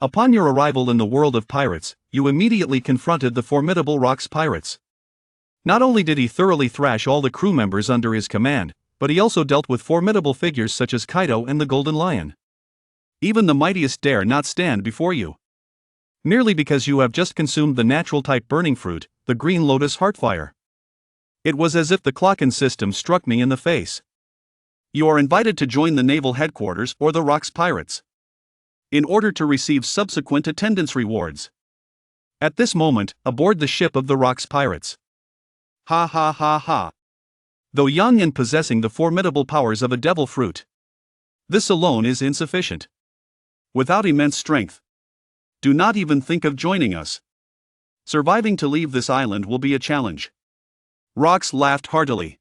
Upon your arrival in the world of pirates, you immediately confronted the formidable Rokks pirates. Not only did he thoroughly thrash all the crew members under his command, but he also dealt with formidable figures such as Kaido and the Golden Lion. Even the mightiest dare not stand before you. Merely because you have just consumed the natural-type burning fruit, the green lotus heartfire. It was as if the Clocken system struck me in the face. You are invited to join the naval headquarters or the Rokks pirates, in order to receive subsequent attendance rewards. At this moment, aboard the ship of the Rokks pirates. Ha ha ha ha. Though young and possessing the formidable powers of a devil fruit, this alone is insufficient. Without immense strength, do not even think of joining us. Surviving to leave this island will be a challenge. Rokks laughed heartily.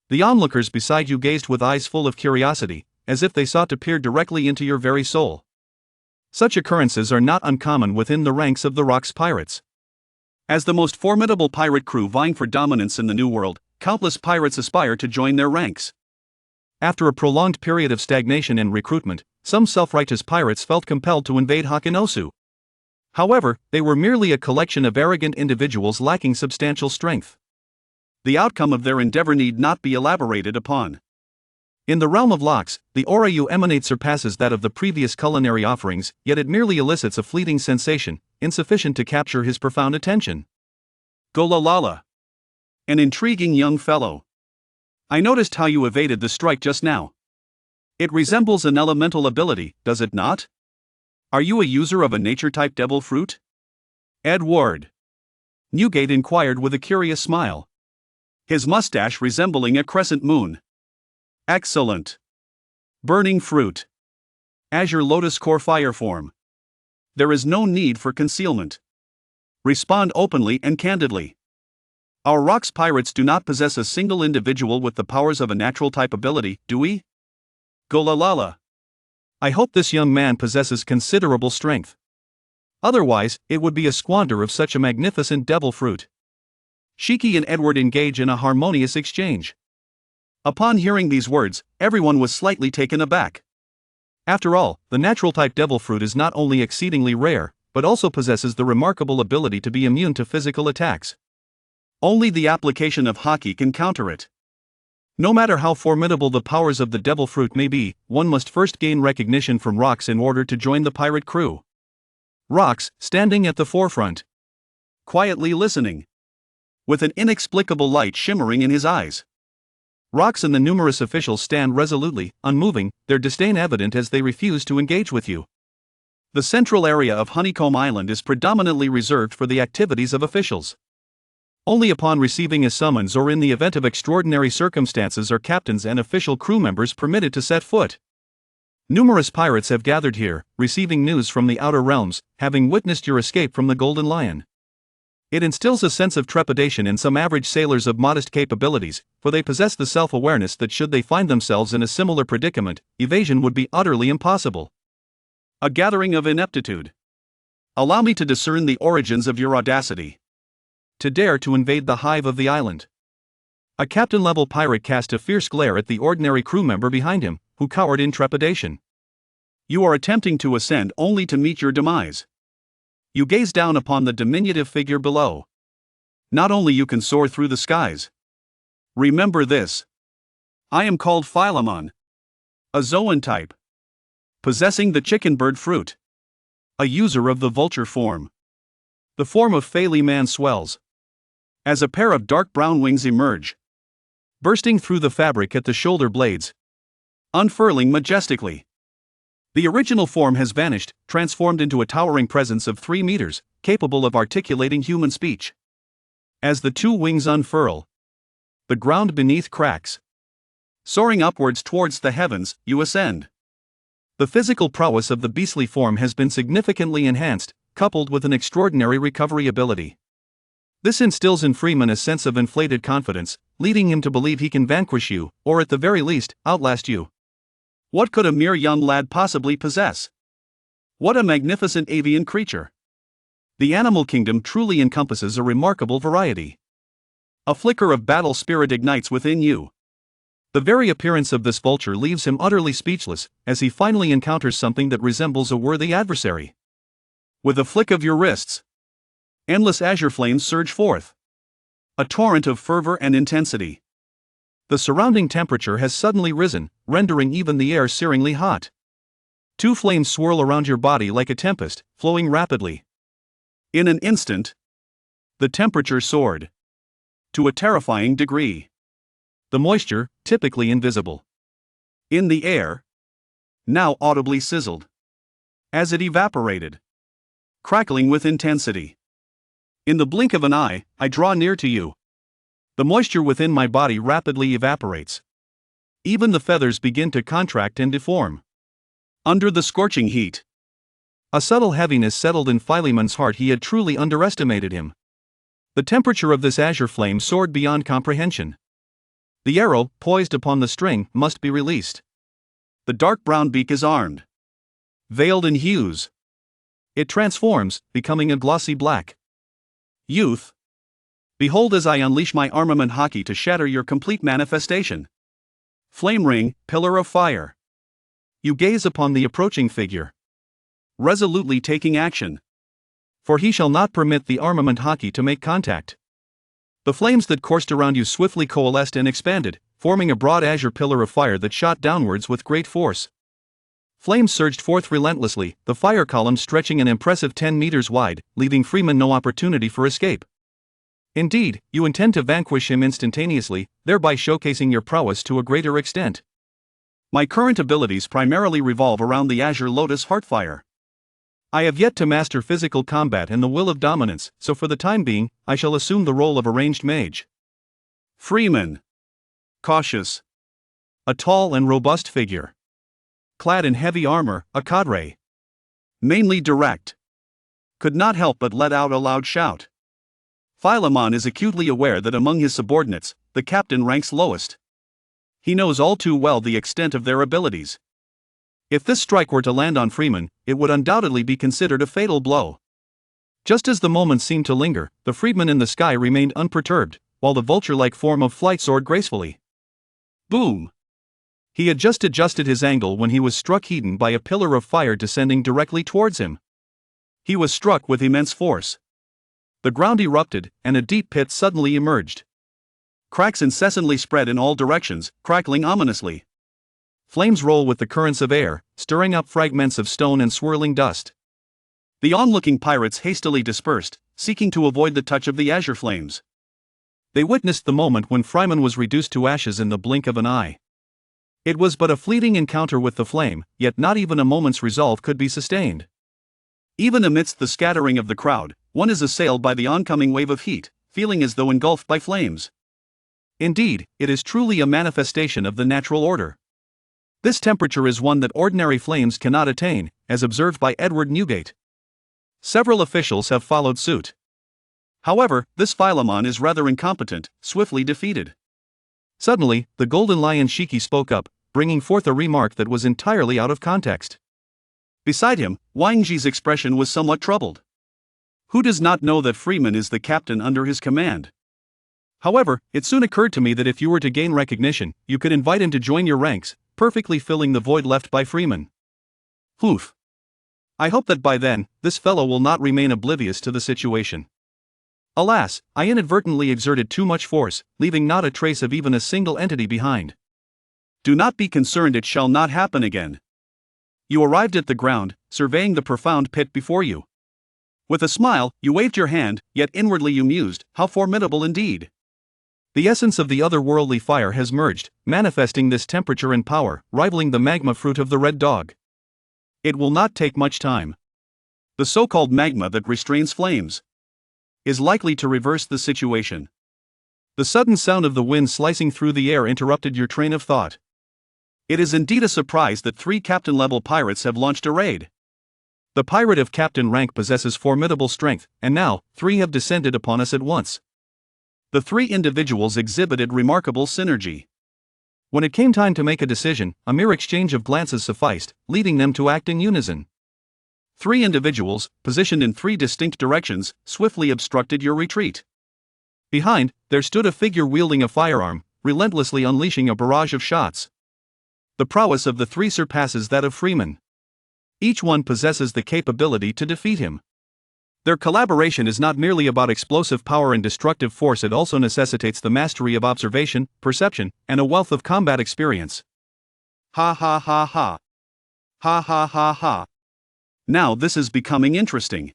The onlookers beside you gazed with eyes full of curiosity, as if they sought to peer directly into your very soul. Such occurrences are not uncommon within the ranks of the Rokks pirates. As the most formidable pirate crew vying for dominance in the New World, countless pirates aspire to join their ranks. After a prolonged period of stagnation and recruitment, some self-righteous pirates felt compelled to invade Hakinosu. However, they were merely a collection of arrogant individuals lacking substantial strength. The outcome of their endeavor need not be elaborated upon. In the realm of Rokks, the aura you emanate surpasses that of the previous culinary offerings, yet it merely elicits a fleeting sensation, insufficient to capture his profound attention. Golalala. An intriguing young fellow. I noticed how you evaded the strike just now. It resembles an elemental ability, does it not? Are you a user of a nature-type devil fruit? Edward. Newgate inquired with a curious smile, his mustache resembling a crescent moon. Excellent. Burning fruit. Azure Lotus Core Fire form. There is no need for concealment. Respond openly and candidly. Our Rokks pirates do not possess a single individual with the powers of a natural type ability, do we? Golalala. I hope this young man possesses considerable strength. Otherwise, it would be a squander of such a magnificent devil fruit. Shiki and Edward engage in a harmonious exchange. Upon hearing these words, everyone was slightly taken aback. After all, the natural-type devil fruit is not only exceedingly rare, but also possesses the remarkable ability to be immune to physical attacks. Only the application of Haki can counter it. No matter how formidable the powers of the devil fruit may be, one must first gain recognition from Rokks in order to join the pirate crew. Rokks, standing at the forefront, quietly listening, with an inexplicable light shimmering in his eyes. Rokks and the numerous officials stand resolutely, unmoving, their disdain evident as they refuse to engage with you. The central area of Honeycomb Island is predominantly reserved for the activities of officials. Only upon receiving a summons or in the event of extraordinary circumstances are captains and official crew members permitted to set foot. Numerous pirates have gathered here, receiving news from the outer realms, having witnessed your escape from the Golden Lion. It instills a sense of trepidation in some average sailors of modest capabilities, for they possess the self-awareness that should they find themselves in a similar predicament, evasion would be utterly impossible. A gathering of ineptitude. Allow me to discern the origins of your audacity. To dare to invade the hive of the island. A captain-level pirate cast a fierce glare at the ordinary crew member behind him, who cowered in trepidation. You are attempting to ascend only to meet your demise. You gaze down upon the diminutive figure below. Not only you can soar through the skies. Remember this. I am called Philemon. A Zoan type. Possessing the chicken bird fruit. A user of the vulture form. The form of Feyli man swells, as a pair of dark brown wings emerge, bursting through the fabric at the shoulder blades, unfurling majestically. The original form has vanished, transformed into a towering presence of 3 meters, capable of articulating human speech. As the 2 wings unfurl, the ground beneath cracks. Soaring upwards towards the heavens, you ascend. The physical prowess of the beastly form has been significantly enhanced, coupled with an extraordinary recovery ability. This instills in Freeman a sense of inflated confidence, leading him to believe he can vanquish you, or at the very least, outlast you. What could a mere young lad possibly possess? What a magnificent avian creature! The animal kingdom truly encompasses a remarkable variety. A flicker of battle spirit ignites within you. The very appearance of this vulture leaves him utterly speechless, as he finally encounters something that resembles a worthy adversary. With a flick of your wrists, endless azure flames surge forth. A torrent of fervor and intensity. The surrounding temperature has suddenly risen, rendering even the air searingly hot. Two flames swirl around your body like a tempest, flowing rapidly. In an instant, the temperature soared to a terrifying degree. The moisture, typically invisible in the air, now audibly sizzled as it evaporated, crackling with intensity. In the blink of an eye, I draw near to you. The moisture within my body rapidly evaporates. Even the feathers begin to contract and deform. Under the scorching heat, a subtle heaviness settled in Philemon's heart. He had truly underestimated him. The temperature of this azure flame soared beyond comprehension. The arrow, poised upon the string, must be released. The dark brown beak is armed, veiled in hues. It transforms, becoming a glossy black. Youth, behold as I unleash my armament Haki to shatter your complete manifestation. Flame ring, pillar of fire. You gaze upon the approaching figure, resolutely taking action. For he shall not permit the armament Haki to make contact. The flames that coursed around you swiftly coalesced and expanded, forming a broad azure pillar of fire that shot downwards with great force. Flames surged forth relentlessly, the fire column stretching an impressive 10 meters wide, leaving Freeman no opportunity for escape. Indeed, you intend to vanquish him instantaneously, thereby showcasing your prowess to a greater extent. My current abilities primarily revolve around the Azure Lotus Heartfire. I have yet to master physical combat and the will of dominance, so for the time being, I shall assume the role of a ranged mage. Freeman. Cautious. A tall and robust figure. Clad in heavy armor, a cadre. Mainly direct. Could not help but let out a loud shout. Philemon is acutely aware that among his subordinates, the captain ranks lowest. He knows all too well the extent of their abilities. If this strike were to land on Freeman, it would undoubtedly be considered a fatal blow. Just as the moments seemed to linger, the freedman in the sky remained unperturbed, while the vulture-like form of flight soared gracefully. Boom! He had just adjusted his angle when he was struck heated by a pillar of fire descending directly towards him. He was struck with immense force. The ground erupted, and a deep pit suddenly emerged. Cracks incessantly spread in all directions, crackling ominously. Flames roll with the currents of air, stirring up fragments of stone and swirling dust. The onlooking pirates hastily dispersed, seeking to avoid the touch of the azure flames. They witnessed the moment when Freeman was reduced to ashes in the blink of an eye. It was but a fleeting encounter with the flame, yet not even a moment's resolve could be sustained. Even amidst the scattering of the crowd, one is assailed by the oncoming wave of heat, feeling as though engulfed by flames. Indeed, it is truly a manifestation of the natural order. This temperature is one that ordinary flames cannot attain, as observed by Edward Newgate. Several officials have followed suit. However, this Philemon is rather incompetent, swiftly defeated. Suddenly, the Golden Lion Shiki spoke up, bringing forth a remark that was entirely out of context. Beside him, Wangji's expression was somewhat troubled. Who does not know that Freeman is the captain under his command? However, it soon occurred to me that if you were to gain recognition, you could invite him to join your ranks, perfectly filling the void left by Freeman. Oof. I hope that by then, this fellow will not remain oblivious to the situation. Alas, I inadvertently exerted too much force, leaving not a trace of even a single entity behind. Do not be concerned, it shall not happen again. You arrived at the ground, surveying the profound pit before you. With a smile, you waved your hand, yet inwardly you mused, how formidable indeed. The essence of the otherworldly fire has merged, manifesting this temperature and power, rivaling the magma fruit of the red dog. It will not take much time. The so-called magma that restrains flames is likely to reverse the situation. The sudden sound of the wind slicing through the air interrupted your train of thought. It is indeed a surprise that 3 captain-level pirates have launched a raid. The pirate of captain rank possesses formidable strength, and now, 3 have descended upon us at once. The 3 individuals exhibited remarkable synergy. When it came time to make a decision, a mere exchange of glances sufficed, leading them to act in unison. 3 individuals, positioned in 3 distinct directions, swiftly obstructed your retreat. Behind, there stood a figure wielding a firearm, relentlessly unleashing a barrage of shots. The prowess of the 3 surpasses that of Freeman. Each one possesses the capability to defeat him. Their collaboration is not merely about explosive power and destructive force, it also necessitates the mastery of observation, perception, and a wealth of combat experience. Ha ha ha ha. Ha ha ha ha. Now this is becoming interesting.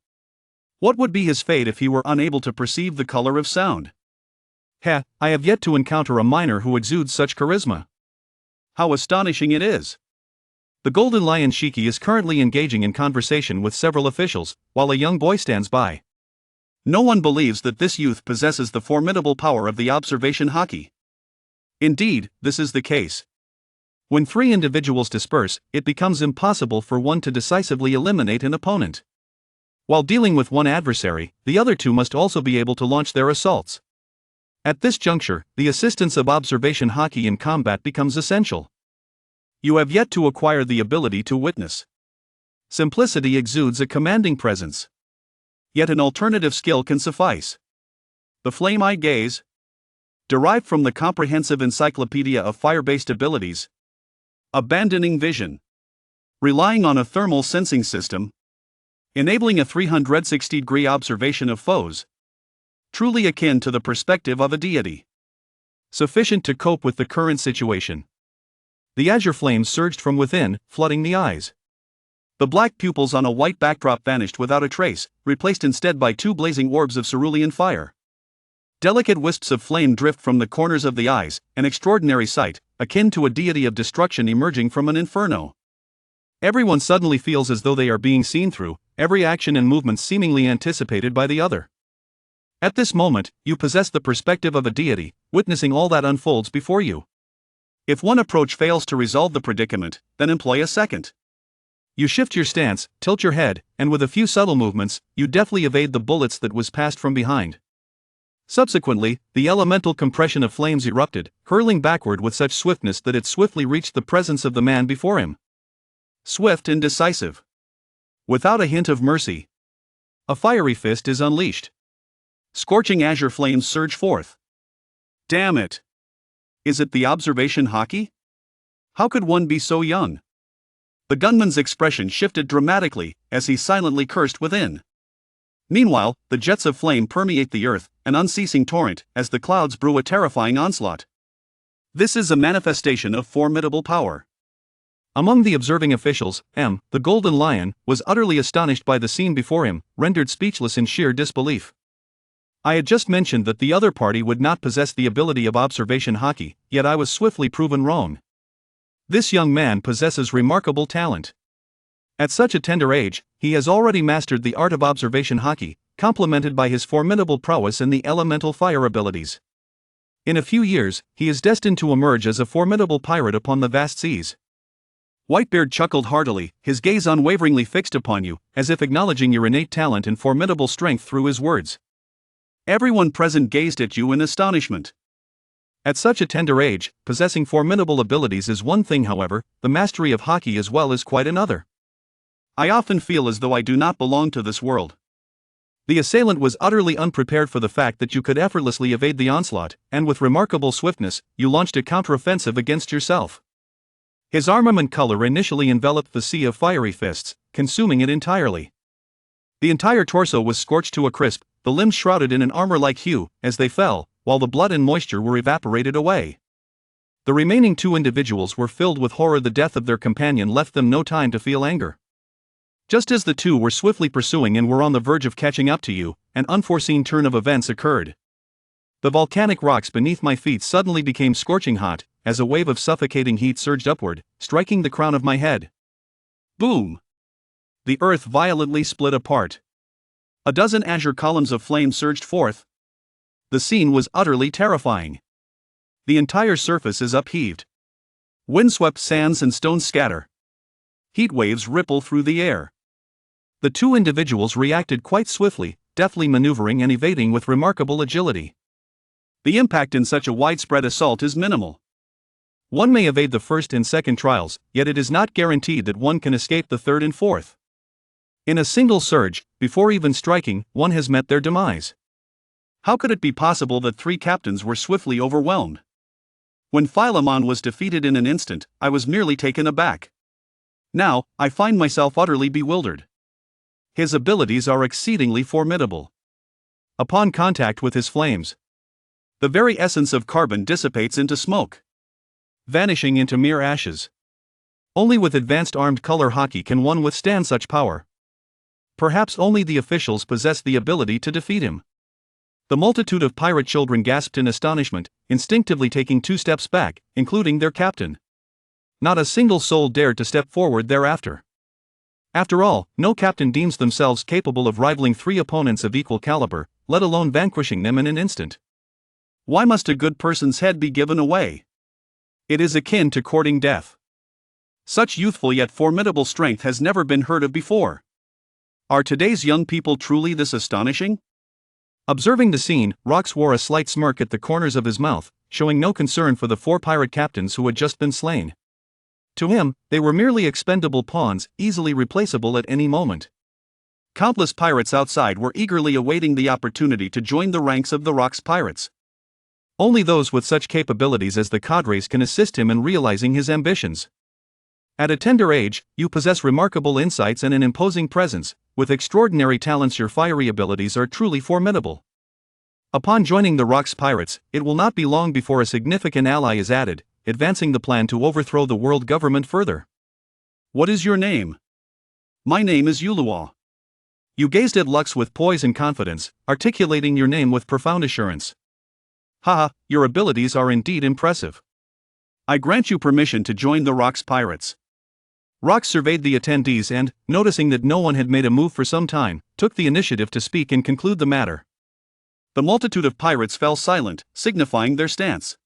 What would be his fate if he were unable to perceive the color of sound? Heh, I have yet to encounter a miner who exudes such charisma. How astonishing it is! The Golden Lion Shiki is currently engaging in conversation with several officials, while a young boy stands by. No one believes that this youth possesses the formidable power of the observation Haki. Indeed, this is the case. When three individuals disperse, it becomes impossible for one to decisively eliminate an opponent. While dealing with one adversary, the other two must also be able to launch their assaults. At this juncture, the assistance of observation Haki in combat becomes essential. You have yet to acquire the ability to witness. Simplicity exudes a commanding presence. Yet an alternative skill can suffice. The flame-eye gaze, derived from the comprehensive encyclopedia of fire-based abilities. Abandoning vision, relying on a thermal sensing system, enabling a 360-degree observation of foes, truly akin to the perspective of a deity. Sufficient to cope with the current situation. The azure flames surged from within, flooding the eyes. The black pupils on a white backdrop vanished without a trace, replaced instead by two blazing orbs of cerulean fire. Delicate wisps of flame drift from the corners of the eyes, an extraordinary sight, akin to a deity of destruction emerging from an inferno. Everyone suddenly feels as though they are being seen through, every action and movement seemingly anticipated by the other. At this moment, you possess the perspective of a deity, witnessing all that unfolds before you. If one approach fails to resolve the predicament, then employ a second. You shift your stance, tilt your head, and with a few subtle movements, you deftly evade the bullets that was passed from behind. Subsequently, the elemental compression of flames erupted, hurling backward with such swiftness that it swiftly reached the presence of the man before him. Swift and decisive. Without a hint of mercy. A fiery fist is unleashed. Scorching azure flames surge forth. Damn it! Is it the observation Haki? How could one be so young? The gunman's expression shifted dramatically as he silently cursed within. Meanwhile, the jets of flame permeate the earth, an unceasing torrent, as the clouds brew a terrifying onslaught. This is a manifestation of formidable power. Among the observing officials, the Golden Lion, was utterly astonished by the scene before him, rendered speechless in sheer disbelief. I had just mentioned that the other party would not possess the ability of observation Haki, yet I was swiftly proven wrong. This young man possesses remarkable talent. At such a tender age, he has already mastered the art of observation Haki, complemented by his formidable prowess in the elemental fire abilities. In a few years, he is destined to emerge as a formidable pirate upon the vast seas. Whitebeard chuckled heartily, his gaze unwaveringly fixed upon you, as if acknowledging your innate talent and formidable strength through his words. Everyone present gazed at you in astonishment. At such a tender age, possessing formidable abilities is one thing, however, the mastery of Haki as well is quite another. I often feel as though I do not belong to this world. The assailant was utterly unprepared for the fact that you could effortlessly evade the onslaught, and with remarkable swiftness, you launched a counteroffensive against yourself. His armament color initially enveloped the sea of fiery fists, consuming it entirely. The entire torso was scorched to a crisp, the limbs shrouded in an armor-like hue, as they fell, while the blood and moisture were evaporated away. The remaining two individuals were filled with horror. The death of their companion left them no time to feel anger. Just as the two were swiftly pursuing and were on the verge of catching up to you, an unforeseen turn of events occurred. The volcanic rocks beneath my feet suddenly became scorching hot, as a wave of suffocating heat surged upward, striking the crown of my head. Boom! The earth violently split apart. A dozen azure columns of flame surged forth. The scene was utterly terrifying. The entire surface is upheaved. Windswept sands and stones scatter. Heat waves ripple through the air. The two individuals reacted quite swiftly, deftly maneuvering and evading with remarkable agility. The impact in such a widespread assault is minimal. One may evade the first and second trials, yet it is not guaranteed that one can escape the third and fourth. In a single surge, before even striking, one has met their demise. How could it be possible that three captains were swiftly overwhelmed? When Philemon was defeated in an instant, I was merely taken aback. Now, I find myself utterly bewildered. His abilities are exceedingly formidable. Upon contact with his flames, the very essence of carbon dissipates into smoke, vanishing into mere ashes. Only with advanced armed color Haki can one withstand such power. Perhaps only the officials possess the ability to defeat him. The multitude of pirate children gasped in astonishment, instinctively taking 2 steps back, including their captain. Not a single soul dared to step forward thereafter. After all, no captain deems themselves capable of rivaling 3 opponents of equal caliber, let alone vanquishing them in an instant. Why must a good person's head be given away? It is akin to courting death. Such youthful yet formidable strength has never been heard of before. Are today's young people truly this astonishing? Observing the scene, Rokks wore a slight smirk at the corners of his mouth, showing no concern for the 4 pirate captains who had just been slain. To him, they were merely expendable pawns, easily replaceable at any moment. Countless pirates outside were eagerly awaiting the opportunity to join the ranks of the Rokks pirates. Only those with such capabilities as the cadres can assist him in realizing his ambitions. At a tender age, you possess remarkable insights and an imposing presence. With extraordinary talents, your fiery abilities are truly formidable. Upon joining the Rokks pirates, it will not be long before a significant ally is added, advancing the plan to overthrow the world government further. What is your name? My name is You Luo. You gazed at Rokks with poise and confidence, articulating your name with profound assurance. Haha, your abilities are indeed impressive. I grant you permission to join the Rokks pirates. Rokks surveyed the attendees and, noticing that no one had made a move for some time, took the initiative to speak and conclude the matter. The multitude of pirates fell silent, signifying their stance.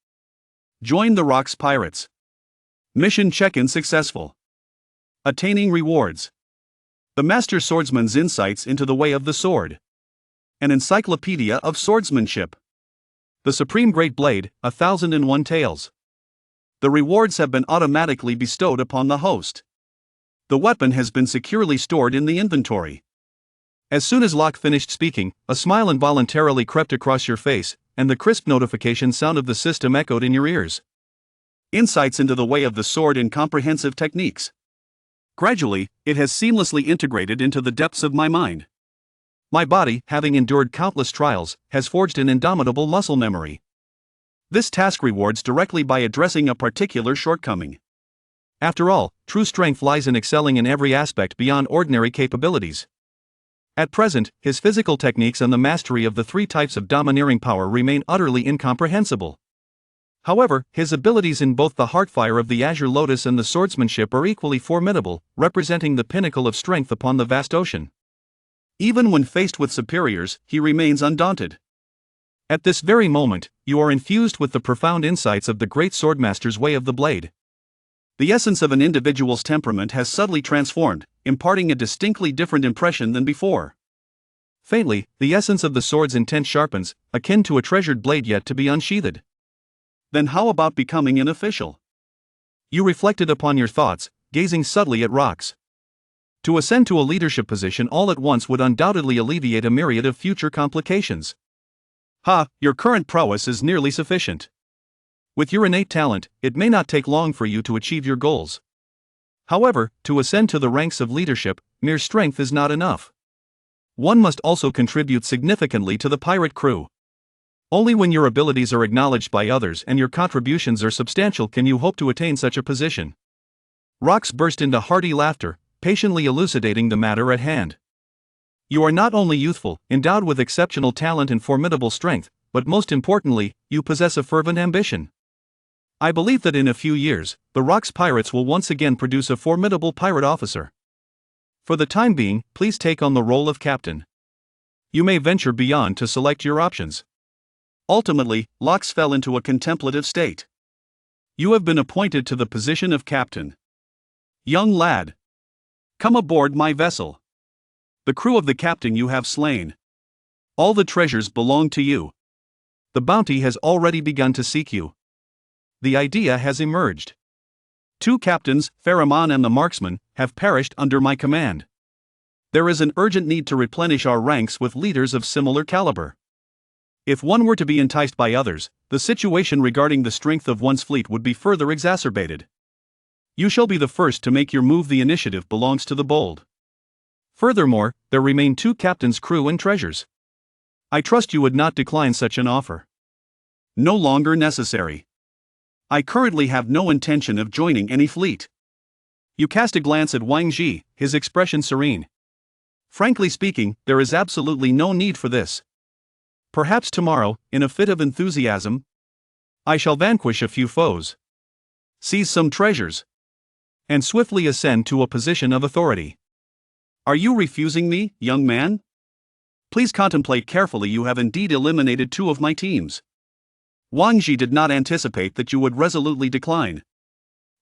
Join the Rokks pirates. Mission check-in successful. Attaining rewards. The Master Swordsman's insights into the way of the sword. An encyclopedia of swordsmanship. The Supreme Great Blade, 1001 tales. The rewards have been automatically bestowed upon the host. The weapon has been securely stored in the inventory. As soon as Rokks finished speaking, a smile involuntarily crept across your face, and the crisp notification sound of the system echoed in your ears. Insights into the way of the sword and comprehensive techniques. Gradually, it has seamlessly integrated into the depths of my mind. My body, having endured countless trials, has forged an indomitable muscle memory. This task rewards directly by addressing a particular shortcoming. After all, true strength lies in excelling in every aspect beyond ordinary capabilities. At present, his physical techniques and the mastery of the 3 types of domineering power remain utterly incomprehensible. However, his abilities in both the Heartfire of the Azure Lotus and the swordsmanship are equally formidable, representing the pinnacle of strength upon the vast ocean. Even when faced with superiors, he remains undaunted. At this very moment, you are infused with the profound insights of the great swordmaster's way of the blade. The essence of an individual's temperament has subtly transformed, imparting a distinctly different impression than before. Faintly, the essence of the sword's intent sharpens, akin to a treasured blade yet to be unsheathed. Then how about becoming an official? You reflected upon your thoughts, gazing subtly at Rokks. To ascend to a leadership position all at once would undoubtedly alleviate a myriad of future complications. Your current prowess is nearly sufficient. With your innate talent, it may not take long for you to achieve your goals. However, to ascend to the ranks of leadership, mere strength is not enough. One must also contribute significantly to the pirate crew. Only when your abilities are acknowledged by others and your contributions are substantial can you hope to attain such a position. Rokks burst into hearty laughter, patiently elucidating the matter at hand. You are not only youthful, endowed with exceptional talent and formidable strength, but most importantly, you possess a fervent ambition. I believe that in a few years, the Rokks pirates will once again produce a formidable pirate officer. For the time being, please take on the role of captain. You may venture beyond to select your options. Ultimately, Rokks fell into a contemplative state. You have been appointed to the position of captain. Young lad, come aboard my vessel. The crew of the captain you have slain. All the treasures belong to you. The bounty has already begun to seek you. The idea has emerged. 2 captains, Pharamon and the marksman, have perished under my command. There is an urgent need to replenish our ranks with leaders of similar caliber. If one were to be enticed by others, the situation regarding the strength of one's fleet would be further exacerbated. You shall be the first to make your move. The initiative belongs to the bold. Furthermore, there remain 2 captains' crew and treasures. I trust you would not decline such an offer. No longer necessary. I currently have no intention of joining any fleet. You cast a glance at Wang Ji, his expression serene. Frankly speaking, there is absolutely no need for this. Perhaps tomorrow, in a fit of enthusiasm, I shall vanquish a few foes, seize some treasures, and swiftly ascend to a position of authority. Are you refusing me, young man? Please contemplate carefully. You have indeed eliminated 2 of my teams. Wang Ji did not anticipate that you would resolutely decline.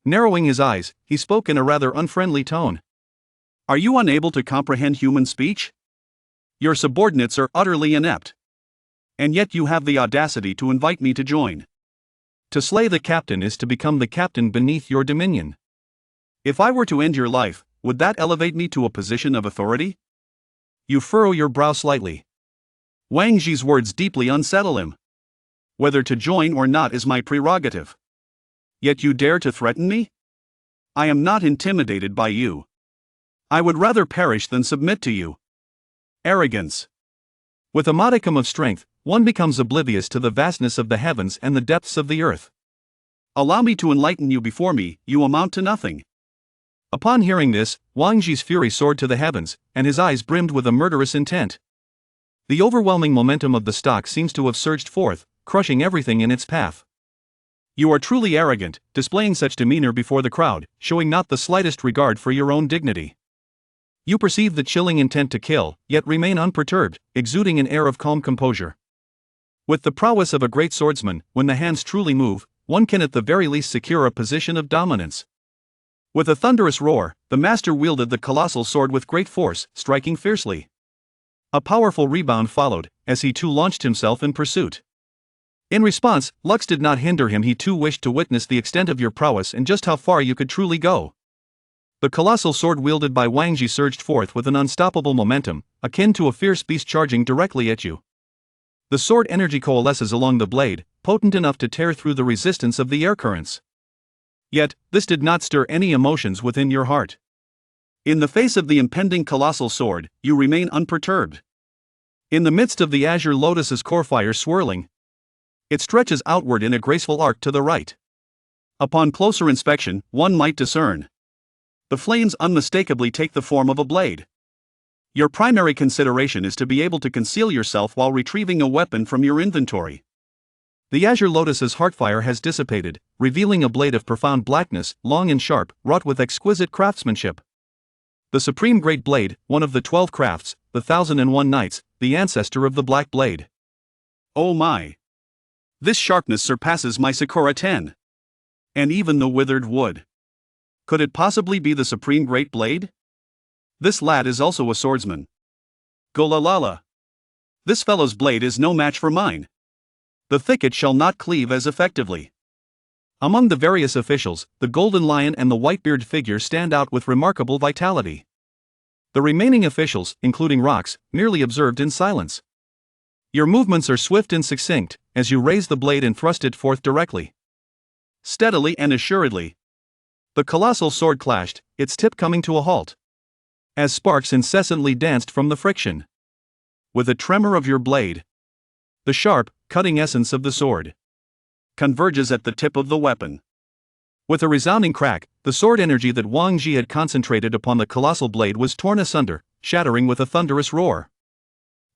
Narrowing his eyes, he spoke in a rather unfriendly tone. Are you unable to comprehend human speech? Your subordinates are utterly inept. And yet you have the audacity to invite me to join. To slay the captain is to become the captain beneath your dominion. If I were to end your life, would that elevate me to a position of authority? You furrow your brow slightly. Wang Ji's words deeply unsettle him. Whether to join or not is my prerogative. Yet you dare to threaten me? I am not intimidated by you. I would rather perish than submit to you. Arrogance. With a modicum of strength, one becomes oblivious to the vastness of the heavens and the depths of the earth. Allow me to enlighten you. Before me, you amount to nothing. Upon hearing this, Wang Ji's fury soared to the heavens, and his eyes brimmed with a murderous intent. The overwhelming momentum of the stock seems to have surged forth, crushing everything in its path. You are truly arrogant, displaying such demeanor before the crowd, showing not the slightest regard for your own dignity. You perceive the chilling intent to kill, yet remain unperturbed, exuding an air of calm composure. With the prowess of a great swordsman, when the hands truly move, one can at the very least secure a position of dominance. With a thunderous roar, the master wielded the colossal sword with great force, striking fiercely. A powerful rebound followed, as he too launched himself in pursuit. In response, Lux did not hinder him. He too wished to witness the extent of your prowess and just how far you could truly go. The colossal sword wielded by Wang Ji surged forth with an unstoppable momentum, akin to a fierce beast charging directly at you. The sword energy coalesces along the blade, potent enough to tear through the resistance of the air currents. Yet, this did not stir any emotions within your heart. In the face of the impending colossal sword, you remain unperturbed. In the midst of the azure lotus's core fire swirling, it stretches outward in a graceful arc to the right. Upon closer inspection, one might discern. The flames unmistakably take the form of a blade. Your primary consideration is to be able to conceal yourself while retrieving a weapon from your inventory. The azure lotus's heartfire has dissipated, revealing a blade of profound blackness, long and sharp, wrought with exquisite craftsmanship. The supreme great blade, one of the 12 crafts, the 1001 Knights, the ancestor of the Black Blade. Oh my! This sharpness surpasses my Sakura 10. And even the withered wood. Could it possibly be the supreme great blade? This lad is also a swordsman. Golalala! This fellow's blade is no match for mine. The thicket shall not cleave as effectively. Among the various officials, the Golden Lion and the Whitebeard figure stand out with remarkable vitality. The remaining officials, including Rokks, merely observed in silence. Your movements are swift and succinct, as you raise the blade and thrust it forth directly. Steadily and assuredly. The colossal sword clashed, its tip coming to a halt, as sparks incessantly danced from the friction. With a tremor of your blade, the sharp, cutting essence of the sword converges at the tip of the weapon. With a resounding crack, the sword energy that Wang Ji had concentrated upon the colossal blade was torn asunder, shattering with a thunderous roar.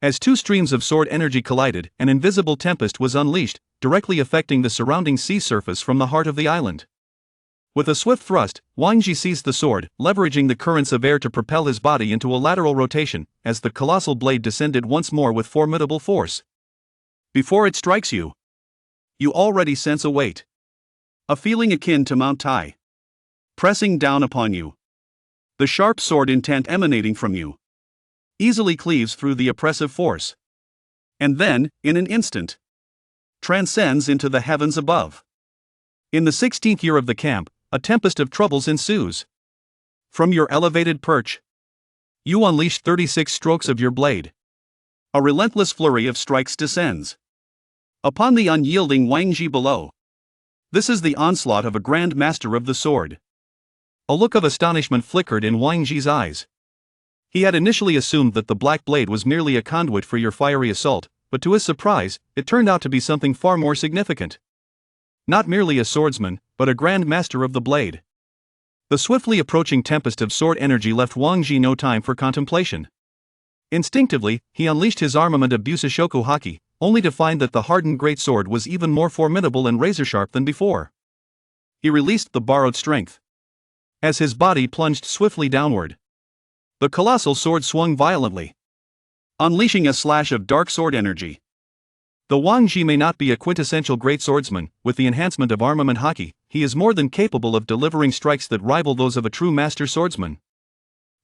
As 2 streams of sword energy collided, an invisible tempest was unleashed, directly affecting the surrounding sea surface from the heart of the island. With a swift thrust, Wang Ji seized the sword, leveraging the currents of air to propel his body into a lateral rotation, as the colossal blade descended once more with formidable force. Before it strikes you, you already sense a weight. A feeling akin to Mount Tai, pressing down upon you. The sharp sword intent emanating from you easily cleaves through the oppressive force. And then, in an instant, transcends into the heavens above. In the 16th year of the camp, a tempest of troubles ensues. From your elevated perch, you unleash 36 strokes of your blade. A relentless flurry of strikes descends upon the unyielding Wang Ji below. This is the onslaught of a grand master of the sword. A look of astonishment flickered in Wang Ji's eyes. He had initially assumed that the black blade was merely a conduit for your fiery assault, but to his surprise, it turned out to be something far more significant. Not merely a swordsman, but a grand master of the blade. The swiftly approaching tempest of sword energy left Wang Ji no time for contemplation. Instinctively, he unleashed his armament of Busashoku Haki, only to find that the hardened greatsword was even more formidable and razor-sharp than before. He released the borrowed strength. As his body plunged swiftly downward, the colossal sword swung violently, unleashing a slash of dark sword energy. Though Wang Ji may not be a quintessential great swordsman, with the enhancement of armament Haki, he is more than capable of delivering strikes that rival those of a true master swordsman.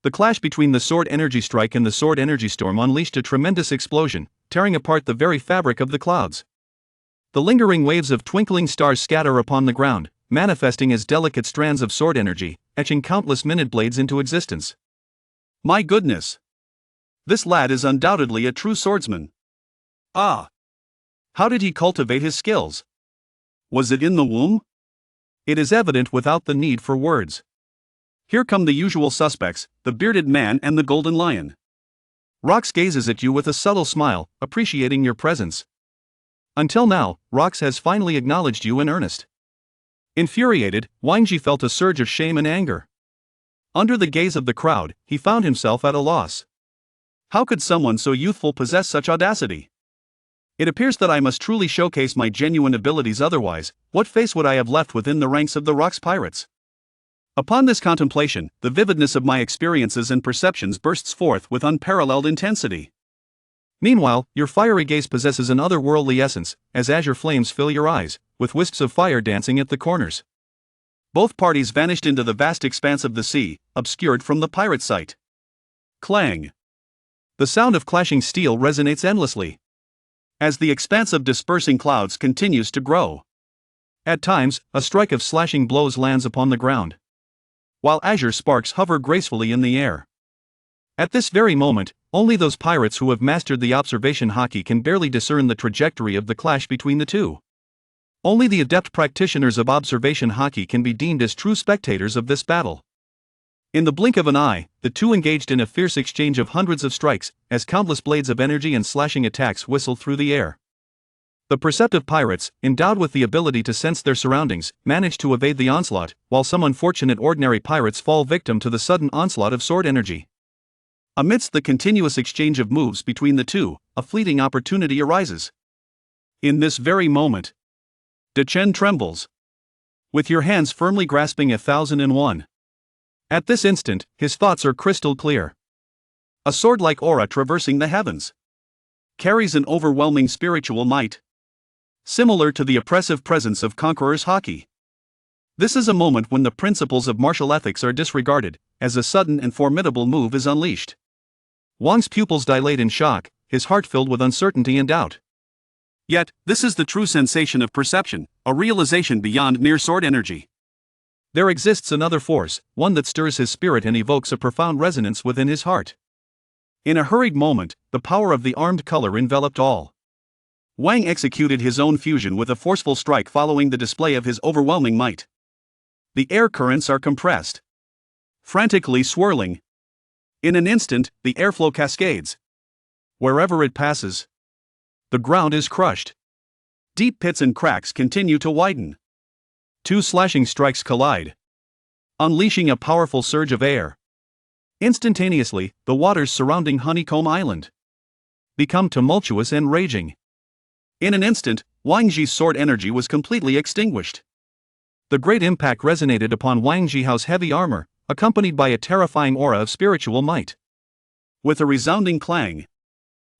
The clash between the sword energy strike and the sword energy storm unleashed a tremendous explosion, tearing apart the very fabric of the clouds. The lingering waves of twinkling stars scatter upon the ground, manifesting as delicate strands of sword energy, etching countless minute blades into existence. My goodness! This lad is undoubtedly a true swordsman. Ah! How did he cultivate his skills? Was it in the womb? It is evident without the need for words. Here come the usual suspects, the bearded man and the golden lion. Rokks gazes at you with a subtle smile, appreciating your presence. Until now, Rokks has finally acknowledged you in earnest. Infuriated, Wang Ji felt a surge of shame and anger. Under the gaze of the crowd, he found himself at a loss. How could someone so youthful possess such audacity? It appears that I must truly showcase my genuine abilities, otherwise, what face would I have left within the ranks of the Rokks pirates? Upon this contemplation, the vividness of my experiences and perceptions bursts forth with unparalleled intensity. Meanwhile, your fiery gaze possesses an otherworldly essence, as azure flames fill your eyes, with wisps of fire dancing at the corners. Both parties vanished into the vast expanse of the sea, obscured from the pirate sight. Clang! The sound of clashing steel resonates endlessly, as the expanse of dispersing clouds continues to grow. At times, a strike of slashing blows lands upon the ground, while azure sparks hover gracefully in the air. At this very moment, only those pirates who have mastered the observation Haki can barely discern the trajectory of the clash between the two. Only the adept practitioners of observation Haki can be deemed as true spectators of this battle. In the blink of an eye, the two engaged in a fierce exchange of hundreds of strikes, as countless blades of energy and slashing attacks whistled through the air. The perceptive pirates, endowed with the ability to sense their surroundings, manage to evade the onslaught, while some unfortunate ordinary pirates fall victim to the sudden onslaught of sword energy. Amidst the continuous exchange of moves between the two, a fleeting opportunity arises. In this very moment, De Chen trembles, with your hands firmly grasping 1001. At this instant, his thoughts are crystal clear. A sword-like aura traversing the heavens carries an overwhelming spiritual might, similar to the oppressive presence of conquerors Haki. This is a moment when the principles of martial ethics are disregarded, as a sudden and formidable move is unleashed. Wang's pupils dilate in shock, his heart filled with uncertainty and doubt. Yet, this is the true sensation of perception, a realization beyond mere sword energy. There exists another force, one that stirs his spirit and evokes a profound resonance within his heart. In a hurried moment, the power of the armed color enveloped all. Wang executed his own fusion with a forceful strike following the display of his overwhelming might. The air currents are compressed, frantically swirling. In an instant, the airflow cascades. Wherever it passes, the ground is crushed. Deep pits and cracks continue to widen. Two slashing strikes collide, unleashing a powerful surge of air. Instantaneously, the waters surrounding Honeycomb Island become tumultuous and raging. In an instant, Wang Ji's sword energy was completely extinguished. The great impact resonated upon Wang Jihao's heavy armor, accompanied by a terrifying aura of spiritual might. With a resounding clang,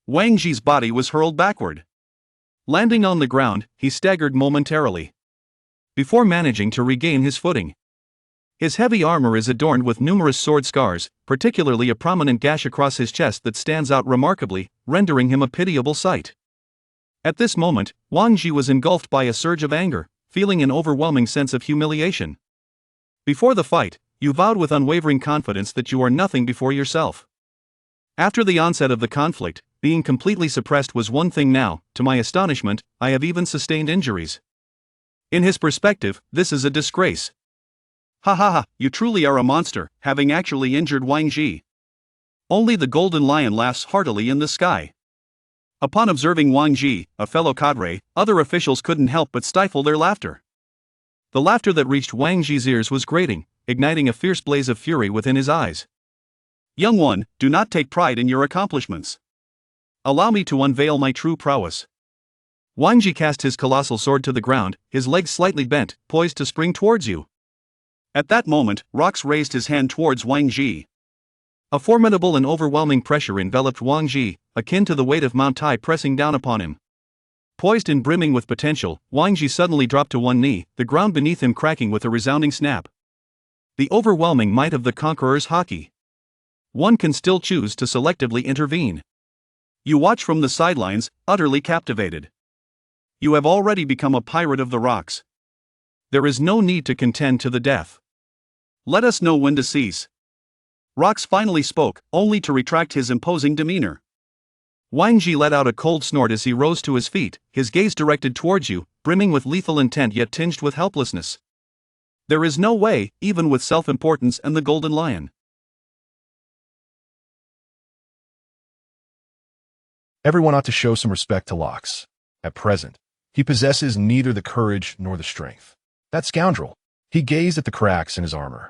Wang Ji's body was hurled backward. Landing on the ground, he staggered momentarily, before managing to regain his footing. His heavy armor is adorned with numerous sword scars, particularly a prominent gash across his chest that stands out remarkably, rendering him a pitiable sight. At this moment, Wang Ji was engulfed by a surge of anger, feeling an overwhelming sense of humiliation. Before the fight, you vowed with unwavering confidence that you are nothing before yourself. After the onset of the conflict, being completely suppressed was one thing. Now, to my astonishment, I have even sustained injuries. In his perspective, this is a disgrace. Ha ha ha, you truly are a monster, having actually injured Wang Ji. Only the golden lion laughs heartily in the sky. Upon observing Wang Ji, a fellow cadre, other officials couldn't help but stifle their laughter. The laughter that reached Wang Ji's ears was grating, igniting a fierce blaze of fury within his eyes. Young one, do not take pride in your accomplishments. Allow me to unveil my true prowess. Wang Ji cast his colossal sword to the ground, his legs slightly bent, poised to spring towards you. At that moment, Rokks raised his hand towards Wang Ji. A formidable and overwhelming pressure enveloped Wang Ji, akin to the weight of Mount Tai pressing down upon him. Poised and brimming with potential, Wang Ji suddenly dropped to one knee, the ground beneath him cracking with a resounding snap. The overwhelming might of the conqueror's Haki. One can still choose to selectively intervene. You watch from the sidelines, utterly captivated. You have already become a pirate of the rocks. There is no need to contend to the death. Let us know when to cease. Rokks finally spoke, only to retract his imposing demeanor. Wang Ji let out a cold snort as he rose to his feet, his gaze directed towards you, brimming with lethal intent yet tinged with helplessness. There is no way, even with self-importance and the golden lion. Everyone ought to show some respect to Rokks. At present, he possesses neither the courage nor the strength. That scoundrel. He gazed at the cracks in his armor,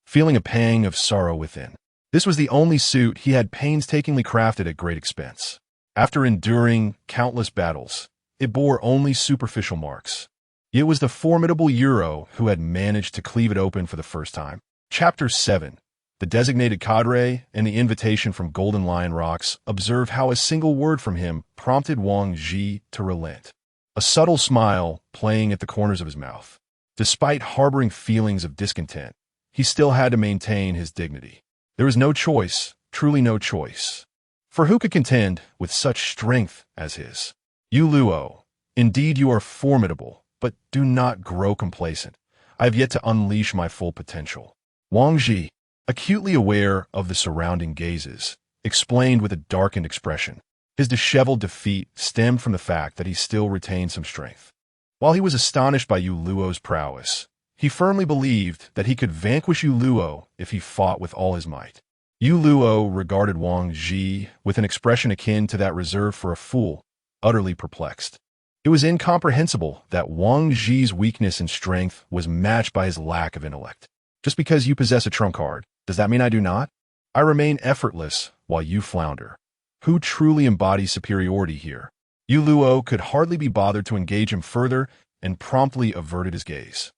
feeling a pang of sorrow within. This was the only suit he had painstakingly crafted at great expense. After enduring countless battles, it bore only superficial marks. It was the formidable You Luo who had managed to cleave it open for the first time. Chapter 7. The designated cadre and the invitation from Golden Lion Rokks observe how a single word from him prompted Wang Ji to relent. A subtle smile playing at the corners of his mouth. Despite harboring feelings of discontent, he still had to maintain his dignity. There was no choice, truly no choice. For who could contend with such strength as his? You Luo, indeed you are formidable, but do not grow complacent. I have yet to unleash my full potential. Wang Ji, acutely aware of the surrounding gazes, explained with a darkened expression. His disheveled defeat stemmed from the fact that he still retained some strength. While he was astonished by You Luo's prowess, he firmly believed that he could vanquish You Luo if he fought with all his might. You Luo regarded Wang Ji with an expression akin to that reserved for a fool, utterly perplexed. It was incomprehensible that Wang Ji's weakness in strength was matched by his lack of intellect. Just because you possess a trump card, does that mean I do not? I remain effortless while you flounder. Who truly embodies superiority here? You Luo could hardly be bothered to engage him further and promptly averted his gaze.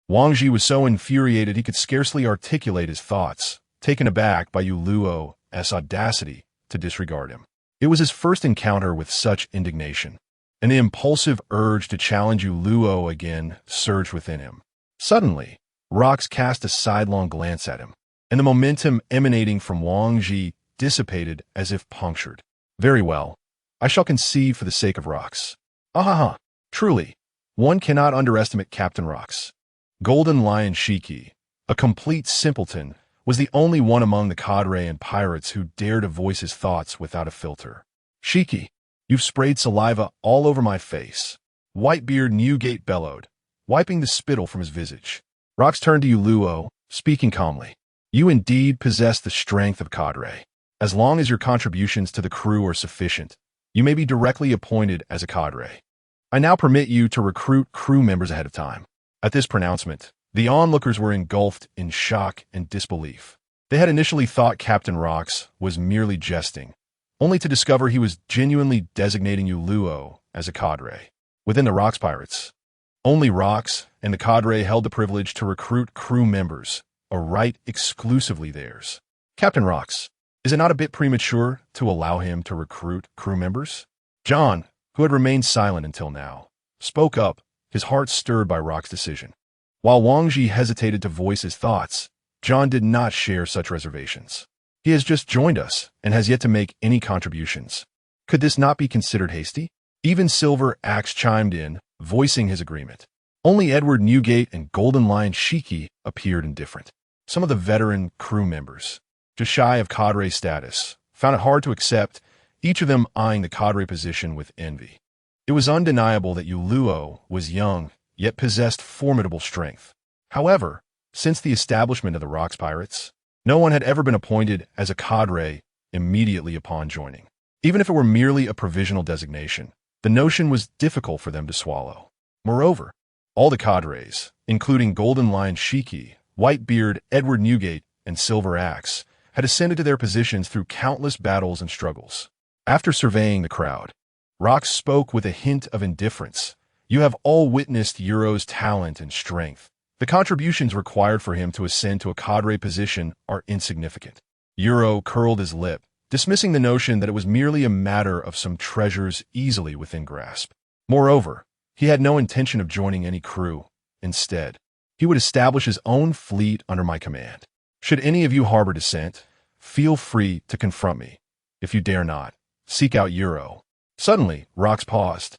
Wang Ji was so infuriated he could scarcely articulate his thoughts, taken aback by You Luo's audacity to disregard him. It was his first encounter with such indignation, and the impulsive urge to challenge You Luo again surged within him. Suddenly, Rokks cast a sidelong glance at him, and the momentum emanating from Wang Ji dissipated as if punctured. Very well. I shall concede for the sake of Rokks. Ahaha. Truly, one cannot underestimate Captain Rokks. Golden Lion Shiki, a complete simpleton, was the only one among the cadre and pirates who dared to voice his thoughts without a filter. Shiki, you've sprayed saliva all over my face. Whitebeard Newgate bellowed, wiping the spittle from his visage. Rokks turned to You Luo, speaking calmly. You indeed possess the strength of cadre. As long as your contributions to the crew are sufficient, you may be directly appointed as a cadre. I now permit you to recruit crew members ahead of time. At this pronouncement, the onlookers were engulfed in shock and disbelief. They had initially thought Captain Rokks was merely jesting, only to discover he was genuinely designating You Luo as a cadre. Within the Rokks pirates, only Rokks and the cadre held the privilege to recruit crew members, a right exclusively theirs. Captain Rokks, is it not a bit premature to allow him to recruit crew members? John, who had remained silent until now, spoke up, his heart stirred by Rokks' decision. While Wang Ji hesitated to voice his thoughts, John did not share such reservations. He has just joined us and has yet to make any contributions. Could this not be considered hasty? Even Silver Axe chimed in, voicing his agreement. Only Edward Newgate and Golden Lion Shiki appeared indifferent. Some of the veteran crew members, just shy of cadre status, found it hard to accept, each of them eyeing the cadre position with envy. It was undeniable that You Luo was young, yet possessed formidable strength. However, since the establishment of the Rokks pirates, No one had ever been appointed as a cadre immediately upon joining. Even if it were merely a provisional designation, the notion was difficult for them to swallow. Moreover, all the cadres, including Golden Lion Shiki, Whitebeard, Edward Newgate, and Silver Axe, had ascended to their positions through countless battles and struggles. After surveying the crowd, Rokks spoke with a hint of indifference. You have all witnessed You Luo's talent and strength. The contributions required for him to ascend to a cadre position are insignificant. You Luo curled his lip, dismissing the notion that it was merely a matter of some treasures easily within grasp. Moreover, he had no intention of joining any crew. Instead, he would establish his own fleet under my command. Should any of you harbor dissent, feel free to confront me. If you dare not, seek out You Luo. Suddenly, Rokks paused,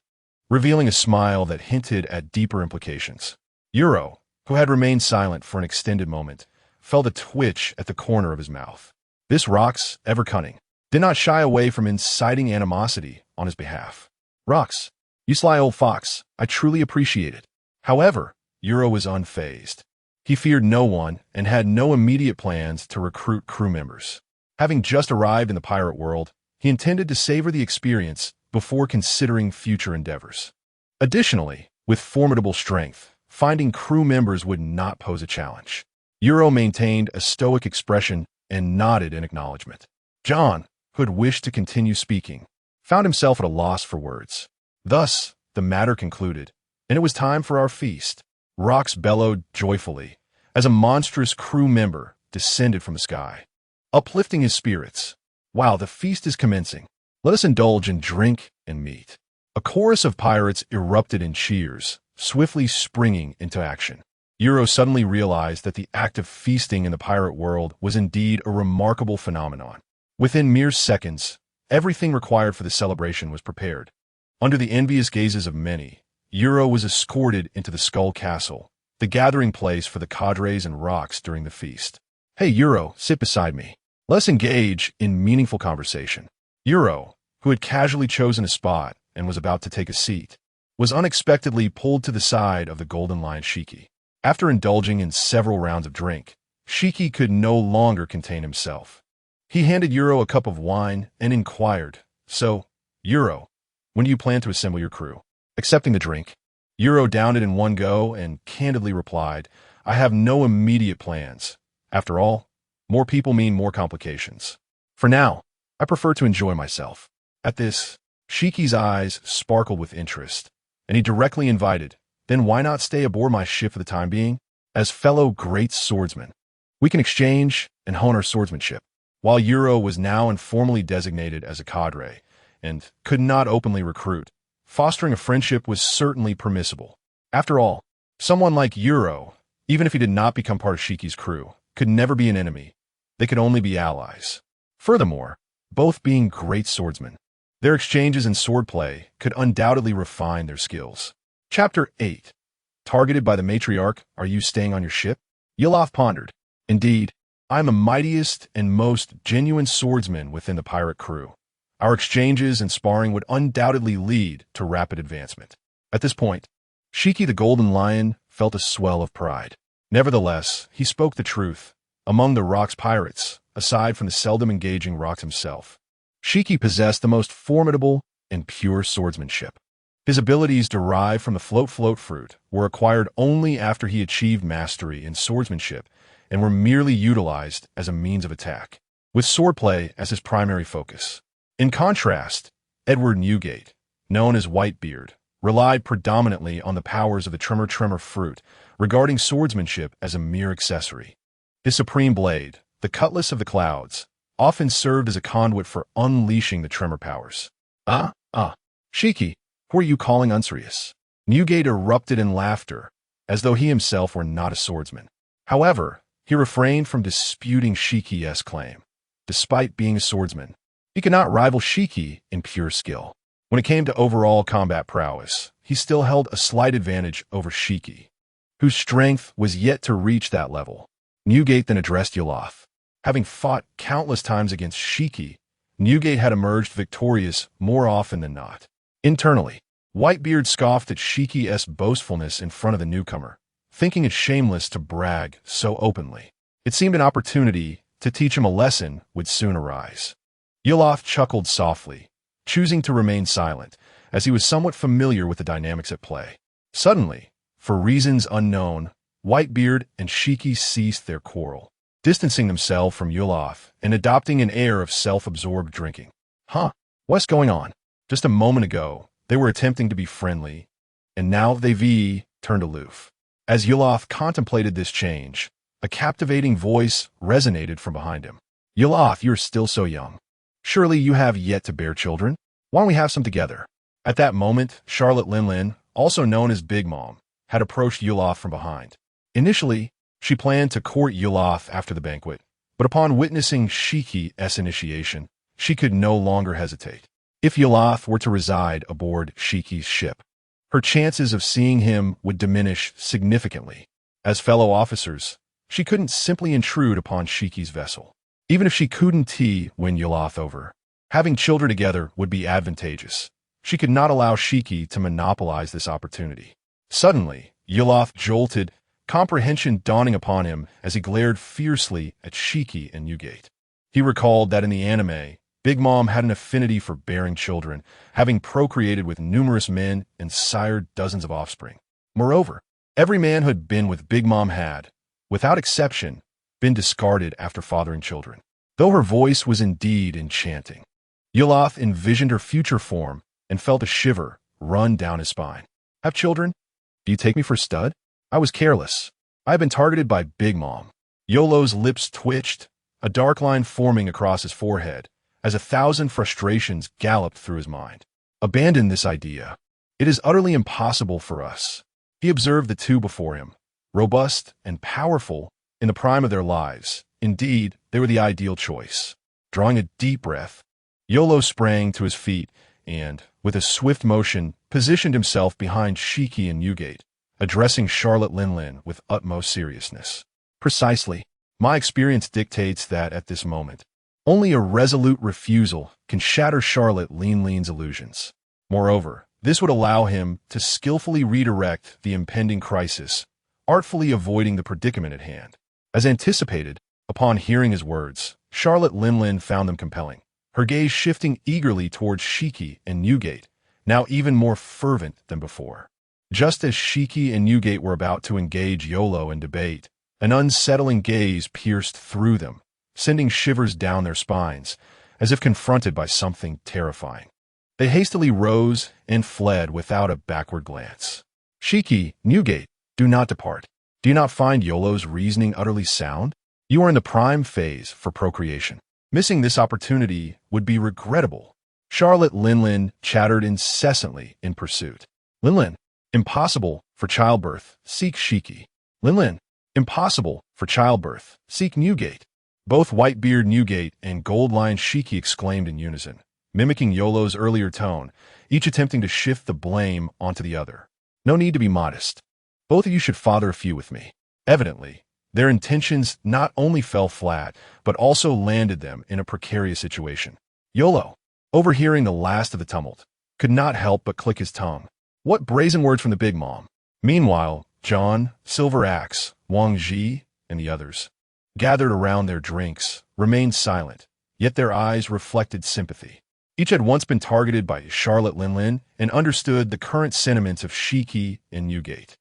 revealing a smile that hinted at deeper implications. You Luo, who had remained silent for an extended moment, felt a twitch at the corner of his mouth. This Rokks, ever cunning, did not shy away from inciting animosity on his behalf. Rokks, you sly old fox, I truly appreciate it. However, You Luo was unfazed. He feared no one and had no immediate plans to recruit crew members. Having just arrived in the pirate world, he intended to savor the experience before considering future endeavors. Additionally, with formidable strength, finding crew members would not pose a challenge. You Luo maintained a stoic expression and nodded in acknowledgement. John, who had wished to continue speaking, found himself at a loss for words. Thus, the matter concluded, and it was time for our feast. Rokks bellowed joyfully as a monstrous crew member descended from the sky, uplifting his spirits. Wow, the feast is commencing. Let us indulge in drink and meat. A chorus of pirates erupted in cheers, swiftly springing into action. You Luo suddenly realized that the act of feasting in the pirate world was indeed a remarkable phenomenon. Within mere seconds, everything required for the celebration was prepared. Under the envious gazes of many, You Luo was escorted into the Skull Castle, the gathering place for the cadres and Rokks during the feast. Hey You Luo, sit beside me. Let's engage in meaningful conversation. You Luo, who had casually chosen a spot and was about to take a seat, was unexpectedly pulled to the side of the Golden Lion Shiki. After indulging in several rounds of drink, Shiki could no longer contain himself. He handed You Luo a cup of wine and inquired, So, You Luo, when do you plan to assemble your crew? Accepting the drink, You Luo downed it in one go and candidly replied, I have no immediate plans. After all, more people mean more complications. For now, I prefer to enjoy myself. At this, Shiki's eyes sparkled with interest, and he directly invited, Then why not stay aboard my ship for the time being? As fellow great swordsmen, we can exchange and hone our swordsmanship. While You Luo was now informally designated as a cadre and could not openly recruit, fostering a friendship was certainly permissible. After all, someone like You Luo, even if he did not become part of Shiki's crew, could never be an enemy. They could only be allies. Furthermore, both being great swordsmen, their exchanges in swordplay could undoubtedly refine their skills. Chapter 8. Targeted by the matriarch, are you staying on your ship? Yoloth pondered. Indeed, I am the mightiest and most genuine swordsman within the pirate crew. Our exchanges and sparring would undoubtedly lead to rapid advancement. At this point, Shiki the Golden Lion felt a swell of pride. Nevertheless, he spoke the truth. Among the Rokks pirates, aside from the seldom engaging Rokks himself, Shiki possessed the most formidable and pure swordsmanship. His abilities derived from the float fruit were acquired only after he achieved mastery in swordsmanship and were merely utilized as a means of attack, with swordplay as his primary focus. In contrast, Edward Newgate, known as Whitebeard, relied predominantly on the powers of the tremor fruit, regarding swordsmanship as a mere accessory. His supreme blade, the Cutlass of the Clouds, often served as a conduit for unleashing the tremor powers. Shiki, who are you calling unserious? Newgate erupted in laughter, as though he himself were not a swordsman. However, he refrained from disputing Shiki's claim. Despite being a swordsman, he could not rival Shiki in pure skill. When it came to overall combat prowess, he still held a slight advantage over Shiki, whose strength was yet to reach that level. Newgate then addressed Yoloth. Having fought countless times against Shiki, Newgate had emerged victorious more often than not. Internally, Whitebeard scoffed at Shiki's boastfulness in front of the newcomer, thinking it shameless to brag so openly. It seemed an opportunity to teach him a lesson would soon arise. You Luo chuckled softly, choosing to remain silent, as he was somewhat familiar with the dynamics at play. Suddenly, for reasons unknown, Whitebeard and Haki ceased their quarrel, distancing themselves from You Luo and adopting an air of self-absorbed drinking. Huh? What's going on? Just a moment ago, they were attempting to be friendly, and now they turned aloof. As You Luo contemplated this change, a captivating voice resonated from behind him. You Luo, you're still so young. Surely you have yet to bear children? Why don't we have some together? At that moment, Charlotte Linlin, also known as Big Mom, had approached You Luo from behind. Initially, she planned to court You Luo after the banquet, but upon witnessing Haki's initiation, she could no longer hesitate. If You Luo were to reside aboard Haki's ship, her chances of seeing him would diminish significantly. As fellow officers, she couldn't simply intrude upon Haki's vessel. Even if she couldn't win You Luo over, having children together would be advantageous. She could not allow Haki to monopolize this opportunity. Suddenly, You Luo jolted, comprehension dawning upon him as he glared fiercely at Haki and Newgate. He recalled that in the anime, Big Mom had an affinity for bearing children, having procreated with numerous men and sired dozens of offspring. Moreover, every man who had been with Big Mom had, without exception, been discarded after fathering children. Though her voice was indeed enchanting, You Luo envisioned her future form and felt a shiver run down his spine. Have children? Do you take me for a stud? I was careless. I have been targeted by Big Mom. You Luo's lips twitched, a dark line forming across his forehead, as 1,000 frustrations galloped through his mind. Abandon this idea. It is utterly impossible for us. He observed the two before him, robust and powerful in the prime of their lives. Indeed, they were the ideal choice. Drawing a deep breath, You Luo sprang to his feet and, with a swift motion, positioned himself behind Haki and Newgate, addressing Charlotte Linlin with utmost seriousness. Precisely. My experience dictates that at this moment, only a resolute refusal can shatter Charlotte Linlin's illusions. Moreover, this would allow him to skillfully redirect the impending crisis, artfully avoiding the predicament at hand. As anticipated, upon hearing his words, Charlotte Linlin found them compelling, her gaze shifting eagerly towards Haki and Newgate, now even more fervent than before. Just as Haki and Newgate were about to engage You Luo in debate, an unsettling gaze pierced through them, sending shivers down their spines, as if confronted by something terrifying. They hastily rose and fled without a backward glance. Haki, Newgate, do not depart. Do you not find You Luo's reasoning utterly sound? You are in the prime phase for procreation. Missing this opportunity would be regrettable. Charlotte Linlin chattered incessantly in pursuit. Linlin, impossible for childbirth, seek Haki. Linlin, impossible for childbirth, seek Newgate. Both Whitebeard Newgate and Gold Lion Haki exclaimed in unison, mimicking You Luo's earlier tone, each attempting to shift the blame onto the other. No need to be modest. Both of you should father a few with me. Evidently, their intentions not only fell flat, but also landed them in a precarious situation. You Luo, overhearing the last of the tumult, could not help but click his tongue. What brazen words from the Big Mom. Meanwhile, John, Silver Axe, Wang Ji, and the others, gathered around their drinks, remained silent, yet their eyes reflected sympathy. Each had once been targeted by Charlotte Linlin and understood the current sentiments of Haki and Newgate.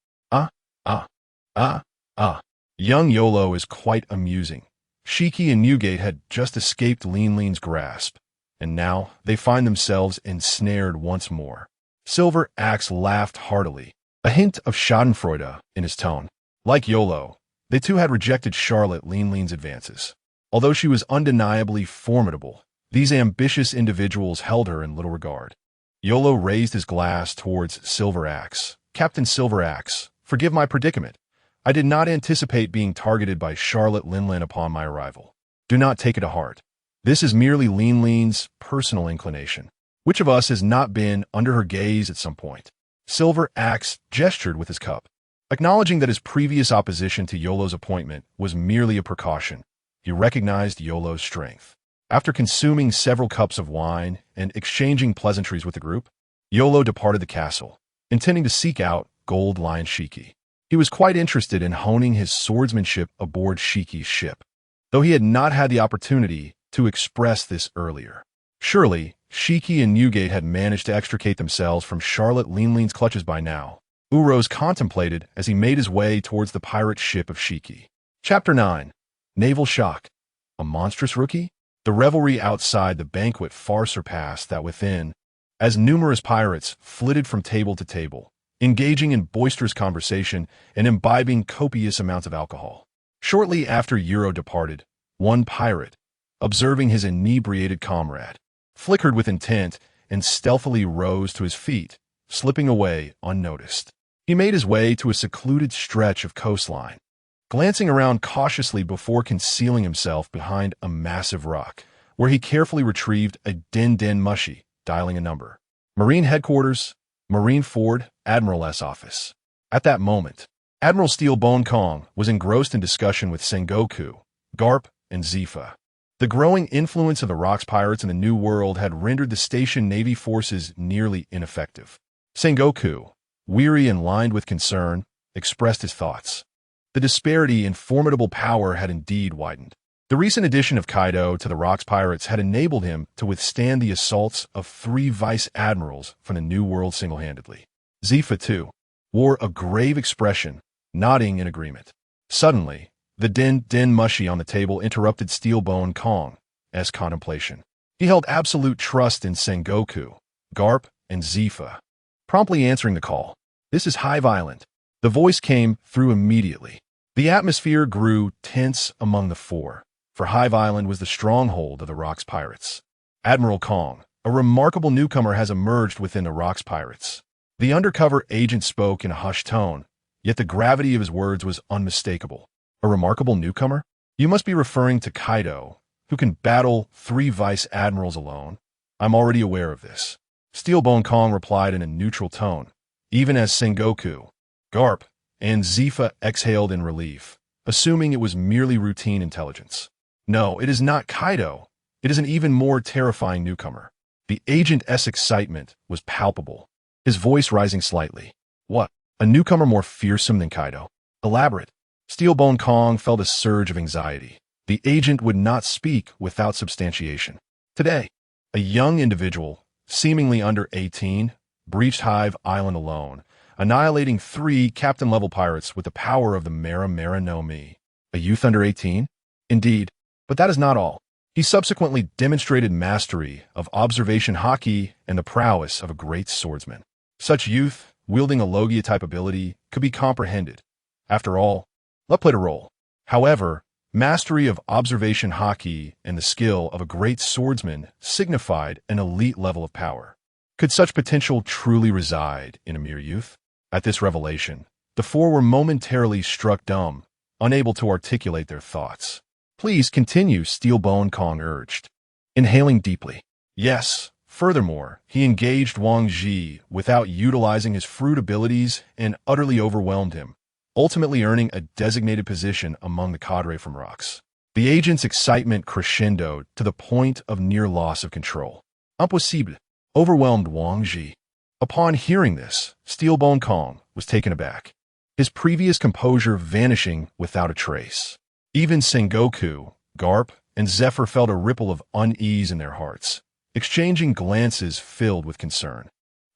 Young You Luo is quite amusing. Haki and Newgate had just escaped Linlin's grasp, and now they find themselves ensnared once more. Silver Axe laughed heartily, a hint of schadenfreude in his tone. Like You Luo, they too had rejected Charlotte Linlin's advances. Although she was undeniably formidable, these ambitious individuals held her in little regard. You Luo raised his glass towards Silver Axe. Captain Silver Axe, forgive my predicament. I did not anticipate being targeted by Charlotte Linlin upon my arrival. Do not take it to heart. This is merely Linlin's personal inclination. Which of us has not been under her gaze at some point? Silver Axe gestured with his cup. Acknowledging that his previous opposition to You Luo's appointment was merely a precaution, he recognized You Luo's strength. After consuming several cups of wine and exchanging pleasantries with the group, You Luo departed the castle, intending to seek out Gold Lion Haki. He was quite interested in honing his swordsmanship aboard Haki's ship. though he had not had the opportunity to express this earlier. Surely, Shiki and Newgate had managed to extricate themselves from Charlotte Leanlean's clutches by now. Uros contemplated as he made his way towards the pirate ship of Shiki. Chapter 9. Naval Shock. A monstrous rookie? The revelry outside the banquet far surpassed that within, as numerous pirates flitted from table to table, engaging in boisterous conversation and imbibing copious amounts of alcohol. Shortly after Euro departed, one pirate, observing his inebriated comrade, flickered with intent and stealthily rose to his feet, slipping away unnoticed. He made his way to a secluded stretch of coastline, glancing around cautiously before concealing himself behind a massive rock, where he carefully retrieved a din mushy, dialing a number. Marine Headquarters, Marine Ford, Admiral S. Office. At that moment, Admiral Steelbone Kong was engrossed in discussion with Sengoku, Garp, and Zifa. The growing influence of the Rokks pirates in the New World had rendered the station Navy forces nearly ineffective. Sengoku, weary and lined with concern, expressed his thoughts. The disparity in formidable power had indeed widened. The recent addition of Kaido to the Rokks pirates had enabled him to withstand the assaults of 3 vice admirals from the New World single-handedly. Zifa, too, wore a grave expression, nodding in agreement. Suddenly, the din mushy on the table interrupted Steelbone Kong's contemplation. He held absolute trust in Sengoku, Garp, and Zifa. Promptly answering the call, "This is Hive Island." The voice came through immediately. The atmosphere grew tense among the four, for Hive Island was the stronghold of the Rokks pirates. "Admiral Kong, a remarkable newcomer has emerged within the Rokks pirates." The undercover agent spoke in a hushed tone, yet the gravity of his words was unmistakable. "A remarkable newcomer? You must be referring to Kaido, who can battle 3 vice admirals alone. I'm already aware of this." Steelbone Kong replied in a neutral tone, even as Sengoku, Garp, and Zifa exhaled in relief, assuming it was merely routine intelligence. "No, it is not Kaido. It is an even more terrifying newcomer." The agent's excitement was palpable, his voice rising slightly. "What? A newcomer more fearsome than Kaido? Elaborate." Steelbone Kong felt a surge of anxiety. The agent would not speak without substantiation. "Today, a young individual, seemingly under 18, breached Hive Island alone, annihilating 3 captain-level pirates with the power of the Mera no Mi." A youth under 18? Indeed, but that is not all. He subsequently demonstrated mastery of observation Haki and the prowess of a great swordsman. Such youth, wielding a Logia-type ability, could be comprehended. After all, luck played a role. However, mastery of observation Haki and the skill of a great swordsman signified an elite level of power. Could such potential truly reside in a mere youth? At this revelation, the four were momentarily struck dumb, unable to articulate their thoughts. "Please continue," Steelbone Kong urged, inhaling deeply. "Yes." Furthermore, he engaged Wang Ji without utilizing his fruit abilities and utterly overwhelmed him, ultimately earning a designated position among the cadre from Rokks. The agent's excitement crescendoed to the point of near loss of control. "Impossible," overwhelmed Wang Ji. Upon hearing this, Steelbone Kong was taken aback, his previous composure vanishing without a trace. Even Sengoku, Garp, and Zephyr felt a ripple of unease in their hearts, exchanging glances filled with concern.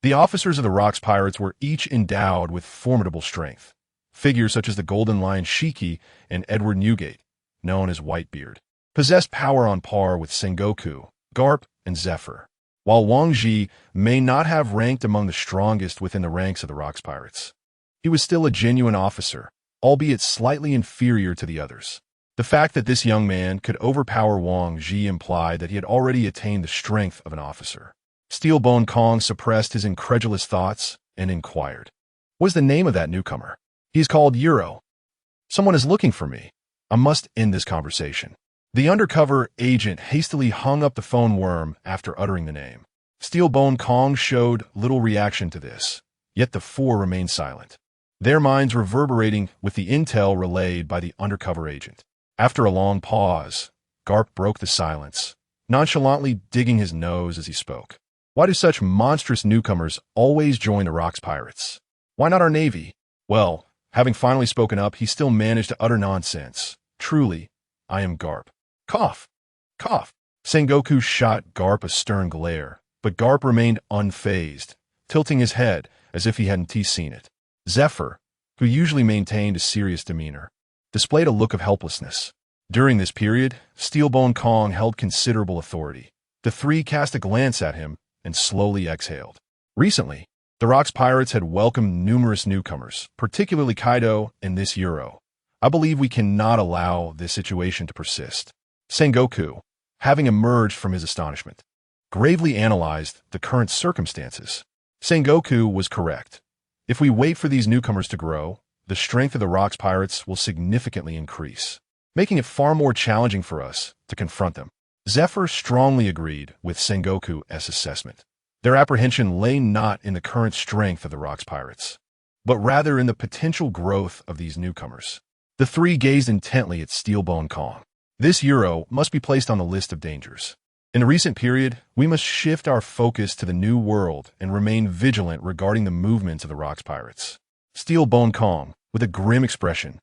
The officers of the Rokks pirates were each endowed with formidable strength. Figures such as the Golden Lion Shiki and Edward Newgate, known as Whitebeard, possessed power on par with Sengoku, Garp, and Zephyr, while Wang Ji may not have ranked among the strongest within the ranks of the Rokks pirates. He was still a genuine officer, albeit slightly inferior to the others. The fact that this young man could overpower Wang Ji implied that he had already attained the strength of an officer. Steelbone Kong suppressed his incredulous thoughts and inquired, "What's the name of that newcomer?" "He's called Euro." "Someone is looking for me. I must end this conversation." The undercover agent hastily hung up the phone worm after uttering the name. Steelbone Kong showed little reaction to this, yet the four remained silent, their minds reverberating with the intel relayed by the undercover agent. After a long pause, Garp broke the silence, nonchalantly digging his nose as he spoke. "Why do such monstrous newcomers always join the Rokks pirates? Why not our Navy?" Well, having finally spoken up, he still managed to utter nonsense. "Truly, I am Garp. Cough. Cough. Sengoku shot Garp a stern glare, but Garp remained unfazed, tilting his head as if he hadn't seen it. Zephyr, who usually maintained a serious demeanor, displayed a look of helplessness. During this period, Steelbone Kong held considerable authority. The three cast a glance at him and slowly exhaled. Recently, the Rokks pirates had welcomed numerous newcomers, particularly Kaido and this You Luo. I believe we cannot allow this situation to persist. Sengoku, having emerged from his astonishment, gravely analyzed the current circumstances. Sengoku was correct. If we wait for these newcomers to grow, the strength of the Rokks pirates will significantly increase, making it far more challenging for us to confront them. Zephyr strongly agreed with Sengoku's assessment. Their apprehension lay not in the current strength of the Rokks pirates, but rather in the potential growth of these newcomers. The three gazed intently at Steelbone Kong. This You Luo must be placed on the list of dangers. In the recent period, we must shift our focus to the new world and remain vigilant regarding the movements of the Rokks pirates. Steelbone Kong, with a grim expression,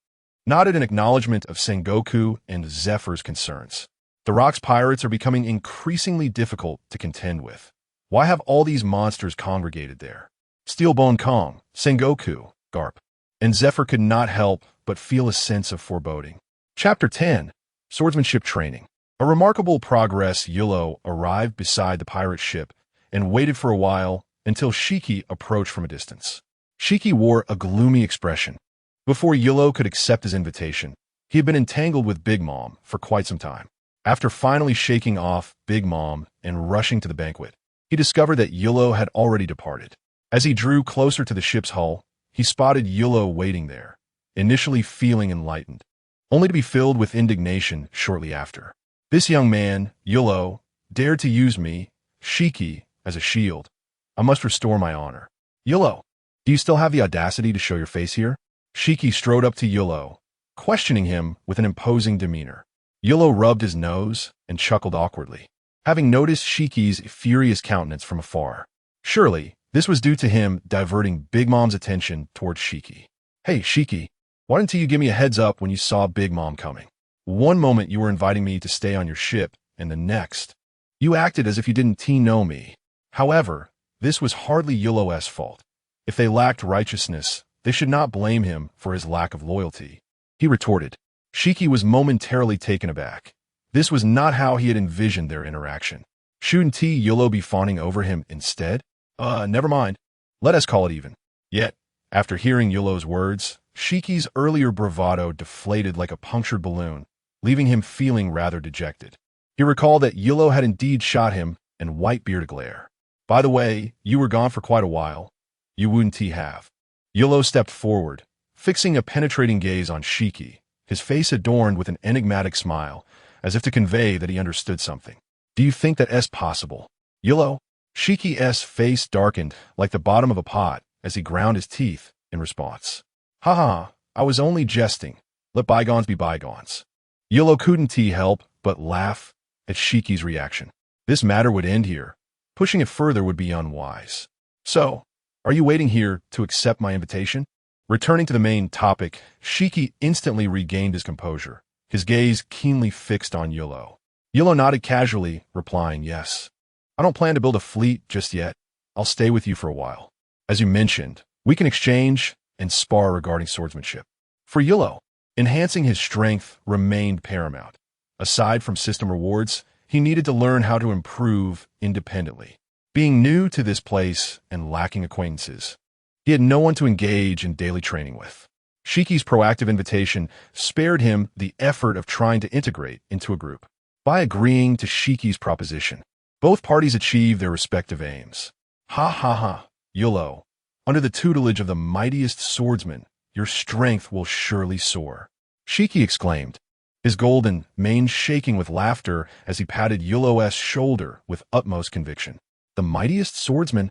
nodded in acknowledgement of Sengoku and Zephyr's concerns. The Rokks pirates are becoming increasingly difficult to contend with. Why have all these monsters congregated there? Steelbone Kong, Sengoku, Garp, and Zephyr could not help but feel a sense of foreboding. Chapter 10. Swordsmanship Training. A remarkable progress. You Luo arrived beside the pirate ship and waited for a while until Shiki approached from a distance. Shiki wore a gloomy expression. Before You Luo could accept his invitation, he had been entangled with Big Mom for quite some time. After finally shaking off Big Mom and rushing to the banquet, he discovered that You Luo had already departed. As he drew closer to the ship's hull, he spotted You Luo waiting there, initially feeling enlightened, only to be filled with indignation shortly after. This young man, You Luo, dared to use me, Shiki, as a shield. I must restore my honor. You Luo, do you still have the audacity to show your face here? Shiki strode up to You Luo, questioning him with an imposing demeanor. You Luo rubbed his nose and chuckled awkwardly, having noticed Shiki's furious countenance from afar. Surely, this was due to him diverting Big Mom's attention towards Shiki. Hey, Shiki, why didn't you give me a heads up when you saw Big Mom coming? One moment you were inviting me to stay on your ship, and the next, you acted as if you didn't know me. However, this was hardly You Luo's fault. If they lacked righteousness, they should not blame him for his lack of loyalty. He retorted. Shiki was momentarily taken aback. This was not how he had envisioned their interaction. Shouldn't You Luo be fawning over him instead? Never mind. Let us call it even. Yet, after hearing You Luo's words, Shiki's earlier bravado deflated like a punctured balloon, leaving him feeling rather dejected. He recalled that You Luo had indeed shot him and Whitebeard a glare. By the way, you were gone for quite a while. You wouldn't have. You Luo stepped forward, fixing a penetrating gaze on Shiki, his face adorned with an enigmatic smile, as if to convey that he understood something. Do you think that's possible? You Luo? Shiki's face darkened like the bottom of a pot as he ground his teeth in response. Ha ha, I was only jesting. Let bygones be bygones. You Luo couldn't help but laugh at Shiki's reaction. This matter would end here. Pushing it further would be unwise. So, are you waiting here to accept my invitation? Returning to the main topic, Shiki instantly regained his composure, his gaze keenly fixed on You Luo. You Luo nodded casually, replying yes. I don't plan to build a fleet just yet. I'll stay with you for a while. As you mentioned, we can exchange and spar regarding swordsmanship. For You Luo, enhancing his strength remained paramount. Aside from system rewards, he needed to learn how to improve independently. Being new to this place and lacking acquaintances, he had no one to engage in daily training with. Shiki's proactive invitation spared him the effort of trying to integrate into a group. By agreeing to Shiki's proposition, both parties achieved their respective aims. Ha ha ha, You Luo. Under the tutelage of the mightiest swordsman, your strength will surely soar. Shiki exclaimed, his golden mane shaking with laughter as he patted You Luo's shoulder with utmost conviction. The mightiest swordsman?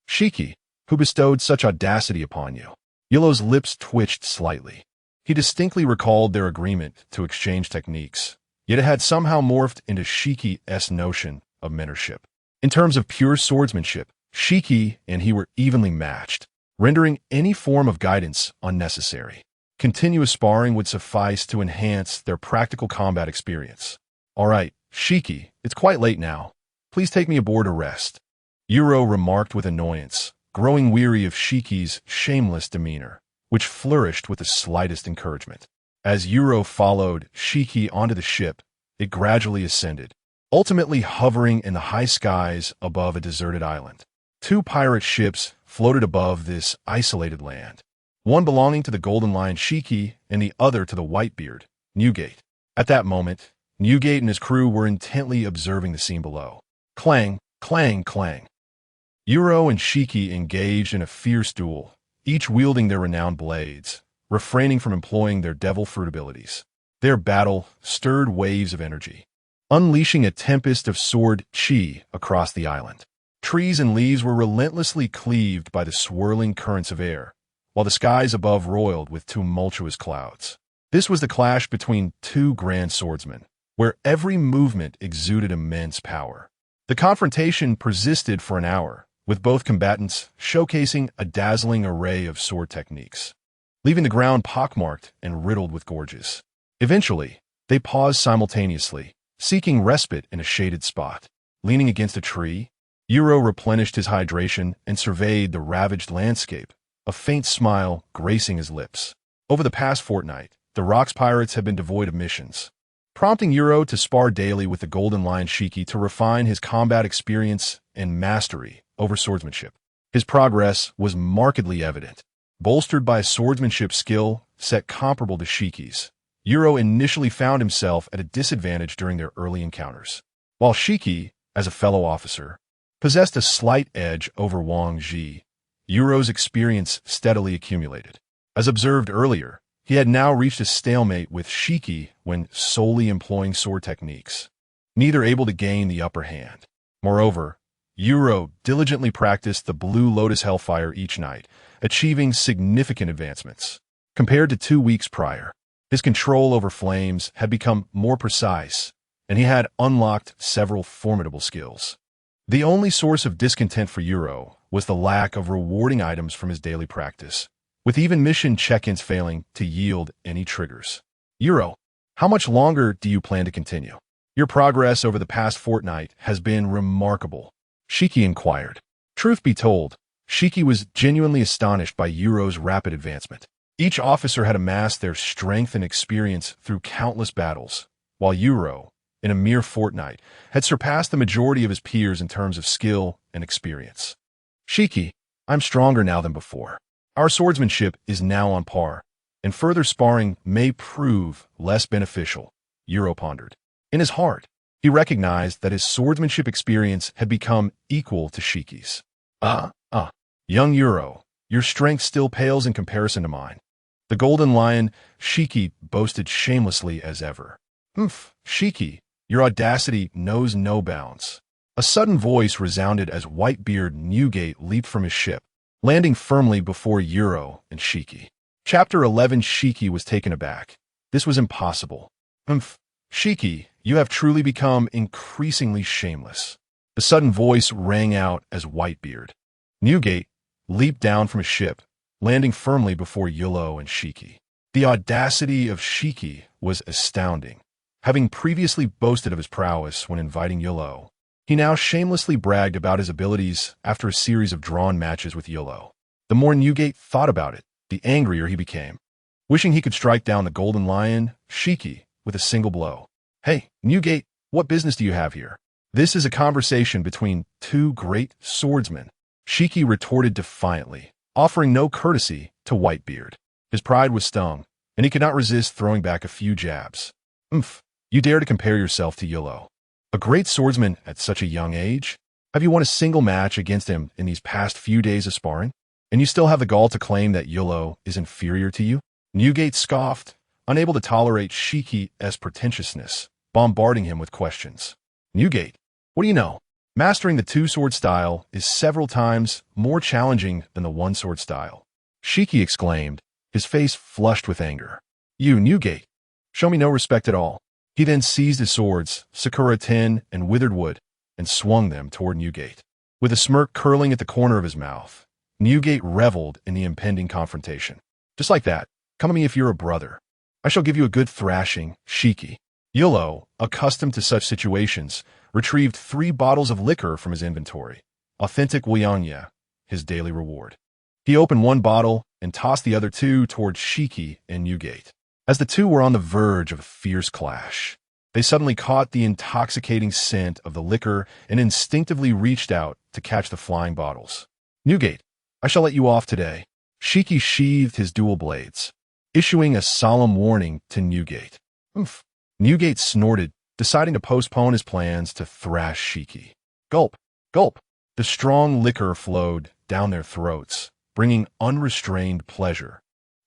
Shiki, who bestowed such audacity upon you? You Luo's lips twitched slightly. He distinctly recalled their agreement to exchange techniques, yet it had somehow morphed into Shiki's notion of mentorship. In terms of pure swordsmanship, Shiki and he were evenly matched, rendering any form of guidance unnecessary. Continuous sparring would suffice to enhance their practical combat experience. All right, Shiki, it's quite late now. Please take me aboard to rest. You Luo remarked with annoyance, growing weary of Shiki's shameless demeanor, which flourished with the slightest encouragement. As You Luo followed Shiki onto the ship, it gradually ascended, ultimately hovering in the high skies above a deserted island. Two pirate ships floated above this isolated land, one belonging to the Golden Lion Shiki and the other to the Whitebeard, Newgate. At that moment, Newgate and his crew were intently observing the scene below. Clang, clang, clang. You Luo and Shiki engaged in a fierce duel, each wielding their renowned blades, refraining from employing their devil fruit abilities. Their battle stirred waves of energy, unleashing a tempest of sword chi across the island. Trees and leaves were relentlessly cleaved by the swirling currents of air, while the skies above roiled with tumultuous clouds. This was the clash between two grand swordsmen, where every movement exuded immense power. The confrontation persisted for an hour, with both combatants showcasing a dazzling array of sword techniques, leaving the ground pockmarked and riddled with gorges. Eventually, they paused simultaneously, seeking respite in a shaded spot. Leaning against a tree, You Luo replenished his hydration and surveyed the ravaged landscape, a faint smile gracing his lips. Over the past fortnight, the Rokks pirates have been devoid of missions, prompting You Luo to spar daily with the Golden Lion Shiki to refine his combat experience and mastery over swordsmanship. His progress was markedly evident. Bolstered by a swordsmanship skill set comparable to Shiki's, You Luo initially found himself at a disadvantage during their early encounters. While Shiki, as a fellow officer, possessed a slight edge over Wang Ji, You Luo's experience steadily accumulated. As observed earlier, he had now reached a stalemate with Shiki when solely employing sword techniques, neither able to gain the upper hand. Moreover, You Luo diligently practiced the Blue Lotus Hellfire each night, achieving significant advancements. Compared to 2 weeks prior, his control over flames had become more precise, and he had unlocked several formidable skills. The only source of discontent for You Luo was the lack of rewarding items from his daily practice, with even mission check-ins failing to yield any triggers. You Luo, how much longer do you plan to continue? Your progress over the past fortnight has been remarkable, Shiki inquired. Truth be told, Shiki was genuinely astonished by You Luo's rapid advancement. Each officer had amassed their strength and experience through countless battles, while You Luo, in a mere fortnight, had surpassed the majority of his peers in terms of skill and experience. Shiki, I'm stronger now than before. Our swordsmanship is now on par, and further sparring may prove less beneficial, You Luo pondered. In his heart, he recognized that his swordsmanship experience had become equal to Shiki's. Young You Luo, your strength still pales in comparison to mine. The Golden Lion Shiki boasted shamelessly as ever. Shiki, your audacity knows no bounds. A sudden voice resounded as Whitebeard Newgate leaped from his ship, landing firmly before You Luo and Shiki. Chapter 11. Shiki was taken aback. This was impossible. Shiki, you have truly become increasingly shameless. The sudden voice rang out as Whitebeard Newgate leaped down from his ship, landing firmly before You Luo and Shiki. The audacity of Shiki was astounding. Having previously boasted of his prowess when inviting You Luo, he now shamelessly bragged about his abilities after a series of drawn matches with You Luo. The more Newgate thought about it, the angrier he became, wishing he could strike down the Golden Lion Shiki with a single blow. Hey, Newgate, what business do you have here? This is a conversation between two great swordsmen, Shiki retorted defiantly, offering no courtesy to Whitebeard. His pride was stung, and he could not resist throwing back a few jabs. You dare to compare yourself to You Luo, a great swordsman at such a young age? Have you won a single match against him in these past few days of sparring? And you still have the gall to claim that You Luo is inferior to you? Newgate scoffed, unable to tolerate Shiki's pretentiousness, bombarding him with questions. Newgate, what do you know? Mastering the two-sword style is several times more challenging than the one-sword style. Shiki exclaimed, his face flushed with anger. You, Newgate, show me no respect at all. He then seized his swords, Sakura 10 and Withered Wood, and swung them toward Newgate. With a smirk curling at the corner of his mouth, Newgate reveled in the impending confrontation. Just like that, Come to me if you're a brother. I shall give you a good thrashing, Shiki. You Luo, accustomed to such situations, retrieved 3 bottles of liquor from his inventory. Authentic Wuyanya, his daily reward. He opened one bottle and tossed the other 2 towards Shiki and Newgate. As the 2 were on the verge of a fierce clash, they suddenly caught the intoxicating scent of the liquor and instinctively reached out to catch the flying bottles. Newgate, I shall let you off today. Shiki sheathed his dual blades, issuing a solemn warning to Newgate. Oomph. Newgate snorted, deciding to postpone his plans to thrash Shiki. Gulp, gulp. The strong liquor flowed down their throats, bringing unrestrained pleasure.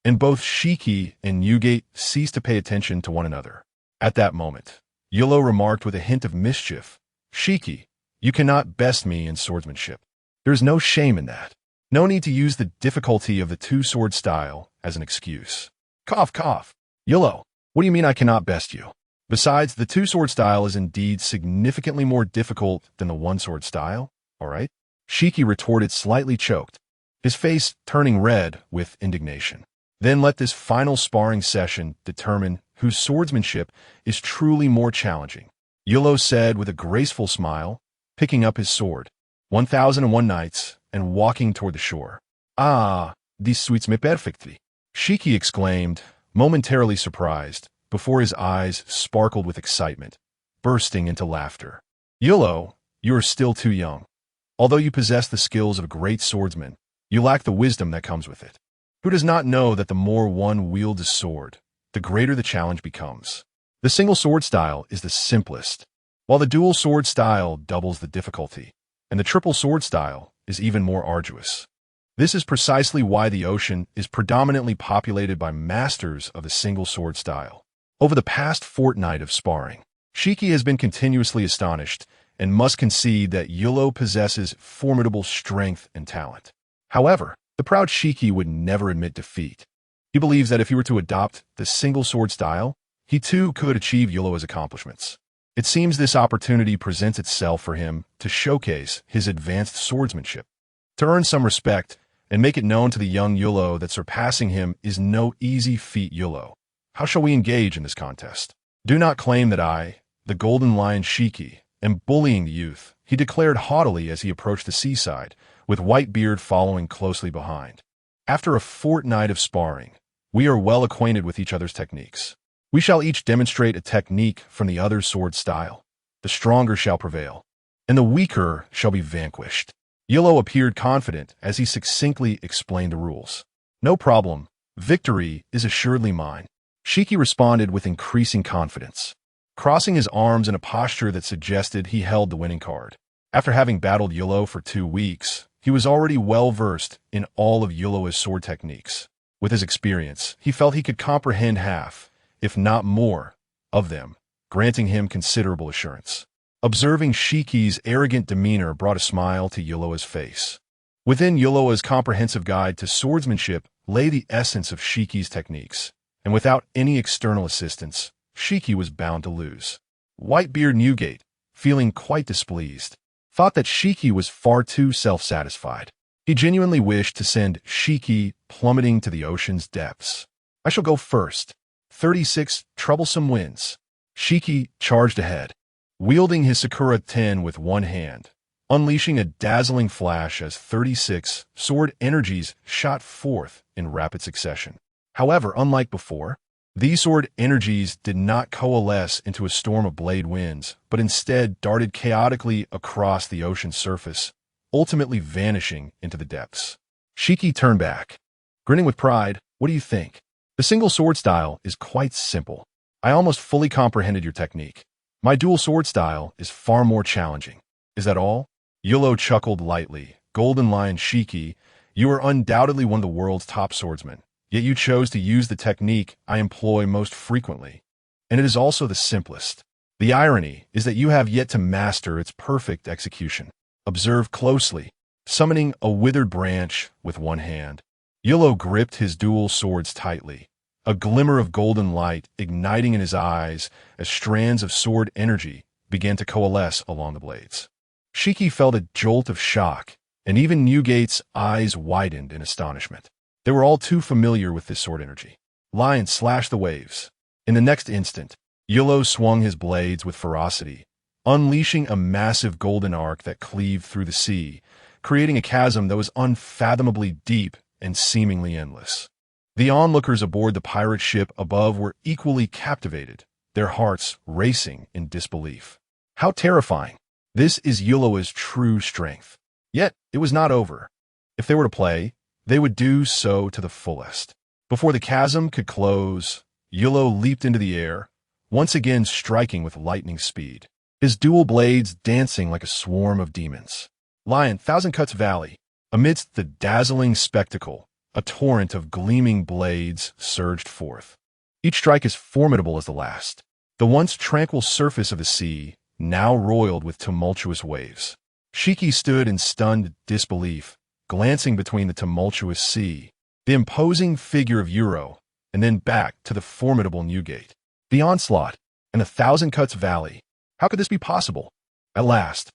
And both Shiki and Newgate ceased to pay attention to one another. At that moment, You Luo remarked with a hint of mischief, Shiki, you cannot best me in swordsmanship. There is no shame in that. No need to use the difficulty of the 2-sword style as an excuse. Cough, cough. You Luo, what do you mean I cannot best you? Besides, the 2-sword style is indeed significantly more difficult than the 1-sword style, all right? Shiki retorted, slightly choked, his face turning red with indignation. Then let this final sparring session determine whose swordsmanship is truly more challenging. You Luo said with a graceful smile, picking up his sword. 1001 Nights and walking toward the shore. Ah, this suits me perfectly. Shiki exclaimed, momentarily surprised, before his eyes sparkled with excitement, bursting into laughter. You Luo, you are still too young. Although you possess the skills of a great swordsman, you lack the wisdom that comes with it. Who does not know that the more one wields a sword, the greater the challenge becomes? The single sword style is the simplest, while the dual sword style doubles the difficulty, and the triple sword style is even more arduous. This is precisely why the ocean is predominantly populated by masters of the single sword style. Over the past fortnight of sparring, Shiki has been continuously astonished and must concede that You Luo possesses formidable strength and talent. However, the proud Shiki would never admit defeat. He believes that if he were to adopt the single sword style, he too could achieve You Luo's accomplishments. It seems this opportunity presents itself for him to showcase his advanced swordsmanship, to earn some respect and make it known to the young You Luo that surpassing him is no easy feat. You Luo, how shall we engage in this contest? Do not claim that I, the Golden Lion Shiki, am bullying the youth, he declared haughtily as he approached the seaside, with Whitebeard following closely behind. After a fortnight of sparring, we are well acquainted with each other's techniques. We shall each demonstrate a technique from the other's sword style. The stronger shall prevail, and the weaker shall be vanquished. You Luo appeared confident as he succinctly explained the rules. No problem. Victory is assuredly mine. Shiki responded with increasing confidence, crossing his arms in a posture that suggested he held the winning card. After having battled You Luo for 2 weeks, he was already well versed in all of You Luo's sword techniques. With his experience, he felt he could comprehend half, if not more, of them, granting him considerable assurance. Observing Shiki's arrogant demeanor brought a smile to You Luo's face. Within You Luo's comprehensive guide to swordsmanship lay the essence of Shiki's techniques, and without any external assistance, Shiki was bound to lose. Whitebeard Newgate, feeling quite displeased, thought that Shiki was far too self-satisfied. He genuinely wished to send Shiki plummeting to the ocean's depths. I shall go first. 36 troublesome winds. Shiki charged ahead, wielding his Sakura 10 with one hand, unleashing a dazzling flash as 36 sword energies shot forth in rapid succession. However, unlike before, these sword energies did not coalesce into a storm of blade winds, but instead darted chaotically across the ocean's surface, ultimately vanishing into the depths. Shiki turned back, grinning with pride. What do you think? The single sword style is quite simple. I almost fully comprehended your technique. My dual sword style is far more challenging. Is that all? You Luo chuckled lightly. Golden Lion Shiki, you are undoubtedly one of the world's top swordsmen. Yet you chose to use the technique I employ most frequently, and it is also the simplest. The irony is that you have yet to master its perfect execution. Observe closely, summoning a withered branch with one hand. You Luo gripped his dual swords tightly, a glimmer of golden light igniting in his eyes as strands of sword energy began to coalesce along the blades. Shiki felt a jolt of shock, and even Newgate's eyes widened in astonishment. They were all too familiar with this sword energy. Lion slashed the waves. In the next instant, You Luo swung his blades with ferocity, unleashing a massive golden arc that cleaved through the sea, creating a chasm that was unfathomably deep and seemingly endless. The onlookers aboard the pirate ship above were equally captivated, their hearts racing in disbelief. How terrifying! This is You Luo's true strength. Yet, it was not over. If they were to play, they would do so to the fullest. Before the chasm could close, You Luo leaped into the air, once again striking with lightning speed, his dual blades dancing like a swarm of demons. Lion, Thousand Cuts Valley. Amidst the dazzling spectacle, a torrent of gleaming blades surged forth. Each strike as formidable as the last. The once tranquil surface of the sea now roiled with tumultuous waves. Haki stood in stunned disbelief, glancing between the tumultuous sea, the imposing figure of You Luo, and then back to the formidable Newgate. The onslaught, and the Thousand Cuts Valley. How could this be possible? At last,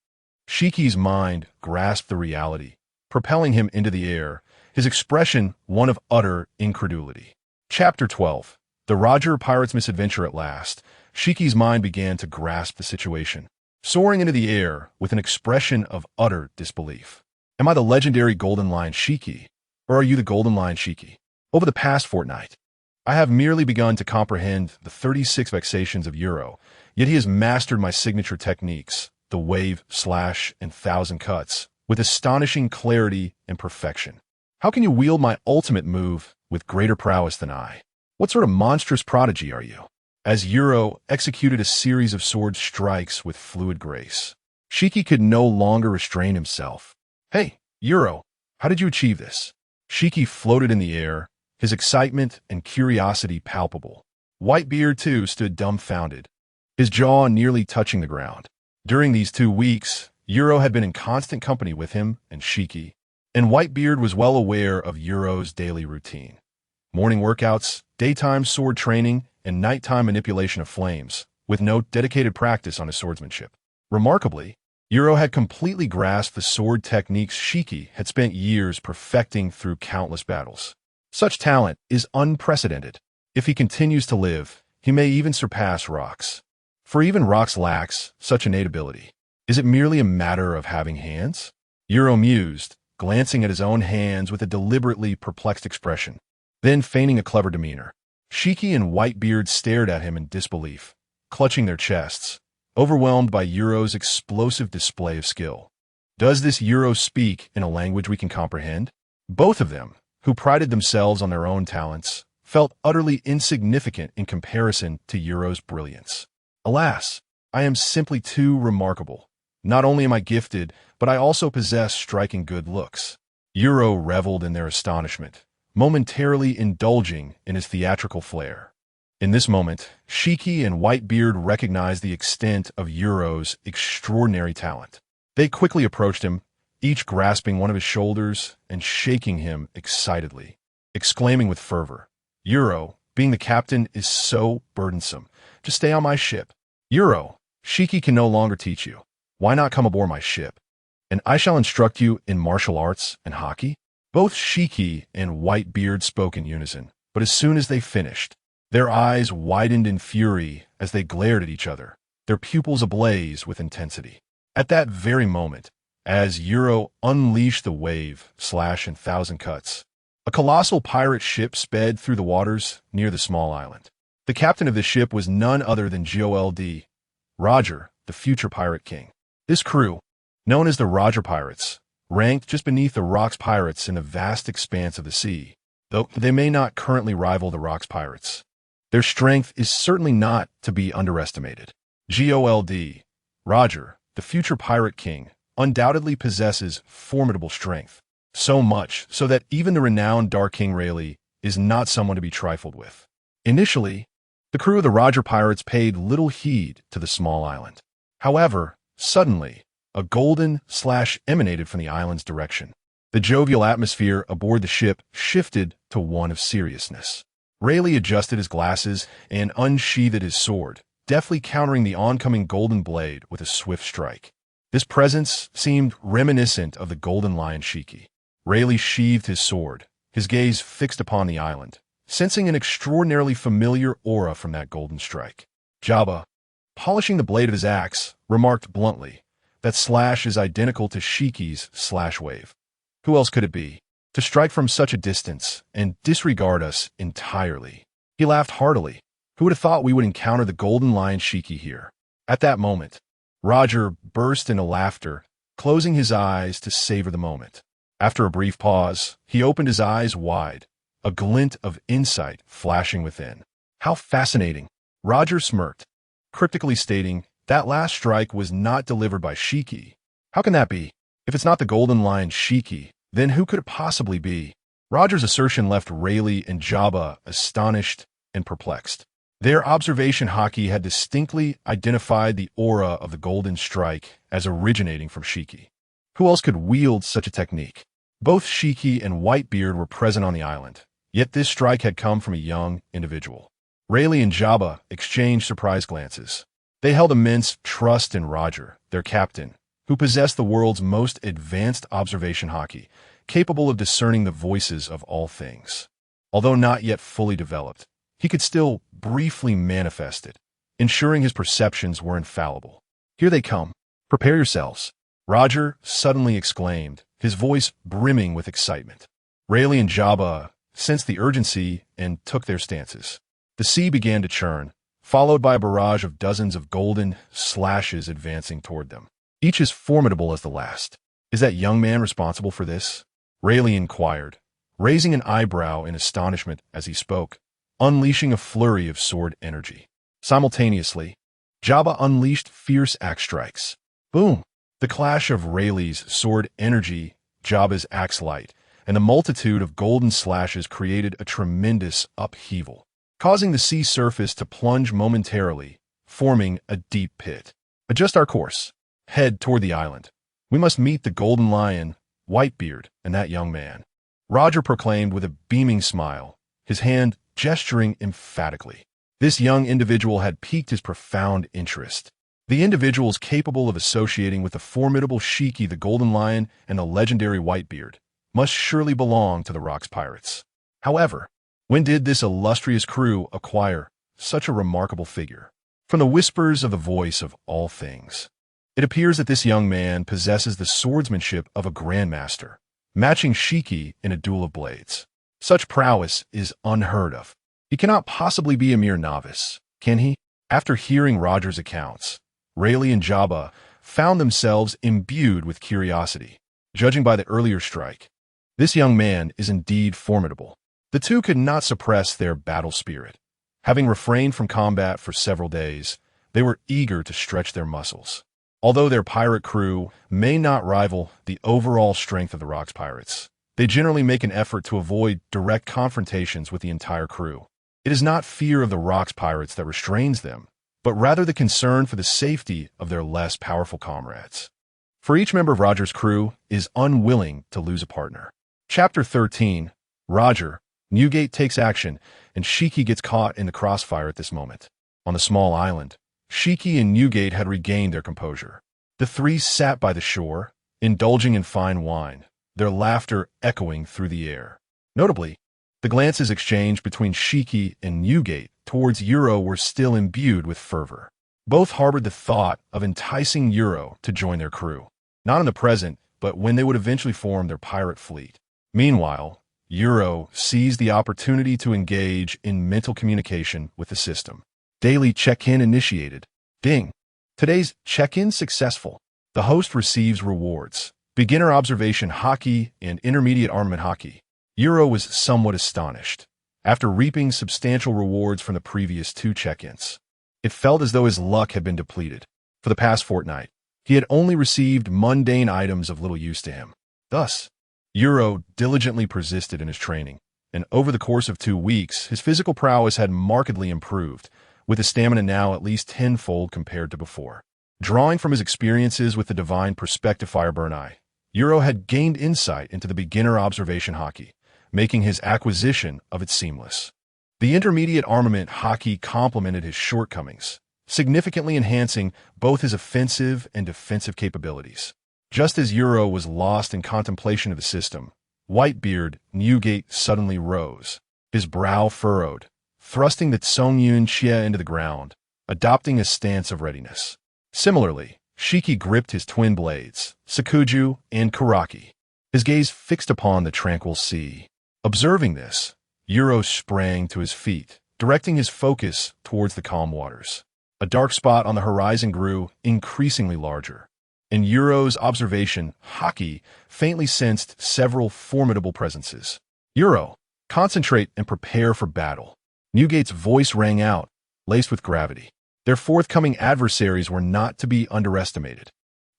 Haki's mind grasped the reality, propelling him into the air, his expression one of utter incredulity. Chapter 12. The Roger Pirate's Misadventure at last. Haki's mind began to grasp the situation, soaring into the air with an expression of utter disbelief. Am I the legendary Golden Lion Haki, or are you the Golden Lion Haki? Over the past fortnight, I have merely begun to comprehend the 36 vexations of You Luo, yet he has mastered my signature techniques, the wave, slash, and thousand cuts, with astonishing clarity and perfection. How can you wield my ultimate move with greater prowess than I? What sort of monstrous prodigy are you? As You Luo executed a series of sword strikes with fluid grace, Haki could no longer restrain himself. Hey, You Luo, how did you achieve this? Haki floated in the air, his excitement and curiosity palpable. Whitebeard, too, stood dumbfounded, his jaw nearly touching the ground. During these 2 weeks, You Luo had been in constant company with him and Haki, and Whitebeard was well aware of You Luo's daily routine. Morning workouts, daytime sword training, and nighttime manipulation of flames, with no dedicated practice on his swordsmanship. Remarkably, You Luo had completely grasped the sword techniques Haki had spent years perfecting through countless battles. Such talent is unprecedented. If he continues to live, he may even surpass Rokks. For even Rokks lacks such innate ability. Is it merely a matter of having hands? You Luo mused, glancing at his own hands with a deliberately perplexed expression, then feigning a clever demeanor. Haki and Whitebeard stared at him in disbelief, clutching their chests, overwhelmed by You Luo's explosive display of skill. Does this You Luo speak in a language we can comprehend? Both of them, who prided themselves on their own talents, felt utterly insignificant in comparison to You Luo's brilliance. Alas, I am simply too remarkable. Not only am I gifted, but I also possess striking good looks. You Luo reveled in their astonishment, momentarily indulging in his theatrical flair. In this moment, Haki and Whitebeard recognized the extent of You Luo's extraordinary talent. They quickly approached him, each grasping one of his shoulders and shaking him excitedly, exclaiming with fervor, You Luo, being the captain is so burdensome. Just stay on my ship. You Luo, Haki can no longer teach you. Why not come aboard my ship? And I shall instruct you in martial arts and Haki? Both Haki and Whitebeard spoke in unison, but as soon as they finished, their eyes widened in fury as they glared at each other, their pupils ablaze with intensity. At that very moment, as You Luo unleashed the wave, slash, and thousand cuts, a colossal pirate ship sped through the waters near the small island. The captain of the ship was none other than Gold, Roger, the future pirate king. This crew, known as the Roger Pirates, ranked just beneath the Rokks pirates in the vast expanse of the sea, though they may not currently rival the Rokks pirates. Their strength is certainly not to be underestimated. Gold, Roger, the future pirate king, undoubtedly possesses formidable strength, so much so that even the renowned Dark King Rayleigh is not someone to be trifled with. Initially, the crew of the Roger Pirates paid little heed to the small island. However, suddenly, a golden slash emanated from the island's direction. The jovial atmosphere aboard the ship shifted to one of seriousness. Rayleigh adjusted his glasses and unsheathed his sword, deftly countering the oncoming golden blade with a swift strike. This presence seemed reminiscent of the Golden Lion Haki. Rayleigh sheathed his sword, his gaze fixed upon the island, sensing an extraordinarily familiar aura from that golden strike. Jabba, polishing the blade of his axe, remarked bluntly, "That slash is identical to Shiki's slash wave. Who else could it be? To strike from such a distance and disregard us entirely." He laughed heartily. Who would have thought we would encounter the golden lion Shiki here? At that moment, Roger burst into laughter, closing his eyes to savor the moment. After a brief pause, he opened his eyes wide, a glint of insight flashing within. "How fascinating." Roger smirked, cryptically stating, "That last strike was not delivered by Shiki. How can that be? If it's not the golden lion Shiki, then who could it possibly be?" Roger's assertion left Rayleigh and Jabba astonished and perplexed. Their observation Haki had distinctly identified the aura of the golden strike as originating from Shiki. Who else could wield such a technique? Both Shiki and Whitebeard were present on the island, yet this strike had come from a young individual. Rayleigh and Jabba exchanged surprised glances. They held immense trust in Roger, their captain, who possessed the world's most advanced observation Haki, capable of discerning the voices of all things. Although not yet fully developed, he could still briefly manifest it, ensuring his perceptions were infallible. "Here they come. Prepare yourselves," Roger suddenly exclaimed, his voice brimming with excitement. Rayleigh and Jabba sensed the urgency and took their stances. The sea began to churn, followed by a barrage of dozens of golden slashes advancing toward them, each as formidable as the last. "Is that young man responsible for this?" Rayleigh inquired, raising an eyebrow in astonishment as he spoke, unleashing a flurry of sword energy. Simultaneously, Jabba unleashed fierce axe strikes. Boom! The clash of Rayleigh's sword energy, Jabba's axe light, and the multitude of golden slashes created a tremendous upheaval, causing the sea surface to plunge momentarily, forming a deep pit. "Adjust our course. Head toward the island. We must meet the golden lion, Whitebeard, and that young man," Roger proclaimed with a beaming smile, his hand gesturing emphatically. This young individual had piqued his profound interest. The individuals capable of associating with the formidable Shiki the Golden Lion and the legendary Whitebeard must surely belong to the Rokks pirates. However, when did this illustrious crew acquire such a remarkable figure? From the whispers of the voice of all things, it appears that this young man possesses the swordsmanship of a grandmaster, matching Shiki in a duel of blades. Such prowess is unheard of. He cannot possibly be a mere novice, can he? After hearing Roger's accounts, Rayleigh and Jabba found themselves imbued with curiosity. Judging by the earlier strike, this young man is indeed formidable. The two could not suppress their battle spirit. Having refrained from combat for several days, they were eager to stretch their muscles. Although their pirate crew may not rival the overall strength of the Rokks pirates, they generally make an effort to avoid direct confrontations with the entire crew. It is not fear of the Rokks pirates that restrains them, but rather the concern for the safety of their less powerful comrades. For each member of Roger's crew is unwilling to lose a partner. Chapter 13, Roger, Newgate takes action, and Shiki gets caught in the crossfire at this moment. On the small island, Shiki and Newgate had regained their composure. The three sat by the shore, indulging in fine wine, their laughter echoing through the air. Notably, the glances exchanged between Shiki and Newgate towards Euro were still imbued with fervor. Both harbored the thought of enticing Euro to join their crew, not in the present, but when they would eventually form their pirate fleet. Meanwhile, Euro seized the opportunity to engage in mental communication with the system. Daily check-in initiated. Ding. Today's check-in successful. The host receives rewards. Beginner observation Haki and intermediate armament Haki. Euro was somewhat astonished. After reaping substantial rewards from the previous two check-ins, it felt as though his luck had been depleted. For the past fortnight, he had only received mundane items of little use to him. Thus, Euro diligently persisted in his training, and over the course of 2 weeks, his physical prowess had markedly improved, with his stamina now at least tenfold compared to before. Drawing from his experiences with the divine perspective Fireburn Eye, Euro had gained insight into the beginner observation Haki, making his acquisition of it seamless. The intermediate armament Haki complemented his shortcomings, significantly enhancing both his offensive and defensive capabilities. Just as Euro was lost in contemplation of the system, Whitebeard, Newgate suddenly rose, his brow furrowed, thrusting the Tsongyun Xie into the ground, adopting a stance of readiness. Similarly, Shiki gripped his twin blades, Sakuju and Kuraki, his gaze fixed upon the tranquil sea. Observing this, Yuro sprang to his feet, directing his focus towards the calm waters. A dark spot on the horizon grew increasingly larger. In Yuro's observation, Haki faintly sensed several formidable presences. Yuro, concentrate and prepare for battle. Newgate's voice rang out, laced with gravity. Their forthcoming adversaries were not to be underestimated.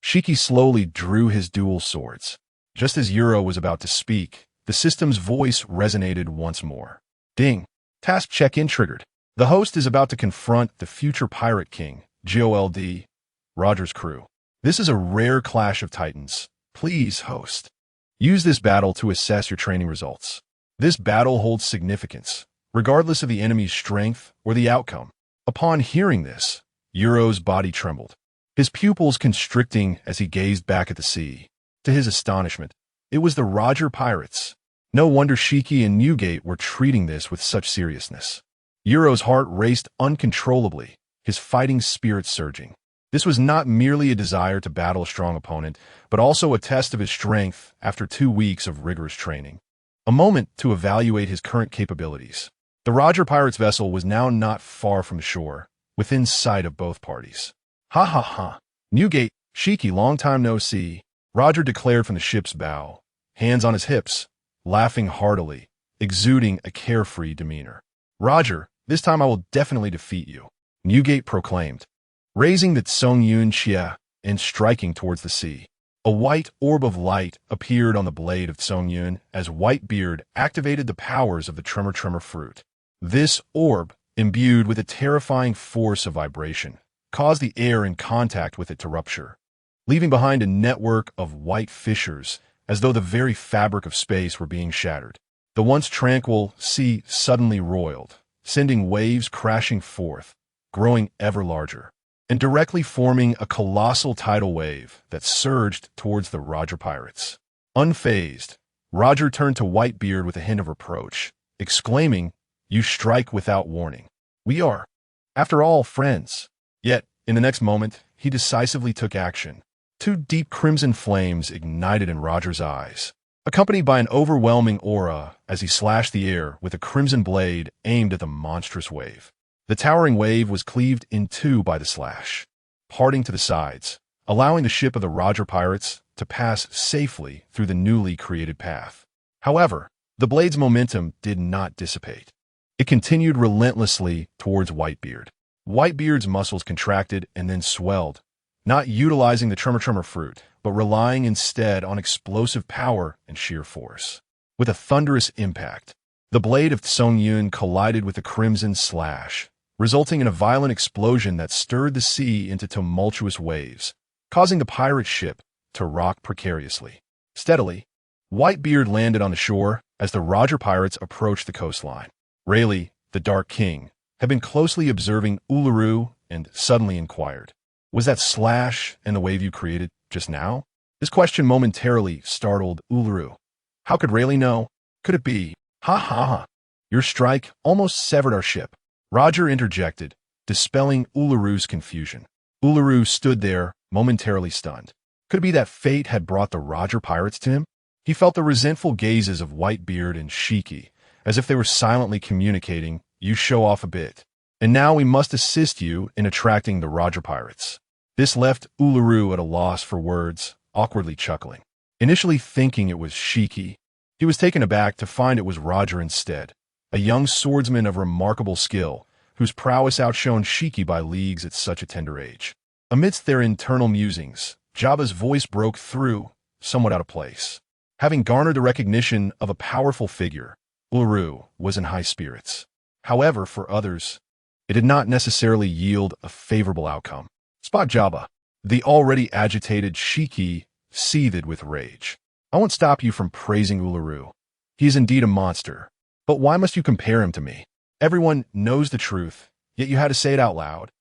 Shiki slowly drew his dual swords. Just as Yuro was about to speak, the system's voice resonated once more. Ding! Task check-in triggered. The host is about to confront the future Pirate King, GOLD, Roger's crew. This is a rare clash of titans. Please, host, use this battle to assess your training results. This battle holds significance, regardless of the enemy's strength or the outcome. Upon hearing this, Yuro's body trembled, his pupils constricting as he gazed back at the sea. To his astonishment, it was the Roger pirates. No wonder Shiki and Newgate were treating this with such seriousness. Yuro's heart raced uncontrollably, his fighting spirit surging. This was not merely a desire to battle a strong opponent, but also a test of his strength after 2 weeks of rigorous training. A moment to evaluate his current capabilities. The Roger Pirates vessel was now not far from shore, within sight of both parties. Ha ha ha. Newgate, Shiki, long time no see, Roger declared from the ship's bow, hands on his hips, laughing heartily, exuding a carefree demeanor. Roger, this time I will definitely defeat you, Newgate proclaimed, raising the Tsongyun Xie and striking towards the sea. A white orb of light appeared on the blade of Tsongyun as Whitebeard activated the powers of the Tremor fruit. This orb, imbued with a terrifying force of vibration, caused the air in contact with it to rupture, leaving behind a network of white fissures as though the very fabric of space were being shattered. The once tranquil sea suddenly roiled, sending waves crashing forth, growing ever larger, and directly forming a colossal tidal wave that surged towards the Roger pirates. Unfazed, Roger turned to Whitebeard with a hint of reproach, exclaiming, "You strike without warning. We are, after all, friends." Yet, in the next moment, he decisively took action. 2 deep crimson flames ignited in Roger's eyes, accompanied by an overwhelming aura as he slashed the air with a crimson blade aimed at the monstrous wave. The towering wave was cleaved in 2 by the slash, parting to the sides, allowing the ship of the Roger pirates to pass safely through the newly created path. However, the blade's momentum did not dissipate. It continued relentlessly towards Whitebeard. Whitebeard's muscles contracted and then swelled, not utilizing the Tremor fruit, but relying instead on explosive power and sheer force. With a thunderous impact, the blade of Tsongyun collided with the crimson slash, resulting in a violent explosion that stirred the sea into tumultuous waves, causing the pirate ship to rock precariously. Steadily, Whitebeard landed on the shore as the Roger pirates approached the coastline. Rayleigh, the Dark King, had been closely observing Uluru and suddenly inquired, "Was that slash and the wave you created just now?" This question momentarily startled Uluru. How could Rayleigh know? Could it be? Ha ha ha. Your strike almost severed our ship. Roger interjected, dispelling Uluru's confusion. Uluru stood there, momentarily stunned. Could it be that fate had brought the Roger pirates to him? He felt the resentful gazes of Whitebeard and Shiki, as if they were silently communicating, "You show off a bit. And now we must assist you in attracting the Roger pirates." This left Uluru at a loss for words, awkwardly chuckling. Initially thinking it was Shiki, he was taken aback to find it was Roger instead, a young swordsman of remarkable skill, whose prowess outshone Shiki by leagues at such a tender age. Amidst their internal musings, Jabba's voice broke through, somewhat out of place. Having garnered the recognition of a powerful figure, Uluru was in high spirits. However, for others, it did not necessarily yield a favorable outcome. Spot Jabba. The already agitated Shiki seethed with rage. "I won't stop you from praising Uluru. He is indeed a monster. But why must you compare him to me? Everyone knows the truth, yet you had to say it out loud.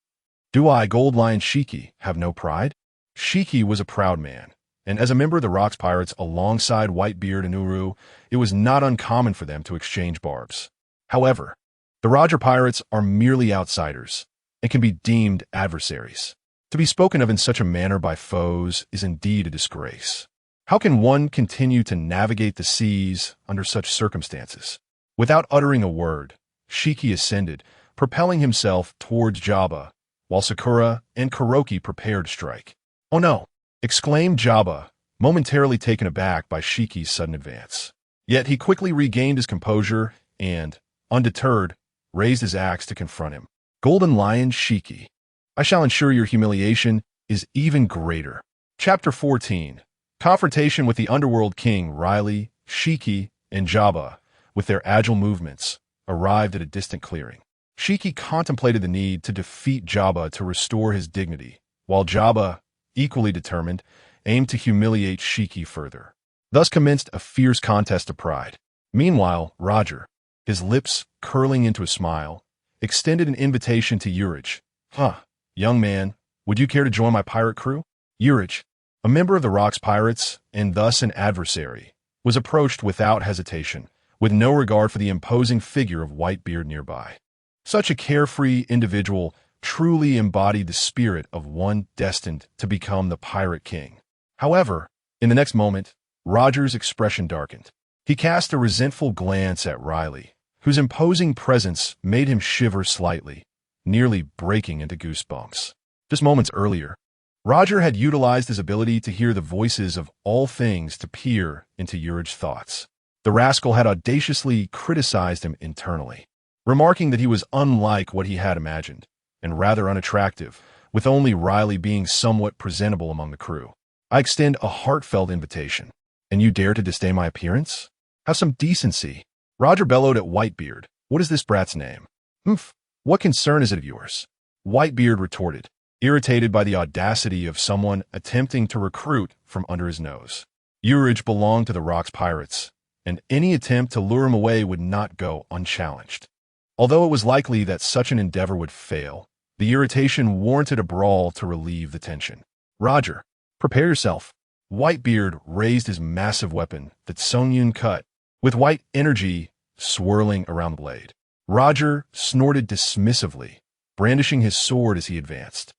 Do I, Gold Lion Shiki, have no pride?" Shiki was a proud man, and as a member of the Rokks pirates alongside Whitebeard and Uru, it was not uncommon for them to exchange barbs. However, the Roger pirates are merely outsiders and can be deemed adversaries. To be spoken of in such a manner by foes is indeed a disgrace. How can one continue to navigate the seas under such circumstances? Without uttering a word, Shiki ascended, propelling himself towards Jabba, while Sakura and Kuroki prepared to strike. "Oh no!" exclaimed Jabba, momentarily taken aback by Shiki's sudden advance. Yet he quickly regained his composure and, undeterred, raised his axe to confront him. "Golden Lion Shiki, I shall ensure your humiliation is even greater." Chapter 14. Confrontation with the Underworld King Riley, Shiki, and Jabba, with their agile movements, arrived at a distant clearing. Shiki contemplated the need to defeat Jabba to restore his dignity, while Jabba, equally determined, aimed to humiliate Shiki further. Thus commenced a fierce contest of pride. Meanwhile, Roger, his lips curling into a smile, extended an invitation to Urich. Young man, would you care to join my pirate crew?" Urich, a member of the Rokks pirates and thus an adversary, was approached without hesitation, with no regard for the imposing figure of Whitebeard nearby. Such a carefree individual truly embodied the spirit of one destined to become the Pirate King. However, in the next moment, Roger's expression darkened. He cast a resentful glance at Riley, whose imposing presence made him shiver slightly, nearly breaking into goosebumps. Just moments earlier, Roger had utilized his ability to hear the voices of all things to peer into Urich's thoughts. The rascal had audaciously criticized him internally, remarking that he was unlike what he had imagined, and rather unattractive, with only Riley being somewhat presentable among the crew. "I extend a heartfelt invitation, and you dare to disdain my appearance? Have some decency." Roger bellowed at Whitebeard. "What is this brat's name?" "Humph, what concern is it of yours?" Whitebeard retorted, irritated by the audacity of someone attempting to recruit from under his nose. Urich belonged to the Rokks pirates, and any attempt to lure him away would not go unchallenged. Although it was likely that such an endeavor would fail, the irritation warranted a brawl to relieve the tension. "Roger, prepare yourself." Whitebeard raised his massive weapon, the Songyun cut, with white energy swirling around the blade. Roger snorted dismissively, brandishing his sword as he advanced.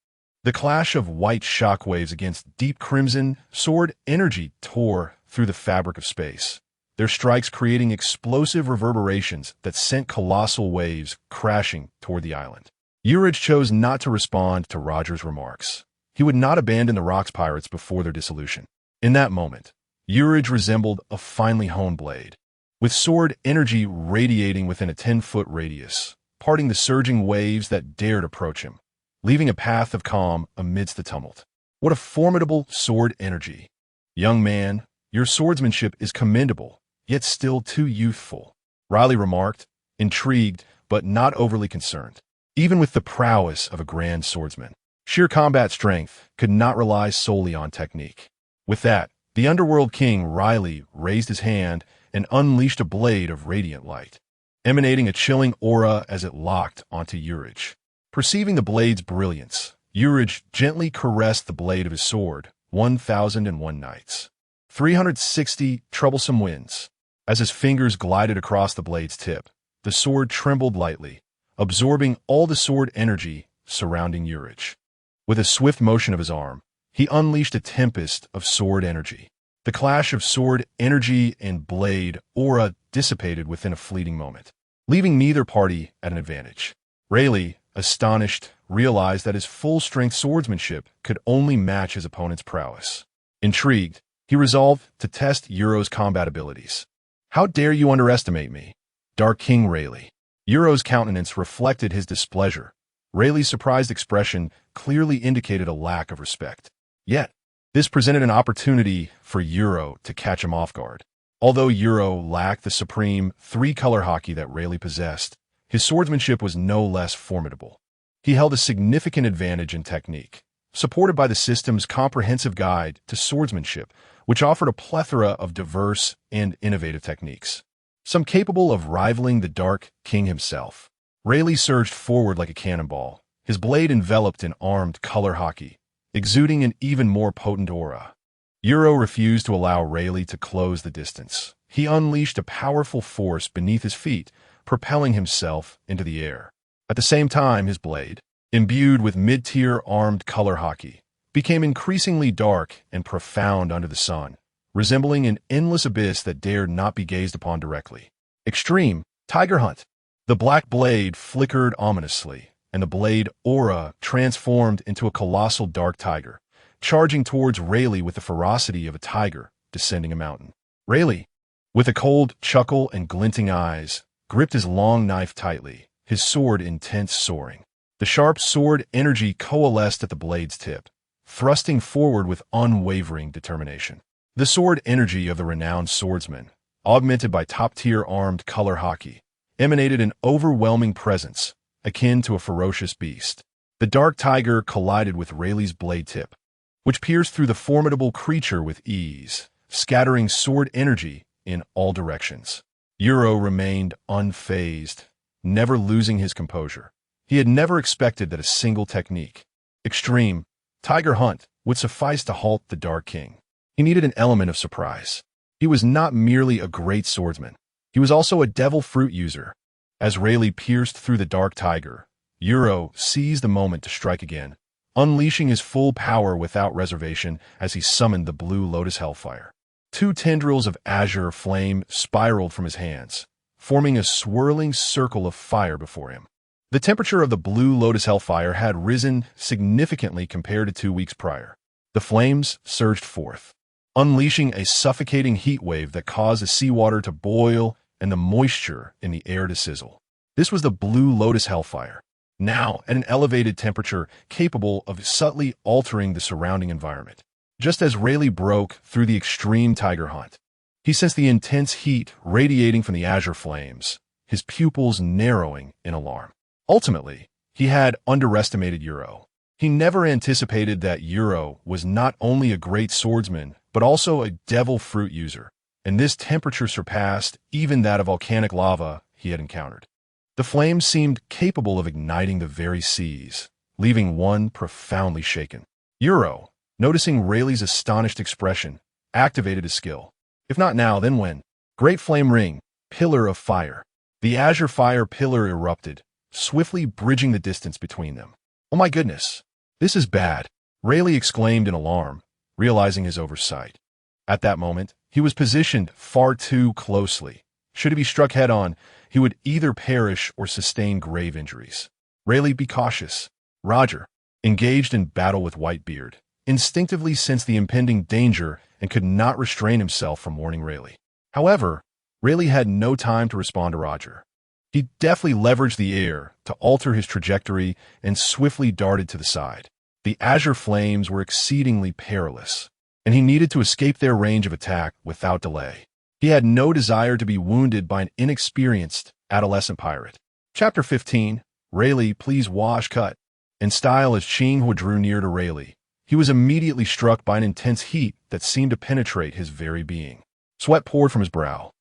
The clash of white shockwaves against deep crimson sword energy tore through the fabric of space, their strikes creating explosive reverberations that sent colossal waves crashing toward the island. Urich chose not to respond to Roger's remarks. He would not abandon the Rokks pirates before their dissolution. In that moment, Urich resembled a finely honed blade, with sword energy radiating within a 10-foot radius, parting the surging waves that dared approach him, leaving a path of calm amidst the tumult. What a formidable sword energy. "Young man, your swordsmanship is commendable, yet still too youthful," Riley remarked, intrigued but not overly concerned. Even with the prowess of a grand swordsman, sheer combat strength could not rely solely on technique. With that, the Underworld King Riley raised his hand and unleashed a blade of radiant light, emanating a chilling aura as it locked onto Urich. Perceiving the blade's brilliance, Urich gently caressed the blade of his sword, 1001 nights. 360 troublesome winds. As his fingers glided across the blade's tip, the sword trembled lightly, absorbing all the sword energy surrounding Urich. With a swift motion of his arm, he unleashed a tempest of sword energy. The clash of sword energy and blade aura dissipated within a fleeting moment, leaving neither party at an advantage. Rayleigh, astonished, realized that his full-strength swordsmanship could only match his opponent's prowess. Intrigued, he resolved to test Euro's combat abilities. "How dare you underestimate me, Dark King Rayleigh?" Euro's countenance reflected his displeasure. Rayleigh's surprised expression clearly indicated a lack of respect. Yet, this presented an opportunity for Euro to catch him off guard. Although Euro lacked the supreme three-color Haki that Rayleigh possessed, his swordsmanship was no less formidable. He held a significant advantage in technique, supported by the system's comprehensive guide to swordsmanship, which offered a plethora of diverse and innovative techniques, some capable of rivaling the Dark King himself. Rayleigh surged forward like a cannonball, his blade enveloped in armed color Haki, exuding an even more potent aura. Euro refused to allow Rayleigh to close the distance. He unleashed a powerful force beneath his feet, propelling himself into the air. At the same time, his blade, imbued with mid-tier armed color Haki, became increasingly dark and profound under the sun, resembling an endless abyss that dared not be gazed upon directly. Extreme Tiger Hunt. The black blade flickered ominously, and the blade aura transformed into a colossal dark tiger, charging towards Rayleigh with the ferocity of a tiger descending a mountain. Rayleigh, with a cold chuckle and glinting eyes, gripped his long knife tightly, his sword intense soaring. The sharp sword energy coalesced at the blade's tip, thrusting forward with unwavering determination. The sword energy of the renowned swordsman, augmented by top-tier armed color Haki, emanated an overwhelming presence, akin to a ferocious beast. The dark tiger collided with Rayleigh's blade tip, which pierced through the formidable creature with ease, scattering sword energy in all directions. You Luo remained unfazed, never losing his composure. He had never expected that a single technique, extreme Tiger Hunt, would suffice to halt the Dark King. He needed an element of surprise. He was not merely a great swordsman. He was also a devil fruit user. As Rayleigh pierced through the dark tiger, You Luo seized the moment to strike again, unleashing his full power without reservation as he summoned the blue lotus hellfire. Two tendrils of azure flame spiraled from his hands, forming a swirling circle of fire before him. The temperature of the blue lotus hellfire had risen significantly compared to 2 weeks prior. The flames surged forth, unleashing a suffocating heat wave that caused the seawater to boil and the moisture in the air to sizzle. This was the blue lotus hellfire, now at an elevated temperature capable of subtly altering the surrounding environment. Just as Rayleigh broke through the extreme tiger hunt, he sensed the intense heat radiating from the azure flames, his pupils narrowing in alarm. Ultimately, he had underestimated You Luo. He never anticipated that You Luo was not only a great swordsman, but also a devil fruit user, and this temperature surpassed even that of volcanic lava he had encountered. The flames seemed capable of igniting the very seas, leaving one profoundly shaken. You Luo, noticing Rayleigh's astonished expression, activated his skill. If not now, then when? Great Flame Ring, Pillar of Fire. The azure fire pillar erupted, swiftly bridging the distance between them. Oh my goodness, this is bad, Rayleigh exclaimed in alarm, realizing his oversight. At that moment, he was positioned far too closely. Should he be struck head-on, he would either perish or sustain grave injuries. Rayleigh, be cautious. Roger, engaged in battle with Whitebeard, instinctively sensed the impending danger and could not restrain himself from warning Rayleigh. However, Rayleigh had no time to respond to Roger. He deftly leveraged the air to alter his trajectory and swiftly darted to the side. The azure flames were exceedingly perilous, and he needed to escape their range of attack without delay. He had no desire to be wounded by an inexperienced adolescent pirate. Chapter 15, Rayleigh, please wash cut. In style as Qinghua drew near to Rayleigh, he was immediately struck by an intense heat that seemed to penetrate his very being. Sweat poured from his brow,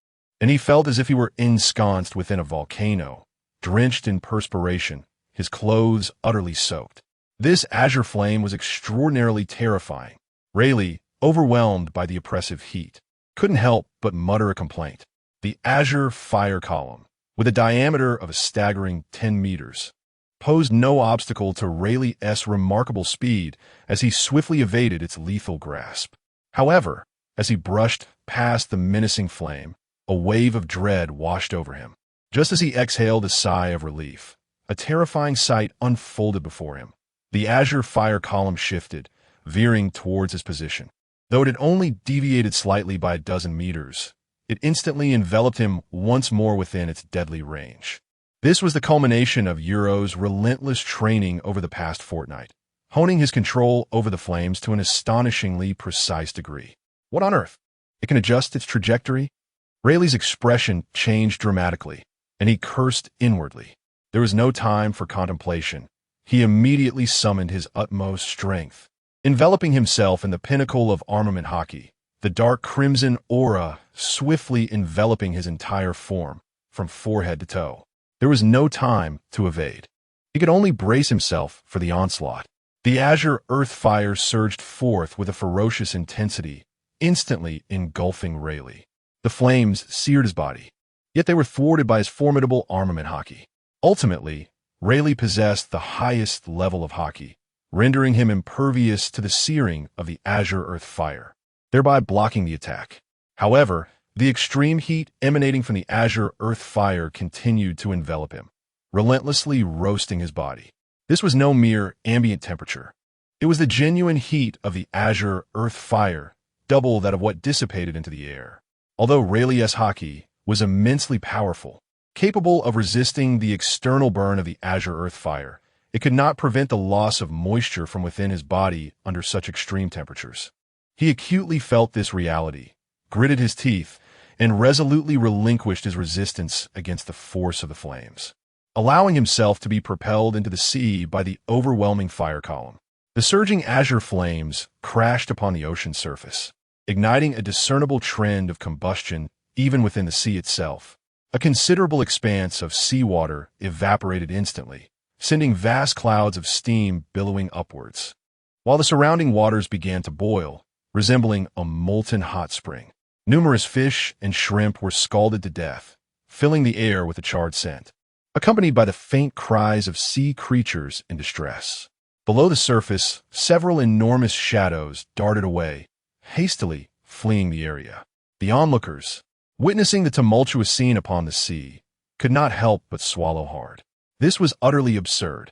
and he felt as if he were ensconced within a volcano, drenched in perspiration, his clothes utterly soaked. This azure flame was extraordinarily terrifying. Rayleigh, overwhelmed by the oppressive heat, couldn't help but mutter a complaint. The azure fire column, with a diameter of a staggering 10 meters, posed no obstacle to Rayleigh's remarkable speed as he swiftly evaded its lethal grasp. However, as he brushed past the menacing flame, a wave of dread washed over him. Just as he exhaled a sigh of relief, a terrifying sight unfolded before him. The azure fire column shifted, veering towards his position. Though it had only deviated slightly by a dozen meters, it instantly enveloped him once more within its deadly range. This was the culmination of You Luo's relentless training over the past fortnight, honing his control over the flames to an astonishingly precise degree. What on earth? It can adjust its trajectory? Rayleigh's expression changed dramatically, and he cursed inwardly. There was no time for contemplation. He immediately summoned his utmost strength, enveloping himself in the pinnacle of armament Haki, the dark crimson aura swiftly enveloping his entire form, from forehead to toe. There was no time to evade. He could only brace himself for the onslaught. The azure earth fire surged forth with a ferocious intensity, instantly engulfing Rayleigh. The flames seared his body, Yet they were thwarted by his formidable armament Haki. Ultimately, Rayleigh possessed the highest level of Haki, rendering him impervious to the searing of the azure earth fire, thereby blocking the attack. However, the extreme heat emanating from the azure earth fire continued to envelop him, relentlessly roasting his body. This was no mere ambient temperature. It was the genuine heat of the azure earth fire, double that of what dissipated into the air. Although Rayleigh's Haki was immensely powerful, capable of resisting the external burn of the azure earth fire, it could not prevent the loss of moisture from within his body under such extreme temperatures. He acutely felt this reality, gritted his teeth, and resolutely relinquished his resistance against the force of the flames, allowing himself to be propelled into the sea by the overwhelming fire column. The surging azure flames crashed upon the ocean's surface, igniting a discernible trend of combustion even within the sea itself. A considerable expanse of seawater evaporated instantly, sending vast clouds of steam billowing upwards, while the surrounding waters began to boil, resembling a molten hot spring. Numerous fish and shrimp were scalded to death, filling the air with a charred scent, accompanied by the faint cries of sea creatures in distress. Below the surface, several enormous shadows darted away, hastily fleeing the area. The onlookers, witnessing the tumultuous scene upon the sea, could not help but swallow hard. This was utterly absurd.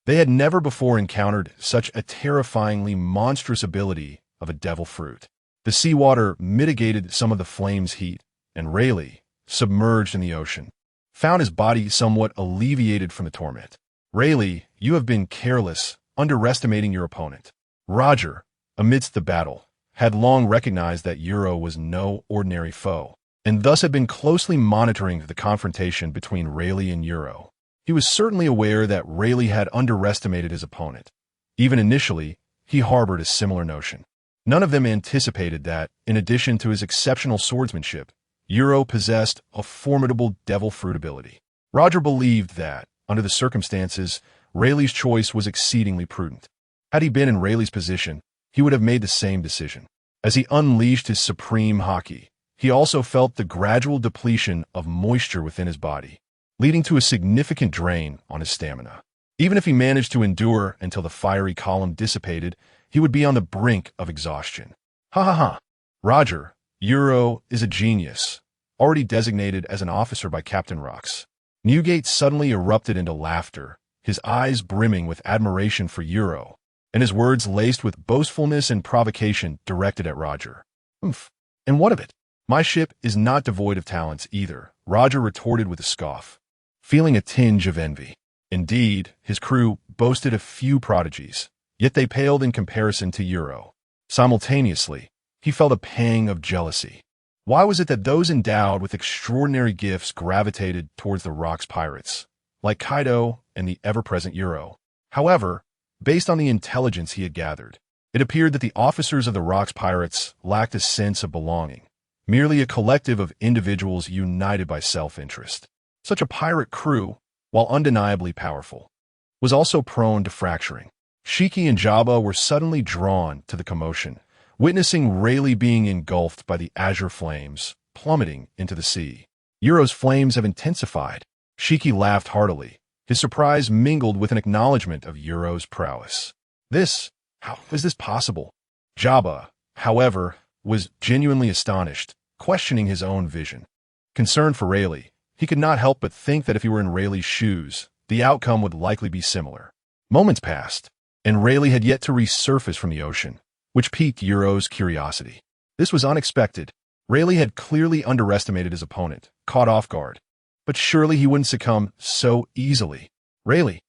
They had never before encountered such a terrifyingly monstrous ability of a devil fruit. The seawater mitigated some of the flame's heat, and Rayleigh, submerged in the ocean, found his body somewhat alleviated from the torment. Rayleigh, you have been careless, underestimating your opponent. Roger, amidst the battle, had long recognized that You Luo was no ordinary foe, and thus had been closely monitoring the confrontation between Rayleigh and You Luo. He was certainly aware that Rayleigh had underestimated his opponent. Even initially, he harbored a similar notion. None of them anticipated that, in addition to his exceptional swordsmanship, You Luo possessed a formidable devil fruit ability. Roger believed that, under the circumstances, Rayleigh's choice was exceedingly prudent. Had he been in Rayleigh's position, he would have made the same decision. As he unleashed his supreme Haki, he also felt the gradual depletion of moisture within his body, leading to a significant drain on his stamina. Even if he managed to endure until the fiery column dissipated, he would be on the brink of exhaustion. Ha ha ha! Roger, You Luo is a genius, already designated as an officer by Captain Rokks. Newgate suddenly erupted into laughter, his eyes brimming with admiration for You Luo, and his words laced with boastfulness and provocation directed at Roger. Oomph! And what of it? My ship is not devoid of talents either, Roger retorted with a scoff, feeling a tinge of envy. Indeed, his crew boasted a few prodigies, yet they paled in comparison to You Luo. Simultaneously, he felt a pang of jealousy. Why was it that those endowed with extraordinary gifts gravitated towards the Rokks pirates, like Kaido and the ever-present You Luo? However, based on the intelligence he had gathered, it appeared that the officers of the Rokks pirates lacked a sense of belonging, merely a collective of individuals united by self-interest. Such a pirate crew, while undeniably powerful, was also prone to fracturing. Shiki and Jabba were suddenly drawn to the commotion, witnessing Rayleigh being engulfed by the azure flames, plummeting into the sea. You Luo's flames have intensified. Shiki laughed heartily, his surprise mingled with an acknowledgement of You Luo's prowess. How is this possible? Jabba, however, was genuinely astonished, questioning his own vision. Concerned for Rayleigh, he could not help but think that if he were in Rayleigh's shoes, the outcome would likely be similar. Moments passed, and Rayleigh had yet to resurface from the ocean, which piqued You Luo's curiosity. This was unexpected. Rayleigh had clearly underestimated his opponent, caught off guard. But surely he wouldn't succumb so easily. Rayleigh,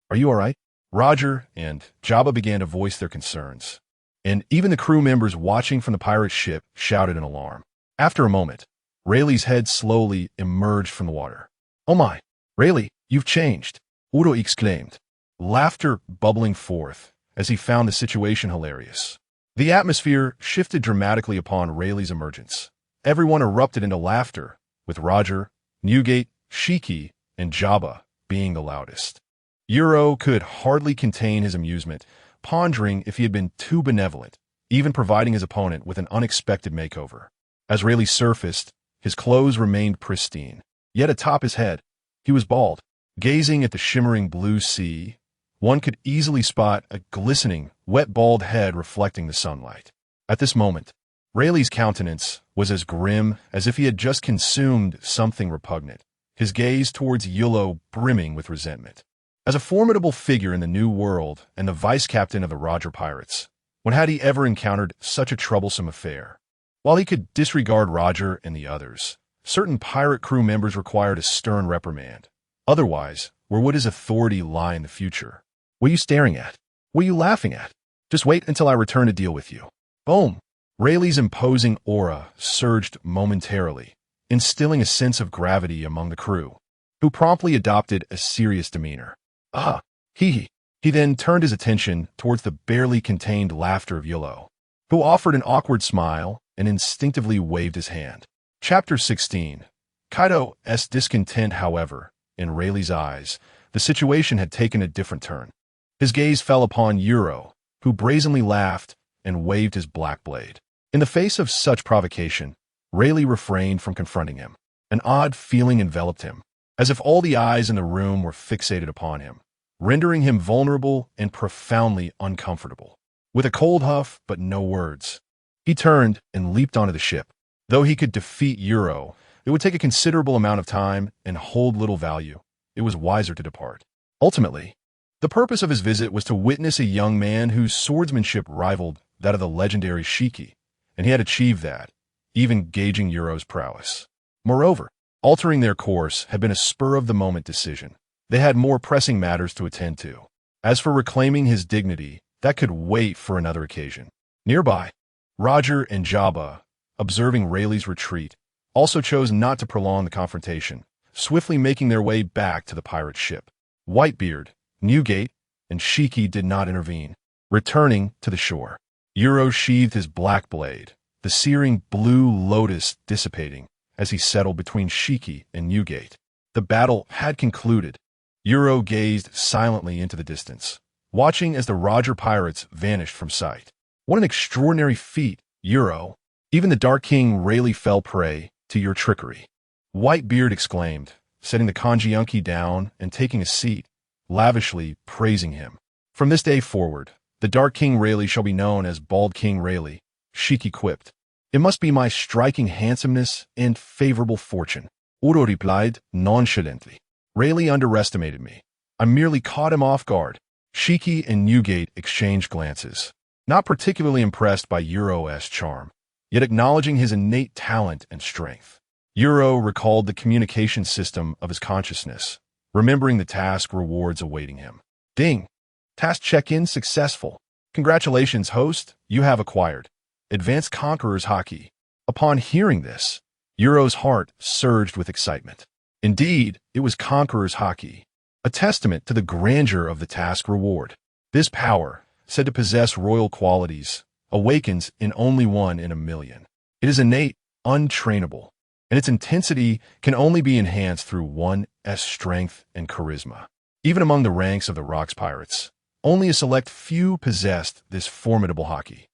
are you all right? Roger and Jabba began to voice their concerns, and even the crew members watching from the pirate ship shouted in alarm. After a moment, Rayleigh's head slowly emerged from the water. Oh my, Rayleigh, you've changed, Udo exclaimed, laughter bubbling forth as he found the situation hilarious. The atmosphere shifted dramatically upon Rayleigh's emergence. Everyone erupted into laughter, with Roger, Newgate, Shiki, and Jabba being the loudest. You Luo could hardly contain his amusement, pondering if he had been too benevolent, even providing his opponent with an unexpected makeover. As Rayleigh surfaced, His clothes remained pristine. Yet atop his head, he was bald. Gazing at the shimmering blue sea, one could easily spot a glistening, wet bald head reflecting the sunlight. At this moment, Rayleigh's countenance was as grim as if he had just consumed something repugnant, his gaze towards You Luo brimming with resentment. As a formidable figure in the New World and the vice-captain of the Roger Pirates, when had he ever encountered such a troublesome affair? While he could disregard Roger and the others, certain pirate crew members required a stern reprimand. Otherwise, where would his authority lie in the future? What are you staring at? What are you laughing at? Just wait until I return to deal with you. Boom! Rayleigh's imposing aura surged momentarily, instilling a sense of gravity among the crew, who promptly adopted a serious demeanor. Ah, he then turned his attention towards the barely contained laughter of You Luo, who offered an awkward smile and instinctively waved his hand. Chapter 16. Kaido's discontent, however, in Rayleigh's eyes, the situation had taken a different turn. His gaze fell upon You Luo, who brazenly laughed and waved his black blade. In the face of such provocation, Rayleigh refrained from confronting him. An odd feeling enveloped him, as if all the eyes in the room were fixated upon him, rendering him vulnerable and profoundly uncomfortable. With a cold huff but no words, he turned and leaped onto the ship. Though he could defeat You Luo, it would take a considerable amount of time and hold little value. It was wiser to depart. Ultimately, the purpose of his visit was to witness a young man whose swordsmanship rivaled that of the legendary Haki, and he had achieved that, even gauging You Luo's prowess. Moreover, altering their course had been a spur-of-the-moment decision. They had more pressing matters to attend to. As for reclaiming his dignity, that could wait for another occasion. Nearby, Roger and Jabba, observing Rayleigh's retreat, also chose not to prolong the confrontation, swiftly making their way back to the pirate ship. Whitebeard, Newgate, and Haki did not intervene. Returning to the shore, You Luo sheathed his black blade, the searing blue lotus dissipating as he settled between Haki and Newgate. The battle had concluded. You Luo gazed silently into the distance, watching as the Roger pirates vanished from sight. What an extraordinary feat, You Luo! Even the Dark King Rayleigh fell prey to your trickery. Whitebeard exclaimed, setting the Kanjiunki down and taking a seat, lavishly praising him. From this day forward, the Dark King Rayleigh shall be known as Bald King Rayleigh, Haki quipped. It must be my striking handsomeness and favorable fortune, Uro replied nonchalantly. Rayleigh underestimated me. I merely caught him off guard. Haki and Newgate exchanged glances, not particularly impressed by You Luo's charm, yet acknowledging his innate talent and strength. You Luo recalled the communication system of his consciousness, remembering the task rewards awaiting him. Ding! Task check-in successful. Congratulations, host, you have acquired Advanced Conqueror's Haki. Upon hearing this, You Luo's heart surged with excitement. Indeed, it was Conqueror's Haki, a testament to the grandeur of the task reward. This power, said to possess royal qualities, awakens in only one in a million. It is innate, untrainable, and its intensity can only be enhanced through one's strength and charisma. Even among the ranks of the Rokks pirates, only a select few possessed this formidable Haki.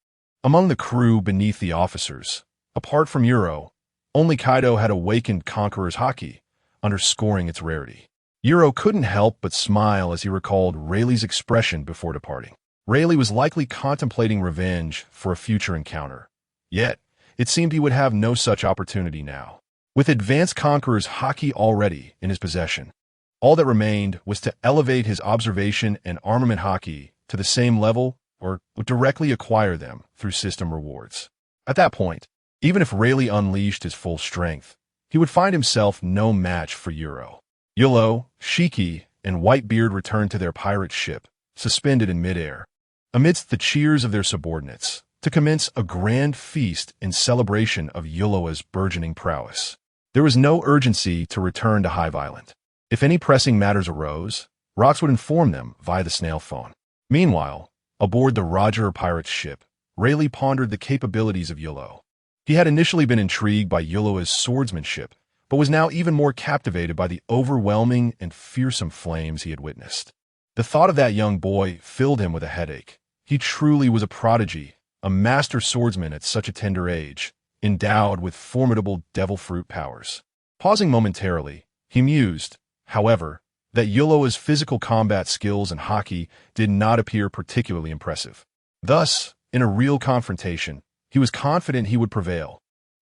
Among the crew beneath the officers, apart from You Luo, only Kaido had awakened Conqueror's Haki, underscoring its rarity. You Luo couldn't help but smile as he recalled Rayleigh's expression before departing. Rayleigh was likely contemplating revenge for a future encounter. Yet, it seemed he would have no such opportunity now. With Advanced Conqueror's Haki already in his possession, all that remained was to elevate his observation and armament Haki to the same level or directly acquire them through system rewards. At that point, even if Rayleigh unleashed his full strength, he would find himself no match for You Luo. You Luo, Haki, and Whitebeard returned to their pirate ship, suspended in midair, amidst the cheers of their subordinates, to commence a grand feast in celebration of You Luo's burgeoning prowess. There was no urgency to return to Hive Island. If any pressing matters arose, Rokks would inform them via the snail phone. Meanwhile, aboard the Roger pirate's ship, Rayleigh pondered the capabilities of You Luo. He had initially been intrigued by You Luo's swordsmanship, but was now even more captivated by the overwhelming and fearsome flames he had witnessed. The thought of that young boy filled him with a headache. He truly was a prodigy, a master swordsman at such a tender age, endowed with formidable devil fruit powers. Pausing momentarily, he mused, however, that You Luo's physical combat skills and Haki did not appear particularly impressive. Thus, in a real confrontation, he was confident he would prevail,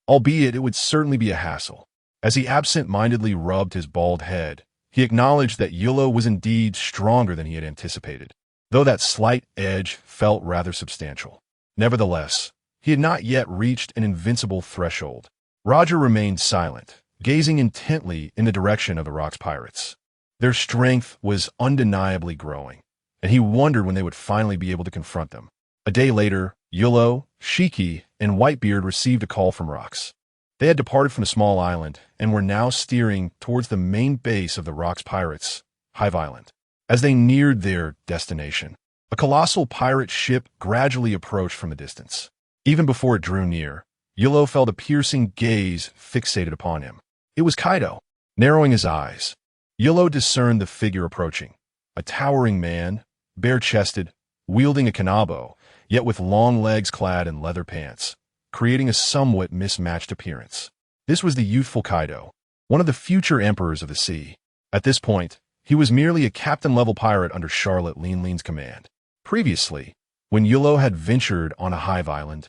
albeit it would certainly be a hassle. As he absent-mindedly rubbed his bald head, he acknowledged that You Luo was indeed stronger than he had anticipated, though that slight edge felt rather substantial. Nevertheless, he had not yet reached an invincible threshold. Roger remained silent, gazing intently in the direction of the Rokks pirates. Their strength was undeniably growing, and he wondered when they would finally be able to confront them. A day later, You Luo, Haki, and Whitebeard received a call from Rokks. They had departed from the small island and were now steering towards the main base of the Rokks pirates, Hive Island. As they neared their destination, a colossal pirate ship gradually approached from a distance. Even before it drew near, You Luo felt a piercing gaze fixated upon him. It was Kaido. Narrowing his eyes, You Luo discerned the figure approaching, a towering man, bare-chested, wielding a kanabo, yet with long legs clad in leather pants, creating a somewhat mismatched appearance. This was the youthful Kaido, one of the future emperors of the sea. At this point, he was merely a captain-level pirate under Charlotte Linlin's command. Previously, when You Luo had ventured on a Hive Island,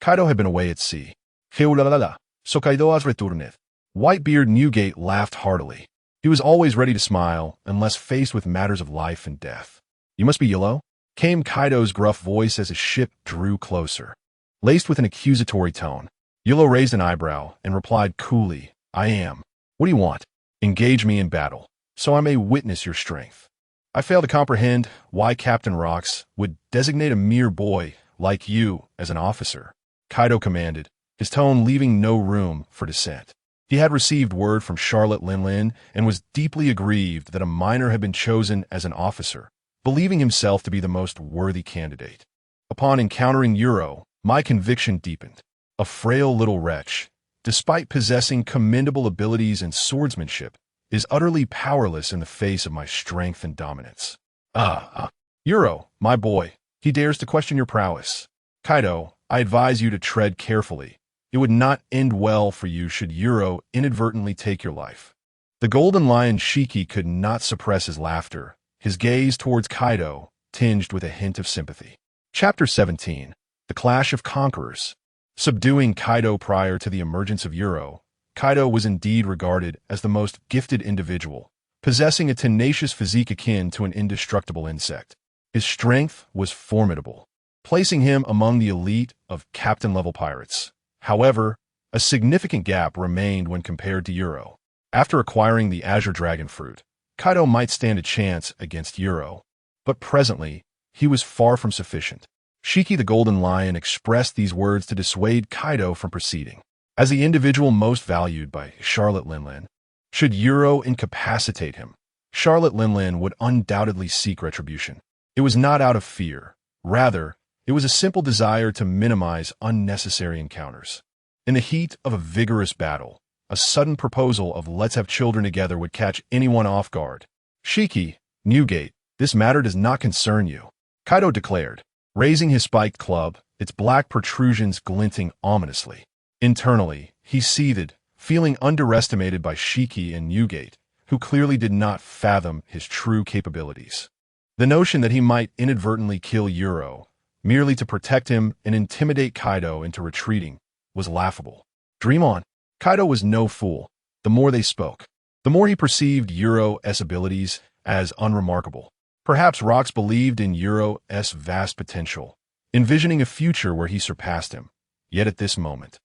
Kaido had been away at sea. So Kaido has returned. Whitebeard Newgate laughed heartily. He was always ready to smile, unless faced with matters of life and death. You must be You Luo? Came Kaido's gruff voice as his ship drew closer. Laced with an accusatory tone, You Luo raised an eyebrow and replied coolly, I am. What do you want? Engage me in battle, so I may witness your strength. I fail to comprehend why Captain Rokks would designate a mere boy like you as an officer, Kaido commanded, his tone leaving no room for dissent. He had received word from Charlotte Linlin and was deeply aggrieved that a minor had been chosen as an officer, believing himself to be the most worthy candidate. Upon encountering You Luo, my conviction deepened. A frail little wretch, despite possessing commendable abilities and swordsmanship, is utterly powerless in the face of my strength and dominance. You Luo, my boy, he dares to question your prowess. Kaido, I advise you to tread carefully. It would not end well for you should You Luo inadvertently take your life. The golden lion Haki could not suppress his laughter, his gaze towards Kaido tinged with a hint of sympathy. Chapter 17. The Clash of Conquerors. Subduing Kaido prior to the emergence of You Luo, Kaido was indeed regarded as the most gifted individual, possessing a tenacious physique akin to an indestructible insect. His strength was formidable, placing him among the elite of captain-level pirates. However, a significant gap remained when compared to You Luo. After acquiring the Azure Dragon Fruit, Kaido might stand a chance against You Luo, but presently, he was far from sufficient. Haki the Golden Lion expressed these words to dissuade Kaido from proceeding. As the individual most valued by Charlotte Linlin, should You Luo incapacitate him, Charlotte Linlin would undoubtedly seek retribution. It was not out of fear. Rather, it was a simple desire to minimize unnecessary encounters. In the heat of a vigorous battle, a sudden proposal of let's have children together would catch anyone off guard. Haki, Newgate, this matter does not concern you, Kaido declared, raising his spiked club, its black protrusions glinting ominously. Internally, he seethed, feeling underestimated by Haki and Newgate, who clearly did not fathom his true capabilities. The notion that he might inadvertently kill You Luo, merely to protect him and intimidate Kaido into retreating, was laughable. Dream on. Kaido was no fool. The more they spoke, the more he perceived You Luo's abilities as unremarkable. Perhaps Rokks believed in You Luo's vast potential, envisioning a future where he surpassed him. Yet at this moment,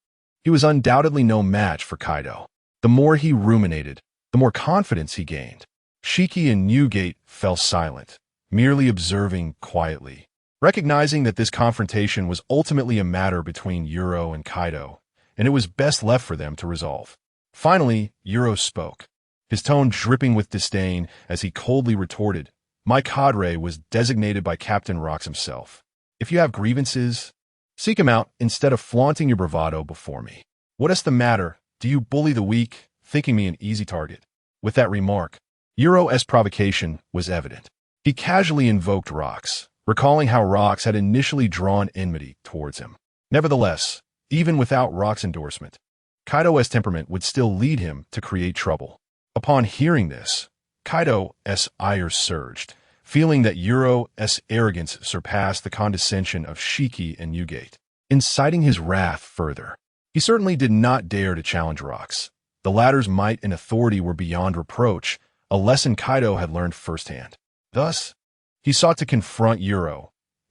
he was undoubtedly no match for Kaido. The more he ruminated, the more confidence he gained. Haki and Newgate fell silent, merely observing quietly. Recognizing that this confrontation was ultimately a matter between You Luo and Kaido, and it was best left for them to resolve. Finally, You Luo spoke, his tone dripping with disdain as he coldly retorted, my cadre was designated by Captain Rokks himself. If you have grievances, seek him out instead of flaunting your bravado before me. What is the matter? Do you bully the weak, thinking me an easy target? With that remark, You Luo's provocation was evident. He casually invoked Rokks, recalling how Rokks had initially drawn enmity towards him. Nevertheless, Even without Rokks' endorsement, Kaido's temperament would still lead him to create trouble. Upon hearing this, Kaido's ire surged, feeling that You Luo's arrogance surpassed the condescension of Shiki and Nugate, inciting his wrath further. He certainly did not dare to challenge Rokks. The latter's might and authority were beyond reproach, a lesson Kaido had learned firsthand. Thus, he sought to confront You Luo,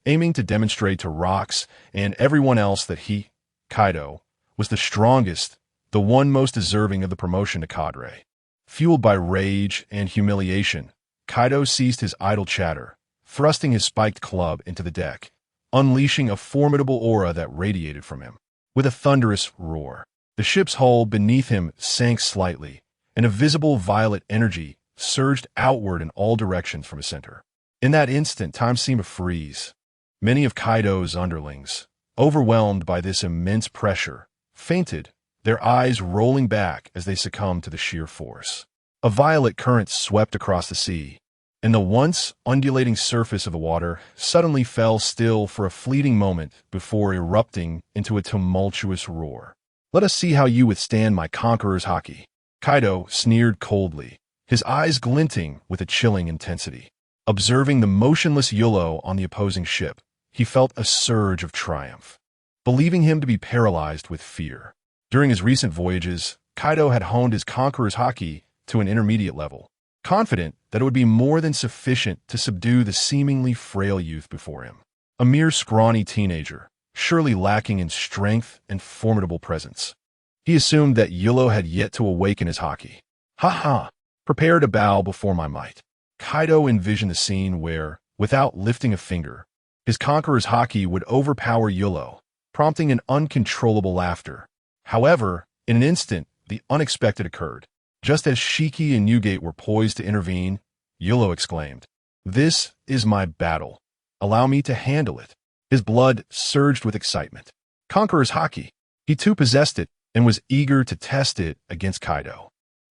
aiming to demonstrate to Rokks and everyone else that he, Kaido, was the strongest, the one most deserving of the promotion to cadre. Fueled by rage and humiliation, Kaido ceased his idle chatter, thrusting his spiked club into the deck, unleashing a formidable aura that radiated from him. With a thunderous roar, the ship's hull beneath him sank slightly, and a visible violet energy surged outward in all directions from his center. In that instant, time seemed to freeze. Many of Kaido's underlings, overwhelmed by this immense pressure, fainted, their eyes rolling back as they succumbed to the sheer force. A violet current swept across the sea, and the once undulating surface of the water suddenly fell still for a fleeting moment before erupting into a tumultuous roar. "Let us see how you withstand my conqueror's Haki," Kaido sneered coldly, his eyes glinting with a chilling intensity. Observing the motionless You Luo on the opposing ship, he felt a surge of triumph, believing him to be paralyzed with fear. During his recent voyages, Kaido had honed his conqueror's Haki to an intermediate level, confident that it would be more than sufficient to subdue the seemingly frail youth before him. A mere scrawny teenager, surely lacking in strength and formidable presence. He assumed that You Luo had yet to awaken his Haki. Ha! Prepare to bow before my might. Kaido envisioned the scene where, without lifting a finger, his conqueror's Haki would overpower You Luo, prompting an uncontrollable laughter. However, in an instant, the unexpected occurred. Just as Shiki and Nugate were poised to intervene, You Luo exclaimed, "This is my battle. Allow me to handle it." His blood surged with excitement. Conqueror's Haki. He too possessed it and was eager to test it against Kaido.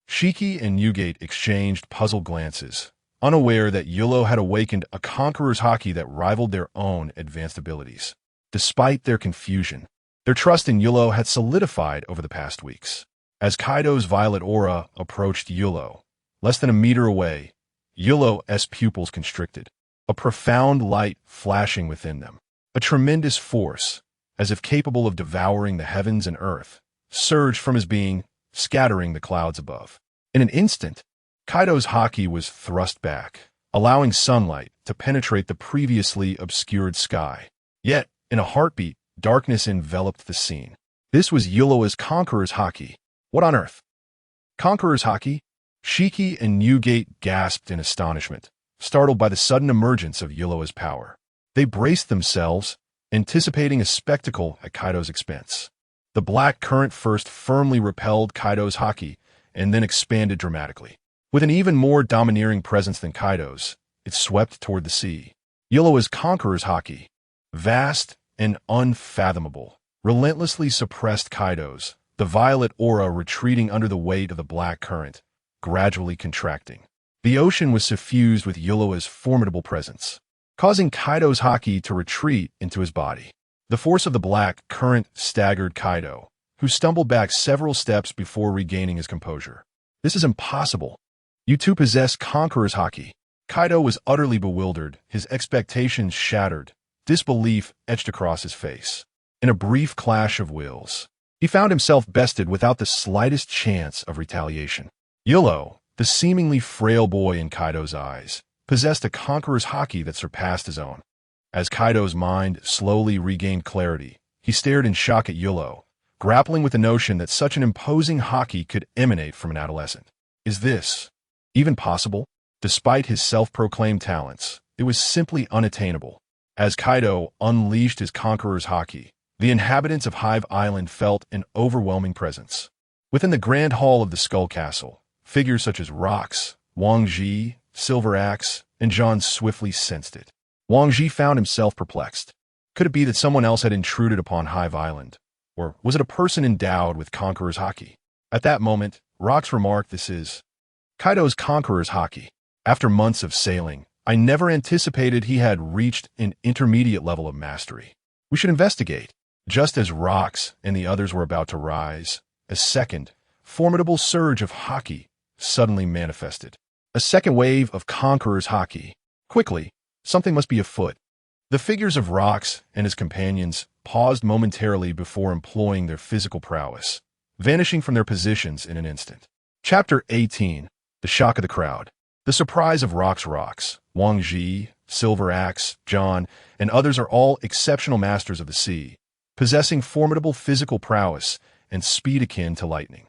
Shiki and Nugate exchanged puzzled glances, unaware that You Luo had awakened a conqueror's Haki that rivaled their own advanced abilities. Despite their confusion, their trust in You Luo had solidified over the past weeks. As Kaido's violet aura approached You Luo, less than a meter away, You Luo's pupils constricted, a profound light flashing within them. A tremendous force, as if capable of devouring the heavens and earth, surged from his being, scattering the clouds above. In an instant, Kaido's Haki was thrust back, allowing sunlight to penetrate the previously obscured sky. Yet, in a heartbeat, darkness enveloped the scene. This was You Luo's conqueror's Haki. What on earth? Conqueror's Haki? Shiki and Nugate gasped in astonishment, startled by the sudden emergence of You Luo's power. They braced themselves, anticipating a spectacle at Kaido's expense. The black current first firmly repelled Kaido's Haki and then expanded dramatically. With an even more domineering presence than Kaido's, it swept toward the sea. You Luo's conqueror's Haki, vast and unfathomable, relentlessly suppressed Kaido's, the violet aura retreating under the weight of the black current, gradually contracting. The ocean was suffused with You Luo's formidable presence, causing Kaido's Haki to retreat into his body. The force of the black current staggered Kaido, who stumbled back several steps before regaining his composure. "This is impossible. You two possess Conqueror's Haki." Kaido was utterly bewildered, his expectations shattered, disbelief etched across his face. In a brief clash of wills, he found himself bested without the slightest chance of retaliation. You Luo, the seemingly frail boy in Kaido's eyes, possessed a Conqueror's Haki that surpassed his own. As Kaido's mind slowly regained clarity, he stared in shock at You Luo, grappling with the notion that such an imposing Haki could emanate from an adolescent. Is this even possible? Despite his self-proclaimed talents, it was simply unattainable. As Kaido unleashed his Conqueror's Haki, the inhabitants of Hive Island felt an overwhelming presence. Within the grand hall of the Skull Castle, figures such as Rokks, Wang Ji, Silver Axe, and John swiftly sensed it. Wang Ji found himself perplexed. Could it be that someone else had intruded upon Hive Island? Or was it a person endowed with Conqueror's Haki? At that moment, Rokks remarked, "This is Kaido's Conqueror's Haki. After months of sailing, I never anticipated he had reached an intermediate level of mastery. We should investigate." Just as Rokks and the others were about to rise, a second, formidable surge of Haki suddenly manifested. A second wave of Conqueror's Haki. Quickly, something must be afoot. The figures of Rokks and his companions paused momentarily before employing their physical prowess, vanishing from their positions in an instant. Chapter 18. The Shock of the Crowd. The surprise of Rokks, Wang Ji, Silver Axe, John, and others are all exceptional masters of the sea, possessing formidable physical prowess and speed akin to lightning.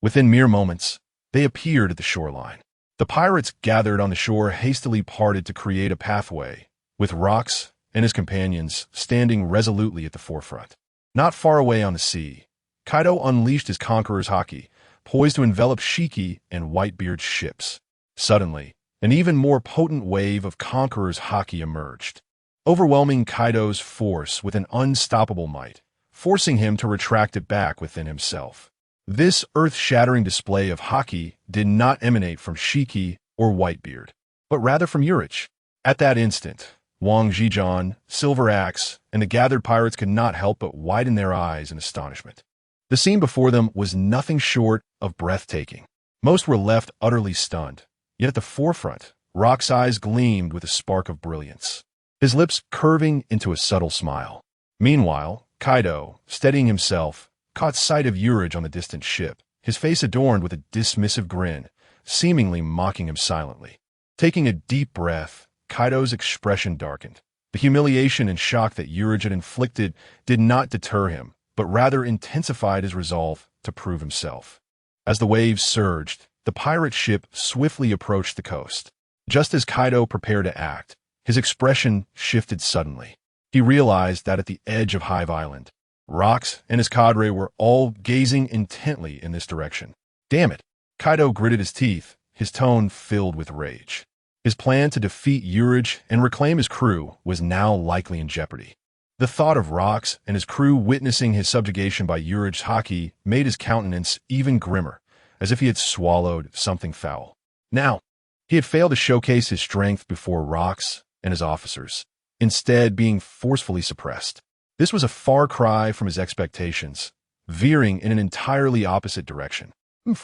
Within mere moments, they appeared at the shoreline. The pirates gathered on the shore hastily parted to create a pathway, with Rokks and his companions standing resolutely at the forefront. Not far away on the sea, Kaido unleashed his Conqueror's Haki, poised to envelop Shiki and Whitebeard's ships. Suddenly, an even more potent wave of Conqueror's Haki emerged, overwhelming Kaido's force with an unstoppable might, forcing him to retract it back within himself. This earth-shattering display of Haki did not emanate from Shiki or Whitebeard, but rather from Urich. At that instant, Wang Zhijian, Silver Axe, and the gathered pirates could not help but widen their eyes in astonishment. The scene before them was nothing short of breathtaking. Most were left utterly stunned, yet at the forefront, Rock's eyes gleamed with a spark of brilliance, his lips curving into a subtle smile. Meanwhile, Kaido, steadying himself, caught sight of Urich on the distant ship, his face adorned with a dismissive grin, seemingly mocking him silently. Taking a deep breath, Kaido's expression darkened. The humiliation and shock that Urich had inflicted did not deter him, but rather intensified his resolve to prove himself. As the waves surged, the pirate ship swiftly approached the coast. Just as Kaido prepared to act, his expression shifted suddenly. He realized that at the edge of Hive Island, Rokks and his cadre were all gazing intently in this direction. Damn it! Kaido gritted his teeth, his tone filled with rage. His plan to defeat Urich and reclaim his crew was now likely in jeopardy. The thought of Rokks and his crew witnessing his subjugation by Urich's Haki made his countenance even grimmer, as if he had swallowed something foul. Now, he had failed to showcase his strength before Rokks and his officers, instead being forcefully suppressed. This was a far cry from his expectations, veering in an entirely opposite direction.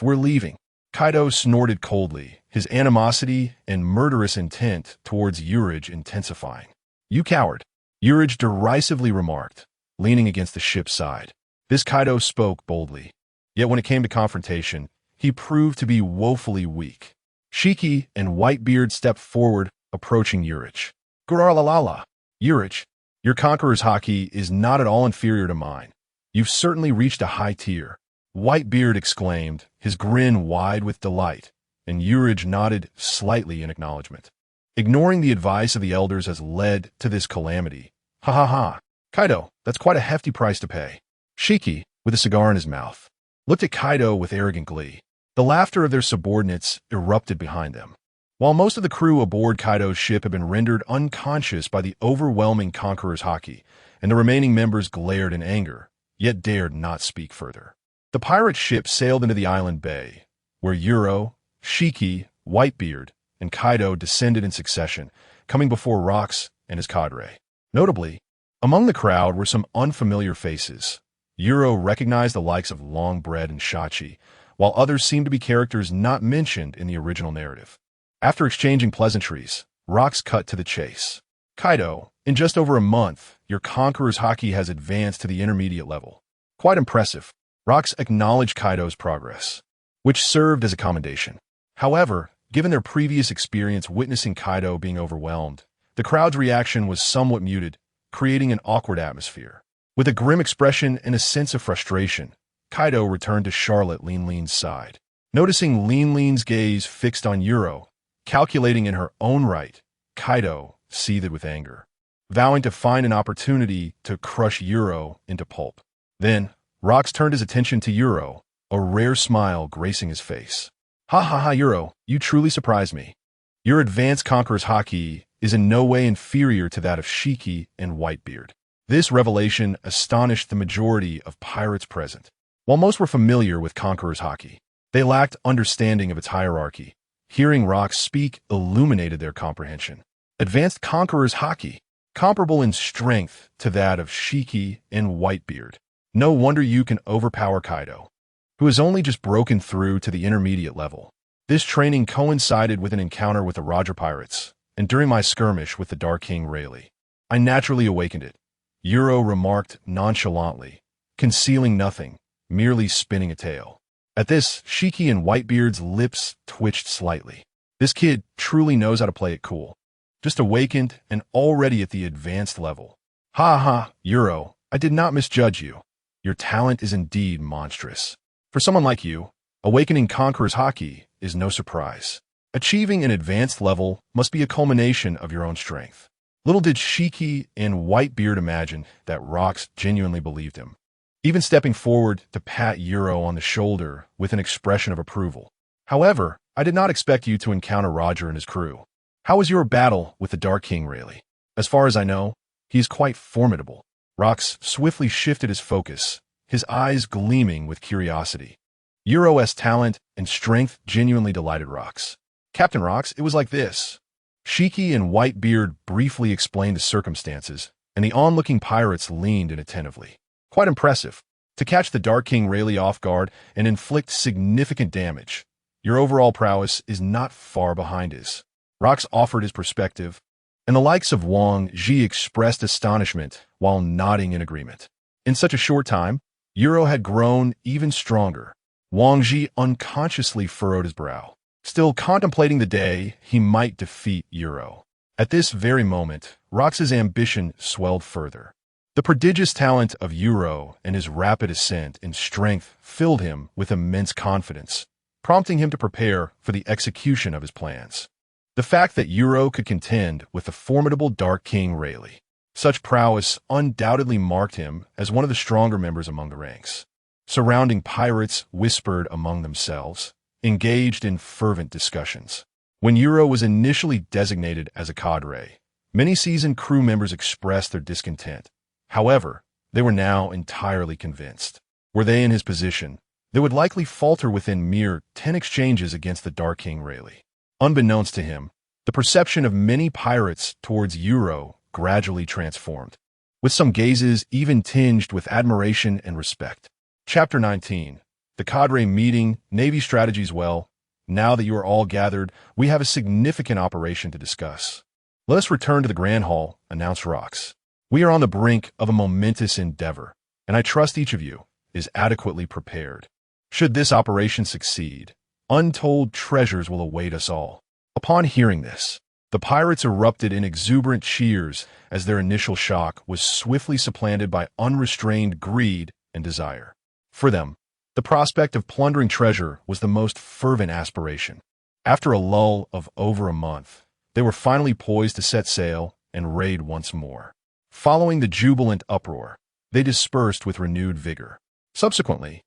We're leaving. Kaido snorted coldly, his animosity and murderous intent towards Urich intensifying. You coward, Urich derisively remarked, leaning against the ship's side. This Kaido spoke boldly, yet when it came to confrontation, he proved to be woefully weak. Shiki and Whitebeard stepped forward, approaching Urich. Guralalala, Urich, your Conqueror's Haki is not at all inferior to mine. You've certainly reached a high tier. Whitebeard exclaimed, his grin wide with delight, and Urich nodded slightly in acknowledgement. Ignoring the advice of the elders has led to this calamity. Ha ha ha. Kaido, that's quite a hefty price to pay. Shiki, with a cigar in his mouth, looked at Kaido with arrogant glee. The laughter of their subordinates erupted behind them. While most of the crew aboard Kaido's ship had been rendered unconscious by the overwhelming Conqueror's Haki, and the remaining members glared in anger, yet dared not speak further. The pirate ship sailed into the island bay, where Uro, Shiki, Whitebeard, and Kaido descended in succession, coming before Rokks and his cadre. Notably, among the crowd were some unfamiliar faces. Uro recognized the likes of Longbread and Shachi, while others seemed to be characters not mentioned in the original narrative. After exchanging pleasantries, Rokks cut to the chase. Kaido, in just over a month, your Conqueror's Haki has advanced to the intermediate level. Quite impressive. Rokks acknowledged Kaido's progress, which served as a commendation. However, given their previous experience witnessing Kaido being overwhelmed, the crowd's reaction was somewhat muted, creating an awkward atmosphere. With a grim expression and a sense of frustration, Kaido returned to Charlotte Lean-Lean's side. Noticing Lean-Lean's gaze fixed on Uro, calculating in her own right, Kaido seethed with anger, vowing to find an opportunity to crush Uro into pulp. Then, Rokks turned his attention to Uro, a rare smile gracing his face. Ha ha ha, Uro, you truly surprise me. Your advanced Conqueror's Haki is in no way inferior to that of Shiki and Whitebeard. This revelation astonished the majority of pirates present. While most were familiar with Conqueror's Haki, they lacked understanding of its hierarchy. Hearing Rokks speak illuminated their comprehension. Advanced Conqueror's Haki. comparable in strength to that of Haki and Whitebeard. No wonder you can overpower Kaido, who has only just broken through to the intermediate level. This training coincided with an encounter with the Roger Pirates, and during my skirmish with the Dark King Rayleigh, I naturally awakened it. Uro remarked nonchalantly, concealing nothing, merely spinning a tail. At this, Haki and Whitebeard's lips twitched slightly. This kid truly knows how to play it cool. Just awakened and already at the advanced level. Ha ha, Uro, I did not misjudge you. Your talent is indeed monstrous. For someone like you, awakening Conqueror's Haki is no surprise. Achieving an advanced level must be a culmination of your own strength. Little did Haki and Whitebeard imagine that Rokks genuinely believed him, even stepping forward to pat Uro on the shoulder with an expression of approval. However, I did not expect you to encounter Roger and his crew. How was your battle with the Dark King Rayleigh? As far as I know, he is quite formidable. Rokks swiftly shifted his focus, his eyes gleaming with curiosity. Uro's talent and strength genuinely delighted Rokks. Captain Rokks, it was like this. Haki and Whitebeard briefly explained the circumstances, and the onlooking pirates leaned in attentively. Quite impressive. To catch the Dark King Rayleigh off guard and inflict significant damage, your overall prowess is not far behind his. Rokks offered his perspective, and the likes of Wang Ji expressed astonishment while nodding in agreement. In such a short time, Uro had grown even stronger. Wang Ji unconsciously furrowed his brow, still contemplating the day he might defeat Uro. At this very moment, Rokks' ambition swelled further. The prodigious talent of Uro and his rapid ascent in strength filled him with immense confidence, prompting him to prepare for the execution of his plans. The fact that Uro could contend with the formidable Dark King Rayleigh, such prowess undoubtedly marked him as one of the stronger members among the ranks. Surrounding pirates whispered among themselves, engaged in fervent discussions. When Uro was initially designated as a cadre, many seasoned crew members expressed their discontent. However, they were now entirely convinced. Were they in his position, they would likely falter within mere 10 exchanges against the Dark King Rayleigh. Unbeknownst to him, the perception of many pirates towards Uro gradually transformed, with some gazes even tinged with admiration and respect. Chapter 19. The Cadre Meeting, Navy Strategies. Well, now that you are all gathered, we have a significant operation to discuss. Let us return to the Grand Hall, announced Rokks. We are on the brink of a momentous endeavor, and I trust each of you is adequately prepared. Should this operation succeed, untold treasures will await us all. Upon hearing this, the pirates erupted in exuberant cheers as their initial shock was swiftly supplanted by unrestrained greed and desire. For them, the prospect of plundering treasure was the most fervent aspiration. After a lull of over a month, they were finally poised to set sail and raid once more. Following the jubilant uproar, they dispersed with renewed vigor. Subsequently,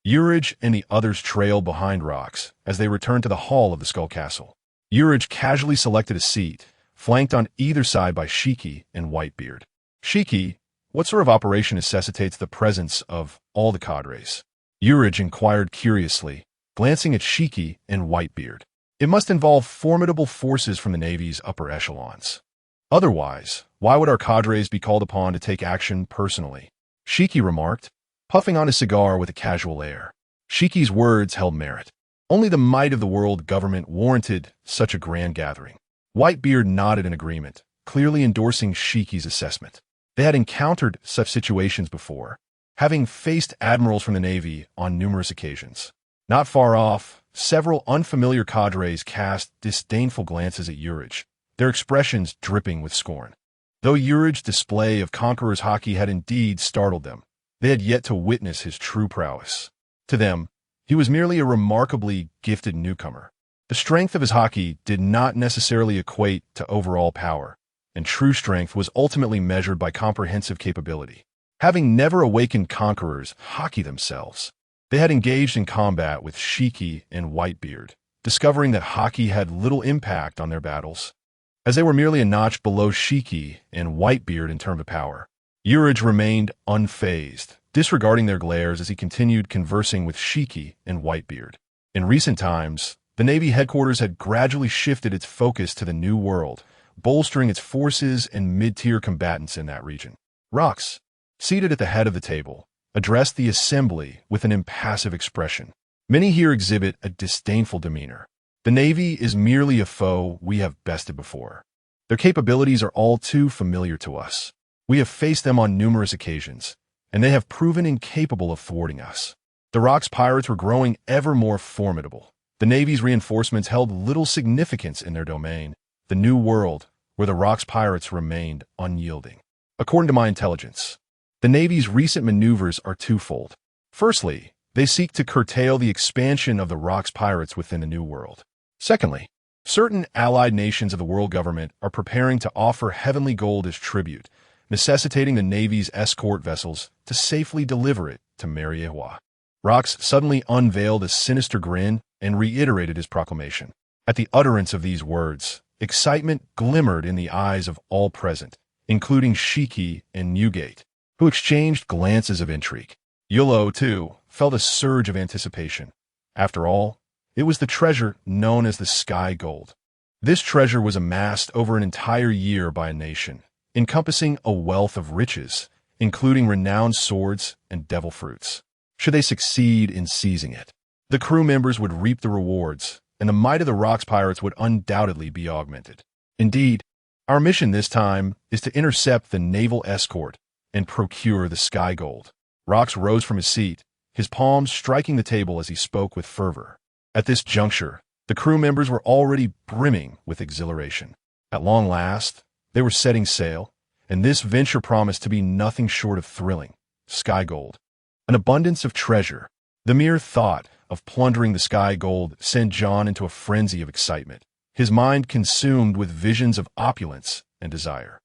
Urge and the others trailed behind Rokks as they returned to the hall of the Skull Castle. Urge casually selected a seat, flanked on either side by Haki and Whitebeard. Haki, what sort of operation necessitates the presence of all the cadres? Urge inquired curiously, glancing at Haki and Whitebeard. It must involve formidable forces from the Navy's upper echelons. Otherwise, why would our cadres be called upon to take action personally? Haki remarked, puffing on his cigar with a casual air. Shiki's words held merit. Only the might of the world government warranted such a grand gathering. Whitebeard nodded in agreement, clearly endorsing Shiki's assessment. They had encountered such situations before, having faced admirals from the Navy on numerous occasions. Not far off, several unfamiliar cadres cast disdainful glances at Urge, their expressions dripping with scorn. Though Urge's display of Conqueror's Haki had indeed startled them, they had yet to witness his true prowess. To them, he was merely a remarkably gifted newcomer. The strength of his Haki did not necessarily equate to overall power, and true strength was ultimately measured by comprehensive capability. Having never awakened Conqueror's Haki themselves, they had engaged in combat with Haki and Whitebeard, discovering that Haki had little impact on their battles, as they were merely a notch below Haki and Whitebeard in terms of power. Urge remained unfazed, disregarding their glares as he continued conversing with Haki and Whitebeard. In recent times, the Navy headquarters had gradually shifted its focus to the New World, bolstering its forces and mid-tier combatants in that region. Rokks, seated at the head of the table, addressed the assembly with an impassive expression. Many here exhibit a disdainful demeanor. The Navy is merely a foe we have bested before. Their capabilities are all too familiar to us. We have faced them on numerous occasions, and they have proven incapable of thwarting us. The Rokks pirates were growing ever more formidable. The Navy's reinforcements held little significance in their domain, the New World, where the Rokks pirates remained unyielding. According to my intelligence, the Navy's recent maneuvers are twofold. Firstly, they seek to curtail the expansion of the Rokks pirates within the New World. Secondly, certain allied nations of the world government are preparing to offer heavenly gold as tribute, necessitating the Navy's escort vessels to safely deliver it to Mariewa. Rokks suddenly unveiled a sinister grin and reiterated his proclamation. At the utterance of these words, excitement glimmered in the eyes of all present, including Haki and Newgate, who exchanged glances of intrigue. You Luo, too, felt a surge of anticipation. After all, it was the treasure known as the Sky Gold. This treasure was amassed over an entire year by a nation, encompassing a wealth of riches, including renowned swords and devil fruits. Should they succeed in seizing it, the crew members would reap the rewards, and the might of the Rokks pirates would undoubtedly be augmented. Indeed, our mission this time is to intercept the naval escort and procure the Sky Gold. Rokks rose from his seat, his palms striking the table as he spoke with fervor. At this juncture, the crew members were already brimming with exhilaration. At long last, they were setting sail, and this venture promised to be nothing short of thrilling. Sky Gold. An abundance of treasure. The mere thought of plundering the Sky Gold sent John into a frenzy of excitement, his mind consumed with visions of opulence and desire.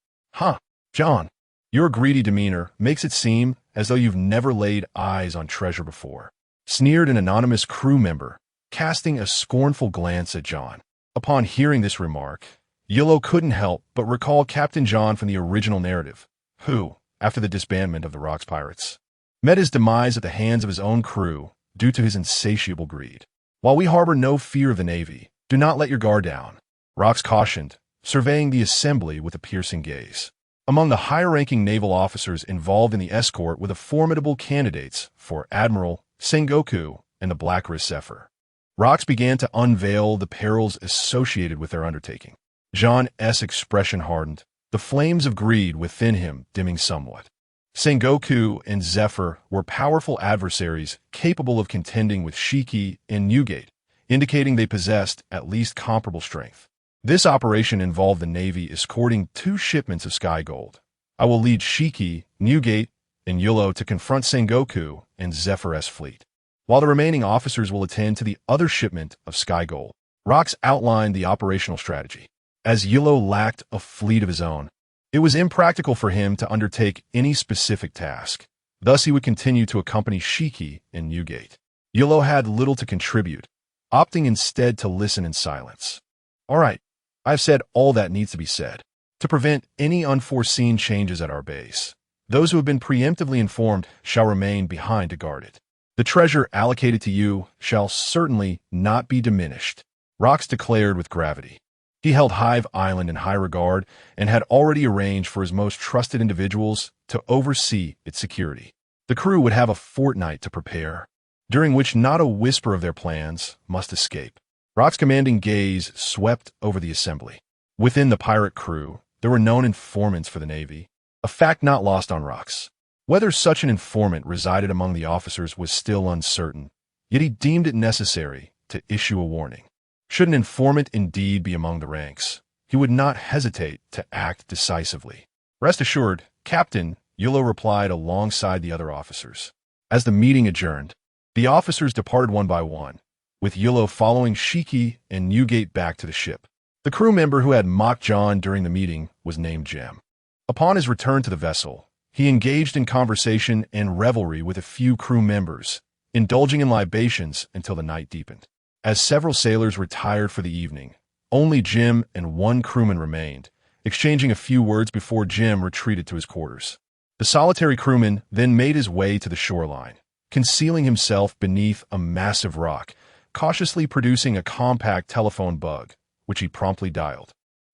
John, your greedy demeanor makes it seem as though you've never laid eyes on treasure before, sneered an anonymous crew member, casting a scornful glance at John. Upon hearing this remark, You Luo couldn't help but recall Captain John from the original narrative, who, after the disbandment of the Rokks pirates, met his demise at the hands of his own crew due to his insatiable greed. While we harbor no fear of the Navy, do not let your guard down, Rokks cautioned, surveying the assembly with a piercing gaze. Among the higher-ranking naval officers involved in the escort were the formidable candidates for Admiral Sengoku and the Blacklist Zephyr. Rokks began to unveil the perils associated with their undertaking. John's expression hardened, the flames of greed within him dimming somewhat. Sengoku and Zephyr were powerful adversaries capable of contending with Haki and Newgate, indicating they possessed at least comparable strength. This operation involved the Navy escorting 2 shipments of Sky Gold. I will lead Haki, Newgate, and You Luo to confront Sengoku and Zephyr's fleet, while the remaining officers will attend to the other shipment of Sky Gold. Rokks outlined the operational strategy. As You Luo lacked a fleet of his own, it was impractical for him to undertake any specific task. Thus, he would continue to accompany Haki and Newgate. You Luo had little to contribute, opting instead to listen in silence. All right, I've said all that needs to be said. To prevent any unforeseen changes at our base, those who have been preemptively informed shall remain behind to guard it. The treasure allocated to you shall certainly not be diminished, Rokks declared with gravity. He held Hive Island in high regard and had already arranged for his most trusted individuals to oversee its security. The crew would have a fortnight to prepare, during which not a whisper of their plans must escape. Rokks' commanding gaze swept over the assembly. Within the pirate crew, there were known informants for the Navy, a fact not lost on Rokks. Whether such an informant resided among the officers was still uncertain, yet he deemed it necessary to issue a warning. Should an informant indeed be among the ranks, he would not hesitate to act decisively. Rest assured, Captain, You Luo replied alongside the other officers. As the meeting adjourned, the officers departed one by one, with You Luo following Haki and Newgate back to the ship. The crew member who had mocked John during the meeting was named Jem. Upon his return to the vessel, he engaged in conversation and revelry with a few crew members, indulging in libations until the night deepened. As several sailors retired for the evening, only Jem and one crewman remained, exchanging a few words before Jem retreated to his quarters. The solitary crewman then made his way to the shoreline, concealing himself beneath a massive rock, cautiously producing a compact telephone bug, which he promptly dialed.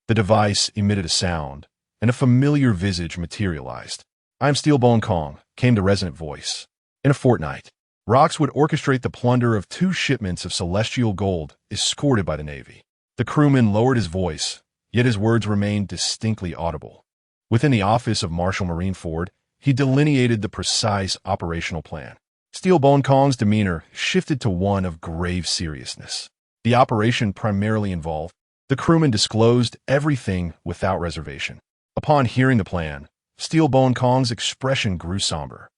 The device emitted a sound, and a familiar visage materialized. "I am Steelbone Kong," came the resonant voice. In a fortnight, Rokks would orchestrate the plunder of 2 shipments of celestial gold escorted by the Navy. The crewman lowered his voice, yet his words remained distinctly audible. Within the office of Marshal Marineford, he delineated the precise operational plan. Steelbone Kong's demeanor shifted to one of grave seriousness. The operation primarily involved. The crewman disclosed everything without reservation. Upon hearing the plan, Steelbone Kong's expression grew somber.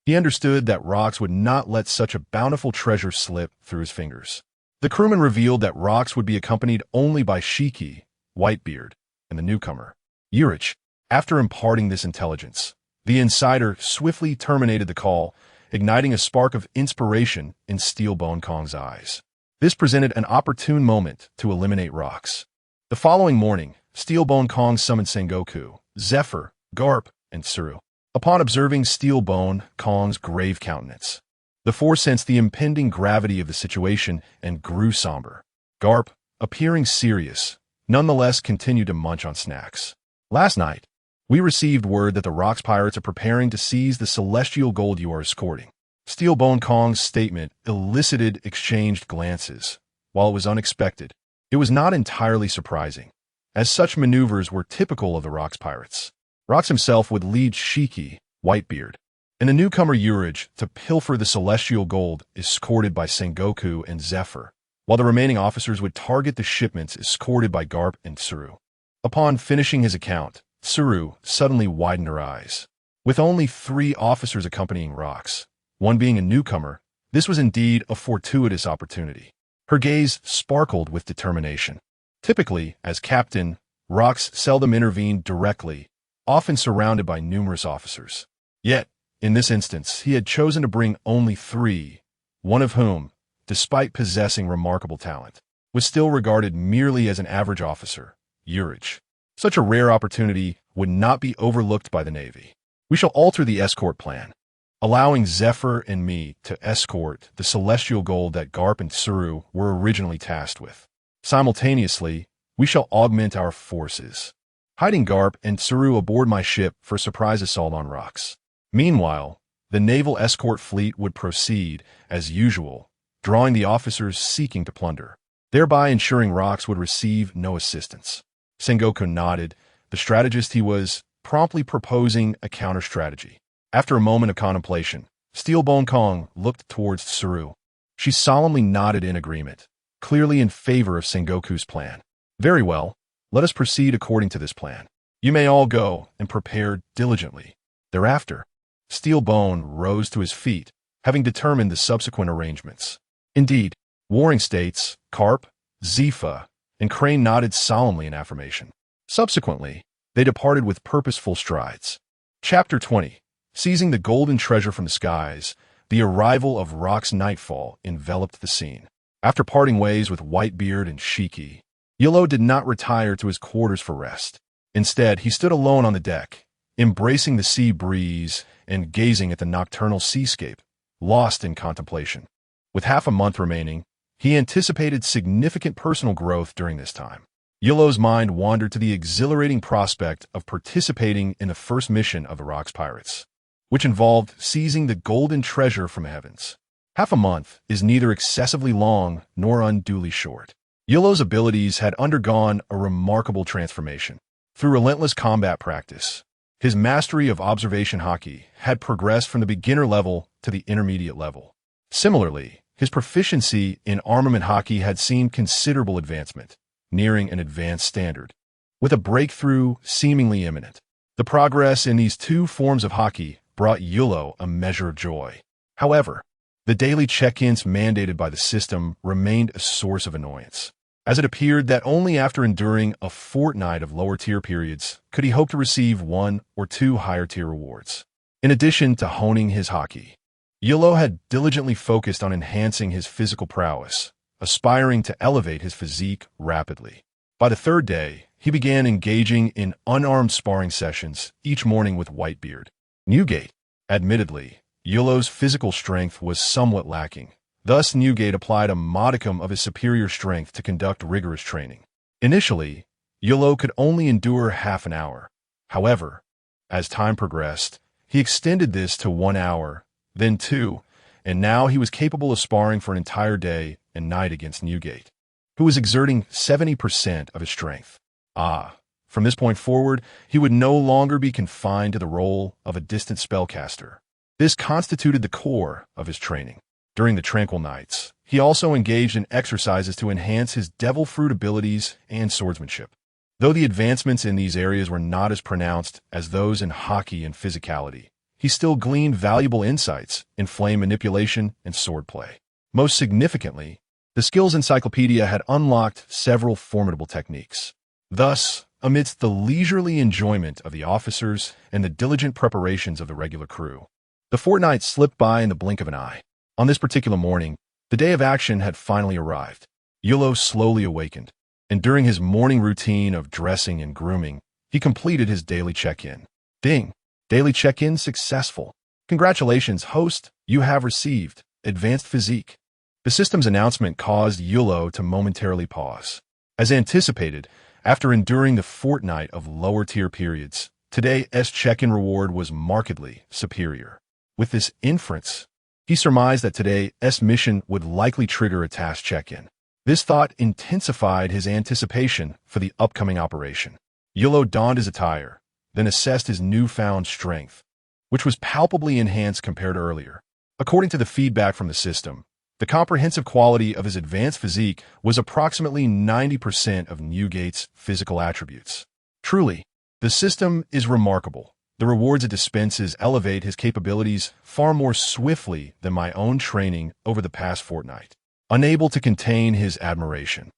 He understood that Rokks would not let such a bountiful treasure slip through his fingers. The crewman revealed that Rokks would be accompanied only by Haki, Whitebeard, and the newcomer, Urich. After imparting this intelligence, the insider swiftly terminated the call, igniting a spark of inspiration in Steelbone Kong's eyes. This presented an opportune moment to eliminate Rokks. The following morning, Steelbone Kong summoned Sengoku, Zephyr, Garp, and Tsuru. Upon observing Steelbone Kong's grave countenance, the 4 sensed the impending gravity of the situation and grew somber. Garp, appearing serious, nonetheless continued to munch on snacks. "Last night, we received word that the Rokks pirates are preparing to seize the celestial gold you are escorting." Steelbone Kong's statement elicited exchanged glances. While it was unexpected, it was not entirely surprising, as such maneuvers were typical of the Rokks pirates. Rokks himself would lead Haki, Whitebeard, and the newcomer Urich to pilfer the celestial gold escorted by Sengoku and Zephyr, while the remaining officers would target the shipments escorted by Garp and Tsuru. Upon finishing his account, Tsuru suddenly widened her eyes. With only 3 officers accompanying Rokks, one being a newcomer, this was indeed a fortuitous opportunity. Her gaze sparkled with determination. Typically, as captain, Rokks seldom intervened directly, often surrounded by numerous officers. Yet, in this instance, he had chosen to bring only 3, one of whom, despite possessing remarkable talent, was still regarded merely as an average officer, Urich. Such a rare opportunity would not be overlooked by the Navy. "We shall alter the escort plan, allowing Zephyr and me to escort the celestial gold that Garp and Tsuru were originally tasked with. Simultaneously, we shall augment our forces, hiding Garp and Tsuru aboard my ship for a surprise assault on Rokks. Meanwhile, the naval escort fleet would proceed, as usual, drawing the officers seeking to plunder, thereby ensuring Rokks would receive no assistance." Sengoku nodded. The strategist he was, promptly proposing a counter-strategy. After a moment of contemplation, Steelbone Kong looked towards Tsuru. She solemnly nodded in agreement, clearly in favor of Sengoku's plan. "Very well. Let us proceed according to this plan. You may all go and prepare diligently." Thereafter, Steelbone rose to his feet, having determined the subsequent arrangements. Indeed, warring states, Garp, Zephyr, and Crane nodded solemnly in affirmation. Subsequently, they departed with purposeful strides. Chapter 20. Seizing the golden treasure from the skies, the arrival of Rokks' nightfall enveloped the scene. After parting ways with Whitebeard and Haki, You Luo did not retire to his quarters for rest. Instead, he stood alone on the deck, embracing the sea breeze and gazing at the nocturnal seascape, lost in contemplation. With half a month remaining, he anticipated significant personal growth during this time. You Luo's mind wandered to the exhilarating prospect of participating in the first mission of the Rokks pirates, which involved seizing the golden treasure from heavens. Half a month is neither excessively long nor unduly short. You Luo's abilities had undergone a remarkable transformation. Through relentless combat practice, his mastery of observation Haki had progressed from the beginner level to the intermediate level. Similarly, his proficiency in armament Haki had seen considerable advancement, nearing an advanced standard, with a breakthrough seemingly imminent. The progress in these 2 forms of Haki brought You Luo a measure of joy. However, the daily check-ins mandated by the system remained a source of annoyance, as it appeared that only after enduring a fortnight of lower-tier periods could he hope to receive 1 or 2 higher-tier rewards. In addition to honing his Haki, You Luo had diligently focused on enhancing his physical prowess, aspiring to elevate his physique rapidly. By the 3rd day, he began engaging in unarmed sparring sessions each morning with Whitebeard. Newgate. Admittedly, You Luo's physical strength was somewhat lacking. Thus, Newgate applied a modicum of his superior strength to conduct rigorous training. Initially, You Luo could only endure half an hour. However, as time progressed, he extended this to 1 hour, then 2, and now he was capable of sparring for an entire day and night against Newgate, who was exerting 70% of his strength. From this point forward, he would no longer be confined to the role of a distant spellcaster. This constituted the core of his training. During the tranquil nights, he also engaged in exercises to enhance his devil fruit abilities and swordsmanship. Though the advancements in these areas were not as pronounced as those in Haki and physicality, he still gleaned valuable insights in flame manipulation and swordplay. Most significantly, the Skills Encyclopedia had unlocked several formidable techniques. Thus, amidst the leisurely enjoyment of the officers and the diligent preparations of the regular crew, the fortnight slipped by in the blink of an eye. On this particular morning, the day of action had finally arrived. You Luo slowly awakened, and during his morning routine of dressing and grooming, he completed his daily check-in. Ding! Daily check-in successful. Congratulations, host, you have received advanced physique. The system's announcement caused You Luo to momentarily pause. As anticipated, after enduring the fortnight of lower-tier periods, today's check-in reward was markedly superior. With this inference, he surmised that today's mission would likely trigger a task check-in. This thought intensified his anticipation for the upcoming operation. You Luo donned his attire, then assessed his newfound strength, which was palpably enhanced compared to earlier. According to the feedback from the system, the comprehensive quality of his advanced physique was approximately 90% of Newgate's physical attributes. Truly, the system is remarkable. The rewards it dispenses elevate his capabilities far more swiftly than my own training over the past fortnight. Unable to contain his admiration,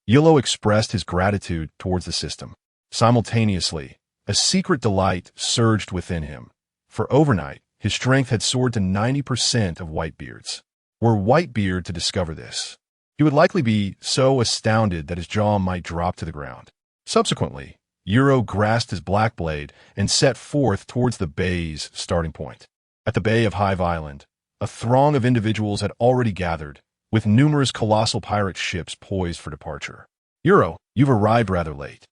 You Luo expressed his gratitude towards the system. Simultaneously, a secret delight surged within him, for overnight, his strength had soared to 90% of Whitebeard's. Were Whitebeard to discover this, he would likely be so astounded that his jaw might drop to the ground. Subsequently, You Luo grasped his black blade and set forth towards the bay's starting point. At the bay of Hive Island, a throng of individuals had already gathered, with numerous colossal pirate ships poised for departure. You Luo, you've arrived rather late.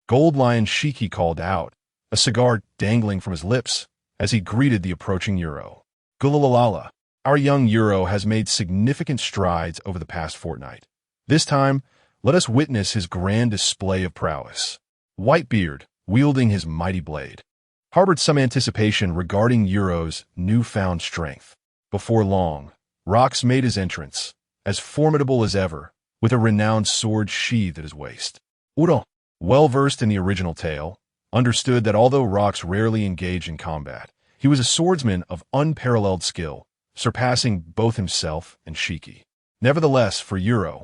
Gold Lion Haki called out, a cigar dangling from his lips as he greeted the approaching You Luo. Gulalala, our young You Luo has made significant strides over the past fortnight. This time, let us witness his grand display of prowess. Whitebeard, wielding his mighty blade, harbored some anticipation regarding You Luo's newfound strength. Before long, Rokks made his entrance, as formidable as ever, with a renowned sword sheathed at his waist. Uro, well-versed in the original tale, understood that although Rokks rarely engaged in combat, he was a swordsman of unparalleled skill, surpassing both himself and Haki. Nevertheless, for You Luo,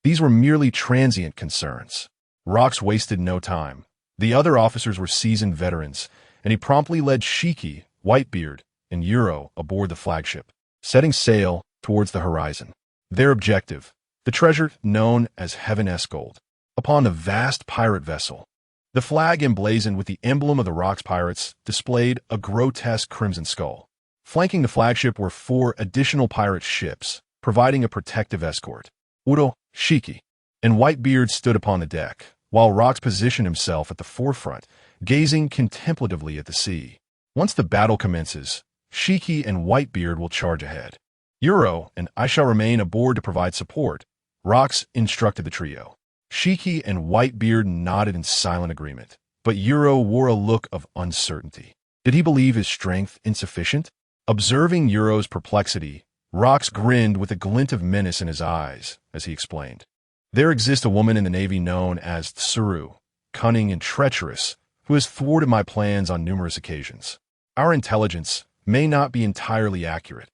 these were merely transient concerns. Rokks wasted no time. The other officers were seasoned veterans, and he promptly led Haki, Whitebeard, and You Luo aboard the flagship, setting sail towards the horizon. Their objective, the treasure known as Heaven-esque gold, upon the vast pirate vessel. The flag emblazoned with the emblem of the Rokks pirates displayed a grotesque crimson skull. Flanking the flagship were 4 additional pirate ships, providing a protective escort. Uro, Haki, and Whitebeard stood upon the deck, while Rokks positioned himself at the forefront, gazing contemplatively at the sea. Once the battle commences, Haki and Whitebeard will charge ahead. You Luo and I shall remain aboard to provide support, Rokks instructed the trio. Haki and Whitebeard nodded in silent agreement, but You Luo wore a look of uncertainty. Did he believe his strength insufficient? Observing You Luo's perplexity, Rokks grinned with a glint of menace in his eyes as he explained. There exists a woman in the Navy known as Tsuru, cunning and treacherous, who has thwarted my plans on numerous occasions. Our intelligence may not be entirely accurate.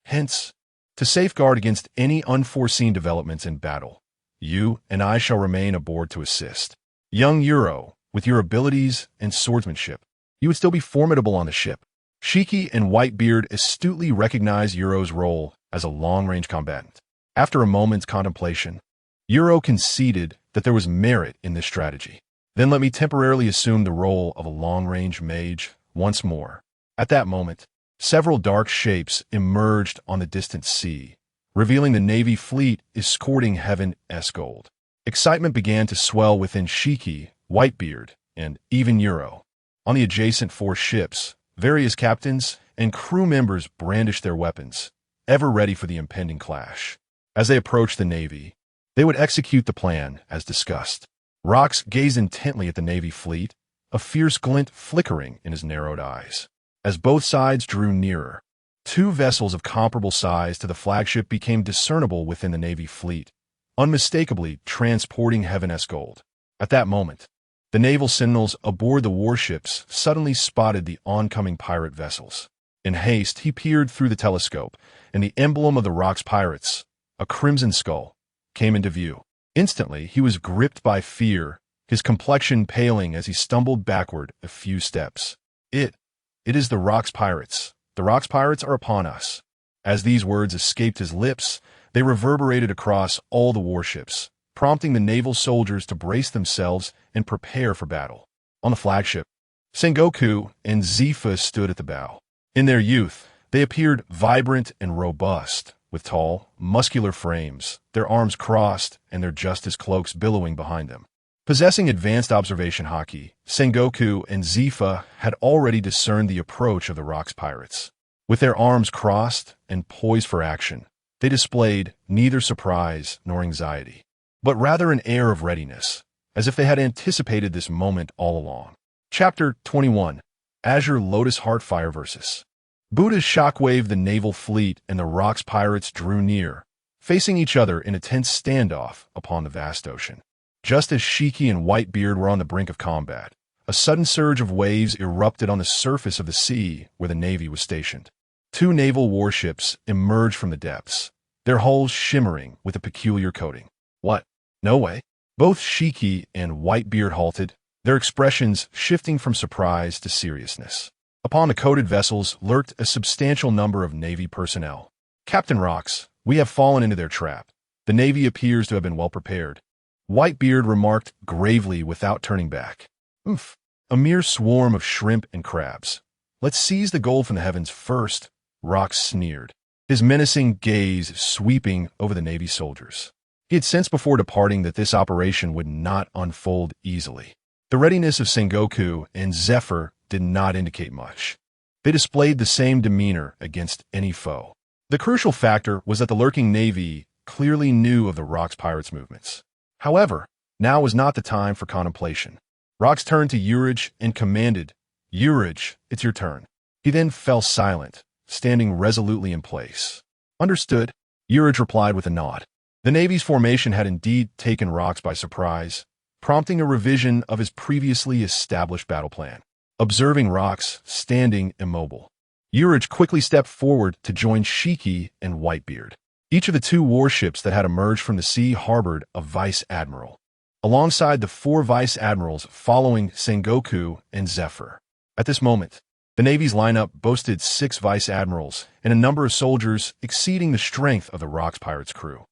Hence, to safeguard against any unforeseen developments in battle, you and I shall remain aboard to assist. Young You Luo, with your abilities and swordsmanship, you would still be formidable on the ship. Haki and Whitebeard astutely recognized You Luo's role as a long-range combatant. After a moment's contemplation, You Luo conceded that there was merit in this strategy. Then let me temporarily assume the role of a long-range mage once more. At that moment, several dark shapes emerged on the distant sea, revealing the Navy fleet escorting Heaven-esque gold. Excitement began to swell within Haki, Whitebeard, and even You Luo. On the adjacent 4 ships, various captains and crew members brandished their weapons, ever ready for the impending clash. As they approached the Navy, they would execute the plan as discussed. Rokks gazed intently at the Navy fleet, a fierce glint flickering in his narrowed eyes. As both sides drew nearer, 2 vessels of comparable size to the flagship became discernible within the Navy fleet, unmistakably transporting heaven-esque gold. At that moment, the naval sentinels aboard the warships suddenly spotted the oncoming pirate vessels. In haste, he peered through the telescope, and the emblem of the Rokks pirates, a crimson skull, came into view. Instantly, he was gripped by fear, his complexion paling as he stumbled backward a few steps. It is the Rokks pirates. The Rokks pirates are upon us. As these words escaped his lips, they reverberated across all the warships, prompting the naval soldiers to brace themselves and prepare for battle. On the flagship, Sengoku and Zifa stood at the bow. In their youth, they appeared vibrant and robust, with tall, muscular frames, their arms crossed and their justice cloaks billowing behind them. Possessing advanced observation Haki, Sengoku and Zifa had already discerned the approach of the Rokks pirates. With their arms crossed and poised for action, they displayed neither surprise nor anxiety, but rather an air of readiness, as if they had anticipated this moment all along. Chapter 21. Azure Lotus Heartfire Versus. Buddha's shockwave the naval fleet and the Rokks pirates drew near, facing each other in a tense standoff upon the vast ocean. Just as Haki and Whitebeard were on the brink of combat, a sudden surge of waves erupted on the surface of the sea where the Navy was stationed. 2 naval warships emerged from the depths, their hulls shimmering with a peculiar coating. What? No way. Both Haki and Whitebeard halted, their expressions shifting from surprise to seriousness. Upon the coated vessels lurked a substantial number of Navy personnel. Captain Rokks, we have fallen into their trap. The Navy appears to have been well prepared. Whitebeard remarked gravely without turning back. A mere swarm of shrimp and crabs. Let's seize the gold from the heavens first, Rokks sneered, his menacing gaze sweeping over the Navy soldiers. He had sensed before departing that this operation would not unfold easily. The readiness of Sengoku and Zephyr did not indicate much. They displayed the same demeanor against any foe. The crucial factor was that the lurking Navy clearly knew of the Rokks pirates' movements. However, now was not the time for contemplation. Rokks turned to You Luo and commanded, You Luo, it's your turn. He then fell silent, standing resolutely in place. Understood, You Luo replied with a nod. The Navy's formation had indeed taken Rokks by surprise, prompting a revision of his previously established battle plan. Observing Rokks standing immobile, You Luo quickly stepped forward to join Haki and Whitebeard. Each of the 2 warships that had emerged from the sea harbored a vice admiral, alongside the 4 vice admirals following Sengoku and Zephyr. At this moment, the Navy's lineup boasted 6 vice admirals and a number of soldiers exceeding the strength of the Rokks pirates' crew.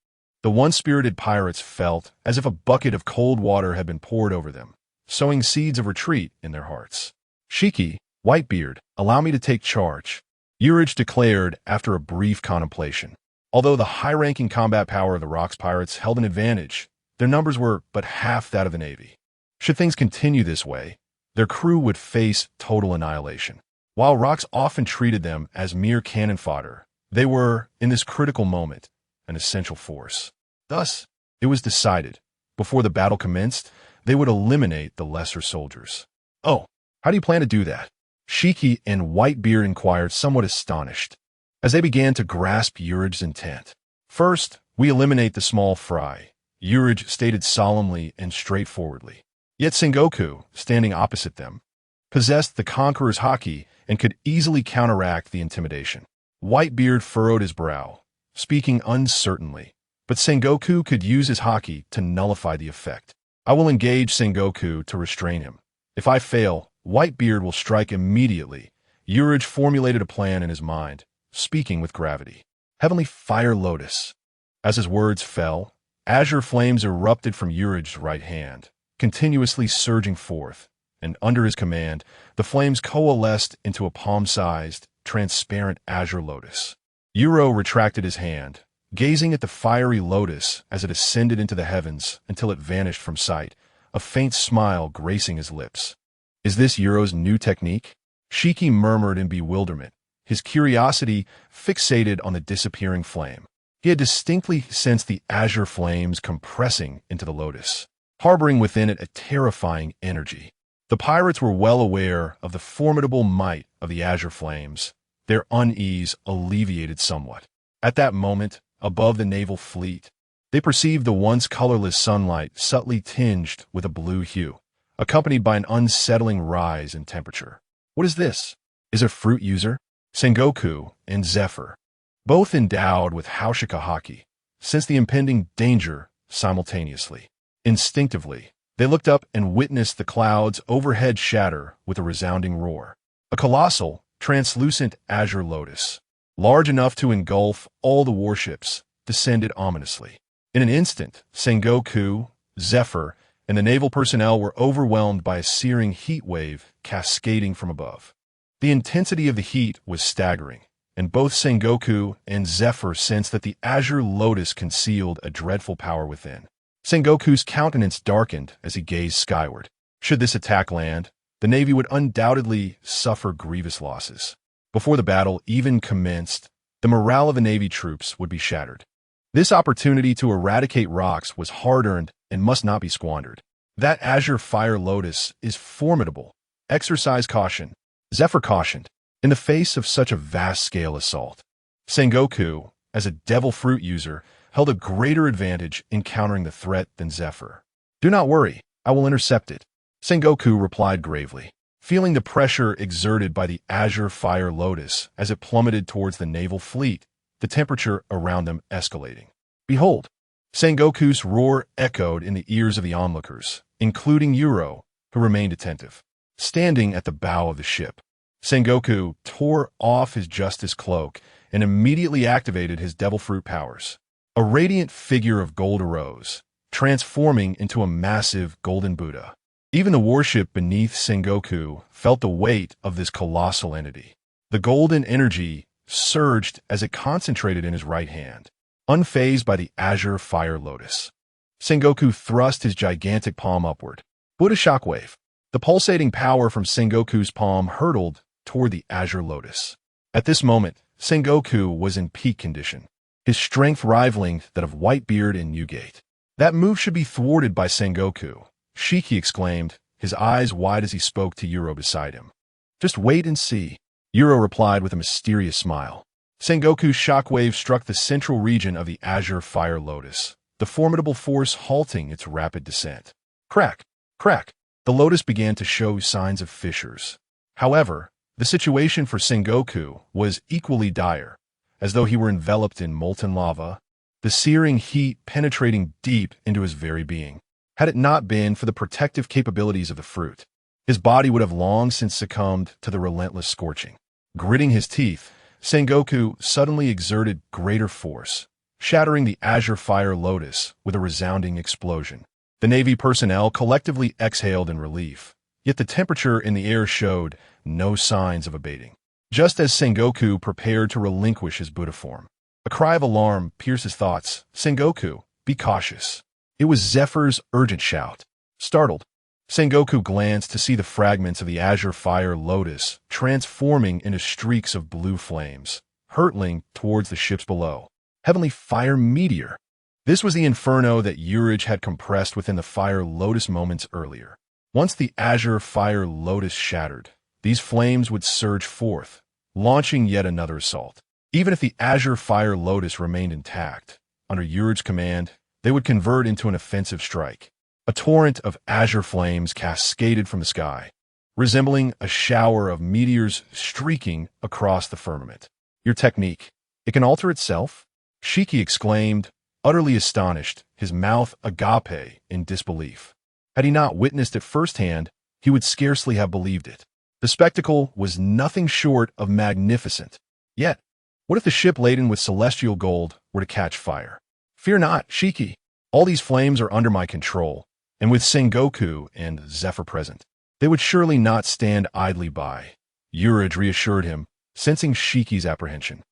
The one-spirited pirates felt as if a bucket of cold water had been poured over them, sowing seeds of retreat in their hearts. Haki, Whitebeard, allow me to take charge, You Luo declared after a brief contemplation. Although the high-ranking combat power of the Rokks pirates held an advantage, their numbers were but half that of the Navy. Should things continue this way, their crew would face total annihilation. While Rokks often treated them as mere cannon fodder, they were, in this critical moment, an essential force. Thus, it was decided, before the battle commenced, they would eliminate the lesser soldiers. Oh, how do you plan to do that? Haki and Whitebeard inquired, somewhat astonished, as they began to grasp You Luo's intent. First, we eliminate the small fry, You Luo stated solemnly and straightforwardly. Yet Sengoku, standing opposite them, possessed the conqueror's Haki and could easily counteract the intimidation. Whitebeard furrowed his brow, speaking uncertainly, but Sengoku could use his Haki to nullify the effect. I will engage Sengoku to restrain him. If I fail, Whitebeard will strike immediately. You Luo formulated a plan in his mind, speaking with gravity. Heavenly Fire Lotus. As his words fell, azure flames erupted from You Luo's right hand, continuously surging forth, and under his command, the flames coalesced into a palm-sized, transparent azure lotus. You Luo retracted his hand, gazing at the fiery lotus as it ascended into the heavens until it vanished from sight, a faint smile gracing his lips. "Is this Yuro's new technique?" Shiki murmured in bewilderment, his curiosity fixated on the disappearing flame. He had distinctly sensed the azure flames compressing into the lotus, harboring within it a terrifying energy. The pirates were well aware of the formidable might of the azure flames, their unease alleviated somewhat. At that moment, above the naval fleet, they perceived the once colorless sunlight subtly tinged with a blue hue, accompanied by an unsettling rise in temperature. "What is this? Is a fruit user?" Sengoku and Zephyr, both endowed with Haushika Haki, sensed the impending danger simultaneously. Instinctively, they looked up and witnessed the clouds overhead shatter with a resounding roar. A colossal, translucent azure lotus, large enough to engulf all the warships, descended ominously. In an instant, Sengoku, Zephyr, and the naval personnel were overwhelmed by a searing heat wave cascading from above. The intensity of the heat was staggering, and both Sengoku and Zephyr sensed that the azure lotus concealed a dreadful power within. Sengoku's countenance darkened as he gazed skyward. Should this attack land, the Navy would undoubtedly suffer grievous losses. Before the battle even commenced, the morale of the Navy troops would be shattered. This opportunity to eradicate Rokks was hard-earned and must not be squandered. "That azure fire lotus is formidable. Exercise caution," Zephyr cautioned, in the face of such a vast-scale assault. Sengoku, as a devil fruit user, held a greater advantage in countering the threat than Zephyr. "Do not worry, I will intercept it," Sengoku replied gravely, feeling the pressure exerted by the azure fire lotus as it plummeted towards the naval fleet, the temperature around them escalating. "Behold!" Sengoku's roar echoed in the ears of the onlookers, including Yulo, who remained attentive. Standing at the bow of the ship, Sengoku tore off his justice cloak and immediately activated his devil fruit powers. A radiant figure of gold arose, transforming into a massive golden Buddha. Even the warship beneath Sengoku felt the weight of this colossal entity. The golden energy surged as it concentrated in his right hand, unfazed by the azure fire lotus. Sengoku thrust his gigantic palm upward. Buddha shockwave. The pulsating power from Sengoku's palm hurtled toward the azure lotus. At this moment, Sengoku was in peak condition, his strength rivaling that of Whitebeard and Newgate. "That move should be thwarted by Sengoku," Shiki exclaimed, his eyes wide as he spoke to Yulo beside him. "Just wait and see," Yulo replied with a mysterious smile. Sengoku's shockwave struck the central region of the azure fire lotus, the formidable force halting its rapid descent. Crack! Crack! The lotus began to show signs of fissures. However, the situation for Sengoku was equally dire, as though he were enveloped in molten lava, the searing heat penetrating deep into his very being. Had it not been for the protective capabilities of the fruit, his body would have long since succumbed to the relentless scorching. Gritting his teeth, Sengoku suddenly exerted greater force, shattering the azure fire lotus with a resounding explosion. The Navy personnel collectively exhaled in relief, yet the temperature in the air showed no signs of abating. Just as Sengoku prepared to relinquish his Buddha form, a cry of alarm pierced his thoughts. "Sengoku, be cautious." It was Zephyr's urgent shout. Startled, Sengoku glanced to see the fragments of the azure fire lotus transforming into streaks of blue flames, hurtling towards the ships below. Heavenly fire meteor! This was the inferno that Urij had compressed within the fire lotus moments earlier. Once the azure fire lotus shattered, these flames would surge forth, launching yet another assault. Even if the azure fire lotus remained intact, under Urij's command, they would convert into an offensive strike. A torrent of azure flames cascaded from the sky, resembling a shower of meteors streaking across the firmament. "Your technique, it can alter itself?" Shiki exclaimed, utterly astonished, his mouth agape in disbelief. Had he not witnessed it firsthand, he would scarcely have believed it. The spectacle was nothing short of magnificent. Yet, what if the ship laden with celestial gold were to catch fire? "Fear not, Shiki. All these flames are under my control, and with Sengoku and Zephyr present, they would surely not stand idly by," Urij reassured him, sensing Shiki's apprehension.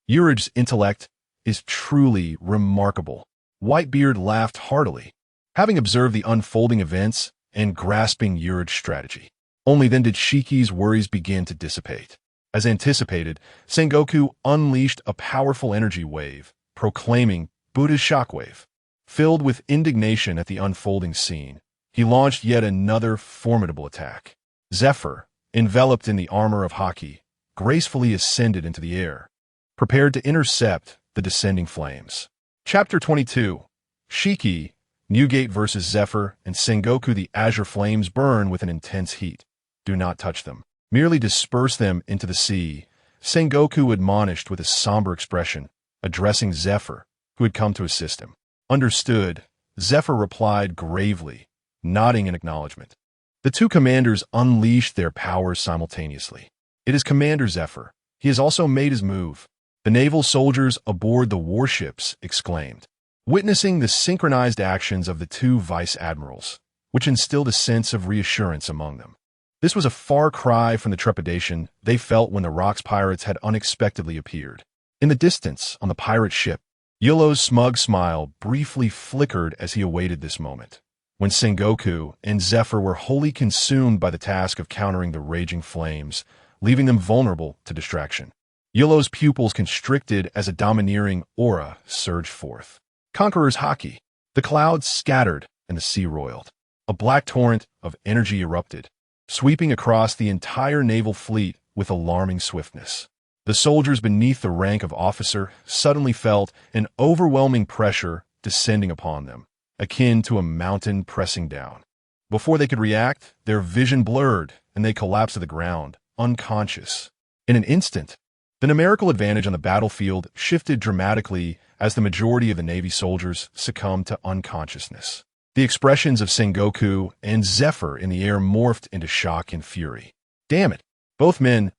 Urij's intellect is truly remarkable." Whitebeard laughed heartily, having observed the unfolding events and grasping Yur's strategy. Only then did Shiki's worries begin to dissipate. As anticipated, Sengoku unleashed a powerful energy wave, proclaiming Buddha's shockwave. Filled with indignation at the unfolding scene, he launched yet another formidable attack. Zephyr, enveloped in the armor of Haki, gracefully ascended into the air, prepared to intercept the descending flames. Chapter 22. Shiki, Newgate versus Zephyr, and Sengoku. The azure flames burn with an intense heat. Do not touch them. Merely disperse them into the sea, Sengoku admonished with a somber expression, addressing Zephyr, who had come to assist him. Understood, Zephyr replied gravely, nodding in acknowledgement. The two commanders unleashed their powers simultaneously. It is Commander Zephyr. He has also made his move. The naval soldiers aboard the warships exclaimed, witnessing the synchronized actions of the two vice-admirals, which instilled a sense of reassurance among them. This was a far cry from the trepidation they felt when the Rokks pirates had unexpectedly appeared. In the distance, on the pirate ship, You Luo's smug smile briefly flickered as he awaited this moment, when Sengoku and Zephyr were wholly consumed by the task of countering the raging flames, leaving them vulnerable to distraction. You Luo's pupils constricted as a domineering aura surged forth. Conqueror's Haki. The clouds scattered and the sea roiled. A black torrent of energy erupted, sweeping across the entire naval fleet with alarming swiftness. The soldiers beneath the rank of officer suddenly felt an overwhelming pressure descending upon them, akin to a mountain pressing down. Before they could react, their vision blurred and they collapsed to the ground, unconscious. In an instant, the numerical advantage on the battlefield shifted dramatically as the majority of the Navy soldiers succumbed to unconsciousness. The expressions of Sengoku and Zephyr in the air morphed into shock and fury. Damn it! Both men's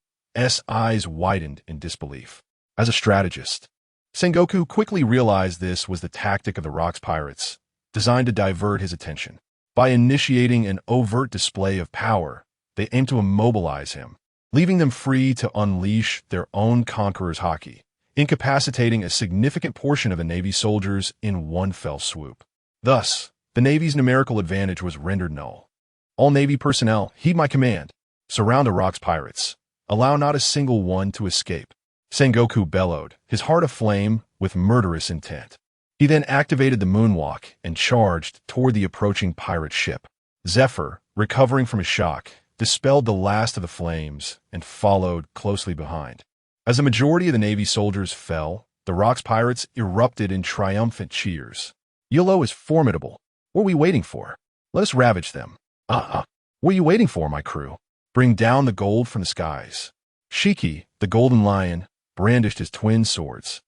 eyes widened in disbelief. As a strategist, Sengoku quickly realized this was the tactic of the Rokks pirates, designed to divert his attention. By initiating an overt display of power, they aimed to immobilize him, leaving them free to unleash their own conqueror's Haki, incapacitating a significant portion of the Navy soldiers in one fell swoop. Thus, the Navy's numerical advantage was rendered null. All Navy personnel, heed my command. Surround the Rokks pirates. Allow not a single one to escape. Sengoku bellowed, his heart aflame with murderous intent. He then activated the moonwalk and charged toward the approaching pirate ship. Zephyr, recovering from his shock, dispelled the last of the flames and followed closely behind. As a majority of the Navy soldiers fell, the Rokks pirates erupted in triumphant cheers. You Luo is formidable. What are we waiting for? Let us ravage them. What are you waiting for, my crew? Bring down the gold from the skies. Shiki, the golden lion, brandished his twin swords.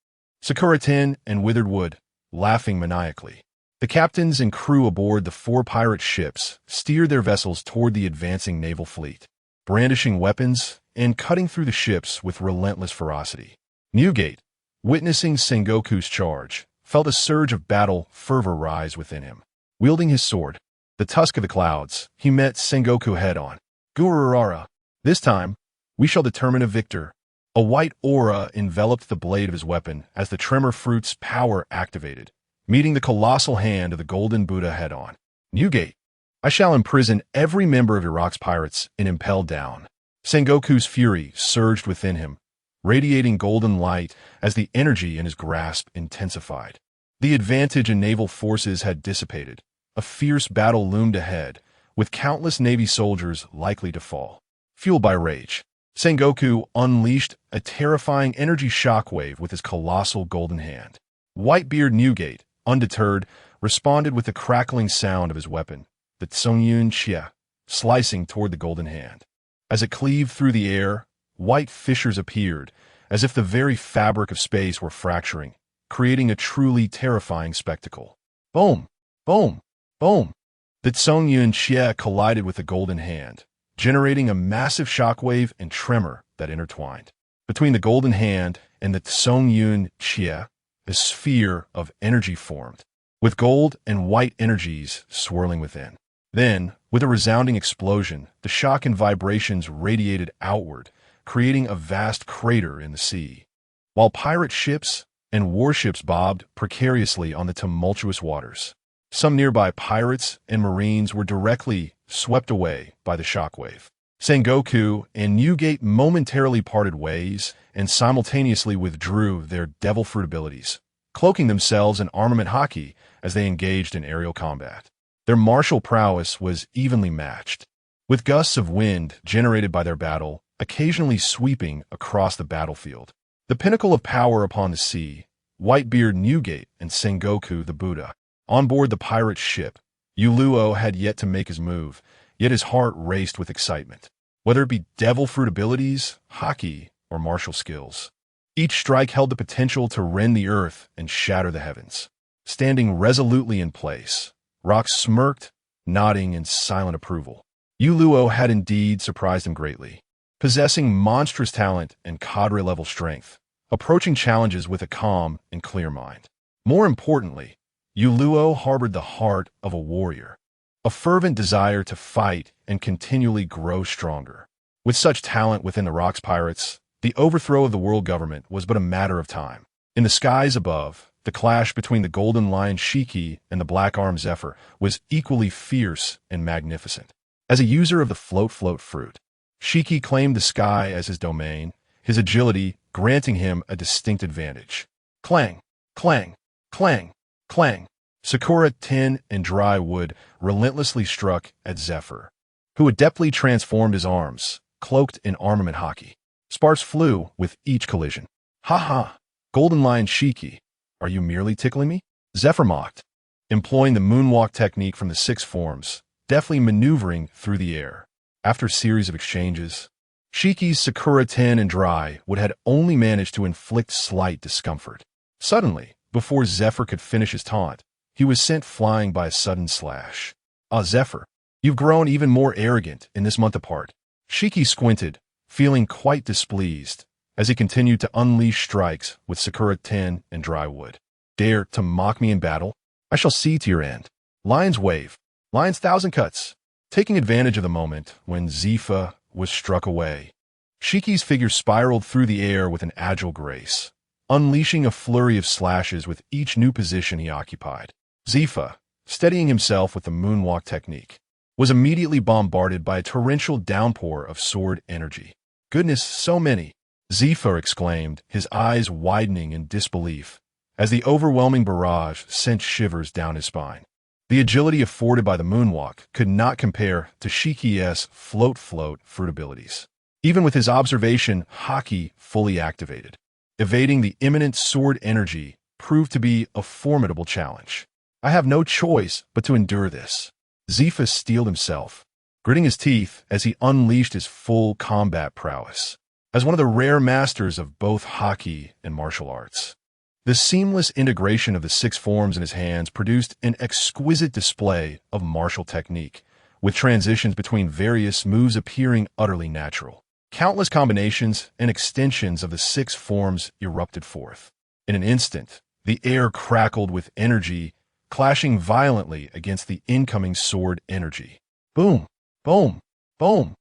Sakura-ten and Withered Wood, laughing maniacally. The captains and crew aboard the 4 pirate ships steered their vessels toward the advancing naval fleet, brandishing weapons and cutting through the ships with relentless ferocity. Newgate, witnessing Sengoku's charge, felt a surge of battle fervor rise within him. Wielding his sword, the tusk of the clouds, he met Sengoku head-on. Gururara, this time, we shall determine a victor. A white aura enveloped the blade of his weapon as the Tremor Fruit's power activated, meeting the colossal hand of the Golden Buddha head-on. Newgate, I shall imprison every member of your Rokks pirates and impel down. Sengoku's fury surged within him, radiating golden light as the energy in his grasp intensified. The advantage in naval forces had dissipated. A fierce battle loomed ahead, with countless Navy soldiers likely to fall. Fueled by rage, Sengoku unleashed a terrifying energy shockwave with his colossal golden hand. Whitebeard Newgate, undeterred, responded with the crackling sound of his weapon, the Tsongyun Xie, slicing toward the golden hand. As it cleaved through the air, white fissures appeared, as if the very fabric of space were fracturing, creating a truly terrifying spectacle. Boom! Boom! Boom! The Tsongyun Xie collided with the golden hand, generating a massive shockwave and tremor that intertwined. Between the golden hand and the Tsongyun Xie, a sphere of energy formed, with gold and white energies swirling within. Then, with a resounding explosion, the shock and vibrations radiated outward, creating a vast crater in the sea. While pirate ships and warships bobbed precariously on the tumultuous waters. Some nearby pirates and marines were directly swept away by the shockwave. Sengoku and Newgate momentarily parted ways and simultaneously withdrew their devil fruit abilities, cloaking themselves in armament Haki as they engaged in aerial combat. Their martial prowess was evenly matched, with gusts of wind generated by their battle occasionally sweeping across the battlefield. The pinnacle of power upon the sea, Whitebeard Newgate and Sengoku the Buddha. On board the pirate ship, You Luo had yet to make his move, yet his heart raced with excitement. Whether it be devil fruit abilities, Haki, or martial skills, each strike held the potential to rend the earth and shatter the heavens. Standing resolutely in place, Rokks smirked, nodding in silent approval. You Luo had indeed surprised him greatly, possessing monstrous talent and cadre-level strength, approaching challenges with a calm and clear mind. More importantly, You Luo harbored the heart of a warrior, a fervent desire to fight and continually grow stronger. With such talent within the Rokks pirates, the overthrow of the world government was but a matter of time. In the skies above, the clash between the Golden Lion Shiki and the Black Arm Zephyr was equally fierce and magnificent. As a user of the float fruit, Shiki claimed the sky as his domain, his agility granting him a distinct advantage. Clang, clang, clang, clang. Sakura, tin, and dry wood relentlessly struck at Zephyr, who adeptly transformed his arms, cloaked in armament Haki. Sparks flew with each collision. Ha ha! Golden Lion Shiki, are you merely tickling me? Zephyr mocked, employing the moonwalk technique from the six forms, deftly maneuvering through the air. After a series of exchanges, Shiki's Sakura, tin, and dry would had only managed to inflict slight discomfort. Suddenly, before Zephyr could finish his taunt, he was sent flying by a sudden slash. Ah, Zephyr, you've grown even more arrogant in this month apart. Shiki squinted, feeling quite displeased, as he continued to unleash strikes with Sakura, tin, and dry wood. Dare to mock me in battle? I shall see to your end. Lion's wave. Lion's thousand cuts. Taking advantage of the moment when Zephyr was struck away, Shiki's figure spiraled through the air with an agile grace, unleashing a flurry of slashes with each new position he occupied. Zephyr, steadying himself with the moonwalk technique, was immediately bombarded by a torrential downpour of sword energy. Goodness, so many! Zephyr exclaimed, his eyes widening in disbelief, as the overwhelming barrage sent shivers down his spine. The agility afforded by the moonwalk could not compare to Shiki's float fruit abilities, even with his observation Haki fully activated. Evading the imminent sword energy proved to be a formidable challenge. I have no choice but to endure this. Zephyr steeled himself, gritting his teeth as he unleashed his full combat prowess. As one of the rare masters of both Haki and martial arts, the seamless integration of the six forms in his hands produced an exquisite display of martial technique, with transitions between various moves appearing utterly natural. Countless combinations and extensions of the six forms erupted forth. In an instant, the air crackled with energy, clashing violently against the incoming sword energy. Boom, boom, boom.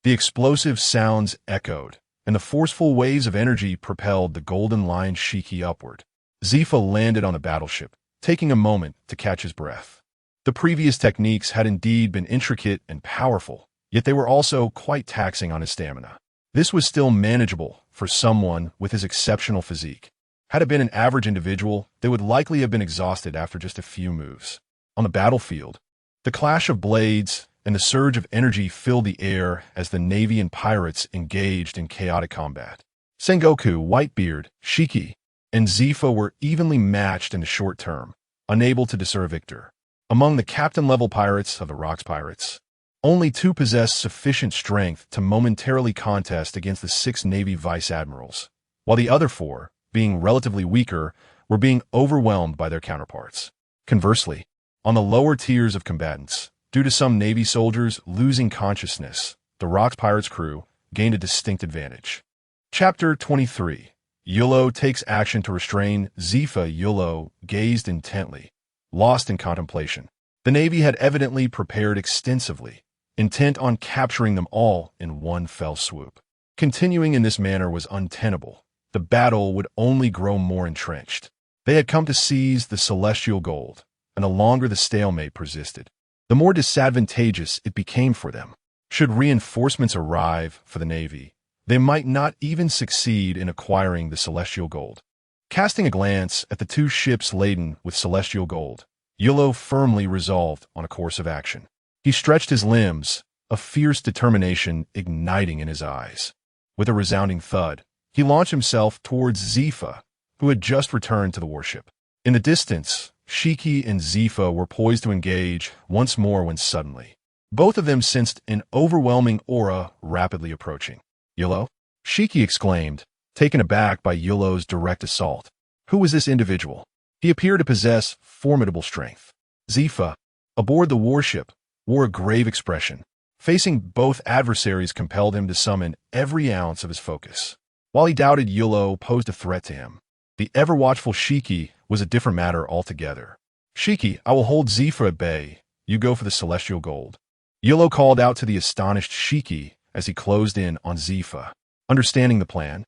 The explosive sounds echoed, and the forceful waves of energy propelled the Golden Lion Shiki upward. Zephyr landed on the battleship, taking a moment to catch his breath. The previous techniques had indeed been intricate and powerful, yet they were also quite taxing on his stamina. This was still manageable for someone with his exceptional physique. Had it been an average individual, they would likely have been exhausted after just a few moves. On the battlefield, the clash of blades and the surge of energy filled the air as the Navy and pirates engaged in chaotic combat. Sengoku, Whitebeard, Shiki, and Zephyr were evenly matched in the short term, unable to discern a victor. Among the captain-level pirates of the Rokks pirates, only two possessed sufficient strength to momentarily contest against the six Navy vice admirals, while the other four, being relatively weaker, were being overwhelmed by their counterparts. Conversely, on the lower tiers of combatants, due to some Navy soldiers losing consciousness, the Rokks pirates' crew gained a distinct advantage. Chapter 23. You Luo takes action to restrain Zephyr. You Luo gazed intently, lost in contemplation. The Navy had evidently prepared extensively, intent on capturing them all in one fell swoop. Continuing in this manner was untenable, the battle would only grow more entrenched. They had come to seize the celestial gold, and the longer the stalemate persisted, the more disadvantageous it became for them. Should reinforcements arrive for the Navy, they might not even succeed in acquiring the celestial gold. Casting a glance at the two ships laden with celestial gold, You Luo firmly resolved on a course of action. He stretched his limbs, a fierce determination igniting in his eyes. With a resounding thud, he launched himself towards Zifa, who had just returned to the warship. In the distance, Haki and Zifa were poised to engage once more when suddenly, both of them sensed an overwhelming aura rapidly approaching. "You Luo?" Haki exclaimed, taken aback by You Luo's direct assault. Who was this individual? He appeared to possess formidable strength. Zifa, aboard the warship, wore a grave expression. Facing both adversaries compelled him to summon every ounce of his focus. While he doubted You Luo posed a threat to him, the ever-watchful Haki was a different matter altogether. "Haki, I will hold Zifa at bay. You go for the celestial gold." You Luo called out to the astonished Haki as he closed in on Zifa. Understanding the plan,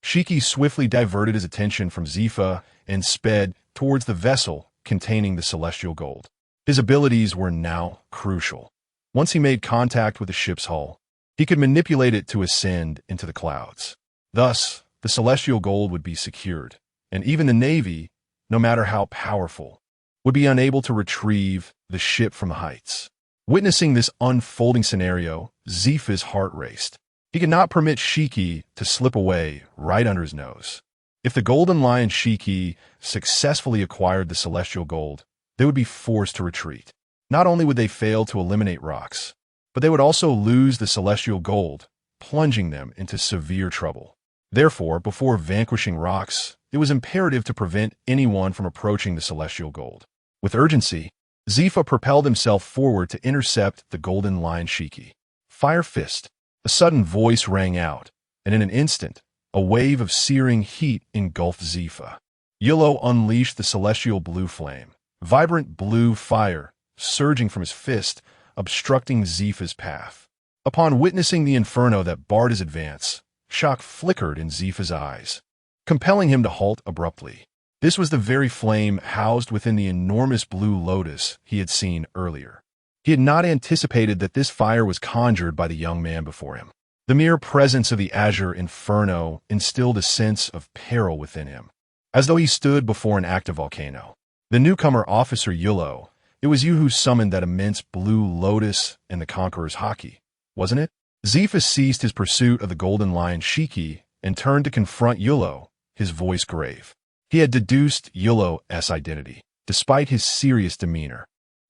Haki swiftly diverted his attention from Zifa and sped towards the vessel containing the celestial gold. His abilities were now crucial. Once he made contact with the ship's hull, he could manipulate it to ascend into the clouds. Thus, the celestial gold would be secured, and even the Navy, no matter how powerful, would be unable to retrieve the ship from the heights. Witnessing this unfolding scenario, Zifa's heart raced. He could not permit Haki to slip away right under his nose. If the Golden Lion Haki successfully acquired the celestial gold, they would be forced to retreat. Not only would they fail to eliminate Rokks, but they would also lose the celestial gold, plunging them into severe trouble. Therefore, before vanquishing Rokks, it was imperative to prevent anyone from approaching the celestial gold. With urgency, Zifa propelled himself forward to intercept the Golden Lion Haki. "Fire Fist!" A sudden voice rang out, and in an instant, a wave of searing heat engulfed Zifa. You Luo unleashed the celestial blue flame, vibrant blue fire, surging from his fist, obstructing Zifa's path. Upon witnessing the inferno that barred his advance, shock flickered in Zifa's eyes, compelling him to halt abruptly. This was the very flame housed within the enormous blue lotus he had seen earlier. He had not anticipated that this fire was conjured by the young man before him. The mere presence of the azure inferno instilled a sense of peril within him, as though he stood before an active volcano. The newcomer officer You Luo, it was you who summoned that immense blue lotus in the conqueror's Haki, wasn't it? Zifa ceased his pursuit of the Golden Lion Haki and turned to confront You Luo, his voice grave. He had deduced You Luo's identity, despite his serious demeanor.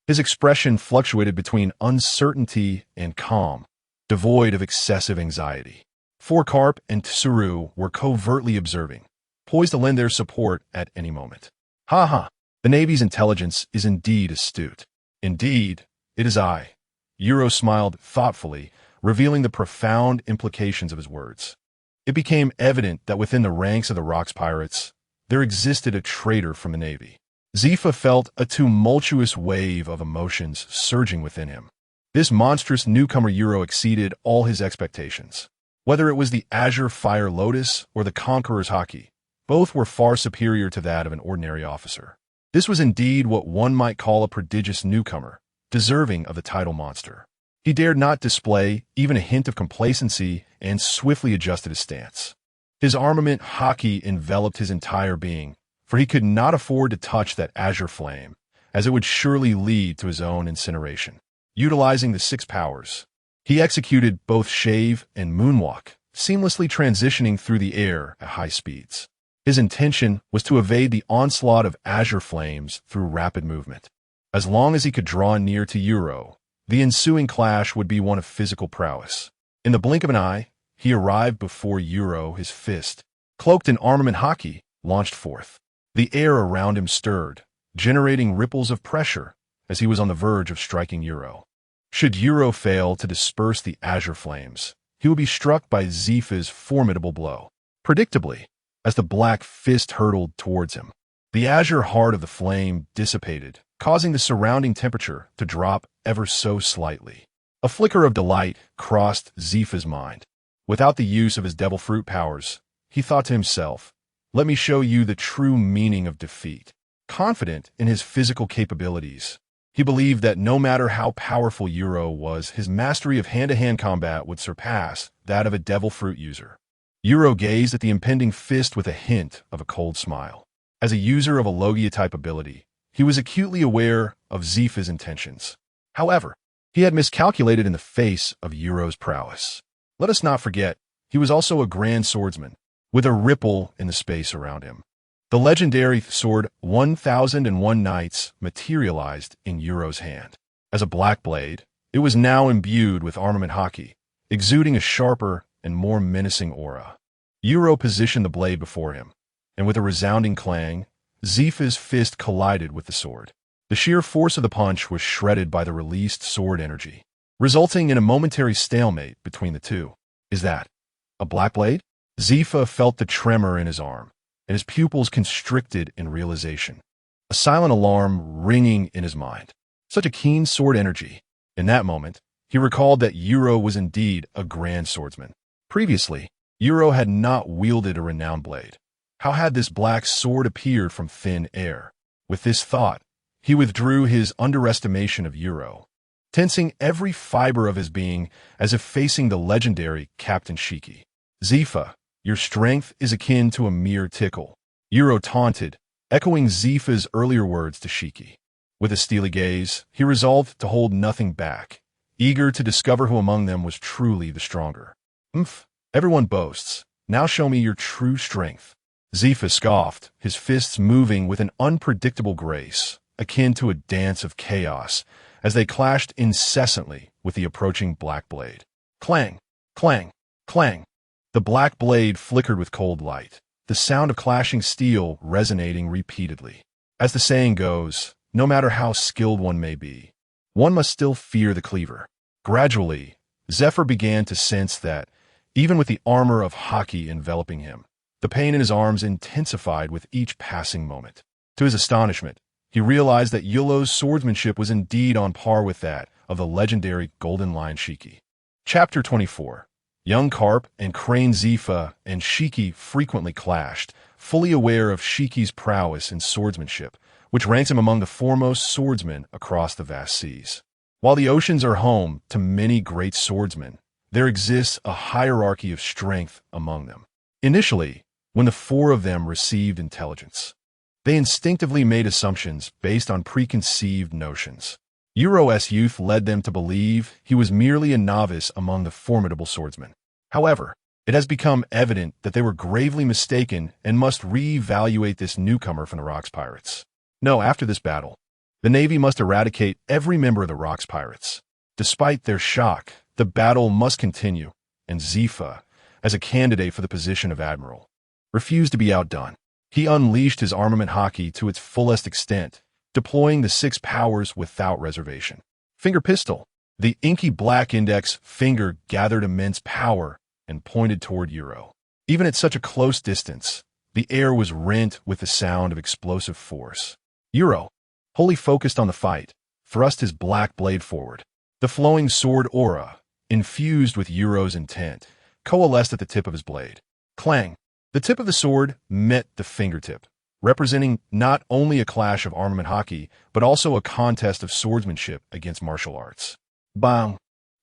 His expression fluctuated between uncertainty and calm, devoid of excessive anxiety. For Garp and Tsuru were covertly observing, poised to lend their support at any moment. "Ha ha! The Navy's intelligence is indeed astute." "Indeed, it is I." You Luo smiled thoughtfully, revealing the profound implications of his words. It became evident that within the ranks of the Rokks pirates, there existed a traitor from the Navy. Zifa felt a tumultuous wave of emotions surging within him. This monstrous newcomer You Luo exceeded all his expectations. Whether it was the Azure Fire Lotus or the Conqueror's Haki, both were far superior to that of an ordinary officer. This was indeed what one might call a prodigious newcomer, deserving of the title monster. He dared not display even a hint of complacency and swiftly adjusted his stance. His armament Haki enveloped his entire being, for he could not afford to touch that azure flame, as it would surely lead to his own incineration. Utilizing the 6 powers, he executed both shave and moonwalk, seamlessly transitioning through the air at high speeds. His intention was to evade the onslaught of azure flames through rapid movement. As long as he could draw near to You Luo, the ensuing clash would be one of physical prowess. In the blink of an eye, he arrived before You Luo, his fist, cloaked in armament Haki, launched forth. The air around him stirred, generating ripples of pressure as he was on the verge of striking You Luo. Should You Luo fail to disperse the azure flames, he would be struck by Zifa's formidable blow. Predictably, as the black fist hurtled towards him, the azure heart of the flame dissipated, causing the surrounding temperature to drop ever so slightly. A flicker of delight crossed Zifa's mind. Without the use of his devil fruit powers, he thought to himself, let me show you the true meaning of defeat. Confident in his physical capabilities, he believed that no matter how powerful You Luo was, his mastery of hand-to-hand combat would surpass that of a devil fruit user. You Luo gazed at the impending fist with a hint of a cold smile. As a user of a Logia-type ability, he was acutely aware of Zifa's intentions. However, he had miscalculated in the face of You Luo's prowess. Let us not forget, he was also a grand swordsman, with a ripple in the space around him. The legendary sword 1001 Nights materialized in You Luo's hand. As a black blade, it was now imbued with armament Haki, exuding a sharper and more menacing aura. You Luo positioned the blade before him, and with a resounding clang, Zifa's fist collided with the sword. The sheer force of the punch was shredded by the released sword energy, resulting in a momentary stalemate between the two. Is that a black blade? Zifa felt the tremor in his arm, and his pupils constricted in realization. A silent alarm ringing in his mind. Such a keen sword energy. In that moment, he recalled that You Luo was indeed a grand swordsman. Previously, You Luo had not wielded a renowned blade. How had this black sword appeared from thin air? With this thought, he withdrew his underestimation of You Luo, tensing every fiber of his being as if facing the legendary Captain Shiki. Zifa, your strength is akin to a mere tickle. You Luo taunted, echoing Zifa's earlier words to Shiki. With a steely gaze, he resolved to hold nothing back, eager to discover who among them was truly the stronger. Everyone boasts. Now show me your true strength. Zifa scoffed, his fists moving with an unpredictable grace, akin to a dance of chaos, as they clashed incessantly with the approaching black blade. Clang, clang, clang. The black blade flickered with cold light, the sound of clashing steel resonating repeatedly. As the saying goes, no matter how skilled one may be, one must still fear the cleaver. Gradually, Zephyr began to sense that, even with the armor of Haki enveloping him, the pain in his arms intensified with each passing moment. To his astonishment, he realized that You Luo's swordsmanship was indeed on par with that of the legendary Golden Lion Shiki. Chapter 24. Young Garp and Crane Zifa and Shiki frequently clashed, fully aware of Shiki's prowess in swordsmanship, which ranks him among the foremost swordsmen across the vast seas. While the oceans are home to many great swordsmen, there exists a hierarchy of strength among them. Initially, when the four of them received intelligence, they instinctively made assumptions based on preconceived notions. You Luo's youth led them to believe he was merely a novice among the formidable swordsmen. However, it has become evident that they were gravely mistaken and must re-evaluate this newcomer from the Rokks pirates. No, after this battle, the Navy must eradicate every member of the Rokks pirates. Despite their shock, the battle must continue, and Zifa, as a candidate for the position of admiral, refused to be outdone. He unleashed his armament Haki to its fullest extent, deploying the 6 powers without reservation. Finger pistol. The inky black index finger gathered immense power and pointed toward You Luo. Even at such a close distance, the air was rent with the sound of explosive force. You Luo, wholly focused on the fight, thrust his black blade forward. The flowing sword aura, infused with You Luo's intent, coalesced at the tip of his blade. Clang! The tip of the sword met the fingertip, representing not only a clash of armament Haki, but also a contest of swordsmanship against martial arts. Bang!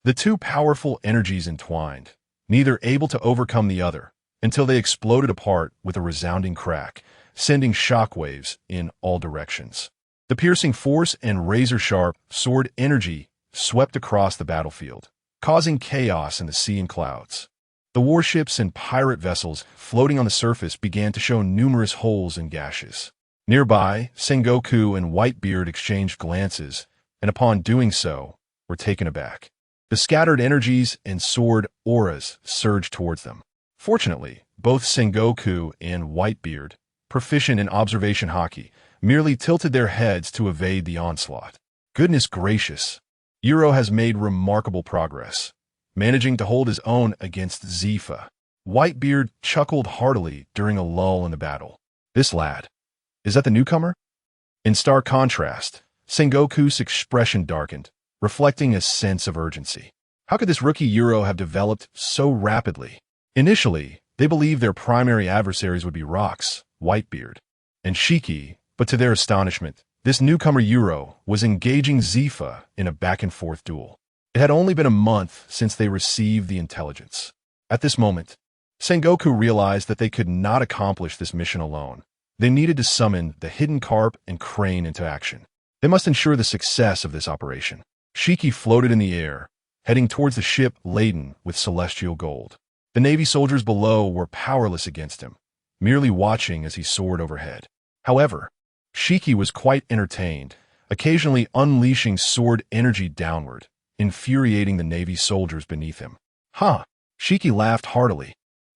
The two powerful energies entwined, neither able to overcome the other, until they exploded apart with a resounding crack, sending shockwaves in all directions. The piercing force and razor-sharp sword energy swept across the battlefield, causing chaos in the sea and clouds. The warships and pirate vessels floating on the surface began to show numerous holes and gashes. Nearby, Sengoku and Whitebeard exchanged glances, and upon doing so, were taken aback. The scattered energies and sword auras surged towards them. Fortunately, both Sengoku and Whitebeard, proficient in observation Haki, merely tilted their heads to evade the onslaught. Goodness gracious! You Luo has made remarkable progress, managing to hold his own against Zifa. Whitebeard chuckled heartily during a lull in the battle. This lad, is that the newcomer? In stark contrast, Sengoku's expression darkened, reflecting a sense of urgency. How could this rookie You Luo have developed so rapidly? Initially, They believed their primary adversaries would be Rokks, Whitebeard, and Haki, but to their astonishment, this newcomer You Luo was engaging Zifa in a back-and-forth duel. It had only been a month since they received the intelligence. At this moment, Sengoku realized that they could not accomplish this mission alone. They needed to summon the hidden Garp and Crane into action. They must ensure the success of this operation. Haki floated in the air, heading towards the ship laden with celestial gold. The Navy soldiers below were powerless against him, merely watching as he soared overhead. However, Haki was quite entertained, occasionally unleashing sword energy downward, infuriating the Navy soldiers beneath him. Haki laughed heartily,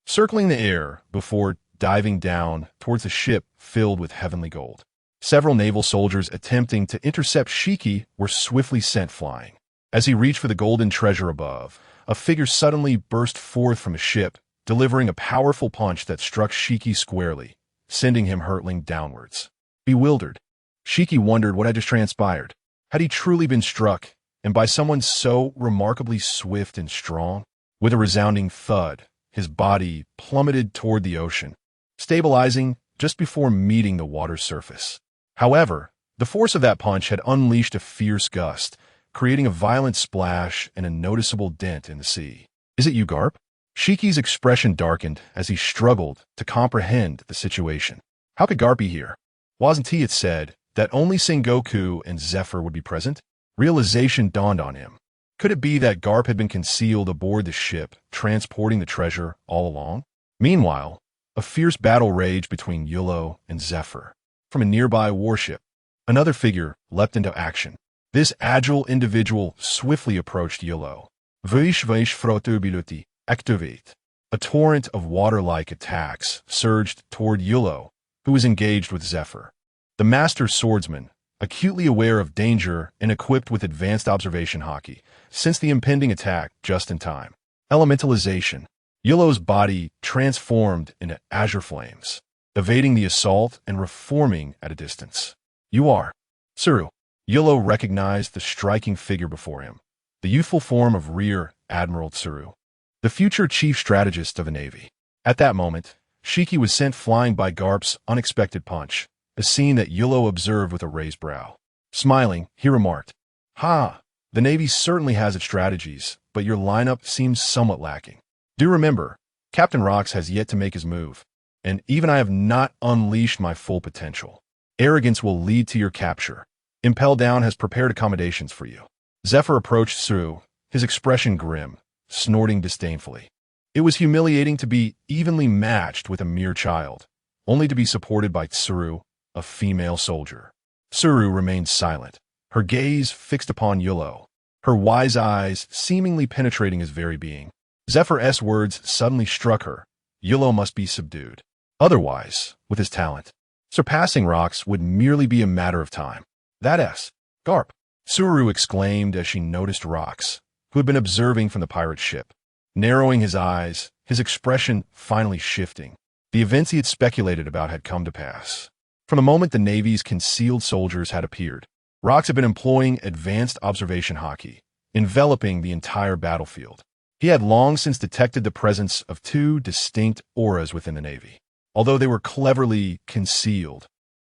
circling the air before diving down towards the ship filled with heavenly gold. Several naval soldiers attempting to intercept Haki were swiftly sent flying. As he reached for the golden treasure above, a figure suddenly burst forth from a ship, delivering a powerful punch that struck Haki squarely, sending him hurtling downwards. Bewildered, Haki wondered what had just transpired. Had he truly been struck, and by someone so remarkably swift and strong? With a resounding thud, his body plummeted toward the ocean, stabilizing just before meeting the water's surface. However, the force of that punch had unleashed a fierce gust, creating a violent splash and a noticeable dent in the sea. "Is it you, Garp?" Shiki's expression darkened as he struggled to comprehend the situation. How could Garp be here? Wasn't he, it said, that only Sengoku and Zephyr would be present? Realization dawned on him. Could it be that Garp had been concealed aboard the ship, transporting the treasure all along? Meanwhile, a fierce battle raged between You Luo and Zephyr. From a nearby warship, another figure leapt into action. This agile individual swiftly approached You Luo. Vish froturbility, activate. A torrent of water-like attacks surged toward You Luo, who was engaged with Zephyr. The master swordsman, acutely aware of danger and equipped with advanced observation Haki, sensed the impending attack just in time. Elementalization. You Luo's body transformed into azure flames, evading the assault and reforming at a distance. "You are Tsuru." You Luo recognized the striking figure before him, the youthful form of Rear Admiral Tsuru, the future chief strategist of the Navy. At that moment, Haki was sent flying by Garp's unexpected punch, a scene that You Luo observed with a raised brow. Smiling, he remarked, the Navy certainly has its strategies, but your lineup seems somewhat lacking. Do remember, Captain Rokks has yet to make his move, and even I have not unleashed my full potential. Arrogance will lead to your capture. Impel Down has prepared accommodations for you." Zephyr approached Tsuru, his expression grim, snorting disdainfully. It was humiliating to be evenly matched with a mere child, only to be supported by Tsuru, a female soldier. Tsuru remained silent, her gaze fixed upon You Luo, her wise eyes seemingly penetrating his very being. Zephyr's words suddenly struck her. You Luo must be subdued. Otherwise, with his talent, surpassing Rokks would merely be a matter of time. "That's Garp," Tsuru exclaimed as she noticed Rokks, who had been observing from the pirate ship. Narrowing his eyes, his expression finally shifting. The events he had speculated about had come to pass. From the moment the Navy's concealed soldiers had appeared, Rokks had been employing advanced observation Haki, enveloping the entire battlefield. He had long since detected the presence of two distinct auras within the Navy. Although they were cleverly concealed,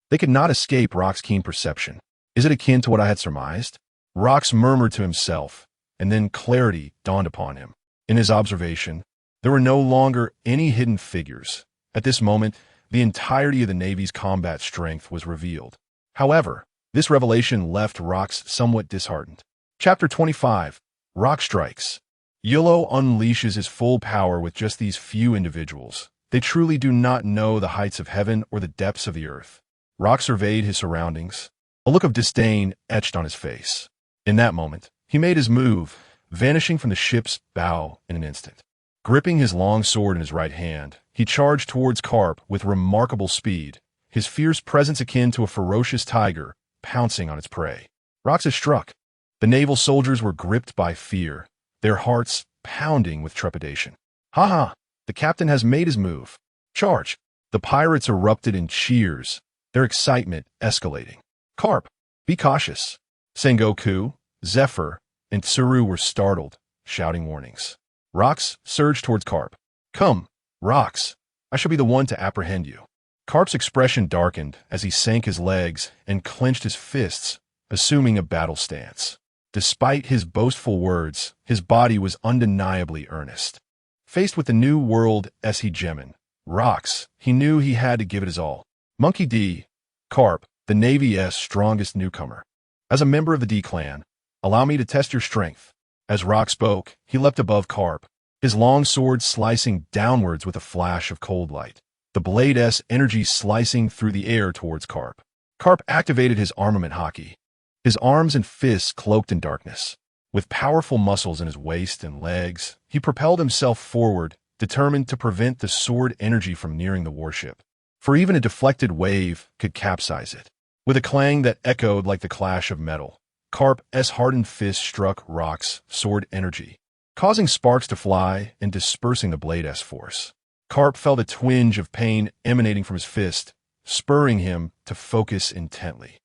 they could not escape Rokks' keen perception. Is it akin to what I had surmised? Rokks murmured to himself, and then clarity dawned upon him. In his observation, there were no longer any hidden figures. At this moment, the entirety of the Navy's combat strength was revealed. However, this revelation left Rokks somewhat disheartened. Chapter 25. Rokks Strikes. You Luo unleashes his full power with just these few individuals. They truly do not know the heights of heaven or the depths of the earth. Rokks surveyed his surroundings, a look of disdain etched on his face. In that moment, he made his move, vanishing from the ship's bow in an instant. Gripping his long sword in his right hand, he charged towards Garp with remarkable speed, his fierce presence akin to a ferocious tiger pouncing on its prey. Rokks is struck. The naval soldiers were gripped by fear, their hearts pounding with trepidation. The captain has made his move. Charge! The pirates erupted in cheers, their excitement escalating. Garp, be cautious. Sengoku, Zephyr, and Tsuru were startled, shouting warnings. Rokks surged towards Garp. Come, Rokks, I shall be the one to apprehend you. Garp's expression darkened as he sank his legs and clenched his fists, assuming a battle stance. Despite his boastful words, his body was undeniably earnest. Faced with the new world hegemon, Rokks, he knew he had to give it his all. Monkey D. Garp, the Navy's strongest newcomer. As a member of the D clan, allow me to test your strength. As Rokks spoke, he leapt above Garp, his long sword slicing downwards with a flash of cold light. The blade's energy slicing through the air towards Garp. Garp activated his armament Haki, his arms and fists cloaked in darkness. With powerful muscles in his waist and legs, he propelled himself forward, determined to prevent the sword energy from nearing the warship. For even a deflected wave could capsize it. With a clang that echoed like the clash of metal, Garp's hardened fist struck Rokks' sword energy, causing sparks to fly and dispersing the blade's force. Garp felt a twinge of pain emanating from his fist, spurring him to focus intently.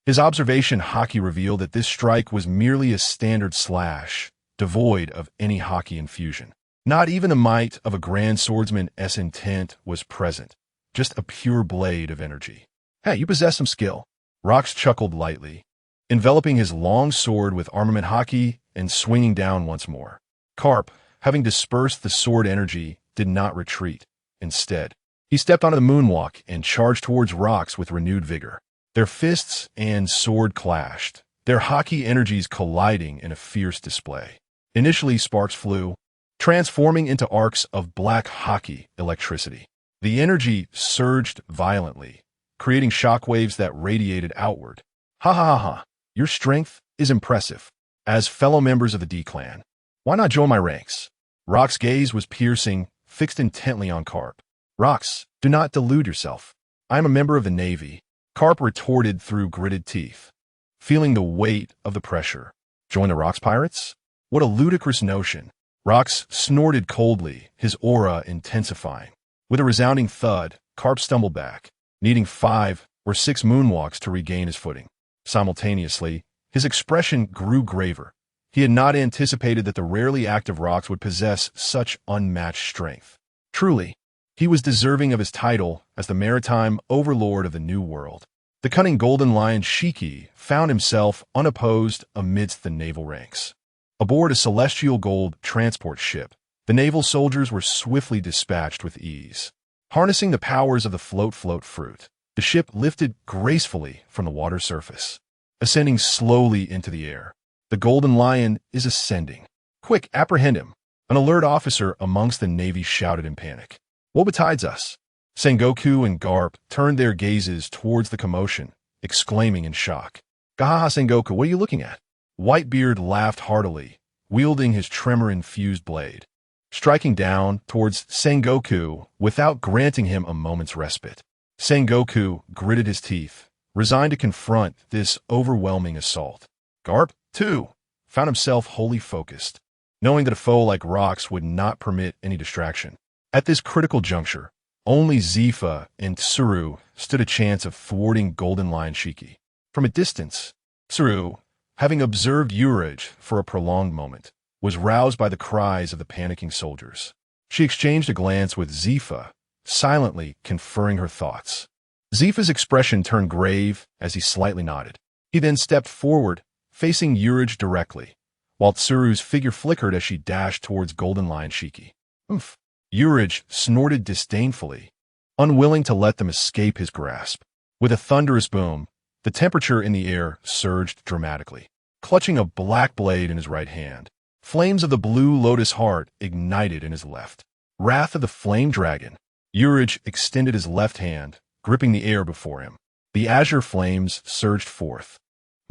His observation Haki revealed that this strike was merely a standard slash, devoid of any Haki infusion. Not even the might of a grand swordsman's intent was present, just a pure blade of energy. Hey, you possess some skill. Rokks chuckled lightly, enveloping his long sword with armament Haki and swinging down once more. Garp, having dispersed the sword energy, did not retreat. Instead, he stepped onto the moonwalk and charged towards Rokks with renewed vigor. Their fists and sword clashed, their Haki energies colliding in a fierce display. Initially, sparks flew, transforming into arcs of black Haki electricity. The energy surged violently, creating shockwaves that radiated outward. Ha ha ha ha, your strength is impressive. As fellow members of the D clan, why not join my ranks? Rokks' gaze was piercing, fixed intently on Garp. Rokks, do not delude yourself. I am a member of the Navy. Garp retorted through gritted teeth, feeling the weight of the pressure. Join the Rokks pirates? What a ludicrous notion. Rokks snorted coldly, his aura intensifying. With a resounding thud, Garp stumbled back, needing 5 or 6 moonwalks to regain his footing. Simultaneously, his expression grew graver. He had not anticipated that the rarely active Rokks would possess such unmatched strength. Truly, he was deserving of his title as the maritime overlord of the New World. The cunning golden lion Shiki found himself unopposed amidst the naval ranks. Aboard a celestial gold transport ship, the naval soldiers were swiftly dispatched with ease. Harnessing the powers of the float fruit, the ship lifted gracefully from the water surface, ascending slowly into the air. The golden lion is ascending. Quick, apprehend him. An alert officer amongst the Navy shouted in panic. What betides us? Sengoku and Garp turned their gazes towards the commotion, exclaiming in shock. Gahaha Sengoku, what are you looking at? Whitebeard laughed heartily, wielding his tremor-infused blade, striking down towards Sengoku without granting him a moment's respite. Sengoku gritted his teeth, resigned to confront this overwhelming assault. Garp, too, found himself wholly focused, knowing that a foe like Rokks would not permit any distraction. At this critical juncture, only Zifa and Tsuru stood a chance of thwarting Golden Lion Shiki. From a distance, Tsuru, having observed Urij for a prolonged moment, was roused by the cries of the panicking soldiers. She exchanged a glance with Zifa, silently conferring her thoughts. Zifa's expression turned grave as he slightly nodded. He then stepped forward, facing Urij directly, while Tsuru's figure flickered as she dashed towards Golden Lion Shiki. Oof. Urij snorted disdainfully, unwilling to let them escape his grasp. With a thunderous boom, the temperature in the air surged dramatically. Clutching a black blade in his right hand, flames of the blue lotus heart ignited in his left. Wrath of the Flame Dragon. Urij extended his left hand, gripping the air before him. The azure flames surged forth,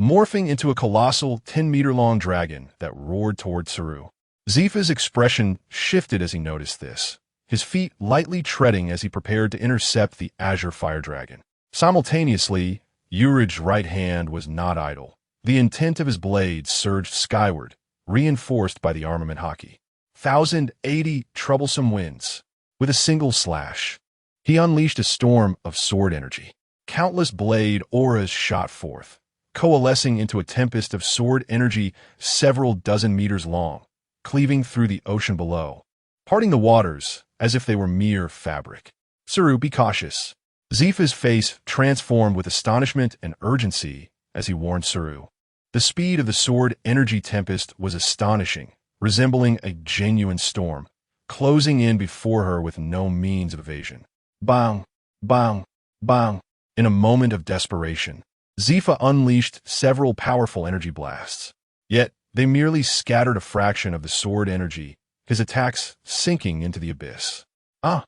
morphing into a colossal 10-meter-long dragon that roared toward Tsuru. Zifa's expression shifted as he noticed this, his feet lightly treading as he prepared to intercept the azure fire dragon. Simultaneously, Urij's right hand was not idle. The intent of his blade surged skyward, reinforced by the armament Haki. 1,080 troublesome winds. With a single slash, he unleashed a storm of sword energy. Countless blade auras shot forth, coalescing into a tempest of sword energy several dozen meters long, cleaving through the ocean below. Parting the waters, as if they were mere fabric. "Tsuru, be cautious." Zifa's face transformed with astonishment and urgency as he warned Tsuru. The speed of the sword energy tempest was astonishing, resembling a genuine storm, closing in before her with no means of evasion. Bang, bang, bang. In a moment of desperation, Zifa unleashed several powerful energy blasts. Yet, they merely scattered a fraction of the sword energy, his attacks sinking into the abyss. "Ah!"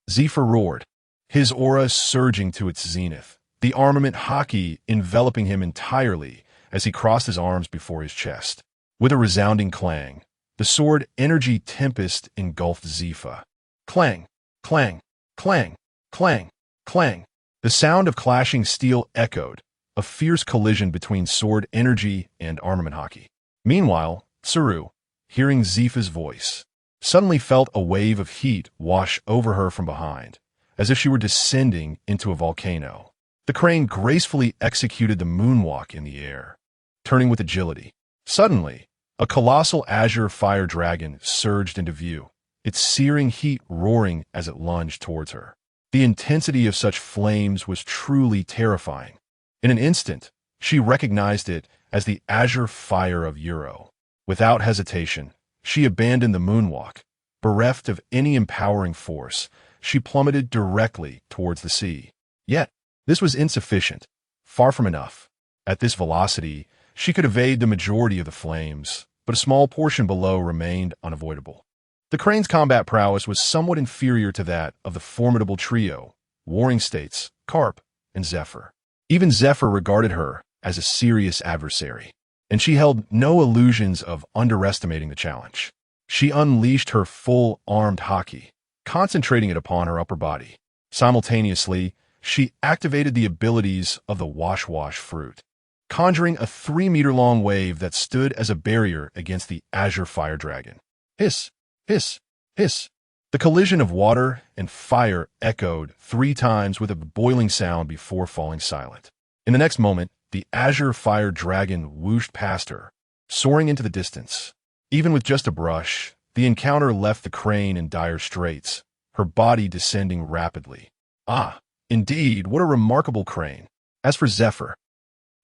Zifa roared, his aura surging to its zenith, the armament Haki enveloping him entirely as he crossed his arms before his chest. With a resounding clang, the sword energy tempest engulfed Zifa. Clang, clang, clang, clang, clang. The sound of clashing steel echoed, a fierce collision between sword energy and armament Haki. Meanwhile, Tsuru, hearing Zifa's voice, suddenly felt a wave of heat wash over her from behind, as if she were descending into a volcano. The crane gracefully executed the moonwalk in the air, turning with agility. Suddenly, a colossal azure fire dragon surged into view, its searing heat roaring as it lunged towards her. The intensity of such flames was truly terrifying. In an instant, she recognized it as the azure fire of You Luo. Without hesitation, she abandoned the moonwalk. Bereft of any empowering force, she plummeted directly towards the sea. Yet, this was insufficient, far from enough. At this velocity, she could evade the majority of the flames, but a small portion below remained unavoidable. The crane's combat prowess was somewhat inferior to that of the formidable trio, warring states, Garp, and Zephyr. Even Zephyr regarded her as a serious adversary, and she held no illusions of underestimating the challenge. She unleashed her full-armed Haki, concentrating it upon her upper body. Simultaneously, she activated the abilities of the wash-wash fruit, conjuring a 3-meter-long wave that stood as a barrier against the azure fire dragon. Hiss, hiss, hiss. The collision of water and fire echoed 3 times with a boiling sound before falling silent. In the next moment, the azure fire dragon whooshed past her, soaring into the distance. Even with just a brush, the encounter left the crane in dire straits, her body descending rapidly. Ah, indeed, what a remarkable crane. As for Zephyr,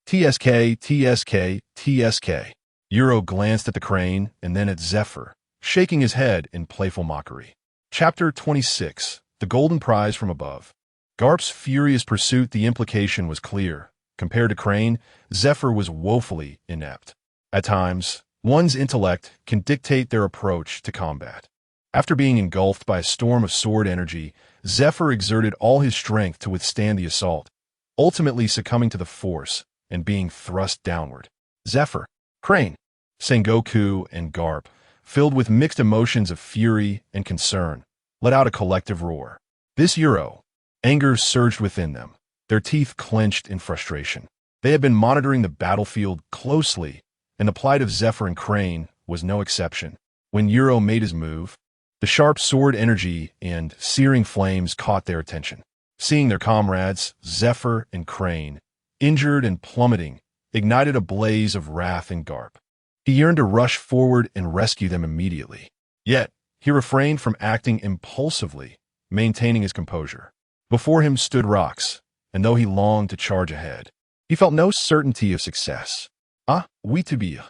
TSK, TSK, TSK. You Luo glanced at the crane and then at Zephyr, shaking his head in playful mockery. Chapter 26. The Golden Prize from Above. Garp's furious pursuit, the implication was clear. Compared to Crane, Zephyr was woefully inept. At times, one's intellect can dictate their approach to combat. After being engulfed by a storm of sword energy, Zephyr exerted all his strength to withstand the assault, ultimately succumbing to the force and being thrust downward. Zephyr, Crane, Sengoku, and Garp, filled with mixed emotions of fury and concern, let out a collective roar. This You Luo, anger surged within them, their teeth clenched in frustration. They had been monitoring the battlefield closely, and the plight of Zephyr and Crane was no exception. When You Luo made his move, the sharp sword energy and searing flames caught their attention. Seeing their comrades, Zephyr and Crane, injured and plummeting, ignited a blaze of wrath in Garp. He yearned to rush forward and rescue them immediately. Yet, he refrained from acting impulsively, maintaining his composure. Before him stood Rokks, and though he longed to charge ahead, he felt no certainty of success. Ah, Whitebeard.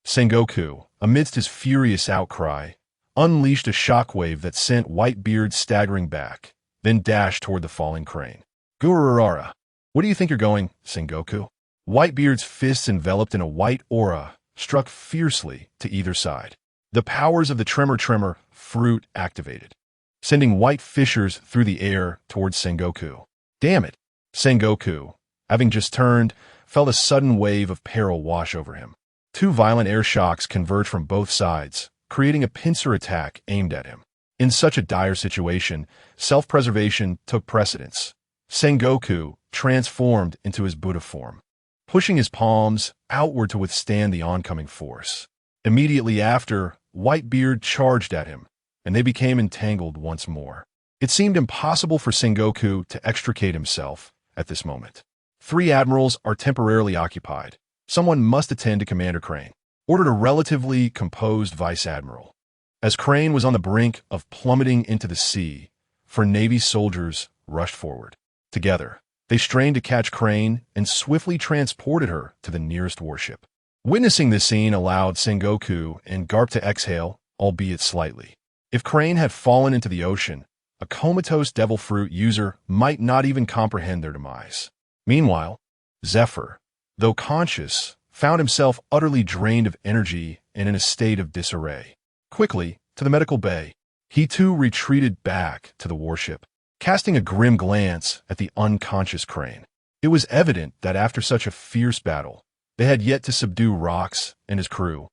Sengoku, amidst his furious outcry, unleashed a shockwave that sent Whitebeard staggering back, then dashed toward the falling crane. Gururara. Where do you think you're going, Sengoku? Whitebeard's fists enveloped in a white aura struck fiercely to either side. The powers of the Tremor fruit activated, sending white fissures through the air towards Sengoku. Damn it! Sengoku, having just turned, felt a sudden wave of peril wash over him. 2 violent air shocks converged from both sides, creating a pincer attack aimed at him. In such a dire situation, self-preservation took precedence. Sengoku transformed into his Buddha form, pushing his palms outward to withstand the oncoming force. Immediately after, Whitebeard charged at him, and they became entangled once more. It seemed impossible for Sengoku to extricate himself at this moment. 3 admirals are temporarily occupied. Someone must attend to Commander Crane. Ordered a relatively composed vice admiral. As Crane was on the brink of plummeting into the sea, four Navy soldiers rushed forward. Together, they strained to catch Crane and swiftly transported her to the nearest warship. Witnessing this scene allowed Sengoku and Garp to exhale, albeit slightly. If Crane had fallen into the ocean, a comatose devil fruit user might not even comprehend their demise. Meanwhile, Zephyr, though conscious, found himself utterly drained of energy and in a state of disarray. Quickly, to the medical bay, he too retreated back to the warship, casting a grim glance at the unconscious Crane. It was evident that after such a fierce battle, they had yet to subdue Rokks and his crew,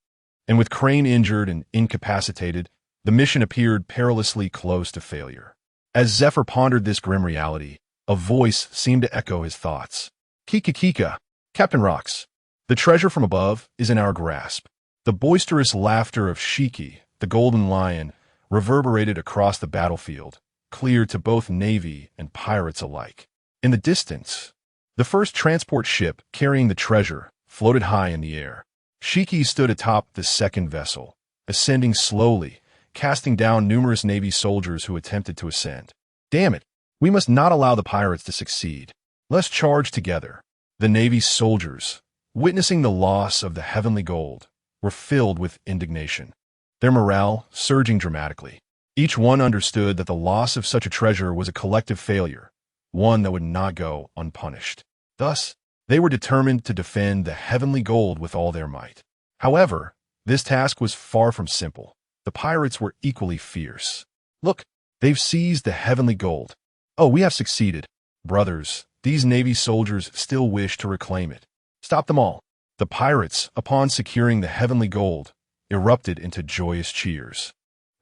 and with Crane injured and incapacitated, the mission appeared perilously close to failure. As Zephyr pondered this grim reality, a voice seemed to echo his thoughts. Kika, Captain Rokks. The treasure from above is in our grasp. The boisterous laughter of Shiki, the golden lion, reverberated across the battlefield, clear to both Navy and pirates alike. In the distance, the first transport ship carrying the treasure floated high in the air. Shiki stood atop the second vessel, ascending slowly, casting down numerous Navy soldiers who attempted to ascend. Damn it, we must not allow the pirates to succeed. Let's charge together. The Navy soldiers, witnessing the loss of the heavenly gold, were filled with indignation, their morale surging dramatically. Each one understood that the loss of such a treasure was a collective failure, one that would not go unpunished. Thus, they were determined to defend the heavenly gold with all their might. However, this task was far from simple. The pirates were equally fierce. Look, they've seized the heavenly gold. Oh, we have succeeded. Brothers, these Navy soldiers still wish to reclaim it. Stop them all. The pirates, upon securing the heavenly gold, erupted into joyous cheers.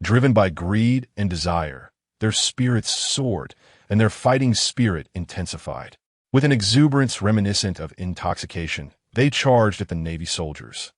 Driven by greed and desire, their spirits soared, and their fighting spirit intensified. With an exuberance reminiscent of intoxication, they charged at the Navy soldiers.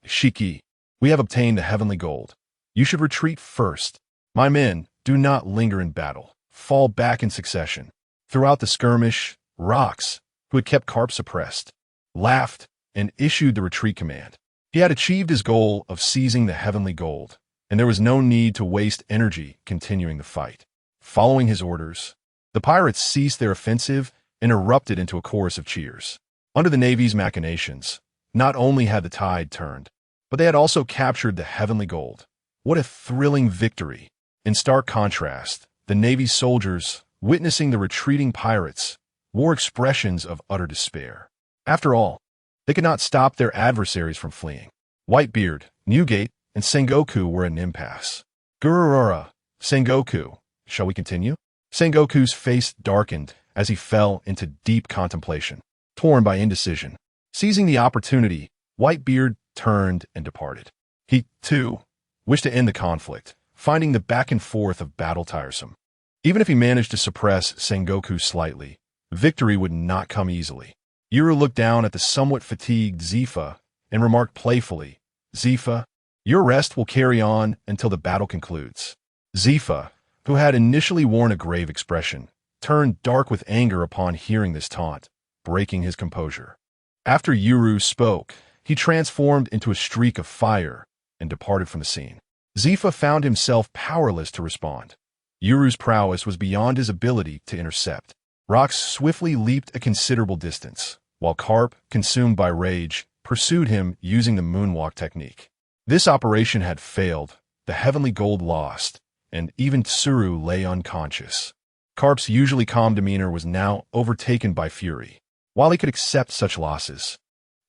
Shiki, we have obtained the heavenly gold. You should retreat first. My men, do not linger in battle. Fall back in succession. Throughout the skirmish, Rokks, who had kept Garp suppressed, laughed and issued the retreat command. He had achieved his goal of seizing the heavenly gold, and there was no need to waste energy continuing the fight. Following his orders, the pirates ceased their offensive and erupted into a chorus of cheers. Under the Navy's machinations, not only had the tide turned, but they had also captured the heavenly gold. What a thrilling victory! In stark contrast, the Navy soldiers, witnessing the retreating pirates, wore expressions of utter despair. After all, they could not stop their adversaries from fleeing. Whitebeard, Newgate, and Sengoku were in an impasse. Gururura, Sengoku, shall we continue? Sengoku's face darkened as he fell into deep contemplation, torn by indecision. Seizing the opportunity, Whitebeard turned and departed. He, too, wished to end the conflict, finding the back and forth of battle tiresome. Even if he managed to suppress Sengoku slightly, victory would not come easily. Yuru looked down at the somewhat fatigued Zifa and remarked playfully, Zifa, your rest will carry on until the battle concludes. Zifa, who had initially worn a grave expression, turned dark with anger upon hearing this taunt, breaking his composure. After Yuru spoke, he transformed into a streak of fire and departed from the scene. Zifa found himself powerless to respond. Yuru's prowess was beyond his ability to intercept. Rokks swiftly leaped a considerable distance, while Garp, consumed by rage, pursued him using the moonwalk technique. This operation had failed, the heavenly gold lost, and even Tsuru lay unconscious. Garp's usually calm demeanor was now overtaken by fury. While he could accept such losses,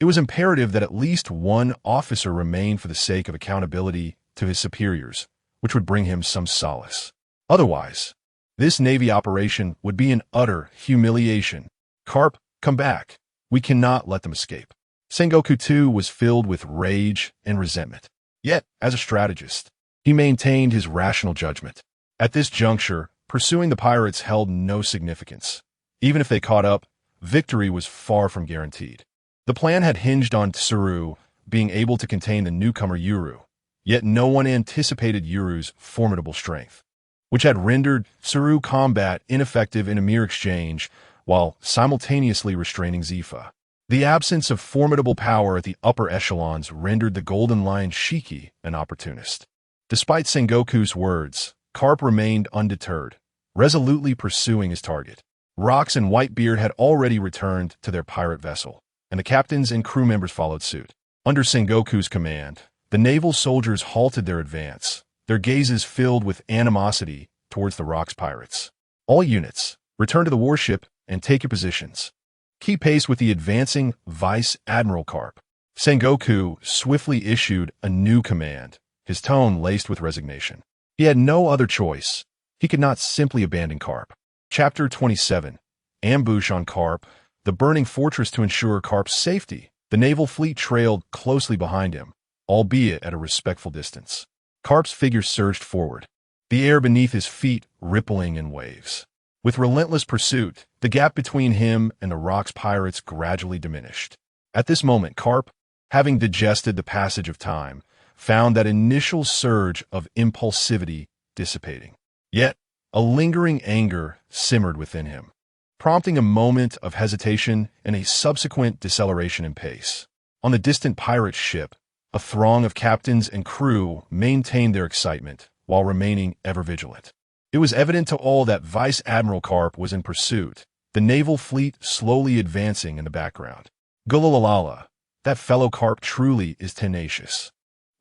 it was imperative that at least one officer remain for the sake of accountability to his superiors, which would bring him some solace. Otherwise, this Navy operation would be an utter humiliation. Garp, come back. We cannot let them escape. Sengoku too was filled with rage and resentment. Yet, as a strategist, he maintained his rational judgment. At this juncture, pursuing the pirates held no significance. Even if they caught up, victory was far from guaranteed. The plan had hinged on Tsuru being able to contain the newcomer Yuru, yet no one anticipated Yuru's formidable strength, which had rendered Tsuru combat ineffective in a mere exchange while simultaneously restraining Zifa. The absence of formidable power at the upper echelons rendered the Golden Lion Shiki an opportunist. Despite Sengoku's words, Garp remained undeterred, resolutely pursuing his target. Rokks and Whitebeard had already returned to their pirate vessel, and the captains and crew members followed suit. Under Sengoku's command, the naval soldiers halted their advance, their gazes filled with animosity towards the Rokks pirates. All units, return to the warship and take your positions. Keep pace with the advancing Vice Admiral Garp. Sengoku swiftly issued a new command, his tone laced with resignation. He had no other choice. He could not simply abandon Garp. Chapter 27. Ambush on Garp, the burning fortress to ensure Garp's safety. The naval fleet trailed closely behind him, albeit at a respectful distance. Garp's figure surged forward, the air beneath his feet rippling in waves. With relentless pursuit, the gap between him and the Rokks pirates gradually diminished. At this moment, Garp, having digested the passage of time, found that initial surge of impulsivity dissipating. Yet, a lingering anger simmered within him, prompting a moment of hesitation and a subsequent deceleration in pace. On the distant pirate ship, a throng of captains and crew maintained their excitement while remaining ever vigilant. It was evident to all that Vice Admiral Garp was in pursuit, the naval fleet slowly advancing in the background. Gulalala, that fellow Garp truly is tenacious.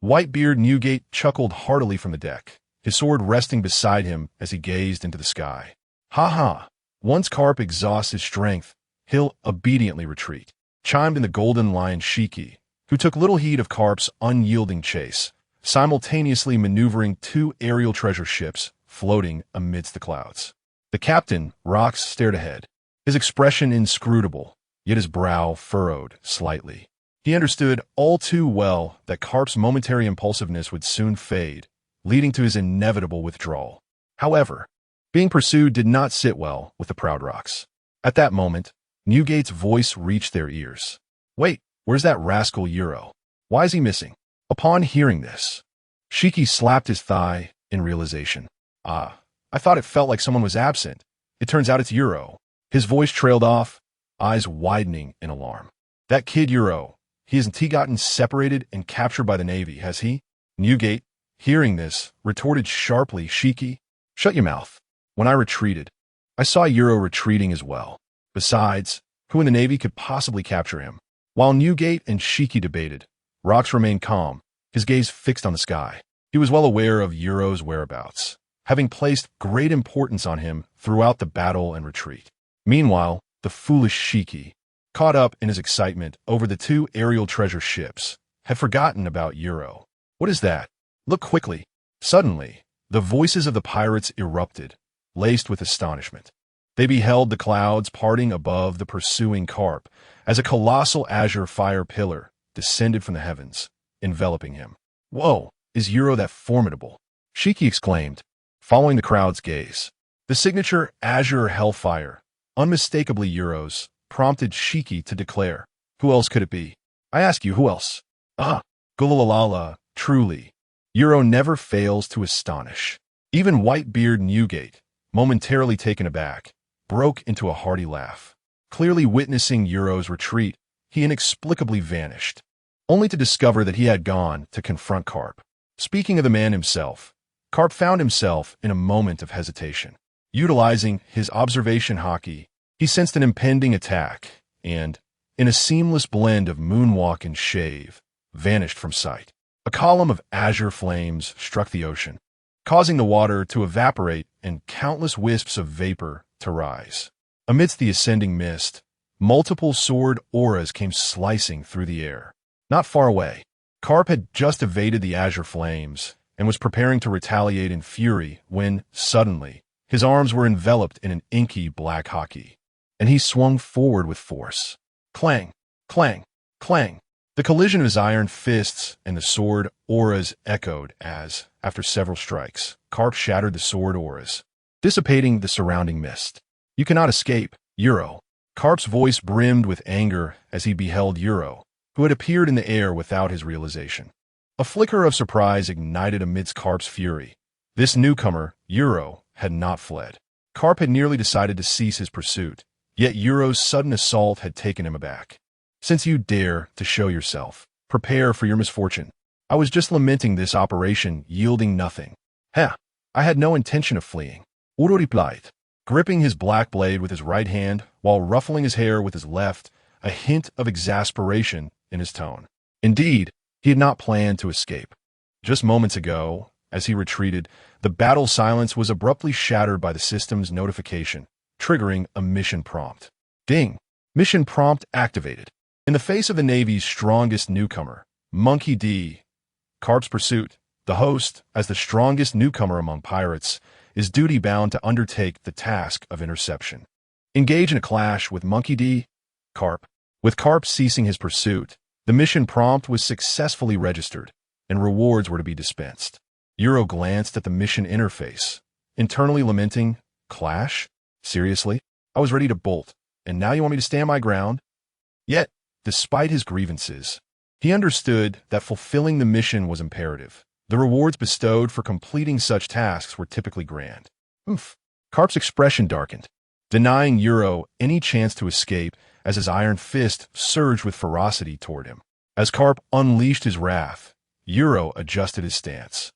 Whitebeard Newgate chuckled heartily from the deck, his sword resting beside him as he gazed into the sky. Ha ha! Once Garp exhausts his strength, he'll obediently retreat, chimed in the golden lion Shiki, who took little heed of Garp's unyielding chase, simultaneously maneuvering two aerial treasure ships floating amidst the clouds. The captain, Rokks, stared ahead, his expression inscrutable, yet his brow furrowed slightly. He understood all too well that Garp's momentary impulsiveness would soon fade, leading to his inevitable withdrawal. However, being pursued did not sit well with the proud Rokks. At that moment, Newgate's voice reached their ears. Wait, where's that rascal Euro? Why is he missing? Upon hearing this, Shiki slapped his thigh in realization. Ah, I thought it felt like someone was absent. It turns out it's Euro. His voice trailed off, eyes widening in alarm. That kid Euro, hasn't he gotten separated and captured by the Navy, has he? Newgate, hearing this, retorted sharply, Shiki, shut your mouth. When I retreated, I saw Euro retreating as well. Besides, who in the Navy could possibly capture him? While Newgate and Shiki debated, Rokks remained calm, his gaze fixed on the sky. He was well aware of Euro's whereabouts, having placed great importance on him throughout the battle and retreat. Meanwhile, the foolish Shiki, caught up in his excitement over the two aerial treasure ships, had forgotten about Euro. What is that? Look quickly. Suddenly, the voices of the pirates erupted, laced with astonishment. They beheld the clouds parting above the pursuing Garp as a colossal azure fire pillar descended from the heavens, enveloping him. Whoa, is Euro that formidable? Shiki exclaimed, following the crowd's gaze. The signature azure hellfire, unmistakably Euro's, prompted Shiki to declare, who else could it be? I ask you, who else? Ah, Gulalala, truly. Euro never fails to astonish. Even Whitebeard Newgate, momentarily taken aback, broke into a hearty laugh. Clearly witnessing Euro's retreat, he inexplicably vanished, only to discover that he had gone to confront Garp. Speaking of the man himself, Garp found himself in a moment of hesitation. Utilizing his observation Haki, he sensed an impending attack and, in a seamless blend of moonwalk and shave, vanished from sight. A column of azure flames struck the ocean, causing the water to evaporate and countless wisps of vapor to rise. Amidst the ascending mist, multiple sword auras came slicing through the air. Not far away, Garp had just evaded the azure flames and was preparing to retaliate in fury when, suddenly, his arms were enveloped in an inky black Haki, and he swung forward with force. Clang, clang, clang. The collision of his iron fists and the sword auras echoed as, after several strikes, Garp shattered the sword auras, dissipating the surrounding mist. You cannot escape, Euro. Garp's voice brimmed with anger as he beheld Euro, who had appeared in the air without his realization. A flicker of surprise ignited amidst Garp's fury. This newcomer, Euro, had not fled. Garp had nearly decided to cease his pursuit, yet Euro's sudden assault had taken him aback. Since you dare to show yourself, prepare for your misfortune. I was just lamenting this operation yielding nothing. Heh, I had no intention of fleeing. Uro replied, gripping his black blade with his right hand while ruffling his hair with his left, a hint of exasperation in his tone. Indeed, he had not planned to escape. Just moments ago, as he retreated, the battle silence was abruptly shattered by the system's notification, triggering a mission prompt. Ding! Mission prompt activated. In the face of the Navy's strongest newcomer, Monkey D. Garp's pursuit, the host, as the strongest newcomer among pirates, is duty-bound to undertake the task of interception. Engage in a clash with Monkey D. Garp. With Garp ceasing his pursuit, the mission prompt was successfully registered, and rewards were to be dispensed. Uro glanced at the mission interface, internally lamenting, clash? Seriously? I was ready to bolt, and now you want me to stand my ground? Yet, despite his grievances, he understood that fulfilling the mission was imperative. The rewards bestowed for completing such tasks were typically grand. Garp's expression darkened, denying Uro any chance to escape as his iron fist surged with ferocity toward him. As Garp unleashed his wrath, Uro adjusted his stance.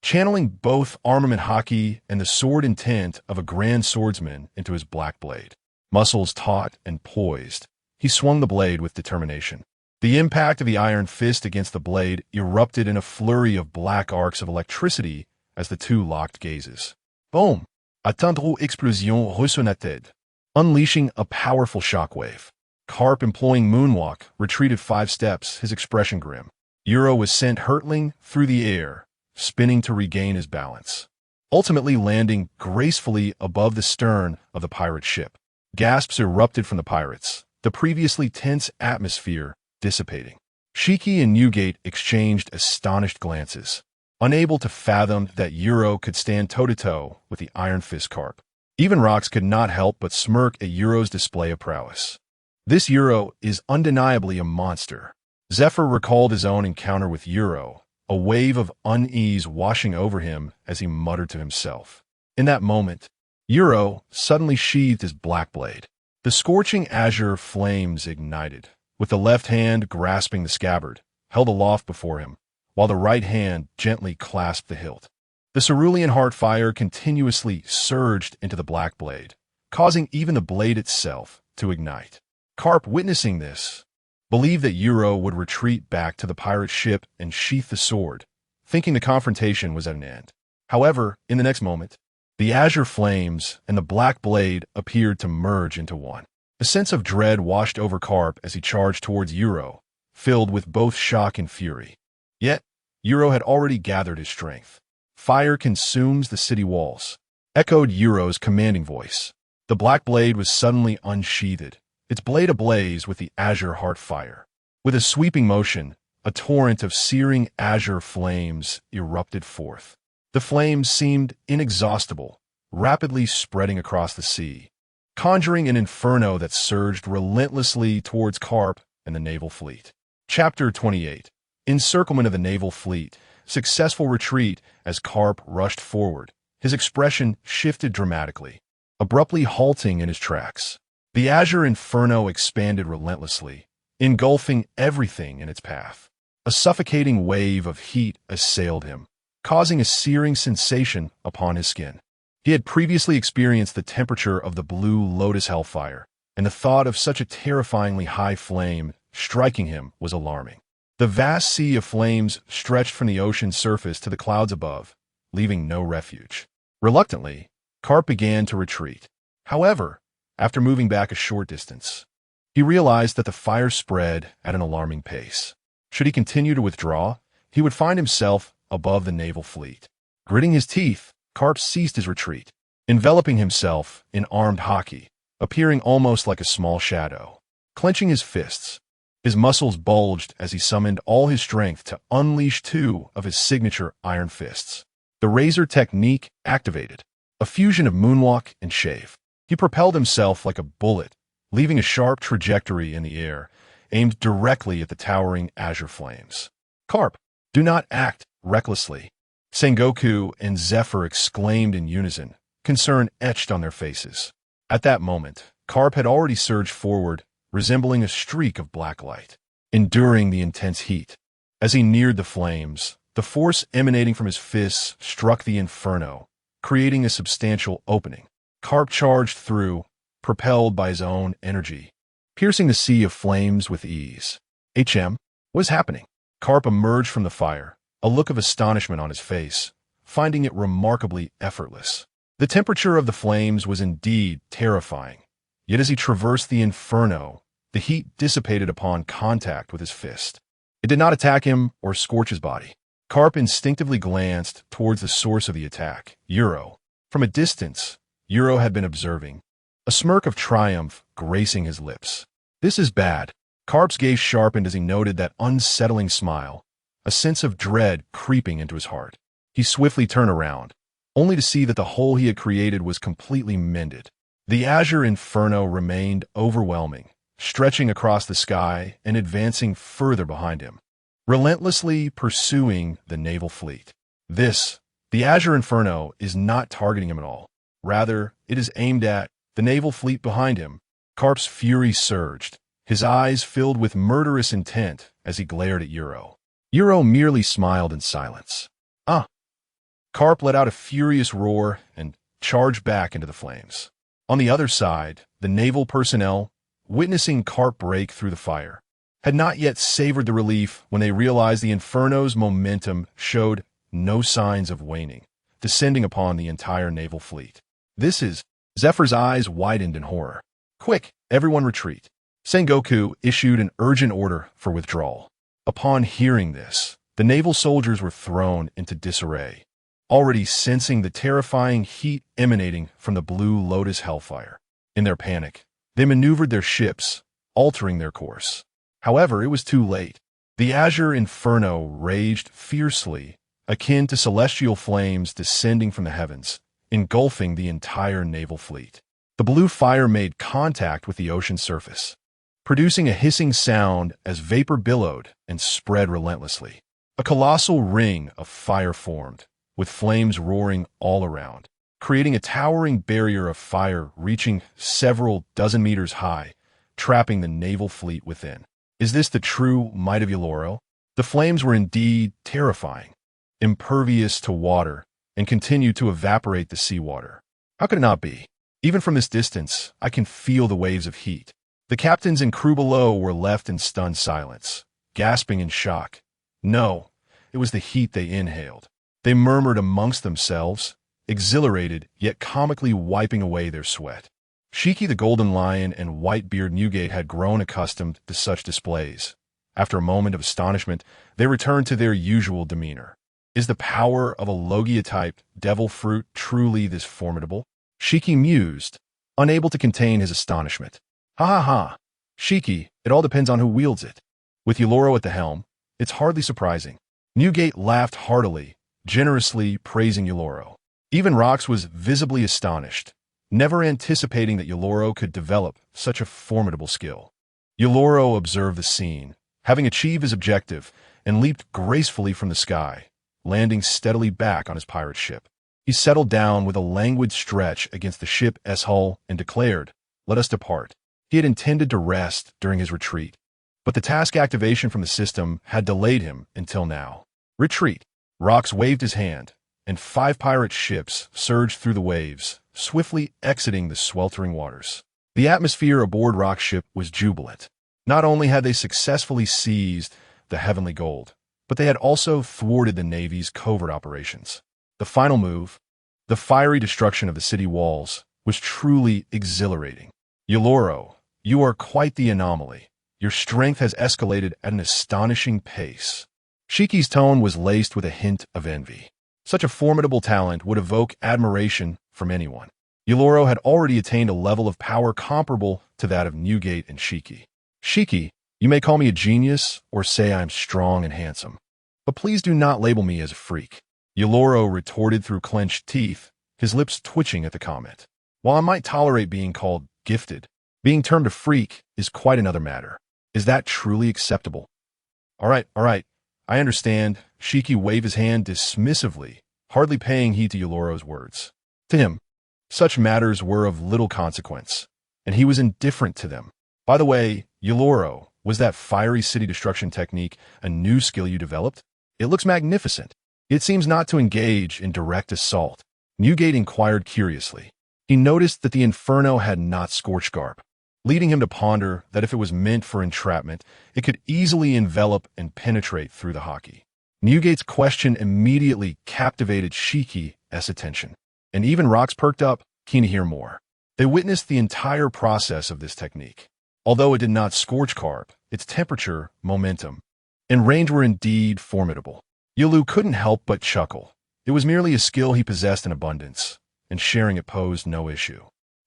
Channeling both armament Haki and the sword intent of a grand swordsman into his black blade. Muscles taut and poised, he swung the blade with determination. The impact of the iron fist against the blade erupted in a flurry of black arcs of electricity as the two locked gazes. Boom! A tendre explosion resonnated, unleashing a powerful shockwave. Garp, employing moonwalk, retreated 5 steps, his expression grim. Uro was sent hurtling through the air, spinning to regain his balance, ultimately landing gracefully above the stern of the pirate ship. Gasps erupted from the pirates, the previously tense atmosphere dissipating. Shiki and Newgate exchanged astonished glances, unable to fathom that Uro could stand toe-to-toe with the Iron Fist Garp. Even Rokks could not help but smirk at Uro's display of prowess. This Uro is undeniably a monster. Zephyr recalled his own encounter with Uro, a wave of unease washing over him as he muttered to himself. In that moment, Uro suddenly sheathed his black blade. The scorching azure flames ignited, with the left hand grasping the scabbard, held aloft before him, while the right hand gently clasped the hilt. The cerulean heart fire continuously surged into the black blade, causing even the blade itself to ignite. Garp, witnessing this, believed that Uro would retreat back to the pirate ship and sheath the sword, thinking the confrontation was at an end. However, in the next moment, the azure flames and the black blade appeared to merge into one. A sense of dread washed over Garp as he charged towards Uro, filled with both shock and fury. Yet, Uro had already gathered his strength. Fire consumes the city walls, echoed Uro's commanding voice. The black blade was suddenly unsheathed, its blade ablaze with the azure heart fire. With a sweeping motion, a torrent of searing azure flames erupted forth. The flames seemed inexhaustible, rapidly spreading across the sea, conjuring an inferno that surged relentlessly towards Garp and the naval fleet. Chapter 28. Encirclement of the naval fleet. Successful retreat as Garp rushed forward. His expression shifted dramatically, abruptly halting in his tracks. The azure inferno expanded relentlessly, engulfing everything in its path. A suffocating wave of heat assailed him, causing a searing sensation upon his skin. He had previously experienced the temperature of the blue lotus hellfire, and the thought of such a terrifyingly high flame striking him was alarming. The vast sea of flames stretched from the ocean's surface to the clouds above, leaving no refuge. Reluctantly, Garp began to retreat. However, after moving back a short distance, he realized that the fire spread at an alarming pace. Should he continue to withdraw, he would find himself above the naval fleet. Gritting his teeth, Garp ceased his retreat, enveloping himself in armed Haki, appearing almost like a small shadow. Clenching his fists, his muscles bulged as he summoned all his strength to unleash 2 of his signature iron fists. The razor technique activated, a fusion of moonwalk and shave. He propelled himself like a bullet, leaving a sharp trajectory in the air, aimed directly at the towering azure flames. Garp, do not act recklessly, Sengoku and Zephyr exclaimed in unison, concern etched on their faces. At that moment, Garp had already surged forward, resembling a streak of black light, enduring the intense heat. As he neared the flames, the force emanating from his fists struck the inferno, creating a substantial opening. Garp charged through, propelled by his own energy, piercing the sea of flames with ease. What is happening? Garp emerged from the fire, a look of astonishment on his face, finding it remarkably effortless. The temperature of the flames was indeed terrifying, yet as he traversed the inferno, the heat dissipated upon contact with his fist. It did not attack him or scorch his body. Garp instinctively glanced towards the source of the attack, You Luo. From a distance, You Luo had been observing, a smirk of triumph gracing his lips. This is bad. Garp's gaze sharpened as he noted that unsettling smile, a sense of dread creeping into his heart. He swiftly turned around, only to see that the hole he had created was completely mended. The azure inferno remained overwhelming, stretching across the sky and advancing further behind him, relentlessly pursuing the naval fleet. The azure inferno is not targeting him at all. Rather, it is aimed at the naval fleet behind him. Garp's fury surged, his eyes filled with murderous intent as he glared at You Luo. You Luo merely smiled in silence. Garp let out a furious roar and charged back into the flames. On the other side, the naval personnel, witnessing Garp break through the fire, had not yet savored the relief when they realized the inferno's momentum showed no signs of waning, descending upon the entire naval fleet. Zephyr's eyes widened in horror. Quick, everyone retreat. Sengoku issued an urgent order for withdrawal. Upon hearing this, the naval soldiers were thrown into disarray, already sensing the terrifying heat emanating from the Blue Lotus hellfire. In their panic, they maneuvered their ships, altering their course. However, it was too late. The azure inferno raged fiercely, akin to celestial flames descending from the heavens, engulfing the entire naval fleet. The blue fire made contact with the ocean surface, producing a hissing sound as vapor billowed and spread relentlessly. A colossal ring of fire formed, with flames roaring all around, creating a towering barrier of fire reaching several dozen meters high, trapping the naval fleet within. Is this the true might of You Luo? The flames were indeed terrifying, impervious to water, and continued to evaporate the seawater. How could it not be? Even from this distance, I can feel the waves of heat. The captains and crew below were left in stunned silence, gasping in shock. No, it was the heat they inhaled. They murmured amongst themselves, exhilarated yet comically wiping away their sweat. Shiki the Golden Lion and Whitebeard Newgate had grown accustomed to such displays. After a moment of astonishment, they returned to their usual demeanor. Is the power of a Logia-type devil fruit truly this formidable? Shiki mused, unable to contain his astonishment. Ha ha ha. Shiki, it all depends on who wields it. With You Luo at the helm, it's hardly surprising. Newgate laughed heartily, generously praising You Luo. Even Rokks was visibly astonished, never anticipating that You Luo could develop such a formidable skill. You Luo observed the scene, having achieved his objective, and leaped gracefully from the sky, landing steadily back on his pirate ship. He settled down with a languid stretch against the ship's hull and declared, "Let us depart." He had intended to rest during his retreat, but the task activation from the system had delayed him until now. Retreat. Rokks waved his hand, and 5 pirate ships surged through the waves, swiftly exiting the sweltering waters. The atmosphere aboard Rokks' ship was jubilant. Not only had they successfully seized the heavenly gold, but they had also thwarted the Navy's covert operations. The final move, the fiery destruction of the city walls, was truly exhilarating. You Luo, you are quite the anomaly. Your strength has escalated at an astonishing pace. Shiki's tone was laced with a hint of envy. Such a formidable talent would evoke admiration from anyone. You Luo had already attained a level of power comparable to that of Newgate and Shiki. Shiki, you may call me a genius or say I am strong and handsome, but please do not label me as a freak. You Luo retorted through clenched teeth, his lips twitching at the comment. While I might tolerate being called gifted, being termed a freak is quite another matter. Is that truly acceptable? All right, I understand. Shiki waved his hand dismissively, hardly paying heed to You Luo's words. To him, such matters were of little consequence, and he was indifferent to them. By the way, You Luo, Was that fiery city destruction technique a new skill you developed? It looks magnificent. It seems not to engage in direct assault. Newgate inquired curiously. He noticed that the inferno had not scorched Garp, leading him to ponder that if it was meant for entrapment, it could easily envelop and penetrate through the Haki. Newgate's question immediately captivated Hiki's attention, and even Rokks perked up, keen to hear more. They witnessed the entire process of this technique. Although it did not scorch Garp, its temperature, momentum, and range were indeed formidable. You Luo couldn't help but chuckle. It was merely a skill he possessed in abundance, and sharing it posed no issue.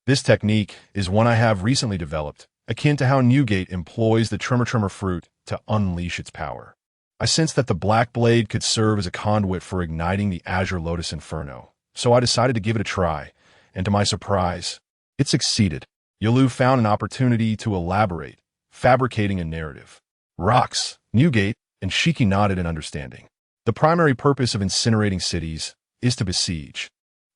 This technique is one I have recently developed, akin to how Newgate employs the tremor fruit to unleash its power. I sensed that the black blade could serve as a conduit for igniting the Azure Lotus Inferno, so I decided to give it a try, and to my surprise, it succeeded. You Luo found an opportunity to elaborate, fabricating a narrative. Rokks, Newgate, and Haki nodded in understanding. The primary purpose of incinerating cities is to besiege,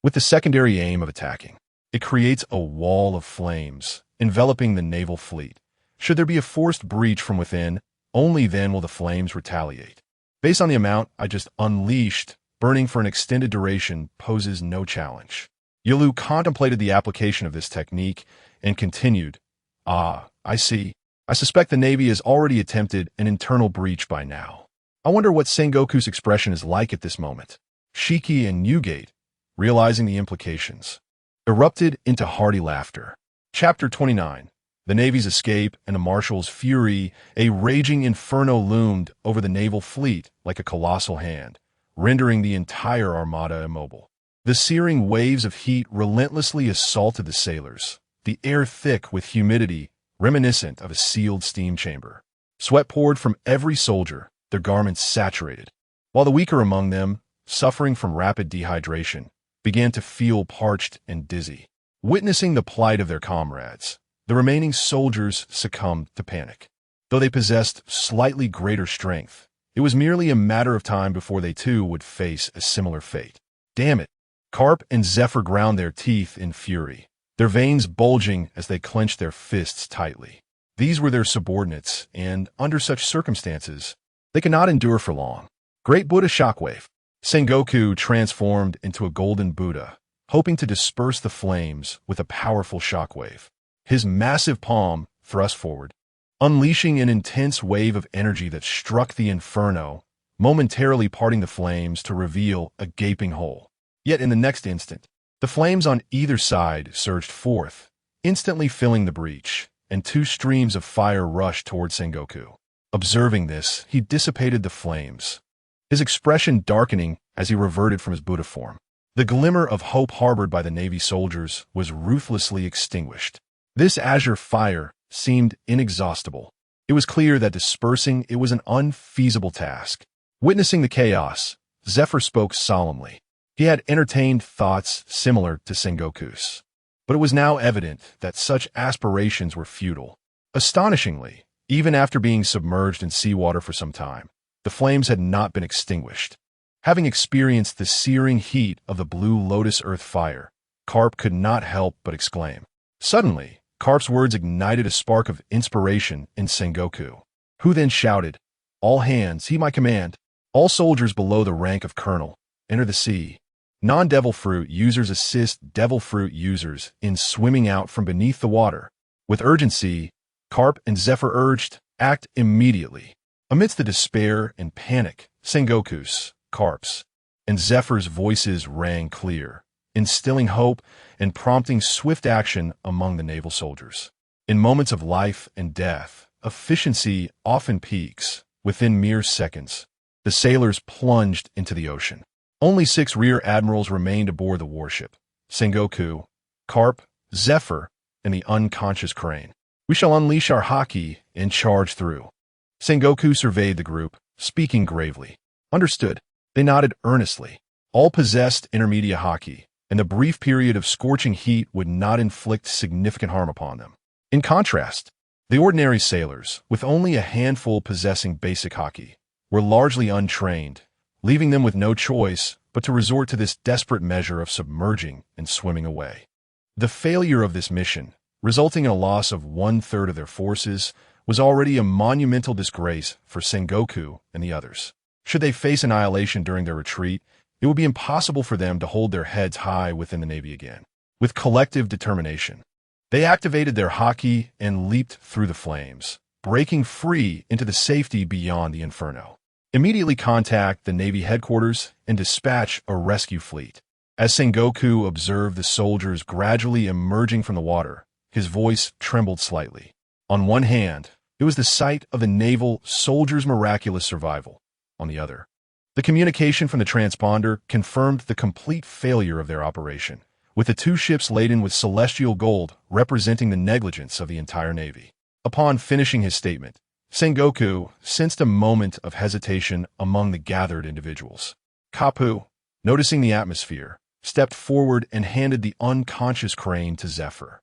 with the secondary aim of attacking. It creates a wall of flames, enveloping the naval fleet. Should there be a forced breach from within, only then will the flames retaliate. Based on the amount I just unleashed, burning for an extended duration poses no challenge. You Luo contemplated the application of this technique and continued, "Ah, I see. I suspect the Navy has already attempted an internal breach by now. I wonder what Sengoku's expression is like at this moment." Haki and Newgate, realizing the implications, erupted into hearty laughter. Chapter 29. The Navy's escape and the Marshal's fury. A raging inferno loomed over the naval fleet like a colossal hand, rendering the entire armada immobile. The searing waves of heat relentlessly assaulted the sailors, the air thick with humidity reminiscent of a sealed steam chamber. Sweat poured from every soldier, their garments saturated, while the weaker among them, suffering from rapid dehydration, began to feel parched and dizzy. Witnessing the plight of their comrades, the remaining soldiers succumbed to panic. Though they possessed slightly greater strength, it was merely a matter of time before they too would face a similar fate. Damn it! Garp and Zephyr ground their teeth in fury, their veins bulging as they clenched their fists tightly. These were their subordinates, and, under such circumstances, they could not endure for long. Great Buddha Shockwave. Sengoku transformed into a golden Buddha, hoping to disperse the flames with a powerful shockwave. His massive palm thrust forward, unleashing an intense wave of energy that struck the inferno, momentarily parting the flames to reveal a gaping hole. Yet in the next instant, the flames on either side surged forth, instantly filling the breach, and two streams of fire rushed toward Sengoku. Observing this, he dissipated the flames, his expression darkening as he reverted from his Buddha form. The glimmer of hope harbored by the Navy soldiers was ruthlessly extinguished. This azure fire seemed inexhaustible. It was clear that dispersing it was an unfeasible task. Witnessing the chaos, Zephyr spoke solemnly. He had entertained thoughts similar to Sengoku's, but it was now evident that such aspirations were futile. Astonishingly, even after being submerged in seawater for some time, the flames had not been extinguished. Having experienced the searing heat of the blue lotus earth fire, Garp could not help but exclaim. Suddenly, Garp's words ignited a spark of inspiration in Sengoku, who then shouted, "All hands, heed my command. All soldiers below the rank of colonel, enter the sea. Non-devil fruit users assist devil fruit users in swimming out from beneath the water." With urgency, Garp and Zephyr urged, "Act immediately." Amidst the despair and panic, Sengoku's, Garp's, and Zephyr's voices rang clear, instilling hope and prompting swift action among the naval soldiers. In moments of life and death, efficiency often peaks. Within mere seconds, the sailors plunged into the ocean. Only 6 rear admirals remained aboard the warship: Sengoku, Garp, Zephyr, and the unconscious Crane. "We shall unleash our Haki and charge through." Sengoku surveyed the group, speaking gravely. "Understood." They nodded earnestly. All possessed intermediate Haki, and the brief period of scorching heat would not inflict significant harm upon them. In contrast, the ordinary sailors, with only a handful possessing basic Haki, were largely untrained, leaving them with no choice but to resort to this desperate measure of submerging and swimming away. The failure of this mission, resulting in a loss of 1/3 of their forces, was already a monumental disgrace for Sengoku and the others. Should they face annihilation during their retreat, it would be impossible for them to hold their heads high within the Navy again. With collective determination, they activated their Haki and leaped through the flames, breaking free into the safety beyond the inferno. Immediately contact the Navy headquarters and dispatch a rescue fleet. As Sengoku observed the soldiers gradually emerging from the water, his voice trembled slightly. On one hand, it was the sight of the naval soldiers' miraculous survival. On the other, the communication from the transponder confirmed the complete failure of their operation, with the two ships laden with celestial gold representing the negligence of the entire Navy. Upon finishing his statement, Sengoku sensed a moment of hesitation among the gathered individuals. Kapu, noticing the atmosphere, stepped forward and handed the unconscious Crane to Zephyr.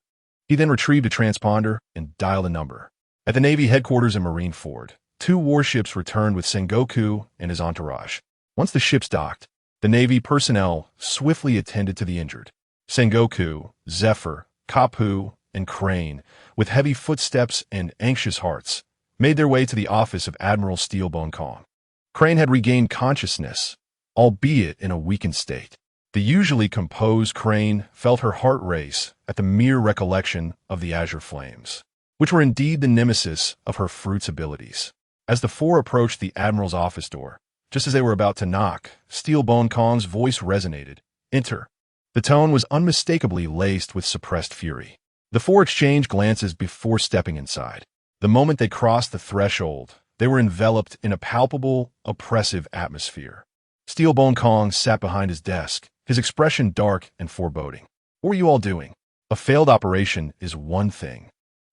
He then retrieved a transponder and dialed a number. At the Navy headquarters in Marineford, two warships returned with Sengoku and his entourage. Once the ships docked, the Navy personnel swiftly attended to the injured. Sengoku, Zephyr, Kapu, and Crane, with heavy footsteps and anxious hearts, made their way to the office of Admiral Steelbone Kong. Crane had regained consciousness, albeit in a weakened state. The usually composed Crane felt her heart race at the mere recollection of the azure flames, which were indeed the nemesis of her fruit's abilities. As the four approached the Admiral's office door, just as they were about to knock, Steelbone Kong's voice resonated. "Enter." The tone was unmistakably laced with suppressed fury. The four exchanged glances before stepping inside. The moment they crossed the threshold, they were enveloped in a palpable, oppressive atmosphere. Steelbone Kong sat behind his desk, his expression dark and foreboding. "What were you all doing? A failed operation is one thing,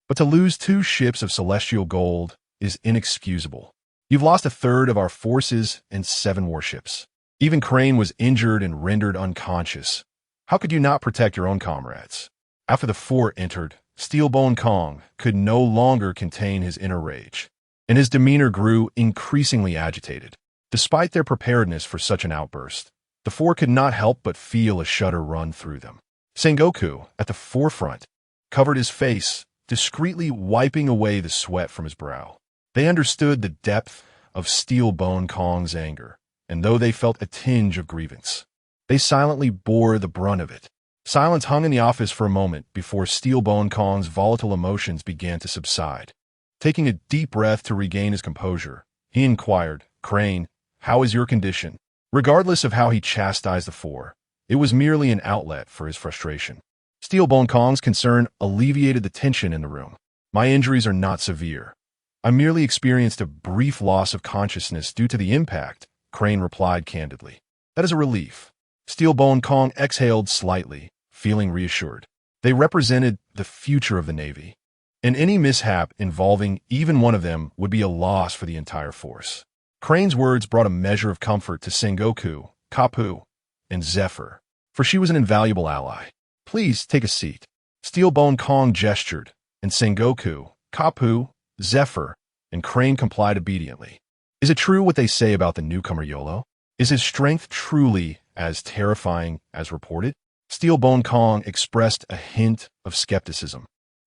but to lose two ships of celestial gold is inexcusable. You've lost a third of our forces and 7 warships. Even Crane was injured and rendered unconscious. How could you not protect your own comrades?" After the four entered, Steelbone Kong could no longer contain his inner rage, and his demeanor grew increasingly agitated. Despite their preparedness for such an outburst, the four could not help but feel a shudder run through them. Sengoku, at the forefront, covered his face, discreetly wiping away the sweat from his brow. They understood the depth of Steelbone Kong's anger, and though they felt a tinge of grievance, they silently bore the brunt of it. Silence hung in the office for a moment before Steelbone Kong's volatile emotions began to subside. Taking a deep breath to regain his composure, he inquired, "Crane, how is your condition?" Regardless of how he chastised the four, it was merely an outlet for his frustration. Steelbone Kong's concern alleviated the tension in the room. "My injuries are not severe. I merely experienced a brief loss of consciousness due to the impact," Crane replied candidly. "That is a relief." Steelbone Kong exhaled slightly, feeling reassured. They represented the future of the Navy, and any mishap involving even one of them would be a loss for the entire force. Crane's words brought a measure of comfort to Sengoku, Kapu, and Zephyr, for she was an invaluable ally. "Please take a seat." Steelbone Kong gestured, and Sengoku, Kapu, Zephyr, and Crane complied obediently. "Is it true what they say about the newcomer You Luo? Is his strength truly as terrifying as reported?" Steelbone Kong expressed a hint of skepticism,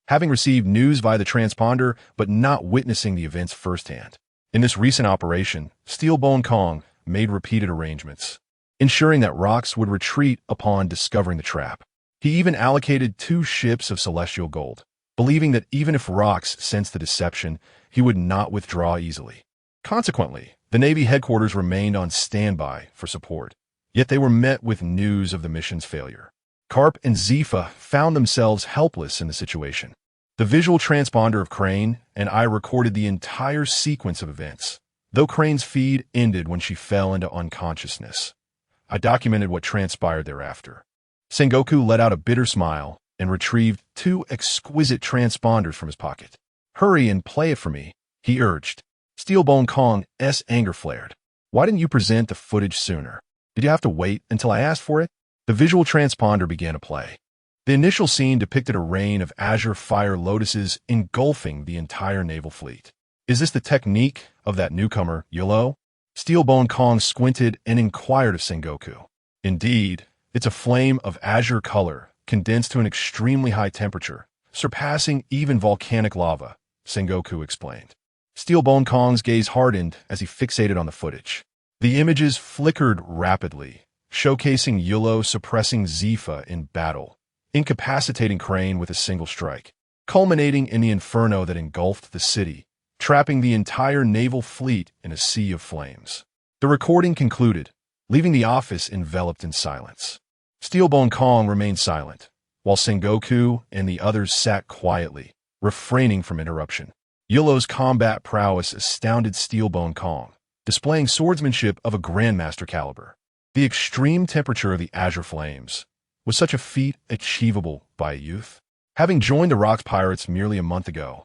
having received news via the transponder but not witnessing the events firsthand. In this recent operation, Steelbone Kong made repeated arrangements, ensuring that Rokks would retreat upon discovering the trap. He even allocated 2 ships of celestial gold, believing that even if Rokks sensed the deception, he would not withdraw easily. Consequently, the Navy headquarters remained on standby for support, yet they were met with news of the mission's failure. Garp and Zifa found themselves helpless in the situation. The visual transponder of Crane and I recorded the entire sequence of events. Though Crane's feed ended when she fell into unconsciousness, I documented what transpired thereafter. Sengoku let out a bitter smile and retrieved 2 exquisite transponders from his pocket. "Hurry and play it for me," he urged. Steelbone Kong's anger flared. "Why didn't you present the footage sooner? Did you have to wait until I asked for it?" The visual transponder began to play. The initial scene depicted a rain of azure fire lotuses engulfing the entire naval fleet. "Is this the technique of that newcomer, You Luo?" Steelbone Kong squinted and inquired of Sengoku. "Indeed, it's a flame of azure color, condensed to an extremely high temperature, surpassing even volcanic lava," Sengoku explained. Steelbone Kong's gaze hardened as he fixated on the footage. The images flickered rapidly, showcasing You Luo suppressing Zifa in battle, incapacitating Crane with a single strike, culminating in the inferno that engulfed the city, trapping the entire naval fleet in a sea of flames. The recording concluded, leaving the office enveloped in silence. Steelbone Kong remained silent, while Sengoku and the others sat quietly, refraining from interruption. You Luo's combat prowess astounded Steelbone Kong, displaying swordsmanship of a grandmaster caliber. The extreme temperature of the azure flames was such a feat achievable by a youth. Having joined the Rokks pirates merely a month ago,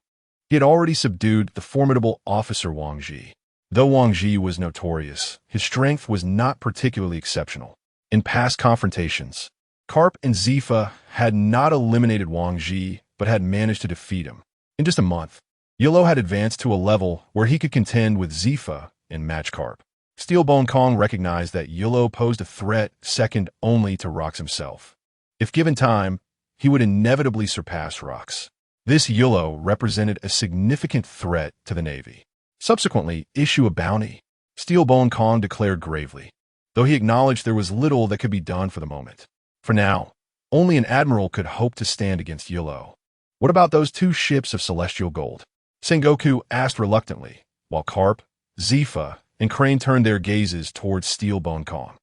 he had already subdued the formidable officer Wang Ji. Though Wang Ji was notorious, his strength was not particularly exceptional. In past confrontations, Garp and Zifa had not eliminated Wang Ji, but had managed to defeat him. In just a month, You Luo had advanced to a level where he could contend with Zifa and match Garp. Steelbone Kong recognized that You Luo posed a threat second only to Rokks himself. If given time, he would inevitably surpass Rokks. This You Luo represented a significant threat to the Navy. Subsequently, issue a bounty, Steelbone Kong declared gravely, though he acknowledged there was little that could be done for the moment. For now, only an admiral could hope to stand against You Luo. What about those 2 ships of celestial gold? Sengoku asked reluctantly, while Garp, Zifa, and Crane turned their gazes towards Steelbone Kong.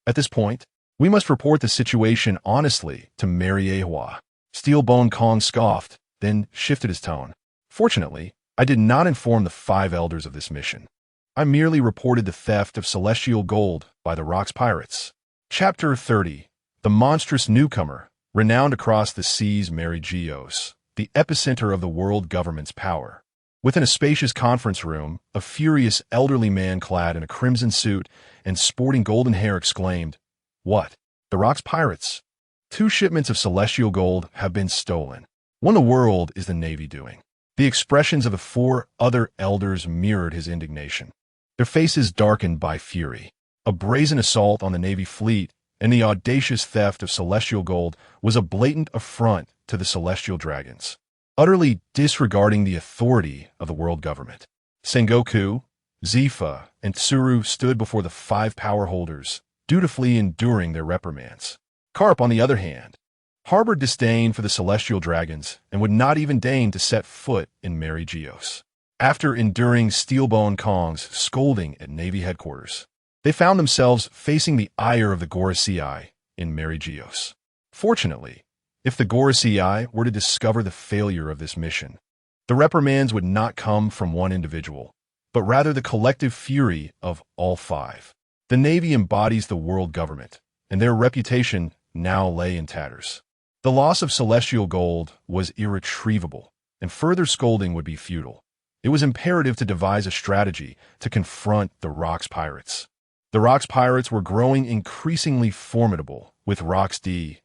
At this point, we must report the situation honestly to Mary Ahua. Steelbone Kong scoffed, then shifted his tone. Fortunately, I did not inform the 5 elders of this mission. I merely reported the theft of celestial gold by the Rokks pirates. Chapter 30. The monstrous newcomer, renowned across the seas, Mary Geos, the epicenter of the world government's power. Within a spacious conference room, a furious elderly man clad in a crimson suit and sporting golden hair exclaimed, "What? The Rokks pirates? 2 shipments of celestial gold have been stolen. What in the world is the Navy doing?" The expressions of the 4 other elders mirrored his indignation. Their faces darkened by fury. A brazen assault on the Navy fleet and the audacious theft of celestial gold was a blatant affront to the celestial dragons, utterly disregarding the authority of the world government. Sengoku, Zifa, and Tsuru stood before the 5 power holders, dutifully enduring their reprimands. Garp, on the other hand, harbored disdain for the celestial dragons and would not even deign to set foot in Mary Geos. After enduring Steelbone Kong's scolding at Navy headquarters, they found themselves facing the ire of the Gorosei in Mary Geos. Fortunately, if the Gorosei were to discover the failure of this mission, the reprimands would not come from one individual, but rather the collective fury of all 5. The Navy embodies the world government, and their reputation now lay in tatters. The loss of celestial gold was irretrievable, and further scolding would be futile. It was imperative to devise a strategy to confront the Rokks pirates. The Rokks pirates were growing increasingly formidable, with Rokks D.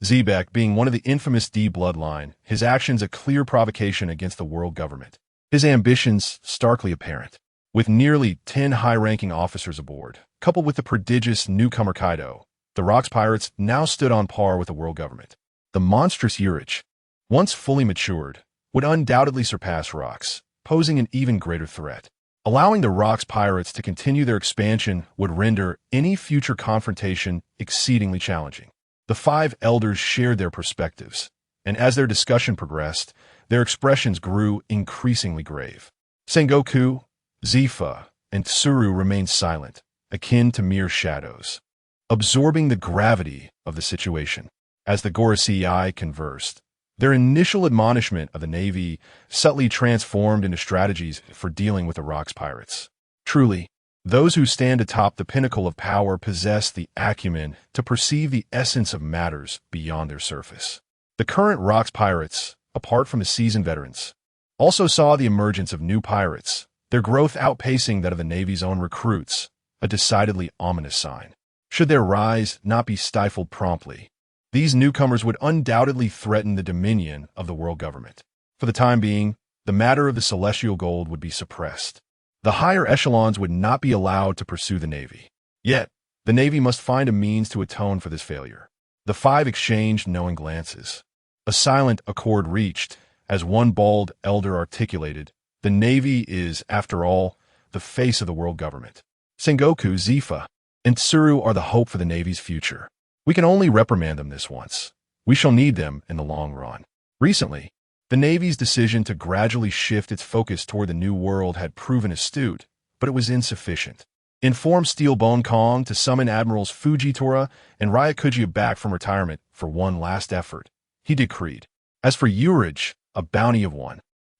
Zebek being one of the infamous D bloodline, his actions a clear provocation against the world government. His ambitions starkly apparent. With nearly 10 high-ranking officers aboard, coupled with the prodigious newcomer Kaido, the Rokks pirates now stood on par with the world government. The monstrous Urich, once fully matured, would undoubtedly surpass Rokks, posing an even greater threat. Allowing the Rokks pirates to continue their expansion would render any future confrontation exceedingly challenging. The 5 elders shared their perspectives, and as their discussion progressed, their expressions grew increasingly grave. Sengoku, Zifa, and Tsuru remained silent, akin to mere shadows, absorbing the gravity of the situation. As the Gorosei conversed, their initial admonishment of the Navy subtly transformed into strategies for dealing with the Rokks pirates. Truly, those who stand atop the pinnacle of power possess the acumen to perceive the essence of matters beyond their surface. The current Rokks pirates, apart from the seasoned veterans, also saw the emergence of new pirates, their growth outpacing that of the Navy's own recruits, a decidedly ominous sign. Should their rise not be stifled promptly, these newcomers would undoubtedly threaten the dominion of the world government. For the time being, the matter of the celestial gold would be suppressed. The higher echelons would not be allowed to pursue the Navy. Yet, the Navy must find a means to atone for this failure. The 5 exchanged knowing glances. A silent accord reached, As one bald elder articulated, the Navy is, after all, the face of the world government. Sengoku, Zifa, and Tsuru are the hope for the Navy's future. We can only reprimand them this once. We shall need them in the long run. Recently, the Navy's decision to gradually shift its focus toward the New World had proven astute, but it was insufficient. Inform Steel Bone Kong to summon Admirals Fujitora and Ryakuji back from retirement for one last effort, he decreed. As for Urage, a bounty of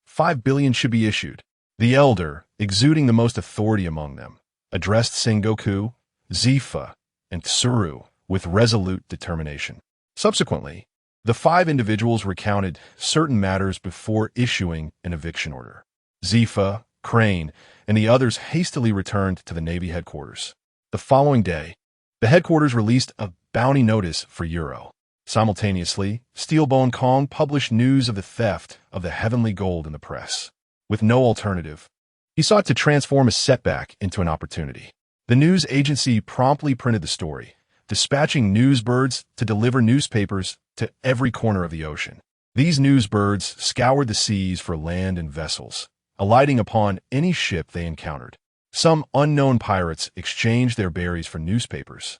5 billion should be issued. The elder, exuding the most authority among them, addressed Sengoku, Zifa, and Tsuru with resolute determination. Subsequently, the 5 individuals recounted certain matters before issuing an eviction order. Zifa, Crane, and the others hastily returned to the Navy headquarters. The following day, the headquarters released a bounty notice for Euro. Simultaneously, Steelbone Kong published news of the theft of the heavenly gold in the press. With no alternative, he sought to transform a setback into an opportunity. The news agency promptly printed the story, dispatching newsbirds to deliver newspapers to every corner of the ocean. These newsbirds scoured the seas for land and vessels, alighting upon any ship they encountered. Some unknown pirates exchanged their berries for newspapers,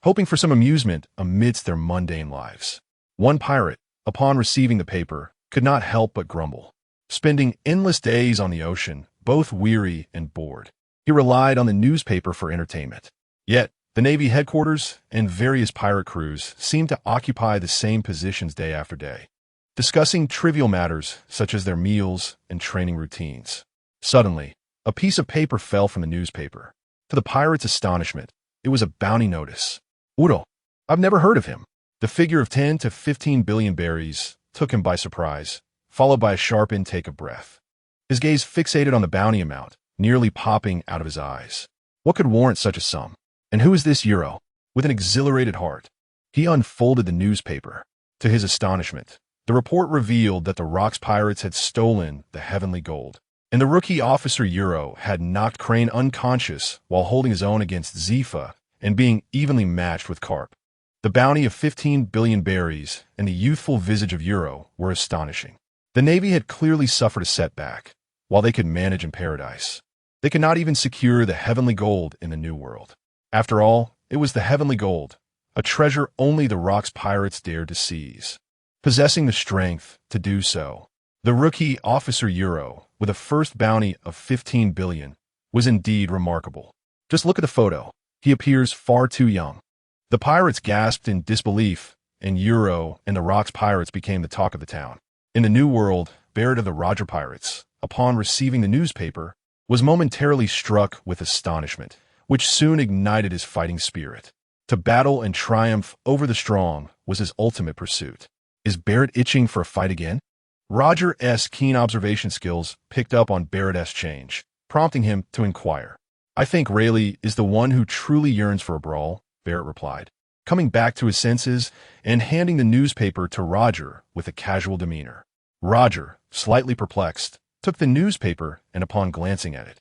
hoping for some amusement amidst their mundane lives. One pirate, upon receiving the paper, could not help but grumble. Spending endless days on the ocean, both weary and bored, he relied on the newspaper for entertainment. Yet, the Navy headquarters and various pirate crews seemed to occupy the same positions day after day, discussing trivial matters such as their meals and training routines. Suddenly, a piece of paper fell from the newspaper. To the pirates' astonishment, it was a bounty notice. Uro, I've never heard of him. The figure of 10 to 15 billion berries took him by surprise, followed by a sharp intake of breath. His gaze fixated on the bounty amount, nearly popping out of his eyes. What could warrant such a sum? And who is this Euro? With an exhilarated heart, he unfolded the newspaper. To his astonishment, the report revealed that the Rokks pirates had stolen the heavenly gold, and the rookie officer Euro had knocked Crane unconscious while holding his own against Zifa and being evenly matched with Garp. The bounty of 15 billion berries and the youthful visage of Euro were astonishing. The Navy had clearly suffered a setback, while they could manage in paradise. They could not even secure the heavenly gold in the New World. After all, it was the heavenly gold, a treasure only the Rokks pirates dared to seize. Possessing the strength to do so, the rookie officer Euro, with a first bounty of 15 billion, was indeed remarkable. Just look at the photo. He appears far too young. The pirates gasped in disbelief, and Euro and the Rokks pirates became the talk of the town. In the New World, Barrett of the Roger pirates, upon receiving the newspaper, was momentarily struck with astonishment, which soon ignited his fighting spirit. To battle and triumph over the strong was his ultimate pursuit. Is Barrett itching for a fight again? Roger's keen observation skills picked up on Barrett's change, prompting him to inquire. I think Rayleigh is the one who truly yearns for a brawl, Barrett replied, coming back to his senses and handing the newspaper to Roger with a casual demeanor. Roger, slightly perplexed, took the newspaper and upon glancing at it,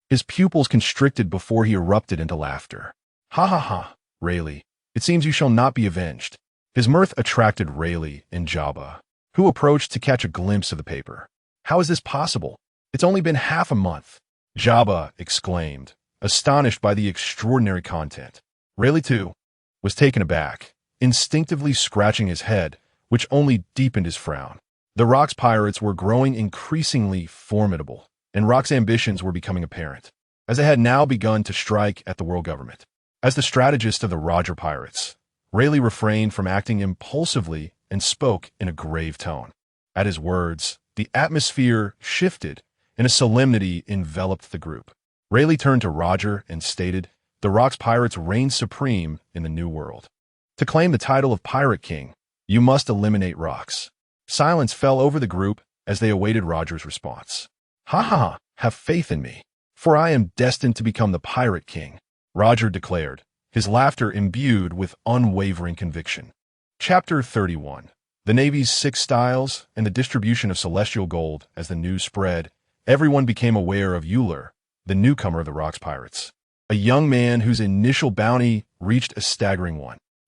his pupils constricted before he erupted into laughter. Ha ha ha, Rayleigh, it seems you shall not be avenged. His mirth attracted Rayleigh and Jabba, who approached to catch a glimpse of the paper. How is this possible? It's only been half a month, Jabba exclaimed, astonished by the extraordinary content. Rayleigh, too, was taken aback, instinctively scratching his head, which only deepened his frown. The Rokks pirates were growing increasingly formidable, and Rokks' ambitions were becoming apparent, as they had now begun to strike at the world government. As the strategist of the Roger pirates, Rayleigh refrained from acting impulsively and spoke in a grave tone. At his words, the atmosphere shifted, and a solemnity enveloped the group. Rayleigh turned to Roger and stated, the Rokks pirates reign supreme in the New World. To claim the title of Pirate King, you must eliminate Rokks. Silence fell over the group as they awaited Roger's response. Ha ha ha, have faith in me, for I am destined to become the Pirate King, Roger declared, his laughter imbued with unwavering conviction. Chapter 31. The Navy's 6 styles and the distribution of celestial gold. As the news spread, everyone became aware of You Luo, the newcomer of the Rokks pirates, a young man whose initial bounty reached a staggering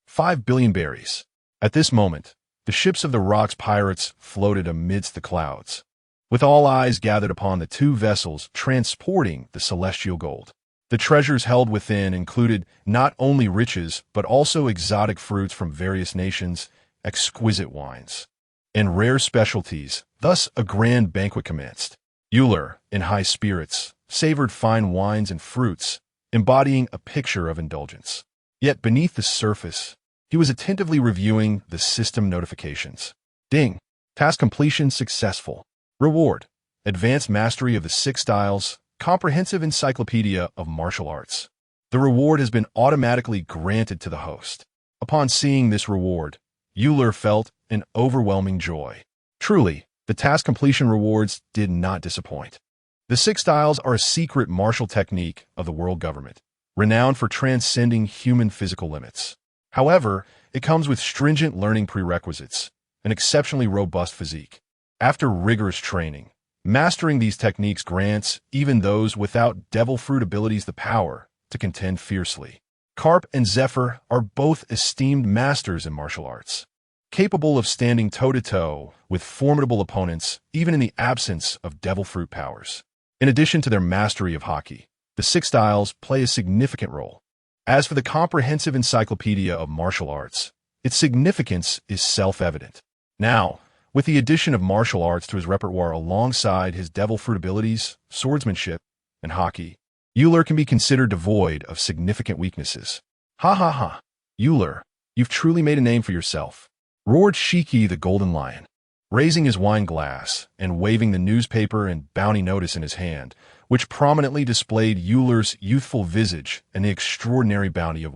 5 billion berries. At this moment, The ships of the Rokks pirates floated amidst the clouds, with all eyes gathered upon the two vessels transporting the celestial gold. The treasures held within included not only riches, but also exotic fruits from various nations, exquisite wines, and rare specialties. Thus a grand banquet commenced. You Luo, in high spirits, savored fine wines and fruits, embodying a picture of indulgence. Yet beneath the surface, he was attentively reviewing the system notifications. Ding! Task completion successful. Reward: advanced mastery of the 6 styles, comprehensive encyclopedia of martial arts. The reward has been automatically granted to the host. Upon seeing this reward, You Luo felt an overwhelming joy. Truly, the task completion rewards did not disappoint. The 6 styles are a secret martial technique of the world government, renowned for transcending human physical limits. However, it comes with stringent learning prerequisites, an exceptionally robust physique. After rigorous training, mastering these techniques grants even those without devil fruit abilities the power to contend fiercely. Garp and Zephyr are both esteemed masters in martial arts, capable of standing toe-to-toe with formidable opponents even in the absence of devil fruit powers. In addition to their mastery of Haki, the 6 styles play a significant role. As for the comprehensive encyclopedia of martial arts, its significance is self-evident. Now, with the addition of martial arts to his repertoire alongside his devil fruit abilities, swordsmanship, and Haki, You Luo can be considered devoid of significant weaknesses. Ha ha ha! You Luo, you've truly made a name for yourself, roared Haki the Golden Lion, raising his wine glass and waving the newspaper and bounty notice in his hand, which prominently displayed You Luo's youthful visage and the extraordinary bounty of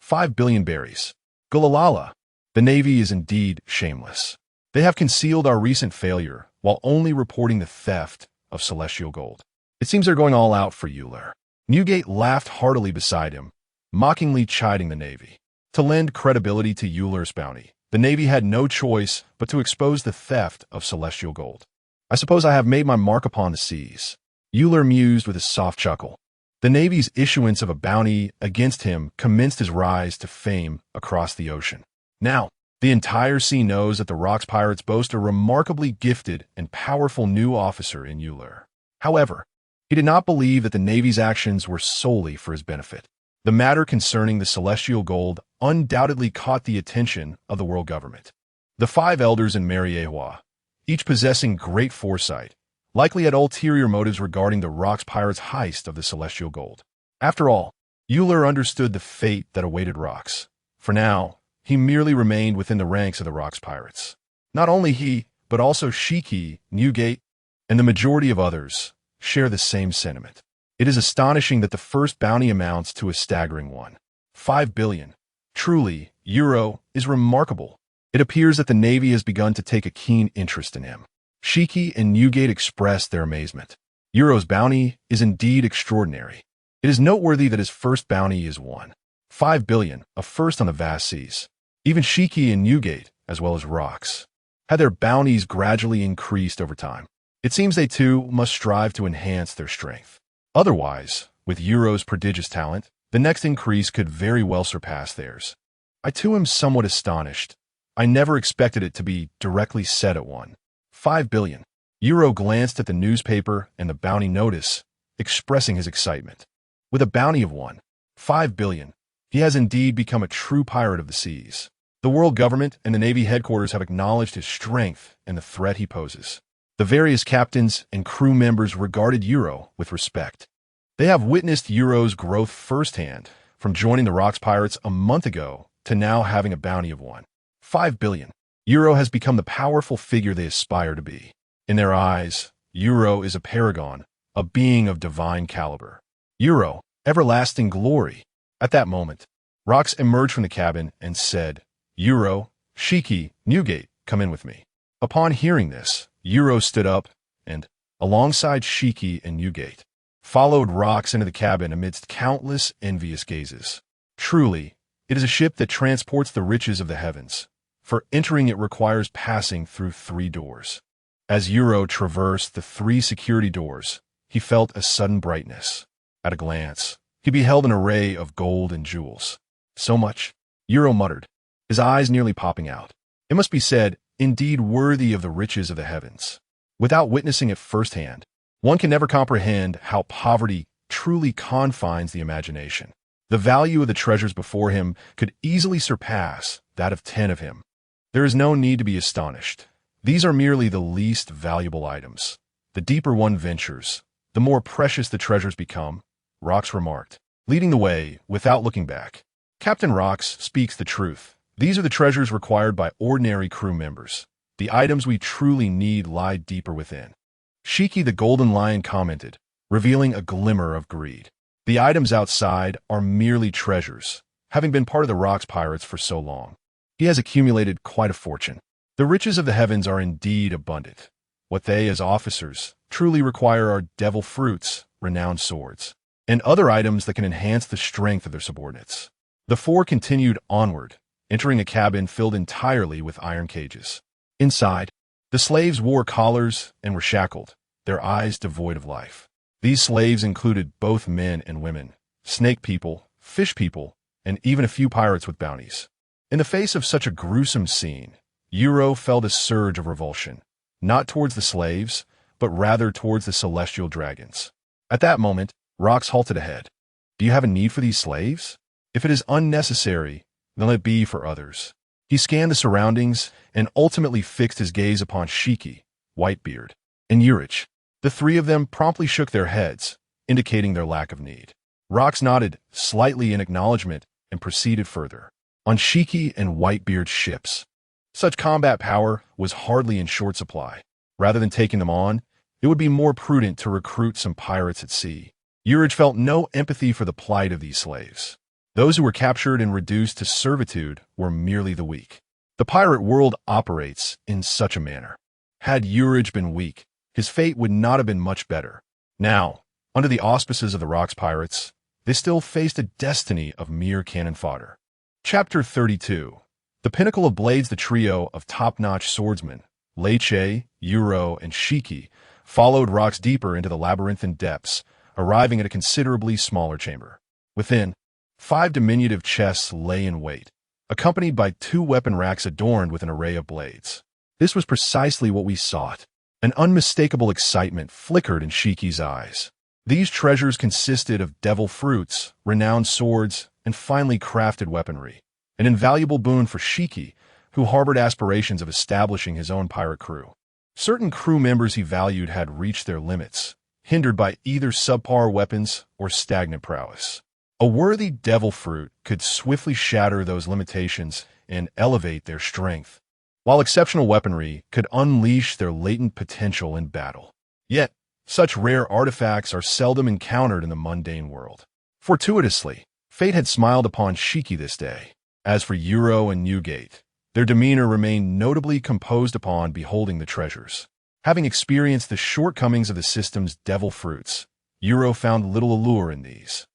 5 billion berries. Gulalala, the Navy is indeed shameless. They have concealed our recent failure while only reporting the theft of celestial gold. It seems they're going all out for You Luo. Newgate laughed heartily beside him, mockingly chiding the Navy. To lend credibility to You Luo's bounty, the Navy had no choice but to expose the theft of celestial gold. I suppose I have made my mark upon the seas. You Luo mused with a soft chuckle. The Navy's issuance of a bounty against him commenced his rise to fame across the ocean. Now, the entire sea knows that the Rokks pirates boast a remarkably gifted and powerful new officer in You Luo. However, he did not believe that the Navy's actions were solely for his benefit. The matter concerning the celestial gold undoubtedly caught the attention of the world government. The 5 elders in Mariehua, each possessing great foresight, likely had ulterior motives regarding the Rokks pirates' heist of the celestial gold. After all, You Luo understood the fate that awaited Rokks. For now, he merely remained within the ranks of the Rokks pirates. Not only he, but also Haki, Newgate, and the majority of others share the same sentiment. It is astonishing that the first bounty amounts to a staggering 5 billion. Truly, You Luo is remarkable. It appears that the Navy has begun to take a keen interest in him. Haki and Newgate expressed their amazement. You Luo's bounty is indeed extraordinary. It is noteworthy that his first bounty is 5 billion, a first on the vast seas. Even Haki and Newgate, as well as Rokks, had their bounties gradually increased over time. It seems they too must strive to enhance their strength. Otherwise, with You Luo's prodigious talent, the next increase could very well surpass theirs. I too am somewhat astonished. I never expected it to be directly set at 5 billion. You Luo glanced at the newspaper and the bounty notice, expressing his excitement. With a bounty of 5 billion, he has indeed become a true pirate of the seas. The world government and the Navy headquarters have acknowledged his strength and the threat he poses. The various captains and crew members regarded You Luo with respect. They have witnessed You Luo's growth firsthand, from joining the Rokks pirates a month ago to now having a bounty of 5 billion. You Luo has become the powerful figure they aspire to be. In their eyes, You Luo is a paragon, a being of divine caliber. You Luo, everlasting glory. At that moment, Rokks emerged from the cabin and said, You Luo, Haki, Newgate, come in with me. Upon hearing this, You Luo stood up and, alongside Haki and Newgate, followed Rokks into the cabin amidst countless envious gazes. Truly, it is a ship that transports the riches of the heavens. For entering it requires passing through 3 doors. As You Luo traversed the 3 security doors, he felt a sudden brightness. At a glance, he beheld an array of gold and jewels. So much, You Luo muttered, his eyes nearly popping out. It must be said, indeed worthy of the riches of the heavens. Without witnessing it firsthand, one can never comprehend how poverty truly confines the imagination. The value of the treasures before him could easily surpass that of 10 of him. There is no need to be astonished. These are merely the least valuable items. The deeper one ventures, the more precious the treasures become, Rokks remarked, leading the way without looking back. Captain Rokks speaks the truth. These are the treasures required by ordinary crew members. The items we truly need lie deeper within. Shiki the Golden Lion commented, revealing a glimmer of greed. The items outside are merely treasures, having been part of the Rokks pirates for so long. He has accumulated quite a fortune. The riches of the heavens are indeed abundant. What they, as officers, truly require are devil fruits, renowned swords, and other items that can enhance the strength of their subordinates. The four continued onward, entering a cabin filled entirely with iron cages. Inside, the slaves wore collars and were shackled, their eyes devoid of life. These slaves included both men and women, snake people, fish people, and even a few pirates with bounties. In the face of such a gruesome scene, You Luo felt a surge of revulsion, not towards the slaves, but rather towards the celestial dragons. At that moment, Rokks halted ahead. Do you have a need for these slaves? If it is unnecessary, then let it be for others. He scanned the surroundings and ultimately fixed his gaze upon Shiki, Whitebeard, and Urich. The three of them promptly shook their heads, indicating their lack of need. Rokks nodded slightly in acknowledgement and proceeded further. On Shiki and Whitebeard's ships, such combat power was hardly in short supply. Rather than taking them on, it would be more prudent to recruit some pirates at sea. Urich felt no empathy for the plight of these slaves. Those who were captured and reduced to servitude were merely the weak. The pirate world operates in such a manner. Had Urich been weak, his fate would not have been much better. Now, under the auspices of the Rokks pirates, they still faced a destiny of mere cannon fodder. Chapter 32. The pinnacle of blades, the trio of top-notch swordsmen, Leiche, You Luo, and Shiki, followed Rokks deeper into the labyrinthine depths, arriving at a considerably smaller chamber. Within, 5 diminutive chests lay in wait, accompanied by 2 weapon racks adorned with an array of blades. This was precisely what we sought. An unmistakable excitement flickered in Shiki's eyes. These treasures consisted of devil fruits, renowned swords, and finely crafted weaponry. An invaluable boon for Shiki, who harbored aspirations of establishing his own pirate crew. Certain crew members he valued had reached their limits, hindered by either subpar weapons or stagnant prowess. A worthy devil fruit could swiftly shatter those limitations and elevate their strength, while exceptional weaponry could unleash their latent potential in battle. Yet, such rare artifacts are seldom encountered in the mundane world. Fortuitously, fate had smiled upon Shiki this day. As for You Luo and Newgate, their demeanor remained notably composed upon beholding the treasures. Having experienced the shortcomings of the system's devil fruits, You Luo found little allure in these.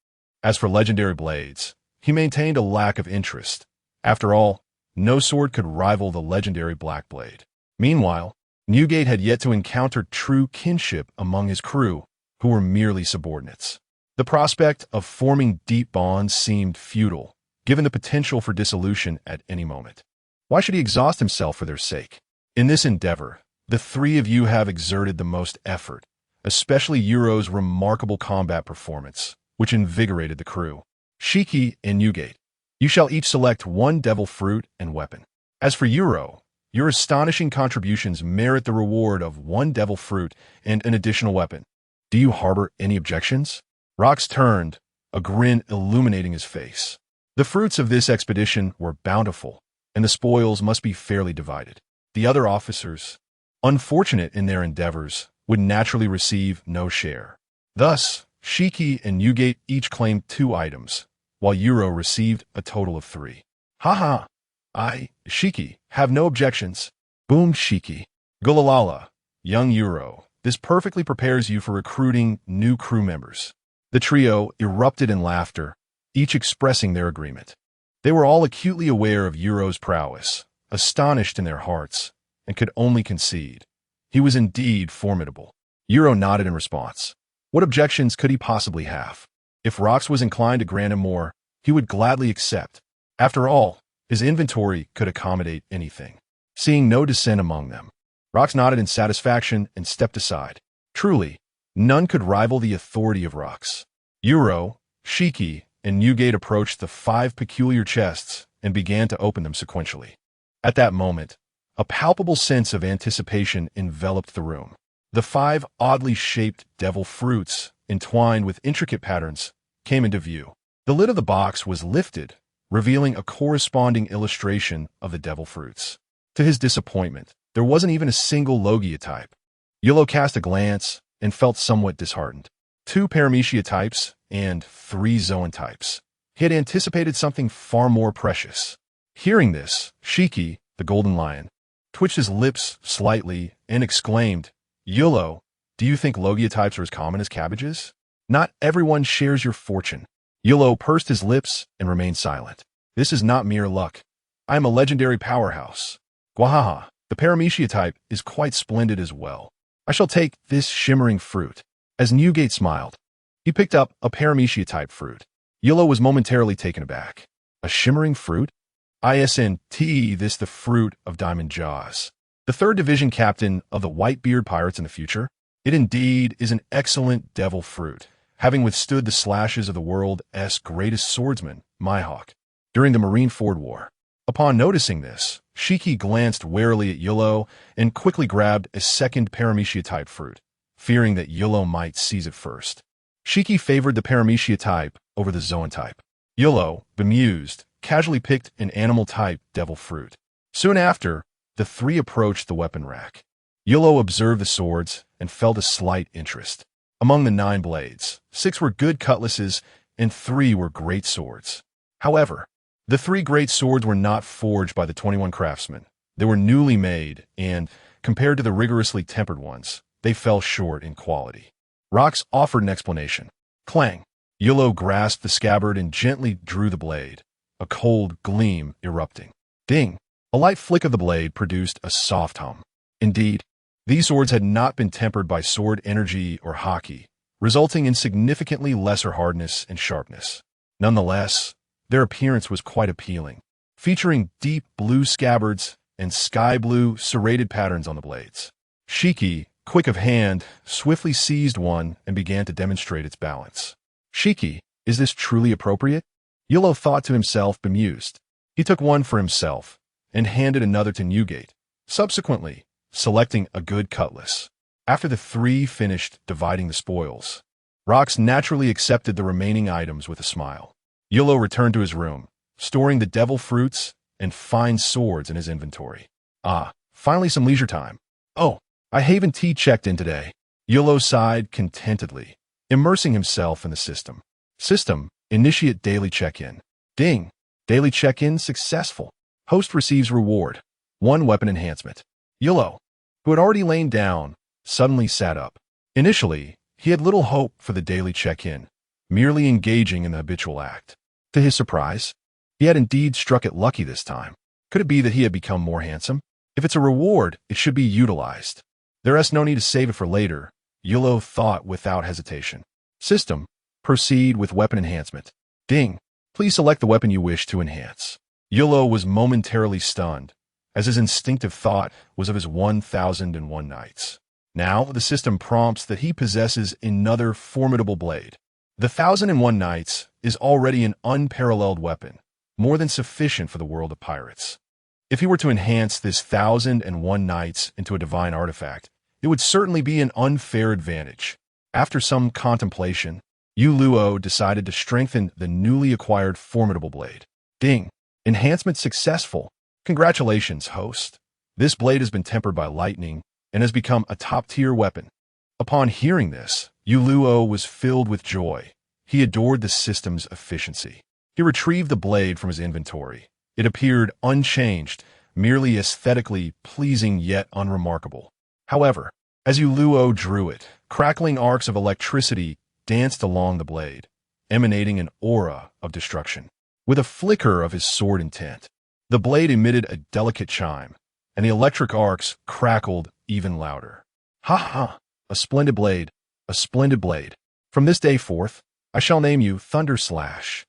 As for legendary blades, he maintained a lack of interest. After all, no sword could rival the legendary Black Blade. Meanwhile, Newgate had yet to encounter true kinship among his crew, who were merely subordinates. The prospect of forming deep bonds seemed futile, given the potential for dissolution at any moment. Why should he exhaust himself for their sake? In this endeavor, the 3 of you have exerted the most effort, especially You Luo's remarkable combat performance, which invigorated the crew. Shiki and Newgate, you shall each select 1 devil fruit and weapon. As for You Luo, your astonishing contributions merit the reward of 1 devil fruit and an additional weapon. Do you harbor any objections? Rokks turned, a grin illuminating his face. The fruits of this expedition were bountiful, and the spoils must be fairly divided. The other officers, unfortunate in their endeavors, would naturally receive no share. Thus, Shiki and Newgate each claimed 2 items, while You Luo received a total of 3. Ha! I, Shiki, have no objections. Boom, Shiki. Gulalala, young You Luo, this perfectly prepares you for recruiting new crew members. The trio erupted in laughter, each expressing their agreement. They were all acutely aware of You Luo's prowess, astonished in their hearts, and could only concede. He was indeed formidable. You Luo nodded in response. What objections could he possibly have? If Rokks was inclined to grant him more, he would gladly accept. After all, his inventory could accommodate anything. seeing no dissent among them. Rokks nodded in satisfaction and stepped aside. Truly, none could rival the authority of Rokks. You Luo, Haki, and Newgate approached the 5 peculiar chests and began to open them sequentially. At that moment, a palpable sense of anticipation enveloped the room. The 5 oddly shaped devil fruits, entwined with intricate patterns, came into view. The lid of the box was lifted, revealing a corresponding illustration of the devil fruits. To his disappointment, there wasn't even a single Logia type. You Luo cast a glance and felt somewhat disheartened. 2 paramecia types and 3 zoan types. He had anticipated something far more precious. Hearing this, Haki, the golden lion, twitched his lips slightly and exclaimed, You Luo, do you think Logia types are as common as cabbages? Not everyone shares your fortune. You Luo pursed his lips and remained silent. This is not mere luck. I am a legendary powerhouse. Gwahaha, the paramecia type is quite splendid as well. I shall take this shimmering fruit. As Newgate smiled, he picked up a paramecia type fruit. You Luo was momentarily taken aback. A shimmering fruit? Isn't this the fruit of Diamond Jaws, the 3rd Division captain of the Whitebeard pirates in the future? It indeed is an excellent devil fruit, having withstood the slashes of the world's greatest swordsman, Mihawk, during the Marineford War. Upon noticing this, Haki glanced warily at You Luo and quickly grabbed a 2nd paramecia type fruit, fearing that You Luo might seize it first. Haki favored the paramecia type over the zoan type. You Luo, bemused, casually picked an animal-type devil fruit. Soon after, the 3 approached the weapon rack. You Luo observed the swords and felt a slight interest. Among the 9 blades, 6 were good cutlasses and 3 were great swords. However, the 3 great swords were not forged by the 21 craftsmen. They were newly made, and, compared to the rigorously tempered ones, they fell short in quality. Rokks offered an explanation. Clang! You Luo grasped the scabbard and gently drew the blade, a cold gleam erupting. Ding! A light flick of the blade produced a soft hum. Indeed, these swords had not been tempered by sword energy or Haki, resulting in significantly lesser hardness and sharpness. Nonetheless, their appearance was quite appealing, featuring deep blue scabbards and sky blue serrated patterns on the blades. Haki, quick of hand, swiftly seized one and began to demonstrate its balance. Haki, is this truly appropriate? You Luo thought to himself, bemused. He took one for himself and handed another to Newgate, subsequently selecting a good cutlass. After the 3 finished dividing the spoils, Rokks naturally accepted the remaining items with a smile. You Luo returned to his room, storing the devil fruits and fine swords in his inventory. Finally some leisure time. Oh, I haven't checked in today. You Luo sighed contentedly, immersing himself in the system. System, initiate daily check-in. Ding! Daily check-in successful. Host receives reward. 1 weapon enhancement. You Luo, who had already lain down, suddenly sat up. Initially, he had little hope for the daily check-in, merely engaging in the habitual act. To his surprise, he had indeed struck it lucky this time. Could it be that he had become more handsome? If it's a reward, it should be utilized. There's no need to save it for later, You Luo thought without hesitation. System, proceed with weapon enhancement. Ding! Please select the weapon you wish to enhance. You Luo was momentarily stunned, as his instinctive thought was of his 1001 nights. Now, the system prompts that he possesses another formidable blade. The 1001 Nights is already an unparalleled weapon, more than sufficient for the world of pirates. If he were to enhance this 1001 Nights into a divine artifact, it would certainly be an unfair advantage. After some contemplation, You Luo decided to strengthen the newly acquired formidable blade. Ding! Enhancement successful. Congratulations, host. This blade has been tempered by lightning and has become a top-tier weapon. Upon hearing this, You Luo was filled with joy. He adored the system's efficiency. He retrieved the blade from his inventory. It appeared unchanged, merely aesthetically pleasing yet unremarkable. However, as You Luo drew it, crackling arcs of electricity danced along the blade, emanating an aura of destruction. With a flicker of his sword intent, the blade emitted a delicate chime, and the electric arcs crackled even louder. Ha ha! A splendid blade, a splendid blade. From this day forth, I shall name you Thunder Slash.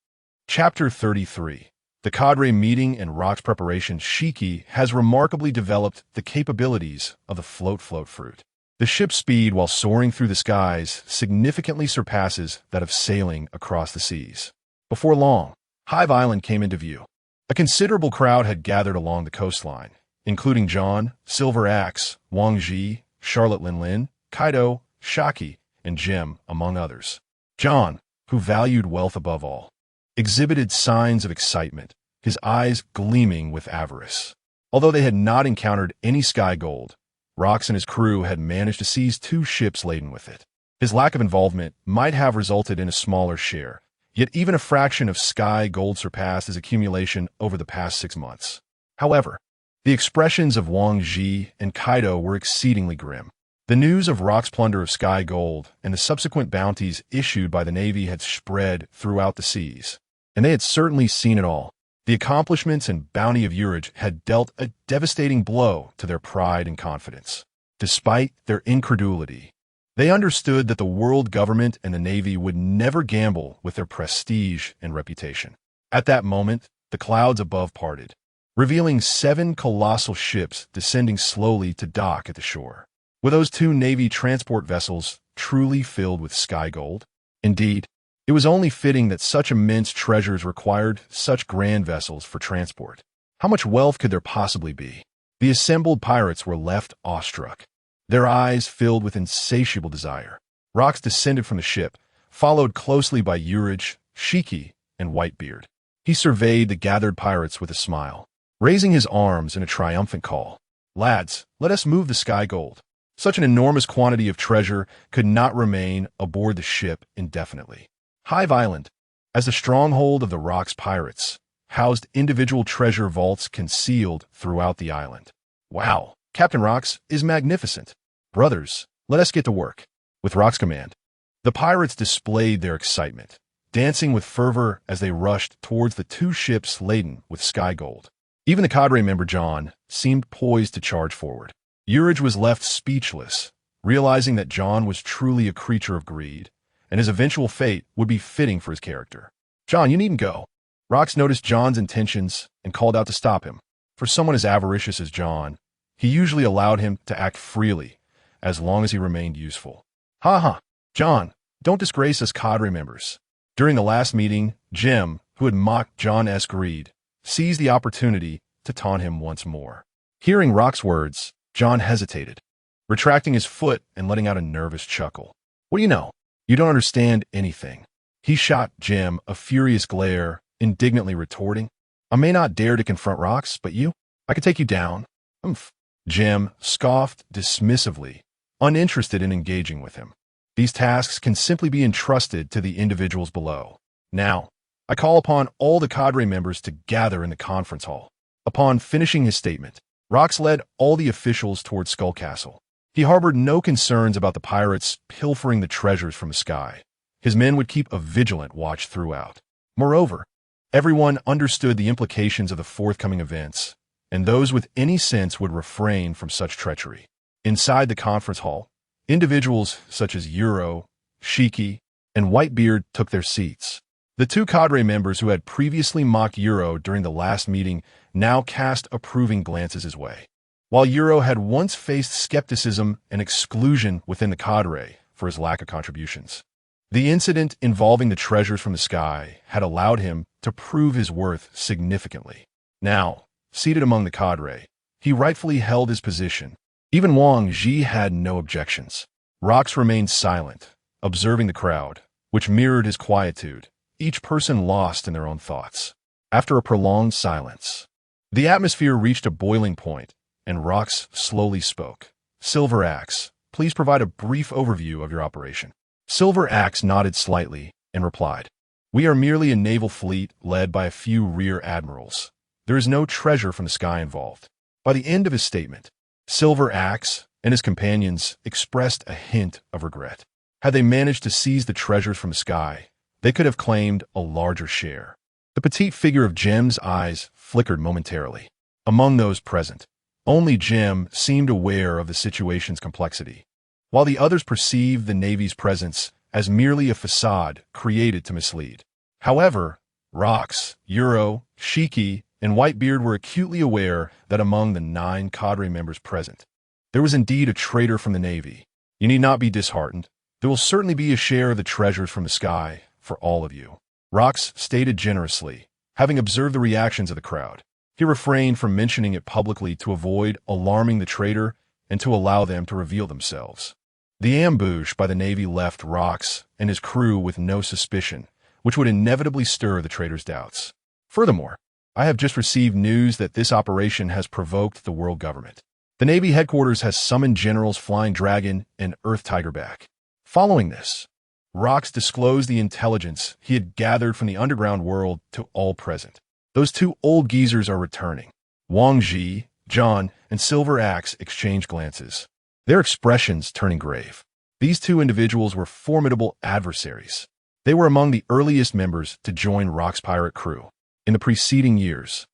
Chapter 33. The cadre meeting and Rokks preparation Haki has remarkably developed the capabilities of the float fruit. The ship's speed while soaring through the skies significantly surpasses that of sailing across the seas. Before long, Hive Island came into view. A considerable crowd had gathered along the coastline, including John, Silver Axe, Wang Ji, Charlotte Lin, Kaido, Shaki, and Jim, among others. John, who valued wealth above all, exhibited signs of excitement, his eyes gleaming with avarice. Although they had not encountered any sky gold, Rokks and his crew had managed to seize 2 ships laden with it. His lack of involvement might have resulted in a smaller share, yet even a fraction of sky gold surpassed his accumulation over the past 6 months. However, the expressions of Wang Ji and Kaido were exceedingly grim. The news of Rokks' plunder of sky gold and the subsequent bounties issued by the Navy had spread throughout the seas, and they had certainly seen it all. The accomplishments and bounty of Urge had dealt a devastating blow to their pride and confidence. Despite their incredulity, they understood that the world government and the Navy would never gamble with their prestige and reputation. At that moment, the clouds above parted, revealing 7 colossal ships descending slowly to dock at the shore. Were those 2 Navy transport vessels truly filled with sky gold? Indeed, it was only fitting that such immense treasures required such grand vessels for transport. How much wealth could there possibly be? The assembled pirates were left awestruck, their eyes filled with insatiable desire. Rokks descended from the ship, followed closely by Urge, Haki, and Whitebeard. He surveyed the gathered pirates with a smile, raising his arms in a triumphant call. "Lads, let us move the sky gold." Such an enormous quantity of treasure could not remain aboard the ship indefinitely. Hive Island, as the stronghold of the Rokks pirates, housed individual treasure vaults concealed throughout the island. "Wow, Captain Rokks is magnificent. Brothers, let us get to work." With Rokks' command, the pirates displayed their excitement, dancing with fervor as they rushed towards the 2 ships laden with sky gold. Even the cadre member John seemed poised to charge forward. Urge was left speechless, realizing that John was truly a creature of greed, and his eventual fate would be fitting for his character. "John, you needn't go." Rokks noticed John's intentions and called out to stop him. For someone as avaricious as John, he usually allowed him to act freely, as long as he remained useful. "Ha! John, don't disgrace us cadre members." During the last meeting, Jim, who had mocked John's greed, seized the opportunity to taunt him once more. Hearing Rokks' words, John hesitated, retracting his foot and letting out a nervous chuckle. "What do you know? You don't understand anything." He shot Jim a furious glare, indignantly retorting, "I may not dare to confront Rokks, but you? I could take you down." "Umph." Jim scoffed dismissively, uninterested in engaging with him. "These tasks can simply be entrusted to the individuals below. Now, I call upon all the cadre members to gather in the conference hall." Upon finishing his statement, Rokks led all the officials toward Skull Castle. He harbored no concerns about the pirates pilfering the treasures from the sky. His men would keep a vigilant watch throughout. Moreover, everyone understood the implications of the forthcoming events, and those with any sense would refrain from such treachery. Inside the conference hall, individuals such as You Luo, Haki, and Whitebeard took their seats. The 2 cadre members who had previously mocked You Luo during the last meeting now cast approving glances his way. While You Luo had once faced skepticism and exclusion within the cadre for his lack of contributions, the incident involving the treasures from the sky had allowed him to prove his worth significantly. Now, seated among the cadre, he rightfully held his position. Even Wang Ji had no objections. Rokks remained silent, observing the crowd, which mirrored his quietude, each person lost in their own thoughts. After a prolonged silence, the atmosphere reached a boiling point, and Rokks slowly spoke. "Silver Axe, please provide a brief overview of your operation." Silver Axe nodded slightly and replied, "We are merely a naval fleet led by a few rear admirals. There is no treasure from the sky involved." By the end of his statement, Silver Axe and his companions expressed a hint of regret. Had they managed to seize the treasures from the sky, they could have claimed a larger share. The petite figure of Jim's eyes flickered momentarily. Among those present, only Jim seemed aware of the situation's complexity, while the others perceived the Navy's presence as merely a facade created to mislead. However, Rokks, You Luo, Haki, and Whitebeard were acutely aware that among the 9 cadre members present, there was indeed a traitor from the Navy. You need not be disheartened. There will certainly be a share of the treasures from the sky for all of you. Rokks stated generously, having observed the reactions of the crowd. He refrained from mentioning it publicly to avoid alarming the traitor and to allow them to reveal themselves. The ambush by the Navy left Rokks and his crew with no suspicion, which would inevitably stir the traitor's doubts. Furthermore, I have just received news that this operation has provoked the world government. The Navy headquarters has summoned Generals Flying Dragon and Earth Tiger back. Following this, Rokks disclosed the intelligence he had gathered from the underground world to all present. Those 2 old geezers are returning. Wang Ji, John, and Silver Axe exchanged glances, their expressions turning grave. These 2 individuals were formidable adversaries. They were among the earliest members to join Rokks' pirate crew. In the preceding years,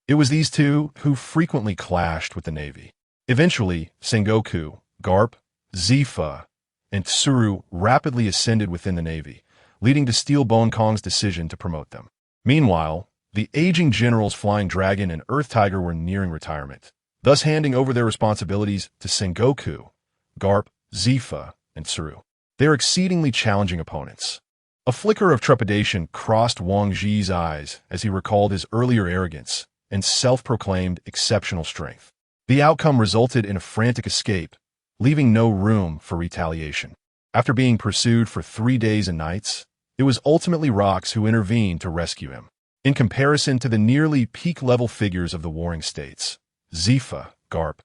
it was these 2 who frequently clashed with the Navy. Eventually, Sengoku, Garp, Zifa, and Tsuru rapidly ascended within the Navy, leading to Steel Bone Kong's decision to promote them. Meanwhile, the aging generals Flying Dragon and Earth Tiger were nearing retirement, thus handing over their responsibilities to Sengoku, Garp, Zifa, and Tsuru. They are exceedingly challenging opponents. A flicker of trepidation crossed Wang Ji's eyes as he recalled his earlier arrogance and self-proclaimed exceptional strength. The outcome resulted in a frantic escape, leaving no room for retaliation. After being pursued for 3 days and nights, it was ultimately Rokks who intervened to rescue him. In comparison to the nearly peak-level figures of the warring states, Zifa, Garp,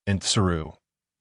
and Tsuru,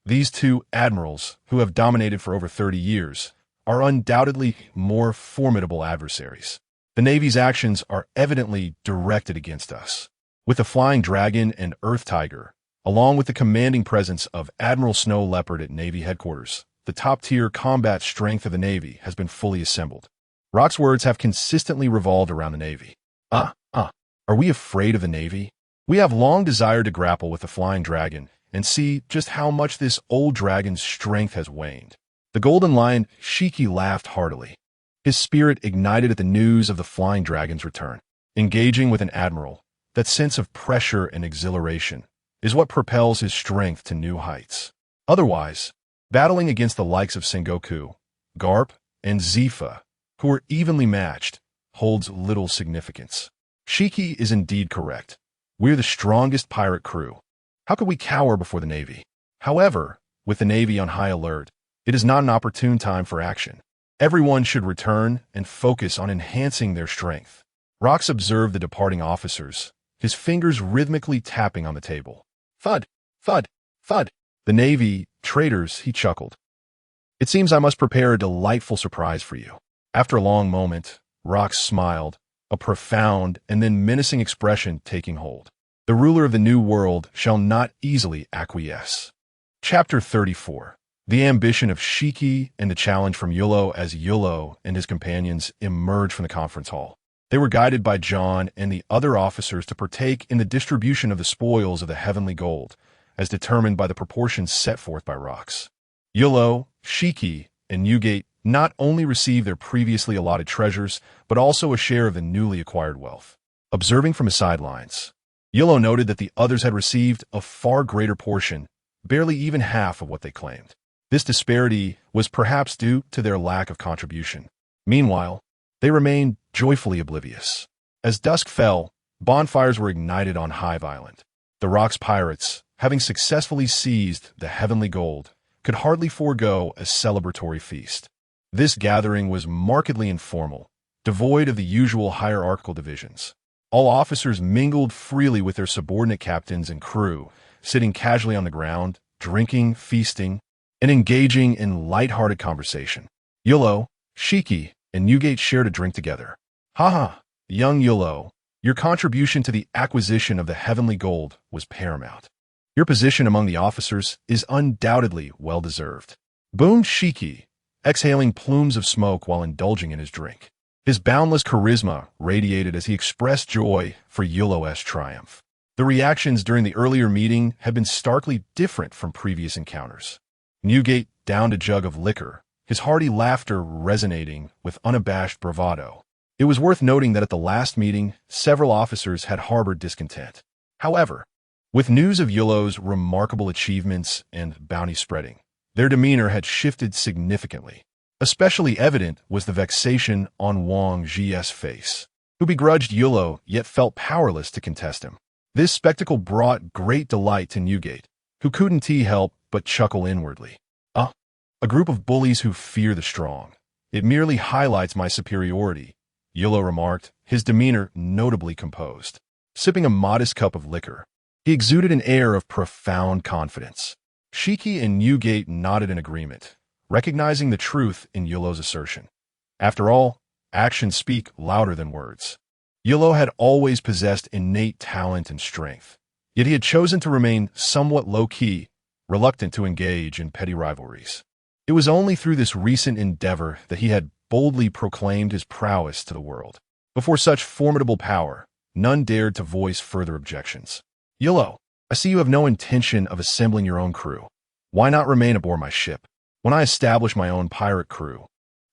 these 2 admirals, who have dominated for over 30 years, are undoubtedly more formidable adversaries. The Navy's actions are evidently directed against us. With the Flying Dragon and Earth Tiger, along with the commanding presence of Admiral Snow Leopard at Navy headquarters, the top-tier combat strength of the Navy has been fully assembled. Rokks' words have consistently revolved around the Navy. Are we afraid of the Navy? We have long desired to grapple with the Flying Dragon and see just how much this old dragon's strength has waned. The Golden Lion Haki laughed heartily. His spirit ignited at the news of the Flying Dragon's return. Engaging with an admiral, that sense of pressure and exhilaration, is what propels his strength to new heights. Otherwise, battling against the likes of Sengoku, Garp, and Zifa, who are evenly matched, holds little significance. Haki is indeed correct. We're the strongest pirate crew. How could we cower before the Navy? However, with the Navy on high alert, it is not an opportune time for action. Everyone should return and focus on enhancing their strength. Rokks observed the departing officers, his fingers rhythmically tapping on the table. Thud, thud, thud. The Navy, traitors, he chuckled. It seems I must prepare a delightful surprise for you. After a long moment, Rokks smiled, a profound and then menacing expression taking hold. The ruler of the New World shall not easily acquiesce. Chapter 34. The ambition of Haki and the challenge from You Luo as You Luo and his companions emerged from the conference hall. They were guided by John and the other officers to partake in the distribution of the spoils of the heavenly gold, as determined by the proportions set forth by Rokks. You Luo, Haki, and Newgate not only received their previously allotted treasures, but also a share of the newly acquired wealth. Observing from his sidelines, You Luo noted that the others had received a far greater portion, barely even half of what they claimed. This disparity was perhaps due to their lack of contribution. Meanwhile, they remained joyfully oblivious. As dusk fell, bonfires were ignited on Hive Island. The Rokks pirates, having successfully seized the heavenly gold, could hardly forego a celebratory feast. This gathering was markedly informal, devoid of the usual hierarchical divisions. All officers mingled freely with their subordinate captains and crew, sitting casually on the ground, drinking, feasting, and engaging in light-hearted conversation. You Luo, Haki, and Newgate shared a drink together. Haha, young You Luo, your contribution to the acquisition of the heavenly gold was paramount. Your position among the officers is undoubtedly well-deserved. Boomed Haki, exhaling plumes of smoke while indulging in his drink. His boundless charisma radiated as he expressed joy for You Luo's triumph. The reactions during the earlier meeting had been starkly different from previous encounters. Newgate downed a jug of liquor, his hearty laughter resonating with unabashed bravado. It was worth noting that at the last meeting, several officers had harbored discontent. However, with news of You Luo's remarkable achievements and bounty spreading, their demeanor had shifted significantly. Especially evident was the vexation on Wang Zhi's face, who begrudged You Luo yet felt powerless to contest him. This spectacle brought great delight to Newgate, who couldn't help but chuckle inwardly. A group of bullies who fear the strong. It merely highlights my superiority, You Luo remarked, his demeanor notably composed. Sipping a modest cup of liquor, he exuded an air of profound confidence. Haki and Newgate nodded in agreement, recognizing the truth in You Luo's assertion. After all, actions speak louder than words. You Luo had always possessed innate talent and strength, yet he had chosen to remain somewhat low-key, reluctant to engage in petty rivalries. It was only through this recent endeavor that he had boldly proclaimed his prowess to the world. Before such formidable power, none dared to voice further objections. You Luo, I see you have no intention of assembling your own crew. Why not remain aboard my ship? When I establish my own pirate crew,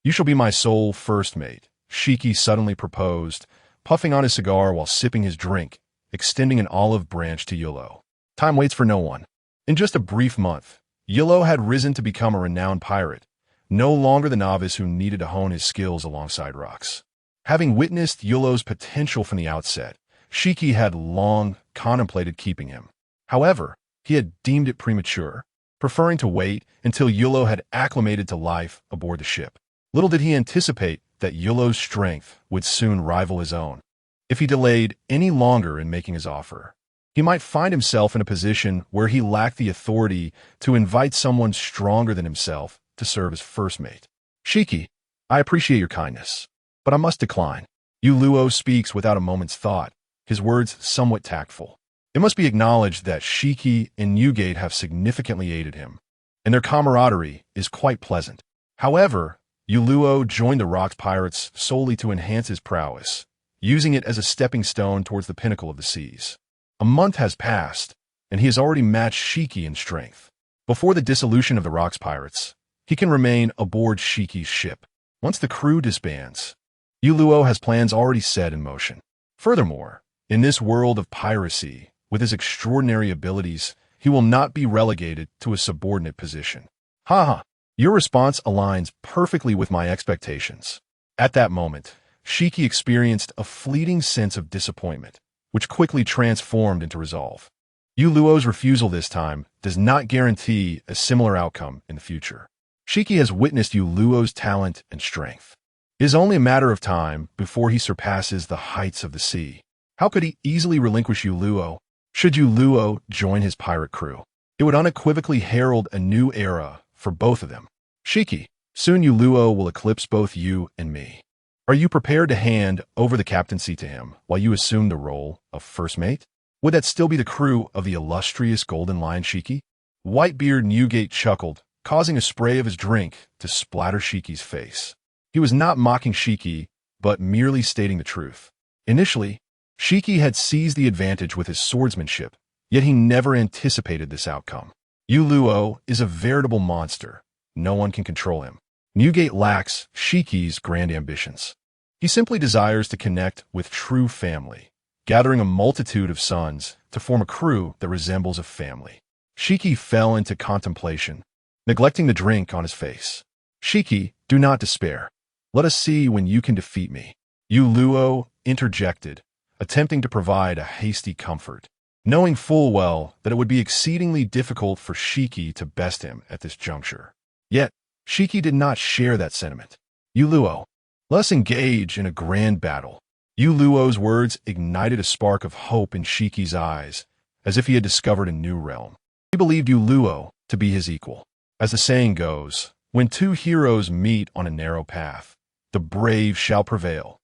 you shall be my sole first mate, Haki suddenly proposed, puffing on his cigar while sipping his drink, extending an olive branch to You Luo. Time waits for no one. In just a brief month, You Luo had risen to become a renowned pirate, no longer the novice who needed to hone his skills alongside Rokks. Having witnessed You Luo's potential from the outset, Haki had long contemplated keeping him. However, he had deemed it premature, preferring to wait until You Luo had acclimated to life aboard the ship. Little did he anticipate that You Luo's strength would soon rival his own. If he delayed any longer in making his offer, he might find himself in a position where he lacked the authority to invite someone stronger than himself to serve as first mate. Haki, I appreciate your kindness, but I must decline. You Luo speaks without a moment's thought, his words somewhat tactful. It must be acknowledged that Haki and Newgate have significantly aided him, and their camaraderie is quite pleasant. However, You Luo joined the Rokks pirates solely to enhance his prowess, using it as a stepping stone towards the pinnacle of the seas. A month has passed, and he has already matched Haki in strength. Before the dissolution of the Rokks pirates, he can remain aboard Haki's ship. Once the crew disbands, You Luo has plans already set in motion. Furthermore, in this world of piracy, with his extraordinary abilities, he will not be relegated to a subordinate position. Haha, your response aligns perfectly with my expectations. At that moment, Haki experienced a fleeting sense of disappointment, which quickly transformed into resolve. You Luo's refusal this time does not guarantee a similar outcome in the future. Haki has witnessed You Luo's talent and strength. It is only a matter of time before he surpasses the heights of the sea. How could he easily relinquish You Luo? Should You Luo join his pirate crew, it would unequivocally herald a new era for both of them. Haki, soon You Luo will eclipse both you and me. Are you prepared to hand over the captaincy to him while you assume the role of first mate? Would that still be the crew of the illustrious Golden Lion Haki? Whitebeard Newgate chuckled, causing a spray of his drink to splatter Haki's face. He was not mocking Haki, but merely stating the truth. Initially, Haki had seized the advantage with his swordsmanship, yet he never anticipated this outcome. You Luo is a veritable monster. No one can control him. Newgate lacks Haki's grand ambitions. He simply desires to connect with true family, gathering a multitude of sons to form a crew that resembles a family. Haki fell into contemplation, neglecting the drink on his face. Haki, do not despair. Let us see when you can defeat me. You Luo interjected, attempting to provide a hasty comfort, knowing full well that it would be exceedingly difficult for Haki to best him at this juncture. Yet, Haki did not share that sentiment. You Luo, let us engage in a grand battle. You Luo's words ignited a spark of hope in Haki's eyes, as if he had discovered a new realm. He believed You Luo to be his equal. As the saying goes, when two heroes meet on a narrow path, the brave shall prevail.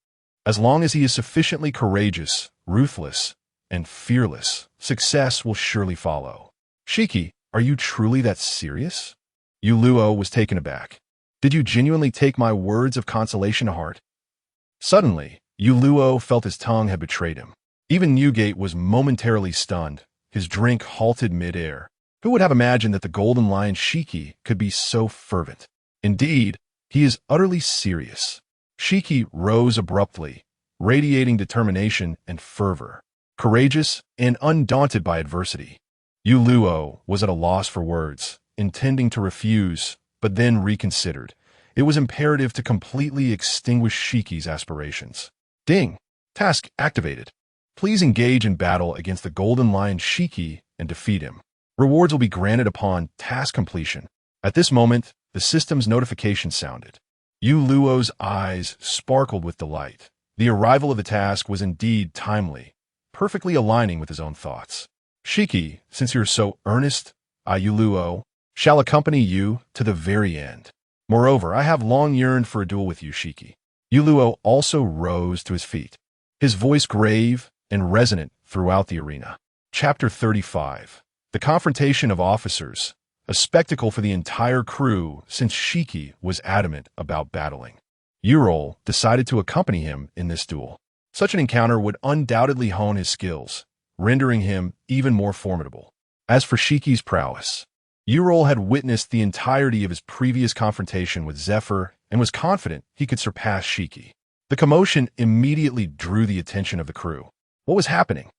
As long as he is sufficiently courageous, ruthless, and fearless, success will surely follow. Haki, are you truly that serious? You Luo was taken aback. Did you genuinely take my words of consolation to heart? Suddenly, You Luo felt his tongue had betrayed him. Even Newgate was momentarily stunned, his drink halted mid-air. Who would have imagined that the Golden Lion Haki could be so fervent? Indeed, he is utterly serious. Shiki rose abruptly, radiating determination and fervor. Courageous and undaunted by adversity, You Luo was at a loss for words, intending to refuse, but then reconsidered. It was imperative to completely extinguish Shiki's aspirations. Ding! Task activated. Please engage in battle against the Golden Lion Shiki and defeat him. Rewards will be granted upon task completion. At this moment, the system's notification sounded. You Luo's eyes sparkled with delight. The arrival of the task was indeed timely, perfectly aligning with his own thoughts. Shiki, since you're so earnest, I, You Luo, shall accompany you to the very end. Moreover, I have long yearned for a duel with you, Shiki. You Luo also rose to his feet, his voice grave and resonant throughout the arena. Chapter 35. The Confrontation of Officers, a spectacle for the entire crew since Shiki was adamant about battling. You Luo decided to accompany him in this duel. Such an encounter would undoubtedly hone his skills, rendering him even more formidable. As for Shiki's prowess, You Luo had witnessed the entirety of his previous confrontation with Zephyr and was confident he could surpass Shiki. The commotion immediately drew the attention of the crew. What was happening?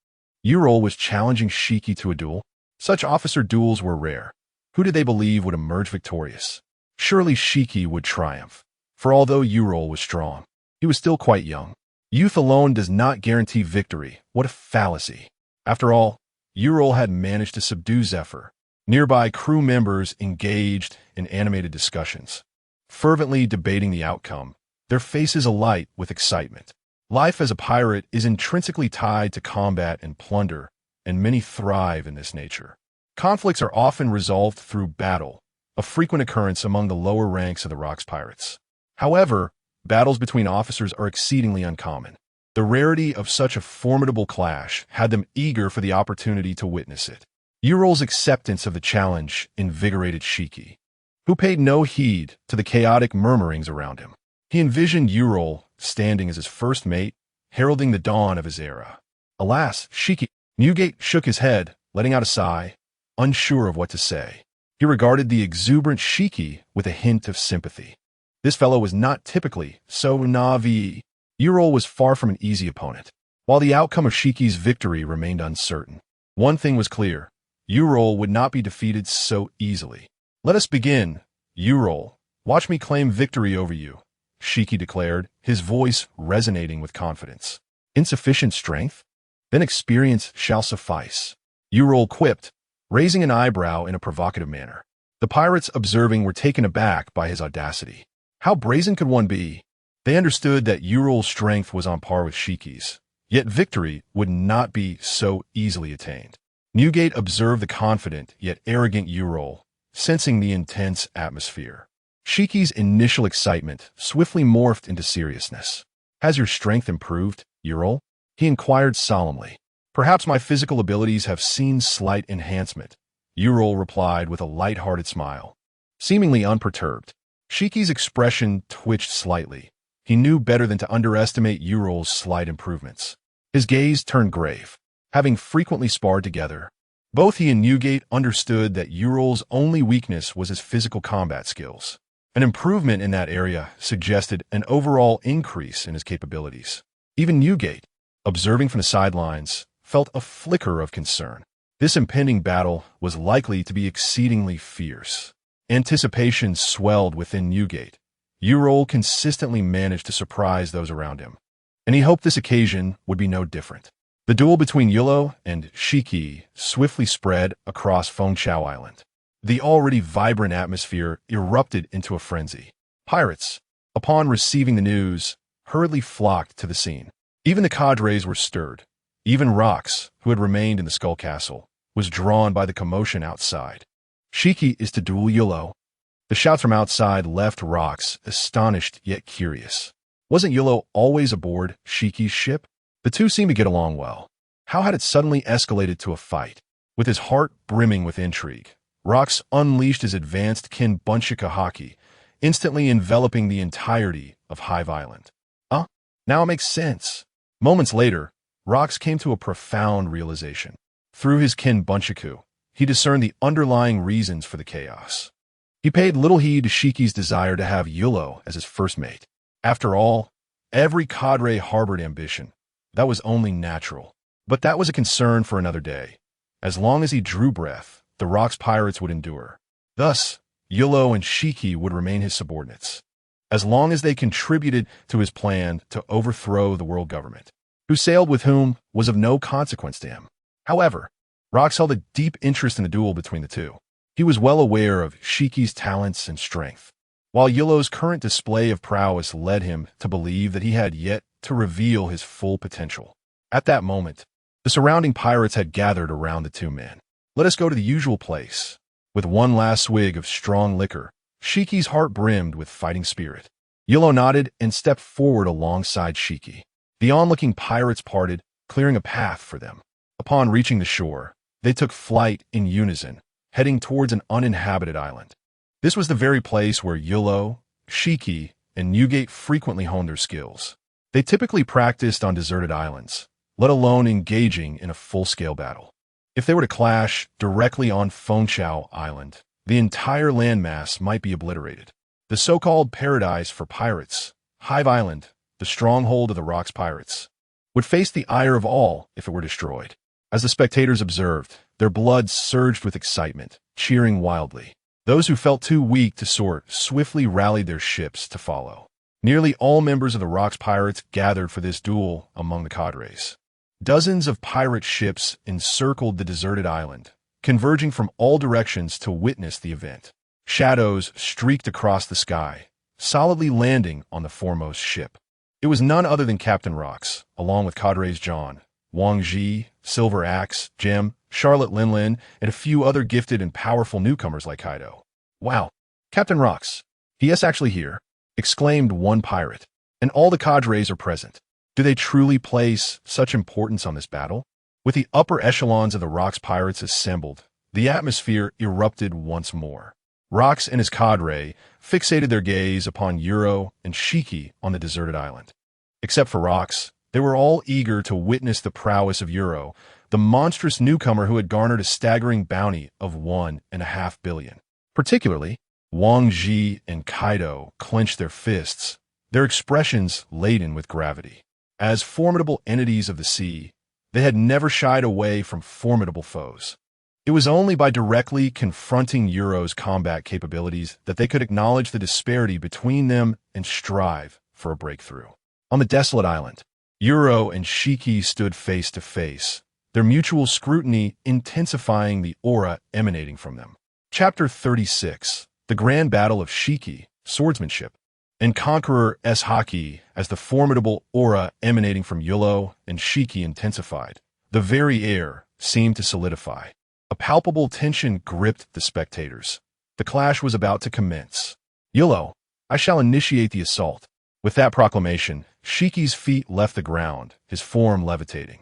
You Luo was challenging Shiki to a duel? Such officer duels were rare. Who did they believe would emerge victorious? Surely Shiki would triumph. For although You Luo was strong, he was still quite young. Youth alone does not guarantee victory. What a fallacy. After all, You Luo had managed to subdue Zephyr. Nearby crew members engaged in animated discussions, fervently debating the outcome, their faces alight with excitement. Life as a pirate is intrinsically tied to combat and plunder, and many thrive in this nature. Conflicts are often resolved through battle, a frequent occurrence among the lower ranks of the Rokks pirates. However, battles between officers are exceedingly uncommon. The rarity of such a formidable clash had them eager for the opportunity to witness it. You Luo's acceptance of the challenge invigorated Shiki, who paid no heed to the chaotic murmurings around him. He envisioned You Luo standing as his first mate, heralding the dawn of his era. Alas, Shiki. Newgate shook his head, letting out a sigh, unsure of what to say. He regarded the exuberant Shiki with a hint of sympathy. This fellow was not typically so naive. You Luo was far from an easy opponent. While the outcome of Shiki's victory remained uncertain, one thing was clear. You Luo would not be defeated so easily. Let us begin, You Luo. Watch me claim victory over you, Shiki declared, his voice resonating with confidence. Insufficient strength? Then experience shall suffice. You Luo quipped, raising an eyebrow in a provocative manner. The pirates observing were taken aback by his audacity. How brazen could one be? They understood that You Luo's strength was on par with Shiki's, yet victory would not be so easily attained. Newgate observed the confident yet arrogant You Luo, sensing the intense atmosphere. Shiki's initial excitement swiftly morphed into seriousness. Has your strength improved, You Luo? He inquired solemnly. Perhaps my physical abilities have seen slight enhancement, You Luo replied with a light-hearted smile. Seemingly unperturbed, Shiki's expression twitched slightly. He knew better than to underestimate You Luo's slight improvements. His gaze turned grave. Having frequently sparred together, both he and Newgate understood that You Luo's only weakness was his physical combat skills. An improvement in that area suggested an overall increase in his capabilities. Even Newgate, observing from the sidelines, felt a flicker of concern. This impending battle was likely to be exceedingly fierce. Anticipation swelled within Newgate. You Luo consistently managed to surprise those around him, and he hoped this occasion would be no different. The duel between You Luo and Shiki swiftly spread across Fengchao Island. The already vibrant atmosphere erupted into a frenzy. Pirates, upon receiving the news, hurriedly flocked to the scene. Even the cadres were stirred. Even Rokks, who had remained in the Skull Castle, was drawn by the commotion outside. Shiki is to duel You Luo. The shouts from outside left Rokks astonished yet curious. Wasn't You Luo always aboard Shiki's ship? The two seemed to get along well. How had it suddenly escalated to a fight? With his heart brimming with intrigue, Rokks unleashed his advanced kin Bunchika Haki, instantly enveloping the entirety of Hive Island. Now it makes sense. Moments later, Rokks came to a profound realization. Through his kin Bunchiku, he discerned the underlying reasons for the chaos. He paid little heed to Shiki's desire to have You Luo as his first mate. After all, every cadre harbored ambition. That was only natural. But that was a concern for another day. As long as he drew breath, the Rokks pirates would endure. Thus, You Luo and Haki would remain his subordinates, as long as they contributed to his plan to overthrow the world government. Who sailed with whom was of no consequence to him. However, Rokks held a deep interest in the duel between the two. He was well aware of Haki's talents and strength, while You Luo's current display of prowess led him to believe that he had yet to reveal his full potential. At that moment, the surrounding pirates had gathered around the two men. Let us go to the usual place. With one last swig of strong liquor, Haki's heart brimmed with fighting spirit. You Luo nodded and stepped forward alongside Haki. The onlooking pirates parted, clearing a path for them. Upon reaching the shore, they took flight in unison, heading towards an uninhabited island. This was the very place where You Luo, Haki, and Newgate frequently honed their skills. They typically practiced on deserted islands, let alone engaging in a full-scale battle. If they were to clash directly on Fengchao Island, the entire landmass might be obliterated. The so-called paradise for pirates, Hive Island, the stronghold of the Rokks pirates, would face the ire of all if it were destroyed. As the spectators observed, their blood surged with excitement, cheering wildly. Those who felt too weak to soar swiftly rallied their ships to follow. Nearly all members of the Rokks pirates gathered for this duel among the cadres. Dozens of pirate ships encircled the deserted island, converging from all directions to witness the event. Shadows streaked across the sky, solidly landing on the foremost ship. It was none other than Captain Rokks, along with cadres John, Wang Ji, Silver Axe, Gem, Charlotte Linlin, and a few other gifted and powerful newcomers like Kaido. Wow, Captain Rokks, he is actually here, exclaimed one pirate, and all the cadres are present. Do they truly place such importance on this battle? With the upper echelons of the Rokks pirates assembled, the atmosphere erupted once more. Rokks and his cadre fixated their gaze upon You Luo and Haki on the deserted island. Except for Rokks, they were all eager to witness the prowess of You Luo, the monstrous newcomer who had garnered a staggering bounty of 1.5 billion. Particularly, Wang Ji and Kaido clenched their fists, their expressions laden with gravity. As formidable entities of the sea, they had never shied away from formidable foes. It was only by directly confronting You Luo's combat capabilities that they could acknowledge the disparity between them and strive for a breakthrough. On the desolate island, You Luo and Haki stood face to face, their mutual scrutiny intensifying the aura emanating from them. Chapter 36, The Grand Battle of Haki, Swordsmanship, and Conqueror S. Haki. As the formidable aura emanating from You Luo and Haki intensified, the very air seemed to solidify. A palpable tension gripped the spectators. The clash was about to commence. You Luo, I shall initiate the assault. With that proclamation, Haki's feet left the ground, his form levitating.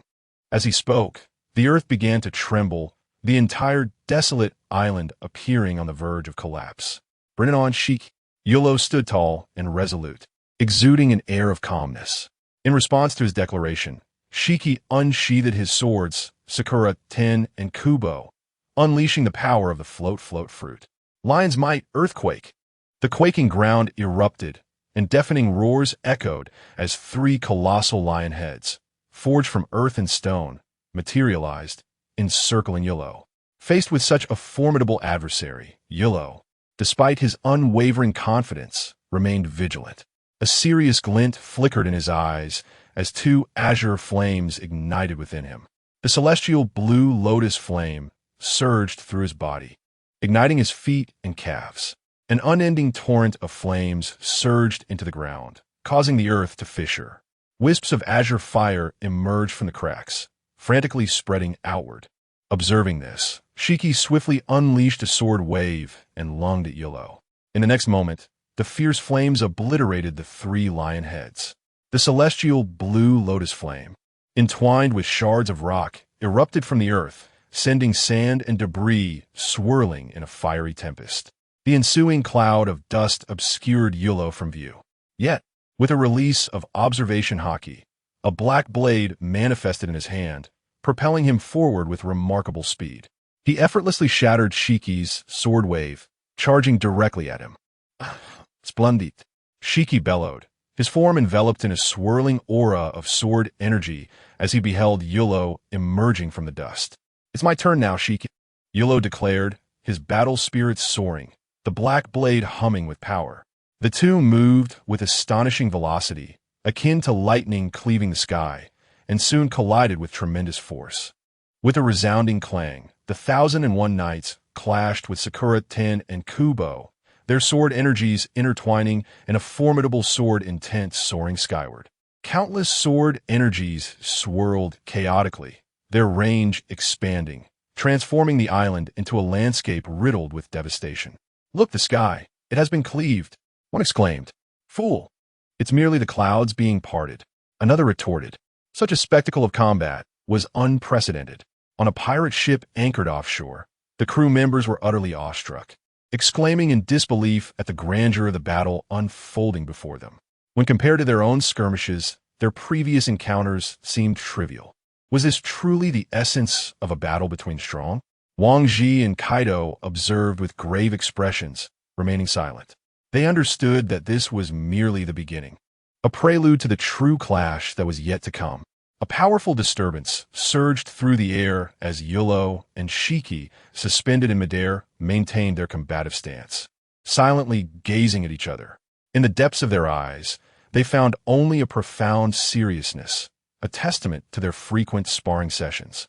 As he spoke, the earth began to tremble, the entire desolate island appearing on the verge of collapse. Bring it on, Haki. You Luo stood tall and resolute, exuding an air of calmness. In response to his declaration, Haki unsheathed his swords, Sakura, Ten, and Kubo, unleashing the power of the float fruit. Lion's might, earthquake. The quaking ground erupted, and deafening roars echoed as 3 colossal lion heads, forged from earth and stone, materialized, encircling You Luo. Faced with such a formidable adversary, You Luo, despite his unwavering confidence, remained vigilant. A serious glint flickered in his eyes as 2 azure flames ignited within him. The celestial blue lotus flame surged through his body, igniting his feet and calves. An unending torrent of flames surged into the ground, causing the earth to fissure. Wisps of azure fire emerged from the cracks, frantically spreading outward. Observing this, Haki swiftly unleashed a sword wave and lunged at You Luo. In the next moment, the fierce flames obliterated the 3 lion heads. The celestial blue lotus flame, entwined with shards of rock, erupted from the earth, sending sand and debris swirling in a fiery tempest. The ensuing cloud of dust obscured You Luo from view. Yet, with a release of observation Haki, a black blade manifested in his hand, propelling him forward with remarkable speed. He effortlessly shattered Haki's sword wave, charging directly at him. Splendid, Haki bellowed, his form enveloped in a swirling aura of sword energy as he beheld You Luo emerging from the dust. "It's my turn now, Shiki," You Luo declared, his battle spirit soaring, the black blade humming with power. The two moved with astonishing velocity, akin to lightning cleaving the sky, and soon collided with tremendous force. With a resounding clang, the 1,001 Knights clashed with Sakura Ten and Kubo, their sword energies intertwining in a formidable sword intent soaring skyward. Countless sword energies swirled chaotically, their range expanding, transforming the island into a landscape riddled with devastation. "Look, the sky, it has been cleaved," one exclaimed. "Fool, it's merely the clouds being parted," another retorted. Such a spectacle of combat was unprecedented. On a pirate ship anchored offshore, the crew members were utterly awestruck, exclaiming in disbelief at the grandeur of the battle unfolding before them. When compared to their own skirmishes, their previous encounters seemed trivial. Was this truly the essence of a battle between strong? Wang Ji and Kaido observed with grave expressions, remaining silent. They understood that this was merely the beginning, a prelude to the true clash that was yet to come. A powerful disturbance surged through the air as You Luo and Shiki, suspended in midair, maintained their combative stance, silently gazing at each other. In the depths of their eyes, they found only a profound seriousness, a testament to their frequent sparring sessions.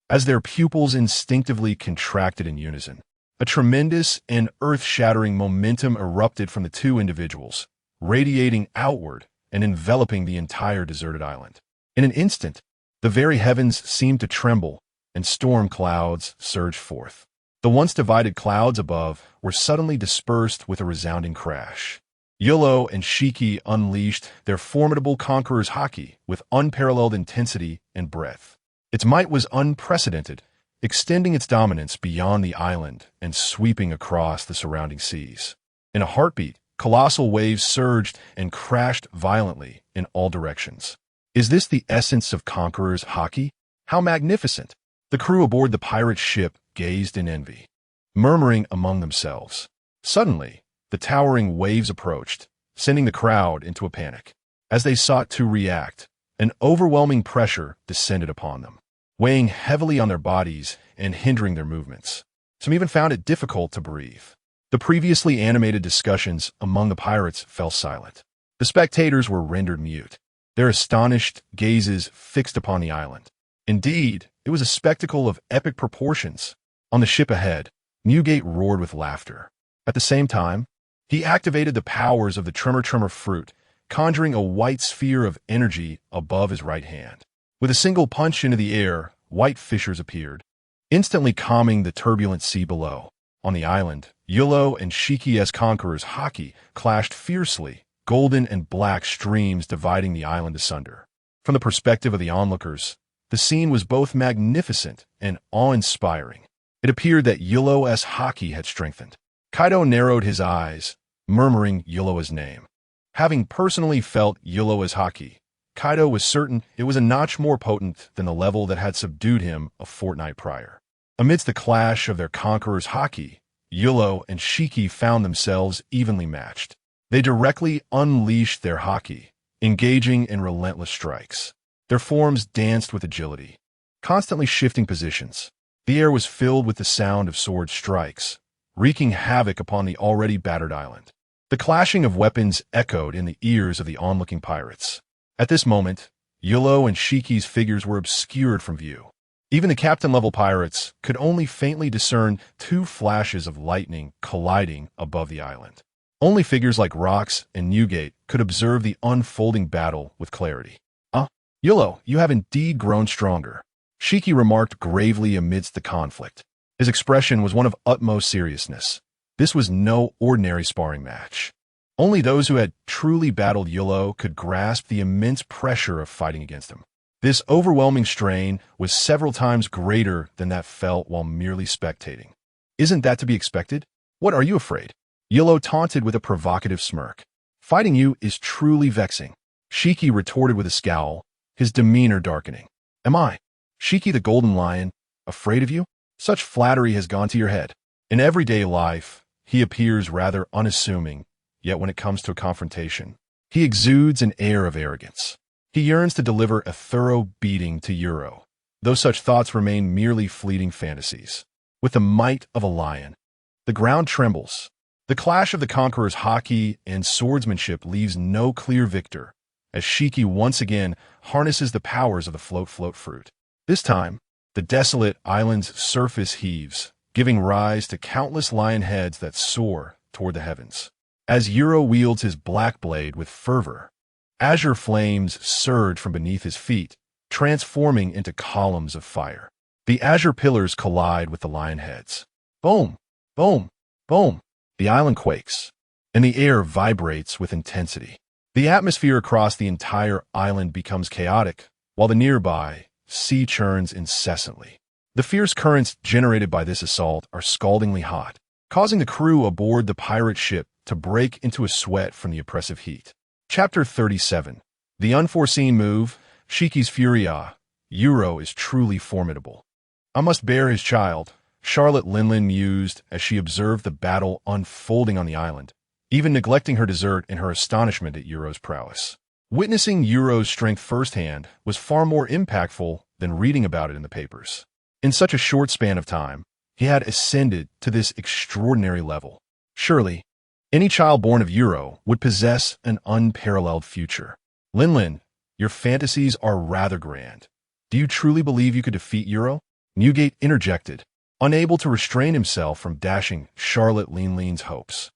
As their pupils instinctively contracted in unison, a tremendous and earth-shattering momentum erupted from the two individuals, radiating outward and enveloping the entire deserted island. In an instant, the very heavens seemed to tremble, and storm clouds surged forth. The once divided clouds above were suddenly dispersed with a resounding crash. You Luo and Shiki unleashed their formidable conqueror's Haki with unparalleled intensity and breadth. Its might was unprecedented, extending its dominance beyond the island and sweeping across the surrounding seas. In a heartbeat, colossal waves surged and crashed violently in all directions. Is this the essence of Conqueror's Haki? How magnificent! The crew aboard the pirate ship gazed in envy, murmuring among themselves. Suddenly, the towering waves approached, sending the crowd into a panic. As they sought to react, an overwhelming pressure descended upon them, weighing heavily on their bodies and hindering their movements. Some even found it difficult to breathe. The previously animated discussions among the pirates fell silent. The spectators were rendered mute, their astonished gazes fixed upon the island. Indeed, it was a spectacle of epic proportions. On the ship ahead, Newgate roared with laughter. At the same time, he activated the powers of the Tremor fruit, conjuring a white sphere of energy above his right hand. With a single punch into the air, white fissures appeared, instantly calming the turbulent sea below. On the island, You Luo and Shiki as conquerors Haki clashed fiercely, golden and black streams dividing the island asunder. From the perspective of the onlookers, the scene was both magnificent and awe-inspiring. It appeared that You Luo's Haki had strengthened. Kaido narrowed his eyes, murmuring You Luo's name. Having personally felt You Luo's Haki, Kaido was certain it was a notch more potent than the level that had subdued him a fortnight prior. Amidst the clash of their conqueror's Haki, You Luo and Shiki found themselves evenly matched. They directly unleashed their Haki, engaging in relentless strikes. Their forms danced with agility, constantly shifting positions. The air was filled with the sound of sword strikes, wreaking havoc upon the already battered island. The clashing of weapons echoed in the ears of the onlooking pirates. At this moment, You Luo and Shiki's figures were obscured from view. Even the captain-level pirates could only faintly discern two flashes of lightning colliding above the island. Only figures like Rokks and Newgate could observe the unfolding battle with clarity. You Luo, you have indeed grown stronger," Shiki remarked gravely amidst the conflict. His expression was one of utmost seriousness. This was no ordinary sparring match. Only those who had truly battled You Luo could grasp the immense pressure of fighting against him. This overwhelming strain was several times greater than that felt while merely spectating. "Isn't that to be expected? What are you afraid?" You Luo taunted with a provocative smirk. "Fighting you is truly vexing," Shiki retorted with a scowl, his demeanor darkening. "Am I, Shiki the Golden Lion, afraid of you? Such flattery has gone to your head." In everyday life, he appears rather unassuming, yet when it comes to a confrontation, He exudes an air of arrogance. He yearns to deliver a thorough beating to You Luo, though such thoughts remain merely fleeting fantasies. With the might of a lion, the ground trembles. The clash of the conqueror's Haki and swordsmanship leaves no clear victor, as Shiki once again harnesses the powers of the float fruit. This time, the desolate island's surface heaves, giving rise to countless lion heads that soar toward the heavens. As You Luo wields his black blade with fervor, azure flames surge from beneath his feet, transforming into columns of fire. The azure pillars collide with the lion heads. Boom! Boom! Boom! The island quakes, and the air vibrates with intensity. The atmosphere across the entire island becomes chaotic, while the nearby sea churns incessantly. The fierce currents generated by this assault are scaldingly hot, causing the crew aboard the pirate ship to break into a sweat from the oppressive heat. Chapter 37. The unforeseen move, Shiki's Furia. You Luo is truly formidable. I must bear his child, Charlotte Linlin mused as she observed the battle unfolding on the island, even neglecting her dessert in her astonishment at You Luo's prowess. Witnessing You Luo's strength firsthand was far more impactful than reading about it in the papers. In such a short span of time, he had ascended to this extraordinary level. Surely, any child born of You Luo would possess an unparalleled future. Linlin, your fantasies are rather grand. Do you truly believe you could defeat You Luo? Newgate interjected, unable to restrain himself from dashing Charlotte Linlin's hopes.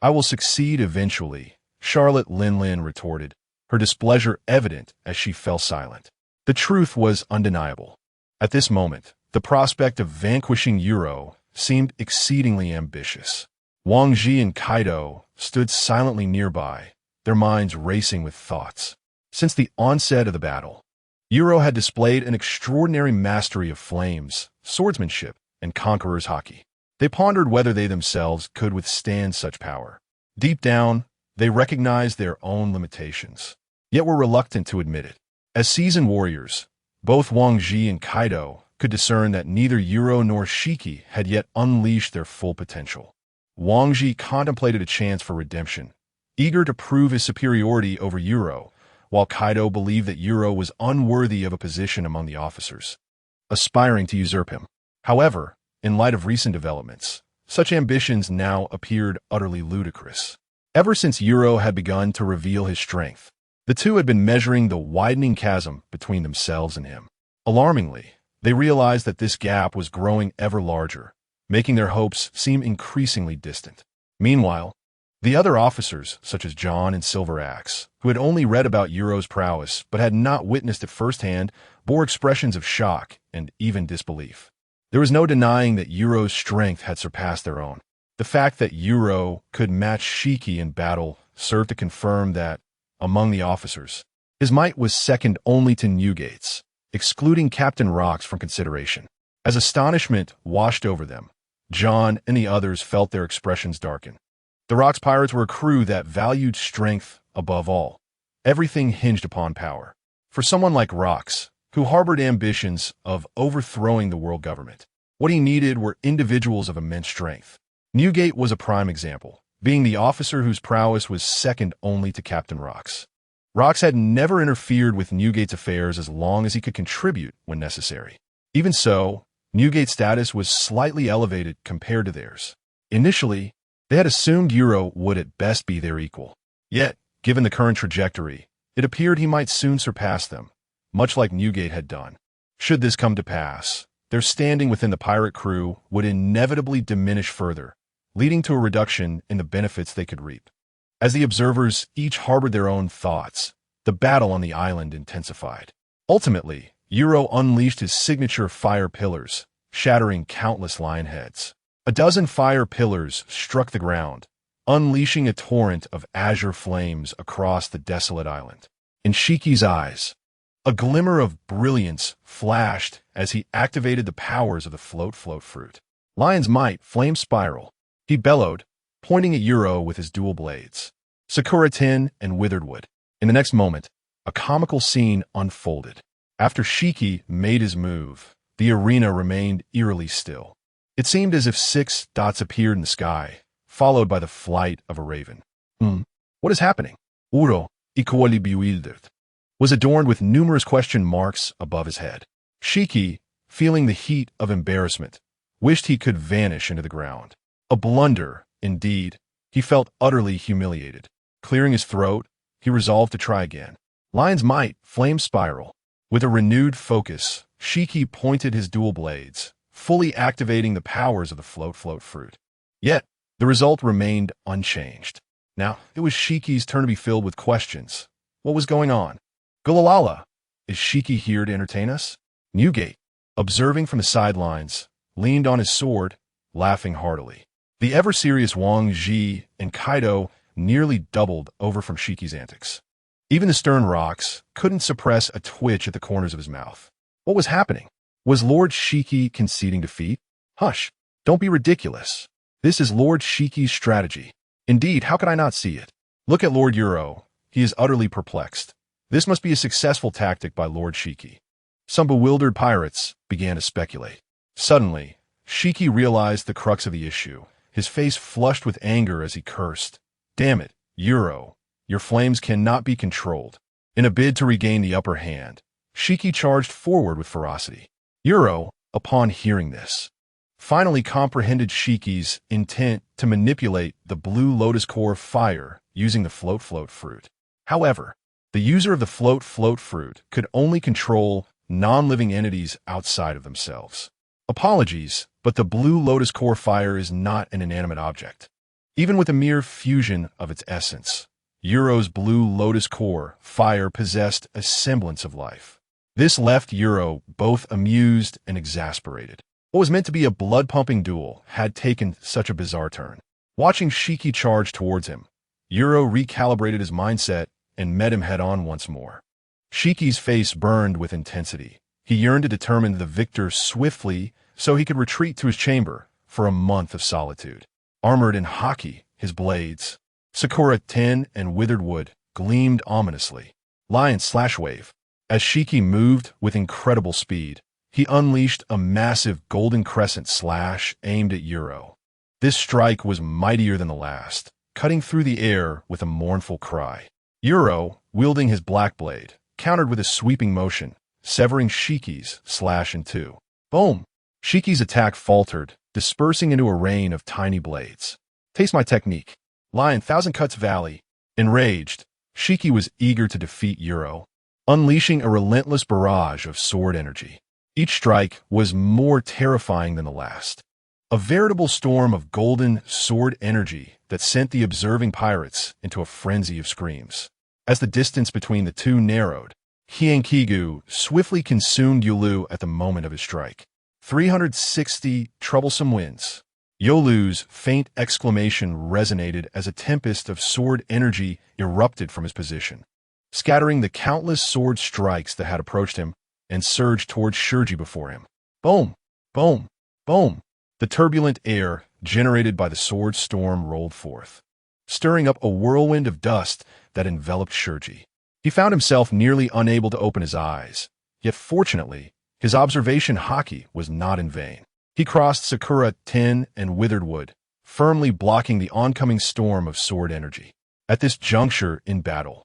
I will succeed eventually, Charlotte Linlin retorted, her displeasure evident as she fell silent. The truth was undeniable. At this moment, the prospect of vanquishing You Luo seemed exceedingly ambitious. Wang Ji and Kaido stood silently nearby, their minds racing with thoughts. Since the onset of the battle, You Luo had displayed an extraordinary mastery of flames, swordsmanship, and conqueror's Haki. They pondered whether they themselves could withstand such power. Deep down, they recognized their own limitations, yet were reluctant to admit it. As seasoned warriors, both Wang Ji and Kaido could discern that neither You Luo nor Shiki had yet unleashed their full potential. Wang Ji contemplated a chance for redemption, eager to prove his superiority over You Luo, while Kaido believed that You Luo was unworthy of a position among the officers, aspiring to usurp him. However, in light of recent developments, such ambitions now appeared utterly ludicrous. Ever since You Luo had begun to reveal his strength, the two had been measuring the widening chasm between themselves and him. Alarmingly, they realized that this gap was growing ever larger, making their hopes seem increasingly distant. Meanwhile, the other officers, such as John and Silver Axe, who had only read about You Luo's prowess but had not witnessed it firsthand, bore expressions of shock and even disbelief. There was no denying that You Luo's strength had surpassed their own. The fact that You Luo could match Shiki in battle served to confirm that, among the officers, his might was second only to Newgate's, excluding Captain Rokks from consideration. As astonishment washed over them, John and the others felt their expressions darken. The Rokks pirates were a crew that valued strength above all. Everything hinged upon power. For someone like Rokks, who harbored ambitions of overthrowing the world government, what he needed were individuals of immense strength. Newgate was a prime example, being the officer whose prowess was second only to Captain Rokks. Rokks had never interfered with Newgate's affairs as long as he could contribute when necessary. Even so, Newgate's status was slightly elevated compared to theirs. Initially, they had assumed You Luo would at best be their equal. Yet, given the current trajectory, it appeared he might soon surpass them, much like Newgate had done. Should this come to pass, their standing within the pirate crew would inevitably diminish further, leading to a reduction in the benefits they could reap. As the observers each harbored their own thoughts, the battle on the island intensified. Ultimately, You Luo unleashed his signature fire pillars, shattering countless lion heads. A dozen fire pillars struck the ground, unleashing a torrent of azure flames across the desolate island. In Shiki's eyes, a glimmer of brilliance flashed as he activated the powers of the float fruit. Lion's might, flame spiral, he bellowed, pointing at You Luo with his dual blades. Sakura tin and withered wood. In the next moment, a comical scene unfolded. After Shiki made his move, the arena remained eerily still. It seemed as if 6 dots appeared in the sky, followed by the flight of a raven. What is happening? Uro, equally bewildered, was adorned with numerous question marks above his head. Shiki, feeling the heat of embarrassment, wished he could vanish into the ground. A blunder, indeed. He felt utterly humiliated. Clearing his throat, he resolved to try again. Lion's Might, Flame Spiral. With a renewed focus, Shiki pointed his dual blades, fully activating the powers of the float fruit. Yet, the result remained unchanged. Now, it was Shiki's turn to be filled with questions. What was going on? Gulalala, is Shiki here to entertain us? Newgate, observing from the sidelines, leaned on his sword, laughing heartily. The ever-serious Wang Ji and Kaido nearly doubled over from Shiki's antics. Even the stern Rokks couldn't suppress a twitch at the corners of his mouth. What was happening? Was Lord Shiki conceding defeat? Hush, don't be ridiculous. This is Lord Shiki's strategy. Indeed, how could I not see it? Look at Lord Uro. He is utterly perplexed. This must be a successful tactic by Lord Shiki. Some bewildered pirates began to speculate. Suddenly, Shiki realized the crux of the issue. His face flushed with anger as he cursed. Damn it, Uro. Your flames cannot be controlled. In a bid to regain the upper hand, Shiki charged forward with ferocity. Uro, upon hearing this, finally comprehended Shiki's intent to manipulate the blue lotus core fire using the float fruit. However, the user of the float fruit could only control non-living entities outside of themselves. Apologies, but the blue lotus core fire is not an inanimate object. Even with a mere fusion of its essence, Uro's blue lotus core fire possessed a semblance of life. This left Uro both amused and exasperated. What was meant to be a blood-pumping duel had taken such a bizarre turn. Watching Shiki charge towards him, Uro recalibrated his mindset and met him head-on once more. Shiki's face burned with intensity. He yearned to determine the victor swiftly so he could retreat to his chamber for a month of solitude. Armored in Haki, his blades, Sakura 10 and Withered Wood, gleamed ominously. Lion Slash Wave. As Shiki moved with incredible speed, he unleashed a massive golden crescent slash aimed at Uro. This strike was mightier than the last, cutting through the air with a mournful cry. Uro, wielding his black blade, countered with a sweeping motion, severing Shiki's slash in two. Boom! Shiki's attack faltered, dispersing into a rain of tiny blades. Taste my technique. Lion Thousand Cuts Valley. Enraged, Shiki was eager to defeat Uro, unleashing a relentless barrage of sword energy. Each strike was more terrifying than the last. A veritable storm of golden sword energy that sent the observing pirates into a frenzy of screams. As the distance between the two narrowed, Hiankigu swiftly consumed You Luo at the moment of his strike. 360 troublesome winds. Yolu's faint exclamation resonated as a tempest of sword energy erupted from his position, scattering the countless sword strikes that had approached him and surged towards Shurji before him. Boom! Boom! Boom! The turbulent air generated by the sword storm rolled forth, stirring up a whirlwind of dust that enveloped Shurji. He found himself nearly unable to open his eyes, yet fortunately, his observation Haki was not in vain. He crossed Sakura 10 and Withered Wood, firmly blocking the oncoming storm of sword energy. At this juncture in battle,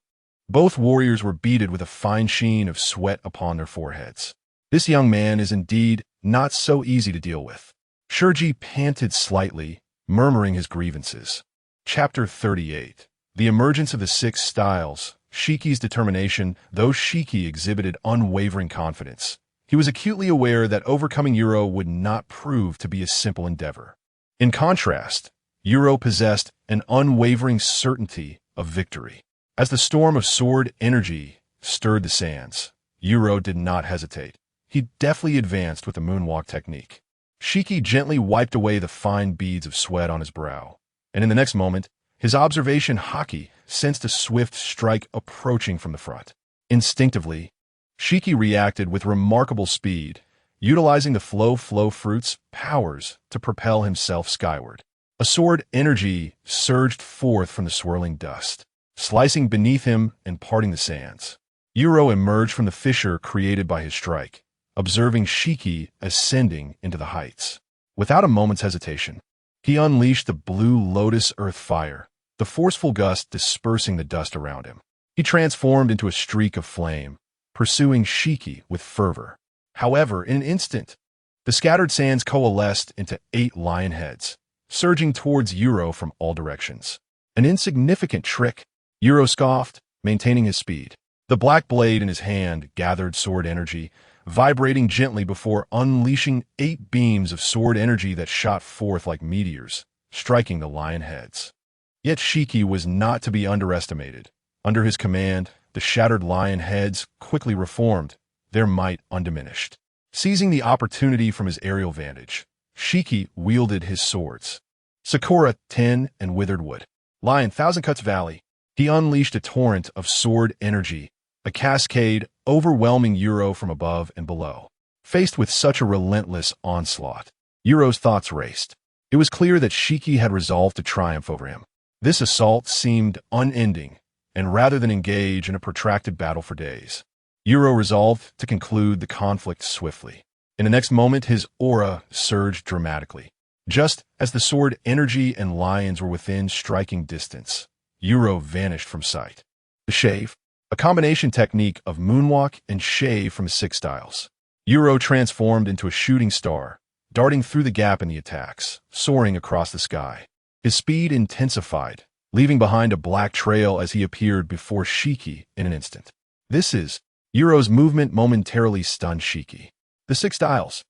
both warriors were beaded with a fine sheen of sweat upon their foreheads. This young man is indeed not so easy to deal with. Shurji panted slightly, murmuring his grievances. Chapter 38. The Emergence of the Six Styles. Shiki's determination. Though Shiki exhibited unwavering confidence, he was acutely aware that overcoming Uro would not prove to be a simple endeavor. In contrast, Uro possessed an unwavering certainty of victory. As the storm of sword energy stirred the sands, Uro did not hesitate. He deftly advanced with the moonwalk technique. Shiki gently wiped away the fine beads of sweat on his brow, and in the next moment, his observation Haki sensed a swift strike approaching from the front. Instinctively, Shiki reacted with remarkable speed, utilizing the flow fruit's powers to propel himself skyward. A sword energy surged forth from the swirling dust, slicing beneath him and parting the sands. Uro emerged from the fissure created by his strike, observing Shiki ascending into the heights. Without a moment's hesitation, he unleashed the blue lotus earth fire, the forceful gust dispersing the dust around him. He transformed into a streak of flame, pursuing Shiki with fervor. However, in an instant, the scattered sands coalesced into 8 lion heads, surging towards Yuro from all directions. An insignificant trick, Yuro scoffed, maintaining his speed. The black blade in his hand gathered sword energy, vibrating gently before unleashing 8 beams of sword energy that shot forth like meteors, striking the lion heads. Yet Shiki was not to be underestimated. Under his command, the shattered lion heads quickly reformed, their might undiminished. Seizing the opportunity from his aerial vantage, Shiki wielded his swords. Sakura, 10, and Withered Wood. Lion, Thousand Cuts Valley. He unleashed a torrent of sword energy, a cascade overwhelming Yuro from above and below. Faced with such a relentless onslaught, Yuro's thoughts raced. It was clear that Shiki had resolved to triumph over him. This assault seemed unending, and rather than engage in a protracted battle for days, Yuro resolved to conclude the conflict swiftly. In the next moment, his aura surged dramatically. Just as the sword energy and lions were within striking distance, Yuro vanished from sight. The shave, a combination technique of moonwalk and shave from 6 styles. Yuro transformed into a shooting star, darting through the gap in the attacks, soaring across the sky. His speed intensified, leaving behind a black trail as he appeared before Shiki in an instant. Yuro's movement momentarily stunned Shiki. The 6 styles.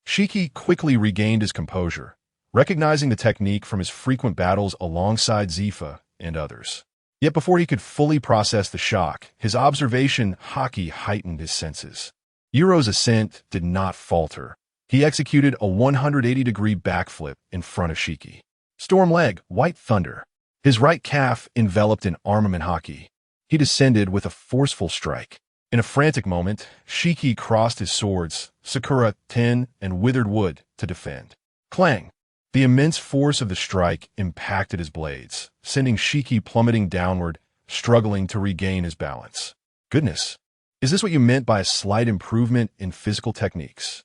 Shiki quickly regained his composure, recognizing the technique from his frequent battles alongside Zifa and others. Yet before he could fully process the shock, his observation Haki heightened his senses. Yuro's ascent did not falter. He executed a 180-degree backflip in front of Shiki. Storm leg, White Thunder. His right calf enveloped in armament Haki. He descended with a forceful strike. In a frantic moment, Shiki crossed his swords, Sakura, 10, and Withered Wood, to defend. Clang! The immense force of the strike impacted his blades, sending Shiki plummeting downward, struggling to regain his balance. Goodness, is this what you meant by a slight improvement in physical techniques?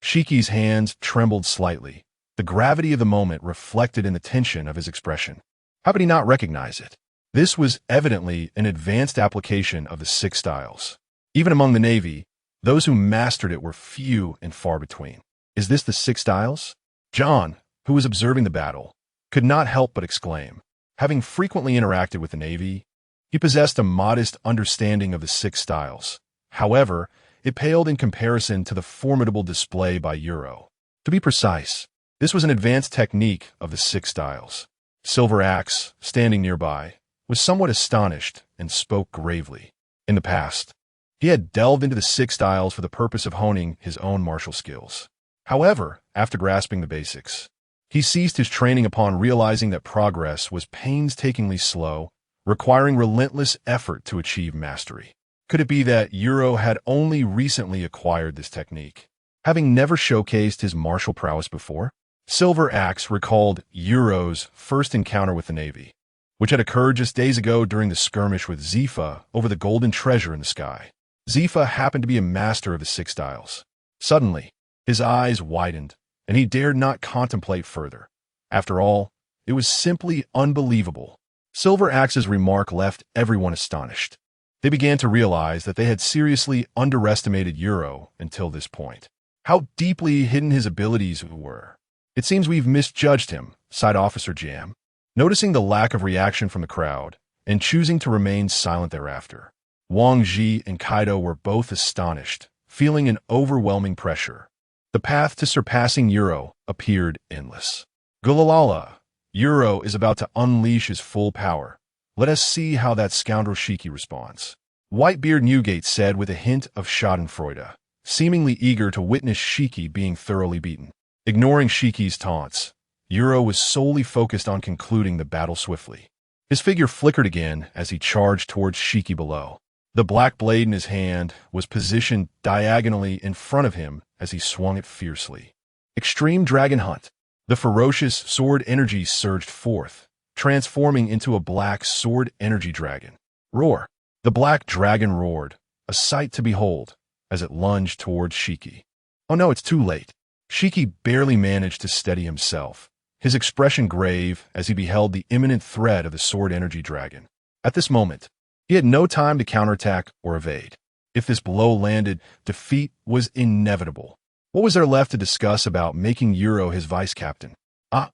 Shiki's hands trembled slightly, the gravity of the moment reflected in the tension of his expression. How could he not recognize it? This was evidently an advanced application of the 6 styles. Even among the Navy, those who mastered it were few and far between. Is this the 6 styles? John, who was observing the battle, could not help but exclaim. Having frequently interacted with the Navy, he possessed a modest understanding of the 6 styles. However, it paled in comparison to the formidable display by Yuro. To be precise, this was an advanced technique of the 6 styles. Silver Axe, standing nearby, was somewhat astonished and spoke gravely. In the past, he had delved into the 6 styles for the purpose of honing his own martial skills. However, after grasping the basics, he ceased his training upon realizing that progress was painstakingly slow, requiring relentless effort to achieve mastery. Could it be that Yuro had only recently acquired this technique, having never showcased his martial prowess before? Silver Axe recalled Yuro's first encounter with the Navy, which had occurred just days ago during the skirmish with Zifa over the golden treasure in the sky. Zifa happened to be a master of the 6 styles. Suddenly, his eyes widened, and he dared not contemplate further. After all, it was simply unbelievable. Silver Axe's remark left everyone astonished. They began to realize that they had seriously underestimated Yuro until this point. How deeply hidden his abilities were. It seems we've misjudged him, sighed Officer Jam, noticing the lack of reaction from the crowd and choosing to remain silent thereafter. Wang Ji and Kaido were both astonished, feeling an overwhelming pressure. The path to surpassing Yuro appeared endless. Gulalala, Yuro is about to unleash his full power. Let us see how that scoundrel Shiki responds. Whitebeard Newgate said with a hint of schadenfreude, seemingly eager to witness Shiki being thoroughly beaten. Ignoring Shiki's taunts, Yuro was solely focused on concluding the battle swiftly. His figure flickered again as he charged towards Shiki below. The black blade in his hand was positioned diagonally in front of him as he swung it fiercely. Extreme Dragon Hunt. The ferocious sword energy surged forth, transforming into a black sword energy dragon. Roar. The black dragon roared, a sight to behold, as it lunged towards Shiki. Oh no, it's too late. Shiki barely managed to steady himself, his expression grave as he beheld the imminent threat of the sword energy dragon. At this moment, he had no time to counterattack or evade. If this blow landed, defeat was inevitable. What was there left to discuss about making Yuro his vice-captain?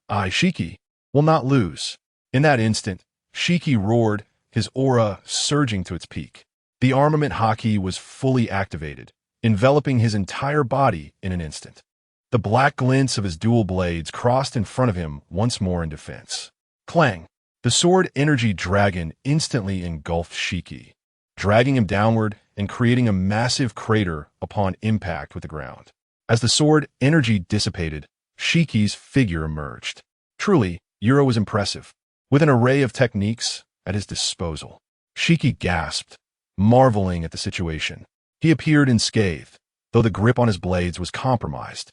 Shiki will not lose. In that instant, Shiki roared, his aura surging to its peak. The armament Haki was fully activated, enveloping his entire body in an instant. The black glints of his dual blades crossed in front of him once more in defense. Clang! The sword energy dragon instantly engulfed Shiki, dragging him downward and creating a massive crater upon impact with the ground. As the sword energy dissipated, Shiki's figure emerged. Truly, Yuro was impressive. With an array of techniques at his disposal, Shiki gasped, marveling at the situation. He appeared unscathed, though the grip on his blades was compromised.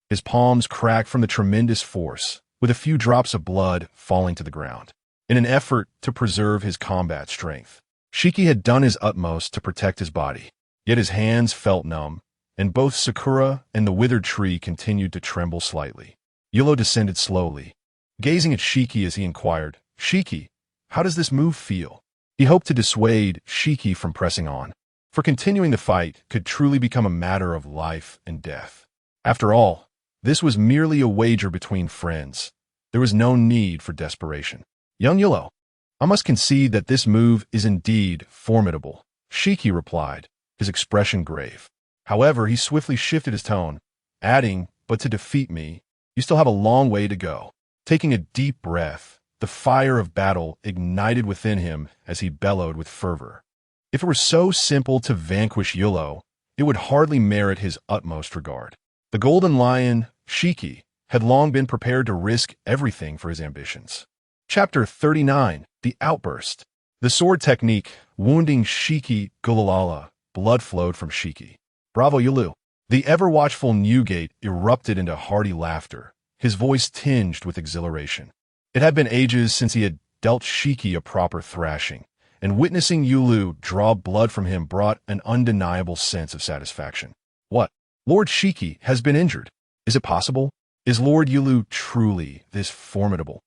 His palms cracked from the tremendous force, with a few drops of blood falling to the ground. In an effort to preserve his combat strength, Shiki had done his utmost to protect his body, yet his hands felt numb, and both Sakura and the withered tree continued to tremble slightly. You Luo descended slowly, gazing at Shiki as he inquired, "Shiki, how does this move feel?" He hoped to dissuade Shiki from pressing on, for continuing the fight could truly become a matter of life and death. After all, this was merely a wager between friends. There was no need for desperation. "Young You Luo, I must concede that this move is indeed formidable," Shiki replied, his expression grave. However, he swiftly shifted his tone, adding, "But to defeat me, you still have a long way to go." Taking a deep breath, the fire of battle ignited within him as he bellowed with fervor. If it were so simple to vanquish You Luo, it would hardly merit his utmost regard. The golden lion, Shiki, had long been prepared to risk everything for his ambitions. Chapter 39, The Outburst. The sword technique, wounding Shiki Gulalala, blood flowed from Shiki. "Bravo, You Luo." The ever-watchful Newgate erupted into hearty laughter, his voice tinged with exhilaration. It had been ages since he had dealt Shiki a proper thrashing, and witnessing You Luo draw blood from him brought an undeniable sense of satisfaction. "What? Lord Shiki has been injured. Is it possible? Is Lord You Luo truly this formidable?"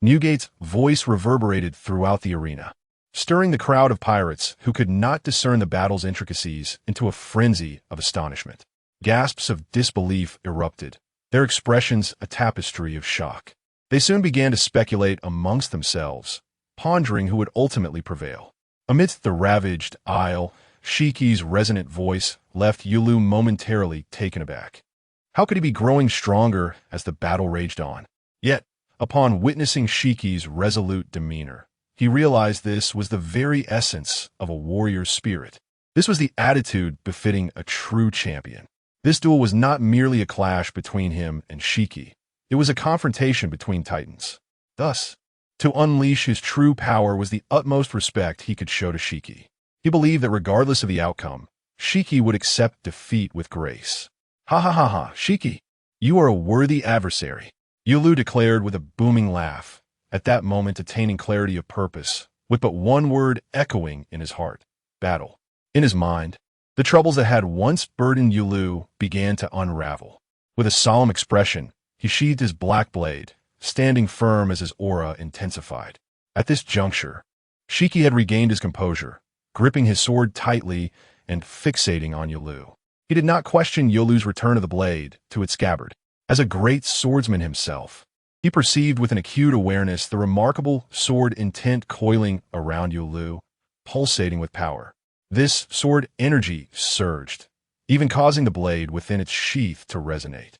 Newgate's voice reverberated throughout the arena, stirring the crowd of pirates who could not discern the battle's intricacies into a frenzy of astonishment. Gasps of disbelief erupted, their expressions a tapestry of shock. They soon began to speculate amongst themselves, pondering who would ultimately prevail. Amidst the ravaged isle, Shiki's resonant voice left You Luo momentarily taken aback. How could he be growing stronger as the battle raged on? Yet, upon witnessing Shiki's resolute demeanor, he realized this was the very essence of a warrior's spirit. This was the attitude befitting a true champion. This duel was not merely a clash between him and Shiki. It was a confrontation between titans. Thus, to unleash his true power was the utmost respect he could show to Shiki. He believed that regardless of the outcome, Shiki would accept defeat with grace. "Ha ha ha ha, Shiki, you are a worthy adversary," You Luo declared with a booming laugh, at that moment attaining clarity of purpose, with but one word echoing in his heart: battle. In his mind, the troubles that had once burdened You Luo began to unravel. With a solemn expression, he sheathed his black blade, standing firm as his aura intensified. At this juncture, Shiki had regained his composure, gripping his sword tightly and fixating on You Luo. He did not question You Luo's return of the blade to its scabbard. As a great swordsman himself, he perceived with an acute awareness the remarkable sword intent coiling around You Luo, pulsating with power. This sword energy surged, even causing the blade within its sheath to resonate.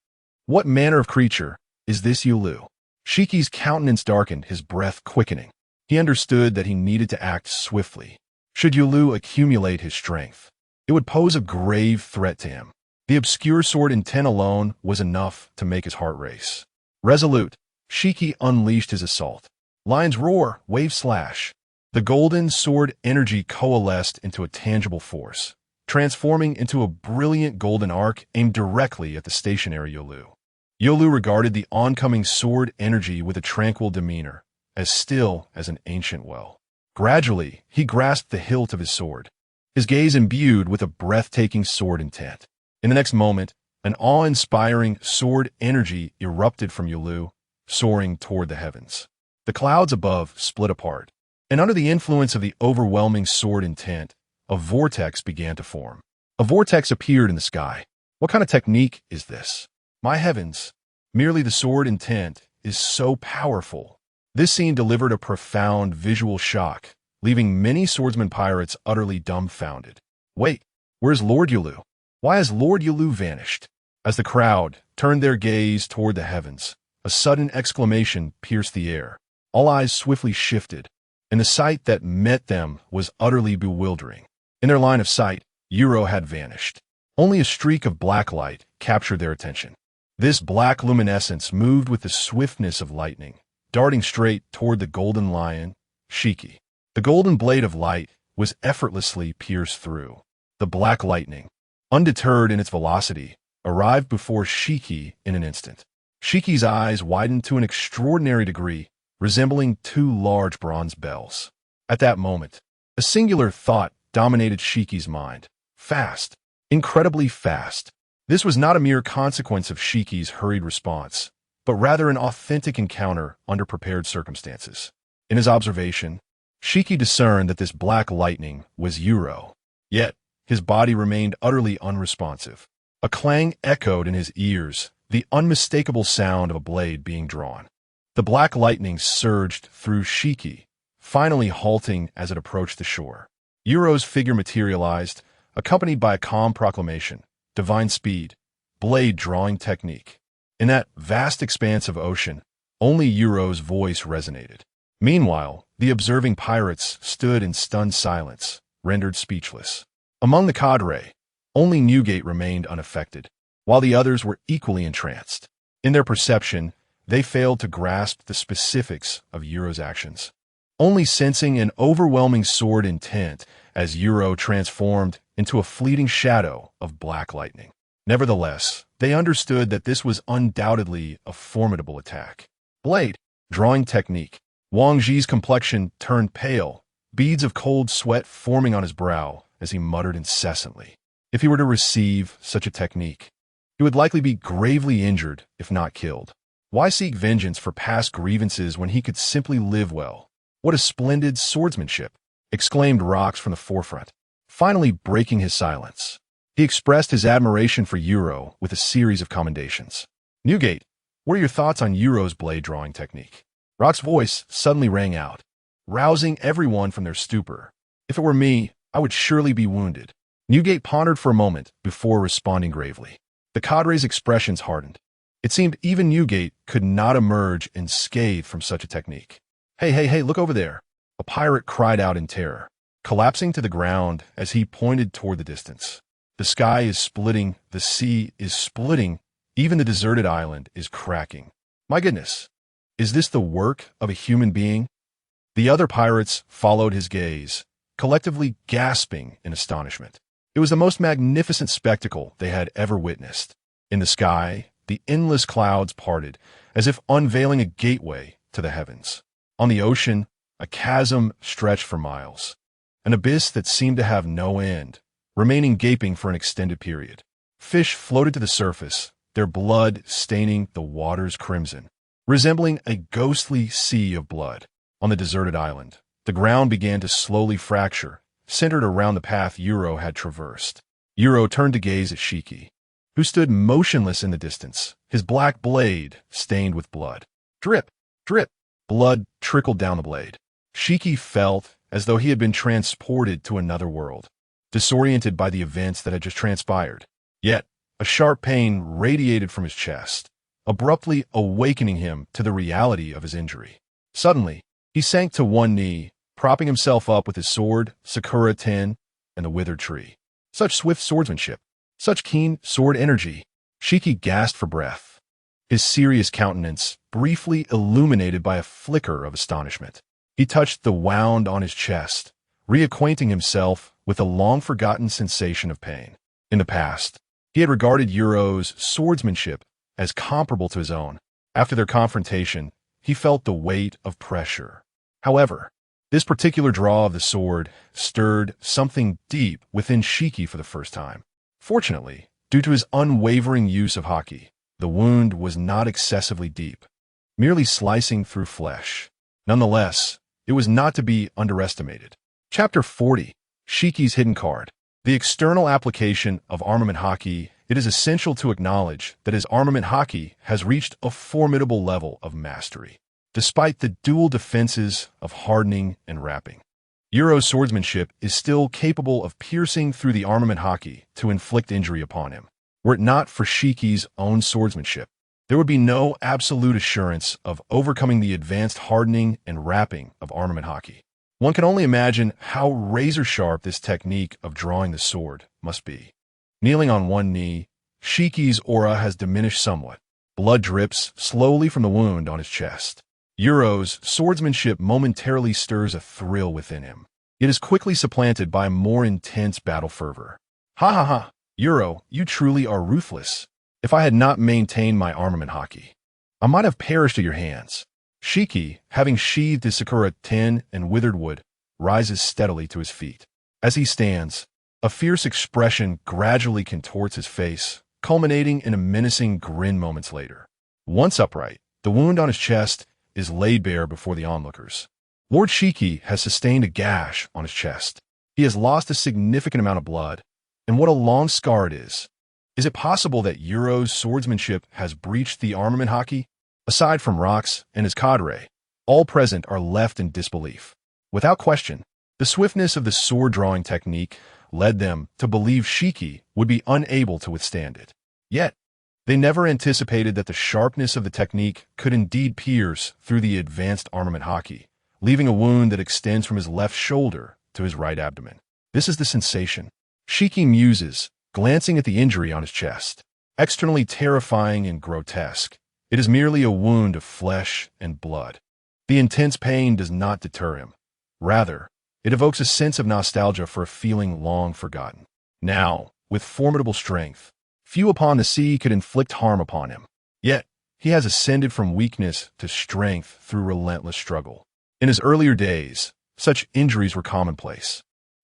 What manner of creature is this You Luo? Shiki's countenance darkened, his breath quickening. He understood that he needed to act swiftly. Should You Luo accumulate his strength, it would pose a grave threat to him. The obscure sword intent alone was enough to make his heart race. Resolute, Shiki unleashed his assault. Lion's roar, wave slash. The golden sword energy coalesced into a tangible force, transforming into a brilliant golden arc aimed directly at the stationary You Luo. You Luo regarded the oncoming sword energy with a tranquil demeanor, as still as an ancient well. Gradually, he grasped the hilt of his sword, his gaze imbued with a breathtaking sword intent. In the next moment, an awe-inspiring sword energy erupted from You Luo, soaring toward the heavens. The clouds above split apart, and under the influence of the overwhelming sword intent, a vortex began to form. A vortex appeared in the sky. What kind of technique is this? My heavens, merely the sword intent is so powerful. This scene delivered a profound visual shock, leaving many swordsman pirates utterly dumbfounded. Wait, where's Lord You Luo? Why has Lord You Luo vanished? As the crowd turned their gaze toward the heavens, a sudden exclamation pierced the air. All eyes swiftly shifted, and the sight that met them was utterly bewildering. In their line of sight, You Luo had vanished. Only a streak of black light captured their attention. This black luminescence moved with the swiftness of lightning, darting straight toward the golden lion, Haki. The golden blade of light was effortlessly pierced through. The black lightning, undeterred in its velocity, arrived before Haki in an instant. Haki's eyes widened to an extraordinary degree, resembling two large bronze bells. At that moment, a singular thought dominated Haki's mind. Fast. Incredibly fast. This was not a mere consequence of Haki's hurried response, but rather an authentic encounter under prepared circumstances. In his observation, Haki discerned that this black lightning was You Luo. Yet, his body remained utterly unresponsive. A clang echoed in his ears, the unmistakable sound of a blade being drawn. The black lightning surged through Haki, finally halting as it approached the shore. You Luo's figure materialized, accompanied by a calm proclamation, divine speed, blade drawing technique. In that vast expanse of ocean, only You Luo's voice resonated. Meanwhile, the observing pirates stood in stunned silence, rendered speechless. Among the cadre, only Newgate remained unaffected, while the others were equally entranced. In their perception, they failed to grasp the specifics of You Luo's actions, only sensing an overwhelming sword intent as You Luo transformed into a fleeting shadow of black lightning. Nevertheless, they understood that this was undoubtedly a formidable attack. Blade, drawing technique. Wang Ji's complexion turned pale, beads of cold sweat forming on his brow as he muttered incessantly. If he were to receive such a technique, he would likely be gravely injured, if not killed. Why seek vengeance for past grievances when he could simply live well? What a splendid swordsmanship, exclaimed Rokks from the forefront, finally breaking his silence. He expressed his admiration for You Luo with a series of commendations. Newgate, what are your thoughts on You Luo's blade drawing technique? Rokks' voice suddenly rang out, rousing everyone from their stupor. If it were me, I would surely be wounded. Newgate pondered for a moment before responding gravely. The cadre's expressions hardened. It seemed even Newgate could not emerge unscathed from such a technique. Hey, look over there. A pirate cried out in terror, collapsing to the ground as he pointed toward the distance. The sky is splitting, the sea is splitting, even the deserted island is cracking. My goodness, is this the work of a human being? The other pirates followed his gaze, collectively gasping in astonishment. It was the most magnificent spectacle they had ever witnessed. In the sky, the endless clouds parted, as if unveiling a gateway to the heavens. On the ocean, a chasm stretched for miles, an abyss that seemed to have no end, remaining gaping for an extended period. Fish floated to the surface, their blood staining the waters crimson, resembling a ghostly sea of blood. On the deserted island, the ground began to slowly fracture, centered around the path You Luo had traversed. You Luo turned to gaze at Haki, who stood motionless in the distance, his black blade stained with blood. Drip, drip, blood trickled down the blade. Haki felt as though he had been transported to another world, disoriented by the events that had just transpired. Yet, a sharp pain radiated from his chest, abruptly awakening him to the reality of his injury. Suddenly, he sank to one knee, propping himself up with his sword, Sakura 10, and the withered tree. Such swift swordsmanship, such keen sword energy. Haki gasped for breath, his serious countenance briefly illuminated by a flicker of astonishment. He touched the wound on his chest, reacquainting himself with a long-forgotten sensation of pain. In the past, he had regarded You Luo's swordsmanship as comparable to his own. After their confrontation, he felt the weight of pressure. However, this particular draw of the sword stirred something deep within Haki for the first time. Fortunately, due to his unwavering use of Haki, the wound was not excessively deep, merely slicing through flesh. Nonetheless, it was not to be underestimated. Chapter 40. Shiki's Hidden Card. The external application of armament Haki. It is essential to acknowledge that his armament Haki has reached a formidable level of mastery, despite the dual defenses of hardening and wrapping. You Luo's swordsmanship is still capable of piercing through the armament Haki to inflict injury upon him. Were it not for Shiki's own swordsmanship, there would be no absolute assurance of overcoming the advanced hardening and wrapping of armament Haki. One can only imagine how razor-sharp this technique of drawing the sword must be. Kneeling on one knee, Shiki's aura has diminished somewhat. Blood drips slowly from the wound on his chest. You Luo's swordsmanship momentarily stirs a thrill within him. It is quickly supplanted by more intense battle fervor. Ha ha ha! You Luo, you truly are ruthless. If I had not maintained my armament Haki, I might have perished at your hands. Shiki, having sheathed his Sakura tin and withered wood, rises steadily to his feet. As he stands, a fierce expression gradually contorts his face, culminating in a menacing grin moments later. Once upright, the wound on his chest is laid bare before the onlookers. Lord Shiki has sustained a gash on his chest. He has lost a significant amount of blood, and what a long scar it is. Is it possible that You Luo's swordsmanship has breached the armament Haki? Aside from Rokks and his cadre, all present are left in disbelief. Without question, the swiftness of the sword-drawing technique led them to believe Shiki would be unable to withstand it. Yet, they never anticipated that the sharpness of the technique could indeed pierce through the advanced armament Haki, leaving a wound that extends from his left shoulder to his right abdomen. This is the sensation. Shiki muses, glancing at the injury on his chest. Externally terrifying and grotesque, it is merely a wound of flesh and blood. The intense pain does not deter him. Rather, it evokes a sense of nostalgia for a feeling long forgotten. Now, with formidable strength, few upon the sea could inflict harm upon him. Yet, he has ascended from weakness to strength through relentless struggle. In his earlier days, such injuries were commonplace.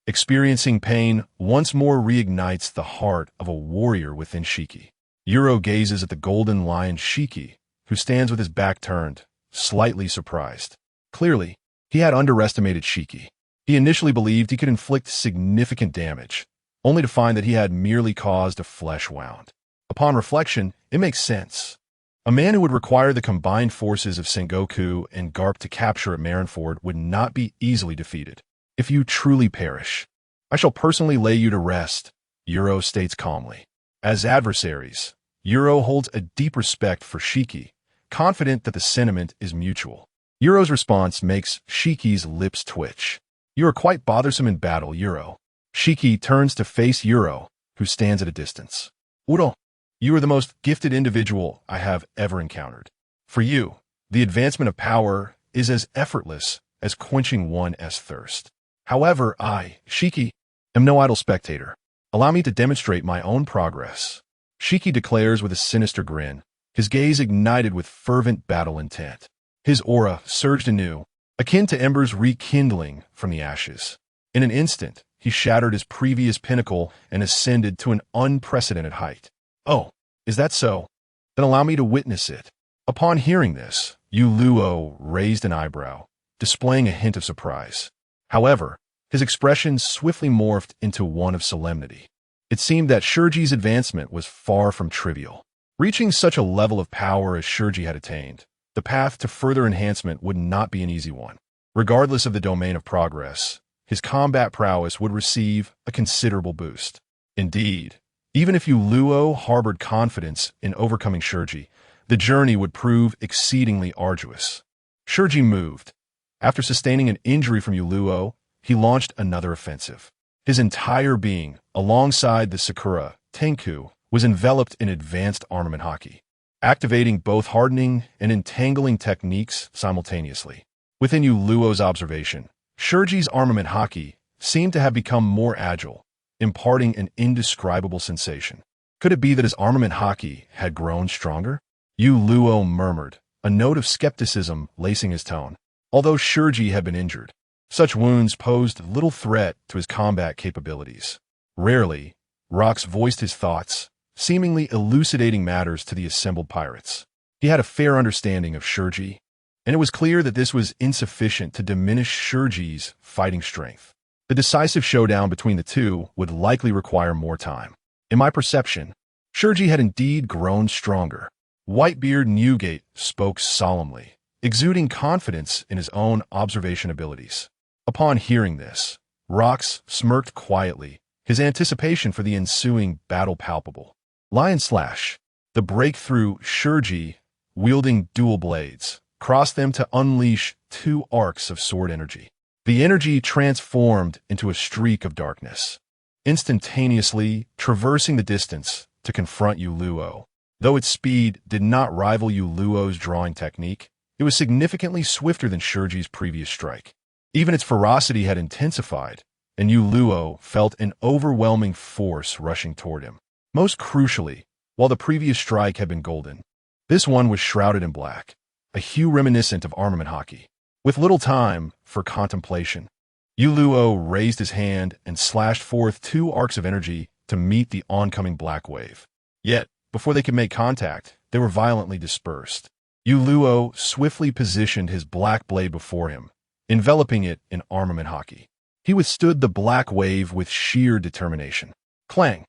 Experiencing pain once more reignites the heart of a warrior within Shiki. You Luo gazes at the golden lion Shiki, who stands with his back turned, slightly surprised. Clearly, he had underestimated Shiki. He initially believed he could inflict significant damage, only to find that he had merely caused a flesh wound. Upon reflection, it makes sense. A man who would require the combined forces of Sengoku and Garp to capture at Marineford would not be easily defeated. If you truly perish, I shall personally lay you to rest, You Luo states calmly. As adversaries, You Luo holds a deep respect for Shiki, confident that the sentiment is mutual. You Luo's response makes Shiki's lips twitch. You are quite bothersome in battle, You Luo. Shiki turns to face You Luo, who stands at a distance. Uro, you are the most gifted individual I have ever encountered. For you, the advancement of power is as effortless as quenching one's thirst. However, I, Shiki, am no idle spectator. Allow me to demonstrate my own progress. Shiki declares with a sinister grin, his gaze ignited with fervent battle intent. His aura surged anew, akin to embers rekindling from the ashes. In an instant, he shattered his previous pinnacle and ascended to an unprecedented height. Oh, is that so? Then allow me to witness it. Upon hearing this, You Luo raised an eyebrow, displaying a hint of surprise. However, his expression swiftly morphed into one of solemnity. It seemed that Shurji's advancement was far from trivial. Reaching such a level of power as Shurji had attained, the path to further enhancement would not be an easy one. Regardless of the domain of progress, his combat prowess would receive a considerable boost. Indeed, even if You Luo harbored confidence in overcoming Shurji, the journey would prove exceedingly arduous. Shurji moved. After sustaining an injury from You Luo, he launched another offensive. His entire being, alongside the Sakura, Tenku, was enveloped in advanced armament Haki, activating both hardening and entangling techniques simultaneously. Within You Luo's observation, Shurji's armament Haki seemed to have become more agile, imparting an indescribable sensation. Could it be that his armament Haki had grown stronger? You Luo murmured, a note of skepticism lacing his tone. Although Shurji had been injured, such wounds posed little threat to his combat capabilities. Rarely, Rokks voiced his thoughts, seemingly elucidating matters to the assembled pirates. He had a fair understanding of Shurji, and it was clear that this was insufficient to diminish Shurji's fighting strength. The decisive showdown between the two would likely require more time. In my perception, Shurji had indeed grown stronger. Whitebeard Newgate spoke solemnly, exuding confidence in his own observation abilities. Upon hearing this, Rokks smirked quietly, his anticipation for the ensuing battle palpable. Lion Slash, the breakthrough Shurji, wielding dual blades, crossed them to unleash 2 arcs of sword energy. The energy transformed into a streak of darkness, instantaneously traversing the distance to confront You Luo. Though its speed did not rival You Luo's drawing technique, it was significantly swifter than Shurji's previous strike. Even its ferocity had intensified, and You Luo felt an overwhelming force rushing toward him. Most crucially, while the previous strike had been golden, this one was shrouded in black, a hue reminiscent of armament Haki. With little time for contemplation, You Luo raised his hand and slashed forth 2 arcs of energy to meet the oncoming black wave. Yet, before they could make contact, they were violently dispersed. You Luo swiftly positioned his black blade before him, enveloping it in armament Haki. He withstood the black wave with sheer determination. Clang!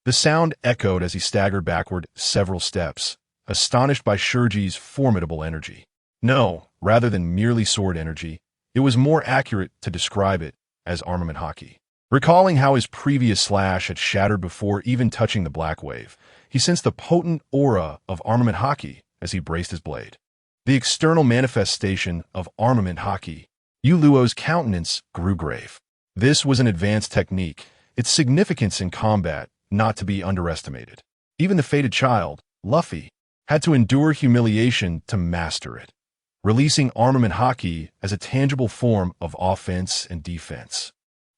The sound echoed as he staggered backward several steps, astonished by Shurji's formidable energy. No, rather than merely sword energy, it was more accurate to describe it as armament Haki. Recalling how his previous slash had shattered before even touching the black wave, he sensed the potent aura of armament Haki as he braced his blade. The external manifestation of armament Haki, You Luo's countenance grew grave. This was an advanced technique, its significance in combat not to be underestimated. Even the fated child, Luffy, had to endure humiliation to master it, releasing armament Haki as a tangible form of offense and defense.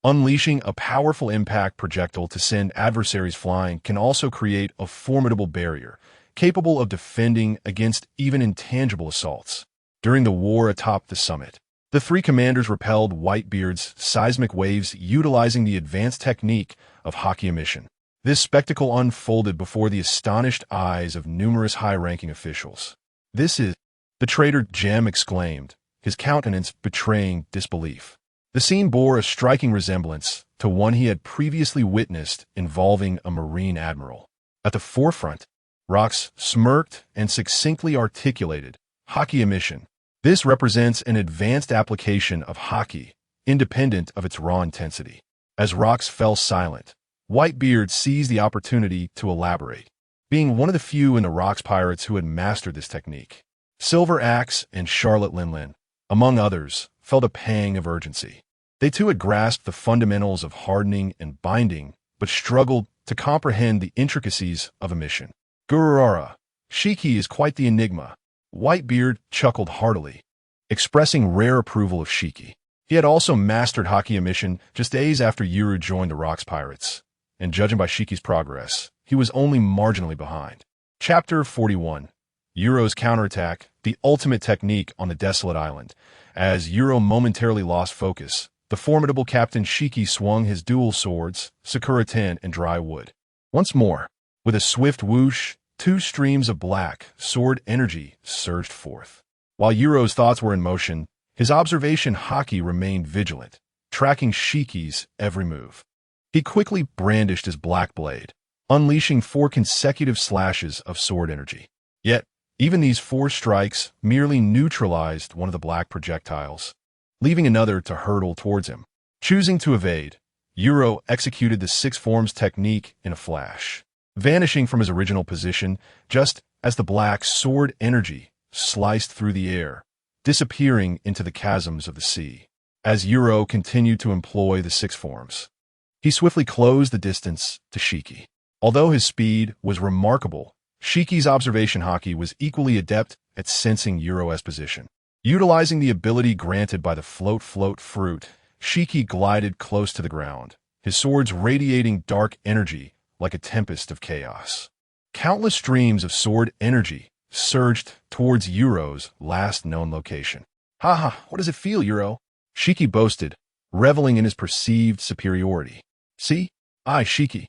Unleashing a powerful impact projectile to send adversaries flying can also create a formidable barrier, capable of defending against even intangible assaults. During the war atop the summit, the 3 commanders repelled Whitebeard's seismic waves utilizing the advanced technique of Haki emission. This spectacle unfolded before the astonished eyes of numerous high-ranking officials. "This is..." the traitor Jem exclaimed, his countenance betraying disbelief. The scene bore a striking resemblance to one he had previously witnessed involving a Marine admiral. At the forefront, Rokks smirked and succinctly articulated, "Haki emission. This represents an advanced application of Haki, independent of its raw intensity." As Rokks fell silent, Whitebeard seized the opportunity to elaborate, being one of the few in the Rokks pirates who had mastered this technique. Silver Axe and Charlotte Linlin, among others, felt a pang of urgency. They too had grasped the fundamentals of hardening and binding, but struggled to comprehend the intricacies of emission. "Gururara, Shiki is quite the enigma." Whitebeard chuckled heartily, expressing rare approval of Shiki. He had also mastered Haki emission just days after Yuru joined the Rokks pirates, and judging by Shiki's progress, he was only marginally behind. Chapter 41. Yuro's counterattack, the ultimate technique on the desolate island. As Yuro momentarily lost focus, the formidable Captain Shiki swung his dual swords, Sakura Ten and Dry Wood. Once more, with a swift whoosh, 2 streams of black sword energy surged forth. While Yuro's thoughts were in motion, his observation Haki remained vigilant, tracking Shiki's every move. He quickly brandished his black blade, unleashing 4 consecutive slashes of sword energy. Yet, even these 4 strikes merely neutralized one of the black projectiles, leaving another to hurtle towards him. Choosing to evade, Yuro executed the 6 forms technique in a flash, vanishing from his original position just as the black sword energy sliced through the air, disappearing into the chasms of the sea. As Yuro continued to employ the 6 forms, he swiftly closed the distance to Shiki. Although his speed was remarkable, Shiki's observation Haki was equally adept at sensing Yuro's position. Utilizing the ability granted by the float fruit, Shiki glided close to the ground, his swords radiating dark energy like a tempest of chaos. Countless streams of sword energy surged towards Yuro's last known location. "Haha, what does it feel, Yuro?" Shiki boasted, reveling in his perceived superiority. "See, I, Shiki,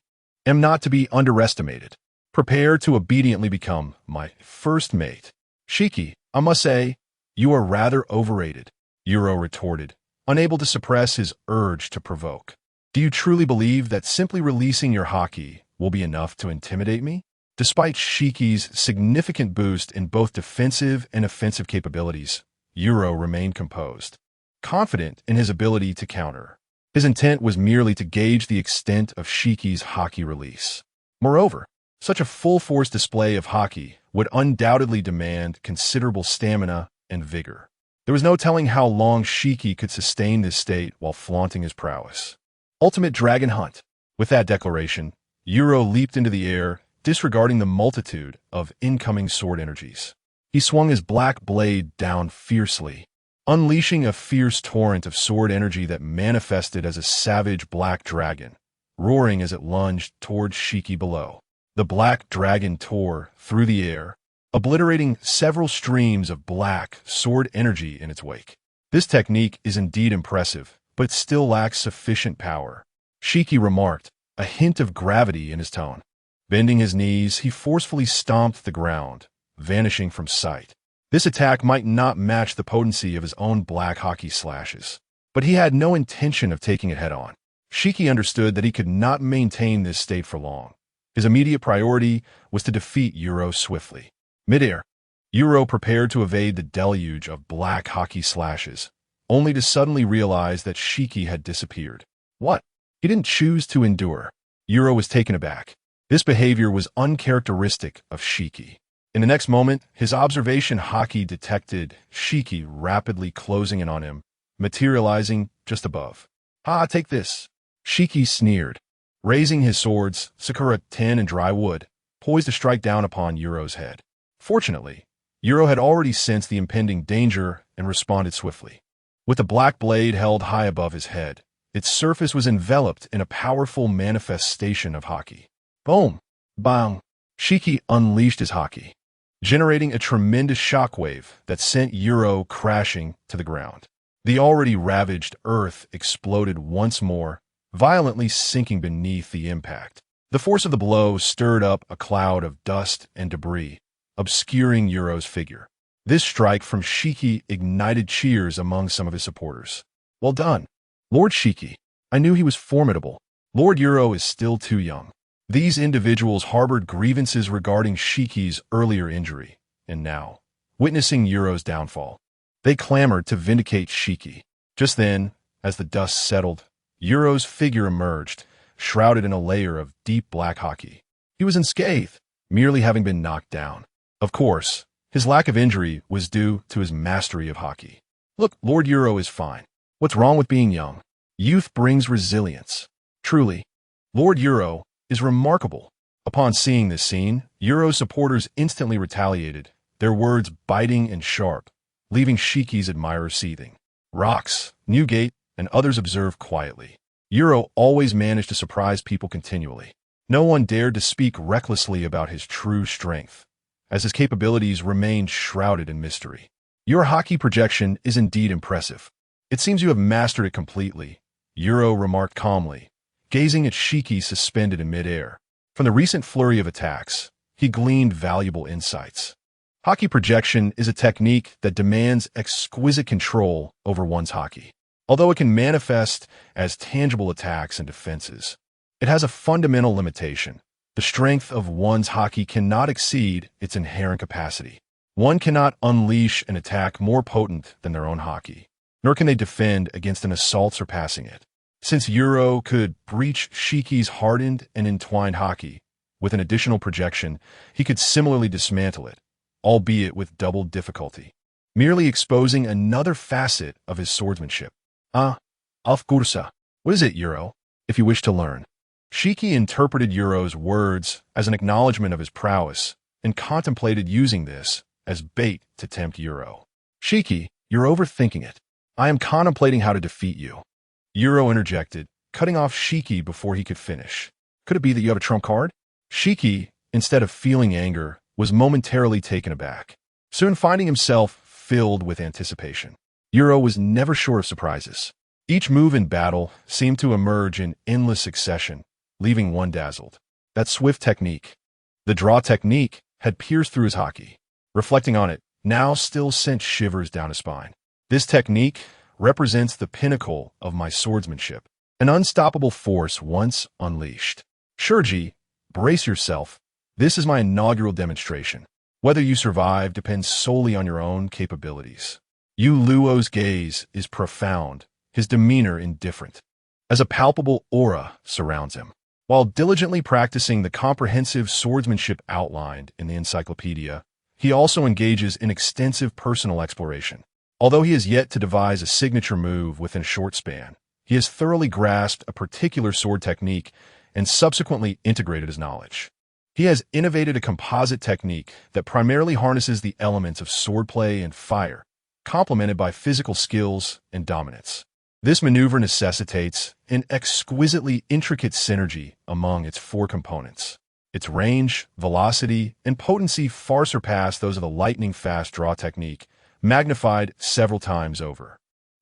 am not to be underestimated. Prepare to obediently become my first mate." Shiki, I must say, you are rather overrated, Yuro retorted, unable to suppress his urge to provoke. Do you truly believe that simply releasing your Haki will be enough to intimidate me? Despite Shiki's significant boost in both defensive and offensive capabilities, Yuro remained composed, confident in his ability to counter. His intent was merely to gauge the extent of Shiki's Haki release. Moreover, such a full-force display of Haki would undoubtedly demand considerable stamina and vigor. There was no telling how long Shiki could sustain this state while flaunting his prowess. Ultimate Dragon Hunt. With that declaration, Yuro leaped into the air, disregarding the multitude of incoming sword energies. He swung his black blade down fiercely, unleashing a fierce torrent of sword energy that manifested as a savage black dragon, roaring as it lunged towards Shiki below. The black dragon tore through the air, obliterating several streams of black sword energy in its wake. This technique is indeed impressive, but still lacks sufficient power, Shiki remarked, a hint of gravity in his tone. Bending his knees, he forcefully stomped the ground, vanishing from sight. This attack might not match the potency of his own black Haki slashes, but he had no intention of taking it head-on. Shiki understood that he could not maintain this state for long. His immediate priority was to defeat Yuro swiftly. Mid-air, Yuro prepared to evade the deluge of black Haki slashes, only to suddenly realize that Shiki had disappeared. What? He didn't choose to endure. Yuro was taken aback. This behavior was uncharacteristic of Shiki. In the next moment, his observation Haki detected Shiki rapidly closing in on him, materializing just above. "Ah, take this." Shiki sneered, raising his swords, Sakura tin and dry wood, poised to strike down upon Yuro's head. Fortunately, Yuro had already sensed the impending danger and responded swiftly. With the black blade held high above his head, its surface was enveloped in a powerful manifestation of Haki. Boom! Bang! Shiki unleashed his Haki, generating a tremendous shockwave that sent Yuro crashing to the ground. The already ravaged earth exploded once more, violently sinking beneath the impact. The force of the blow stirred up a cloud of dust and debris, obscuring Yuro's figure. This strike from Shiki ignited cheers among some of his supporters. "Well done, Lord Shiki. I knew he was formidable. Lord Yuro is still too young." These individuals harbored grievances regarding Shiki's earlier injury, and now, witnessing Yuro's downfall, they clamored to vindicate Shiki. Just then, as the dust settled, Yuro's figure emerged, shrouded in a layer of deep black Haki. He was unscathed, merely having been knocked down. Of course, his lack of injury was due to his mastery of Haki. "Look, Lord Yuro is fine. What's wrong with being young? Youth brings resilience." Truly, Lord Yuro is remarkable. Upon seeing this scene, Yuro's supporters instantly retaliated, their words biting and sharp, leaving Shiki's admirers seething. Rokks, Newgate, and others observed quietly. Yuro always managed to surprise people continually. No one dared to speak recklessly about his true strength, as his capabilities remained shrouded in mystery. "Your Haki projection is indeed impressive. It seems you have mastered it completely," Yuro remarked calmly, gazing at Shiki suspended in midair. From the recent flurry of attacks, he gleaned valuable insights. Haki projection is a technique that demands exquisite control over one's Haki. Although it can manifest as tangible attacks and defenses, it has a fundamental limitation. The strength of one's Haki cannot exceed its inherent capacity. One cannot unleash an attack more potent than their own Haki, nor can they defend against an assault surpassing it. Since Yuro could breach Shiki's hardened and entwined Haki with an additional projection, he could similarly dismantle it, albeit with double difficulty, merely exposing another facet of his swordsmanship. Of course. What is it, Yuro, if you wish to learn?" Shiki interpreted Yuro's words as an acknowledgement of his prowess and contemplated using this as bait to tempt Yuro. "Shiki, you're overthinking it. I am contemplating how to defeat you." Yuro interjected, cutting off Shiki before he could finish. "Could it be that you have a trump card?" Shiki, instead of feeling anger, was momentarily taken aback, soon finding himself filled with anticipation. Yuro was never short of surprises. Each move in battle seemed to emerge in endless succession, leaving one dazzled. That swift technique, the draw technique, had pierced through his Haki. Reflecting on it, now still sent shivers down his spine. This technique represents the pinnacle of my swordsmanship, an unstoppable force once unleashed. Shurji, brace yourself. This is my inaugural demonstration. Whether you survive depends solely on your own capabilities. You Luo's gaze is profound, his demeanor indifferent, as a palpable aura surrounds him. While diligently practicing the comprehensive swordsmanship outlined in the encyclopedia, he also engages in extensive personal exploration. Although he has yet to devise a signature move within a short span, he has thoroughly grasped a particular sword technique and subsequently integrated his knowledge. He has innovated a composite technique that primarily harnesses the elements of swordplay and fire, complemented by physical skills and dominance. This maneuver necessitates an exquisitely intricate synergy among its four components. Its range, velocity, and potency far surpass those of the lightning-fast draw technique, magnified several times over.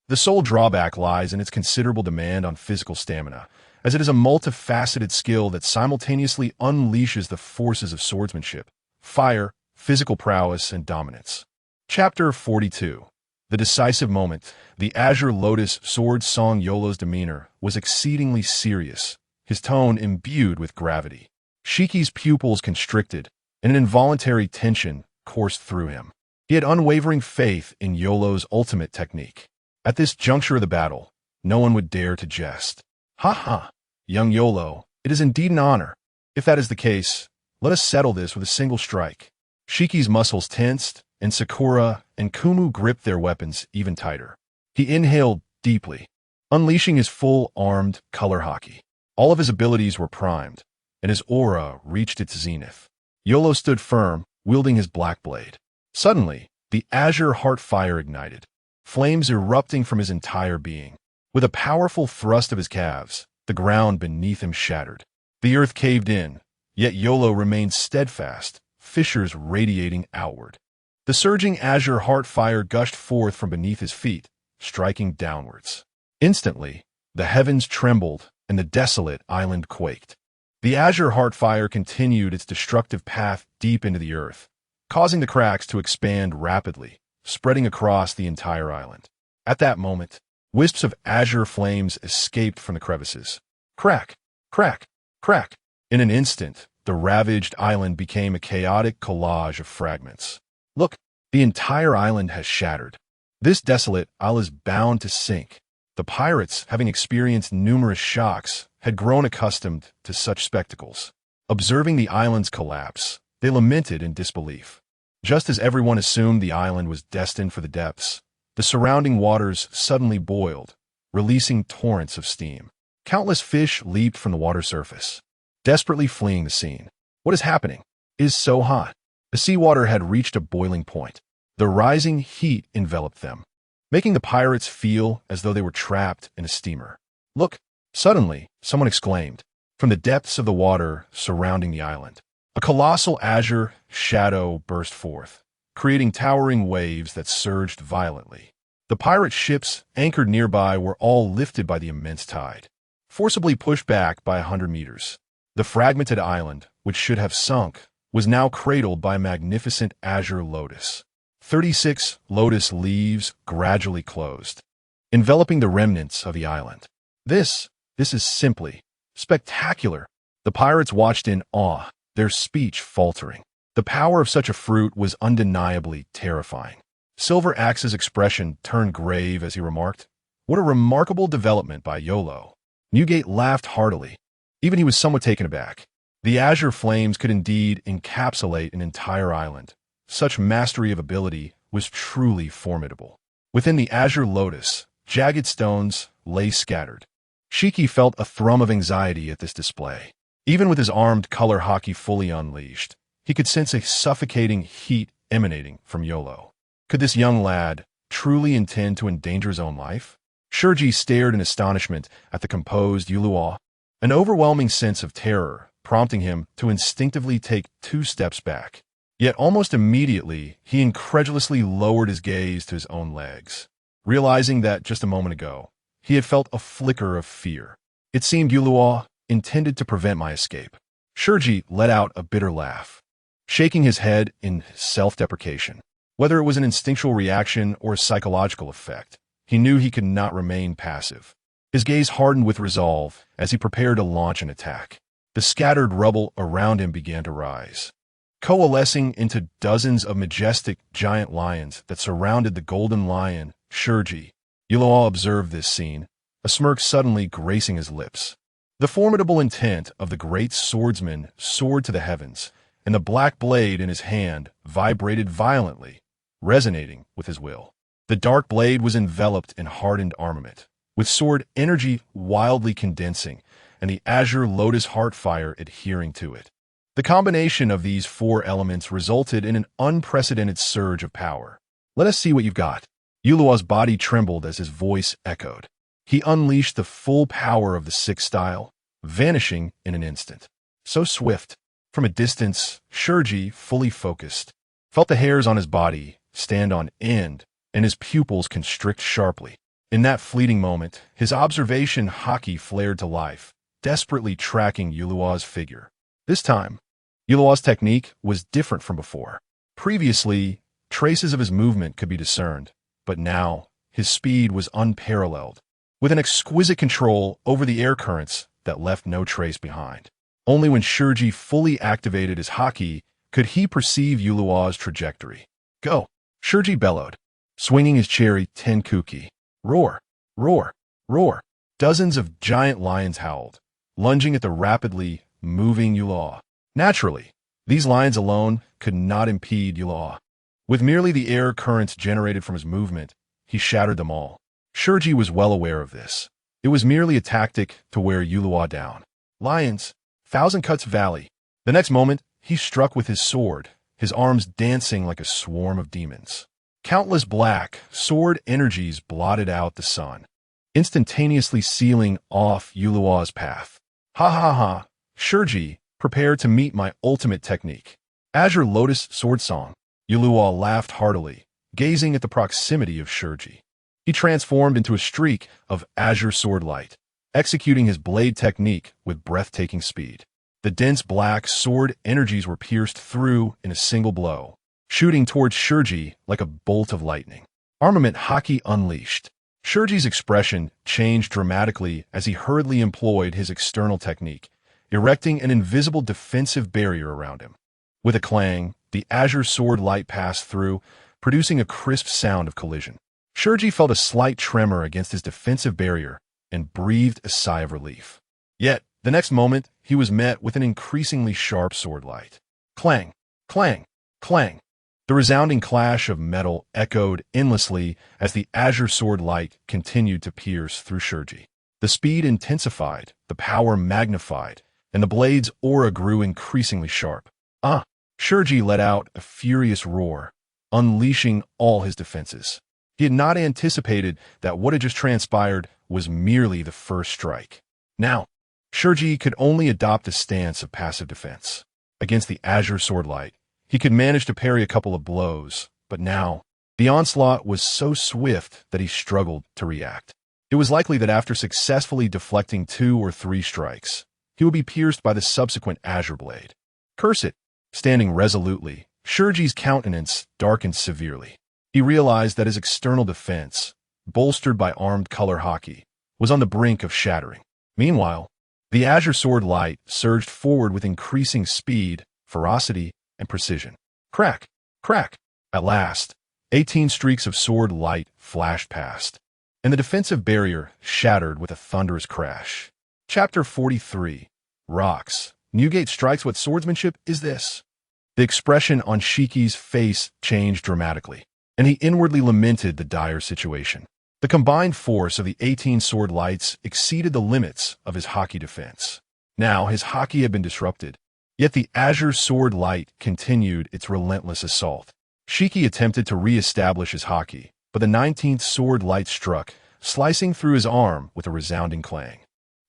The sole drawback lies in its considerable demand on physical stamina, as it is a multifaceted skill that simultaneously unleashes the forces of swordsmanship, fire, physical prowess, and dominance. Chapter 42. The decisive moment. The Azure Lotus Sword Song Yolo's demeanor was exceedingly serious, his tone imbued with gravity. Shiki's pupils constricted, and an involuntary tension coursed through him. He had unwavering faith in Yolo's ultimate technique. At this juncture of the battle, no one would dare to jest. "Ha ha, young Yolo, it is indeed an honor. If that is the case, let us settle this with a single strike." Shiki's muscles tensed, and Sakura and Kumu gripped their weapons even tighter. He inhaled deeply, unleashing his full-armed color Haki. All of his abilities were primed, and his aura reached its zenith. Yolo stood firm, wielding his black blade. Suddenly, the azure heart fire ignited, flames erupting from his entire being. With a powerful thrust of his calves, the ground beneath him shattered. The earth caved in, yet Yolo remained steadfast, fissures radiating outward. The surging azure heart fire gushed forth from beneath his feet, striking downwards. Instantly, the heavens trembled and the desolate island quaked. The azure heart fire continued its destructive path deep into the earth, causing the cracks to expand rapidly, spreading across the entire island. At that moment, wisps of azure flames escaped from the crevices. Crack, crack, crack. In an instant, the ravaged island became a chaotic collage of fragments. Look, the entire island has shattered. This desolate isle is bound to sink. The pirates, having experienced numerous shocks, had grown accustomed to such spectacles. Observing the island's collapse, they lamented in disbelief. Just as everyone assumed the island was destined for the depths, the surrounding waters suddenly boiled, releasing torrents of steam. Countless fish leaped from the water surface, desperately fleeing the scene. What is happening? It is so hot. The seawater had reached a boiling point. The rising heat enveloped them, making the pirates feel as though they were trapped in a steamer. Look! Suddenly, someone exclaimed, from the depths of the water surrounding the island. A colossal azure shadow burst forth, creating towering waves that surged violently. The pirate ships anchored nearby were all lifted by the immense tide, forcibly pushed back by 100 meters. The fragmented island, which should have sunk, was now cradled by a magnificent azure lotus. 36 lotus leaves gradually closed, enveloping the remnants of the island. This is simply spectacular. The pirates watched in awe, their speech faltering. The power of such a fruit was undeniably terrifying. Silver Axe's expression turned grave as he remarked, "What a remarkable development by Yolo." Newgate laughed heartily. Even he was somewhat taken aback. The azure flames could indeed encapsulate an entire island. Such mastery of ability was truly formidable. Within the azure lotus, jagged stones lay scattered. Shiki felt a thrum of anxiety at this display. Even with his armed color Haki fully unleashed, he could sense a suffocating heat emanating from Yolo. Could this young lad truly intend to endanger his own life? Shurji stared in astonishment at the composed You Luo, an overwhelming sense of terror prompting him to instinctively take 2 steps back. Yet almost immediately, he incredulously lowered his gaze to his own legs, realizing that just a moment ago, he had felt a flicker of fear. It seemed You Luo intended to prevent my escape. Shurji let out a bitter laugh, shaking his head in self-deprecation. Whether it was an instinctual reaction or a psychological effect, he knew he could not remain passive. His gaze hardened with resolve as he prepared to launch an attack. The scattered rubble around him began to rise, coalescing into dozens of majestic giant lions that surrounded the golden lion, Shurji. You Luo observed this scene, a smirk suddenly gracing his lips. The formidable intent of the great swordsman soared to the heavens, and the black blade in his hand vibrated violently, resonating with his will. The dark blade was enveloped in hardened armament, with sword energy wildly condensing and the azure lotus heart fire adhering to it. The combination of these four elements resulted in an unprecedented surge of power. Let us see what you've got. You Luo's body trembled as his voice echoed. He unleashed the full power of the sixth style, vanishing in an instant. So swift. From a distance, Shurji, fully focused, felt the hairs on his body stand on end and his pupils constrict sharply. In that fleeting moment, his observation Haki flared to life, desperately tracking You Luo's figure. This time, You Luo's technique was different from before. Previously, traces of his movement could be discerned, but now, his speed was unparalleled, with an exquisite control over the air currents that left no trace behind. Only when Shurji fully activated his Haki could he perceive You Luo's trajectory. Go! Shurji bellowed, swinging his cherry tenkuki. Roar! Roar! Roar! Dozens of giant lions howled, lunging at the rapidly moving You Luo. Naturally, these lions alone could not impede You Luo. With merely the air currents generated from his movement, he shattered them all. Shurji was well aware of this. It was merely a tactic to wear You Luo down. Lions, Thousand Cuts Valley. The next moment, he struck with his sword, his arms dancing like a swarm of demons. Countless black sword energies blotted out the sun, instantaneously sealing off You Luo's path. Ha ha ha! Shurji, prepare to meet my ultimate technique. Azure Lotus Sword Song. You Luo laughed heartily, gazing at the proximity of Shurji. He transformed into a streak of azure sword light, executing his blade technique with breathtaking speed. The dense black sword energies were pierced through in a single blow, shooting towards Shurji like a bolt of lightning. Armament Haki unleashed. Shurji's expression changed dramatically as he hurriedly employed his external technique, erecting an invisible defensive barrier around him. With a clang, the azure sword light passed through, producing a crisp sound of collision. Shurji felt a slight tremor against his defensive barrier and breathed a sigh of relief. Yet, the next moment, he was met with an increasingly sharp sword light. Clang! Clang! Clang! The resounding clash of metal echoed endlessly as the azure sword light continued to pierce through Shurji. The speed intensified, the power magnified, and the blade's aura grew increasingly sharp. Shurji let out a furious roar, unleashing all his defenses. He had not anticipated that what had just transpired was merely the first strike. Now, Shurji could only adopt a stance of passive defense. Against the azure sword light, he could manage to parry a couple of blows, but now, the onslaught was so swift that he struggled to react. It was likely that after successfully deflecting 2 or 3 strikes, he would be pierced by the subsequent azure blade. Curse it! Standing resolutely, Shurji's countenance darkened severely. He realized that his external defense, bolstered by armed color Haki, was on the brink of shattering. Meanwhile, the azure sword light surged forward with increasing speed, ferocity, and precision. Crack! Crack! At last, 18 streaks of sword light flashed past, and the defensive barrier shattered with a thunderous crash. Chapter 43. Rokks. Newgate strikes. What swordsmanship is this? The expression on Shiki's face changed dramatically, and he inwardly lamented the dire situation. The combined force of the 18 sword lights exceeded the limits of his Haki defense. Now his Haki had been disrupted, yet the azure sword light continued its relentless assault. Shiki attempted to re-establish his Haki, but the 19th sword light struck, slicing through his arm with a resounding clang.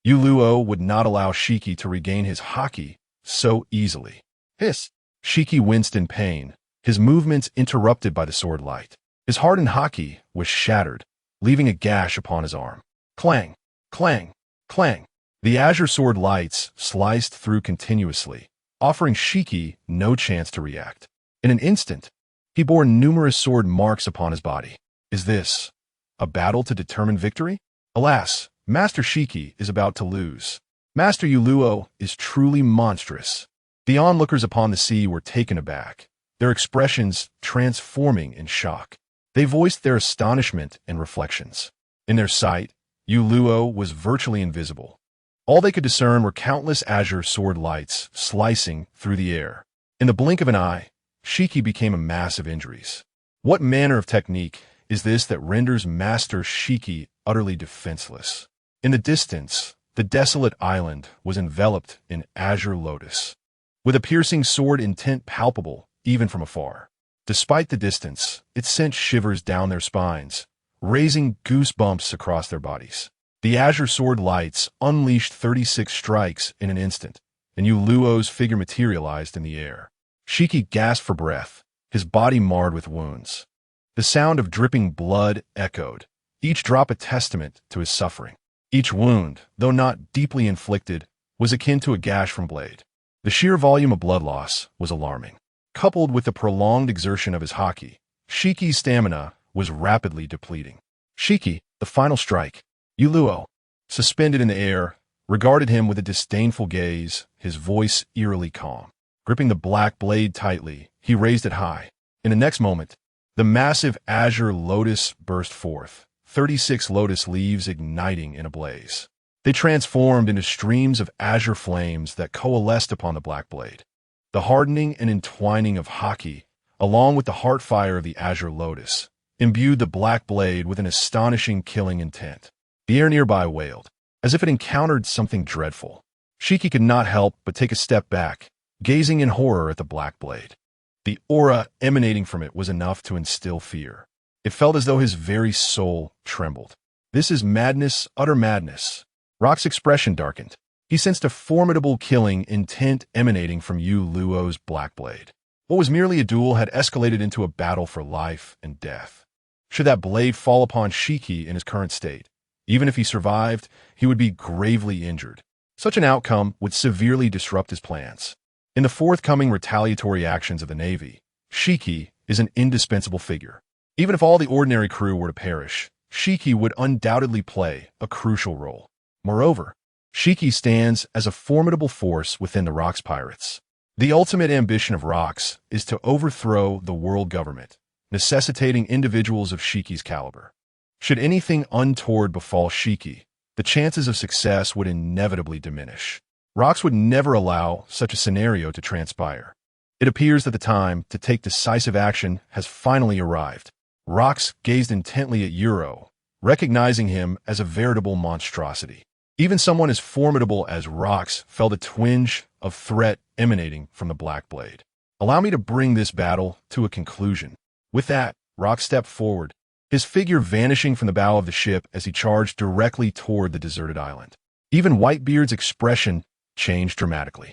You Luo would not allow Shiki to regain his Haki so easily. Hiss! Shiki winced in pain, his movements interrupted by the sword light. His hardened Haki was shattered, leaving a gash upon his arm. Clang! Clang! Clang! The azure sword lights sliced through continuously, offering Shiki no chance to react. In an instant, He bore numerous sword marks upon his body. Is this a battle to determine victory? Alas, Master Haki is about to lose. Master You Luo is truly monstrous. The onlookers upon the sea were taken aback, their expressions transforming in shock. They voiced their astonishment and reflections. In their sight, You Luo was virtually invisible. All they could discern were countless azure sword lights slicing through the air. In the blink of an eye, Haki became a mass of injuries. What manner of technique is this that renders Master Haki utterly defenseless? In the distance, the desolate island was enveloped in azure lotus, with a piercing sword intent palpable even from afar. Despite the distance, it sent shivers down their spines, raising goosebumps across their bodies. The azure sword lights unleashed 36 strikes in an instant, and You Luo's figure materialized in the air. Haki gasped for breath, his body marred with wounds. The sound of dripping blood echoed, each drop a testament to his suffering. Each wound, though not deeply inflicted, was akin to a gash from blade. The sheer volume of blood loss was alarming. Coupled with the prolonged exertion of his Haki, Haki's stamina was rapidly depleting. Haki, the final strike. You Luo, suspended in the air, regarded him with a disdainful gaze, his voice eerily calm. Gripping the black blade tightly, he raised it high. In the next moment, the massive azure lotus burst forth, 36 lotus leaves igniting in a blaze. They transformed into streams of azure flames that coalesced upon the black blade. The hardening and entwining of Haki, along with the heart fire of the azure lotus, imbued the black blade with an astonishing killing intent. The air nearby wailed, as if it encountered something dreadful. Haki could not help but take a step back, gazing in horror at the black blade. The aura emanating from it was enough to instill fear. It felt as though his very soul trembled. This is madness, utter madness. Rokks' expression darkened. He sensed a formidable killing intent emanating from You Luo's black blade. What was merely a duel had escalated into a battle for life and death. Should that blade fall upon Haki in his current state, even if he survived, he would be gravely injured. Such an outcome would severely disrupt his plans. In the forthcoming retaliatory actions of the Navy, Haki is an indispensable figure. Even if all the ordinary crew were to perish, Haki would undoubtedly play a crucial role. Moreover, Haki stands as a formidable force within the Rokks pirates. The ultimate ambition of Rokks is to overthrow the world government, necessitating individuals of Haki's caliber. Should anything untoward befall Haki, the chances of success would inevitably diminish. Rokks would never allow such a scenario to transpire. It appears that the time to take decisive action has finally arrived. Rokks gazed intently at You Luo, recognizing him as a veritable monstrosity. Even someone as formidable as Rokks felt a twinge of threat emanating from the black blade. Allow me to bring this battle to a conclusion. With that, Rokks stepped forward, his figure vanishing from the bow of the ship as he charged directly toward the deserted island. Even Whitebeard's expression changed dramatically.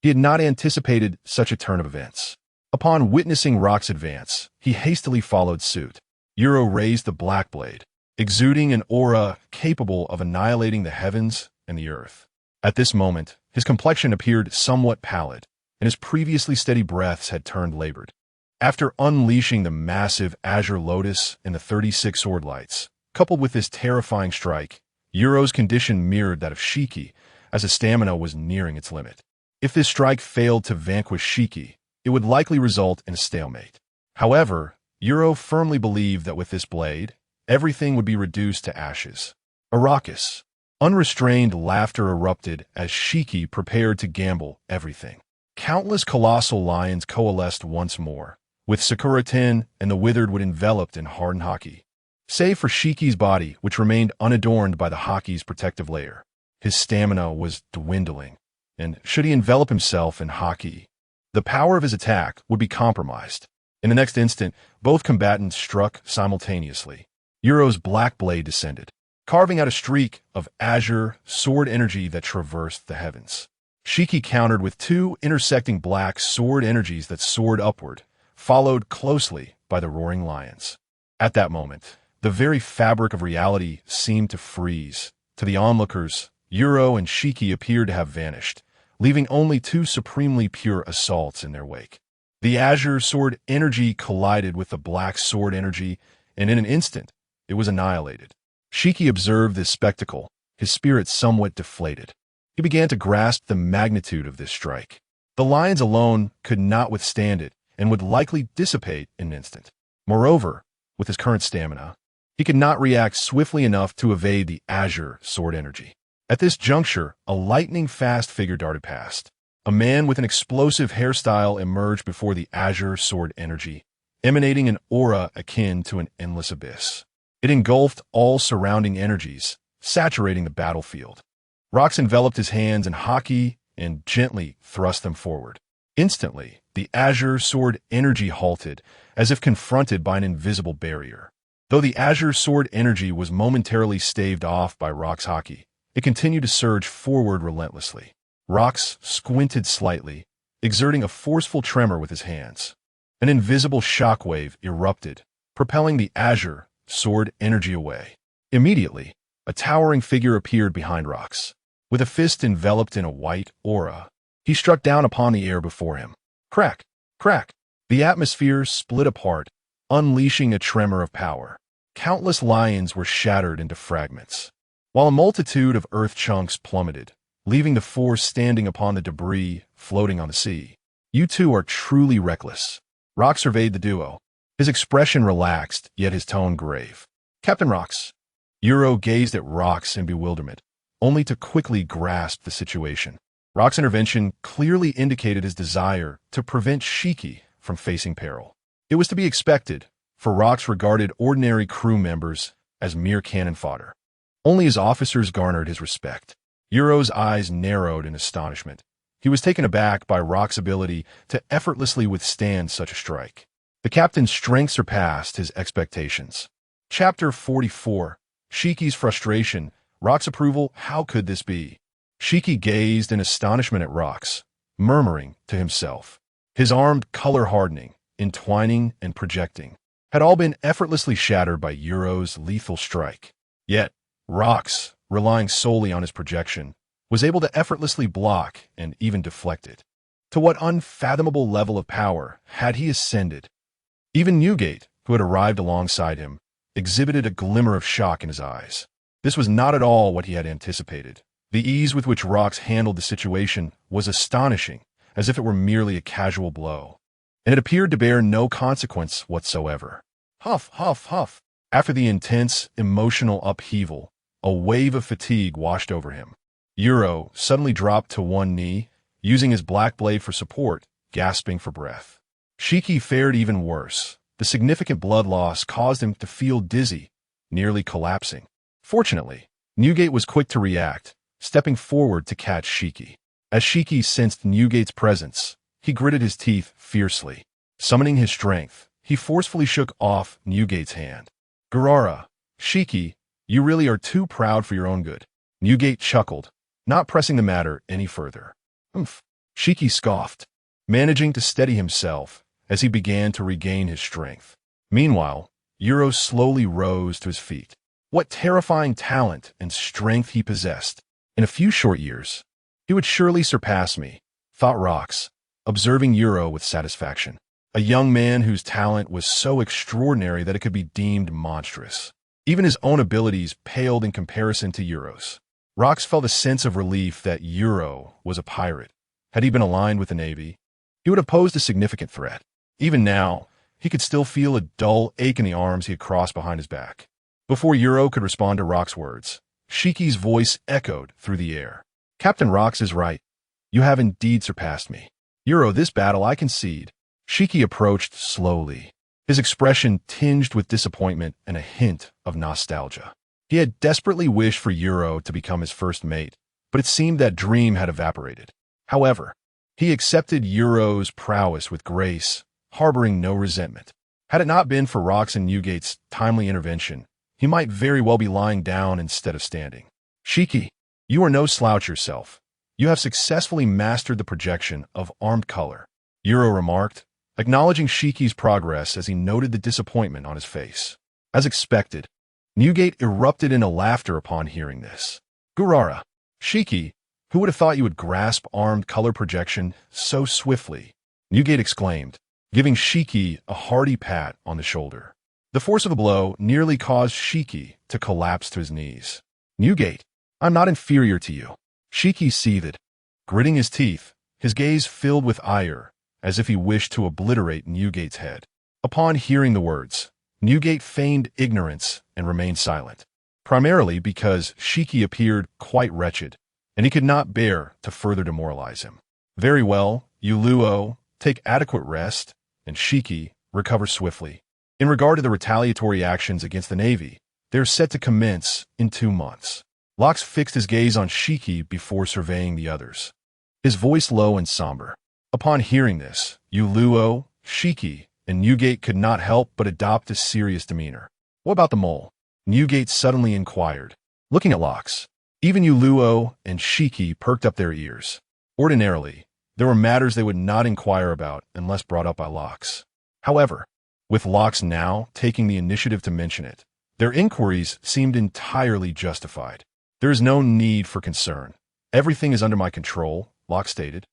He had not anticipated such a turn of events. Upon witnessing Rokks' advance, he hastily followed suit. You Luo raised the black blade, exuding an aura capable of annihilating the heavens and the earth. At this moment, his complexion appeared somewhat pallid, and his previously steady breaths had turned labored. After unleashing the massive azure lotus and the 36 sword lights, coupled with this terrifying strike, You Luo's condition mirrored that of Haki, as his stamina was nearing its limit. If this strike failed to vanquish Haki, it would likely result in a stalemate. However, You Luo firmly believed that with this blade, everything would be reduced to ashes. A raucous, unrestrained laughter erupted as Haki prepared to gamble everything. Countless colossal lions coalesced once more, with Sakura Ten and the Withered would enveloped in hardened Haki. Save for Haki's body, which remained unadorned by the Haki's protective layer. His stamina was dwindling, and should he envelop himself in Haki, the power of his attack would be compromised. In the next instant, both combatants struck simultaneously. You Luo's black blade descended, carving out a streak of azure sword energy that traversed the heavens. Haki countered with two intersecting black sword energies that soared upward, followed closely by the roaring lions. At that moment, the very fabric of reality seemed to freeze. To the onlookers, You Luo and Haki appeared to have vanished, leaving only two supremely pure assaults in their wake. The azure sword energy collided with the black sword energy, and in an instant, it was annihilated. Haki observed this spectacle, his spirit somewhat deflated. He began to grasp the magnitude of this strike. The lions alone could not withstand it and would likely dissipate in an instant. Moreover, with his current stamina, he could not react swiftly enough to evade the azure sword energy. At this juncture, a lightning-fast figure darted past. A man with an explosive hairstyle emerged before the azure sword energy, emanating an aura akin to an endless abyss. It engulfed all surrounding energies, saturating the battlefield. Rokks enveloped his hands in Haki and gently thrust them forward. Instantly, the azure sword energy halted, as if confronted by an invisible barrier. Though the azure sword energy was momentarily staved off by Rokks' Haki, it continued to surge forward relentlessly. Rokks squinted slightly, exerting a forceful tremor with his hands. An invisible shockwave erupted, propelling the azure sword energy away. Immediately, a towering figure appeared behind Rokks. With a fist enveloped in a white aura, he struck down upon the air before him. Crack! Crack! The atmosphere split apart, unleashing a tremor of power. Countless lions were shattered into fragments, while a multitude of earth chunks plummeted, leaving the four standing upon the debris floating on the sea. You two are truly reckless. Rokks surveyed the duo. His expression relaxed, yet his tone grave. Captain Rokks. You Luo gazed at Rokks in bewilderment, only to quickly grasp the situation. Rokks' intervention clearly indicated his desire to prevent Haki from facing peril. It was to be expected, for Rokks regarded ordinary crew members as mere cannon fodder. Only his officers garnered his respect. You Luo's eyes narrowed in astonishment. He was taken aback by Rokks' ability to effortlessly withstand such a strike. The captain's strength surpassed his expectations. Chapter 44. Haki's frustration. Rokks' approval. How could this be? Haki gazed in astonishment at Rokks, murmuring to himself. His armed color hardening, entwining, and projecting had all been effortlessly shattered by You Luo's lethal strike. Yet, Rokks, relying solely on his projection, was able to effortlessly block and even deflect it. To what unfathomable level of power had he ascended? Even Newgate, who had arrived alongside him, exhibited a glimmer of shock in his eyes. This was not at all what he had anticipated. The ease with which Rokks handled the situation was astonishing, as if it were merely a casual blow, and it appeared to bear no consequence whatsoever. Huff, huff, huff. After the intense, emotional upheaval, a wave of fatigue washed over him. You Luo suddenly dropped to one knee, using his black blade for support, gasping for breath. Haki fared even worse. The significant blood loss caused him to feel dizzy, nearly collapsing. Fortunately, Newgate was quick to react, stepping forward to catch Haki. As Haki sensed Newgate's presence, he gritted his teeth fiercely. Summoning his strength, he forcefully shook off Newgate's hand. Garara, Haki, you really are too proud for your own good. Newgate chuckled, not pressing the matter any further. Humph. Haki scoffed, managing to steady himself as he began to regain his strength. Meanwhile, You Luo slowly rose to his feet. What terrifying talent and strength he possessed. In a few short years, he would surely surpass me, thought Rokks, observing You Luo with satisfaction. A young man whose talent was so extraordinary that it could be deemed monstrous. Even his own abilities paled in comparison to You Luo's. Rokks felt a sense of relief that You Luo was a pirate. Had he been aligned with the Navy, he would have posed a significant threat. Even now, he could still feel a dull ache in the arms he had crossed behind his back. Before You Luo could respond to Rokks' words, Haki's voice echoed through the air. Captain Rokks is right. You have indeed surpassed me. You Luo, this battle I concede. Haki approached slowly, his expression tinged with disappointment and a hint of nostalgia. He had desperately wished for You Luo to become his first mate, but it seemed that dream had evaporated. However, he accepted You Luo's prowess with grace, harboring no resentment. Had it not been for Rokks and Newgate's timely intervention, he might very well be lying down instead of standing. Haki, you are no slouch yourself. You have successfully mastered the projection of armed color, You Luo remarked, acknowledging Haki's progress as he noted the disappointment on his face. As expected, Newgate erupted into laughter upon hearing this. Gurara, Haki, who would have thought you would grasp armed color projection so swiftly? Newgate exclaimed, giving Shiki a hearty pat on the shoulder. The force of the blow nearly caused Shiki to collapse to his knees. Newgate, I'm not inferior to you. Shiki seethed, gritting his teeth, his gaze filled with ire, as if he wished to obliterate Newgate's head. Upon hearing the words, Newgate feigned ignorance and remained silent, primarily because Shiki appeared quite wretched, and he could not bear to further demoralize him. Very well, You Luo, take adequate rest, and Shiki, recover swiftly. In regard to the retaliatory actions against the Navy, they are set to commence in 2 months. Rokks fixed his gaze on Shiki before surveying the others, his voice low and somber. Upon hearing this, You Luo, Shiki, and Newgate could not help but adopt a serious demeanor. What about the mole? Newgate suddenly inquired, looking at Rokks. Even You Luo and Shiki perked up their ears. Ordinarily, there were matters they would not inquire about unless brought up by Rokks. However, with Rokks now taking the initiative to mention it, their inquiries seemed entirely justified. There is no need for concern. Everything is under my control, Rokks stated,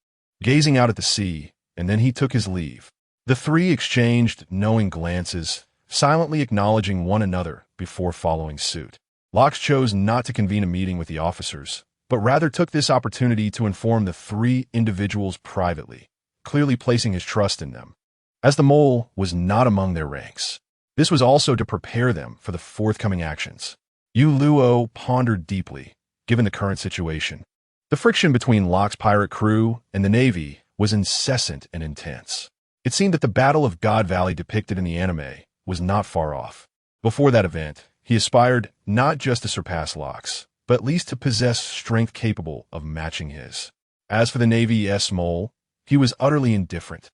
gazing out at the sea, and then he took his leave. The three exchanged knowing glances, silently acknowledging one another before following suit. Rokks chose not to convene a meeting with the officers, but rather took this opportunity to inform the 3 individuals privately, clearly placing his trust in them, as the mole was not among their ranks. This was also to prepare them for the forthcoming actions. You Luo pondered deeply, given the current situation. The friction between Rokks' pirate crew and the Navy was incessant and intense. It seemed that the Battle of God Valley depicted in the anime was not far off. Before that event, he aspired not just to surpass Rokks, but at least to possess strength capable of matching his. As for the Navy's mole, he was utterly indifferent,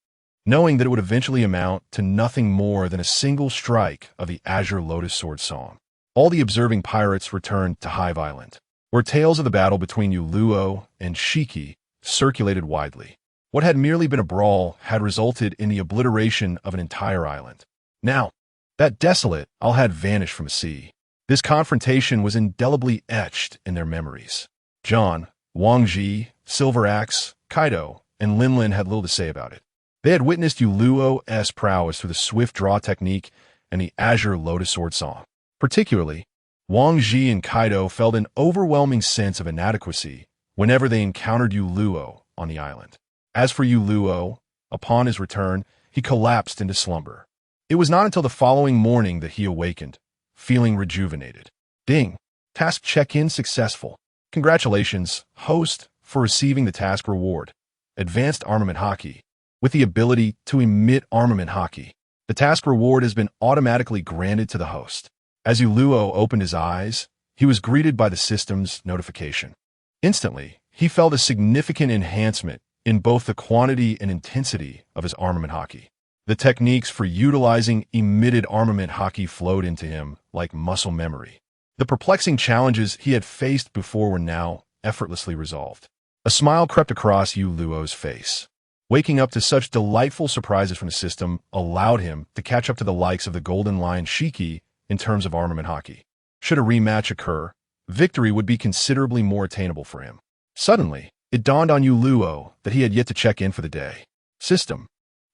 knowing that it would eventually amount to nothing more than a single strike of the Azure Lotus Sword song. All the observing pirates returned to Hive Island, where tales of the battle between You Luo and Shiki circulated widely. What had merely been a brawl had resulted in the obliteration of an entire island. Now, that desolate isle had vanished from the sea. This confrontation was indelibly etched in their memories. John, Wang Ji, Silver Axe, Kaido, and Lin Lin had little to say about it. They had witnessed You Luo's prowess through the swift draw technique and the Azure Lotus Sword song. Particularly, Wang Ji and Kaido felt an overwhelming sense of inadequacy whenever they encountered You Luo on the island. As for You Luo, upon his return, he collapsed into slumber. It was not until the following morning that he awakened, feeling rejuvenated. Ding! Task check-in successful. Congratulations, host, for receiving the task reward. Advanced Armament Haki. With the ability to emit armament Haki, the task reward has been automatically granted to the host. As You Luo opened his eyes, he was greeted by the system's notification. Instantly, he felt a significant enhancement in both the quantity and intensity of his armament Haki. The techniques for utilizing emitted armament Haki flowed into him like muscle memory. The perplexing challenges he had faced before were now effortlessly resolved. A smile crept across You Luo's face. Waking up to such delightful surprises from the system allowed him to catch up to the likes of the Golden Lion Shiki in terms of armament Haki. Should a rematch occur, victory would be considerably more attainable for him. Suddenly, it dawned on You Luo that he had yet to check in for the day. System.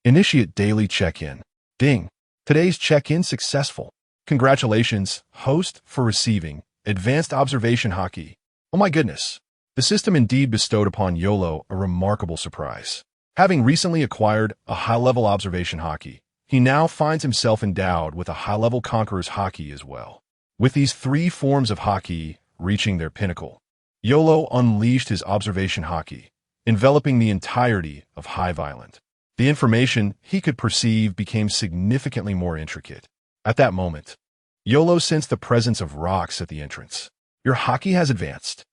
Initiate daily check-in. Ding. Today's check-in successful. Congratulations, host, for receiving Advanced Observation Haki. Oh my goodness. The system indeed bestowed upon YOLO a remarkable surprise. Having recently acquired a high-level observation Haki, he now finds himself endowed with a high-level Conqueror's Haki as well. With these 3 forms of Haki reaching their pinnacle, YOLO unleashed his observation Haki, enveloping the entirety of Hive Island. The information he could perceive became significantly more intricate. At that moment, YOLO sensed the presence of Rokks at the entrance. Your Haki has advanced.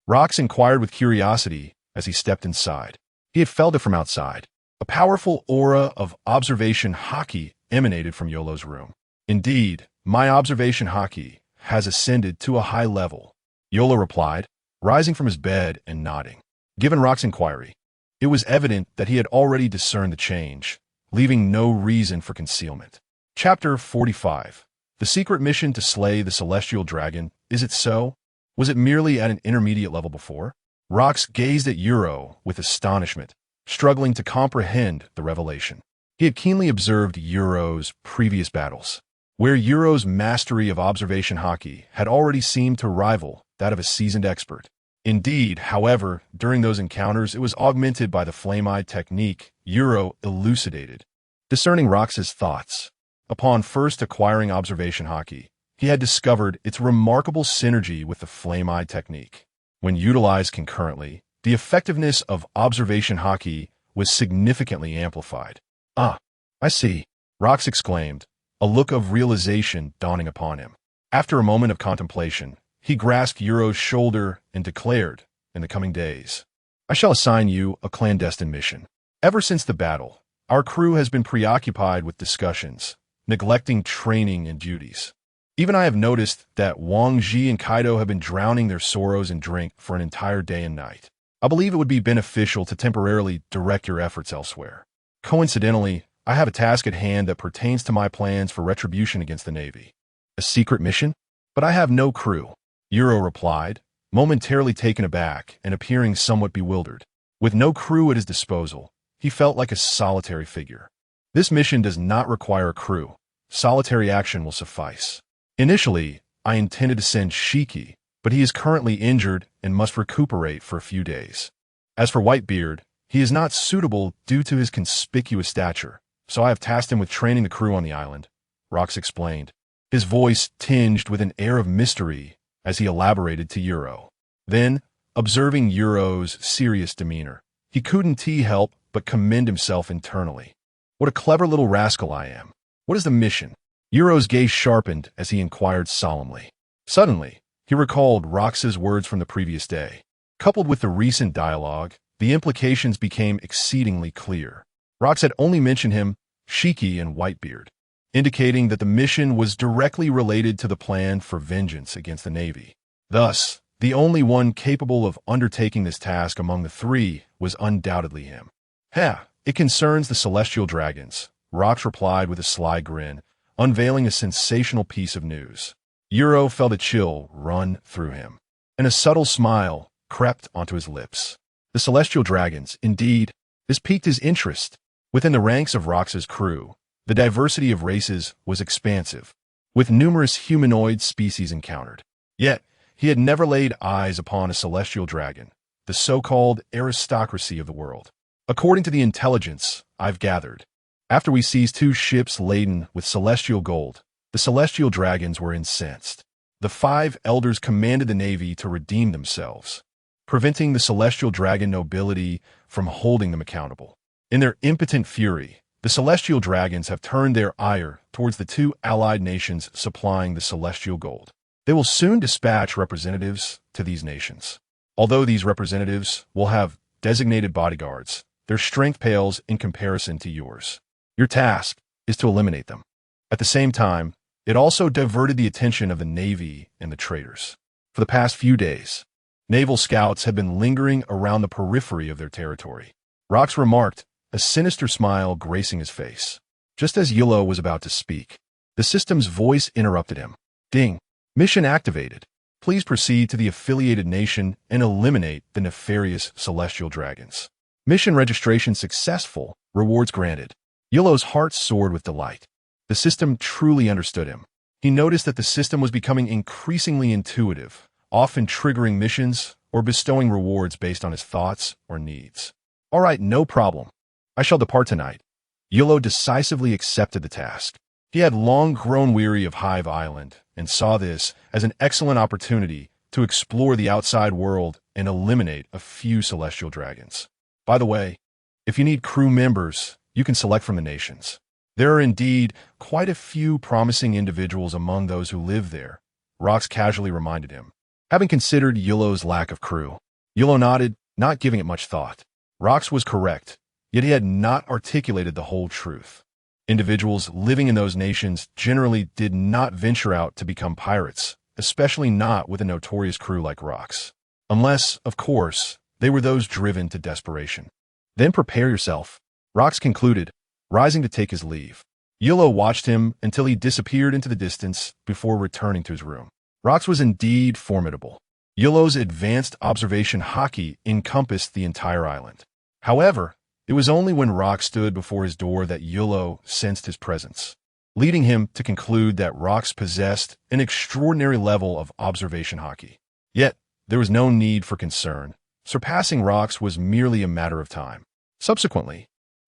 Rokks inquired with curiosity as he stepped inside. He had felt it from outside. A powerful aura of observation Haki emanated from YOLO's room. Indeed, my observation Haki has ascended to a high level, YOLO replied, rising from his bed and nodding. Given Rokks' inquiry, it was evident that he had already discerned the change, leaving no reason for concealment. Chapter 45. The secret mission to slay the celestial dragon, is it so? Was it merely at an intermediate level before? Rokks gazed at Euro with astonishment, struggling to comprehend the revelation. He had keenly observed You Luo's previous battles, where You Luo's mastery of observation Haki had already seemed to rival that of a seasoned expert. Indeed, however, during those encounters it was augmented by the flame-eyed technique You Luo elucidated. Discerning Rokks' thoughts, upon first acquiring observation Haki, he had discovered its remarkable synergy with the flame-eyed technique. When utilized concurrently, the effectiveness of observation Haki was significantly amplified. "Ah, I see," Rokks exclaimed, a look of realization dawning upon him. After a moment of contemplation, he grasped You Luo's shoulder and declared, "In the coming days, I shall assign you a clandestine mission." Ever since the battle, our crew has been preoccupied with discussions, neglecting training and duties. Even I have noticed that Wang Ji and Kaido have been drowning their sorrows in drink for an entire day and night. I believe it would be beneficial to temporarily direct your efforts elsewhere. Coincidentally, I have a task at hand that pertains to my plans for retribution against the Navy. A secret mission? But I have no crew, You Luo replied, momentarily taken aback and appearing somewhat bewildered. With no crew at his disposal, he felt like a solitary figure. This mission does not require a crew. Solitary action will suffice. Initially, I intended to send Shiki, but he is currently injured and must recuperate for a few days. As for Whitebeard, he is not suitable due to his conspicuous stature, so I have tasked him with training the crew on the island, Rokks explained, his voice tinged with an air of mystery as he elaborated to You Luo. Then, observing You Luo's serious demeanor, he couldn't help but commend himself internally. What a clever little rascal I am. What is the mission? You Luo's gaze sharpened as he inquired solemnly. Suddenly, he recalled Rokks' words from the previous day. Coupled with the recent dialogue, the implications became exceedingly clear. Rokks had only mentioned him, Shiki, and Whitebeard, indicating that the mission was directly related to the plan for vengeance against the Navy. Thus, the only one capable of undertaking this task among the three was undoubtedly him. It concerns the celestial dragons, Rokks replied with a sly grin, unveiling a sensational piece of news. You Luo felt a chill run through him, and a subtle smile crept onto his lips. The celestial dragons, indeed, this piqued his interest. Within the ranks of Rokks' crew, the diversity of races was expansive, with numerous humanoid species encountered. Yet, he had never laid eyes upon a celestial dragon, the so-called aristocracy of the world. According to the intelligence I've gathered, after we seized 2 ships laden with celestial gold, the celestial dragons were incensed. The 5 elders commanded the Navy to redeem themselves, preventing the celestial dragon nobility from holding them accountable. In their impotent fury, the celestial dragons have turned their ire towards the 2 allied nations supplying the celestial gold. They will soon dispatch representatives to these nations. Although these representatives will have designated bodyguards, their strength pales in comparison to yours. Your task is to eliminate them. At the same time, it also diverted the attention of the Navy and the traders. For the past few days, naval scouts have been lingering around the periphery of their territory. Rokks remarked, a sinister smile gracing his face. Just as You Luo was about to speak, the system's voice interrupted him. Ding. Mission activated. Please proceed to the affiliated nation and eliminate the nefarious celestial dragons. Mission registration successful. Rewards granted. You Luo's heart soared with delight. The system truly understood him. He noticed that the system was becoming increasingly intuitive, often triggering missions or bestowing rewards based on his thoughts or needs. All right, no problem. I shall depart tonight. You Luo decisively accepted the task. He had long grown weary of Hive Island and saw this as an excellent opportunity to explore the outside world and eliminate a few celestial dragons. By the way, if you need crew members, you can select from the nations. There are indeed quite a few promising individuals among those who live there, Rokks casually reminded him. Having considered You Luo's lack of crew, You Luo nodded, not giving it much thought. Rokks was correct, yet he had not articulated the whole truth. Individuals living in those nations generally did not venture out to become pirates, especially not with a notorious crew like Rokks. Unless, of course, they were those driven to desperation. Then prepare yourself, Rokks concluded, rising to take his leave. You Luo watched him until he disappeared into the distance before returning to his room. Rokks was indeed formidable. You Luo's advanced observation Haki encompassed the entire island. However, It was only when Rokks stood before his door that You Luo sensed his presence, leading him to conclude that Rokks possessed an extraordinary level of observation Haki. Yet, there was no need for concern. Surpassing Rokks was merely a matter of time. Subsequently,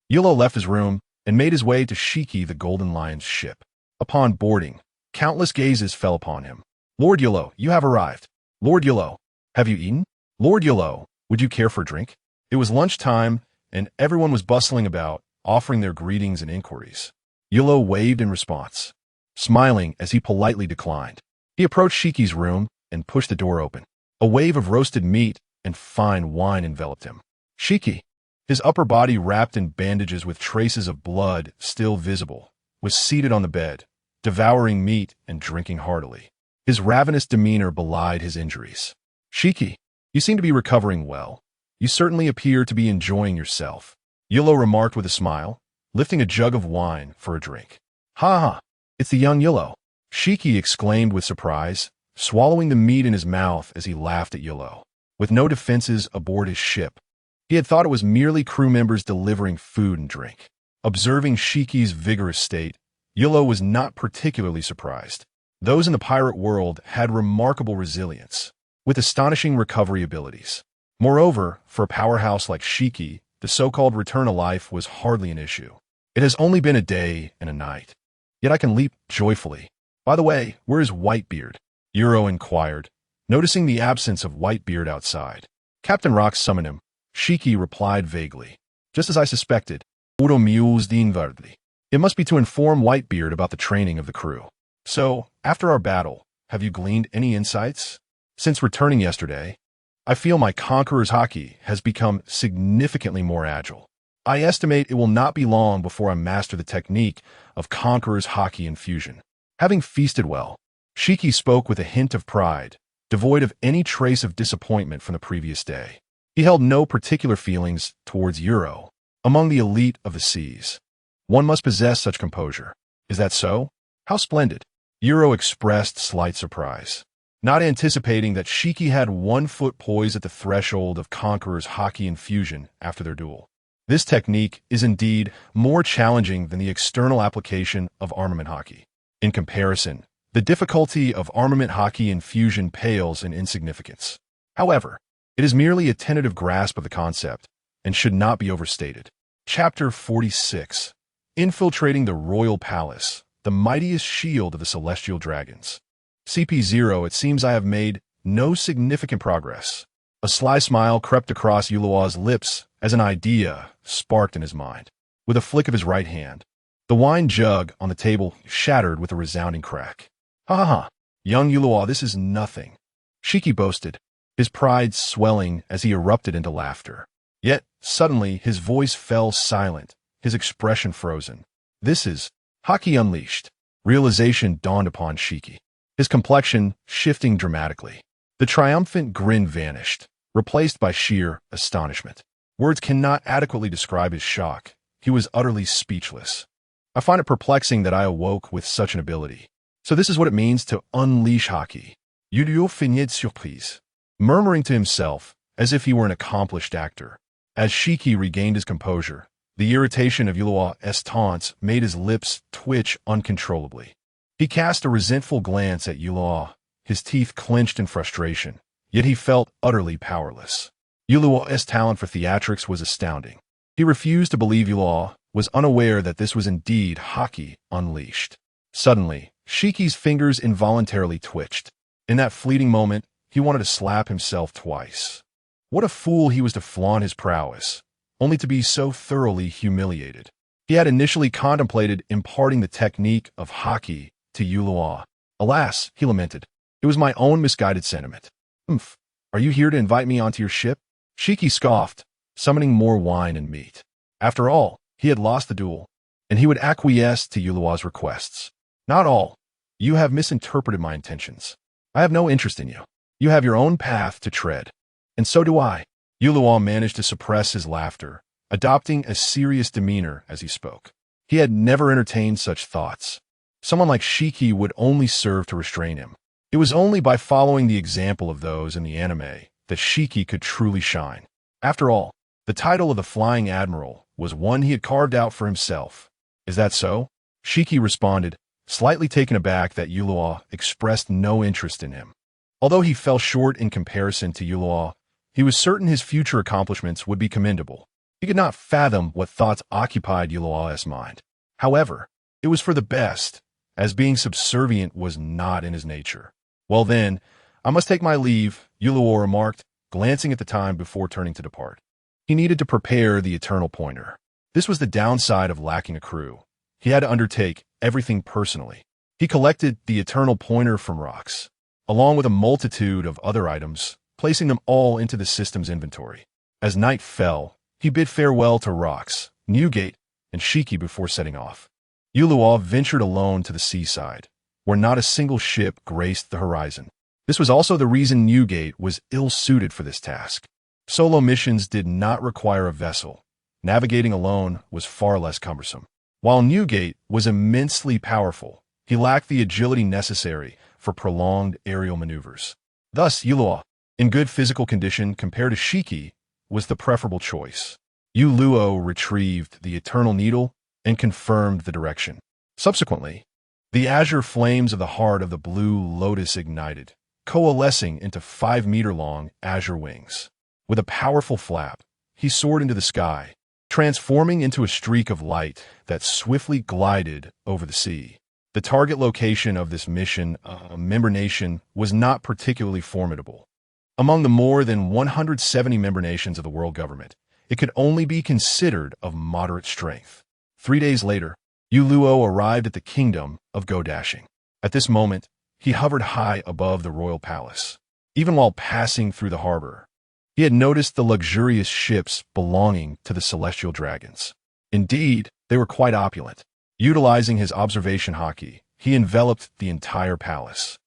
You Luo left his room and made his way to Haki the Golden Lion's ship. Upon boarding, countless gazes fell upon him. Lord You Luo, you have arrived. Lord You Luo, have you eaten? Lord You Luo, would you care for a drink? It was lunchtime, and everyone was bustling about, offering their greetings and inquiries. You Luo waved in response, smiling as he politely declined. He approached Haki's room and pushed the door open. A wave of roasted meat and fine wine enveloped him. Haki, his upper body wrapped in bandages with traces of blood still visible, was seated on the bed, devouring meat and drinking heartily. His ravenous demeanor belied his injuries. Haki, you seem to be recovering well. You certainly appear to be enjoying yourself, You Luo remarked with a smile, lifting a jug of wine for a drink. Ha ha, it's the young You Luo, Haki exclaimed with surprise, swallowing the meat in his mouth as he laughed at You Luo. With no defenses aboard his ship, he had thought it was merely crew members delivering food and drink. Observing Haki's vigorous state, You Luo was not particularly surprised. Those in the pirate world had remarkable resilience, with astonishing recovery abilities. Moreover, for a powerhouse like Haki, the so-called return to life was hardly an issue. It has only been a day and a night, yet I can leap joyfully. By the way, where is Whitebeard? You Luo inquired, noticing the absence of Whitebeard outside. Captain Rokks summoned him. Haki replied vaguely. Just as I suspected. Udo mules dinvardly. It must be to inform Whitebeard about the training of the crew. So, after our battle, have you gleaned any insights? Since returning yesterday, I feel my Conqueror's Haki has become significantly more agile. I estimate it will not be long before I master the technique of Conqueror's Haki infusion. Having feasted well, Haki spoke with a hint of pride, devoid of any trace of disappointment from the previous day. He held no particular feelings towards You Luo. Among the elite of the seas, one must possess such composure. Is that so? How splendid. You Luo expressed slight surprise, not anticipating that Haki had 1 foot poised at the threshold of Conqueror's Haki infusion after their duel. This technique is indeed more challenging than the external application of armament Haki. In comparison, the difficulty of armament Haki infusion pales in insignificance. However, it is merely a tentative grasp of the concept and should not be overstated. Chapter 46. Infiltrating the Royal Palace, the mightiest shield of the celestial dragons. CP0, it seems I have made no significant progress. A sly smile crept across You Luo's lips as an idea sparked in his mind. With a flick of his right hand, the wine jug on the table shattered with a resounding crack. Ha ha ha, young You Luo, this is nothing. Haki boasted, his pride swelling as he erupted into laughter. Yet, suddenly, his voice fell silent, his expression frozen. This is Haki unleashed. Realization dawned upon Haki, his complexion shifting dramatically. The triumphant grin vanished, replaced by sheer astonishment. Words cannot adequately describe his shock. He was utterly speechless. I find it perplexing that I awoke with such an ability. So this is what it means to unleash Haki. You Luo finit surprise. Murmuring to himself, as if he were an accomplished actor. As Haki regained his composure, the irritation of You Luo's taunts made his lips twitch uncontrollably. He cast a resentful glance at You Luo, his teeth clenched in frustration, yet he felt utterly powerless. You Luo's talent for theatrics was astounding. He refused to believe You Luo was unaware that this was indeed Haki unleashed. Suddenly, Haki's fingers involuntarily twitched. In that fleeting moment, he wanted to slap himself twice. What a fool he was to flaunt his prowess, only to be so thoroughly humiliated. He had initially contemplated imparting the technique of Haki to You Luo. Alas, he lamented, it was my own misguided sentiment. Are you here to invite me onto your ship? Haki scoffed, summoning more wine and meat. After all, he had lost the duel, and he would acquiesce to You Luo's requests. Not all. You have misinterpreted my intentions. I have no interest in you. You have your own path to tread. And so do I. You Luo managed to suppress his laughter, adopting a serious demeanor as he spoke. He had never entertained such thoughts. Someone like Haki would only serve to restrain him. It was only by following the example of those in the anime that Haki could truly shine. After all, the title of the Flying Admiral was one he had carved out for himself. Is that so? Shiki responded, slightly taken aback that You Luo expressed no interest in him. Although he fell short in comparison to You Luo, he was certain his future accomplishments would be commendable. He could not fathom what thoughts occupied You Luo's mind. However, it was for the best, as being subservient was not in his nature. Well then, I must take my leave, You Luo remarked, glancing at the time before turning to depart. He needed to prepare the eternal pointer. This was the downside of lacking a crew. He had to undertake everything personally. He collected the eternal pointer from Rokks, along with a multitude of other items, placing them all into the system's inventory. As night fell, he bid farewell to Rokks, Newgate, and Shiki before setting off. You Luo ventured alone to the seaside, where not a single ship graced the horizon. This was also the reason Newgate was ill-suited for this task. Solo missions did not require a vessel. Navigating alone was far less cumbersome. While Newgate was immensely powerful, he lacked the agility necessary for prolonged aerial maneuvers. Thus, You Luo, in good physical condition compared to Shiki, was the preferable choice. You Luo retrieved the Eternal Needle and confirmed the direction. Subsequently, the azure flames of the heart of the Blue Lotus ignited, coalescing into 5-meter-long azure wings. With a powerful flap, he soared into the sky, transforming into a streak of light that swiftly glided over the sea. The target location of this mission, member nation, was not particularly formidable. Among the more than 170 member nations of the world government, it could only be considered of moderate strength. 3 days later, You Luo arrived at the kingdom of Go-Dashing. At this moment, he hovered high above the royal palace. Even while passing through the harbor, he had noticed the luxurious ships belonging to the celestial dragons. Indeed, they were quite opulent. Utilizing his observation Haki, he enveloped the entire palace.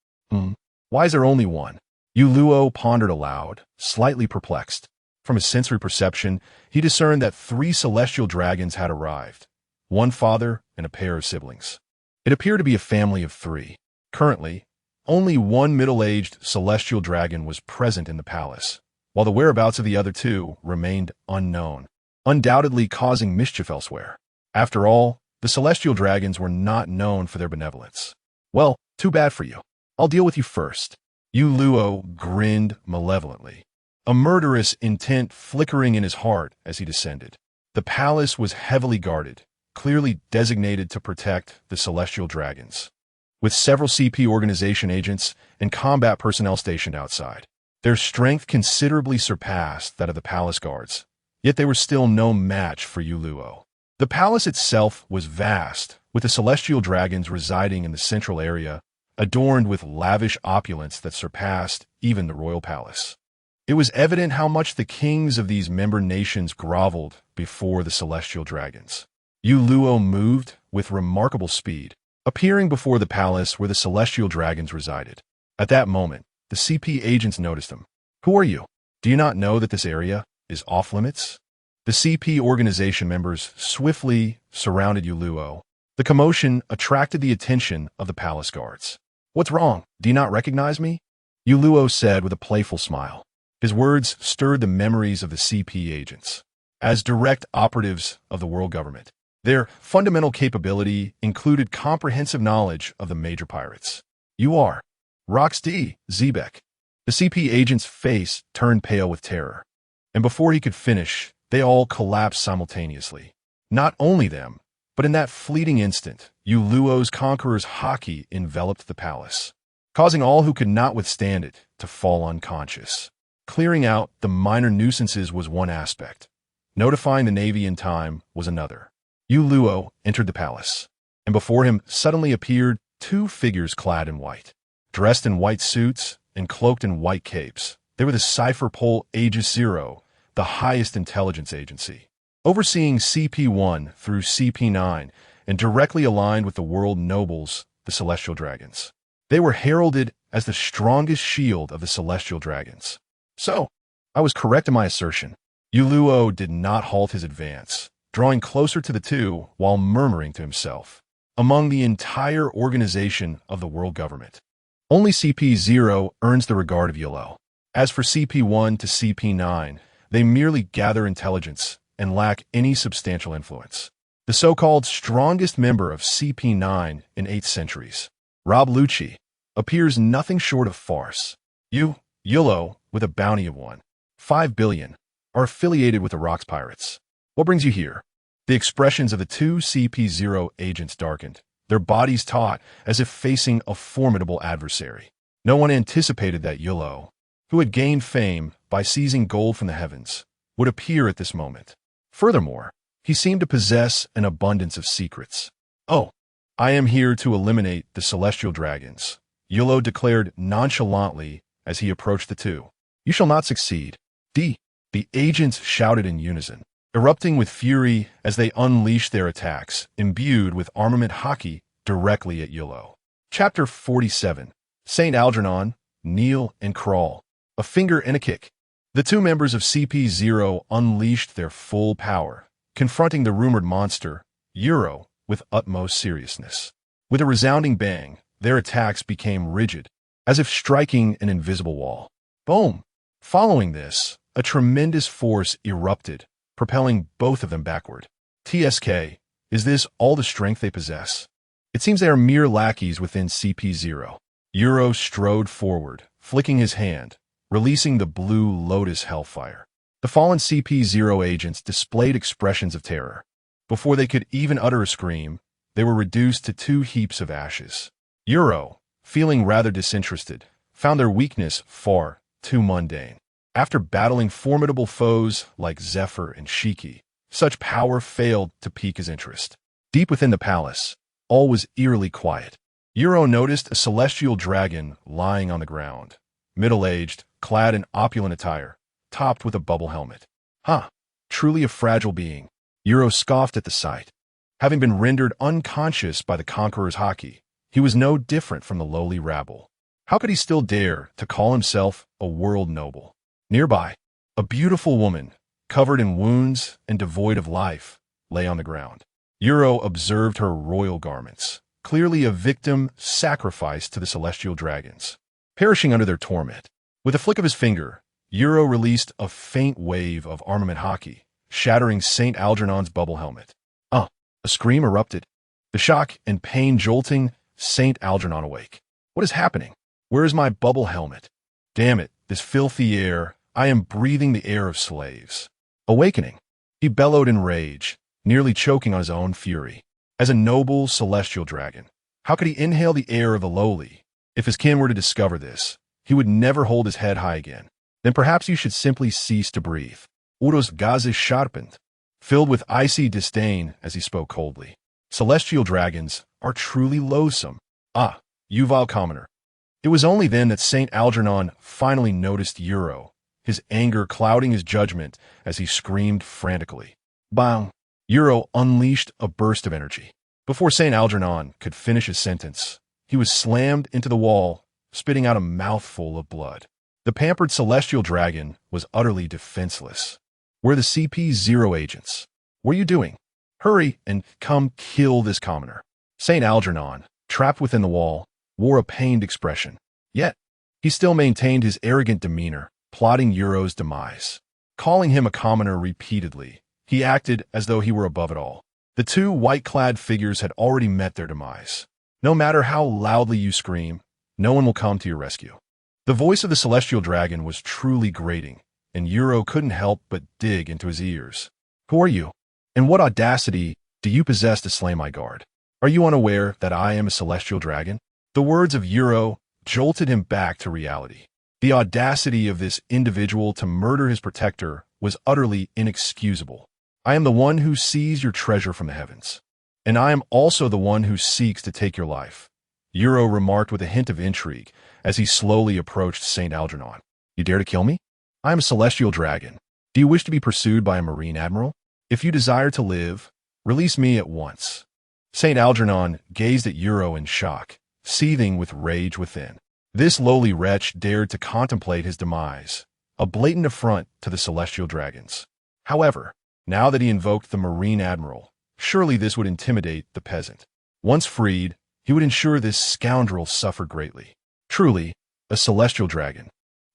Why is there only one? You Luo pondered aloud, slightly perplexed. From his sensory perception, he discerned that 3 celestial dragons had arrived, one father and a pair of siblings. It appeared to be a family of 3. Currently, only one middle-aged celestial dragon was present in the palace, while the whereabouts of the other 2 remained unknown, undoubtedly causing mischief elsewhere. After all, the celestial dragons were not known for their benevolence. Well, too bad for you. I'll deal with you first. You Luo grinned malevolently, a murderous intent flickering in his heart as he descended. The palace was heavily guarded, clearly designated to protect the celestial dragons, with several CP organization agents and combat personnel stationed outside. Their strength considerably surpassed that of the palace guards, yet they were still no match for You Luo. The palace itself was vast, with the celestial dragons residing in the central area, adorned with lavish opulence that surpassed even the royal palace. It was evident how much the kings of these member nations groveled before the celestial dragons. You Luo moved with remarkable speed, appearing before the palace where the celestial dragons resided. At that moment, the CP agents noticed him. Who are you? Do you not know that this area is off-limits? The CP organization members swiftly surrounded You Luo. The commotion attracted the attention of the palace guards. What's wrong? Do you not recognize me? You Luo said with a playful smile. His words stirred the memories of the CP agents. As direct operatives of the world government, their fundamental capability included comprehensive knowledge of the major pirates. You are Rokks D. Zebek. The CP agent's face turned pale with terror, and before he could finish, they all collapsed simultaneously. Not only them, but in that fleeting instant, You Luo's conqueror's Haki enveloped the palace, causing all who could not withstand it to fall unconscious. Clearing out the minor nuisances was one aspect. Notifying the Navy in time was another. You Luo entered the palace, and before him suddenly appeared 2 figures clad in white. Dressed in white suits and cloaked in white capes, they were the Cipher Pol Aegis Zero, the highest intelligence agency, overseeing CP1 through CP9 and directly aligned with the world nobles, the celestial dragons. They were heralded as the strongest shield of the celestial dragons. So, I was correct in my assertion. You Luo did not halt his advance, drawing closer to the 2 while murmuring to himself. Among the entire organization of the world government, only CP0 earns the regard of You Luo. As for CP1 to CP9, they merely gather intelligence and lack any substantial influence. The so-called strongest member of CP9 in 8 centuries, Rob Lucci, appears nothing short of farce. You Luo, with a bounty of 1.5 billion, are affiliated with the Rokks pirates. What brings you here? The expressions of the two CP0 agents darkened, their bodies taut as if facing a formidable adversary. No one anticipated that You Luo, who had gained fame by seizing gold from the heavens, would appear at this moment. Furthermore, he seemed to possess an abundance of secrets. "Oh, I am here to eliminate the celestial dragons," You Luo declared nonchalantly as he approached the two. "You shall not succeed." The agents shouted in unison, erupting with fury as they unleashed their attacks, imbued with armament Haki, directly at You Luo. Chapter 47. Saint Algernon, Kneel and Crawl. A finger and a kick. The two members of CP0 unleashed their full power, confronting the rumored monster, You Luo, with utmost seriousness. With a resounding bang, their attacks became rigid, as if striking an invisible wall. Boom! Following this, a tremendous force erupted, propelling both of them backward. TSK, is this all the strength they possess? It seems they are mere lackeys within CP0. You Luo strode forward, flicking his hand, releasing the blue lotus hellfire. The fallen CP0 agents displayed expressions of terror. Before they could even utter a scream, they were reduced to 2 heaps of ashes. You Luo, feeling rather disinterested, found their weakness far too mundane. After battling formidable foes like Zephyr and Shiki, such power failed to pique his interest. Deep within the palace, all was eerily quiet. You Luo noticed a celestial dragon lying on the ground, middle-aged, clad in opulent attire, topped with a bubble helmet. Truly a fragile being. You Luo scoffed at the sight. Having been rendered unconscious by the conqueror's Haki, he was no different from the lowly rabble. How could he still dare to call himself a world noble? Nearby, a beautiful woman, covered in wounds and devoid of life, lay on the ground. You Luo observed her royal garments, clearly a victim sacrificed to the celestial dragons, perishing under their torment. With a flick of his finger, You Luo released a faint wave of armament Haki, shattering Saint Algernon's bubble helmet. A scream erupted. The shock and pain jolting Saint Algernon awake. What is happening? Where is my bubble helmet? Damn it, this filthy air. I am breathing the air of slaves. Awakening, he bellowed in rage, nearly choking on his own fury. As a noble celestial dragon, how could he inhale the air of the lowly? If his kin were to discover this, he would never hold his head high again. Then perhaps you should simply cease to breathe. Uro's gaze sharpened, filled with icy disdain as he spoke coldly. Celestial dragons are truly loathsome. You vile commoner. It was only then that Saint Algernon finally noticed You Luo, his anger clouding his judgment as he screamed frantically. Bang! You Luo unleashed a burst of energy. Before Saint Algernon could finish his sentence, he was slammed into the wall, spitting out a mouthful of blood. The pampered celestial dragon was utterly defenseless. Where the CP0 agents? What are you doing? Hurry and come kill this commoner. Saint Algernon, trapped within the wall, wore a pained expression. Yet, he still maintained his arrogant demeanor, plotting You Luo's demise. Calling him a commoner repeatedly, he acted as though he were above it all. The 2 white-clad figures had already met their demise. No matter how loudly you scream, no one will come to your rescue. The voice of the celestial dragon was truly grating, and You Luo couldn't help but dig into his ears. Who are you? And what audacity do you possess to slay my guard? Are you unaware that I am a celestial dragon? The words of You Luo jolted him back to reality. The audacity of this individual to murder his protector was utterly inexcusable. I am the one who sees your treasure from the heavens, and I am also the one who seeks to take your life. You Luo remarked with a hint of intrigue as he slowly approached Saint Algernon. You dare to kill me? I am a celestial dragon. Do you wish to be pursued by a marine admiral? If you desire to live, release me at once. Saint Algernon gazed at You Luo in shock, seething with rage within. This lowly wretch dared to contemplate his demise, a blatant affront to the celestial dragons. However, now that he invoked the marine admiral, surely this would intimidate the peasant. Once freed, he would ensure this scoundrel suffered greatly. Truly, a celestial dragon,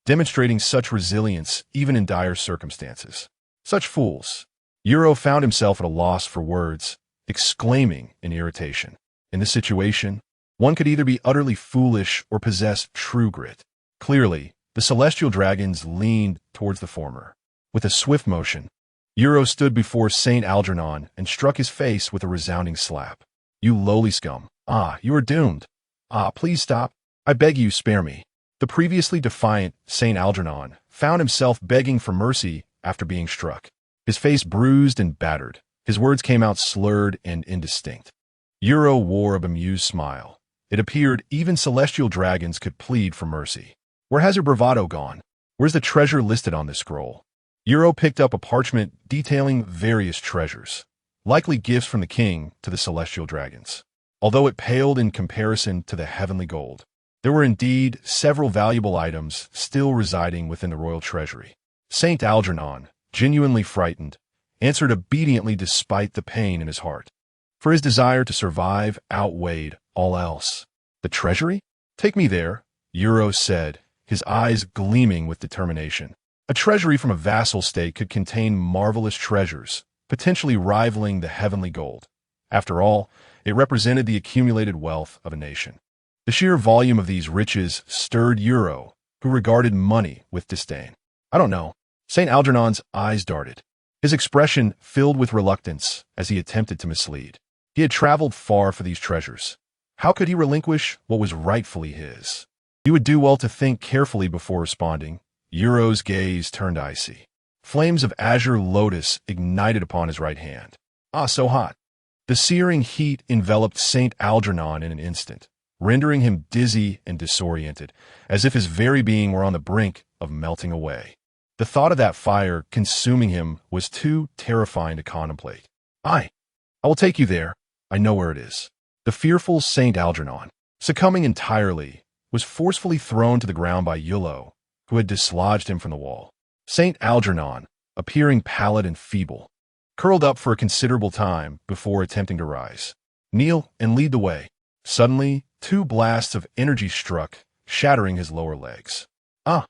demonstrating such resilience even in dire circumstances. Such fools. You Luo found himself at a loss for words, exclaiming in irritation. In this situation, one could either be utterly foolish or possess true grit. Clearly, the celestial dragons leaned towards the former. With a swift motion, You Luo stood before Saint Algernon and struck his face with a resounding slap. "You lowly scum. Ah, you are doomed. Ah, please stop. I beg you, spare me." The previously defiant Saint Algernon found himself begging for mercy after being struck. His face bruised and battered. His words came out slurred and indistinct. You Luo wore a bemused smile. It appeared even celestial dragons could plead for mercy. Where has your bravado gone? Where's the treasure listed on this scroll? You Luo picked up a parchment detailing various treasures, likely gifts from the king to the celestial dragons. Although it paled in comparison to the heavenly gold, there were indeed several valuable items still residing within the royal treasury. Saint Algernon, genuinely frightened, answered obediently despite the pain in his heart. For his desire to survive outweighed all else. "The treasury? Take me there," You Luo said, his eyes gleaming with determination. A treasury from a vassal state could contain marvelous treasures, potentially rivaling the heavenly gold. After all, it represented the accumulated wealth of a nation. The sheer volume of these riches stirred You Luo, who regarded money with disdain. "I don't know." St. Algernon's eyes darted, his expression filled with reluctance as he attempted to mislead. He had traveled far for these treasures. How could he relinquish what was rightfully his? You would do well to think carefully before responding. You Luo's gaze turned icy. Flames of azure lotus ignited upon his right hand. Ah, so hot. The searing heat enveloped St. Algernon in an instant, rendering him dizzy and disoriented, as if his very being were on the brink of melting away. The thought of that fire consuming him was too terrifying to contemplate. I will take you there. I know where it is." The fearful Saint Algernon, succumbing entirely, was forcefully thrown to the ground by You Luo, who had dislodged him from the wall. Saint Algernon, appearing pallid and feeble, curled up for a considerable time before attempting to rise. "Kneel and lead the way." Suddenly, 2 blasts of energy struck, shattering his lower legs. "Ah!"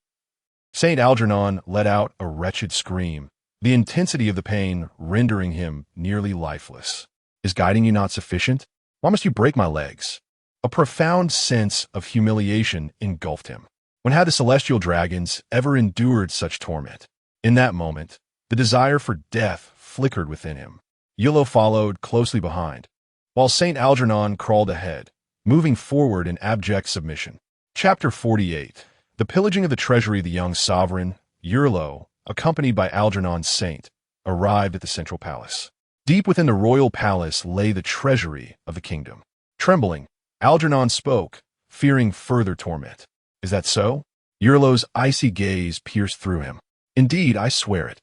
Saint Algernon let out a wretched scream, the intensity of the pain rendering him nearly lifeless. "Is guiding you not sufficient? Why must you break my legs?" A profound sense of humiliation engulfed him. When had the celestial dragons ever endured such torment? In that moment, the desire for death flickered within him. You Luo followed closely behind, while Saint Algernon crawled ahead, moving forward in abject submission. Chapter 48. The pillaging of the treasury of the young sovereign, You Luo, accompanied by Algernon's saint, arrived at the central palace. Deep within the royal palace lay the treasury of the kingdom. Trembling, Algernon spoke, fearing further torment. "Is that so?" You Luo's icy gaze pierced through him. "Indeed, I swear it.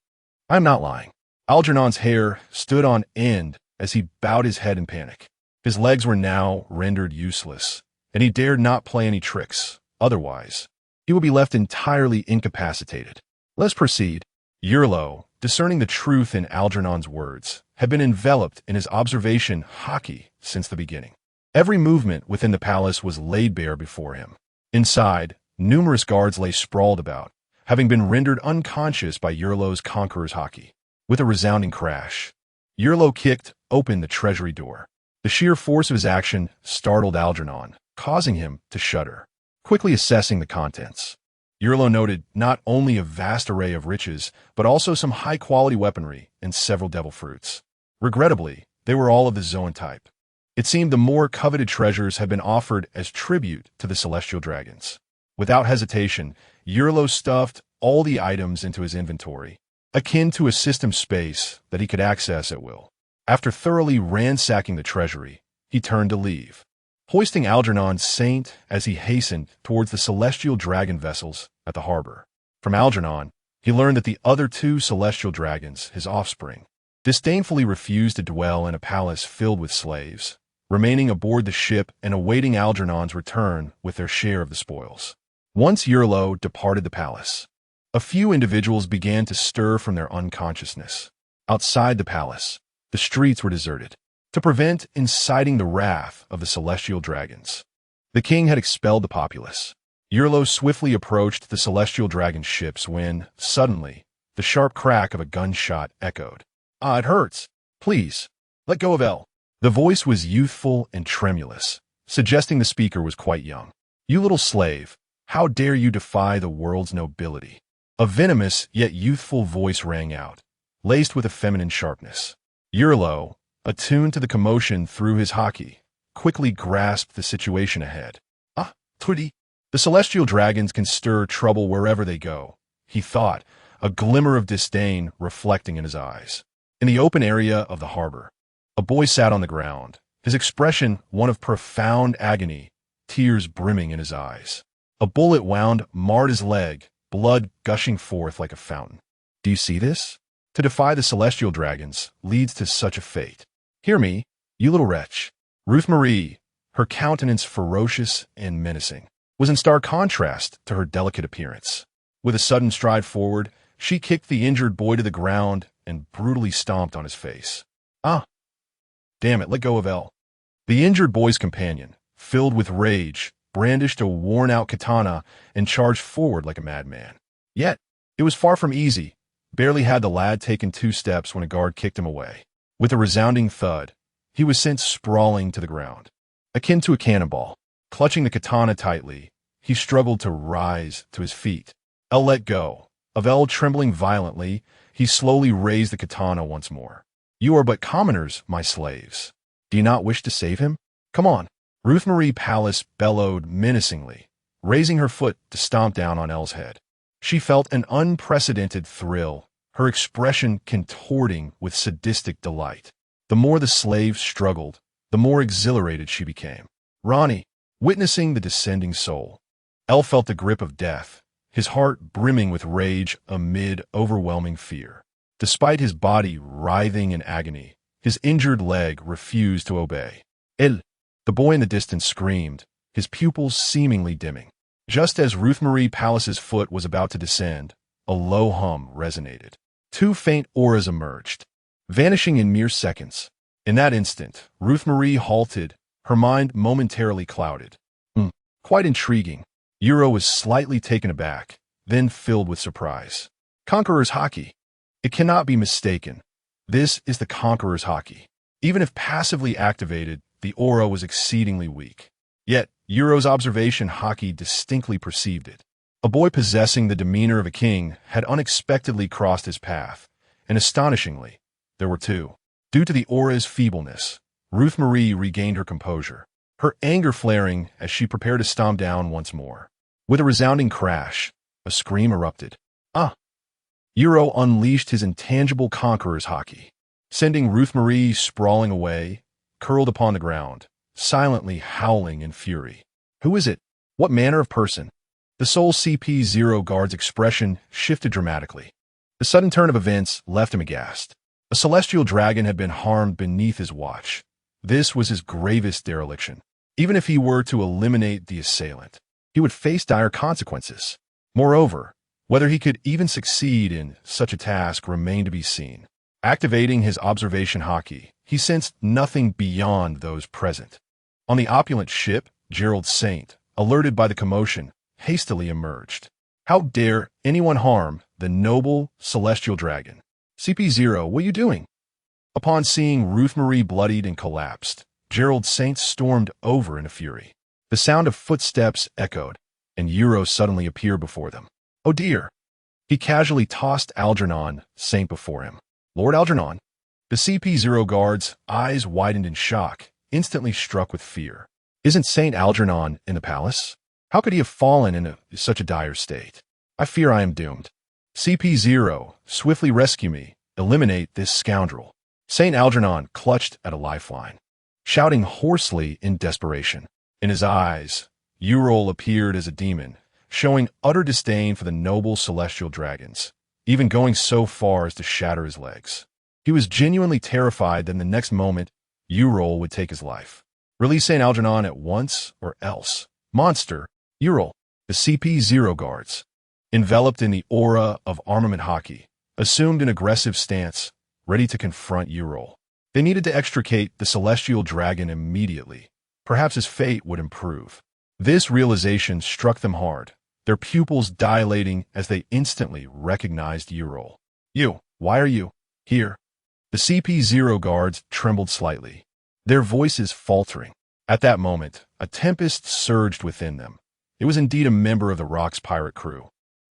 I am not lying." Algernon's hair stood on end as he bowed his head in panic. His legs were now rendered useless, and he dared not play any tricks. Otherwise, he would be left entirely incapacitated. "Let's proceed." You Luo, discerning the truth in Algernon's words, had been enveloped in his observation Haki since the beginning. Every movement within the palace was laid bare before him. Inside, numerous guards lay sprawled about, having been rendered unconscious by You Luo's conqueror's Haki. With a resounding crash, You Luo kicked open the treasury door. The sheer force of his action startled Algernon, causing him to shudder. Quickly assessing the contents, You Luo noted not only a vast array of riches, but also some high-quality weaponry and several devil fruits. Regrettably, they were all of the Zoan type. It seemed the more coveted treasures had been offered as tribute to the celestial dragons. Without hesitation, You Luo stuffed all the items into his inventory, akin to a system space that he could access at will. After thoroughly ransacking the treasury, he turned to leave, hoisting Algernon's saint as he hastened towards the celestial dragon vessels at the harbor. From Algernon, he learned that the other 2 celestial dragons, his offspring, disdainfully refused to dwell in a palace filled with slaves, remaining aboard the ship and awaiting Algernon's return with their share of the spoils. Once You Luo departed the palace, a few individuals began to stir from their unconsciousness. Outside the palace, the streets were deserted, to prevent inciting the wrath of the celestial dragons. The king had expelled the populace. You Luo swiftly approached the celestial dragon ships when, suddenly, the sharp crack of a gunshot echoed. Ah, it hurts. Please, let go of L. The voice was youthful and tremulous, suggesting the speaker was quite young. You little slave, how dare you defy the world's nobility? A venomous yet youthful voice rang out, laced with a feminine sharpness. You Luo, attuned to the commotion through his Haki, quickly grasped the situation ahead. Ah, Tudi. The celestial dragons can stir trouble wherever they go, he thought, a glimmer of disdain reflecting in his eyes. In the open area of the harbor, a boy sat on the ground, his expression one of profound agony, tears brimming in his eyes. A bullet wound marred his leg, blood gushing forth like a fountain. Do you see this? To defy the celestial dragons leads to such a fate. Hear me, you little wretch. Ruth Marie, her countenance ferocious and menacing, was in stark contrast to her delicate appearance. With a sudden stride forward, she kicked the injured boy to the ground and brutally stomped on his face. Ah! Damn it, let go of L. The injured boy's companion, filled with rage, brandished a worn-out katana and charged forward like a madman. Yet, it was far from easy. Barely had the lad taken 2 steps when a guard kicked him away. With a resounding thud, he was sent sprawling to the ground. Akin to a cannonball, clutching the katana tightly, he struggled to rise to his feet. L let go. Of L trembling violently, he slowly raised the katana once more. You are but commoners, my slaves. Do you not wish to save him? Come on. Ruth Marie Palace bellowed menacingly, raising her foot to stomp down on L's head. She felt an unprecedented thrill, her expression contorting with sadistic delight. The more the slave struggled, the more exhilarated she became. Ronnie, witnessing the descending soul, L felt the grip of death, his heart brimming with rage amid overwhelming fear. Despite his body writhing in agony, his injured leg refused to obey. El, the boy in the distance screamed, his pupils seemingly dimming. Just as Ruth Marie Palace's foot was about to descend, a low hum resonated. 2 faint auras emerged, vanishing in mere seconds. In that instant, Ruth Marie halted, her mind momentarily clouded. Quite intriguing. Euro was slightly taken aback, then filled with surprise. Conqueror's Haki. It cannot be mistaken. This is the Conqueror's Haki. Even if passively activated, the aura was exceedingly weak. Yet, Euro's observation Haki distinctly perceived it. A boy possessing the demeanor of a king had unexpectedly crossed his path, and astonishingly, there were 2. Due to the aura's feebleness, Ruth Marie regained her composure, her anger flaring as she prepared to stomp down once more. With a resounding crash, a scream erupted. Ah! Euro unleashed his intangible conqueror's Haki, sending Ruth Marie sprawling away, curled upon the ground, silently howling in fury. Who is it? What manner of person? The Soul CP0 guard's expression shifted dramatically. The sudden turn of events left him aghast. A celestial dragon had been harmed beneath his watch. This was his gravest dereliction. Even if he were to eliminate the assailant, he would face dire consequences. Moreover, whether he could even succeed in such a task remained to be seen. Activating his observation Haki, he sensed nothing beyond those present. On the opulent ship, Gerald Saint, alerted by the commotion, hastily emerged. How dare anyone harm the noble celestial dragon? CP0, what are you doing? Upon seeing Ruth Marie bloodied and collapsed, Gerald Saint stormed over in a fury. The sound of footsteps echoed, and Euro suddenly appeared before them. Oh dear! He casually tossed Algernon Saint before him. Lord Algernon? The CP0 guard's eyes widened in shock, instantly struck with fear. Isn't Saint Algernon in the palace? How could he have fallen in such a dire state? I fear I am doomed. CP0, swiftly rescue me. Eliminate this scoundrel. Saint Algernon clutched at a lifeline, shouting hoarsely in desperation. In his eyes, Urol appeared as a demon, showing utter disdain for the noble celestial dragons, even going so far as to shatter his legs. He was genuinely terrified that in the next moment, Urol would take his life. Release Saint Algernon at once, or else. Monster, Urol, the CP0 guards, enveloped in the aura of armament Haki, assumed an aggressive stance, ready to confront Urol. They needed to extricate the celestial dragon immediately. Perhaps his fate would improve. This realization struck them hard, their pupils dilating as they instantly recognized Urol. You, why are you here? The CP0 guards trembled slightly, their voices faltering. At that moment, a tempest surged within them. It was indeed a member of the Rokks pirate crew.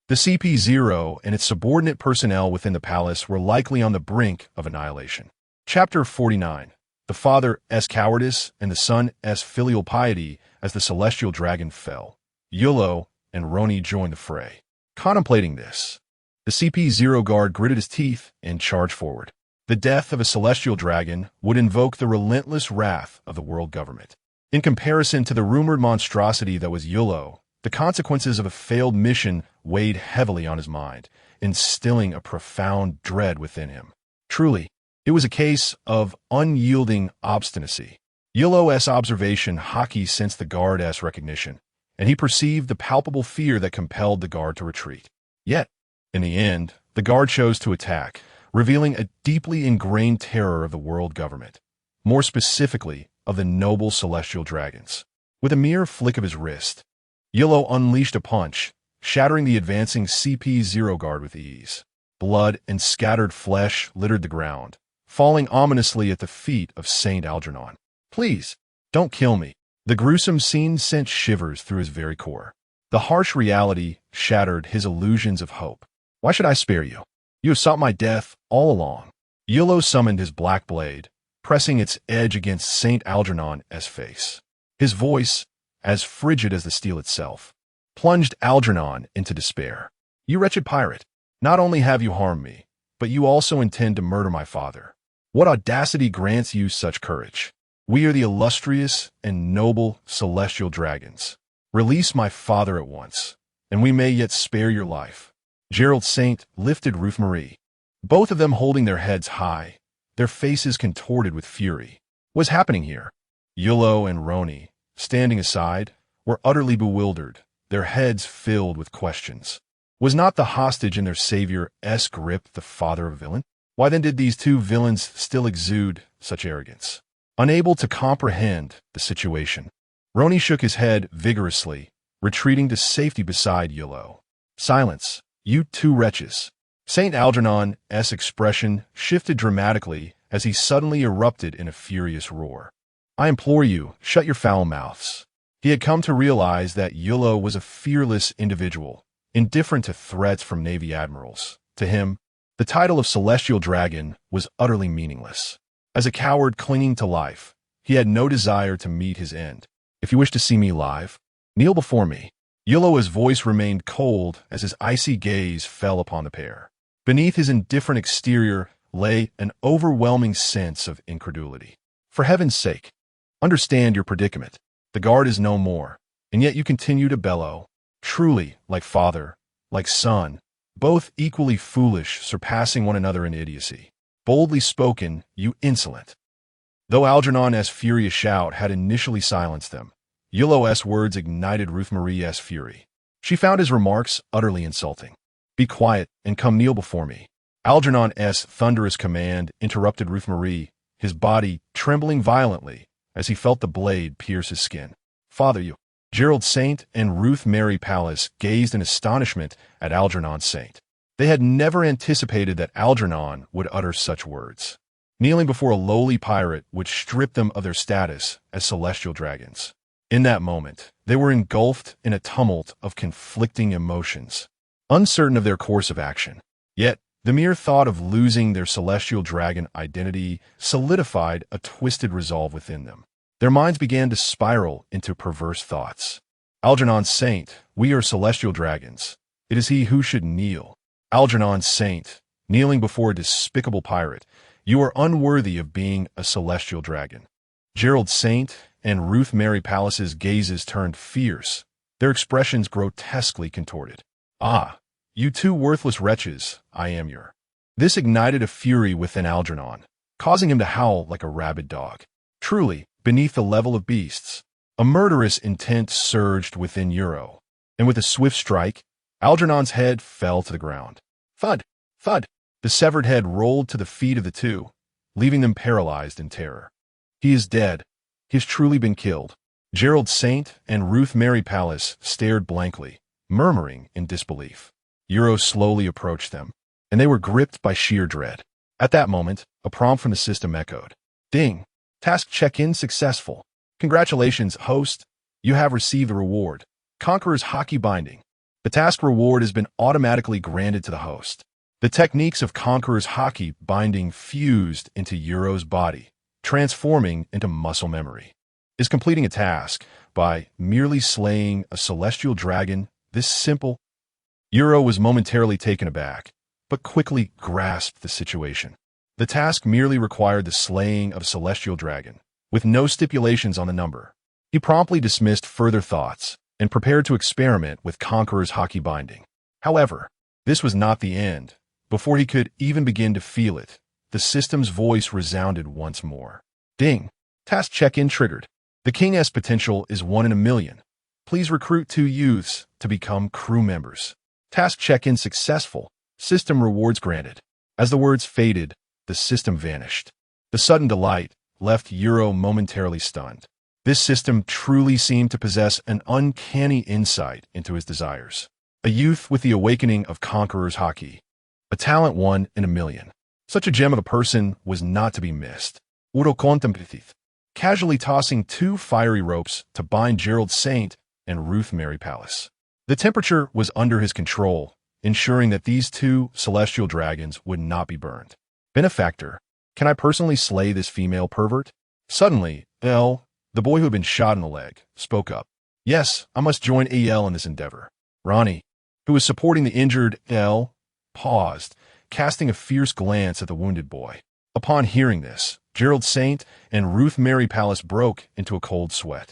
The CP0 and its subordinate personnel within the palace were likely on the brink of annihilation. Chapter 49. The father's cowardice and the son's filial piety as the celestial dragon fell. You Luo and Roni joined the fray. Contemplating this, the CP0 guard gritted his teeth and charged forward. The death of a celestial dragon would invoke the relentless wrath of the world government. In comparison to the rumored monstrosity that was You Luo, the consequences of a failed mission weighed heavily on his mind, instilling a profound dread within him. Truly, it was a case of unyielding obstinacy. You Luo's observation Haki sensed the guard's recognition, and he perceived the palpable fear that compelled the guard to retreat. Yet, in the end, the guard chose to attack, revealing a deeply ingrained terror of the world government, more specifically of the noble celestial dragons. With a mere flick of his wrist, You Luo unleashed a punch, shattering the advancing CP0 guard with ease. Blood and scattered flesh littered the ground, falling ominously at the feet of Saint Algernon. "Please, don't kill me." The gruesome scene sent shivers through his very core. The harsh reality shattered his illusions of hope. "Why should I spare you? You have sought my death all along." You Luo summoned his black blade, pressing its edge against Saint Algernon's face. His voice, as frigid as the steel itself, plunged Algernon into despair. "You wretched pirate, not only have you harmed me, but you also intend to murder my father. What audacity grants you such courage? We are the illustrious and noble celestial dragons. Release my father at once, and we may yet spare your life." Gerald Saint lifted Ruth Marie, both of them holding their heads high, their faces contorted with fury. What was happening here? You Luo and Roni, standing aside, were utterly bewildered, their heads filled with questions. Was not the hostage in their savior's grip the father of a villain? Why then did these two villains still exude such arrogance? Unable to comprehend the situation, Roni shook his head vigorously, retreating to safety beside You Luo. "Silence, you two wretches." Saint Algernon's expression shifted dramatically as he suddenly erupted in a furious roar. "I implore you, shut your foul mouths." He had come to realize that You Luo was a fearless individual, indifferent to threats from Navy admirals. To him, the title of Celestial Dragon was utterly meaningless. As a coward clinging to life, he had no desire to meet his end. "If you wish to see me live, kneel before me." You Luo's voice remained cold as his icy gaze fell upon the pair. Beneath his indifferent exterior lay an overwhelming sense of incredulity. "For heaven's sake, understand your predicament. The guard is no more, and yet you continue to bellow. Truly, like father, like son, both equally foolish, surpassing one another in idiocy. Boldly spoken, you insolent." Though Algernon's furious shout had initially silenced them, You Luo's words ignited Ruth Marie's fury. She found his remarks utterly insulting. "Be quiet and come kneel before me." Algernon's thunderous command interrupted Ruth Marie, his body trembling violently as he felt the blade pierce his skin. "Father, you..." Gerald Saint and Ruth Mary Pallas gazed in astonishment at Algernon Saint. They had never anticipated that Algernon would utter such words. Kneeling before a lowly pirate would strip them of their status as celestial dragons. In that moment, they were engulfed in a tumult of conflicting emotions, uncertain of their course of action. Yet, the mere thought of losing their celestial dragon identity solidified a twisted resolve within them. Their minds began to spiral into perverse thoughts. "Algernon Saint, we are celestial dragons. It is he who should kneel." "Algernon Saint, kneeling before a despicable pirate, you are unworthy of being a celestial dragon." Gerald Saint and Ruth Mary Pallas's gazes turned fierce, their expressions grotesquely contorted. "Ah, you two worthless wretches, I am your..." This ignited a fury within Algernon, causing him to howl like a rabid dog. Truly, beneath the level of beasts, a murderous intent surged within You Luo, and with a swift strike, Algernon's head fell to the ground. Thud! Thud! The severed head rolled to the feet of the two, leaving them paralyzed in terror. "He is dead. He has truly been killed." Gerald Saint and Ruth Mary Pallas stared blankly, murmuring in disbelief. You Luo slowly approached them, and they were gripped by sheer dread. At that moment, a prompt from the system echoed. Ding! Task check-in successful. Congratulations, host. You have received a reward. Conqueror's Haki binding. The task reward has been automatically granted to the host. The techniques of Conqueror's Haki binding fused into Yuro's body, transforming into muscle memory. Is completing a task by merely slaying a celestial dragon this simple? Yuro was momentarily taken aback, but quickly grasped the situation. The task merely required the slaying of a celestial dragon, with no stipulations on the number. He promptly dismissed further thoughts and prepared to experiment with Conqueror's Haki binding. However, this was not the end. Before he could even begin to feel it, the system's voice resounded once more. Ding! Task check-in triggered. The King's potential is 1 in a million. Please recruit 2 youths to become crew members. Task check-in successful. System rewards granted. As the words faded, the system vanished. The sudden delight left Yuro momentarily stunned. This system truly seemed to possess an uncanny insight into his desires. A youth with the awakening of Conqueror's Haki. A talent 1 in a million. Such a gem of a person was not to be missed. Uro contemplative. Casually tossing 2 fiery ropes to bind Gerald Saint and Ruth Mary Palace. The temperature was under his control, ensuring that these 2 celestial dragons would not be burned. Benefactor, can I personally slay this female pervert? Suddenly, El, the boy who had been shot in the leg, spoke up. Yes, I must join El in this endeavor. Ronnie, who was supporting the injured El, paused, casting a fierce glance at the wounded boy. Upon hearing this, Gerald Saint and Ruth Mary Palace broke into a cold sweat.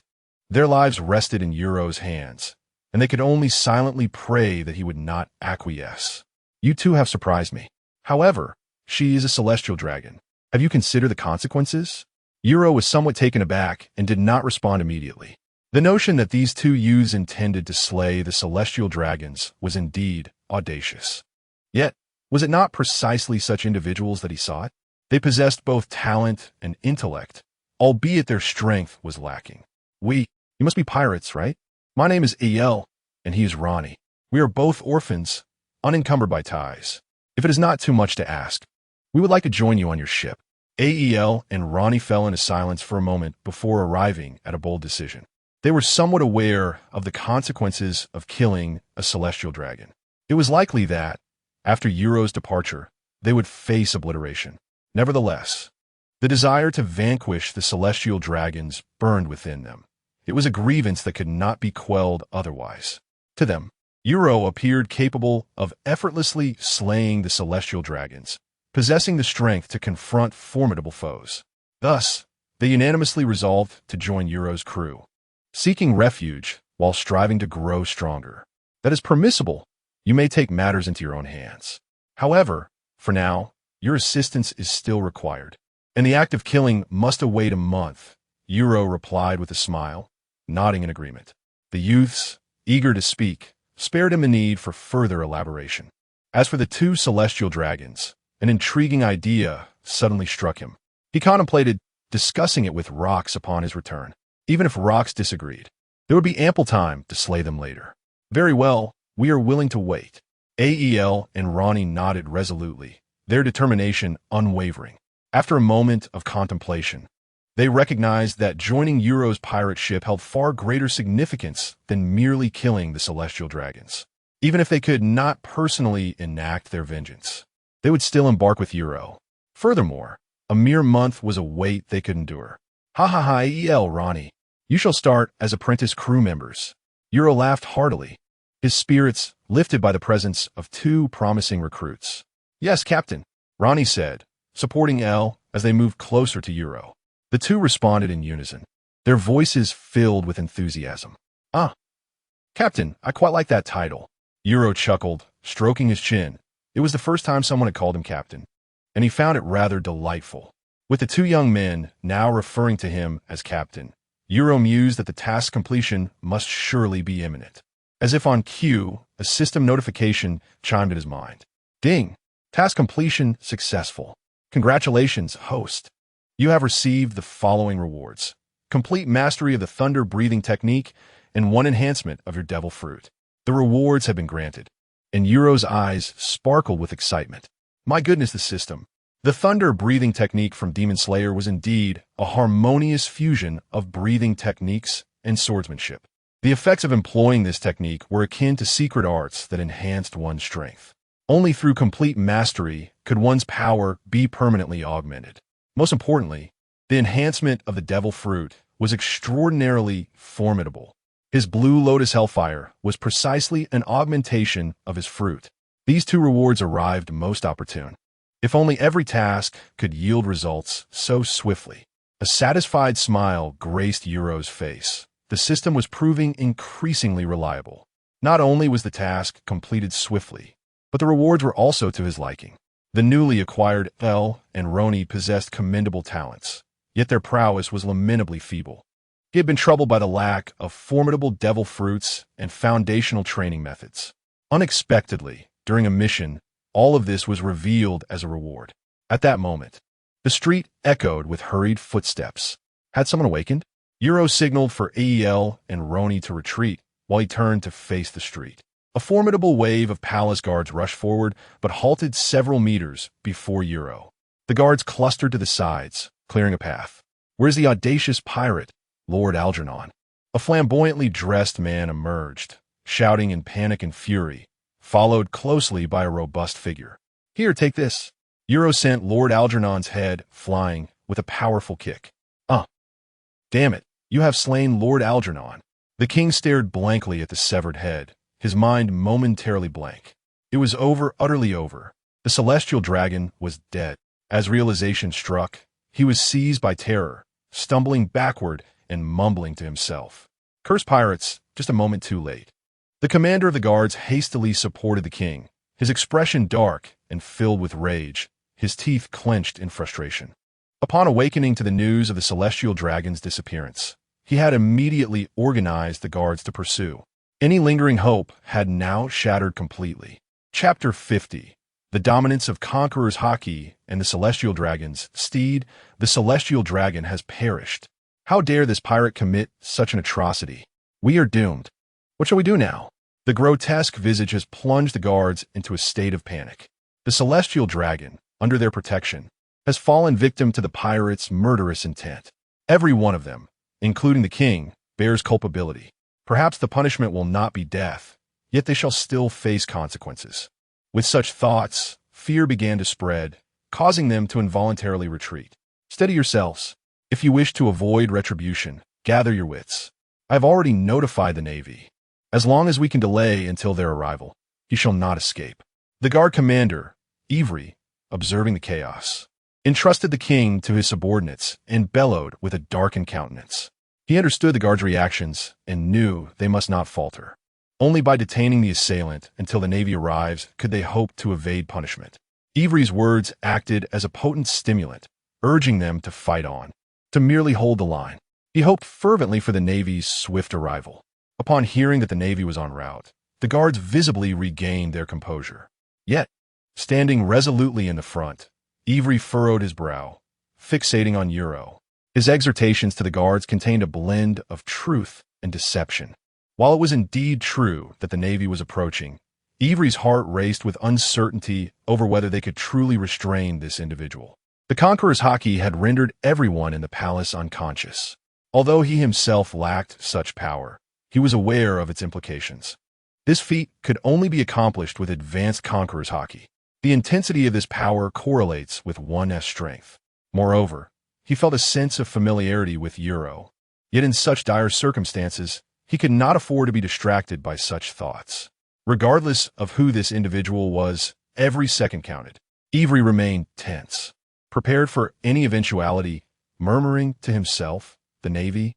Their lives rested in Yuro's hands, and they could only silently pray that he would not acquiesce. You two have surprised me. However, she is a celestial dragon. Have you considered the consequences? Yuro was somewhat taken aback and did not respond immediately. The notion that these 2 youths intended to slay the celestial dragons was indeed audacious. Yet, was it not precisely such individuals that he sought? They possessed both talent and intellect, albeit their strength was lacking. You must be pirates, right? My name is El, and he is Ronnie. We are both orphans, unencumbered by ties. If it is not too much to ask, we would like to join you on your ship. El and Ronnie fell into silence for a moment before arriving at a bold decision. They were somewhat aware of the consequences of killing a celestial dragon. It was likely that, after Yuro's departure, they would face obliteration. Nevertheless, the desire to vanquish the celestial dragons burned within them. It was a grievance that could not be quelled otherwise. To them, Yuro appeared capable of effortlessly slaying the celestial dragons, possessing the strength to confront formidable foes. Thus, they unanimously resolved to join Yuro's crew, seeking refuge while striving to grow stronger. That is permissible. You may take matters into your own hands. However, for now, your assistance is still required, and the act of killing must await a month. Yuro replied with a smile, nodding in agreement. The youths, eager to speak, spared him the need for further elaboration. As for the 2 celestial dragons, an intriguing idea suddenly struck him. He contemplated discussing it with Rokks upon his return. Even if Rokks disagreed, there would be ample time to slay them later. Very well, we are willing to wait. El and Ronnie nodded resolutely, their determination unwavering. After a moment of contemplation, they recognized that joining Yuro's pirate ship held far greater significance than merely killing the celestial dragons. Even if they could not personally enact their vengeance, they would still embark with Yuro. Furthermore, a mere month was a weight they could endure. Ronnie. You shall start as apprentice crew members. Yuro laughed heartily, his spirits lifted by the presence of 2 promising recruits. Yes, Captain, Ronnie said, supporting El as they moved closer to Yuro. The 2 responded in unison, their voices filled with enthusiasm. Captain, I quite like that title. Yuro chuckled, stroking his chin. It was the first time someone had called him captain, and he found it rather delightful. With the 2 young men now referring to him as captain, Yuro mused that the task's completion must surely be imminent. As if on cue, a system notification chimed in his mind. Ding! Task completion successful. Congratulations, host. You have received the following rewards. Complete mastery of the thunder-breathing technique and 1 enhancement of your devil fruit. The rewards have been granted, and Yuro's eyes sparkled with excitement. My goodness, the system. The thunder breathing technique from Demon Slayer was indeed a harmonious fusion of breathing techniques and swordsmanship. The effects of employing this technique were akin to secret arts that enhanced one's strength. Only through complete mastery could one's power be permanently augmented. Most importantly, the enhancement of the devil fruit was extraordinarily formidable. His blue lotus hellfire was precisely an augmentation of his fruit. These two rewards arrived most opportune. If only every task could yield results so swiftly. A satisfied smile graced Yuro's face. The system was proving increasingly reliable. Not only was the task completed swiftly, but the rewards were also to his liking. The newly acquired El and Roni possessed commendable talents, yet their prowess was lamentably feeble. He had been troubled by the lack of formidable devil fruits and foundational training methods. Unexpectedly, during a mission, all of this was revealed as a reward. At that moment, the street echoed with hurried footsteps. Had someone awakened? Yuro signaled for El and Roni to retreat while he turned to face the street. A formidable wave of palace guards rushed forward but halted several meters before Yuro. The guards clustered to the sides, clearing a path. Where's the audacious pirate, Lord Algernon? A flamboyantly dressed man emerged, shouting in panic and fury, followed closely by a robust figure. Here, take this. Yuro sent Lord Algernon's head flying with a powerful kick. Damn it, you have slain Lord Algernon. The king stared blankly at the severed head, his mind momentarily blank. It was over, utterly over. The celestial dragon was dead. As realization struck, he was seized by terror, stumbling backward and mumbling to himself. Cursed pirates, just a moment too late. The commander of the guards hastily supported the king, his expression dark and filled with rage, his teeth clenched in frustration. Upon awakening to the news of the celestial dragon's disappearance, he had immediately organized the guards to pursue. Any lingering hope had now shattered completely. Chapter 50. The dominance of conquerors Haki and the celestial dragon's steed. The celestial dragon has perished. How dare this pirate commit such an atrocity? We are doomed. What shall we do now? The grotesque visage has plunged the guards into a state of panic. The celestial dragon, under their protection, has fallen victim to the pirates' murderous intent. Every one of them, including the king, bears culpability. Perhaps the punishment will not be death, yet they shall still face consequences. With such thoughts, fear began to spread, causing them to involuntarily retreat. Steady yourselves. If you wish to avoid retribution, gather your wits. I have already notified the navy. As long as we can delay until their arrival, he shall not escape. The guard commander, Ivry, observing the chaos, entrusted the king to his subordinates and bellowed with a darkened countenance. He understood the guards' reactions and knew they must not falter. Only by detaining the assailant until the navy arrives could they hope to evade punishment. Ivry's words acted as a potent stimulant, urging them to fight on, to merely hold the line. He hoped fervently for the navy's swift arrival. Upon hearing that the navy was en route, the guards visibly regained their composure. Yet, standing resolutely in the front, Ivry furrowed his brow, fixating on Yuro. His exhortations to the guards contained a blend of truth and deception. While it was indeed true that the navy was approaching, Ivry's heart raced with uncertainty over whether they could truly restrain this individual. The conqueror's Haki had rendered everyone in the palace unconscious. Although he himself lacked such power, he was aware of its implications. This feat could only be accomplished with advanced conqueror's Haki. The intensity of this power correlates with one's strength. Moreover, he felt a sense of familiarity with Yuro. Yet in such dire circumstances, he could not afford to be distracted by such thoughts. Regardless of who this individual was, every second counted. Ivry remained tense, prepared for any eventuality, murmuring to himself, the navy.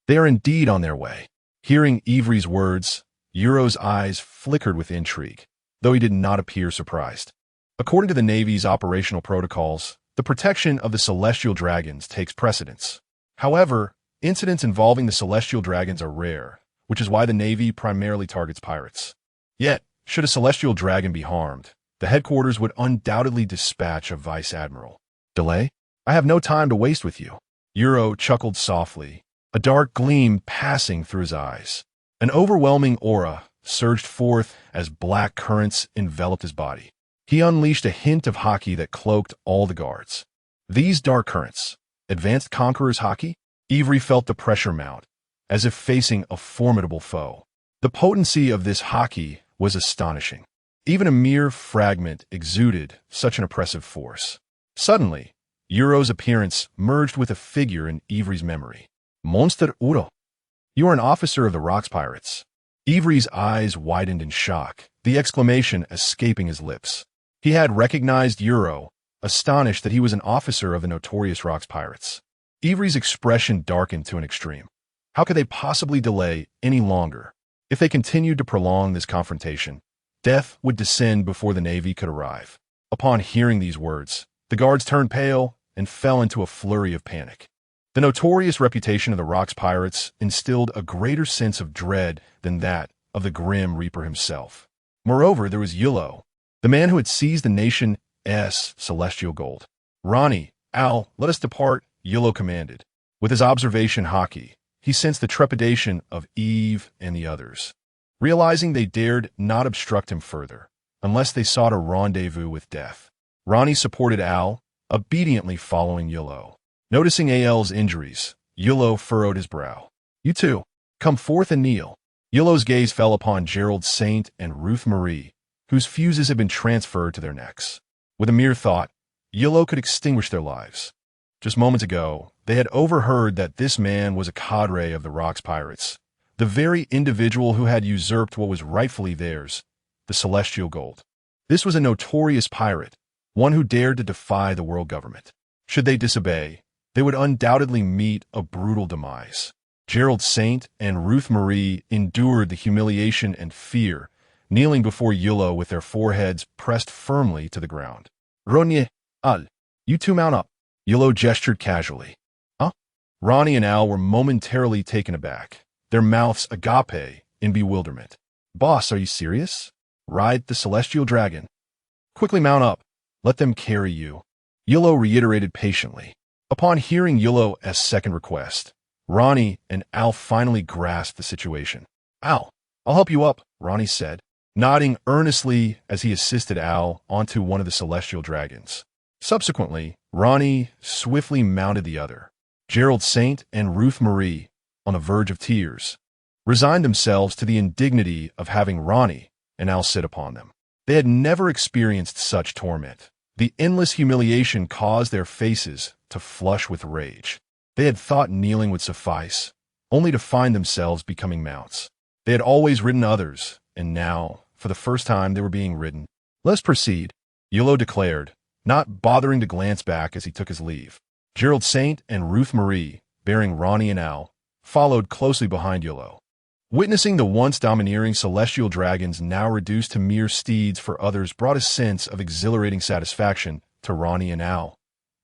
They are indeed on their way. Hearing Ivry's words, Yuro's eyes flickered with intrigue, though he did not appear surprised. According to the Navy's operational protocols, the protection of the celestial dragons takes precedence. However, incidents involving the celestial dragons are rare, which is why the Navy primarily targets pirates. Yet, should a celestial dragon be harmed, the headquarters would undoubtedly dispatch a vice admiral. Delay? I have no time to waste with you. Yuro chuckled softly, a dark gleam passing through his eyes. An overwhelming aura surged forth as black currents enveloped his body. He unleashed a hint of Haki that cloaked all the guards. These dark currents, advanced conquerors Haki? Ivry felt the pressure mount, as if facing a formidable foe. The potency of this Haki was astonishing. Even a mere fragment exuded such an oppressive force. Suddenly, Yuro's appearance merged with a figure in Ivry's memory. Monster Uro. You are an officer of the Rokks pirates. Ivry's eyes widened in shock, the exclamation escaping his lips. He had recognized Yuro, astonished that he was an officer of the notorious Rokks pirates. Ivry's expression darkened to an extreme. How could they possibly delay any longer? If they continued to prolong this confrontation, death would descend before the Navy could arrive. Upon hearing these words, the guards turned pale and fell into a flurry of panic. The notorious reputation of the Rokks pirates instilled a greater sense of dread than that of the grim Reaper himself. Moreover, there was You Luo, the man who had seized the nation's celestial gold. Ronnie, Al, let us depart, You Luo commanded. With his observation Haki, he sensed the trepidation of Eve and the others. Realizing they dared not obstruct him further, unless they sought a rendezvous with death, Ronnie supported Al, obediently following You Luo. Noticing Al's injuries, You Luo furrowed his brow. You two, come forth and kneel. You Luo's gaze fell upon Gerald Saint and Ruth Marie, whose fuses had been transferred to their necks. With a mere thought, You Luo could extinguish their lives. Just moments ago, they had overheard that this man was a cadre of the Rokks pirates, the very individual who had usurped what was rightfully theirs, the celestial gold. This was a notorious pirate, one who dared to defy the world government. Should they disobey, they would undoubtedly meet a brutal demise. Gerald Saint and Ruth Marie endured the humiliation and fear, kneeling before You Luo with their foreheads pressed firmly to the ground. Ronnie, Al, you two mount up. You Luo gestured casually. Huh? Ronnie and Al were momentarily taken aback, their mouths agape in bewilderment. Boss, are you serious? Ride the celestial dragon. Quickly mount up. Let them carry you. You Luo reiterated patiently. Upon hearing You Luo's second request, Ronnie and Al finally grasped the situation. Al, I'll help you up, Ronnie said, nodding earnestly as he assisted Al onto one of the celestial dragons. Subsequently, Ronnie swiftly mounted the other. Gerald Saint and Ruth Marie, on the verge of tears, resigned themselves to the indignity of having Ronnie and Al sit upon them. They had never experienced such torment. The endless humiliation caused their faces to flush with rage. They had thought kneeling would suffice, only to find themselves becoming mounts. They had always ridden others, and now, for the first time, they were being ridden. Let's proceed, You Luo declared, not bothering to glance back as he took his leave. Gerald Saint and Ruth Marie, bearing Ronnie and Al, followed closely behind You Luo. Witnessing the once domineering celestial dragons now reduced to mere steeds for others brought a sense of exhilarating satisfaction to Ronnie and Al.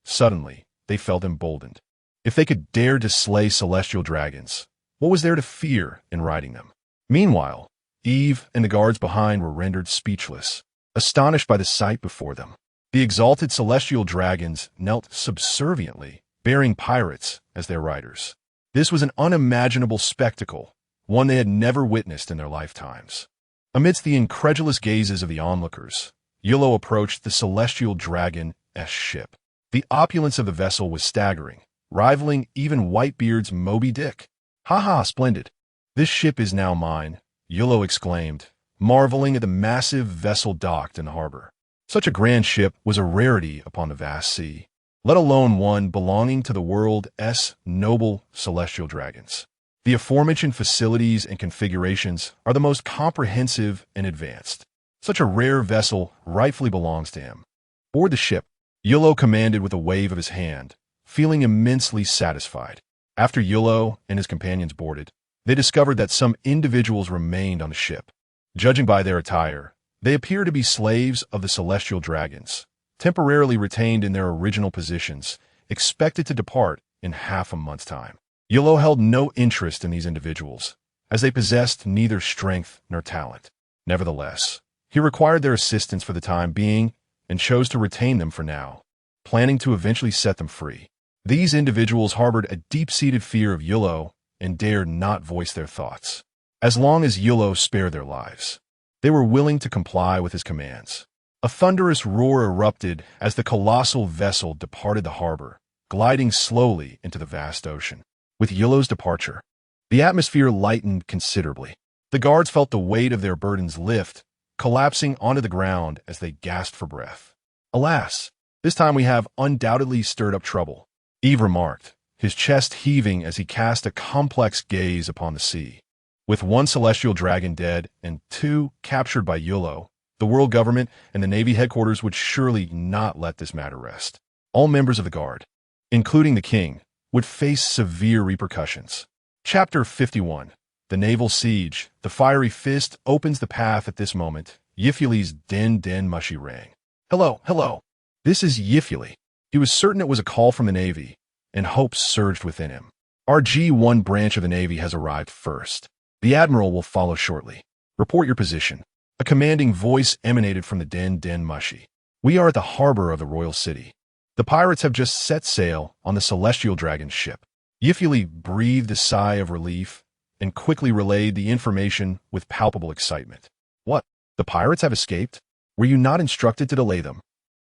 Suddenly, they felt emboldened. If they could dare to slay celestial dragons, what was there to fear in riding them? Meanwhile, Eve and the guards behind were rendered speechless, astonished by the sight before them. The exalted celestial dragons knelt subserviently, bearing pirates as their riders. This was an unimaginable spectacle, one they had never witnessed in their lifetimes. Amidst the incredulous gazes of the onlookers, You Luo approached the celestial dragon's ship. The opulence of the vessel was staggering, rivaling even Whitebeard's Moby Dick. Ha ha, splendid. This ship is now mine, You Luo exclaimed, marveling at the massive vessel docked in the harbor. Such a grand ship was a rarity upon the vast sea, let alone one belonging to the world's noble celestial dragons. The aforementioned facilities and configurations are the most comprehensive and advanced. Such a rare vessel rightfully belongs to him. Board the ship, You Luo commanded with a wave of his hand, feeling immensely satisfied. After You Luo and his companions boarded, they discovered that some individuals remained on the ship. Judging by their attire, they appear to be slaves of the celestial dragons, temporarily retained in their original positions, expected to depart in half a month's time. You Luo held no interest in these individuals, as they possessed neither strength nor talent. Nevertheless, he required their assistance for the time being and chose to retain them for now, planning to eventually set them free. These individuals harbored a deep-seated fear of You Luo and dared not voice their thoughts. As long as You Luo spared their lives, they were willing to comply with his commands. A thunderous roar erupted as the colossal vessel departed the harbor, gliding slowly into the vast ocean. With You Luo's departure, the atmosphere lightened considerably. The guards felt the weight of their burdens lift, collapsing onto the ground as they gasped for breath. Alas, this time we have undoubtedly stirred up trouble, Eve remarked, his chest heaving as he cast a complex gaze upon the sea. With one celestial dragon dead and 2 captured by You Luo, the world government and the Navy headquarters would surely not let this matter rest. All members of the guard, including the king, would face severe repercussions. Chapter 51. The Naval Siege. The fiery fist opens the path at this moment. Yifili's den mushy rang. Hello. This is Yifili. He was certain it was a call from the Navy, and hope surged within him. Our G1 branch of the Navy has arrived first. The Admiral will follow shortly. Report your position. A commanding voice emanated from the den mushy. We are at the harbor of the royal city. The pirates have just set sail on the celestial dragon's ship. Yifili breathed a sigh of relief and quickly relayed the information with palpable excitement. What? The pirates have escaped? Were you not instructed to delay them?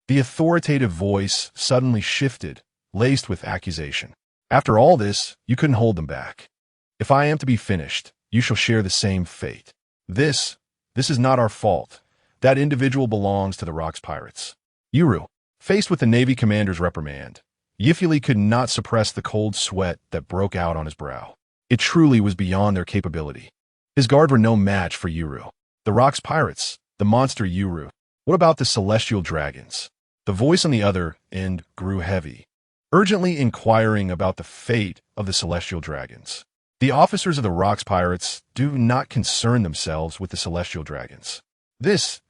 The authoritative voice suddenly shifted, laced with accusation. After all this, you couldn't hold them back. If I am to be finished, you shall share the same fate. This is not our fault. That individual belongs to the Rokks pirates. You Luo, faced with the Navy commander's reprimand, Yifili could not suppress the cold sweat that broke out on his brow. It truly was beyond their capability. His guard were no match for You Luo. The Rokks pirates, the monster You Luo. What about the celestial dragons? The voice on the other end grew heavy, urgently inquiring about the fate of the celestial dragons. The officers of the Rokks pirates do not concern themselves with the celestial dragons. This.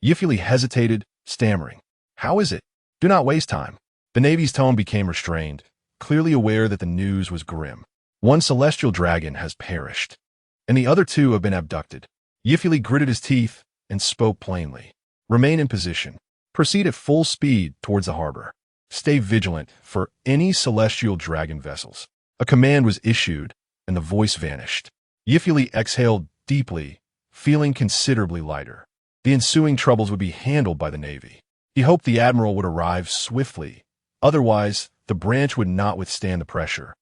Yifili hesitated, stammering. How is it? Do not waste time. The Navy's tone became restrained, clearly aware that the news was grim. One celestial dragon has perished, and the other 2 have been abducted. Yifili gritted his teeth and spoke plainly. Remain in position. Proceed at full speed towards the harbor. Stay vigilant for any celestial dragon vessels. A command was issued, and the voice vanished. Yifili exhaled deeply, feeling considerably lighter. The ensuing troubles would be handled by the Navy. He hoped the Admiral would arrive swiftly. Otherwise, the branch would not withstand the pressure.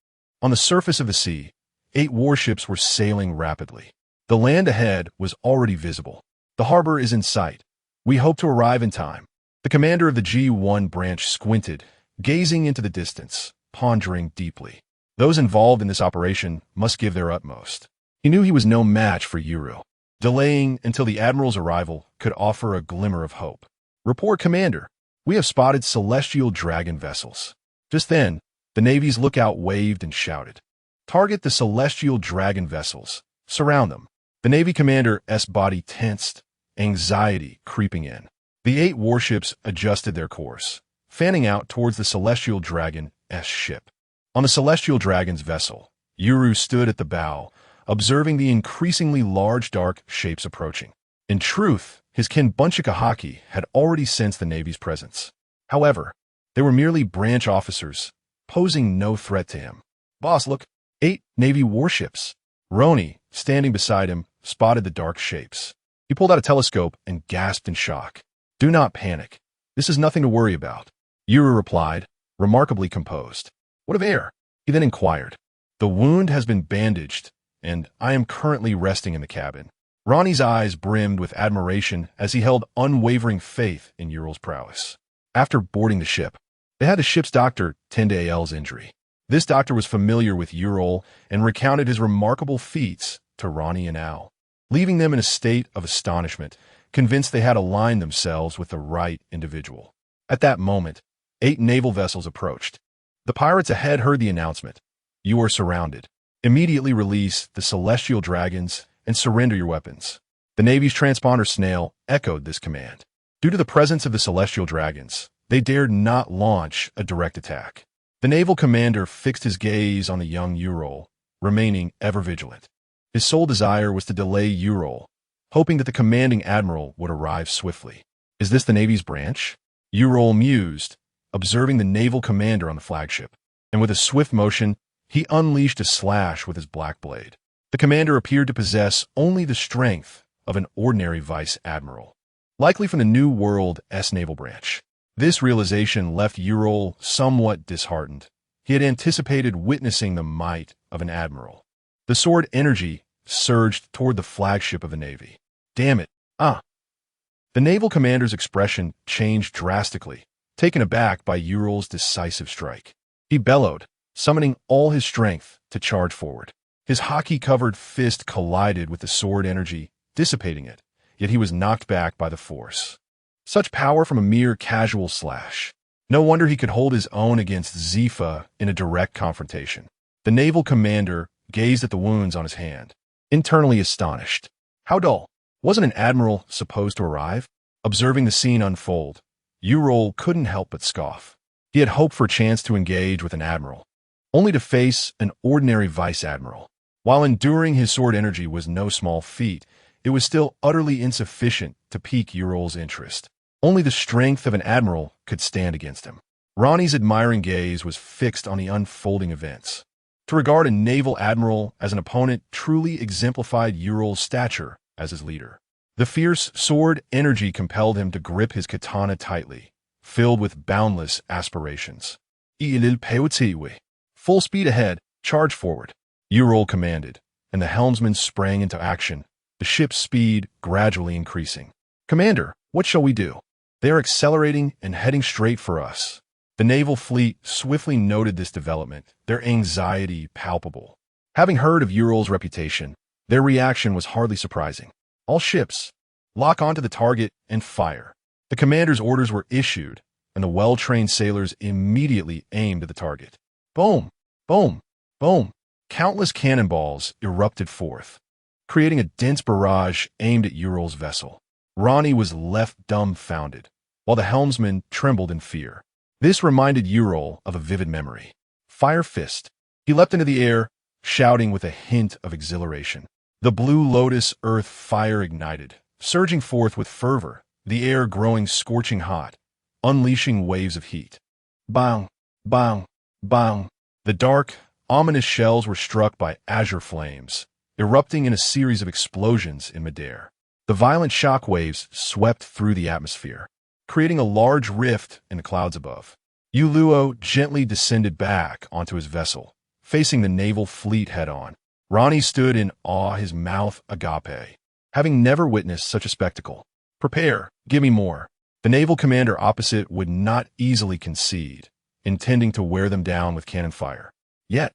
On the surface of the sea, 8 warships were sailing rapidly. The land ahead was already visible. The harbor is in sight. We hope to arrive in time. The commander of the G1 branch squinted, gazing into the distance, pondering deeply. Those involved in this operation must give their utmost. He knew he was no match for You Luo. Delaying until the Admiral's arrival could offer a glimmer of hope. Report, Commander. We have spotted celestial dragon vessels. Just then, the Navy's lookout waved and shouted. Target the celestial dragon vessels. Surround them. The Navy commander's body tensed, anxiety creeping in. The 8 warships adjusted their course, fanning out towards the celestial dragon's ship. On the celestial dragon's vessel, You Luo stood at the bow, observing the increasingly large dark shapes approaching. In truth, his kin Haki had already sensed the Navy's presence. However, they were merely branch officers, posing no threat to him. Boss, look, 8 Navy warships. Roni, standing beside him, spotted the dark shapes. He pulled out a telescope and gasped in shock. Do not panic. This is nothing to worry about. You Luo replied, remarkably composed. What of air? He then inquired. The wound has been bandaged, and I am currently resting in the cabin. Ronnie's eyes brimmed with admiration as he held unwavering faith in You Luo's prowess. After boarding the ship, they had the ship's doctor tend to Ael's injury. This doctor was familiar with You Luo and recounted his remarkable feats to Ronnie and Al, leaving them in a state of astonishment, convinced they had aligned themselves with the right individual. At that moment, 8 naval vessels approached. The pirates ahead heard the announcement. You are surrounded. Immediately release the celestial dragons and surrender your weapons. The Navy's transponder snail echoed this command. Due to the presence of the celestial dragons, they dared not launch a direct attack. The naval commander fixed his gaze on the young You Luo, remaining ever vigilant. His sole desire was to delay You Luo, hoping that the commanding admiral would arrive swiftly. Is this the Navy's branch? You Luo mused, observing the naval commander on the flagship, and with a swift motion, he unleashed a slash with his black blade. The commander appeared to possess only the strength of an ordinary vice admiral. likely from the New World S naval branch. This realization left You Luo somewhat disheartened. He had anticipated witnessing the might of an admiral. The sword energy surged toward the flagship of the Navy. Damn it, The naval commander's expression changed drastically, taken aback by You Luo's decisive strike. He bellowed, summoning all his strength to charge forward. His Haki-covered fist collided with the sword energy, dissipating it, yet he was knocked back by the force. Such power from a mere casual slash. No wonder he could hold his own against Zifa in a direct confrontation. The naval commander gazed at the wounds on his hand, internally astonished. How dull. Wasn't an admiral supposed to arrive? Observing the scene unfold, You Luo couldn't help but scoff. He had hoped for a chance to engage with an admiral, only to face an ordinary vice admiral. While enduring his sword energy was no small feat, it was still utterly insufficient to pique You Luo's interest. Only the strength of an admiral could stand against him. Ronnie's admiring gaze was fixed on the unfolding events. To regard a naval admiral as an opponent truly exemplified You Luo's stature as his leader. The fierce sword energy compelled him to grip his katana tightly, filled with boundless aspirations. Full speed ahead, charge forward, You Luo commanded, and the helmsman sprang into action, the ship's speed gradually increasing. Commander, what shall we do? They are accelerating and heading straight for us. The naval fleet swiftly noted this development, their anxiety palpable. Having heard of You Luo's reputation, their reaction was hardly surprising. All ships, lock onto the target and fire. The commander's orders were issued, and the well-trained sailors immediately aimed at the target. Boom! Boom! Boom! Countless cannonballs erupted forth, creating a dense barrage aimed at You Luo's vessel. Ronnie was left dumbfounded, while the helmsman trembled in fear. This reminded You Luo of a vivid memory. Fire Fist. He leapt into the air, shouting with a hint of exhilaration. The blue lotus earth fire ignited, surging forth with fervor, the air growing scorching hot, unleashing waves of heat. Bang! Bang! Bang! The dark, ominous shells were struck by azure flames, erupting in a series of explosions in midair. The violent shock waves swept through the atmosphere, creating a large rift in the clouds above. You Luo gently descended back onto his vessel, facing the naval fleet head-on. Ronnie stood in awe, his mouth agape, having never witnessed such a spectacle. Prepare, give me more. The naval commander opposite would not easily concede, intending to wear them down with cannon fire. Yet,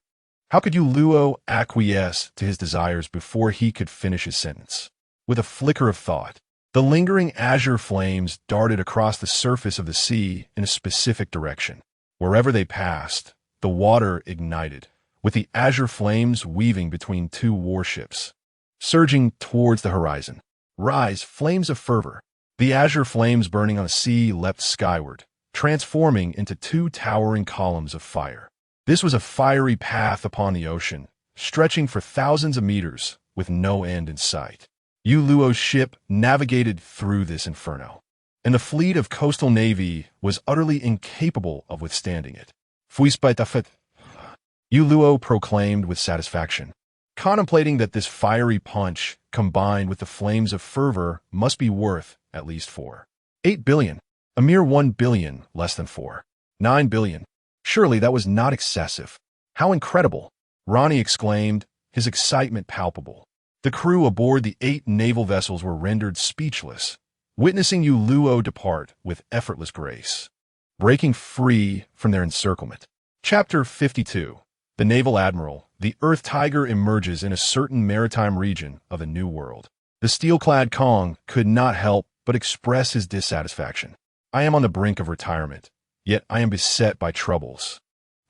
how could You Luo acquiesce to his desires before he could finish his sentence? With a flicker of thought, the lingering azure flames darted across the surface of the sea in a specific direction. Wherever they passed, the water ignited, with the azure flames weaving between two warships. Surging towards the horizon. Rise, flames of fervor. The azure flames burning on the sea leapt skyward, transforming into two towering columns of fire. This was a fiery path upon the ocean, stretching for thousands of meters, with no end in sight. You Luo's ship navigated through this inferno, and the fleet of coastal navy was utterly incapable of withstanding it. You Luo proclaimed with satisfaction, contemplating that this fiery punch, combined with the flames of fervor, must be worth at least 8 billion, a mere 1 billion less than 9 billion. Surely that was not excessive. How incredible! Ronnie exclaimed, his excitement palpable. The crew aboard the 8 naval vessels were rendered speechless, witnessing You Luo depart with effortless grace, breaking free from their encirclement. Chapter 52. The naval admiral, the Earth Tiger, emerges in a certain maritime region of the New World. The steel-clad Kong could not help but express his dissatisfaction. I am on the brink of retirement, yet I am beset by troubles.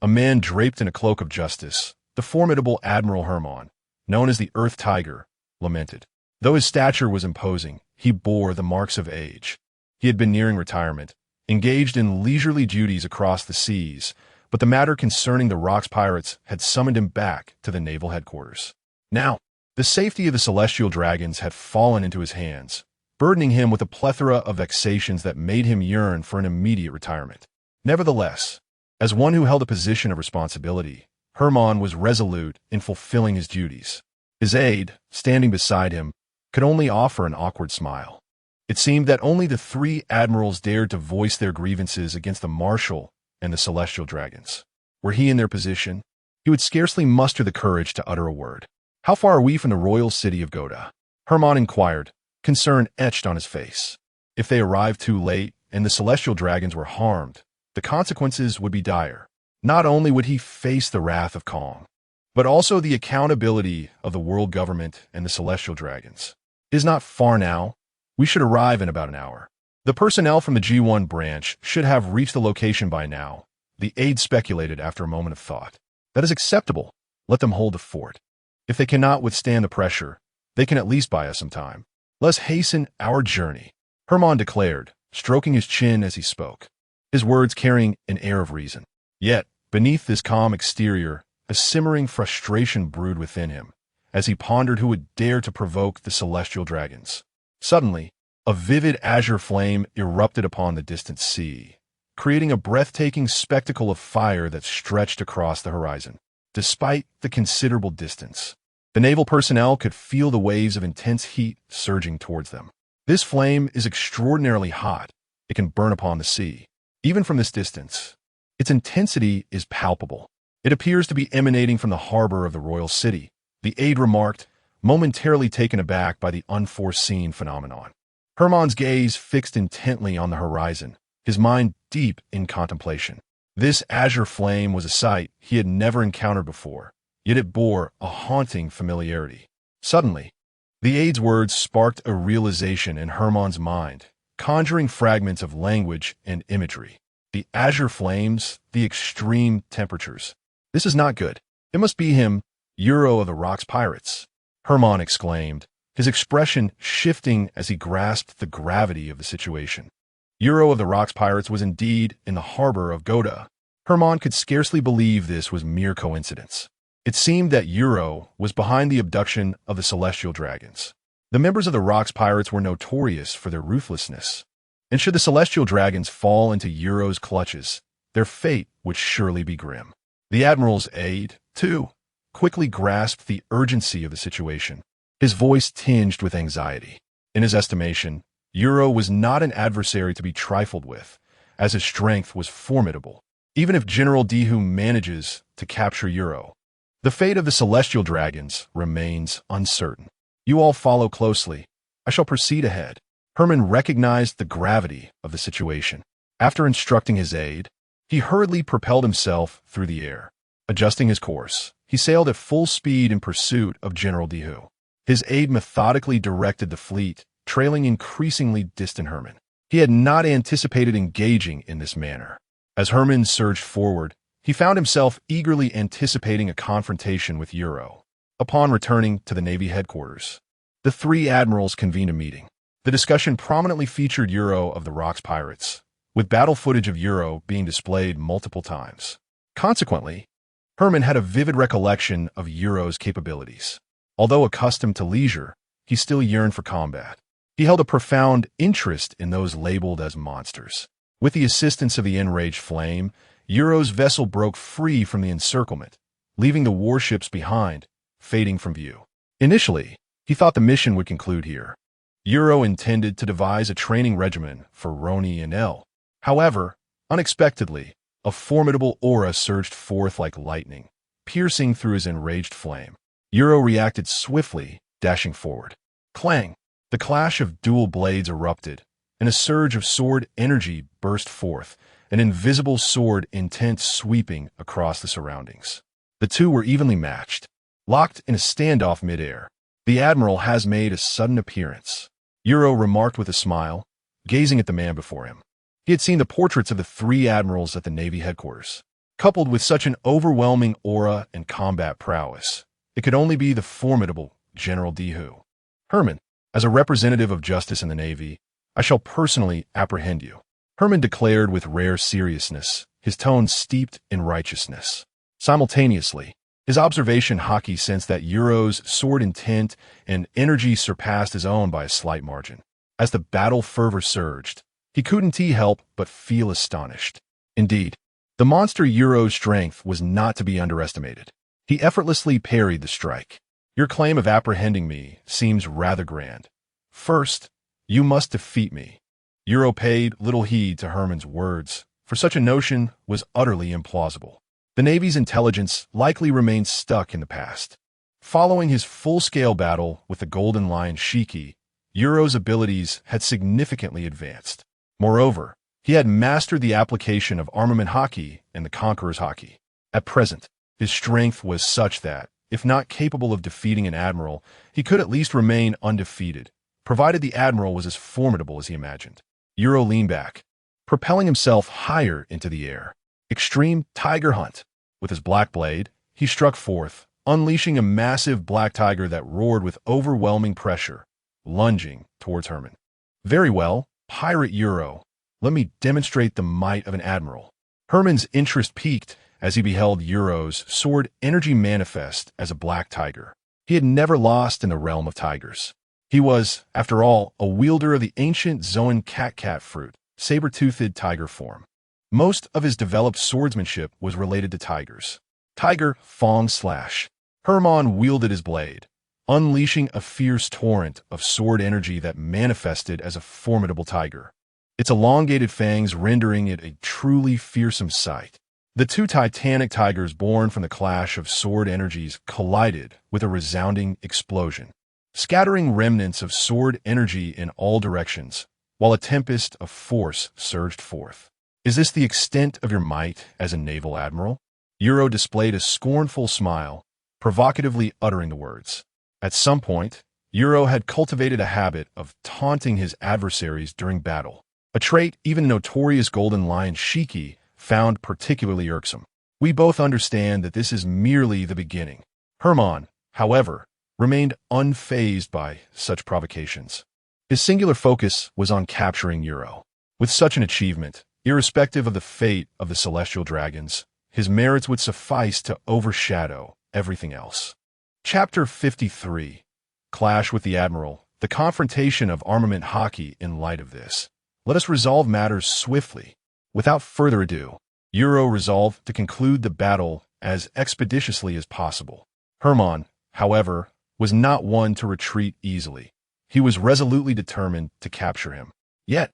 A man draped in a cloak of justice, the formidable Admiral Hermann, known as the Earth Tiger, lamented. Though his stature was imposing, he bore the marks of age. He had been nearing retirement, engaged in leisurely duties across the seas, but the matter concerning the Rokks pirates had summoned him back to the naval headquarters. Now, the safety of the celestial dragons had fallen into his hands, burdening him with a plethora of vexations that made him yearn for an immediate retirement. Nevertheless, as one who held a position of responsibility, Hermann was resolute in fulfilling his duties. His aide, standing beside him, could only offer an awkward smile. It seemed that only the three admirals dared to voice their grievances against the Marshal and the Celestial Dragons. Were he in their position, he would scarcely muster the courage to utter a word. "How far are we from the royal city of Goda?" Hermann inquired, concern etched on his face. If they arrived too late and the Celestial Dragons were harmed, the consequences would be dire. Not only would he face the wrath of Kong, but also the accountability of the world government and the Celestial Dragons. "It is not far now. We should arrive in about an hour. The personnel from the G1 branch should have reached the location by now," the aide speculated after a moment of thought. "That is acceptable. Let them hold the fort. If they cannot withstand the pressure, they can at least buy us some time. Let us hasten our journey," Hermann declared, stroking his chin as he spoke, his words carrying an air of reason. Yet, beneath this calm exterior, a simmering frustration brewed within him, as he pondered who would dare to provoke the Celestial Dragons. Suddenly, a vivid azure flame erupted upon the distant sea, creating a breathtaking spectacle of fire that stretched across the horizon. Despite the considerable distance, the naval personnel could feel the waves of intense heat surging towards them. "This flame is extraordinarily hot. It can burn upon the sea. Even from this distance, its intensity is palpable. It appears to be emanating from the harbor of the royal city," the aide remarked, momentarily taken aback by the unforeseen phenomenon. Hermann's gaze fixed intently on the horizon, his mind deep in contemplation. This azure flame was a sight he had never encountered before, yet it bore a haunting familiarity. Suddenly, the aide's words sparked a realization in Hermann's mind, conjuring fragments of language and imagery. The azure flames, the extreme temperatures. "This is not good. It must be him, Euro of the Rokks pirates," Hermann exclaimed, his expression shifting as he grasped the gravity of the situation. Euro of the Rokks pirates was indeed in the harbor of Goda. Hermann could scarcely believe this was mere coincidence. It seemed that Euro was behind the abduction of the Celestial Dragons. The members of the Rokks pirates were notorious for their ruthlessness, and should the Celestial Dragons fall into Euro's clutches, their fate would surely be grim. The Admiral's aide, too, quickly grasped the urgency of the situation, his voice tinged with anxiety. In his estimation, Euro was not an adversary to be trifled with, as his strength was formidable. Even if General Dihu manages to capture Euro, the fate of the Celestial Dragons remains uncertain. "You all follow closely. I shall proceed ahead." Hermann recognized the gravity of the situation. After instructing his aide, he hurriedly propelled himself through the air. Adjusting his course, he sailed at full speed in pursuit of General Dihu. His aide methodically directed the fleet, trailing increasingly distant Hermann. He had not anticipated engaging in this manner. As Hermann surged forward, he found himself eagerly anticipating a confrontation with Euro. Upon returning to the Navy headquarters, the three admirals convened a meeting. The discussion prominently featured Euro of the Rokks pirates, with battle footage of Euro being displayed multiple times. Consequently, Hermann had a vivid recollection of Euro's capabilities. Although accustomed to leisure, he still yearned for combat. He held a profound interest in those labeled as monsters. With the assistance of the enraged flame, Euro's vessel broke free from the encirclement, leaving the warships behind, fading from view. Initially, he thought the mission would conclude here. Euro intended to devise a training regimen for Roni and El. However, unexpectedly, a formidable aura surged forth like lightning, piercing through his enraged flame. Euro reacted swiftly, dashing forward. Clang! The clash of dual blades erupted, and a surge of sword energy burst forth, an invisible sword intent sweeping across the surroundings. The two were evenly matched, locked in a standoff midair. "The Admiral has made a sudden appearance," Euro remarked with a smile, gazing at the man before him. He had seen the portraits of the three admirals at the Navy headquarters. Coupled with such an overwhelming aura and combat prowess, it could only be the formidable General Dihu. "Hermann, as a representative of justice in the Navy, I shall personally apprehend you," Hermann declared with rare seriousness, his tone steeped in righteousness. Simultaneously, his observation Haki sensed that Euro's sword intent and energy surpassed his own by a slight margin. As the battle fervor surged, he couldn't help but feel astonished. Indeed, the monster Euro's strength was not to be underestimated. He effortlessly parried the strike. "Your claim of apprehending me seems rather grand. First, You must defeat me. Euro paid little heed to Herman's words, for such a notion was utterly implausible. The Navy's intelligence likely remained stuck in the past. Following his full-scale battle with the Golden Lion Shiki, Euro's abilities had significantly advanced. Moreover, he had mastered the application of armament Haki and the Conqueror's Haki. At present, his strength was such that, if not capable of defeating an admiral, he could at least remain undefeated, provided the admiral was as formidable as he imagined. Euro leaned back, propelling himself higher into the air. Extreme Tiger Hunt. With his black blade, he struck forth, unleashing a massive black tiger that roared with overwhelming pressure, lunging towards Herman. Very well, Pirate Euro. Let me demonstrate the might of an admiral. Herman's interest peaked as he beheld Euro's sword energy manifest as a black tiger. He had never lost in the realm of tigers. He was, after all, a wielder of the ancient Zoan cat fruit, saber-toothed tiger form. Most of his developed swordsmanship was related to tigers. Tiger Fong Slash. Herman wielded his blade, unleashing a fierce torrent of sword energy that manifested as a formidable tiger, its elongated fangs rendering it a truly fearsome sight. The two titanic tigers born from the clash of sword energies collided with a resounding explosion, scattering remnants of sword energy in all directions, while a tempest of force surged forth. Is this the extent of your might as a naval admiral? Euro displayed a scornful smile, provocatively uttering the words. At some point, Euro had cultivated a habit of taunting his adversaries during battle, a trait even notorious Golden Lion Shiki found particularly irksome. We both understand that this is merely the beginning. Herman, however, remained unfazed by such provocations. His singular focus was on capturing Euro. With such an achievement, irrespective of the fate of the celestial dragons, his merits would suffice to overshadow everything else. Chapter 53. Clash with the Admiral, the confrontation of armament Haki in light of this. Let us resolve matters swiftly. Without further ado, Euro resolved to conclude the battle as expeditiously as possible. Herman, however, was not one to retreat easily. He was resolutely determined to capture him. Yet,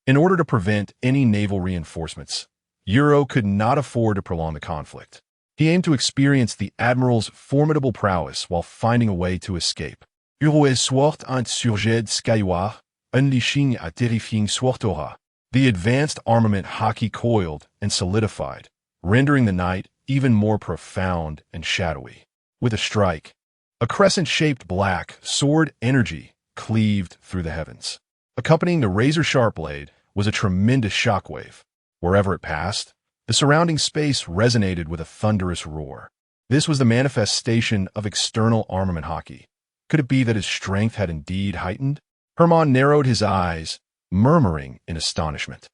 in order to prevent any naval reinforcements, Euro could not afford to prolong the conflict. He aimed to experience the admiral's formidable prowess while finding a way to escape. Euro est swart un surged skywar, unleashing a terrifying swartora. The advanced armament Haki coiled and solidified, rendering the night even more profound and shadowy. With a strike, a crescent-shaped black sword energy cleaved through the heavens. Accompanying the razor-sharp blade was a tremendous shockwave. Wherever it passed, the surrounding space resonated with a thunderous roar. This was the manifestation of external armament Haki. Could it be that his strength had indeed heightened? Herman narrowed his eyes, murmuring in astonishment.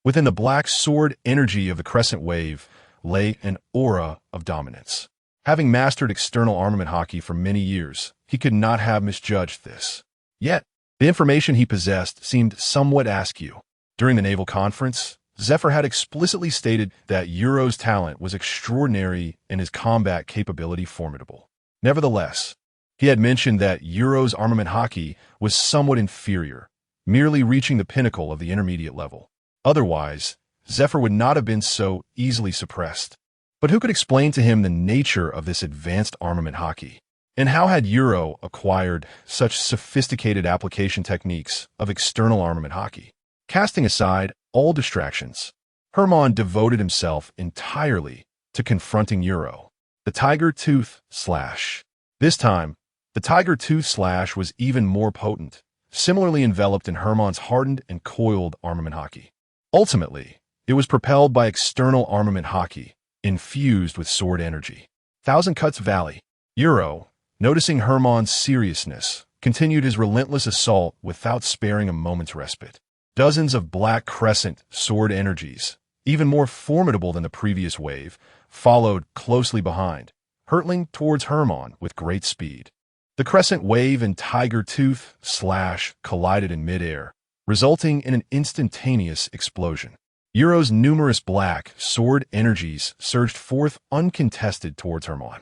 Within the black sword energy of the crescent wave lay an aura of dominance. Having mastered external armament Haki for many years, he could not have misjudged this. Yet, the information he possessed seemed somewhat askew. During the naval conference, Zephyr had explicitly stated that Euro's talent was extraordinary and his combat capability formidable. Nevertheless, he had mentioned that Euro's armament Haki was somewhat inferior, merely reaching the pinnacle of the intermediate level. Otherwise, Zephyr would not have been so easily suppressed. But who could explain to him the nature of this advanced armament Haki? And how had Euro acquired such sophisticated application techniques of external armament Haki? Casting aside all distractions, Herman devoted himself entirely to confronting Euro. The Tiger Tooth Slash. This time, the Tiger Tooth Slash was even more potent, similarly enveloped in Herman's hardened and coiled armament Haki. Ultimately, it was propelled by external armament Haki, infused with sword energy. Thousand Cuts Valley. Euro, noticing Herman's seriousness, continued his relentless assault without sparing a moment's respite. Dozens of black crescent sword energies, even more formidable than the previous wave, followed closely behind, hurtling towards Herman with great speed. The crescent wave and Tiger Tooth Slash collided in midair, resulting in an instantaneous explosion. Euro's numerous black sword energies surged forth uncontested towards Herman.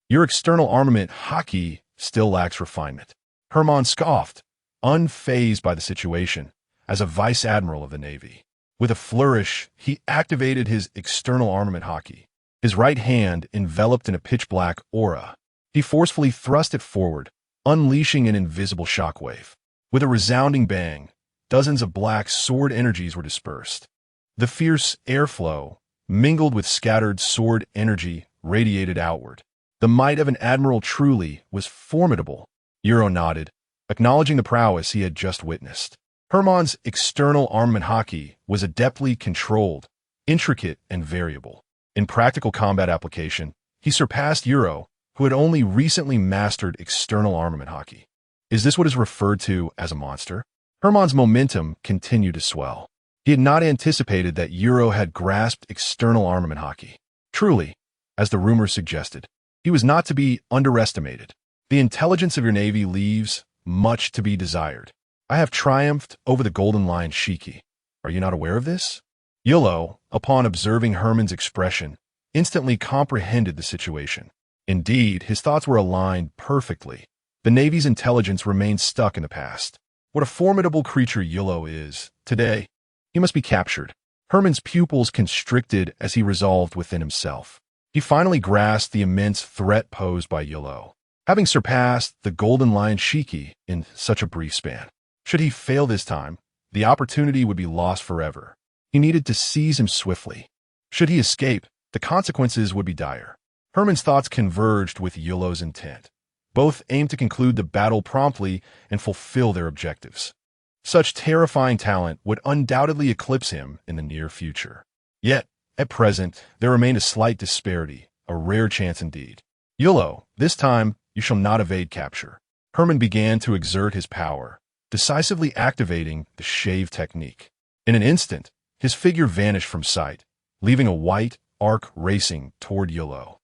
Your external armament Haki still lacks refinement. Herman scoffed, unfazed by the situation, as a vice admiral of the Navy. With a flourish, he activated his external armament Haki. His right hand enveloped in a pitch-black aura. He forcefully thrust it forward, unleashing an invisible shockwave. With a resounding bang, dozens of black sword energies were dispersed. The fierce airflow, mingled with scattered sword energy, radiated outward. The might of an admiral truly was formidable. Euro nodded, acknowledging the prowess he had just witnessed. Hermann's external armament Haki was adeptly controlled, intricate, and variable. In practical combat application, he surpassed Euro, who had only recently mastered external armament Haki. Is this what is referred to as a monster? Hermann's momentum continued to swell. He had not anticipated that Euro had grasped external armament Haki. Truly, as the rumors suggested, he was not to be underestimated. The intelligence of your navy leaves much to be desired. I have triumphed over the Golden Lion Shiki. Are you not aware of this? You Luo, upon observing Hermann's expression, instantly comprehended the situation. Indeed, his thoughts were aligned perfectly. The Navy's intelligence remained stuck in the past. What a formidable creature You Luo is. Today, he must be captured. Hermann's pupils constricted as he resolved within himself. He finally grasped the immense threat posed by You Luo, having surpassed the Golden Lion Shiki in such a brief span. Should he fail this time, the opportunity would be lost forever. He needed to seize him swiftly. Should he escape, the consequences would be dire. Hermann's thoughts converged with You Luo's intent. Both aimed to conclude the battle promptly and fulfill their objectives. Such terrifying talent would undoubtedly eclipse him in the near future. Yet, at present, there remained a slight disparity, a rare chance indeed. You Luo, this time, you shall not evade capture. Hermann began to exert his power, decisively activating the shave technique. In an instant, his figure vanished from sight, leaving a white arc racing toward You Luo.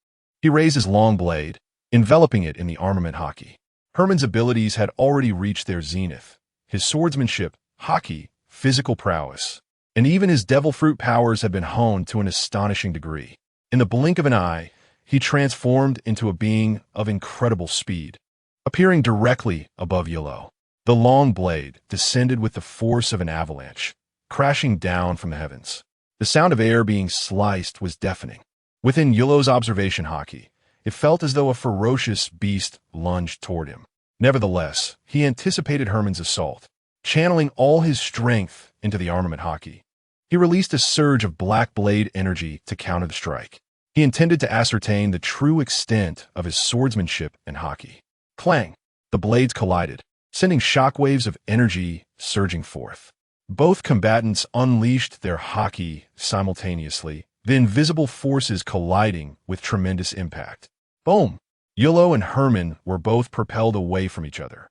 He raised his long blade, enveloping it in the armament Haki. Hermann's abilities had already reached their zenith. His swordsmanship, Haki, physical prowess, and even his devil fruit powers had been honed to an astonishing degree. In the blink of an eye, he transformed into a being of incredible speed, appearing directly above You Luo. The long blade descended with the force of an avalanche, crashing down from the heavens. The sound of air being sliced was deafening. Within You Luo's observation Haki, it felt as though a ferocious beast lunged toward him. Nevertheless, he anticipated Hermann's assault, channeling all his strength into the armament Haki. He released a surge of black blade energy to counter the strike. He intended to ascertain the true extent of his swordsmanship and Haki. Clang! The blades collided, sending shockwaves of energy surging forth. Both combatants unleashed their Haki simultaneously, the invisible forces colliding with tremendous impact. Boom! You Luo and Hermann were both propelled away from each other.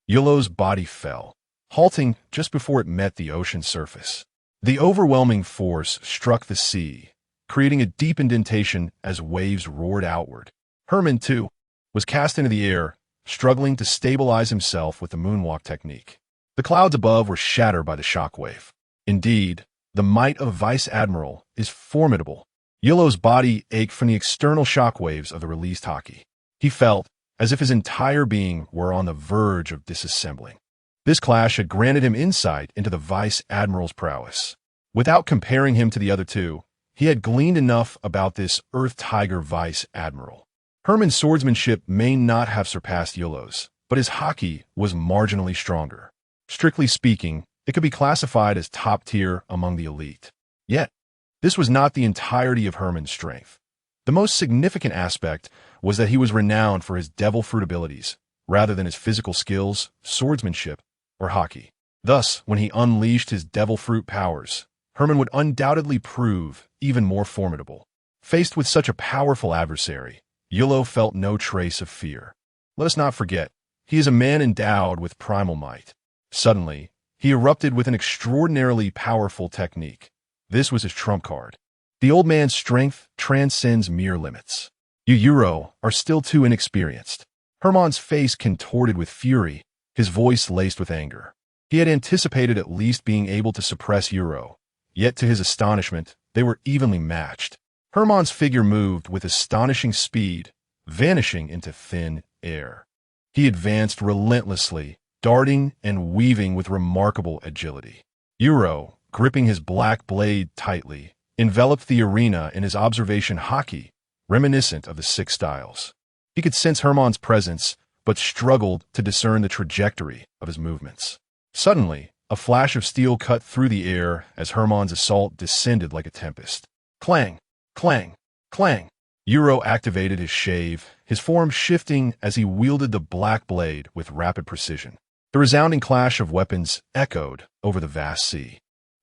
You Luo's body fell, halting just before it met the ocean surface. The overwhelming force struck the sea, creating a deep indentation as waves roared outward. Hermann, too, was cast into the air, struggling to stabilize himself with the moonwalk technique. The clouds above were shattered by the shockwave. Indeed, the might of Vice Admiral is formidable. You Luo's body ached from the external shockwaves of the released Haki. He felt as if his entire being were on the verge of disassembling. This clash had granted him insight into the Vice Admiral's prowess. Without comparing him to the other two, he had gleaned enough about this Earth Tiger Vice Admiral. Hermann's swordsmanship may not have surpassed You Luo's, but his Haki was marginally stronger. Strictly speaking, it could be classified as top tier among the elite. Yet, this was not the entirety of Hermann's strength. The most significant aspect was that he was renowned for his devil fruit abilities, rather than his physical skills, swordsmanship, or Haki. Thus, when he unleashed his devil fruit powers, Hermann would undoubtedly prove even more formidable. Faced with such a powerful adversary, You Luo felt no trace of fear. Let us not forget, he is a man endowed with primal might. Suddenly, he erupted with an extraordinarily powerful technique. This was his trump card. The old man's strength transcends mere limits. You Luo are still too inexperienced. Hermann's face contorted with fury, his voice laced with anger. He had anticipated at least being able to suppress You Luo, yet to his astonishment, they were evenly matched. Hermann's figure moved with astonishing speed, vanishing into thin air. He advanced relentlessly, darting and weaving with remarkable agility. You Luo, gripping his black blade tightly, enveloped the arena in his observation Haki, reminiscent of the Six Styles. He could sense Hermann's presence, but struggled to discern the trajectory of his movements. Suddenly, a flash of steel cut through the air as Hermann's assault descended like a tempest. Clang! Clang! Clang! You Luo activated his shave, his form shifting as he wielded the black blade with rapid precision. The resounding clash of weapons echoed over the vast sea.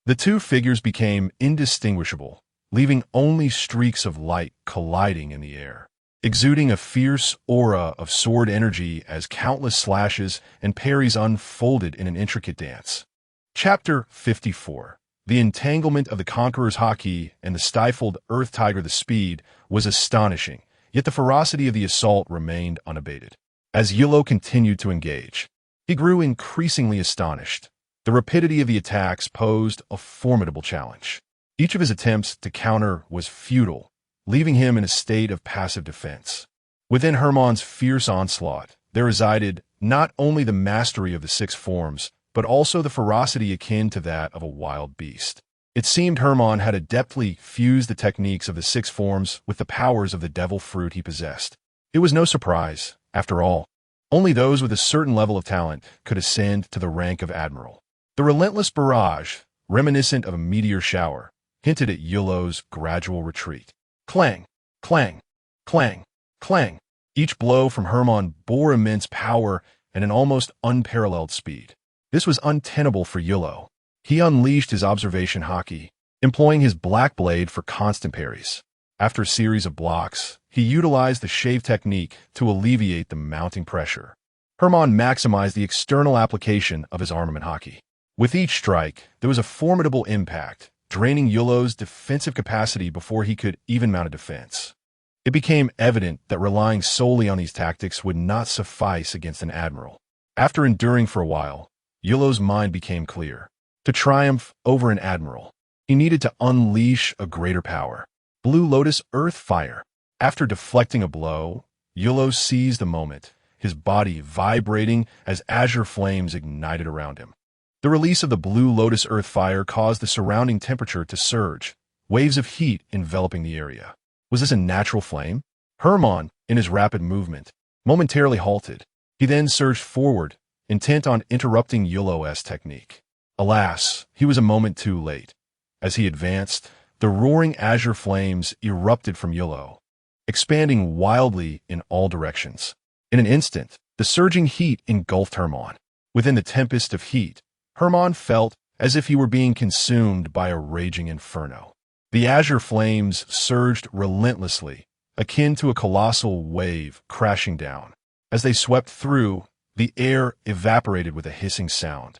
The two figures became indistinguishable, leaving only streaks of light colliding in the air, exuding a fierce aura of sword energy as countless slashes and parries unfolded in an intricate dance. Chapter 54. The entanglement of the Conqueror's Haki and the stifled Earth Tiger the Speed was astonishing, yet the ferocity of the assault remained unabated. As You Luo continued to engage, he grew increasingly astonished. The rapidity of the attacks posed a formidable challenge. Each of his attempts to counter was futile, leaving him in a state of passive defense. Within Hermann's fierce onslaught, there resided not only the mastery of the six forms, but also the ferocity akin to that of a wild beast. It seemed Hermann had adeptly fused the techniques of the six forms with the powers of the devil fruit he possessed. It was no surprise, after all. Only those with a certain level of talent could ascend to the rank of admiral. The relentless barrage, reminiscent of a meteor shower, hinted at You Luo's gradual retreat. Clang! Clang! Clang! Clang! Each blow from Hermann bore immense power and an almost unparalleled speed. This was untenable for You Luo. He unleashed his observation Haki, employing his black blade for constant parries. After a series of blocks, he utilized the shave technique to alleviate the mounting pressure. Hermann maximized the external application of his armament Haki. With each strike, there was a formidable impact, draining You Luo's defensive capacity before he could even mount a defense. It became evident that relying solely on these tactics would not suffice against an admiral. After enduring for a while, You Luo's mind became clear. To triumph over an admiral, he needed to unleash a greater power. Blue Lotus Earth Fire. After deflecting a blow, You Luo seized the moment, his body vibrating as azure flames ignited around him. The release of the Blue Lotus Earth Fire caused the surrounding temperature to surge, waves of heat enveloping the area. Was this a natural flame? Hermann, in his rapid movement, momentarily halted. He then surged forward, intent on interrupting You Luo's technique. Alas, he was a moment too late. As he advanced, the roaring azure flames erupted from You Luo, expanding wildly in all directions. In an instant, the surging heat engulfed Hermann. Within the tempest of heat, Hermann felt as if he were being consumed by a raging inferno. The azure flames surged relentlessly, akin to a colossal wave crashing down. As they swept through, the air evaporated with a hissing sound.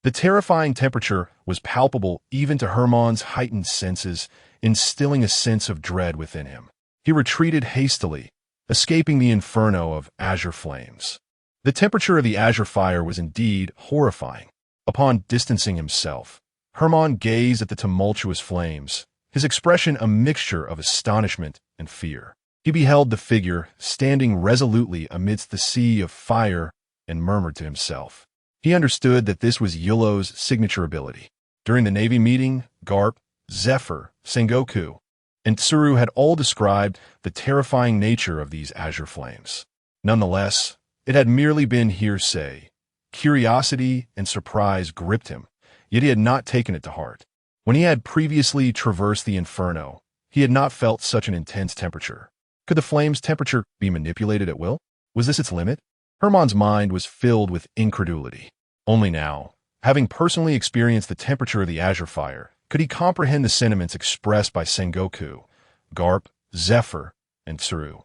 The terrifying temperature was palpable even to Hermann's heightened senses, instilling a sense of dread within him. He retreated hastily, escaping the inferno of azure flames. The temperature of the azure fire was indeed horrifying. Upon distancing himself, Hermann gazed at the tumultuous flames, his expression a mixture of astonishment and fear. He beheld the figure standing resolutely amidst the sea of fire and murmured to himself. He understood that this was You Luo's signature ability. During the Navy meeting, Garp, Zephyr, Sengoku, and Tsuru had all described the terrifying nature of these azure flames. Nonetheless, it had merely been hearsay. Curiosity and surprise gripped him, yet he had not taken it to heart. When he had previously traversed the inferno, he had not felt such an intense temperature. Could the flame's temperature be manipulated at will? Was this its limit? Hermann's mind was filled with incredulity. Only now, having personally experienced the temperature of the azure fire, could he comprehend the sentiments expressed by Sengoku, Garp, Zephyr, and Tsuru.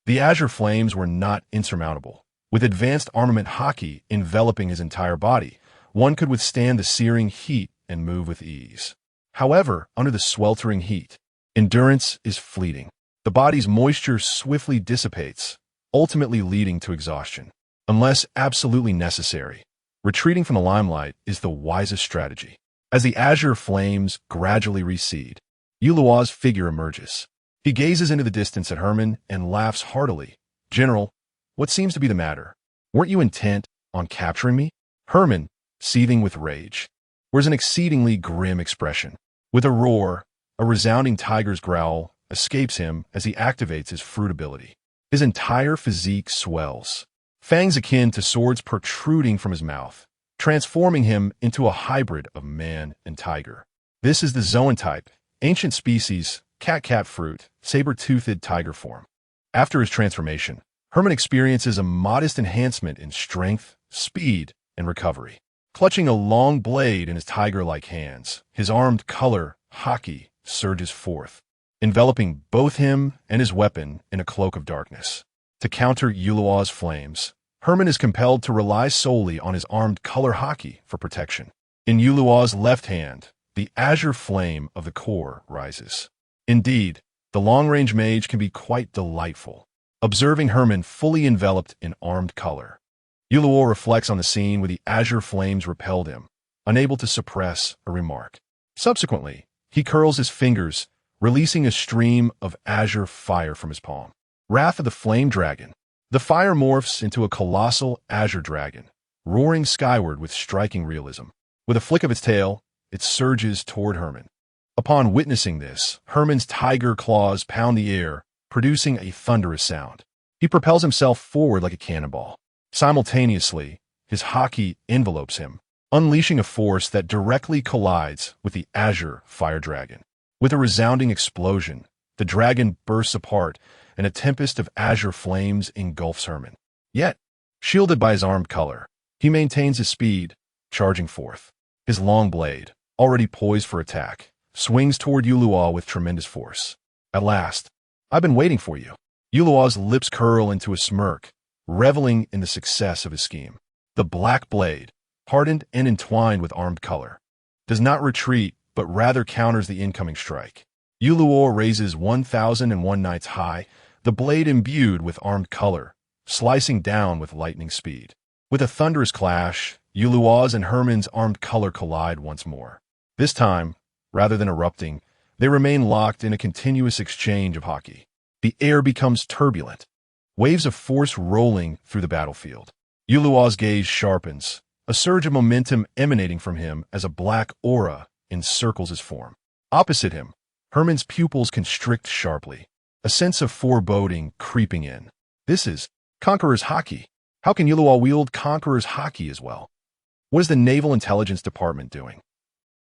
The azure flames were not insurmountable. With advanced armament Haki enveloping his entire body, one could withstand the searing heat and move with ease. However, under the sweltering heat, endurance is fleeting. The body's moisture swiftly dissipates, ultimately leading to exhaustion. Unless absolutely necessary, retreating from the limelight is the wisest strategy. As the azure flames gradually recede, You Luo's figure emerges. He gazes into the distance at Hermann and laughs heartily. "General, what seems to be the matter? Weren't you intent on capturing me?" Herman, seething with rage, wears an exceedingly grim expression. With a roar, a resounding tiger's growl escapes him as he activates his fruit ability. His entire physique swells, fangs akin to swords protruding from his mouth, transforming him into a hybrid of man and tiger. This is the Zoan-type, ancient species, cat fruit, saber-toothed tiger form. After his transformation, Herman experiences a modest enhancement in strength, speed, and recovery. Clutching a long blade in his tiger-like hands, his armed color, Haki, surges forth, enveloping both him and his weapon in a cloak of darkness. To counter You Luo's flames, Herman is compelled to rely solely on his armed color Haki for protection. In You Luo's left hand, the azure flame of the core rises. Indeed, the long-range mage can be quite delightful, observing Herman fully enveloped in armed color. You Luo reflects on the scene where the azure flames repelled him, unable to suppress a remark. Subsequently, he curls his fingers, releasing a stream of azure fire from his palm. Wrath of the Flame Dragon. The fire morphs into a colossal azure dragon, roaring skyward with striking realism. With a flick of its tail, it surges toward Herman. Upon witnessing this, Herman's tiger claws pound the air, producing a thunderous sound. He propels himself forward like a cannonball. Simultaneously, his Haki envelopes him, unleashing a force that directly collides with the azure fire dragon. With a resounding explosion, the dragon bursts apart, and a tempest of azure flames engulfs Herman. Yet, shielded by his armed color, he maintains his speed, charging forth. His long blade, already poised for attack, swings toward You Luo with tremendous force. At last, I've been waiting for you. You Luo's lips curl into a smirk, reveling in the success of his scheme. The black blade, hardened and entwined with armed color, does not retreat but rather counters the incoming strike. You Luo raises 1001 Nights high, the blade imbued with armed color, slicing down with lightning speed. With a thunderous clash, You Luo's and Herman's armed color collide once more. This time, rather than erupting, they remain locked in a continuous exchange of Haki. The air becomes turbulent, waves of force rolling through the battlefield. You Luo's gaze sharpens, a surge of momentum emanating from him as a black aura encircles his form. Opposite him, Herman's pupils constrict sharply, a sense of foreboding creeping in. This is Conqueror's Haki. How can You Luo wield Conqueror's Haki as well? What is the Naval Intelligence Department doing?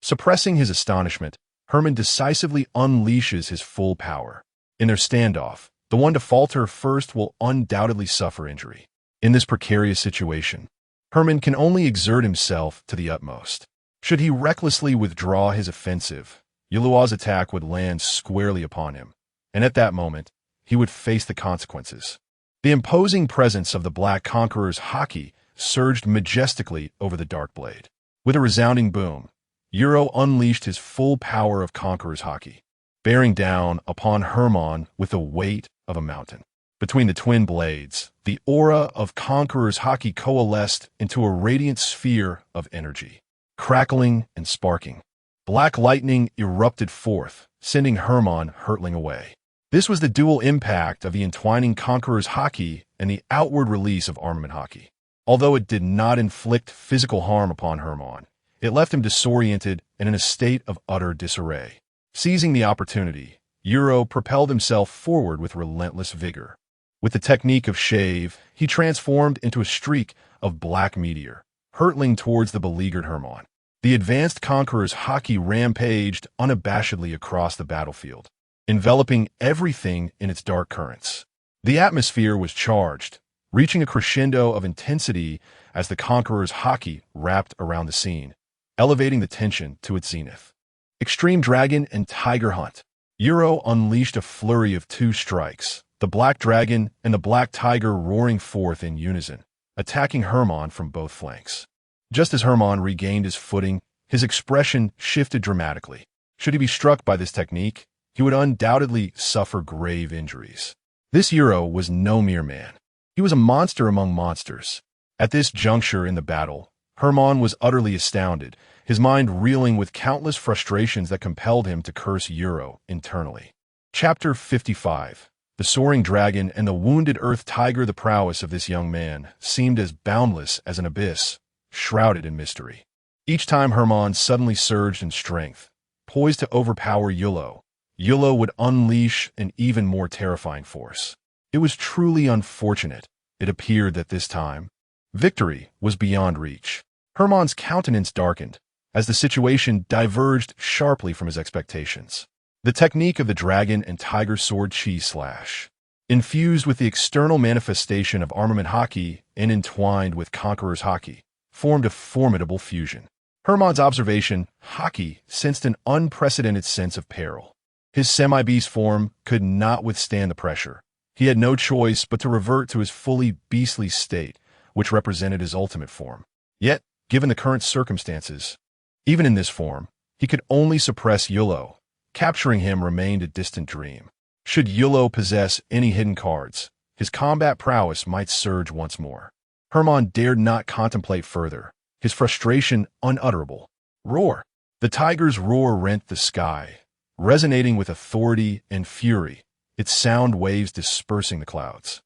Suppressing his astonishment, Herman decisively unleashes his full power. In their standoff, the one to falter first will undoubtedly suffer injury. In this precarious situation, Herman can only exert himself to the utmost. Should he recklessly withdraw his offensive, You Luo's attack would land squarely upon him, and at that moment, he would face the consequences. The imposing presence of the Black Conqueror's Haki surged majestically over the dark blade. With a resounding boom, Uro unleashed his full power of Conqueror's Haki, bearing down upon Herman with the weight of a mountain. Between the twin blades, the aura of Conqueror's Haki coalesced into a radiant sphere of energy. Crackling and sparking, black lightning erupted forth, sending Herman hurtling away. This was the dual impact of the entwining Conqueror's Haki and the outward release of armament Haki. Although it did not inflict physical harm upon Herman, it left him disoriented and in a state of utter disarray. Seizing the opportunity, Uro propelled himself forward with relentless vigor. With the technique of shave, he transformed into a streak of black meteor, hurtling towards the beleaguered Herman. The advanced Conqueror's Haki rampaged unabashedly across the battlefield, enveloping everything in its dark currents. The atmosphere was charged, reaching a crescendo of intensity as the Conqueror's Haki wrapped around the scene, elevating the tension to its zenith. Extreme Dragon and Tiger Hunt. Uro unleashed a flurry of two strikes, the Black Dragon and the Black Tiger roaring forth in unison, attacking Herman from both flanks. Just as Herman regained his footing, his expression shifted dramatically. Should he be struck by this technique, he would undoubtedly suffer grave injuries. This Uro was no mere man. He was a monster among monsters. At this juncture in the battle, Herman was utterly astounded, his mind reeling with countless frustrations that compelled him to curse Uro internally. Chapter 55. The soaring dragon and the wounded earth tiger. The prowess of this young man seemed as boundless as an abyss, shrouded in mystery. Each time Hermann suddenly surged in strength, poised to overpower You Luo would unleash an even more terrifying force. It was truly unfortunate, it appeared that this time, victory was beyond reach. Hermann's countenance darkened as the situation diverged sharply from his expectations. The technique of the dragon and tiger sword chi slash, infused with the external manifestation of armament Haki and entwined with Conqueror's Haki, formed a formidable fusion. Hermann's observation, Haki, sensed an unprecedented sense of peril. His semi-beast form could not withstand the pressure. He had no choice but to revert to his fully beastly state, which represented his ultimate form. Yet, given the current circumstances, even in this form, he could only suppress You Luo. Capturing him remained a distant dream. Should You Luo possess any hidden cards, his combat prowess might surge once more. Hermann dared not contemplate further, his frustration unutterable. Roar! The tiger's roar rent the sky, resonating with authority and fury, its sound waves dispersing the clouds.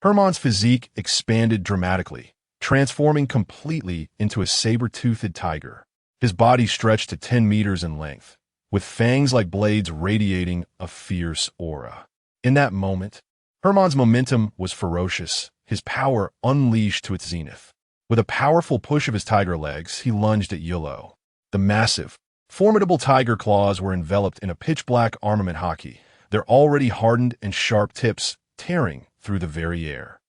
Hermann's physique expanded dramatically, transforming completely into a saber-toothed tiger. His body stretched to 10 meters in length, with fangs like blades radiating a fierce aura. In that moment, Hermann's momentum was ferocious, his power unleashed to its zenith. With a powerful push of his tiger legs, he lunged at You Luo. The massive, formidable tiger claws were enveloped in a pitch-black armament Haki, their already hardened and sharp tips tearing through the very air.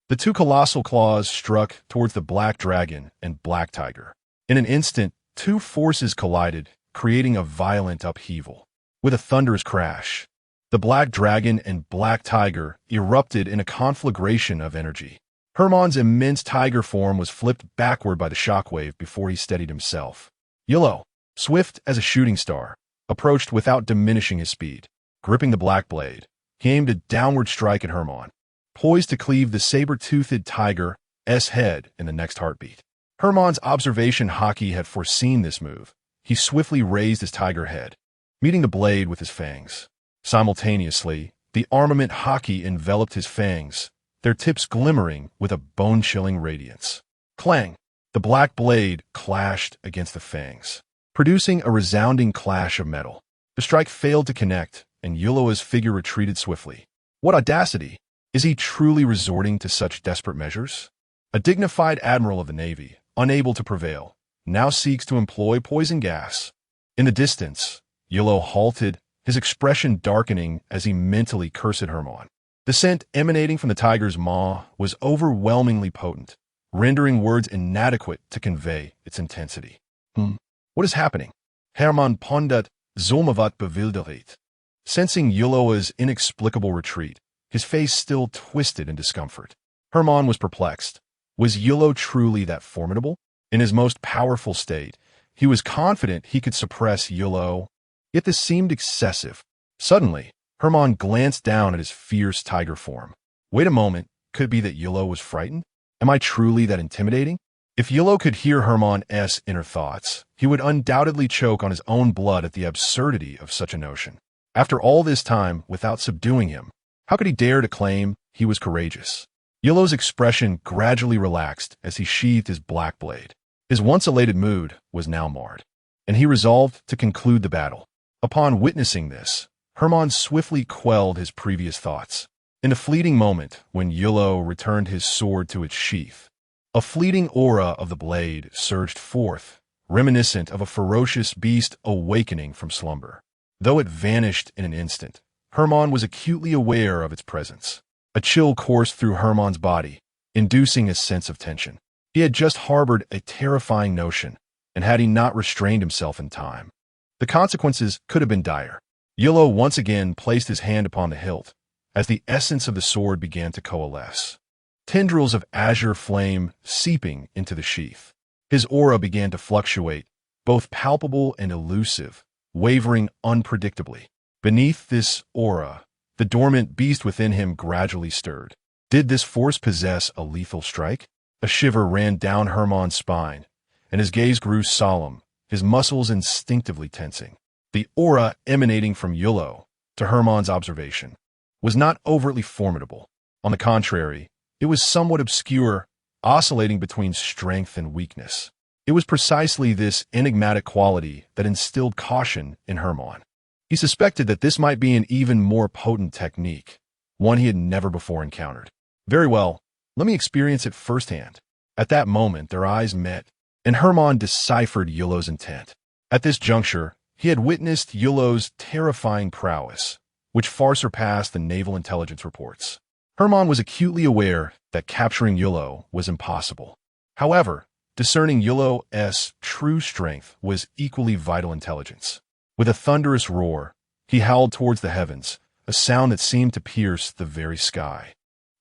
The two colossal claws struck towards the black dragon and black tiger. In an instant, two forces collided, creating a violent upheaval. With a thunderous crash, the black dragon and black tiger erupted in a conflagration of energy. Hermann's immense tiger form was flipped backward by the shockwave before he steadied himself. You Luo, swift as a shooting star, approached without diminishing his speed. Gripping the black blade, he aimed a downward strike at Hermann, poised to cleave the saber-toothed tiger's head in the next heartbeat. Hermann's observation Haki had foreseen this move. He swiftly raised his tiger head, meeting the blade with his fangs. Simultaneously, the armament Haki enveloped his fangs, their tips glimmering with a bone-chilling radiance. Clang! The black blade clashed against the fangs, producing a resounding clash of metal. The strike failed to connect, and You Luo's figure retreated swiftly. What audacity! Is he truly resorting to such desperate measures? A dignified admiral of the Navy, unable to prevail, now seeks to employ poison gas. In the distance, You Luo halted, his expression darkening as he mentally cursed Hermann. The scent emanating from the tiger's maw was overwhelmingly potent, rendering words inadequate to convey its intensity. What is happening? Hermann pondered, Zolmavat bewildert. Sensing You Luo's inexplicable retreat, his face still twisted in discomfort. Hermann was perplexed. Was You Luo truly that formidable? In his most powerful state, he was confident he could suppress You Luo, yet this seemed excessive. Suddenly, Hermann glanced down at his fierce tiger form. Wait a moment, could it be that You Luo was frightened? Am I truly that intimidating? If You Luo could hear Hermann's inner thoughts, he would undoubtedly choke on his own blood at the absurdity of such a notion. After all this time, without subduing him, how could he dare to claim he was courageous? You Luo's expression gradually relaxed as he sheathed his black blade. His once elated mood was now marred, and he resolved to conclude the battle. Upon witnessing this, Hermann swiftly quelled his previous thoughts. In a fleeting moment, when You Luo returned his sword to its sheath, a fleeting aura of the blade surged forth, reminiscent of a ferocious beast awakening from slumber. Though it vanished in an instant, Hermann was acutely aware of its presence. A chill coursed through Hermann's body, inducing a sense of tension. He had just harbored a terrifying notion, and had he not restrained himself in time, the consequences could have been dire. You Luo once again placed his hand upon the hilt, as the essence of the sword began to coalesce. Tendrils of azure flame seeping into the sheath. His aura began to fluctuate, both palpable and elusive, wavering unpredictably. Beneath this aura, the dormant beast within him gradually stirred. Did this force possess a lethal strike? A shiver ran down Hermann's spine, and his gaze grew solemn, his muscles instinctively tensing. The aura emanating from You Luo, to Hermann's observation, was not overtly formidable. On the contrary, it was somewhat obscure, oscillating between strength and weakness. It was precisely this enigmatic quality that instilled caution in Hermann. He suspected that this might be an even more potent technique, one he had never before encountered. Very well, let me experience it firsthand. At that moment, their eyes met, and Hermann deciphered You Luo's intent. At this juncture, he had witnessed You Luo's terrifying prowess, which far surpassed the naval intelligence reports. Hermann was acutely aware that capturing You Luo was impossible. However, discerning You Luo's true strength was equally vital intelligence. With a thunderous roar, he howled towards the heavens, a sound that seemed to pierce the very sky.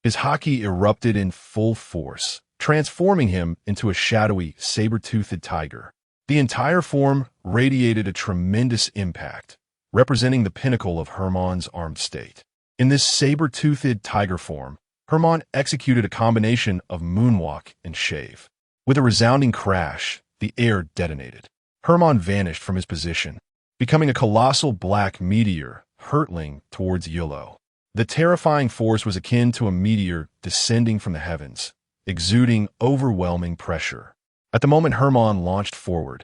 His Haki erupted in full force, transforming him into a shadowy, saber-toothed tiger. The entire form radiated a tremendous impact, representing the pinnacle of Hermann's armed state. In this saber-toothed tiger form, Hermann executed a combination of moonwalk and shave. With a resounding crash, the air detonated. Hermann vanished from his position, becoming a colossal black meteor hurtling towards You Luo. The terrifying force was akin to a meteor descending from the heavens, exuding overwhelming pressure. At the moment Hermann launched forward,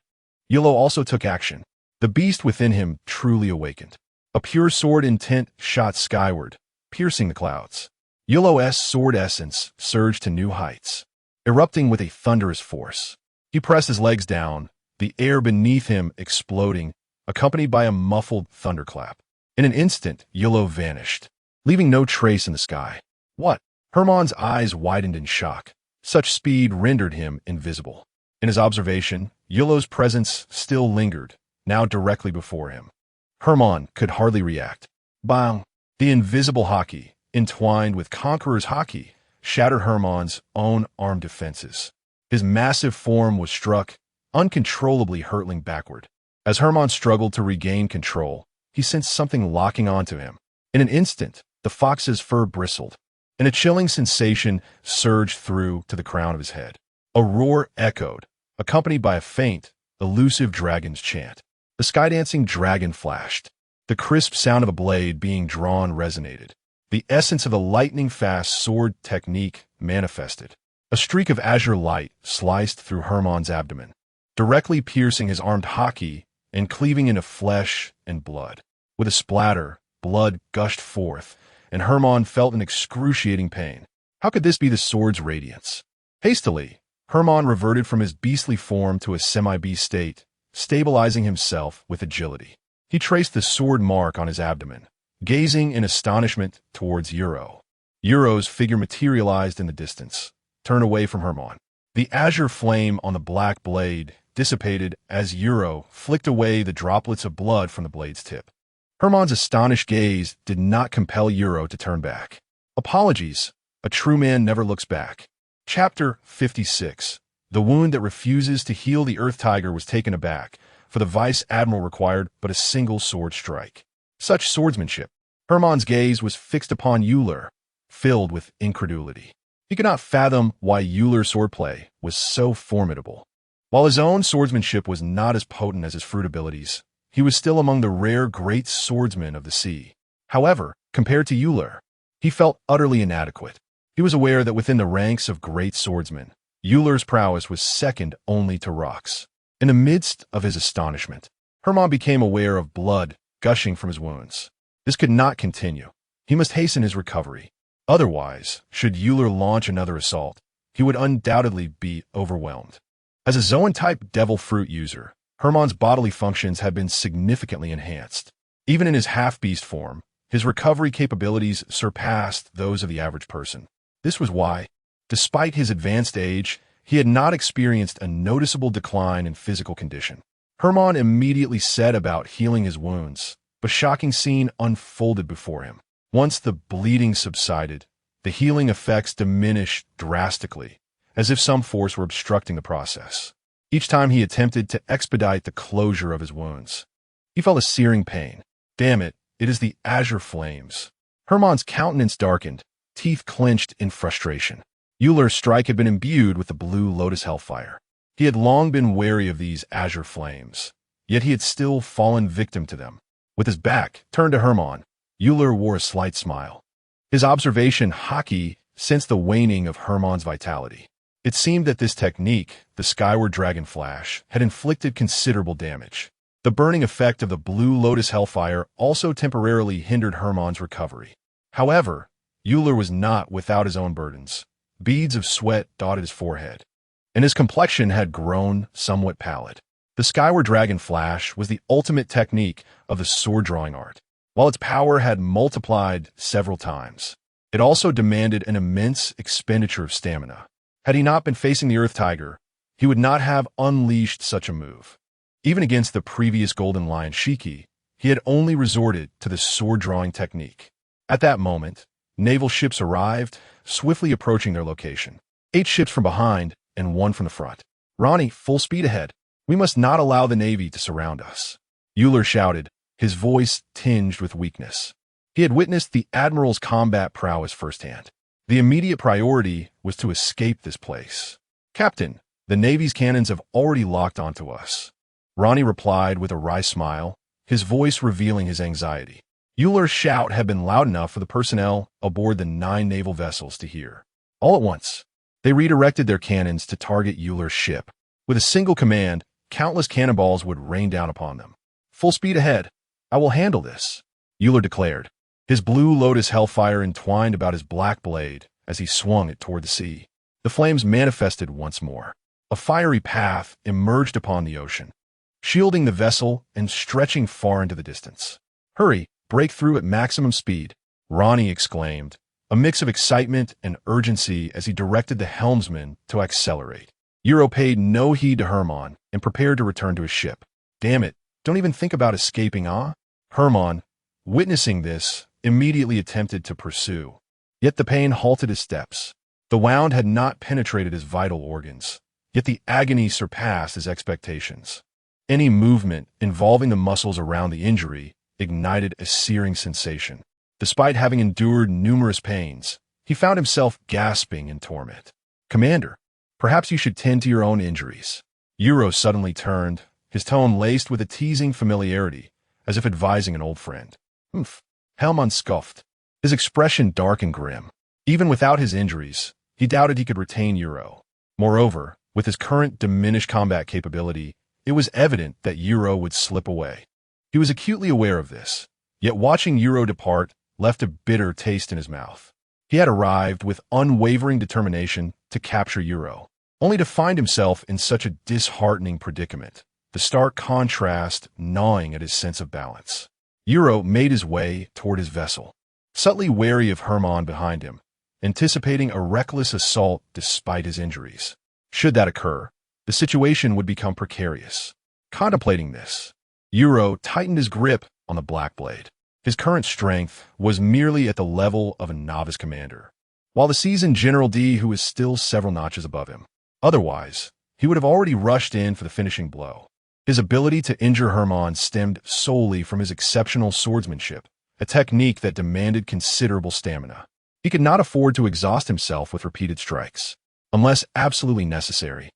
You Luo also took action. The beast within him truly awakened. A pure sword intent shot skyward, piercing the clouds. You Luo's sword essence surged to new heights, erupting with a thunderous force. He pressed his legs down, the air beneath him exploding, accompanied by a muffled thunderclap. In an instant, You Luo vanished, leaving no trace in the sky. What? Hermann's eyes widened in shock. Such speed rendered him invisible. In his observation, You Luo's presence still lingered, now directly before him. Hermann could hardly react. Bang! The invisible Haki, entwined with Conqueror's Haki, shattered Hermann's own armed defenses. His massive form was struck, uncontrollably hurtling backward. As Hermann struggled to regain control, he sensed something locking onto him. In an instant, the fox's fur bristled, and a chilling sensation surged through to the crown of his head. A roar echoed, accompanied by a faint, elusive dragon's chant. The sky-dancing dragon flashed. The crisp sound of a blade being drawn resonated. The essence of the lightning-fast sword technique manifested. A streak of azure light sliced through Hermann's abdomen, directly piercing his armed Haki and cleaving into flesh and blood. With a splatter, blood gushed forth, and Hermann felt an excruciating pain. How could this be the sword's radiance? Hastily, Hermann reverted from his beastly form to a semi-beast state, stabilizing himself with agility. He traced the sword mark on his abdomen, gazing in astonishment towards You Luo. You Luo's figure materialized in the distance, turned away from Hermann. The azure flame on the black blade dissipated as You Luo flicked away the droplets of blood from the blade's tip. Hermann's astonished gaze did not compel You Luo to turn back. Apologies, a true man never looks back. Chapter 56. The wound that refuses to heal. The Earth Tiger was taken aback, for the Vice Admiral required but a single sword strike. Such swordsmanship. Hermann's gaze was fixed upon You Luo, filled with incredulity. He could not fathom why You Luo's swordplay was so formidable. While his own swordsmanship was not as potent as his fruit abilities, he was still among the rare great swordsmen of the sea. However, compared to You Luo, he felt utterly inadequate. He was aware that within the ranks of great swordsmen, You Luo's prowess was second only to Rokks. In the midst of his astonishment, Hermann became aware of blood gushing from his wounds. This could not continue. He must hasten his recovery. Otherwise, should You Luo launch another assault, he would undoubtedly be overwhelmed. As a Zoan-type devil fruit user, Hermann's bodily functions had been significantly enhanced. Even in his half-beast form, his recovery capabilities surpassed those of the average person. This was why, despite his advanced age, he had not experienced a noticeable decline in physical condition. Hermann immediately set about healing his wounds, but a shocking scene unfolded before him. Once the bleeding subsided, the healing effects diminished drastically, as if some force were obstructing the process. Each time he attempted to expedite the closure of his wounds, he felt a searing pain. Damn it, it is the azure flames. Hermann's countenance darkened, teeth clenched in frustration. You Luo's strike had been imbued with the blue lotus hellfire. He had long been wary of these azure flames, yet he had still fallen victim to them. With his back turned to Hermann, You Luo wore a slight smile. His observation Haki sensed the waning of Hermann's vitality. It seemed that this technique, the Skyward Dragon Flash, had inflicted considerable damage. The burning effect of the Blue Lotus Hellfire also temporarily hindered Hermann's recovery. However, You Luo was not without his own burdens. Beads of sweat dotted his forehead, and his complexion had grown somewhat pallid. The Skyward Dragon Flash was the ultimate technique of the sword-drawing art. While its power had multiplied several times, it also demanded an immense expenditure of stamina. Had he not been facing the Earth Tiger, he would not have unleashed such a move. Even against the previous Golden Lion Shiki, he had only resorted to the sword-drawing technique. At that moment, naval ships arrived, swiftly approaching their location. 8 ships from behind and 1 from the front. "Ronnie, full speed ahead. We must not allow the Navy to surround us," You Luo shouted, his voice tinged with weakness. He had witnessed the Admiral's combat prowess firsthand. The immediate priority was to escape this place. "Captain, the Navy's cannons have already locked onto us," Ronnie replied with a wry smile, his voice revealing his anxiety. You Luo's shout had been loud enough for the personnel aboard the 9 naval vessels to hear. All at once, they redirected their cannons to target You Luo's ship. With a single command, countless cannonballs would rain down upon them. "Full speed ahead. I will handle this," You Luo declared. His Blue Lotus Hellfire entwined about his black blade as he swung it toward the sea. The flames manifested once more. A fiery path emerged upon the ocean, shielding the vessel and stretching far into the distance. "Hurry, break through at maximum speed," Ronnie exclaimed, a mix of excitement and urgency as he directed the helmsman to accelerate. You Luo paid no heed to Hermann and prepared to return to his ship. "Damn it, don't even think about escaping, ah?" Hermann, witnessing this, immediately attempted to pursue. Yet the pain halted his steps. The wound had not penetrated his vital organs, yet the agony surpassed his expectations. Any movement involving the muscles around the injury ignited a searing sensation. Despite having endured numerous pains, he found himself gasping in torment. "Commander, perhaps you should tend to your own injuries." You Luo suddenly turned, his tone laced with a teasing familiarity, as if advising an old friend. "Humph." Hermann scoffed, his expression dark and grim. Even without his injuries, he doubted he could retain You Luo. Moreover, with his current diminished combat capability, it was evident that You Luo would slip away. He was acutely aware of this, yet watching You Luo depart left a bitter taste in his mouth. He had arrived with unwavering determination to capture You Luo, only to find himself in such a disheartening predicament, the stark contrast gnawing at his sense of balance. You Luo made his way toward his vessel, subtly wary of Hermann behind him, anticipating a reckless assault despite his injuries. Should that occur, the situation would become precarious. Contemplating this, You Luo tightened his grip on the black blade. His current strength was merely at the level of a novice commander, while the seasoned General D who was still several notches above him. Otherwise, he would have already rushed in for the finishing blow. His ability to injure Hermann stemmed solely from his exceptional swordsmanship, a technique that demanded considerable stamina. He could not afford to exhaust himself with repeated strikes. Unless absolutely necessary,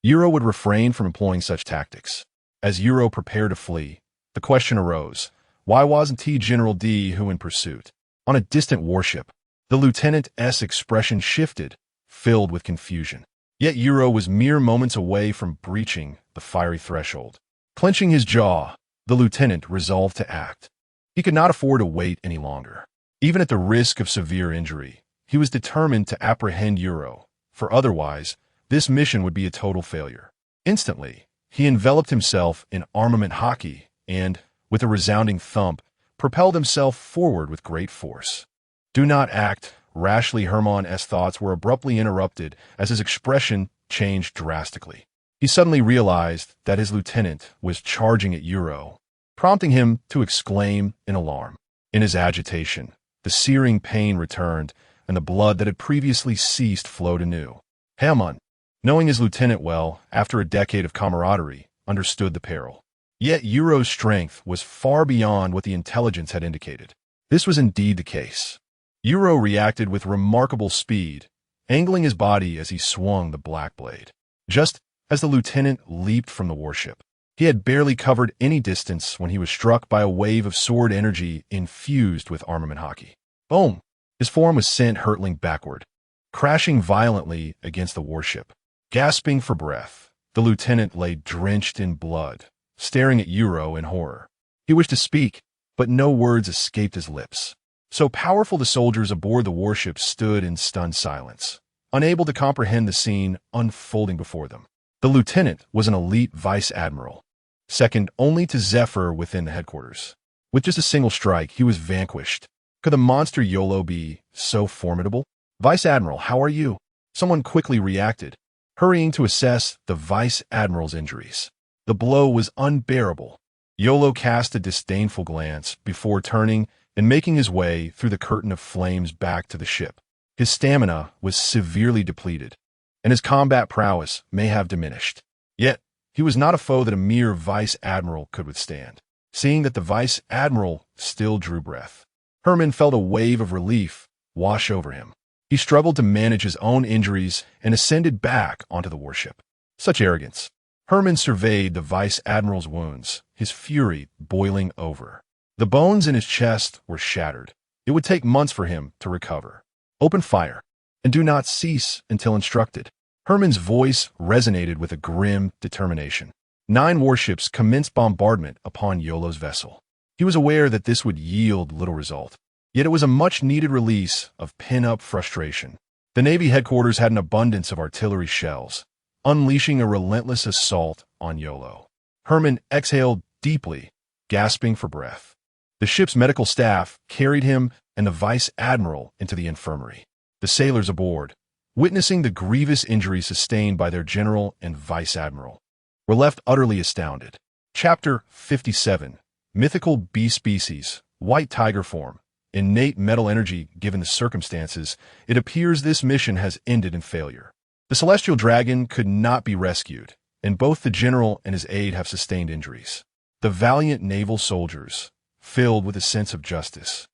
You Luo would refrain from employing such tactics. As You Luo prepared to flee, the question arose, why wasn't he General D who in pursuit? On a distant warship, the lieutenant's expression shifted, filled with confusion. Yet You Luo was mere moments away from breaching the fiery threshold. Clenching his jaw, the lieutenant resolved to act. He could not afford to wait any longer. Even at the risk of severe injury, he was determined to apprehend You Luo, for otherwise, this mission would be a total failure. Instantly, he enveloped himself in armament Haki and, with a resounding thump, propelled himself forward with great force. "Do not act rashly." Hermann's thoughts were abruptly interrupted as his expression changed drastically. He suddenly realized that his lieutenant was charging at You Luo, prompting him to exclaim in alarm. In his agitation, the searing pain returned, and the blood that had previously ceased flowed anew. Hermann, knowing his lieutenant well after a decade of camaraderie, understood the peril. Yet You Luo's strength was far beyond what the intelligence had indicated. This was indeed the case. You Luo reacted with remarkable speed, angling his body as he swung the black blade. Just as the lieutenant leaped from the warship, he had barely covered any distance when he was struck by a wave of sword energy infused with armament Haki. Boom! His form was sent hurtling backward. crashing violently against the warship. Gasping for breath, the lieutenant lay drenched in blood, staring at You Luo in horror. He wished to speak, but no words escaped his lips. So powerful the soldiers aboard the warship stood in stunned silence, unable to comprehend the scene unfolding before them. The lieutenant was an elite vice admiral, second only to Zephyr within the headquarters. With just a single strike, he was vanquished. Could the monster You Luo be so formidable? Vice Admiral, how are you? Someone quickly reacted, hurrying to assess the vice admiral's injuries. The blow was unbearable. You Luo cast a disdainful glance before turning and making his way through the curtain of flames back to the ship. His stamina was severely depleted, and his combat prowess may have diminished. Yet, he was not a foe that a mere vice admiral could withstand. Seeing that the vice admiral still drew breath, Herman felt a wave of relief wash over him. He struggled to manage his own injuries and ascended back onto the warship. Such arrogance. Herman surveyed the vice admiral's wounds, his fury boiling over. The bones in his chest were shattered. It would take months for him to recover. Open fire, and do not cease until instructed. Herman's voice resonated with a grim determination. 9 warships commenced bombardment upon You Luo's vessel. He was aware that this would yield little result, yet it was a much-needed release of pin-up frustration. The Navy headquarters had an abundance of artillery shells, unleashing a relentless assault on You Luo. Herman exhaled deeply, gasping for breath. The ship's medical staff carried him and the vice admiral into the infirmary. The sailors aboard, witnessing the grievous injuries sustained by their general and vice admiral, were left utterly astounded. Chapter 57. Mythical bee species, white tiger form, innate metal energy. Given the circumstances, it appears this mission has ended in failure. The celestial dragon could not be rescued, and both the general and his aide have sustained injuries. The valiant naval soldiers, filled with a sense of justice,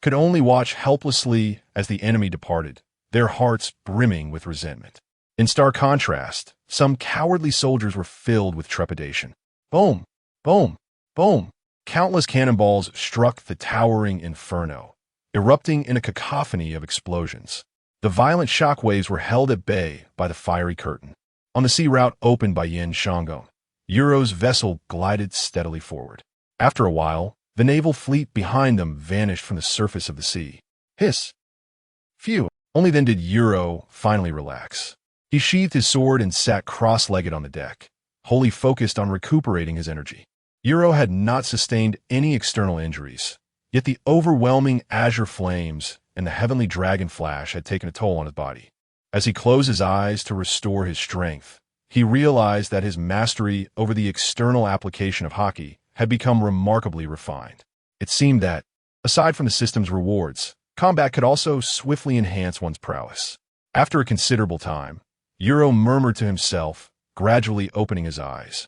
could only watch helplessly as the enemy departed, their hearts brimming with resentment. In stark contrast, some cowardly soldiers were filled with trepidation. Boom! Boom! Boom! Countless cannonballs struck the towering inferno, erupting in a cacophony of explosions. The violent shockwaves were held at bay by the fiery curtain. On the sea route opened by Yin Shanggong, You Luo's vessel glided steadily forward. After a while, the naval fleet behind them vanished from the surface of the sea. Hiss! Phew! Only then did You Luo finally relax. He sheathed his sword and sat cross-legged on the deck, wholly focused on recuperating his energy. You Luo had not sustained any external injuries, yet the overwhelming azure flames and the heavenly dragon flash had taken a toll on his body. As he closed his eyes to restore his strength, he realized that his mastery over the external application of Haki had become remarkably refined. It seemed that, aside from the system's rewards, combat could also swiftly enhance one's prowess. After a considerable time, You Luo murmured to himself, gradually opening his eyes.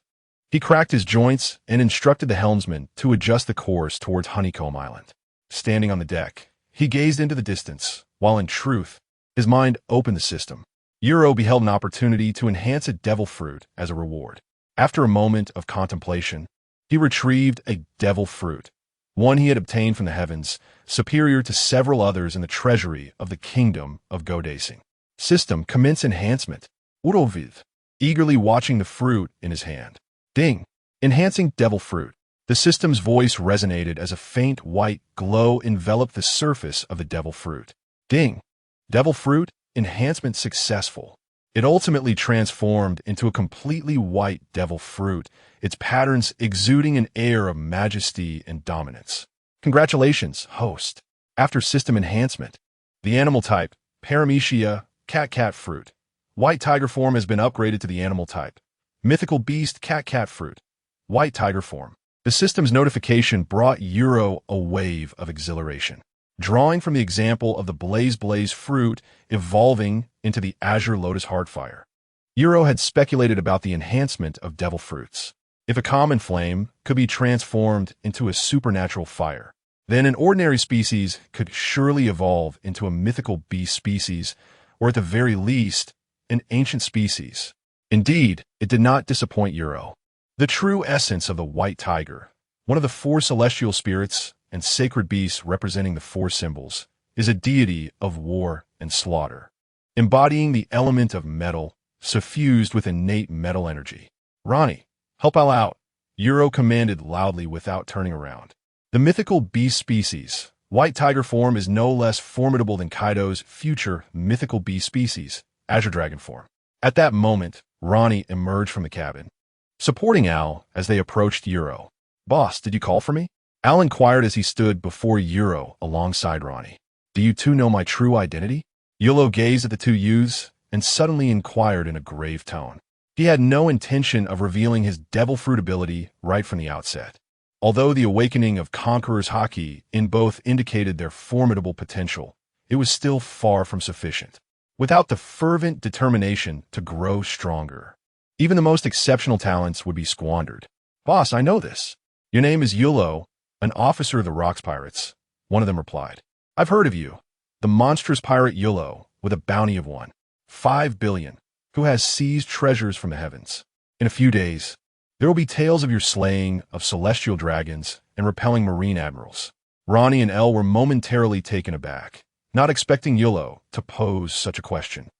He cracked his joints and instructed the helmsman to adjust the course towards Honeycomb Island. Standing on the deck, he gazed into the distance, while in truth, his mind opened the system. You Luo beheld an opportunity to enhance a devil fruit as a reward. After a moment of contemplation, he retrieved a devil fruit, one he had obtained from the heavens, superior to several others in the treasury of the kingdom of Godasing. System commence enhancement. Urovid, eagerly watching the fruit in his hand. Ding! Enhancing devil fruit. The system's voice resonated as a faint white glow enveloped the surface of the devil fruit. Ding! Devil fruit, enhancement successful. It ultimately transformed into a completely white devil fruit, its patterns exuding an air of majesty and dominance. Congratulations, host. After system enhancement, the animal type, Paramecia, cat fruit. White tiger form has been upgraded to the animal type. Mythical beast, cat fruit. White tiger form. The system's notification brought You Luo a wave of exhilaration, drawing from the example of the blaze fruit evolving into the azure lotus heartfire. You Luo had speculated about the enhancement of devil fruits. If a common flame could be transformed into a supernatural fire, then an ordinary species could surely evolve into a mythical beast species, or at the very least, an ancient species. Indeed, it did not disappoint You Luo. The true essence of the white tiger, one of the 4 celestial spirits and sacred beasts representing the 4 symbols, is a deity of war and slaughter. embodying the element of metal, suffused with innate metal energy. "Ronnie, help Al out," You Luo commanded loudly without turning around. The mythical beast species, white tiger form, is no less formidable than Kaido's future mythical beast species, azure dragon form. At that moment, Ronnie emerged from the cabin, supporting Al as they approached You Luo. "Boss, did you call for me?" Al inquired as he stood before You Luo alongside Ronnie. "Do you two know my true identity?" You Luo gazed at the two youths and suddenly inquired in a grave tone. He had no intention of revealing his devil fruit ability right from the outset. Although the awakening of Conqueror's Haki in both indicated their formidable potential, it was still far from sufficient. Without the fervent determination to grow stronger, even the most exceptional talents would be squandered. "Boss, I know this. Your name is You Luo, an officer of the Rokks pirates," one of them replied. "I've heard of you, the monstrous pirate You Luo, with a bounty of 5 billion, who has seized treasures from the heavens. In a few days, there will be tales of your slaying of celestial dragons and repelling marine admirals." Ronnie and El were momentarily taken aback, not expecting You Luo to pose such a question.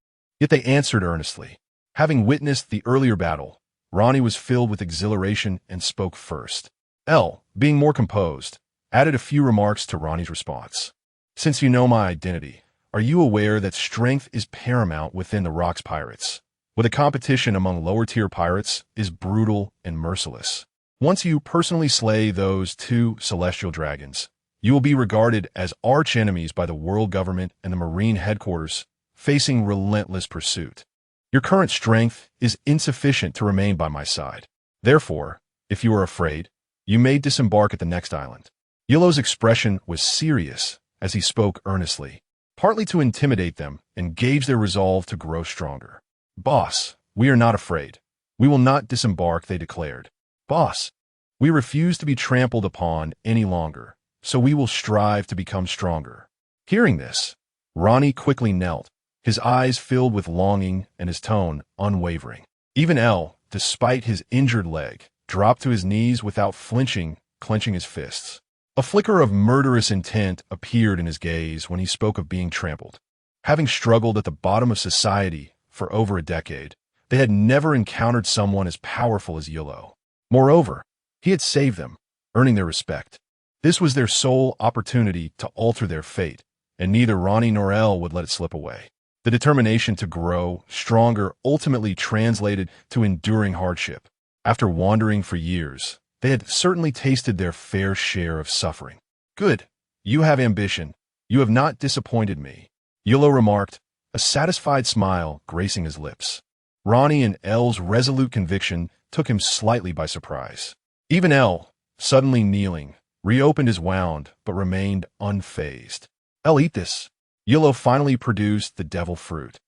Yet they answered earnestly. Having witnessed the earlier battle, Ronnie was filled with exhilaration and spoke first. El, being more composed, added a few remarks to Ronnie's response. "Since you know my identity, are you aware that strength is paramount within the Rokks pirates, where the competition among lower-tier pirates is brutal and merciless? Once you personally slay those 2 celestial dragons, you will be regarded as arch-enemies by the world government and the marine headquarters, facing relentless pursuit. Your current strength is insufficient to remain by my side. Therefore, if you are afraid, you may disembark at the next island." You Luo's expression was serious as he spoke earnestly, partly to intimidate them and gauge their resolve to grow stronger. "Boss, we are not afraid. We will not disembark," they declared. "Boss, we refuse to be trampled upon any longer, so we will strive to become stronger." Hearing this, Ronnie quickly knelt, his eyes filled with longing and his tone unwavering. Even El, despite his injured leg, dropped to his knees without flinching, clenching his fists. A flicker of murderous intent appeared in his gaze when he spoke of being trampled. Having struggled at the bottom of society for over a decade, they had never encountered someone as powerful as You Luo. Moreover, he had saved them, earning their respect. This was their sole opportunity to alter their fate, and neither Ronnie nor El would let it slip away. The determination to grow stronger ultimately translated to enduring hardship. After wandering for years, they had certainly tasted their fair share of suffering. "Good. You have ambition. You have not disappointed me," You Luo remarked, a satisfied smile gracing his lips. Ronnie and El's resolute conviction took him slightly by surprise. Even El, suddenly kneeling, reopened his wound but remained unfazed. "El, eat this." You Luo finally produced the devil fruit.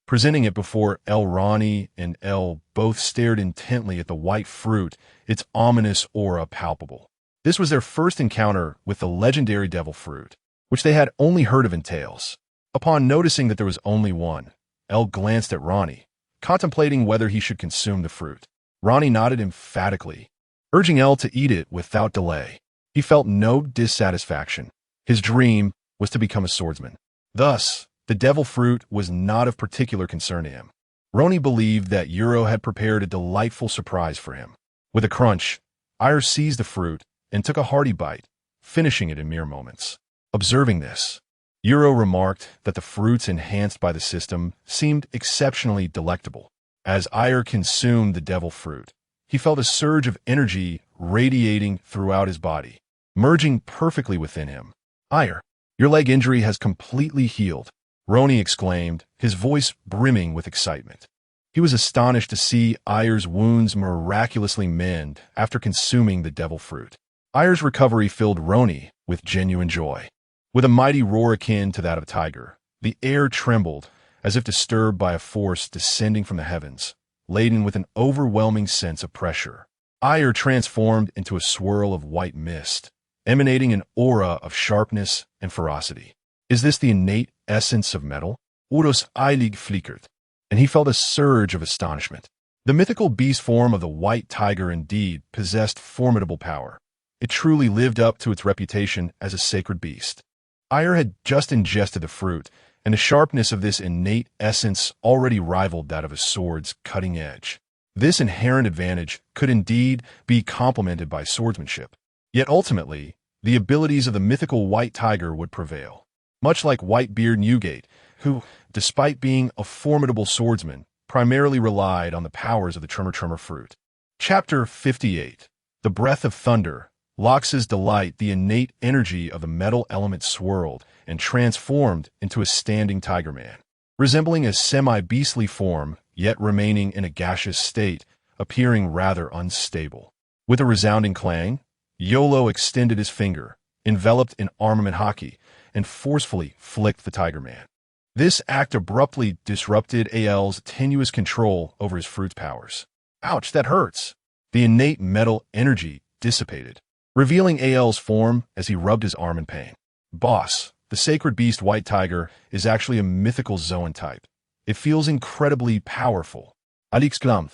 Presenting it before El, Ronnie and El both stared intently at the white fruit, its ominous aura palpable. This was their first encounter with the legendary devil fruit, which they had only heard of in tales. Upon noticing that there was only one, El glanced at Ronnie, contemplating whether he should consume the fruit. Ronnie nodded emphatically, urging El to eat it without delay. He felt no dissatisfaction. His dream was to become a swordsman. Thus, the devil fruit was not of particular concern to him. Ronnie believed that You Luo had prepared a delightful surprise for him. With a crunch, Ire seized the fruit and took a hearty bite, finishing it in mere moments. Observing this, You Luo remarked that the fruits enhanced by the system seemed exceptionally delectable. As Ire consumed the devil fruit, he felt a surge of energy radiating throughout his body, merging perfectly within him. "Ire, your leg injury has completely healed," Ronnie exclaimed, his voice brimming with excitement. He was astonished to see Ire's wounds miraculously mend after consuming the devil fruit. Ire's recovery filled Ronnie with genuine joy. With a mighty roar akin to that of a tiger, the air trembled as if disturbed by a force descending from the heavens, laden with an overwhelming sense of pressure. Ire transformed into a swirl of white mist, emanating an aura of sharpness and ferocity. Is this the innate essence of metal? Oros eilig flickert, and he felt a surge of astonishment. The mythical beast form of the white tiger indeed possessed formidable power. It truly lived up to its reputation as a sacred beast. Ire had just ingested the fruit, and the sharpness of this innate essence already rivaled that of his sword's cutting edge. This inherent advantage could indeed be complemented by swordsmanship. Yet ultimately, the abilities of the mythical white tiger would prevail. Much like Whitebeard Newgate, who, despite being a formidable swordsman, primarily relied on the powers of the Tremor fruit. Chapter 58. The Breath of Thunder. Rokks' delight, the innate energy of the metal element swirled and transformed into a standing tiger man. Resembling a semi-beastly form, yet remaining in a gaseous state, appearing rather unstable. With a resounding clang, You Luo extended his finger, enveloped in armament Haki, and forcefully flicked the tiger man. This act abruptly disrupted Al's tenuous control over his fruit's powers. Ouch, that hurts! The innate metal energy dissipated, revealing Al's form as he rubbed his arm in pain. Boss, the sacred beast white tiger is actually a mythical Zoan type. It feels incredibly powerful. Elixir.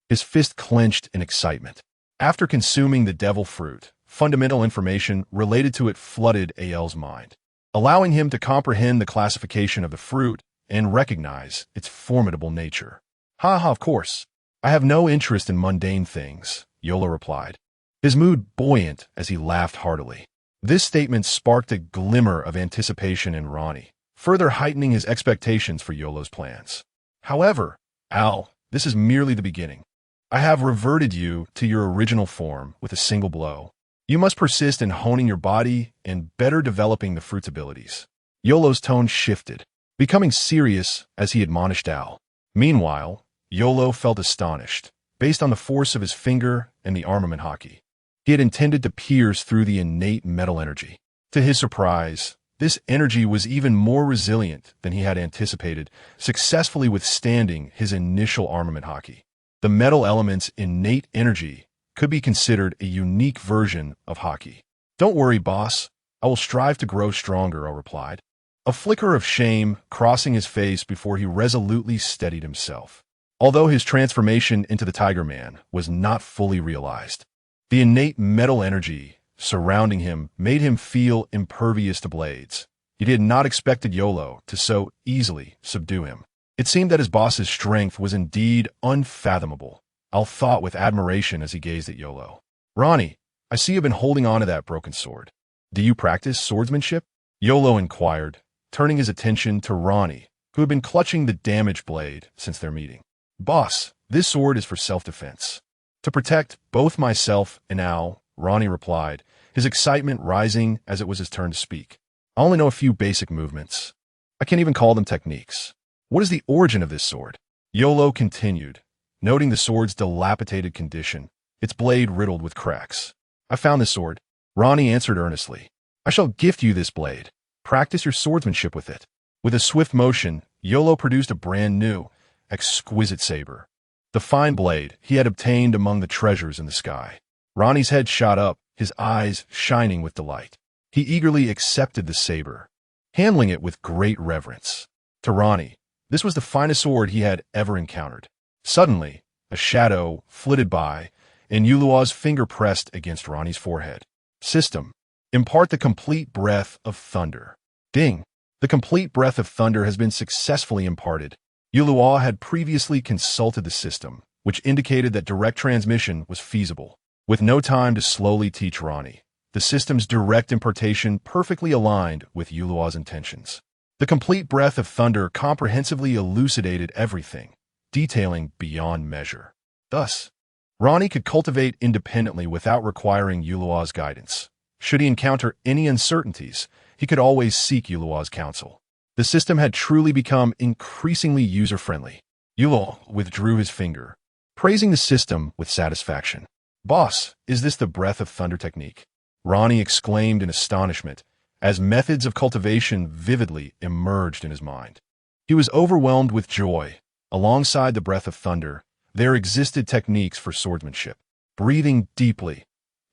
His fist clenched in excitement. After consuming the devil fruit, fundamental information related to it flooded Al's mind, allowing him to comprehend the classification of the fruit and recognize its formidable nature. Of course. I have no interest in mundane things, You Luo replied, his mood buoyant as he laughed heartily. This statement sparked a glimmer of anticipation in Ronnie, further heightening his expectations for You Luo's plans. However, Al, this is merely the beginning. I have reverted you to your original form with a single blow. You must persist in honing your body and better developing the fruit's abilities. You Luo's tone shifted, becoming serious as he admonished Al. Meanwhile, You Luo felt astonished, based on the force of his finger and the armament Haki. He had intended to pierce through the innate metal energy. To his surprise, this energy was even more resilient than he had anticipated, successfully withstanding his initial armament Haki. The metal element's innate energy could be considered a unique version of Haki. Don't worry, boss. I will strive to grow stronger, I replied, a flicker of shame crossing his face before he resolutely steadied himself. Although his transformation into the Tiger Man was not fully realized, the innate metal energy surrounding him made him feel impervious to blades. He had not expected You Luo to so easily subdue him. It seemed that his boss's strength was indeed unfathomable. Al thought with admiration as he gazed at You Luo. Ronnie, I see you've been holding on to that broken sword. Do you practice swordsmanship? You Luo inquired, turning his attention to Ronnie, who had been clutching the damaged blade since their meeting. Boss, this sword is for self-defense. To protect both myself and Al, Ronnie replied, his excitement rising as it was his turn to speak. I only know a few basic movements. I can't even call them techniques. What is the origin of this sword? You Luo continued, noting the sword's dilapidated condition, its blade riddled with cracks. I found this sword. Ronnie answered earnestly. I shall gift you this blade. Practice your swordsmanship with it. With a swift motion, You Luo produced a brand new, exquisite saber. The fine blade he had obtained among the treasures in the sky. Ronnie's head shot up, his eyes shining with delight. He eagerly accepted the saber, handling it with great reverence. To Ronnie, this was the finest sword he had ever encountered. Suddenly, a shadow flitted by, and You Luo's finger pressed against Ronnie's forehead. System. Impart the complete breath of thunder. Ding. The complete breath of thunder has been successfully imparted. You Luo had previously consulted the system, which indicated that direct transmission was feasible. With no time to slowly teach Ronnie, the system's direct impartation perfectly aligned with You Luo's intentions. The complete breath of thunder comprehensively elucidated everything, detailing beyond measure. Thus, Ronnie could cultivate independently without requiring You Luo's guidance. Should he encounter any uncertainties, he could always seek You Luo's counsel. The system had truly become increasingly user-friendly. You Luo withdrew his finger, praising the system with satisfaction. Boss, is this the breath of thunder technique? Ronnie exclaimed in astonishment, as methods of cultivation vividly emerged in his mind. He was overwhelmed with joy. Alongside the breath of thunder, there existed techniques for swordsmanship. Breathing deeply,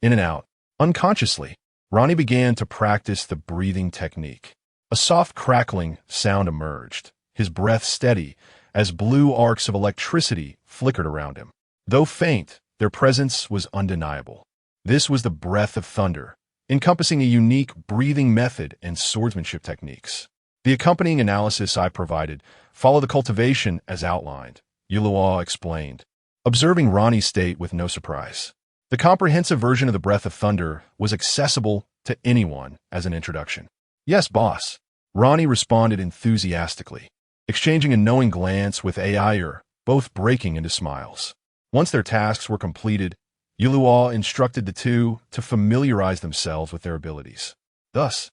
in and out, unconsciously, Ronnie began to practice the breathing technique. A soft crackling sound emerged, his breath steady, as blue arcs of electricity flickered around him. Though faint, their presence was undeniable. This was the breath of thunder, encompassing a unique breathing method and swordsmanship techniques. The accompanying analysis I provided followed the cultivation as outlined, You Luo explained, observing Ronnie's state with no surprise. The comprehensive version of the Breath of Thunder was accessible to anyone as an introduction. Yes, boss. Ronnie responded enthusiastically, exchanging a knowing glance with AI, both breaking into smiles. Once their tasks were completed, You Luo instructed the two to familiarize themselves with their abilities. Thus,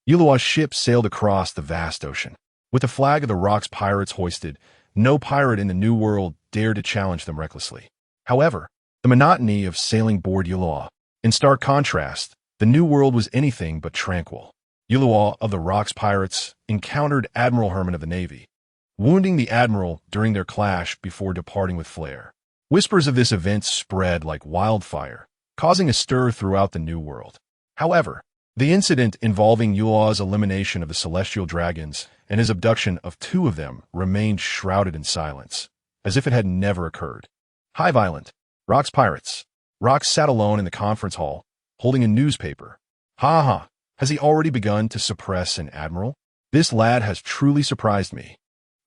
You Luo's ship sailed across the vast ocean. With the flag of the Rokks pirates hoisted, no pirate in the New World dared to challenge them recklessly. However, the monotony of sailing aboard You Luo. In stark contrast, the New World was anything but tranquil. You Luo of the Rokks pirates encountered Admiral Herman of the Navy, wounding the admiral during their clash before departing with flair. Whispers of this event spread like wildfire, causing a stir throughout the New World. However, the incident involving You Luo's elimination of the celestial dragons and his abduction of two of them remained shrouded in silence, as if it had never occurred. Hive Island. Rokks pirates. Rokks sat alone in the conference hall, holding a newspaper. Ha! Has he already begun to suppress an admiral? This lad has truly surprised me.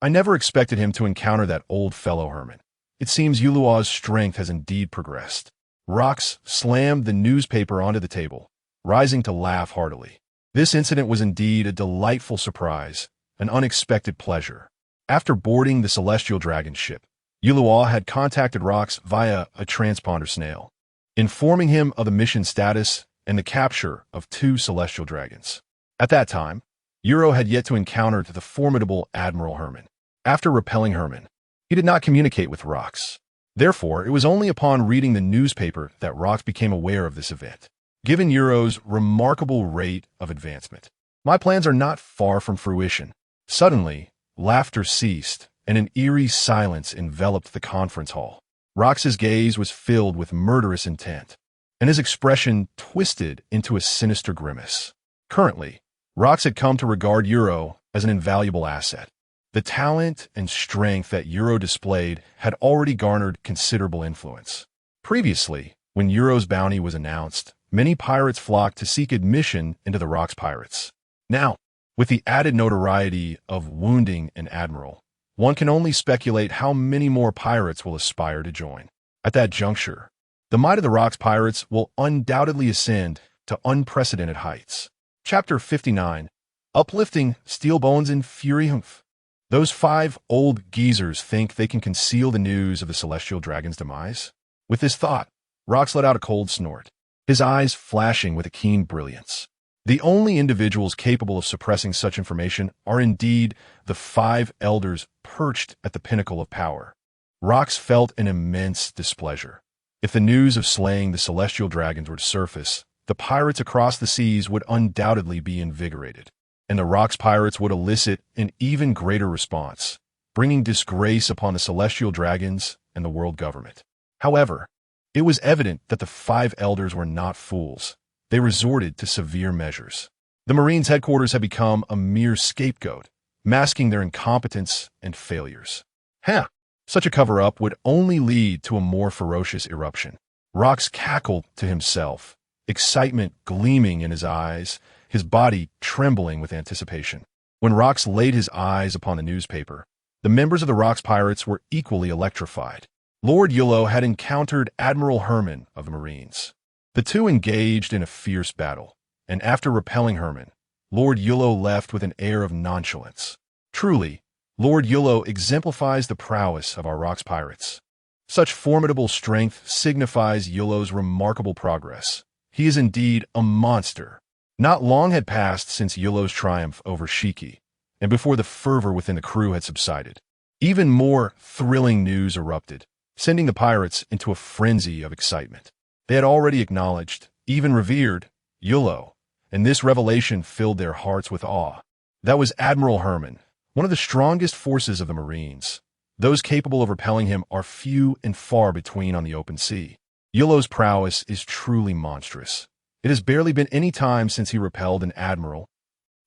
I never expected him to encounter that old fellow Herman. It seems You Luo's strength has indeed progressed. Rokks slammed the newspaper onto the table, rising to laugh heartily. This incident was indeed a delightful surprise, an unexpected pleasure. After boarding the celestial dragon ship, You Luo had contacted Rokks via a transponder snail, informing him of the mission status and the capture of two celestial dragons. At that time, Euro had yet to encounter the formidable Admiral Herman. After repelling Herman, he did not communicate with Rokks. Therefore, it was only upon reading the newspaper that Rokks became aware of this event. Given Euro's remarkable rate of advancement, my plans are not far from fruition. Suddenly, laughter ceased, and an eerie silence enveloped the conference hall. Rokks' gaze was filled with murderous intent, and his expression twisted into a sinister grimace. Currently, Rokks had come to regard Euro as an invaluable asset. The talent and strength that Euro displayed had already garnered considerable influence. Previously, when Euro's bounty was announced, many pirates flocked to seek admission into the Rokks pirates. Now, with the added notoriety of wounding an admiral, one can only speculate how many more pirates will aspire to join. At that juncture, the might of the Rokks pirates will undoubtedly ascend to unprecedented heights. Chapter 59. Uplifting Steel Bones in Fury. Those 5 old geezers think they can conceal the news of the celestial dragon's demise? With this thought, Rokks let out a cold snort, his eyes flashing with a keen brilliance. The only individuals capable of suppressing such information are indeed the 5 elders perched at the pinnacle of power. Rokks felt an immense displeasure. If the news of slaying the celestial dragons were to surface, the pirates across the seas would undoubtedly be invigorated, and the Rokks pirates would elicit an even greater response, bringing disgrace upon the celestial dragons and the world government. However, it was evident that the 5 elders were not fools. They resorted to severe measures. The Marines' headquarters had become a mere scapegoat, masking their incompetence and failures. Such a cover-up would only lead to a more ferocious eruption. Rokks cackled to himself, excitement gleaming in his eyes, his body trembling with anticipation. When Rokks laid his eyes upon the newspaper, the members of the Rokks pirates were equally electrified. Lord You Luo had encountered Admiral Herman of the Marines. The two engaged in a fierce battle, and after repelling Herman, Lord You Luo left with an air of nonchalance. Truly, Lord You Luo exemplifies the prowess of our Rokks pirates. Such formidable strength signifies You Luo's remarkable progress. He is indeed a monster. Not long had passed since You Luo's triumph over Haki, and before the fervor within the crew had subsided, even more thrilling news erupted, sending the pirates into a frenzy of excitement. They had already acknowledged, even revered, You Luo, and this revelation filled their hearts with awe. That was Admiral Herman, one of the strongest forces of the Marines. Those capable of repelling him are few and far between on the open sea. You Luo's prowess is truly monstrous. It has barely been any time since he repelled an admiral.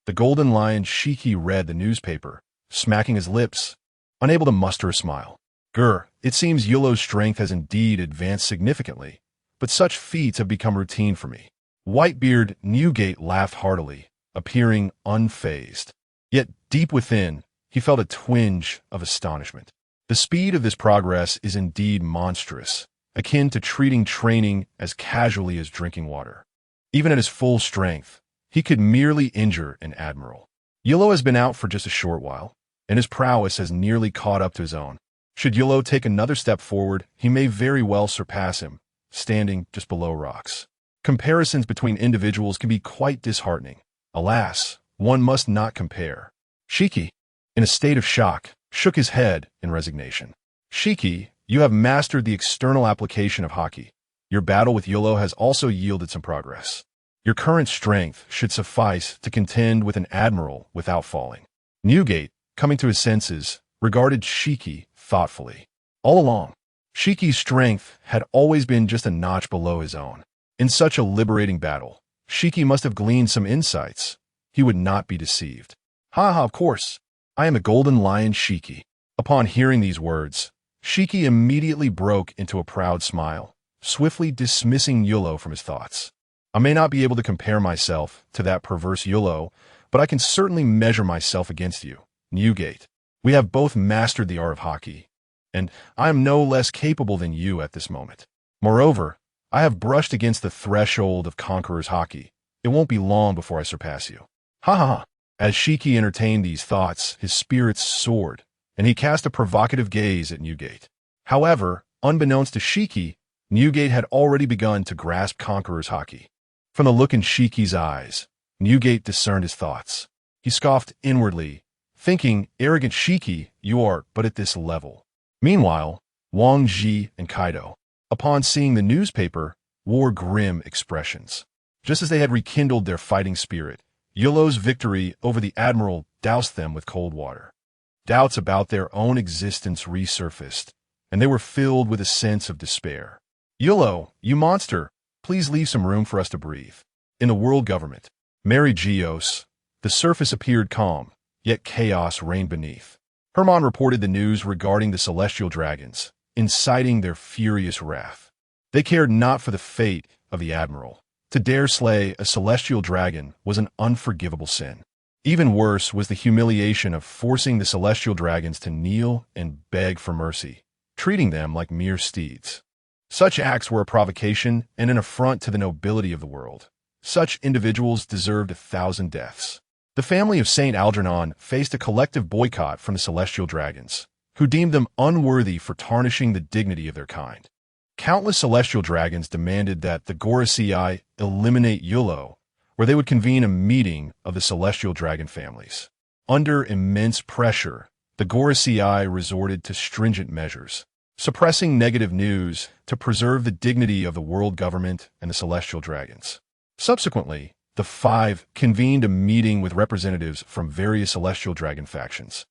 The golden lion Haki read the newspaper, smacking his lips, unable to muster a smile. It seems You Luo's strength has indeed advanced significantly, but such feats have become routine for me. Whitebeard Newgate laughed heartily, appearing unfazed. Yet deep within, he felt a twinge of astonishment. The speed of this progress is indeed monstrous, akin to treating training as casually as drinking water. Even at his full strength, he could merely injure an admiral. You Luo has been out for just a short while, and his prowess has nearly caught up to his own. Should You Luo take another step forward, he may very well surpass him, standing just below Rokks. Comparisons between individuals can be quite disheartening. Alas, one must not compare. Haki, in a state of shock, shook his head in resignation. Haki, you have mastered the external application of Haki. Your battle with You Luo has also yielded some progress. Your current strength should suffice to contend with an admiral without falling. Newgate, coming to his senses, regarded Haki thoughtfully. All along, Haki's strength had always been just a notch below his own. In such a liberating battle, Haki must have gleaned some insights. He would not be deceived. Of course. I am the Golden Lion Haki. Upon hearing these words, Haki immediately broke into a proud smile, swiftly dismissing You Luo from his thoughts. I may not be able to compare myself to that perverse You Luo, but I can certainly measure myself against you, Newgate. We have both mastered the art of Haki, and I am no less capable than you at this moment. Moreover, I have brushed against the threshold of Conqueror's Haki. It won't be long before I surpass you. As Haki entertained these thoughts, his spirits soared, and he cast a provocative gaze at Newgate. However, unbeknownst to Haki, Newgate had already begun to grasp Conqueror's Haki. From the look in Shiki's eyes, Newgate discerned his thoughts. He scoffed inwardly, thinking, arrogant Haki, you are but at this level. Meanwhile, Wang Ji and Kaido, upon seeing the newspaper, wore grim expressions. Just as they had rekindled their fighting spirit, You Luo's victory over the admiral doused them with cold water. Doubts about their own existence resurfaced, and they were filled with a sense of despair. You Luo, you monster, please leave some room for us to breathe. In the world government, Mary Geos, the surface appeared calm, yet chaos reigned beneath. Hermann reported the news regarding the celestial dragons, inciting their furious wrath. They cared not for the fate of the admiral. To dare slay a celestial dragon was an unforgivable sin. Even worse was the humiliation of forcing the celestial dragons to kneel and beg for mercy, treating them like mere steeds. Such acts were a provocation and an affront to the nobility of the world. Such individuals deserved 1,000 deaths. The family of Saint Algernon faced a collective boycott from the celestial dragons, who deemed them unworthy for tarnishing the dignity of their kind. Countless celestial dragons demanded that the Gorosei eliminate You Luo, where they would convene a meeting of the celestial dragon families. Under immense pressure, the Gorosei resorted to stringent measures, suppressing negative news to preserve the dignity of the world government and the celestial dragons. Subsequently, the five convened a meeting with representatives from various celestial dragon factions.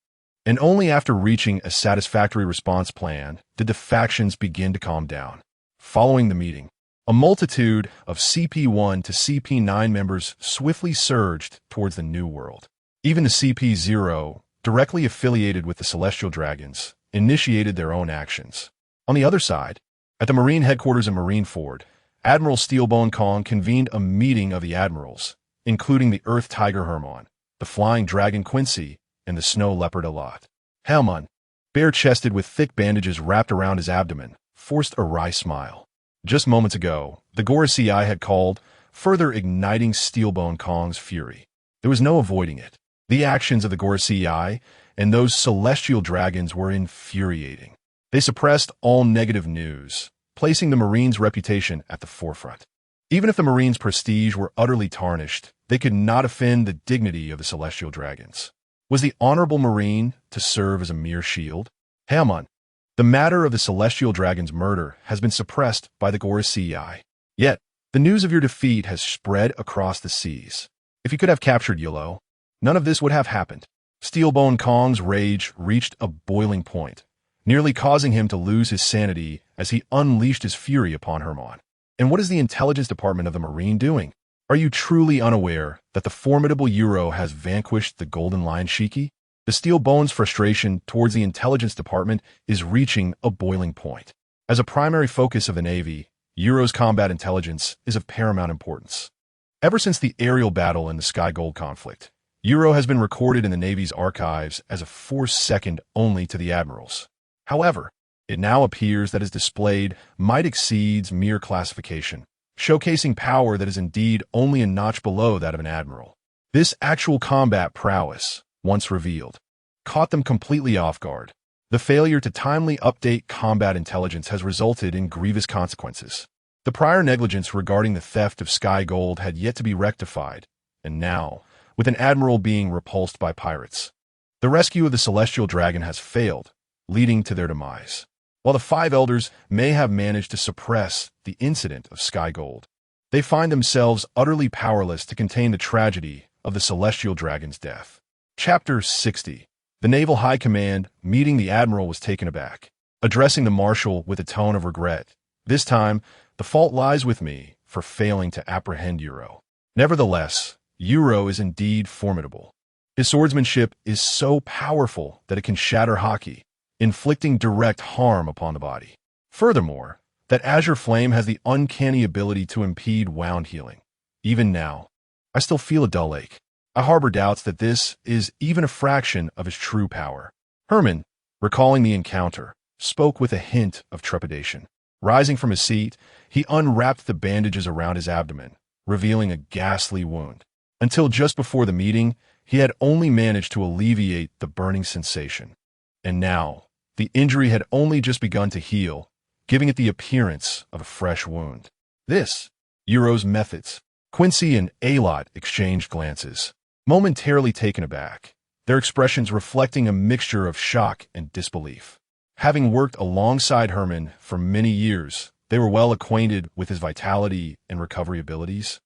And only after reaching a satisfactory response plan did the factions begin to calm down. Following the meeting, a multitude of CP1 to CP9 members swiftly surged towards the New World. Even the CP0, directly affiliated with the Celestial Dragons, initiated their own actions. On the other side, at the Marine headquarters in Marineford, Admiral Steelbone Kong convened a meeting of the admirals, including the Earth Tiger Hermann, the Flying Dragon Quincy, and the Snow Leopard Alat. Hermann, bare-chested with thick bandages wrapped around his abdomen, forced a wry smile. Just moments ago, the Gorosei had called, further igniting Steelbone Kong's fury. There was no avoiding it. The actions of the Gorosei and those celestial dragons were infuriating. They suppressed all negative news, placing the Marines' reputation at the forefront. Even if the Marines' prestige were utterly tarnished, they could not offend the dignity of the celestial dragons. Was the honorable Marine to serve as a mere shield? Hermann, the matter of the celestial dragon's murder has been suppressed by the Gorosei. Yet, the news of your defeat has spread across the seas. If you could have captured You Luo, none of this would have happened. Steelbone Kong's rage reached a boiling point, nearly causing him to lose his sanity as he unleashed his fury upon Hermann. And what is the intelligence department of the Marine doing? Are you truly unaware that the formidable Euro has vanquished the Golden Lion Haki? The Steelbone's frustration towards the intelligence department is reaching a boiling point. As a primary focus of the Navy, Euro's combat intelligence is of paramount importance. Ever since the aerial battle in the Sky Gold conflict, You Luo has been recorded in the Navy's archives as a force second only to the admirals. However, it now appears that his displayed might exceeds mere classification, showcasing power that is indeed only a notch below that of an admiral. This actual combat prowess, once revealed, caught them completely off guard. The failure to timely update combat intelligence has resulted in grievous consequences. The prior negligence regarding the theft of Sky Gold had yet to be rectified, and now, with an admiral being repulsed by pirates, the rescue of the celestial dragon has failed, leading to their demise. While the five elders may have managed to suppress the incident of Sky Gold, they find themselves utterly powerless to contain the tragedy of the celestial dragon's death. Chapter 60. The Naval High Command meeting the admiral was taken aback, addressing the marshal with a tone of regret. This time, the fault lies with me for failing to apprehend You Luo. Nevertheless, You Luo is indeed formidable. His swordsmanship is so powerful that it can shatter Haki, inflicting direct harm upon the body. Furthermore, that azure flame has the uncanny ability to impede wound healing. Even now, I still feel a dull ache. I harbor doubts that this is even a fraction of his true power. Herman, recalling the encounter, spoke with a hint of trepidation. Rising from his seat, he unwrapped the bandages around his abdomen, revealing a ghastly wound. Until just before the meeting, he had only managed to alleviate the burning sensation. And now, the injury had only just begun to heal, giving it the appearance of a fresh wound. This, You Luo's methods. Quincy and Alot exchanged glances, momentarily taken aback, their expressions reflecting a mixture of shock and disbelief. Having worked alongside Herman for many years, they were well acquainted with his vitality and recovery abilities,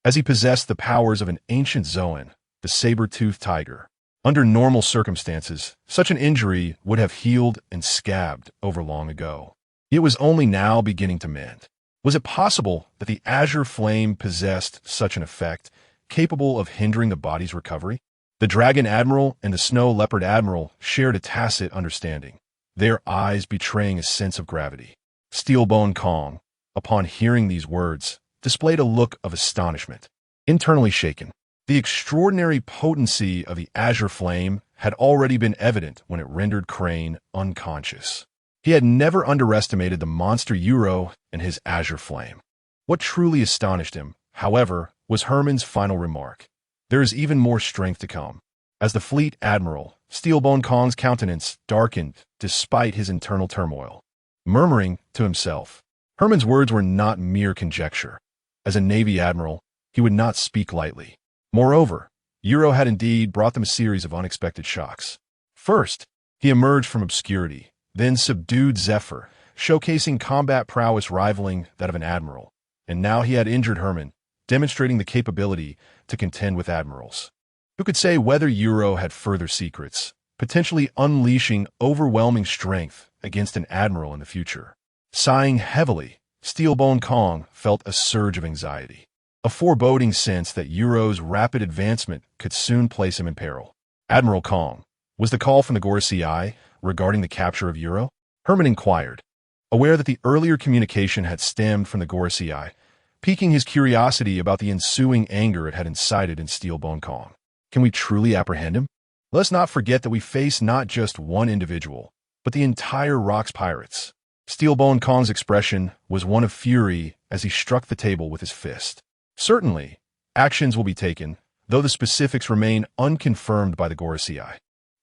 as he possessed the powers of an ancient Zoan, the saber-toothed tiger. Under normal circumstances, such an injury would have healed and scabbed over long ago. It was only now beginning to mend. Was it possible that the azure flame possessed such an effect, capable of hindering the body's recovery? The Dragon Admiral and the Snow Leopard Admiral shared a tacit understanding, their eyes betraying a sense of gravity. Steelbone Kong, upon hearing these words, displayed a look of astonishment. Internally shaken, the extraordinary potency of the azure flame had already been evident when it rendered Crane unconscious. He had never underestimated the monster You Luo and his azure flame. What truly astonished him, however, was Herman's final remark. There is even more strength to come. As the fleet admiral, Steelbone Kong's countenance darkened despite his internal turmoil. Murmuring to himself, Herman's words were not mere conjecture. As a Navy admiral, he would not speak lightly. Moreover, You Luo had indeed brought them a series of unexpected shocks. First, he emerged from obscurity, then subdued Zephyr, showcasing combat prowess rivaling that of an admiral. And now he had injured Herman, demonstrating the capability to contend with admirals. Who could say whether You Luo had further secrets, potentially unleashing overwhelming strength against an admiral in the future? Sighing heavily, Steelbone Kong felt a surge of anxiety, a foreboding sense that You Luo's rapid advancement could soon place him in peril. Admiral Kong, was the call from the Gorsi regarding the capture of You Luo? Herman inquired, aware that the earlier communication had stemmed from the Gorsi, piquing his curiosity about the ensuing anger it had incited in Steelbone Kong. Can we truly apprehend him? Let's not forget that we face not just one individual, but the entire Rokks pirates. Steelbone Kong's expression was one of fury as he struck the table with his fist. Certainly, actions will be taken, though the specifics remain unconfirmed by the Gorsi.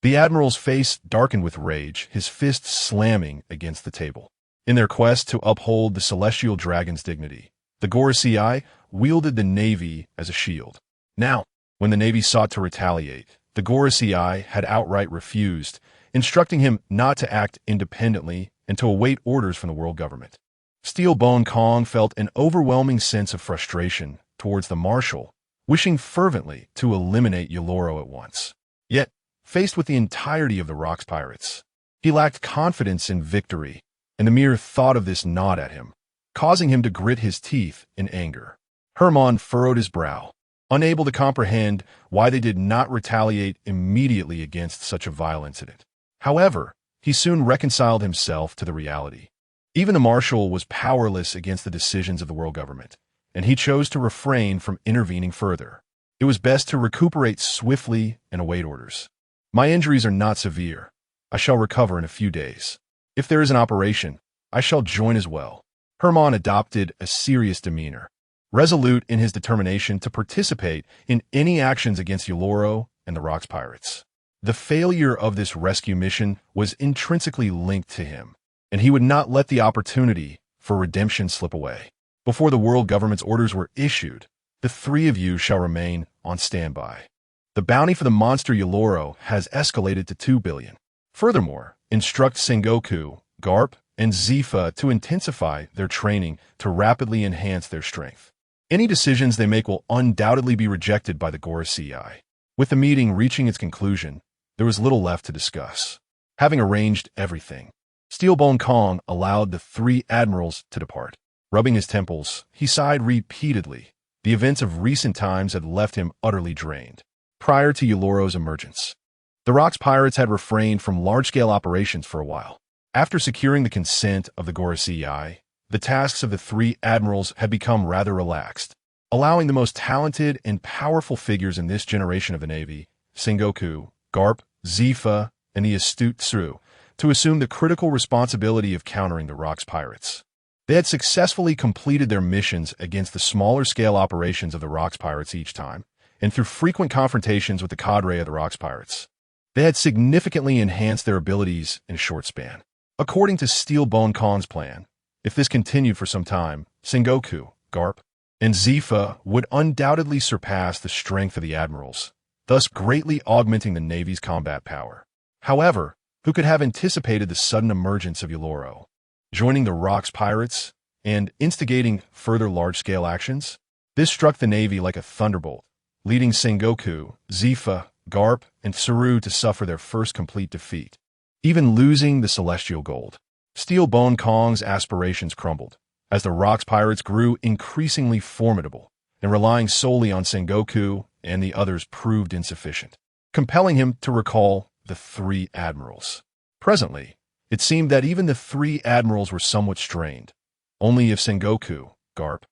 The admiral's face darkened with rage, his fist slamming against the table. In their quest to uphold the celestial dragon's dignity, the Gorsi wielded the Navy as a shield. Now, when the Navy sought to retaliate, the Gorsi had outright refused, instructing him not to act independently and to await orders from the world government. Steelbone Kong felt an overwhelming sense of frustration towards the marshal, wishing fervently to eliminate You Luo at once. Yet, faced with the entirety of the Rokks pirates, he lacked confidence in victory, and the mere thought of this gnawed at him, causing him to grit his teeth in anger. Herman furrowed his brow, unable to comprehend why they did not retaliate immediately against such a vile incident. However, he soon reconciled himself to the reality. Even the marshal was powerless against the decisions of the world government, and he chose to refrain from intervening further. It was best to recuperate swiftly and await orders. My injuries are not severe. I shall recover in a few days. If there is an operation, I shall join as well. Hermann adopted a serious demeanor, resolute in his determination to participate in any actions against You Luo and the Rokks pirates. The failure of this rescue mission was intrinsically linked to him, and he would not let the opportunity for redemption slip away. Before the world government's orders were issued, the three of you shall remain on standby. The bounty for the monster You Luo has escalated to 2 billion. Furthermore, instruct Sengoku, Garp, and Zifa to intensify their training to rapidly enhance their strength. Any decisions they make will undoubtedly be rejected by the Gorosei. With the meeting reaching its conclusion, there was little left to discuss. Having arranged everything, Steelbone Kong allowed the three admirals to depart. Rubbing his temples, he sighed repeatedly. The events of recent times had left him utterly drained. Prior to You Luo's emergence, the Rokks pirates had refrained from large-scale operations for a while. After securing the consent of the Gorosei, the tasks of the three admirals had become rather relaxed, allowing the most talented and powerful figures in this generation of the Navy, Sengoku, Garp, Zifa, and the astute Tsuru, to assume the critical responsibility of countering the Rokks pirates. They had successfully completed their missions against the smaller-scale operations of the Rokks pirates each time, and through frequent confrontations with the cadre of the Rokks pirates, they had significantly enhanced their abilities in a short span. According to Steelbone Kong's plan, if this continued for some time, Sengoku, Garp, and Zifa would undoubtedly surpass the strength of the admirals, thus greatly augmenting the Navy's combat power. However, who could have anticipated the sudden emergence of You Luo, joining the Rokks pirates and instigating further large-scale actions? This struck the Navy like a thunderbolt, leading Sengoku, Zifa, Garp, and Tsuru to suffer their first complete defeat, even losing the celestial gold. Steelbone Kong's aspirations crumbled, as the Rokks pirates grew increasingly formidable, and relying solely on Sengoku and the others proved insufficient, compelling him to recall the three admirals. Presently, it seemed that even the three admirals were somewhat strained. Only if Sengoku, Garp,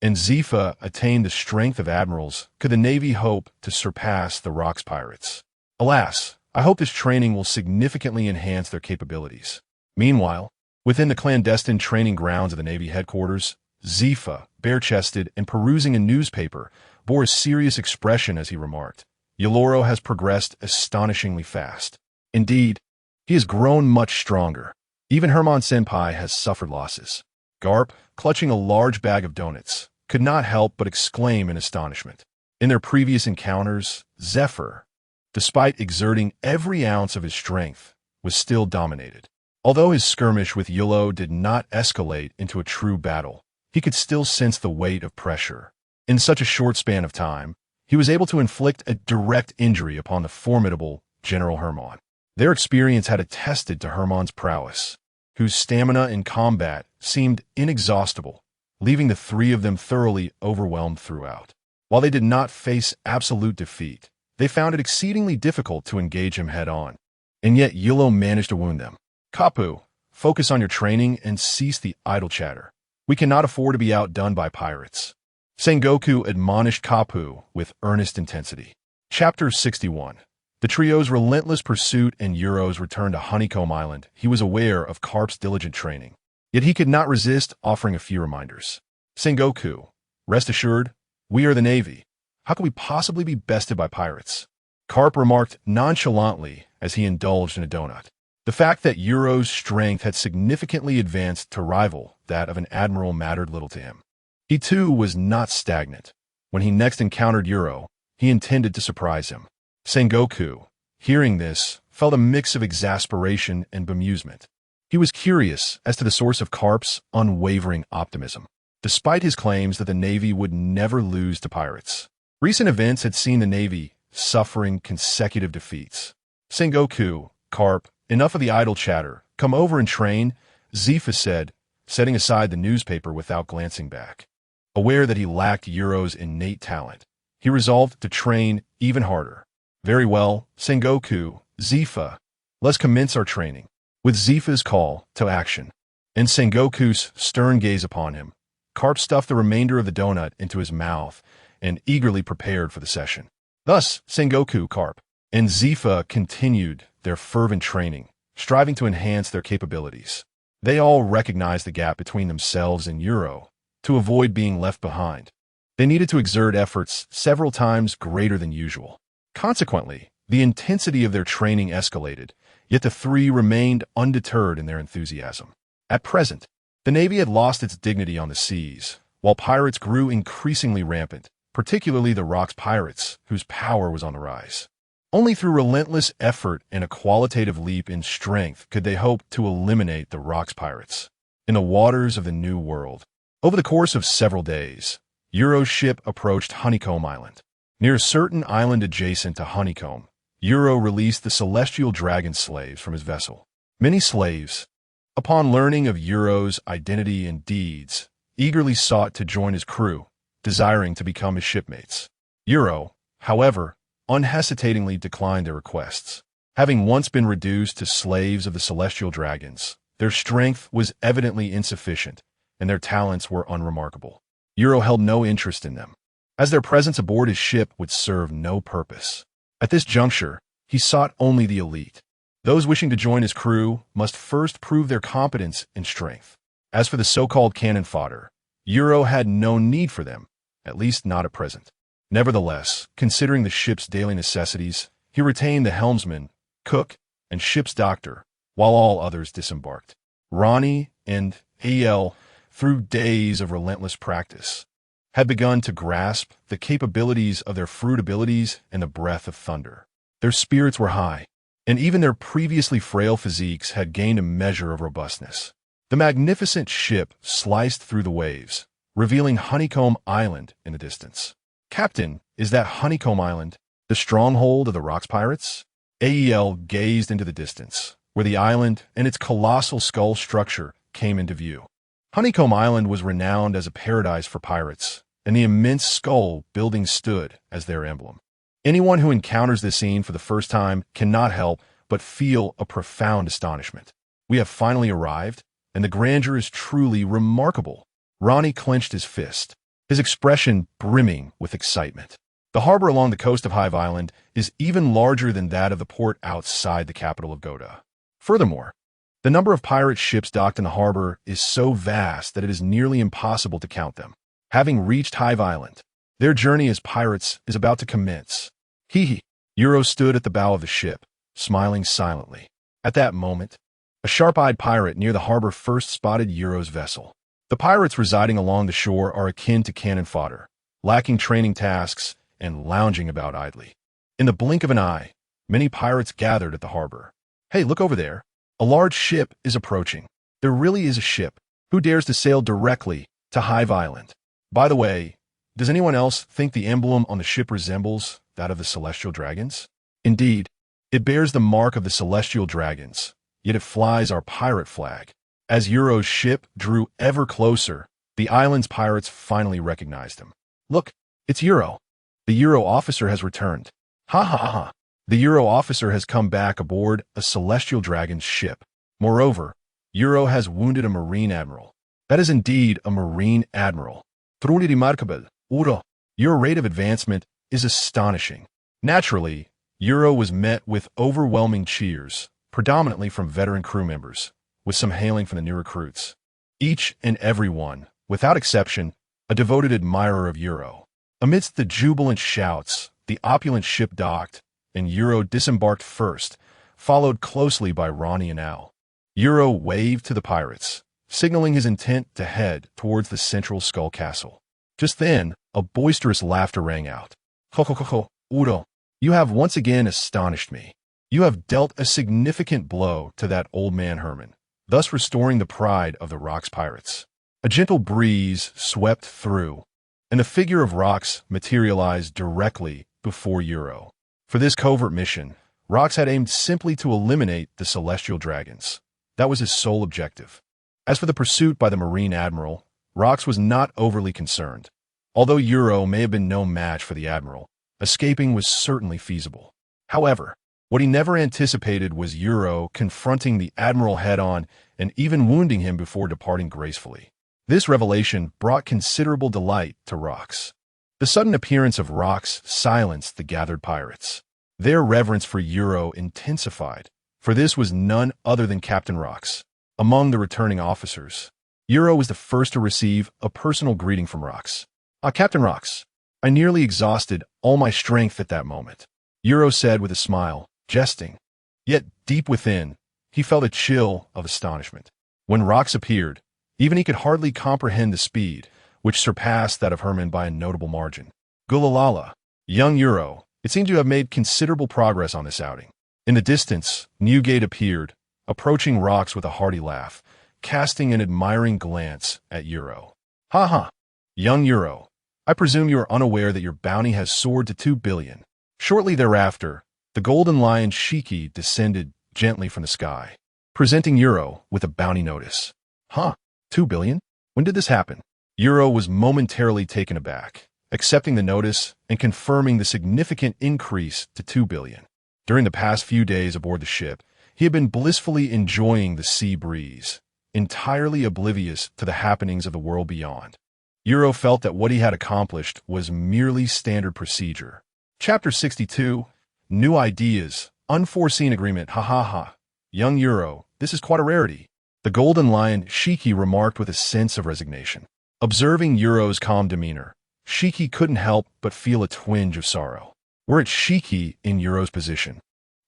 and Zifa attained the strength of admirals could the Navy hope to surpass the Rokks pirates. Alas, I hope this training will significantly enhance their capabilities. Meanwhile, within the clandestine training grounds of the Navy headquarters, Zifa, bare-chested and perusing a newspaper, bore a serious expression as he remarked, "You Luo has progressed astonishingly fast. Indeed, he has grown much stronger. Even Hermann-senpai has suffered losses." Garp, clutching a large bag of donuts, could not help but exclaim in astonishment. In their previous encounters, Zephyr, despite exerting every ounce of his strength, was still dominated. Although his skirmish with You Luo did not escalate into a true battle, he could still sense the weight of pressure. In such a short span of time, he was able to inflict a direct injury upon the formidable General Hermann. Their experience had attested to Hermann's prowess, whose stamina in combat seemed inexhaustible, leaving the three of them thoroughly overwhelmed throughout. While they did not face absolute defeat, they found it exceedingly difficult to engage him head-on. And yet You Luo managed to wound them. "Kapu, focus on your training and cease the idle chatter. We cannot afford to be outdone by pirates." Sengoku admonished Kapu with earnest intensity. Chapter 61. The trio's relentless pursuit and Euro's return to Honeycomb Island, he was aware of Garp's diligent training. Yet he could not resist offering a few reminders. "Sengoku, rest assured, we are the Navy. How could we possibly be bested by pirates?" Garp remarked nonchalantly as he indulged in a donut. The fact that Euro's strength had significantly advanced to rival that of an admiral mattered little to him. He too was not stagnant. When he next encountered Euro, he intended to surprise him. Sengoku, hearing this, felt a mix of exasperation and bemusement. He was curious as to the source of Garp's unwavering optimism, despite his claims that the Navy would never lose to pirates. Recent events had seen the Navy suffering consecutive defeats. "Sengoku, Garp, enough of the idle chatter. Come over and train," Zifa said, setting aside the newspaper without glancing back. Aware that he lacked Euro's innate talent, he resolved to train even harder. "Very well, Sengoku, Zifa, let's commence our training." With Zifa's call to action, and Sengoku's stern gaze upon him, Garp stuffed the remainder of the donut into his mouth and eagerly prepared for the session. Thus, Sengoku, Garp, and Zifa continued their fervent training, striving to enhance their capabilities. They all recognized the gap between themselves and You Luo to avoid being left behind. They needed to exert efforts several times greater than usual. Consequently, the intensity of their training escalated, yet the three remained undeterred in their enthusiasm. At present, the Navy had lost its dignity on the seas, while pirates grew increasingly rampant, particularly the Rokks pirates, whose power was on the rise. Only through relentless effort and a qualitative leap in strength could they hope to eliminate the Rokks pirates. In the waters of the New World, over the course of several days, You Luo's ship approached Honeycomb Island. Near a certain island adjacent to Honeycomb, You Luo released the celestial dragon slaves from his vessel. Many slaves, upon learning of You Luo's identity and deeds, eagerly sought to join his crew, desiring to become his shipmates. You Luo, however, unhesitatingly declined their requests. Having once been reduced to slaves of the celestial dragons, their strength was evidently insufficient, and their talents were unremarkable. You Luo held no interest in them, as their presence aboard his ship would serve no purpose. At this juncture, he sought only the elite. Those wishing to join his crew must first prove their competence and strength. As for the so-called cannon fodder, You Luo had no need for them, at least not at present. Nevertheless, considering the ship's daily necessities, he retained the helmsman, cook, and ship's doctor, while all others disembarked. Ronnie and El, through days of relentless practice, had begun to grasp the capabilities of their fruit abilities and the breath of thunder. Their spirits were high, and even their previously frail physiques had gained a measure of robustness. The magnificent ship sliced through the waves, revealing Honeycomb Island in the distance. "Captain, is that Honeycomb Island the stronghold of the Rokks pirates?" Ael gazed into the distance, where the island and its colossal skull structure came into view. Honeycomb Island was renowned as a paradise for pirates, and the immense skull building stood as their emblem. Anyone who encounters this scene for the first time cannot help but feel a profound astonishment. We have finally arrived, and the grandeur is truly remarkable. Ronnie clenched his fist, his expression brimming with excitement. The harbor along the coast of Hive Island is even larger than that of the port outside the capital of Goda. Furthermore, the number of pirate ships docked in the harbor is so vast that it is nearly impossible to count them. Having reached Hive Island, their journey as pirates is about to commence. Hee. You Luo stood at the bow of the ship, smiling silently. At that moment, a sharp-eyed pirate near the harbor first spotted You Luo's vessel. The pirates residing along the shore are akin to cannon fodder, lacking training tasks and lounging about idly. In the blink of an eye, many pirates gathered at the harbor. "Hey, look over there. A large ship is approaching." There really is a ship. Who dares to sail directly to Hive Island? By the way, does anyone else think the emblem on the ship resembles that of the celestial dragons? Indeed, it bears the mark of the celestial dragons, yet it flies our pirate flag. As You Luo's ship drew ever closer, the island's pirates finally recognized him. "Look, it's You Luo. The You Luo officer has returned." Ha ha ha. The You Luo officer has come back aboard a celestial dragon's ship. Moreover, You Luo has wounded a marine admiral. That is indeed a marine admiral. Truly remarkable, Uro. Your rate of advancement is astonishing. Naturally, You Luo was met with overwhelming cheers, predominantly from veteran crew members, with some hailing from the new recruits. Each and every one, without exception, a devoted admirer of You Luo. Amidst the jubilant shouts, the opulent ship docked, and You Luo disembarked first, followed closely by Ronnie and Al. You Luo waved to the pirates, signaling his intent to head towards the central skull castle. Just then, a boisterous laughter rang out. "Ho ho ho ho, Udo, you have once again astonished me. You have dealt a significant blow to that old man Herman, thus restoring the pride of the Rokks pirates." A gentle breeze swept through, and the figure of Rokks materialized directly before You Luo. For this covert mission, Rokks had aimed simply to eliminate the celestial dragons. That was his sole objective. As for the pursuit by the Marine Admiral, Rokks was not overly concerned. Although You Luo may have been no match for the Admiral, escaping was certainly feasible. However, what he never anticipated was You Luo confronting the Admiral head-on and even wounding him before departing gracefully. This revelation brought considerable delight to Rokks. The sudden appearance of Rokks silenced the gathered pirates. Their reverence for You Luo intensified, for this was none other than Captain Rokks. Among the returning officers, You Luo was the first to receive a personal greeting from Rokks. Captain Rokks, I nearly exhausted all my strength at that moment, You Luo said with a smile, jesting. Yet deep within, he felt a chill of astonishment. When Rokks appeared, even he could hardly comprehend the speed, which surpassed that of Herman by a notable margin. Gulalala, young You Luo, it seemed to have made considerable progress on this outing. In the distance, Newgate appeared, approaching Rokks with a hearty laugh, casting an admiring glance at You Luo. Ha ha, young You Luo, I presume you are unaware that your bounty has soared to 2 billion. Shortly thereafter, the golden lion Haki descended gently from the sky, presenting You Luo with a bounty notice. 2 billion? When did this happen? You Luo was momentarily taken aback, accepting the notice and confirming the significant increase to 2 billion. During the past few days aboard the ship, he had been blissfully enjoying the sea breeze, entirely oblivious to the happenings of the world beyond. You Luo felt that what he had accomplished was merely standard procedure. Chapter 62, New Ideas, Unforeseen Agreement. Ha ha ha. Young You Luo, this is quite a rarity. The golden lion Haki remarked with a sense of resignation. Observing You Luo's calm demeanor, Haki couldn't help but feel a twinge of sorrow. Were it Haki in You Luo's position,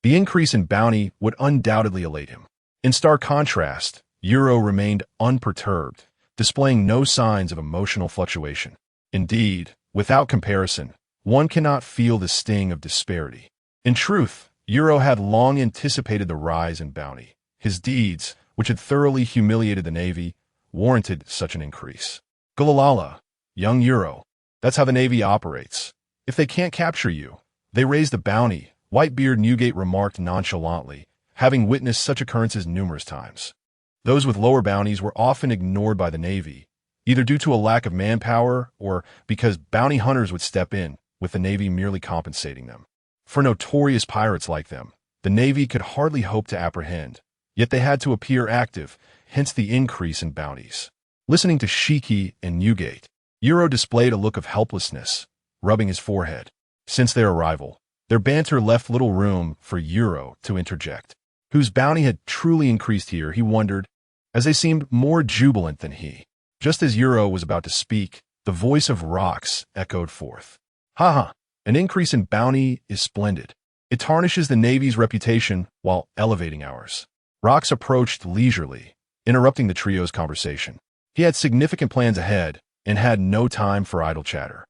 the increase in bounty would undoubtedly elate him. In stark contrast, You Luo remained unperturbed, displaying no signs of emotional fluctuation. Indeed, without comparison, one cannot feel the sting of disparity. In truth, You Luo had long anticipated the rise in bounty. His deeds, which had thoroughly humiliated the Navy, warranted such an increase. Gulalala, young You Luo, that's how the Navy operates. If they can't capture you, they raise the bounty, Whitebeard Newgate remarked nonchalantly, having witnessed such occurrences numerous times. Those with lower bounties were often ignored by the Navy, either due to a lack of manpower or because bounty hunters would step in, with the Navy merely compensating them. For notorious pirates like them, the Navy could hardly hope to apprehend, yet they had to appear active, hence the increase in bounties. Listening to Haki and Newgate, You Luo displayed a look of helplessness, rubbing his forehead. Since their arrival, their banter left little room for You Luo to interject. Whose bounty had truly increased here, he wondered, as they seemed more jubilant than he. Just as You Luo was about to speak, the voice of Rokks echoed forth. Ha ha, an increase in bounty is splendid. It tarnishes the Navy's reputation while elevating ours. Rokks approached leisurely, interrupting the trio's conversation. He had significant plans ahead and had no time for idle chatter.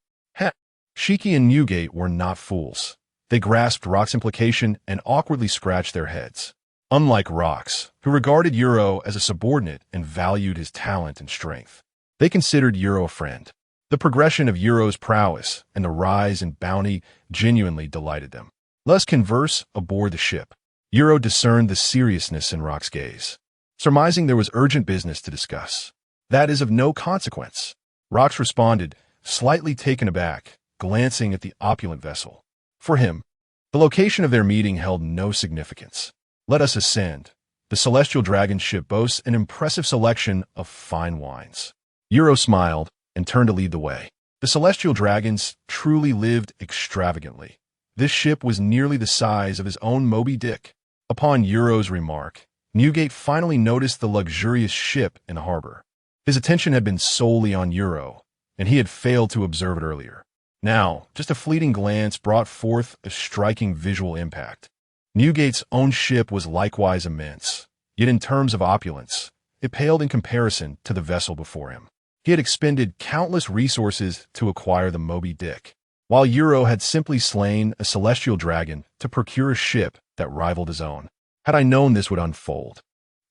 Haki and Newgate were not fools. They grasped Rokks' implication and awkwardly scratched their heads. Unlike Rokks, who regarded You Luo as a subordinate and valued his talent and strength, they considered You Luo a friend. The progression of You Luo's prowess and the rise in bounty genuinely delighted them. Less converse aboard the ship, You Luo discerned the seriousness in Rokks' gaze, surmising there was urgent business to discuss. That is of no consequence, Rokks responded, slightly taken aback, glancing at the opulent vessel. For him, the location of their meeting held no significance. Let us ascend. The celestial dragon ship boasts an impressive selection of fine wines. You Luo smiled and turned to lead the way. The celestial dragons truly lived extravagantly. This ship was nearly the size of his own Moby Dick. Upon You Luo's remark, Newgate finally noticed the luxurious ship in the harbor. His attention had been solely on You Luo, and he had failed to observe it earlier. Now, just a fleeting glance brought forth a striking visual impact. Newgate's own ship was likewise immense, yet in terms of opulence, it paled in comparison to the vessel before him. He had expended countless resources to acquire the Moby Dick, while You Luo had simply slain a celestial dragon to procure a ship that rivaled his own. Had I known this would unfold,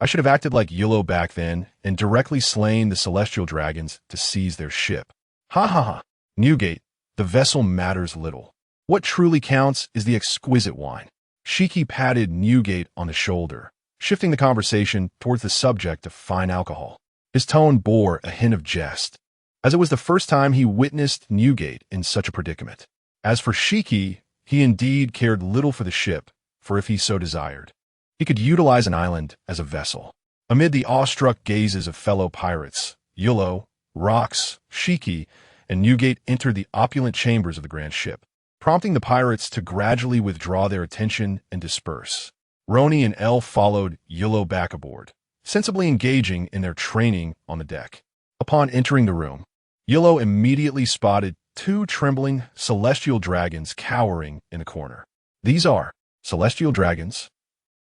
I should have acted like You Luo back then and directly slain the celestial dragons to seize their ship. Ha ha ha. Newgate, the vessel matters little. What truly counts is the exquisite wine. Haki patted Newgate on the shoulder, shifting the conversation towards the subject of fine alcohol. His tone bore a hint of jest, as it was the first time he witnessed Newgate in such a predicament. As for Haki, he indeed cared little for the ship, for if he so desired, he could utilize an island as a vessel. Amid the awestruck gazes of fellow pirates, You Luo, Rokks, Haki, and Newgate entered the opulent chambers of the grand ship, prompting the pirates to gradually withdraw their attention and disperse. Roni and El followed You Luo back aboard, sensibly engaging in their training on the deck. Upon entering the room, You Luo immediately spotted two trembling celestial dragons cowering in a corner. These are celestial dragons?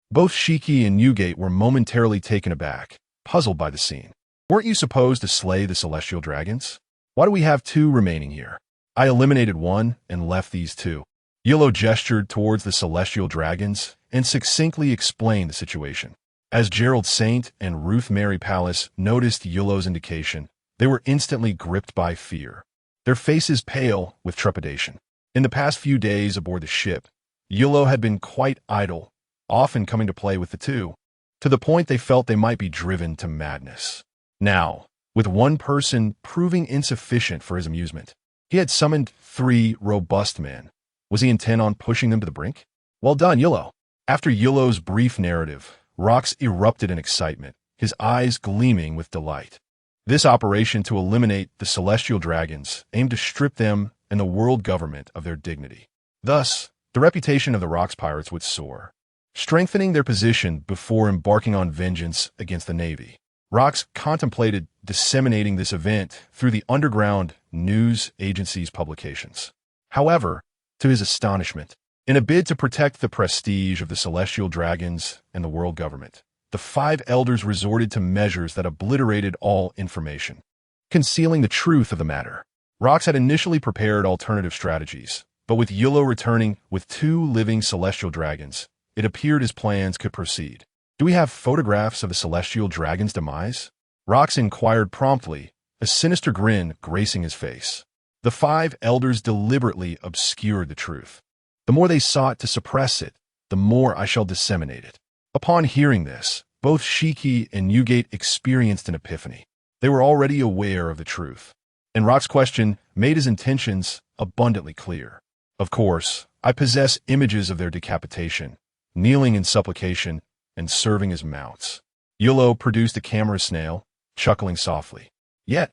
Both Haki and Newgate were momentarily taken aback, puzzled by the scene. Weren't you supposed to slay the celestial dragons? Why do we have two remaining here? I eliminated one and left these two. You Luo gestured towards the celestial dragons and succinctly explained the situation. As Gerald Saint and Ruth Mary Palace noticed You Luo's indication, they were instantly gripped by fear, their faces pale with trepidation. In the past few days aboard the ship, You Luo had been quite idle, often coming to play with the two, to the point they felt they might be driven to madness. Now, with one person proving insufficient for his amusement, he had summoned 3 robust men. Was he intent on pushing them to the brink? Well done, You Luo. After You Luo's brief narrative, Rokks erupted in excitement, his eyes gleaming with delight. This operation to eliminate the celestial dragons aimed to strip them and the world government of their dignity. Thus, the reputation of the Rokks pirates would soar, strengthening their position before embarking on vengeance against the Navy. Rokks contemplated disseminating this event through the underground news agency's publications. However, to his astonishment, in a bid to protect the prestige of the celestial dragons and the world government, the 5 elders resorted to measures that obliterated all information, concealing the truth of the matter. Rokks had initially prepared alternative strategies, but with You Luo returning with 2 living celestial dragons, it appeared his plans could proceed. Do we have photographs of the celestial dragon's demise? Rokks inquired promptly, a sinister grin gracing his face. The 5 elders deliberately obscured the truth. The more they sought to suppress it, the more I shall disseminate it. Upon hearing this, both Haki and Newgate experienced an epiphany. They were already aware of the truth, and Rokks' question made his intentions abundantly clear. Of course, I possess images of their decapitation, kneeling in supplication, and serving as mounts. You Luo produced a camera snail, chuckling softly. Yet,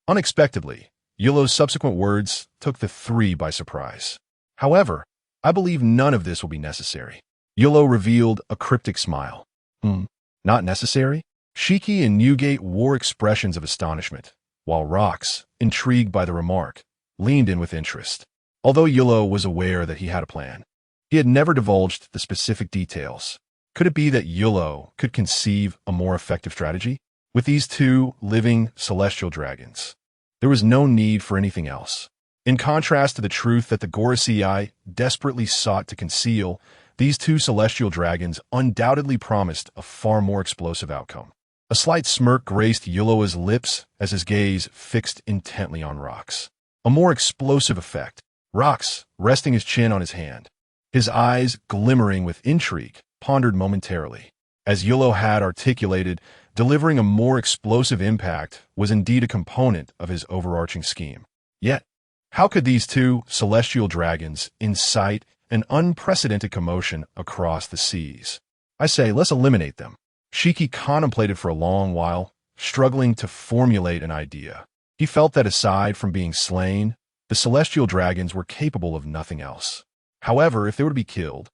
unexpectedly, You Luo's subsequent words took the 3 by surprise. However, I believe none of this will be necessary. You Luo revealed a cryptic smile. Not necessary? Haki and Newgate wore expressions of astonishment, while Rokks, intrigued by the remark, leaned in with interest. Although You Luo was aware that he had a plan, he had never divulged the specific details. Could it be that You Luo could conceive a more effective strategy? With these 2 living celestial dragons, there was no need for anything else. In contrast to the truth that the Gorosei desperately sought to conceal, these 2 celestial dragons undoubtedly promised a far more explosive outcome. A slight smirk graced You Luo's lips as his gaze fixed intently on Rokks. A more explosive effect. Rokks, resting his chin on his hand, his eyes glimmering with intrigue, pondered momentarily. As You Luo had articulated, delivering a more explosive impact was indeed a component of his overarching scheme. Yet, how could these 2 celestial dragons incite an unprecedented commotion across the seas? I say, let's eliminate them. Haki contemplated for a long while, struggling to formulate an idea. He felt that aside from being slain, the celestial dragons were capable of nothing else. However, if they were to be killed,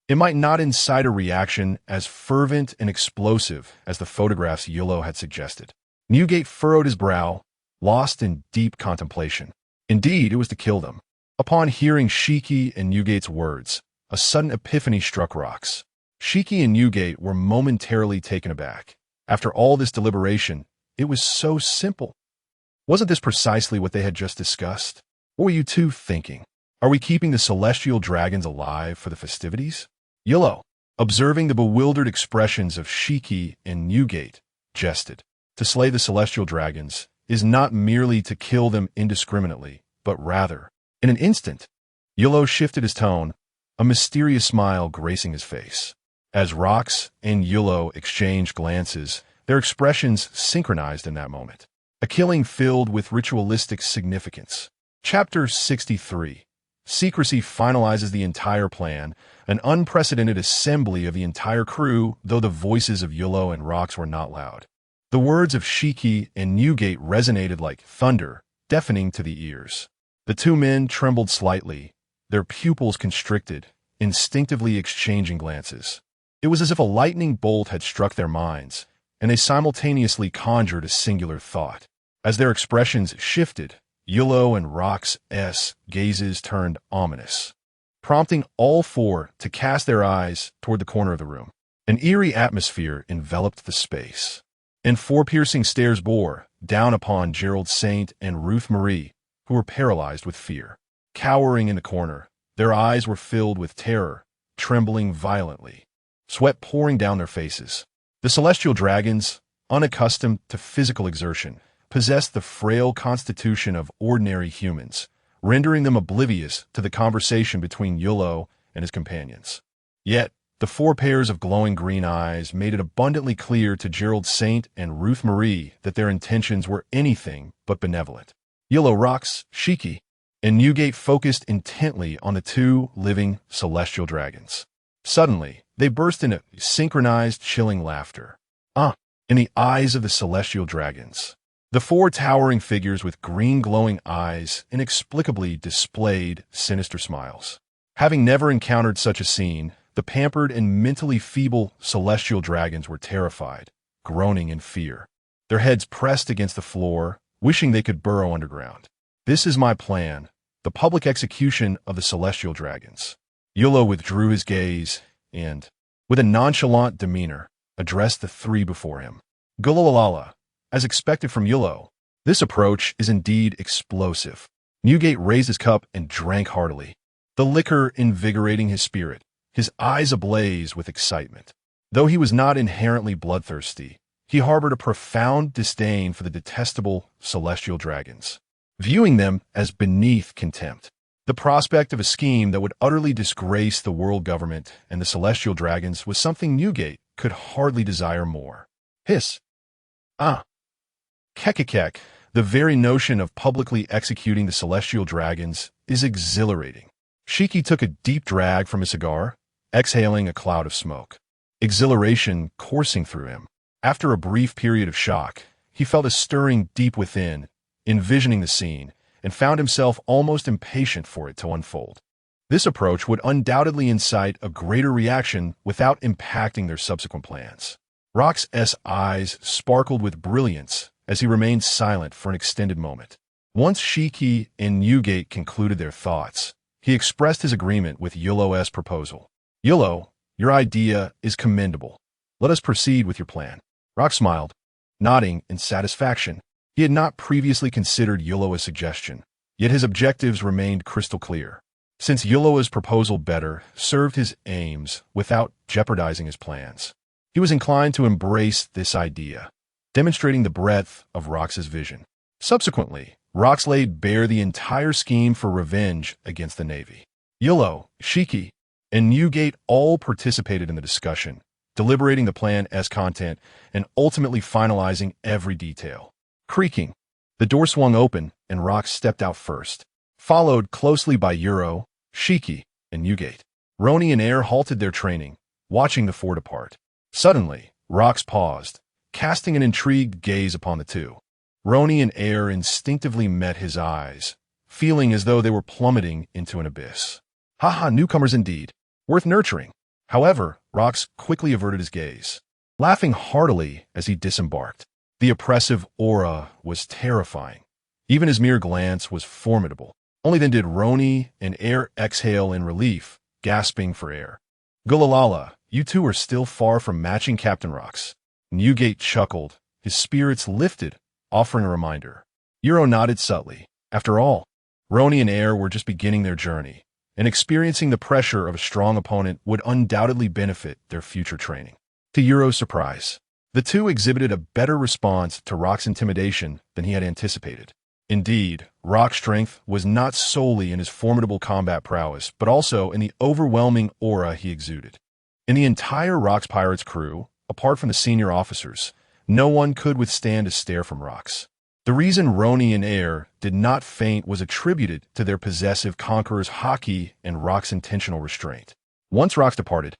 it might not incite a reaction as fervent and explosive as the photographs You Luo had suggested. Newgate furrowed his brow, lost in deep contemplation. Indeed, it was to kill them. Upon hearing Haki and Newgate's words, a sudden epiphany struck Rokks. Haki and Newgate were momentarily taken aback. After all this deliberation, it was so simple. Wasn't this precisely what they had just discussed? What were you 2 thinking? Are we keeping the celestial dragons alive for the festivities? You Luo, observing the bewildered expressions of Haki and Newgate, jested. To slay the celestial dragons is not merely to kill them indiscriminately, but rather, in an instant, You Luo shifted his tone, a mysterious smile gracing his face. As Rokks and You Luo exchanged glances, their expressions synchronized in that moment. A killing filled with ritualistic significance. Chapter 63. Secrecy finalizes the entire plan, an unprecedented assembly of the entire crew, though the voices of You Luo and Rokks were not loud. The words of Shiki and Newgate resonated like thunder, deafening to the ears. The two men trembled slightly, their pupils constricted, instinctively exchanging glances. It was as if a lightning bolt had struck their minds, and they simultaneously conjured a singular thought. As their expressions shifted, You Luo and Rokks' gazes turned ominous, prompting all four to cast their eyes toward the corner of the room. An eerie atmosphere enveloped the space, and four piercing stares bore down upon Gerald Saint and Ruth Marie, who were paralyzed with fear. Cowering in the corner, their eyes were filled with terror, trembling violently, sweat pouring down their faces. The celestial dragons, unaccustomed to physical exertion, possessed the frail constitution of ordinary humans, rendering them oblivious to the conversation between You Luo and his companions. Yet, the four pairs of glowing green eyes made it abundantly clear to Gerald Saint and Ruth Marie that their intentions were anything but benevolent. You Luo, Rokks, Shiki, and Newgate focused intently on the two living celestial dragons. Suddenly, they burst into synchronized, chilling laughter. In the eyes of the celestial dragons. The four towering figures with green glowing eyes inexplicably displayed sinister smiles. Having never encountered such a scene, the pampered and mentally feeble celestial dragons were terrified, groaning in fear. Their heads pressed against the floor, wishing they could burrow underground. This is my plan, the public execution of the celestial dragons. You Luo withdrew his gaze and, with a nonchalant demeanor, addressed the three before him. Gulalala, as expected from You Luo, this approach is indeed explosive. Newgate raised his cup and drank heartily, the liquor invigorating his spirit, his eyes ablaze with excitement. Though he was not inherently bloodthirsty, he harbored a profound disdain for the detestable celestial dragons, viewing them as beneath contempt. The prospect of a scheme that would utterly disgrace the world government and the celestial dragons was something Newgate could hardly desire more. Hiss. Kekekek, the very notion of publicly executing the celestial dragons is exhilarating. Shiki took a deep drag from his cigar, exhaling a cloud of smoke, exhilaration coursing through him. After a brief period of shock, he felt a stirring deep within, envisioning the scene, and found himself almost impatient for it to unfold. This approach would undoubtedly incite a greater reaction without impacting their subsequent plans. Rokks' eyes sparkled with brilliance as he remained silent for an extended moment. Once Shiki and Newgate concluded their thoughts, he expressed his agreement with You Luo's proposal. You Luo, your idea is commendable. Let us proceed with your plan. Rokks smiled, nodding in satisfaction. He had not previously considered You Luo's suggestion, yet his objectives remained crystal clear. Since You Luo's proposal better served his aims without jeopardizing his plans, he was inclined to embrace this idea, demonstrating the breadth of Rokks' vision. Subsequently, Rokks laid bare the entire scheme for revenge against the Navy. You Luo, Shiki, and Newgate all participated in the discussion, deliberating the plan's content and ultimately finalizing every detail. Creaking, the door swung open and Rokks stepped out first, followed closely by You Luo, Shiki, and Newgate. Roni and Air halted their training, watching the four depart. Suddenly, Rokks paused, casting an intrigued gaze upon the two. Roni and Air instinctively met his eyes, feeling as though they were plummeting into an abyss. Haha, newcomers indeed. Worth nurturing. However, Rokks quickly averted his gaze, laughing heartily as he disembarked. The oppressive aura was terrifying. Even his mere glance was formidable. Only then did Roni and Air exhale in relief, gasping for air. Gulalala, you two are still far from matching Captain Rokks. Newgate chuckled, his spirits lifted, offering a reminder. You Luo nodded subtly. After all, Roni and Air were just beginning their journey, and experiencing the pressure of a strong opponent would undoubtedly benefit their future training. To You Luo's surprise, the two exhibited a better response to Rokks' intimidation than he had anticipated. Indeed, Rokks' strength was not solely in his formidable combat prowess, but also in the overwhelming aura he exuded. In the entire Rokks Pirates crew, apart from the senior officers, no one could withstand a stare from Rokks. The reason Roni and Air did not faint was attributed to their possessive conqueror's Haki and Rokks' intentional restraint. Once Rokks departed,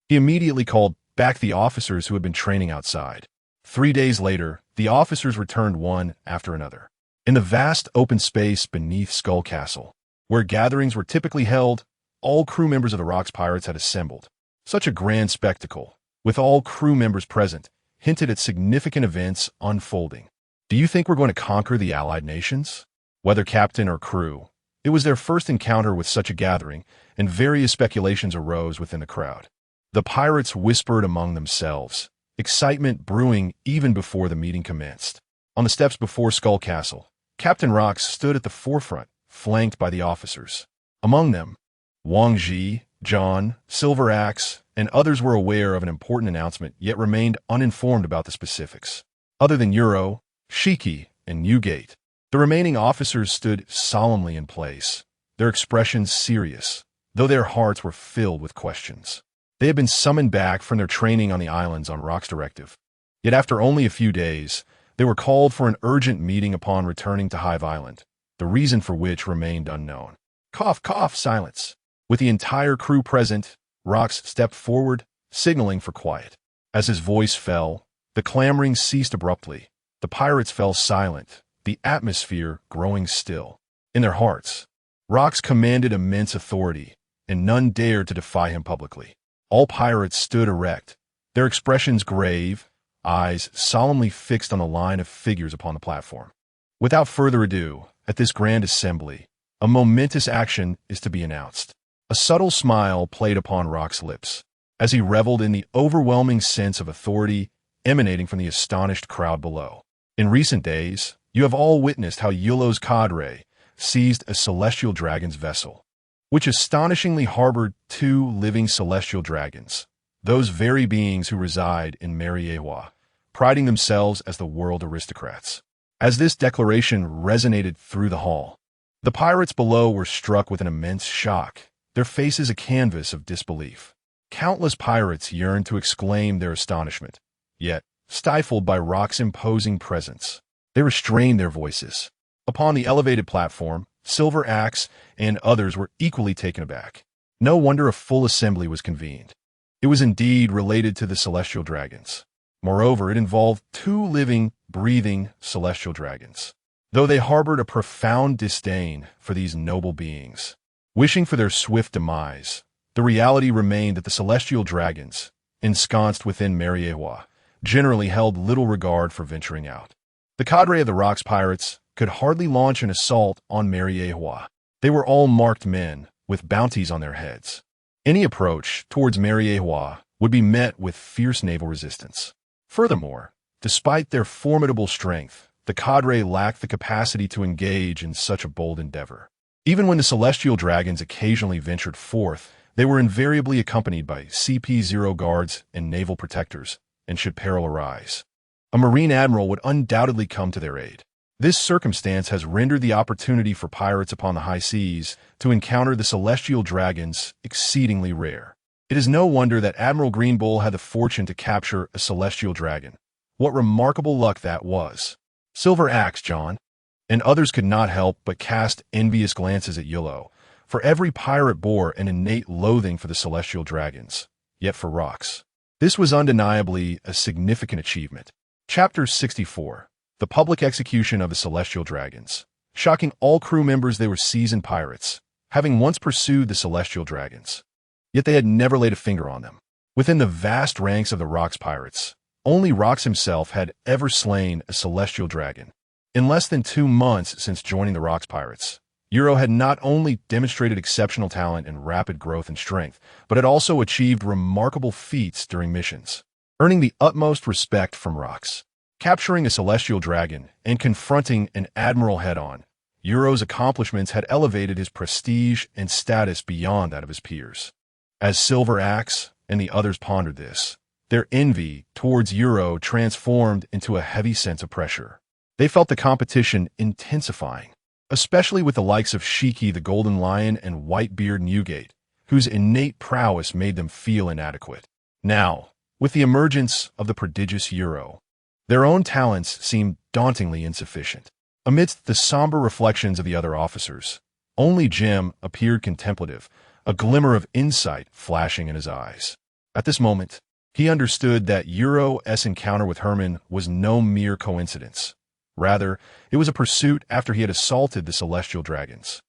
he immediately called back the officers who had been training outside. 3 days later, the officers returned one after another. In the vast open space beneath Skull Castle, where gatherings were typically held, all crew members of the Rokks pirates had assembled. Such a grand spectacle, with all crew members present, hinted at significant events unfolding. Do you think we're going to conquer the allied nations? Whether captain or crew, it was their first encounter with such a gathering, and various speculations arose within the crowd. The pirates whispered among themselves, excitement brewing even before the meeting commenced. On the steps before Skull Castle, Captain Rokks stood at the forefront, flanked by the officers. Among them, Wang Ji, John, Silver Axe, and others were aware of an important announcement yet remained uninformed about the specifics. Other than You Luo, Haki, and Newgate, the remaining officers stood solemnly in place, their expressions serious, though their hearts were filled with questions. They had been summoned back from their training on the islands on Rokks' directive. Yet after only a few days, they were called for an urgent meeting upon returning to Hive Island, the reason for which remained unknown. Cough, cough, silence. With the entire crew present, Rokks stepped forward, signaling for quiet. As his voice fell, the clamoring ceased abruptly. The pirates fell silent, the atmosphere growing still. In their hearts, Rokks commanded immense authority, and none dared to defy him publicly. All pirates stood erect, their expressions grave, eyes solemnly fixed on the line of figures upon the platform. Without further ado, at this grand assembly, a momentous action is to be announced. A subtle smile played upon Rokks' lips, as he reveled in the overwhelming sense of authority emanating from the astonished crowd below. In recent days, you have all witnessed how You Luo's cadre seized a celestial dragon's vessel, which astonishingly harbored 2 living celestial dragons, those very beings who reside in mightiest, priding themselves as the world aristocrats. As this declaration resonated through the hall, the pirates below were struck with an immense shock, their faces a canvas of disbelief. Countless pirates yearned to exclaim their astonishment, yet, stifled by Rokks' imposing presence, they restrained their voices. Upon the elevated platform, Silver Axe and others were equally taken aback. No wonder a full assembly was convened. It was indeed related to the celestial dragons. Moreover, it involved 2 living, breathing celestial dragons. Though they harbored a profound disdain for these noble beings, wishing for their swift demise, the reality remained that the celestial dragons, ensconced within mightiest, generally held little regard for venturing out. The cadre of the Rokks pirates could hardly launch an assault on mightiest. They were all marked men, with bounties on their heads. Any approach towards mightiest would be met with fierce naval resistance. Furthermore, despite their formidable strength, the cadre lacked the capacity to engage in such a bold endeavor. Even when the celestial dragons occasionally ventured forth, they were invariably accompanied by CP0 guards and naval protectors, and should peril arise, a marine admiral would undoubtedly come to their aid. This circumstance has rendered the opportunity for pirates upon the high seas to encounter the celestial dragons exceedingly rare. It is no wonder that Admiral Greenbull had the fortune to capture a celestial dragon. What remarkable luck that was. Silver Axe, John, and others could not help but cast envious glances at You Luo, for every pirate bore an innate loathing for the celestial dragons. Yet for Rokks, this was undeniably a significant achievement. Chapter 64. The public execution of the celestial dragons. Shocking all crew members, they were seasoned pirates, having once pursued the celestial dragons. Yet they had never laid a finger on them. Within the vast ranks of the Rokks pirates, only Rokks himself had ever slain a celestial dragon. In less than 2 months since joining the Rokks pirates, You Luo had not only demonstrated exceptional talent and rapid growth in strength, but had also achieved remarkable feats during missions, earning the utmost respect from Rokks. Capturing a celestial dragon and confronting an admiral head-on, You Luo's accomplishments had elevated his prestige and status beyond that of his peers. As Silver Axe and the others pondered this, their envy towards You Luo transformed into a heavy sense of pressure. They felt the competition intensifying, especially with the likes of Haki the Golden Lion and Whitebeard Newgate, whose innate prowess made them feel inadequate. Now, with the emergence of the prodigious You Luo, their own talents seemed dauntingly insufficient. Amidst the somber reflections of the other officers, only Jim appeared contemplative, a glimmer of insight flashing in his eyes. At this moment, He understood that You Luo's encounter with Herman was no mere coincidence. Rather, it was a pursuit after he had assaulted the celestial dragons.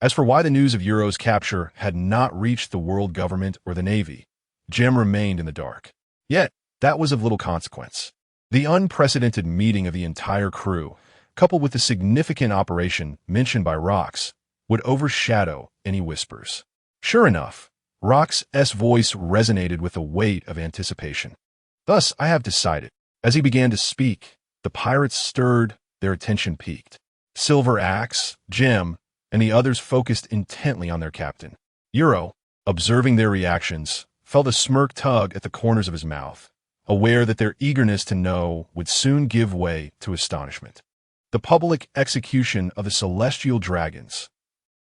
As for why the news of You Luo's capture had not reached the world government or the Navy, Jim remained in the dark. Yet, that was of little consequence. The unprecedented meeting of the entire crew, coupled with the significant operation mentioned by Rokks, would overshadow any whispers. Sure enough, Rokks' voice resonated with the weight of anticipation. Thus, I have decided. As he began to speak, the pirates stirred, their attention peaked. Silver Axe, Jim, and the others focused intently on their captain. You Luo, observing their reactions, felt a smirk tug at the corners of his mouth, aware that their eagerness to know would soon give way to astonishment. The public execution of the celestial dragons.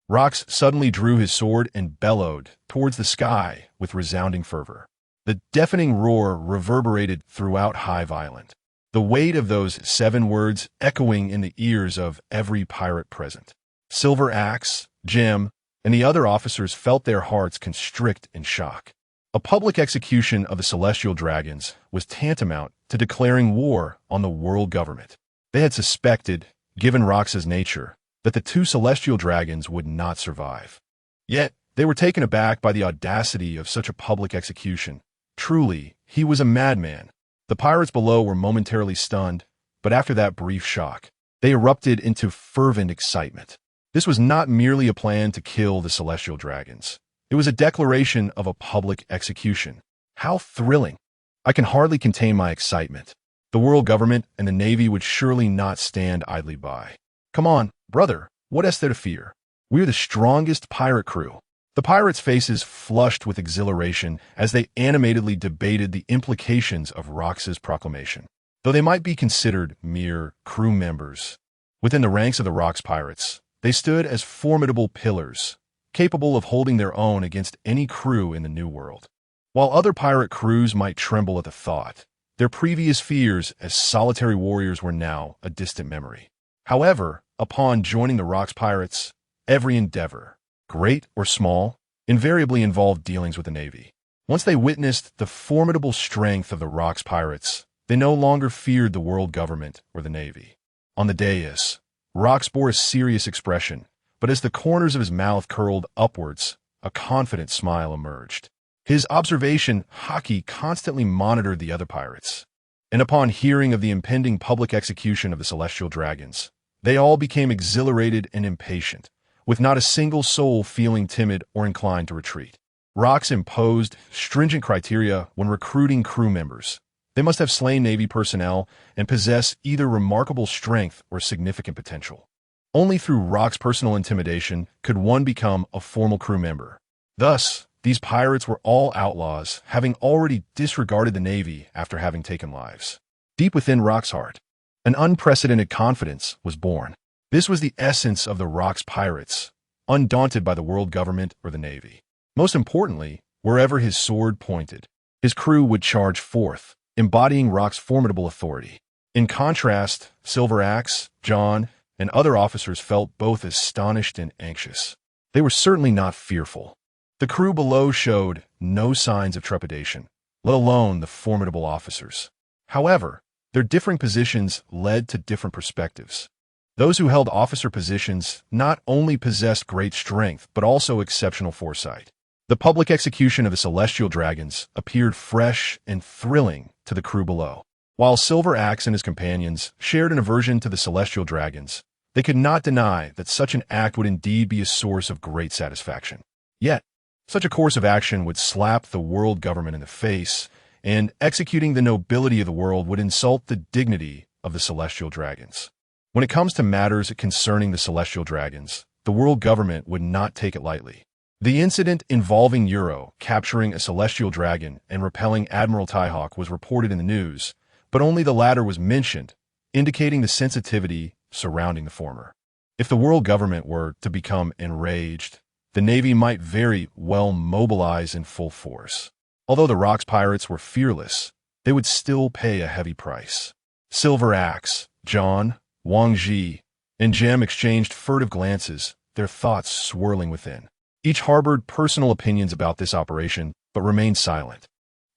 Rokks suddenly drew his sword and bellowed towards the sky with resounding fervor. The deafening roar reverberated throughout Hive Island, the weight of those 7 words echoing in the ears of every pirate present. Silver Axe, Jim, and the other officers felt their hearts constrict in shock. A public execution of the celestial dragons was tantamount to declaring war on the world government. They had suspected, given Rokks' nature, that the 2 celestial dragons would not survive. Yet, they were taken aback by the audacity of such a public execution. Truly, he was a madman. The pirates below were momentarily stunned, but after that brief shock, they erupted into fervent excitement. This was not merely a plan to kill the celestial dragons. It was a declaration of a public execution. How thrilling! I can hardly contain my excitement. The world government and the Navy would surely not stand idly by. Come on, brother, what is there to fear? We're the strongest pirate crew. The pirates' faces flushed with exhilaration as they animatedly debated the implications of Rokks' proclamation. Though they might be considered mere crew members, within the ranks of the Rokks pirates, they stood as formidable pillars, capable of holding their own against any crew in the New World. While other pirate crews might tremble at the thought, their previous fears as solitary warriors were now a distant memory. However, upon joining the Rokks pirates, every endeavor, great or small, invariably involved dealings with the Navy. Once they witnessed the formidable strength of the Rokks pirates, they no longer feared the world government or the Navy. On the dais, Rokks bore a serious expression, but as the corners of his mouth curled upwards, a confident smile emerged. His observation, Haki constantly monitored the other pirates, and upon hearing of the impending public execution of the celestial dragons, they all became exhilarated and impatient, with not a single soul feeling timid or inclined to retreat. Rokks imposed stringent criteria when recruiting crew members. They must have slain Navy personnel and possess either remarkable strength or significant potential. Only through Rokks' personal intimidation could one become a formal crew member. Thus, these pirates were all outlaws, having already disregarded the Navy after having taken lives. Deep within Rokks' heart, an unprecedented confidence was born. This was the essence of the Rokks pirates, undaunted by the world government or the Navy. Most importantly, wherever his sword pointed, his crew would charge forth, embodying Rokks' formidable authority. In contrast, Silver Axe, John, and other officers felt both astonished and anxious. They were certainly not fearful. The crew below showed no signs of trepidation, let alone the formidable officers. However, their differing positions led to different perspectives. Those who held officer positions not only possessed great strength, but also exceptional foresight. The public execution of the celestial dragons appeared fresh and thrilling to the crew below. While Silver Axe and his companions shared an aversion to the celestial dragons, they could not deny that such an act would indeed be a source of great satisfaction. Yet, such a course of action would slap the world government in the face, and executing the nobility of the world would insult the dignity of the celestial dragons. When it comes to matters concerning the celestial dragons, the world government would not take it lightly. The incident involving You Luo capturing a celestial dragon and repelling Admiral Tyhawk was reported in the news, but only the latter was mentioned, indicating the sensitivity surrounding the former. If the world government were to become enraged, the Navy might very well mobilize in full force. Although the Rokks pirates were fearless, they would still pay a heavy price. Silver Axe, John, Wang Ji, and Jim exchanged furtive glances, their thoughts swirling within. Each harbored personal opinions about this operation, but remained silent.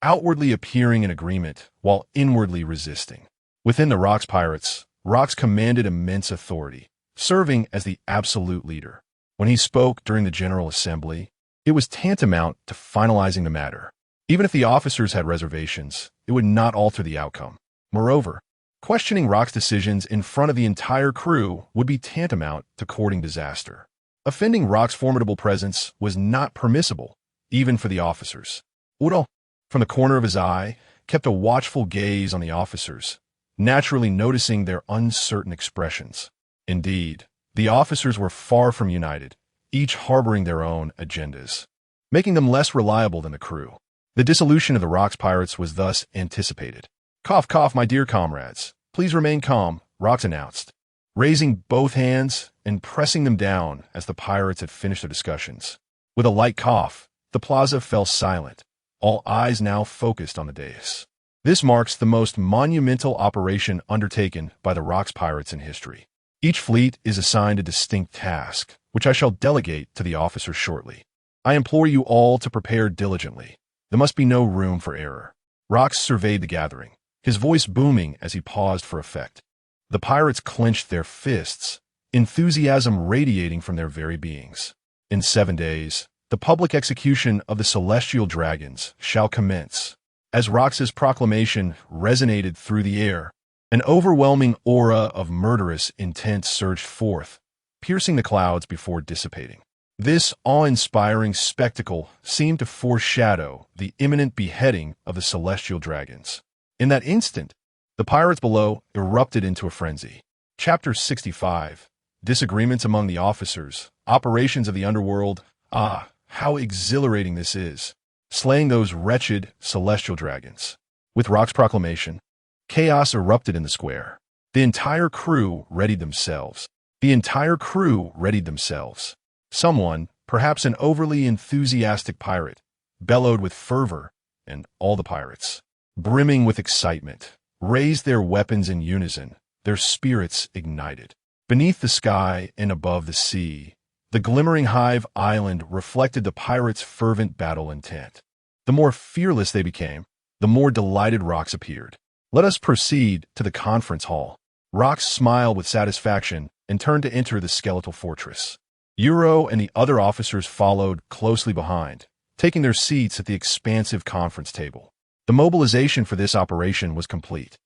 outwardly appearing in agreement while inwardly resisting. Within the Rokks pirates, Rokks commanded immense authority, serving as the absolute leader. When he spoke during the General Assembly, it was tantamount to finalizing the matter. Even if the officers had reservations, it would not alter the outcome. Moreover, questioning Rokks' decisions in front of the entire crew would be tantamount to courting disaster. Offending Rokks' formidable presence was not permissible, even for the officers. Luo, from the corner of his eye, kept a watchful gaze on the officers, naturally noticing their uncertain expressions. Indeed, the officers were far from united, each harboring their own agendas, making them less reliable than the crew. The dissolution of the Rokks pirates was thus anticipated. "Cough, cough, my dear comrades. Please remain calm," Rokks announced, raising both hands and pressing them down as the pirates had finished their discussions. With a light cough, the plaza fell silent, all eyes now focused on the dais. This marks the most monumental operation undertaken by the Rokks pirates in history. Each fleet is assigned a distinct task, which I shall delegate to the officers shortly. I implore you all to prepare diligently. There must be no room for error. Rokks surveyed the gathering, his voice booming as he paused for effect. The pirates clenched their fists, enthusiasm radiating from their very beings. In 7 days, the public execution of the celestial dragons shall commence. As Rokks' proclamation resonated through the air, an overwhelming aura of murderous intent surged forth, piercing the clouds before dissipating. This awe-inspiring spectacle seemed to foreshadow the imminent beheading of the celestial dragons. In that instant, the pirates below erupted into a frenzy. Chapter 65. Disagreements among the officers, operations of the underworld. Ah, how exhilarating this is, slaying those wretched celestial dragons. With Rokks' proclamation, chaos erupted in the square. The entire crew readied themselves. Someone, perhaps an overly enthusiastic pirate, bellowed with fervor, and all the pirates, brimming with excitement, raised their weapons in unison, their spirits ignited. Beneath the sky and above the sea, the glimmering Hive Island reflected the pirates' fervent battle intent. The more fearless they became, the more delighted Rokks appeared. "Let us proceed to the conference hall." Rokks smiled with satisfaction and turned to enter the skeletal fortress. You Luo and the other officers followed closely behind, taking their seats at the expansive conference table. The mobilization for this operation was complete.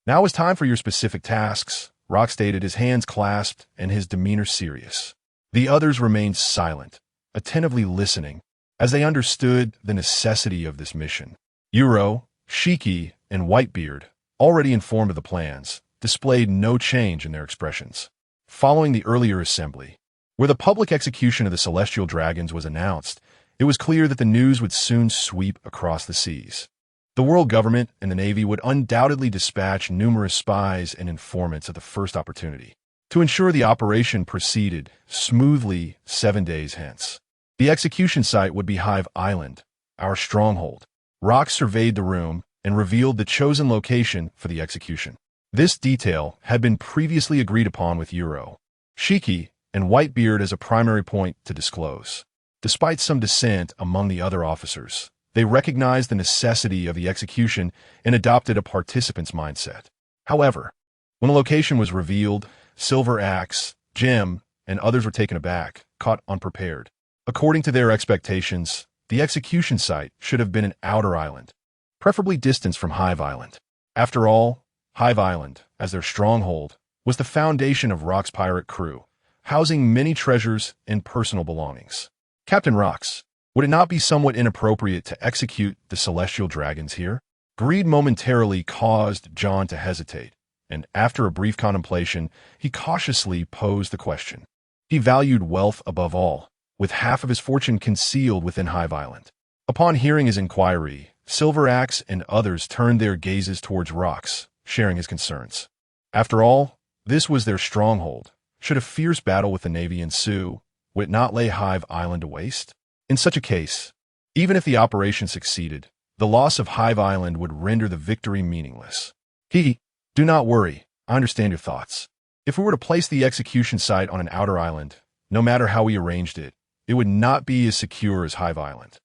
"Now is time for your specific tasks," Rokks stated, his hands clasped and his demeanor serious. The others remained silent, attentively listening, as they understood the necessity of this mission. You Luo, Haki, and Whitebeard, already informed of the plans, displayed no change in their expressions. Following the earlier assembly, where the public execution of the celestial dragons was announced, it was clear that the news would soon sweep across the seas. The world government and the Navy would undoubtedly dispatch numerous spies and informants at the first opportunity to ensure the operation proceeded smoothly 7 days hence. The execution site would be Hive Island, our stronghold. Rokks surveyed the room and revealed the chosen location for the execution. This detail had been previously agreed upon with You Luo, Haki, and Whitebeard as a primary point to disclose. Despite some dissent among the other officers, they recognized the necessity of the execution and adopted a participant's mindset. However, when the location was revealed, Silver Axe, Gem, and others were taken aback, caught unprepared. According to their expectations, the execution site should have been an outer island, preferably distanced from Hive Island. After all, Hive Island, as their stronghold, was the foundation of Rokks' pirate crew, housing many treasures and personal belongings. "Captain Rokks, would it not be somewhat inappropriate to execute the celestial dragons here?" Greed momentarily caused John to hesitate, and after a brief contemplation, he cautiously posed the question. He valued wealth above all, with half of his fortune concealed within Hive Island. Upon hearing his inquiry, Silver Axe and others turned their gazes towards Rokks, sharing his concerns. After all, this was their stronghold. Should a fierce battle with the Navy ensue, would it not lay Hive Island to waste? In such a case, even if the operation succeeded, the loss of Hive Island would render the victory meaningless. "Do not worry, I understand your thoughts. If we were to place the execution site on an outer island, no matter how we arranged it, it would not be as secure as Hive Island.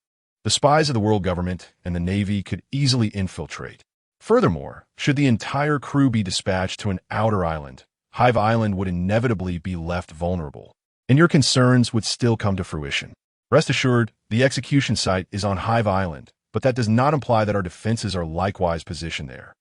The spies of the world government and the Navy could easily infiltrate. Furthermore, should the entire crew be dispatched to an outer island, Hive Island would inevitably be left vulnerable, and your concerns would still come to fruition. Rest assured, the execution site is on Hive Island, but that does not imply that our defenses are likewise positioned there.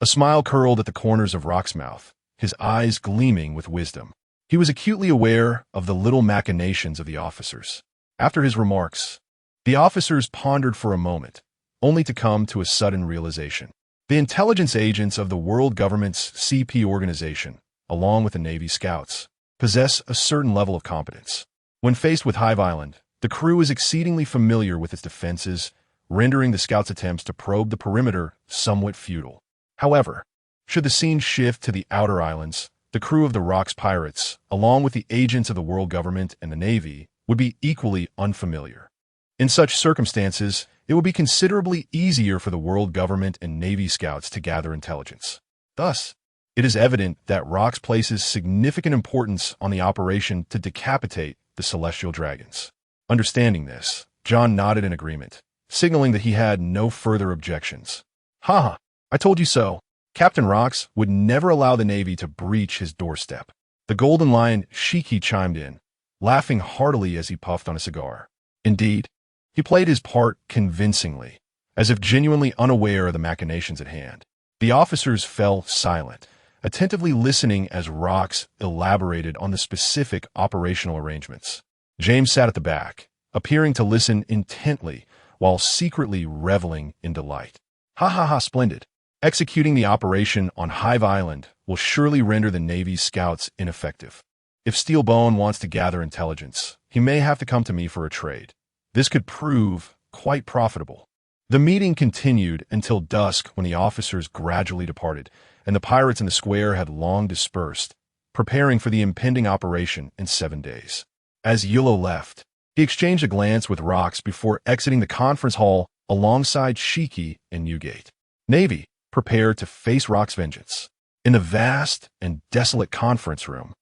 A smile curled at the corners of Rokks' mouth, his eyes gleaming with wisdom. He was acutely aware of the little machinations of the officers. After his remarks, the officers pondered for a moment, only to come to a sudden realization. The intelligence agents of the world government's CP organization, along with the Navy scouts, possess a certain level of competence. When faced with Hive Island, the crew is exceedingly familiar with its defenses, rendering the scouts' attempts to probe the perimeter somewhat futile. However, should the scene shift to the outer islands, the crew of the Rokks pirates, along with the agents of the world government and the Navy, would be equally unfamiliar. In such circumstances, it would be considerably easier for the world government and Navy scouts to gather intelligence. Thus, it is evident that Rokks places significant importance on the operation to decapitate the celestial dragons. Understanding this, John nodded in agreement, signaling that he had no further objections. "Haha, I told you so." Captain Rokks would never allow the Navy to breach his doorstep. The Golden Lion Haki chimed in, laughing heartily as he puffed on a cigar. Indeed, he played his part convincingly, as if genuinely unaware of the machinations at hand. The officers fell silent, attentively listening as Rokks elaborated on the specific operational arrangements. James sat at the back, appearing to listen intently while secretly reveling in delight. "Ha ha ha, splendid. Executing the operation on Hive Island will surely render the Navy's scouts ineffective. If Steelbone wants to gather intelligence, he may have to come to me for a trade. This could prove quite profitable." The meeting continued until dusk when the officers gradually departed, and the pirates in the square had long dispersed, preparing for the impending operation in 7 days. As You Luo left, he exchanged a glance with Rokks before exiting the conference hall alongside Haki and Newgate. Navy prepared to face Rokks' vengeance. In the vast and desolate conference room,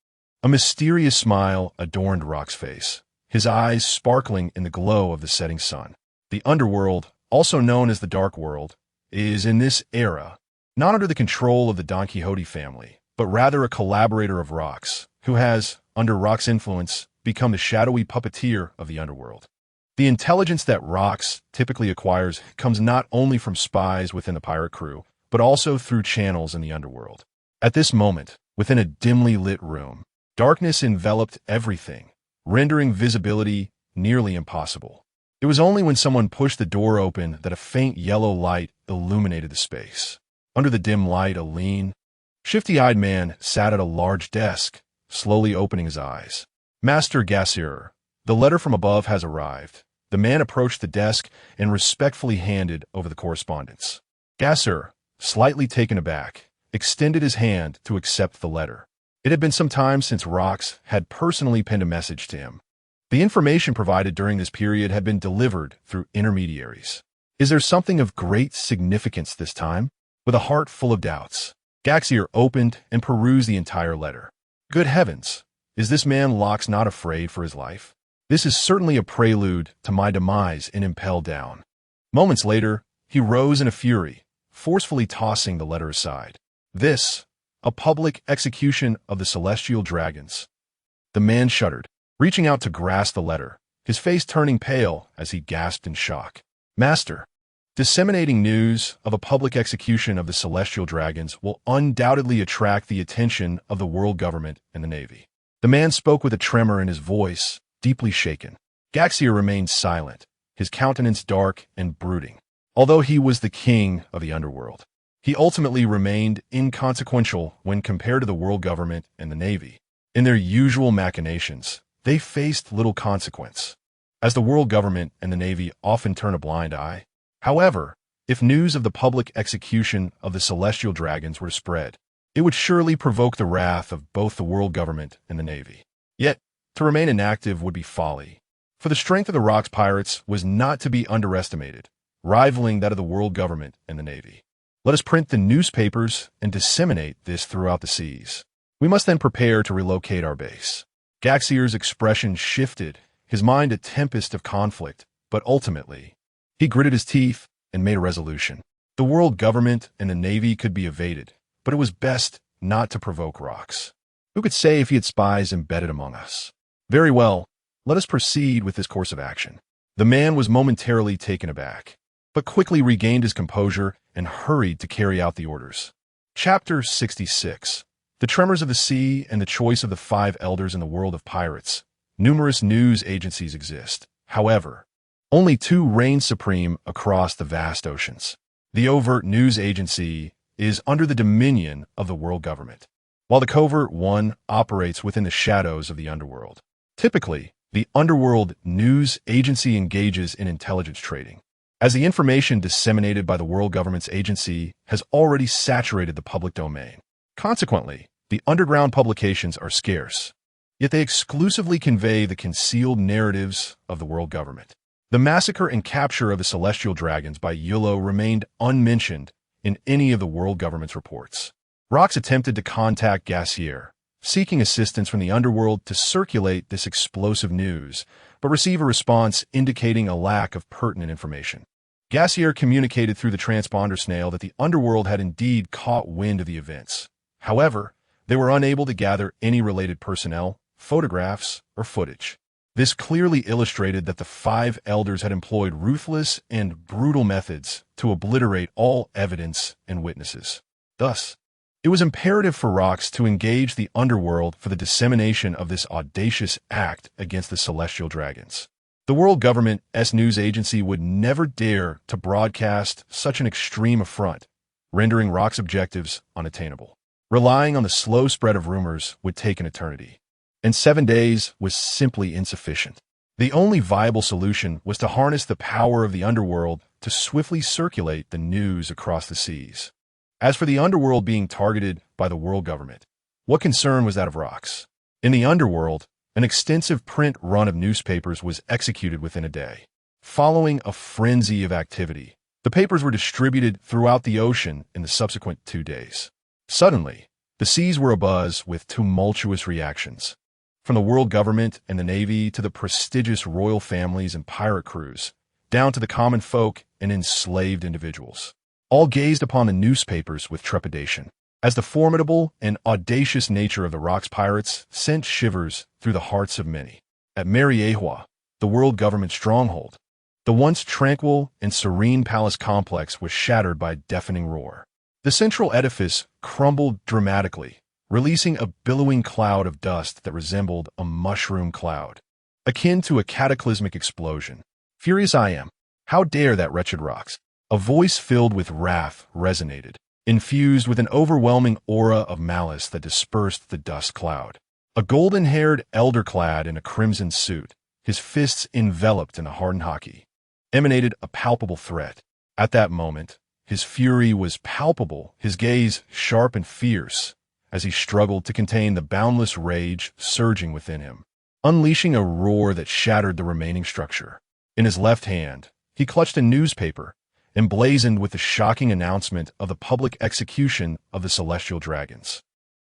a mysterious smile adorned Rokks' face, his eyes sparkling in the glow of the setting sun. The underworld, also known as the Dark World, is in this era not under the control of the Don Quixote family, but rather a collaborator of Rokks, who has, under Rokks' influence, become the shadowy puppeteer of the underworld. The intelligence that Rokks typically acquires comes not only from spies within the pirate crew, but also through channels in the underworld. At this moment, within a dimly lit room, darkness enveloped everything, rendering visibility nearly impossible. It was only when someone pushed the door open that a faint yellow light illuminated the space. Under the dim light, a lean, shifty-eyed man sat at a large desk, slowly opening his eyes. "Master Gassier, the letter from above has arrived." The man approached the desk and respectfully handed over the correspondence. Gassier, slightly taken aback, extended his hand to accept the letter. It had been some time since Rokks had personally penned a message to him. The information provided during this period had been delivered through intermediaries. Is there something of great significance this time? With a heart full of doubts, Gassier opened and perused the entire letter. Good heavens, is this man Locks not afraid for his life? This is certainly a prelude to my demise and impelled down. Moments later, he rose in a fury, forcefully tossing the letter aside. This, a public execution of the celestial dragons. The man shuddered, reaching out to grasp the letter, his face turning pale as he gasped in shock. "Master, disseminating news of a public execution of the celestial dragons will undoubtedly attract the attention of the world government and the Navy." The man spoke with a tremor in his voice, deeply shaken. Gassier remained silent, his countenance dark and brooding. Although he was the king of the underworld, he ultimately remained inconsequential when compared to the world government and the Navy. In their usual machinations, they faced little consequence, as the world government and the Navy often turn a blind eye. However, if news of the public execution of the celestial dragons were to spread, it would surely provoke the wrath of both the world government and the Navy. Yet, to remain inactive would be folly, for the strength of the Rokks pirates was not to be underestimated, rivaling that of the world government and the Navy. Let us print the newspapers and disseminate this throughout the seas. We must then prepare to relocate our base. Gassier's expression shifted, his mind a tempest of conflict, but ultimately, He gritted his teeth and made a resolution. The world government and the navy could be evaded, but it was best not to provoke Rokks. Who could say if he had spies embedded among us? Very well, let us proceed with this course of action. The man was momentarily taken aback, but quickly regained his composure and hurried to carry out the orders. Chapter 66. The Tremors of the Sea and the Choice of the Five Elders in the World of Pirates. Numerous news agencies exist. However, only two reign supreme across the vast oceans. The overt news agency is under the dominion of the world government, while the covert one operates within the shadows of the underworld. Typically, the underworld news agency engages in intelligence trading, as the information disseminated by the world government's agency has already saturated the public domain. Consequently, the underground publications are scarce, yet they exclusively convey the concealed narratives of the world government. The massacre and capture of the celestial dragons by You Luo remained unmentioned in any of the world government's reports. Rokks attempted to contact Garp, seeking assistance from the underworld to circulate this explosive news, but received a response indicating a lack of pertinent information. Garp communicated through the transponder snail that the underworld had indeed caught wind of the events. However, they were unable to gather any related personnel, photographs, or footage. This clearly illustrated that the five elders had employed ruthless and brutal methods to obliterate all evidence and witnesses. Thus, it was imperative for Rokks to engage the underworld for the dissemination of this audacious act against the celestial dragons. The world government's news agency would never dare to broadcast such an extreme affront, rendering Rokks' objectives unattainable. Relying on the slow spread of rumors would take an eternity, and 7 days was simply insufficient. The only viable solution was to harness the power of the underworld to swiftly circulate the news across the seas. As for the underworld being targeted by the world government, what concern was that of Rokks? In the underworld, an extensive print run of newspapers was executed within a day. Following a frenzy of activity, the papers were distributed throughout the ocean in the subsequent 2 days. Suddenly, the seas were abuzz with tumultuous reactions. From the world government and the navy to the prestigious royal families and pirate crews, down to the common folk and enslaved individuals. All gazed upon the newspapers with trepidation, as the formidable and audacious nature of the Rokks pirates sent shivers through the hearts of many. At Mariehua, the world government stronghold, the once tranquil and serene palace complex was shattered by a deafening roar. The central edifice crumbled dramatically, releasing a billowing cloud of dust that resembled a mushroom cloud, akin to a cataclysmic explosion. Furious I am. How dare that wretched Rokks? A voice filled with wrath resonated, infused with an overwhelming aura of malice that dispersed the dust cloud. A golden-haired elder clad in a crimson suit, his fists enveloped in a hardened Haki, emanated a palpable threat. At that moment, his fury was palpable, his gaze sharp and fierce, as he struggled to contain the boundless rage surging within him, unleashing a roar that shattered the remaining structure. In his left hand, he clutched a newspaper, emblazoned with the shocking announcement of the public execution of the celestial dragons,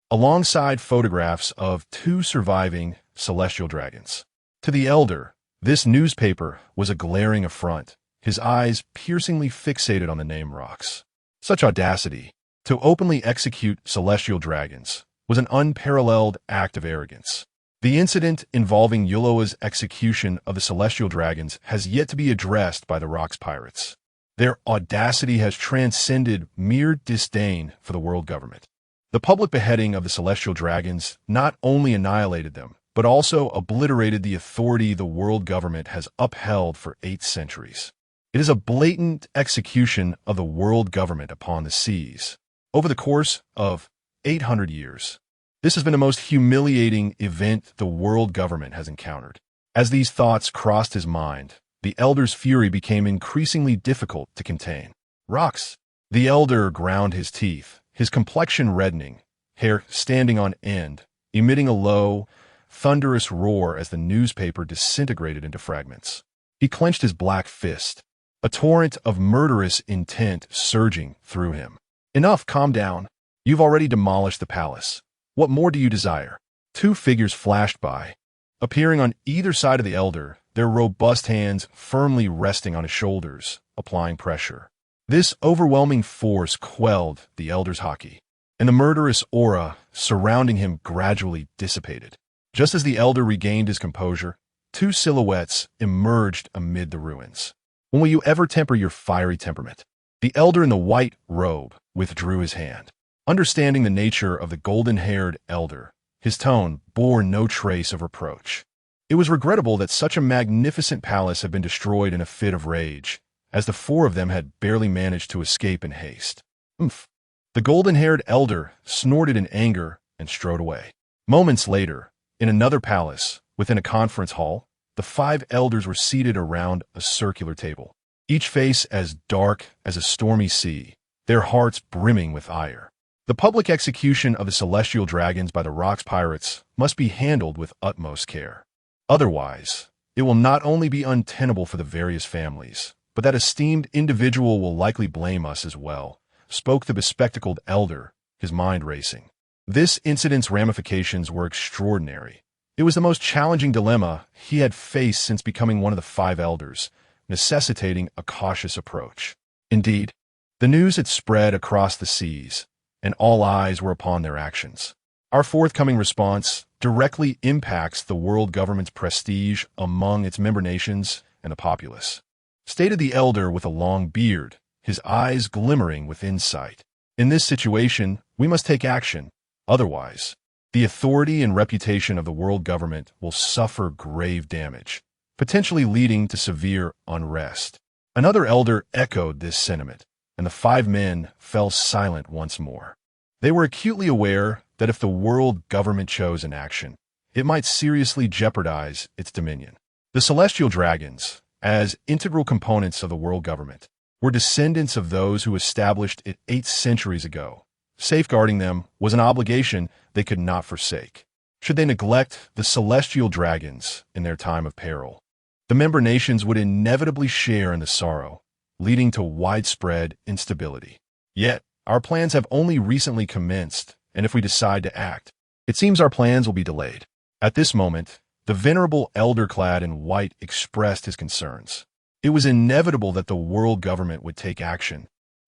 alongside photographs of 2 surviving celestial dragons. To the elder, this newspaper was a glaring affront, his eyes piercingly fixated on the name Rokks. Such audacity, to openly execute celestial dragons, was an unparalleled act of arrogance. The incident involving You Luo's execution of the celestial dragons has yet to be addressed by the Rokks pirates. Their audacity has transcended mere disdain for the world government. The public beheading of the celestial dragons not only annihilated them, but also obliterated the authority the world government has upheld for 8 centuries. It is a blatant execution of the world government upon the seas. Over the course of 800 years, this has been the most humiliating event the world government has encountered. As these thoughts crossed his mind, the elder's fury became increasingly difficult to contain. Rokks! The elder ground his teeth, his complexion reddening, hair standing on end, emitting a low, thunderous roar as the newspaper disintegrated into fragments. He clenched his black fist, a torrent of murderous intent surging through him. Enough, calm down. You've already demolished the palace. What more do you desire? 2 figures flashed by, appearing on either side of the elder, their robust hands firmly resting on his shoulders, applying pressure. This overwhelming force quelled the elder's Haki, and the murderous aura surrounding him gradually dissipated. Just as the elder regained his composure, two silhouettes emerged amid the ruins. When will you ever temper your fiery temperament? The elder in the white robe withdrew his hand. Understanding the nature of the golden-haired elder, his tone bore no trace of reproach. It was regrettable that such a magnificent palace had been destroyed in a fit of rage, as the four of them had barely managed to escape in haste. Oomph! The golden-haired elder snorted in anger and strode away. Moments later, in another palace, within a conference hall, the five elders were seated around a circular table, each face as dark as a stormy sea, their hearts brimming with ire. The public execution of the celestial dragons by the Rokks pirates must be handled with utmost care. Otherwise, it will not only be untenable for the various families, but that esteemed individual will likely blame us as well, spoke the bespectacled elder, his mind racing. This incident's ramifications were extraordinary. It was the most challenging dilemma he had faced since becoming one of the five elders, necessitating a cautious approach. Indeed, the news had spread across the seas, and all eyes were upon their actions. Our forthcoming response directly impacts the world government's prestige among its member nations and the populace, stated the elder with a long beard, his eyes glimmering with insight. In this situation, we must take action. Otherwise, the authority and reputation of the world government will suffer grave damage, potentially leading to severe unrest. Another elder echoed this sentiment, and the five men fell silent once more. They were acutely aware that if the world government chose an action, it might seriously jeopardize its dominion. The celestial dragons, as integral components of the world government, were descendants of those who established it 8 centuries ago. Safeguarding them was an obligation they could not forsake. Should they neglect the celestial dragons in their time of peril, the member nations would inevitably share in the sorrow, leading to widespread instability. Yet, our plans have only recently commenced, and if we decide to act, it seems our plans will be delayed. At this moment, the venerable elder clad in white expressed his concerns. It was inevitable that the world government would take action,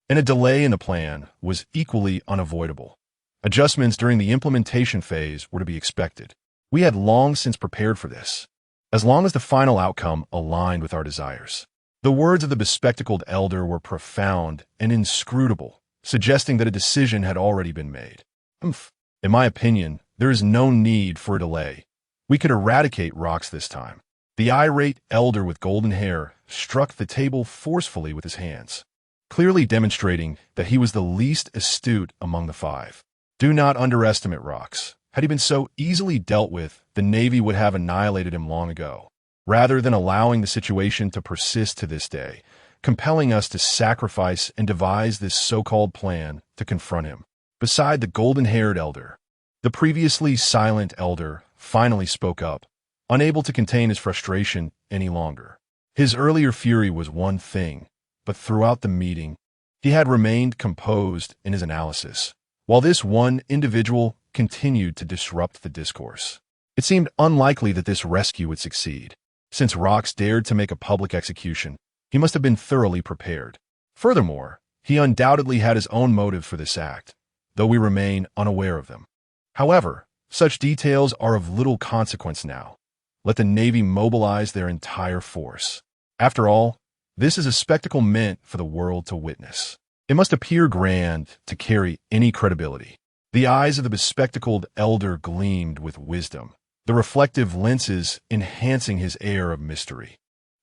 and a delay in the plan was equally unavoidable. Adjustments during the implementation phase were to be expected. We had long since prepared for this, as long as the final outcome aligned with our desires. The words of the bespectacled elder were profound and inscrutable, suggesting that a decision had already been made. In my opinion, there is no need for a delay. We could eradicate Rokks this time. The irate elder with golden hair struck the table forcefully with his hands, clearly demonstrating that he was the least astute among the five. Do not underestimate Rokks. Had he been so easily dealt with, the Navy would have annihilated him long ago, rather than allowing the situation to persist to this day, compelling us to sacrifice and devise this so-called plan to confront him. Beside the golden-haired elder, the previously silent elder finally spoke up, unable to contain his frustration any longer. His earlier fury was one thing, but throughout the meeting, he had remained composed in his analysis, while this one individual continued to disrupt the discourse. It seemed unlikely that this rescue would succeed. Since Rokks dared to make a public execution, he must have been thoroughly prepared. Furthermore, he undoubtedly had his own motive for this act, though we remain unaware of them. However, such details are of little consequence now. Let the Navy mobilize their entire force. After all, this is a spectacle meant for the world to witness. It must appear grand to carry any credibility. The eyes of the bespectacled elder gleamed with wisdom, the reflective lenses enhancing his air of mystery.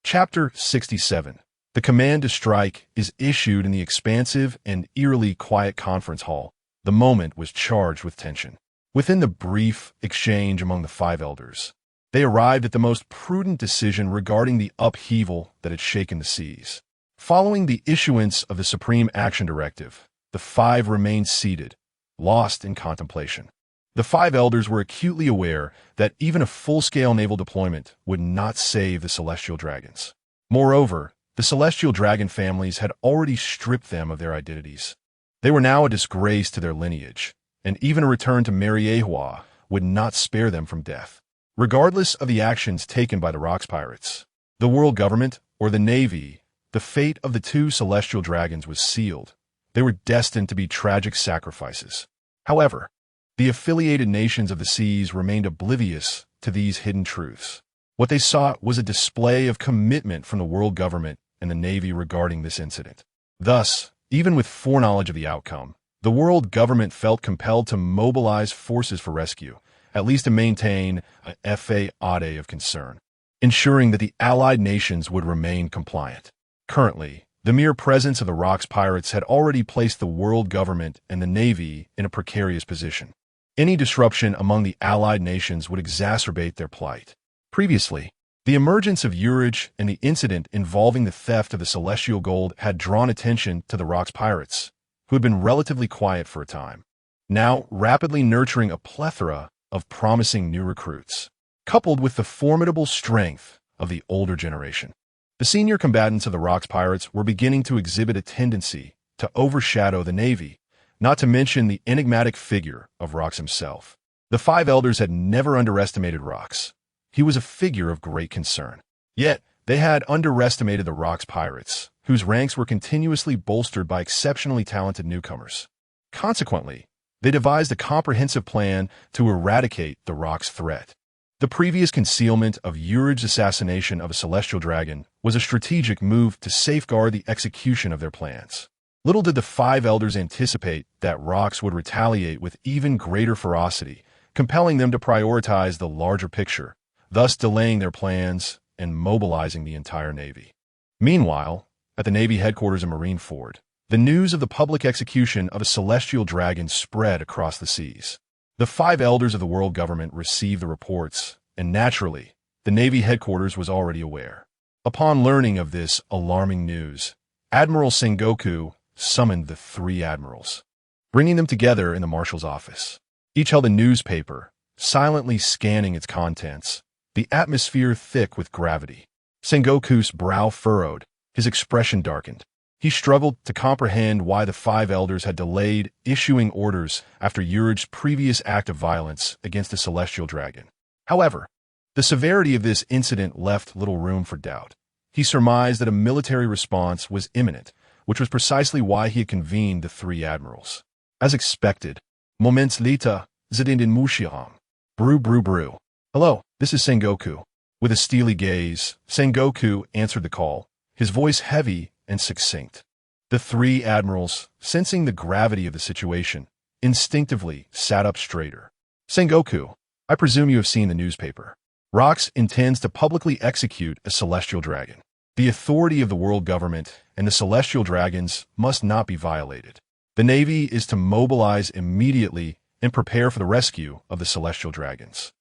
Chapter 67. The command to strike is issued in the expansive and eerily quiet conference hall. The moment was charged with tension. Within the brief exchange among the five elders, they arrived at the most prudent decision regarding the upheaval that had shaken the seas. Following the issuance of the Supreme Action Directive, the five remained seated, lost in contemplation. The five elders were acutely aware that even a full-scale naval deployment would not save the celestial dragons. Moreover, the celestial dragon families had already stripped them of their identities. They were now a disgrace to their lineage, and even a return to Mariehua would not spare them from death. Regardless of the actions taken by the Rokks pirates, the world government, or the Navy, the fate of the two celestial dragons was sealed. They were destined to be tragic sacrifices. However, the affiliated nations of the seas remained oblivious to these hidden truths. What they sought was a display of commitment from the world government and the Navy regarding this incident. Thus, even with foreknowledge of the outcome, the world government felt compelled to mobilize forces for rescue, at least to maintain a fade of concern, ensuring that the allied nations would remain compliant. Currently, the mere presence of the Rokks pirates had already placed the world government and the Navy in a precarious position. Any disruption among the allied nations would exacerbate their plight. Previously, the emergence of Urge and the incident involving the theft of the celestial gold had drawn attention to the Rokks pirates, who had been relatively quiet for a time, now rapidly nurturing a plethora of promising new recruits, coupled with the formidable strength of the older generation. The senior combatants of the Rokks pirates were beginning to exhibit a tendency to overshadow the Navy, not to mention the enigmatic figure of Rokks himself. The five elders had never underestimated Rokks. He was a figure of great concern. Yet, they had underestimated the Rokks pirates, whose ranks were continuously bolstered by exceptionally talented newcomers. Consequently, they devised a comprehensive plan to eradicate the Rokks threat. The previous concealment of Urge's assassination of a celestial dragon was a strategic move to safeguard the execution of their plans. Little did the five elders anticipate that Rokks would retaliate with even greater ferocity, compelling them to prioritize the larger picture, thus delaying their plans and mobilizing the entire Navy. Meanwhile, at the Navy headquarters in Marineford, the news of the public execution of a celestial dragon spread across the seas. The five elders of the world government received the reports, and naturally, the Navy headquarters was already aware. Upon learning of this alarming news, Admiral Sengoku summoned the three admirals, bringing them together in the marshal's office. Each held a newspaper, silently scanning its contents, the atmosphere thick with gravity. Sengoku's brow furrowed, his expression darkened. He struggled to comprehend why the five elders had delayed issuing orders after Urge's previous act of violence against the celestial dragon. However, the severity of this incident left little room for doubt. He surmised that a military response was imminent, which was precisely why he had convened the three admirals. As expected, moments later, Zidindin Mushiam. Brew, brew, brew. Hello, this is Sengoku. With a steely gaze, Sengoku answered the call, his voice heavy and succinct. The three admirals, sensing the gravity of the situation, instinctively sat up straighter. Sengoku, I presume you have seen the newspaper. Rokks intends to publicly execute a celestial dragon. The authority of the world government and the celestial dragons must not be violated. The Navy is to mobilize immediately and prepare for the rescue of the celestial dragons.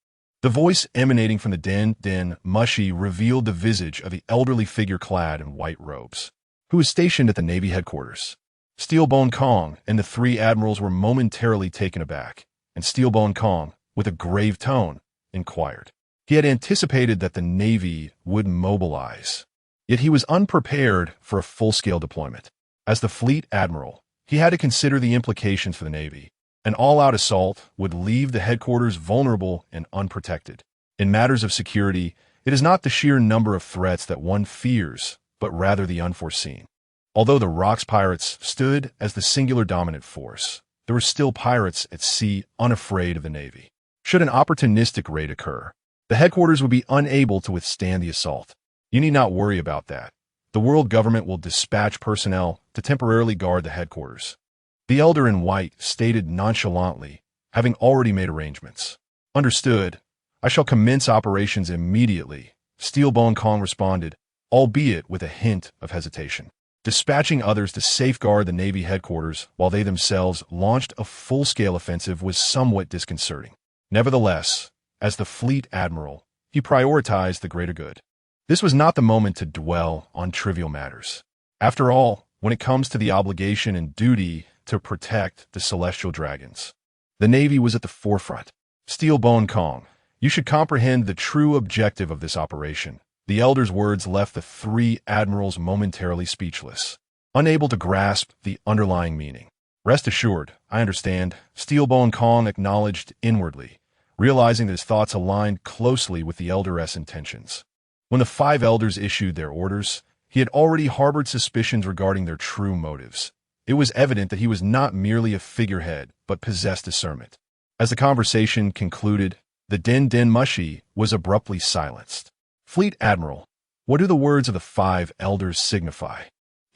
The voice emanating from the den Mushi revealed the visage of the elderly figure clad in white robes, who was stationed at the Navy headquarters. Steelbone Kong and the three admirals were momentarily taken aback, and Steelbone Kong, with a grave tone, inquired. He had anticipated that the Navy would mobilize, yet he was unprepared for a full-scale deployment. As the fleet admiral, he had to consider the implications for the Navy. An all-out assault would leave the headquarters vulnerable and unprotected. In matters of security, it is not the sheer number of threats that one fears, but rather the unforeseen. Although the Rokks pirates stood as the singular dominant force, there were still pirates at sea unafraid of the Navy. Should an opportunistic raid occur, the headquarters would be unable to withstand the assault. You need not worry about that. The world government will dispatch personnel to temporarily guard the headquarters. The elder in white stated nonchalantly, having already made arrangements. Understood. I shall commence operations immediately, Steelbone Kong responded, albeit with a hint of hesitation. Dispatching others to safeguard the Navy headquarters while they themselves launched a full-scale offensive was somewhat disconcerting. Nevertheless, as the fleet admiral, he prioritized the greater good. This was not the moment to dwell on trivial matters. After all, when it comes to the obligation and duty to protect the celestial dragons, the Navy was at the forefront. Steelbone Kong, you should comprehend the true objective of this operation. The elder's words left the three admirals momentarily speechless, unable to grasp the underlying meaning. Rest assured, I understand, Steelbone Kong acknowledged inwardly, realizing that his thoughts aligned closely with the Elder's intentions. When the 5 elders issued their orders, he had already harbored suspicions regarding their true motives. It was evident that he was not merely a figurehead, but possessed discernment. As the conversation concluded, the Den Den Mushi was abruptly silenced. Fleet Admiral, what do the words of the 5 elders signify?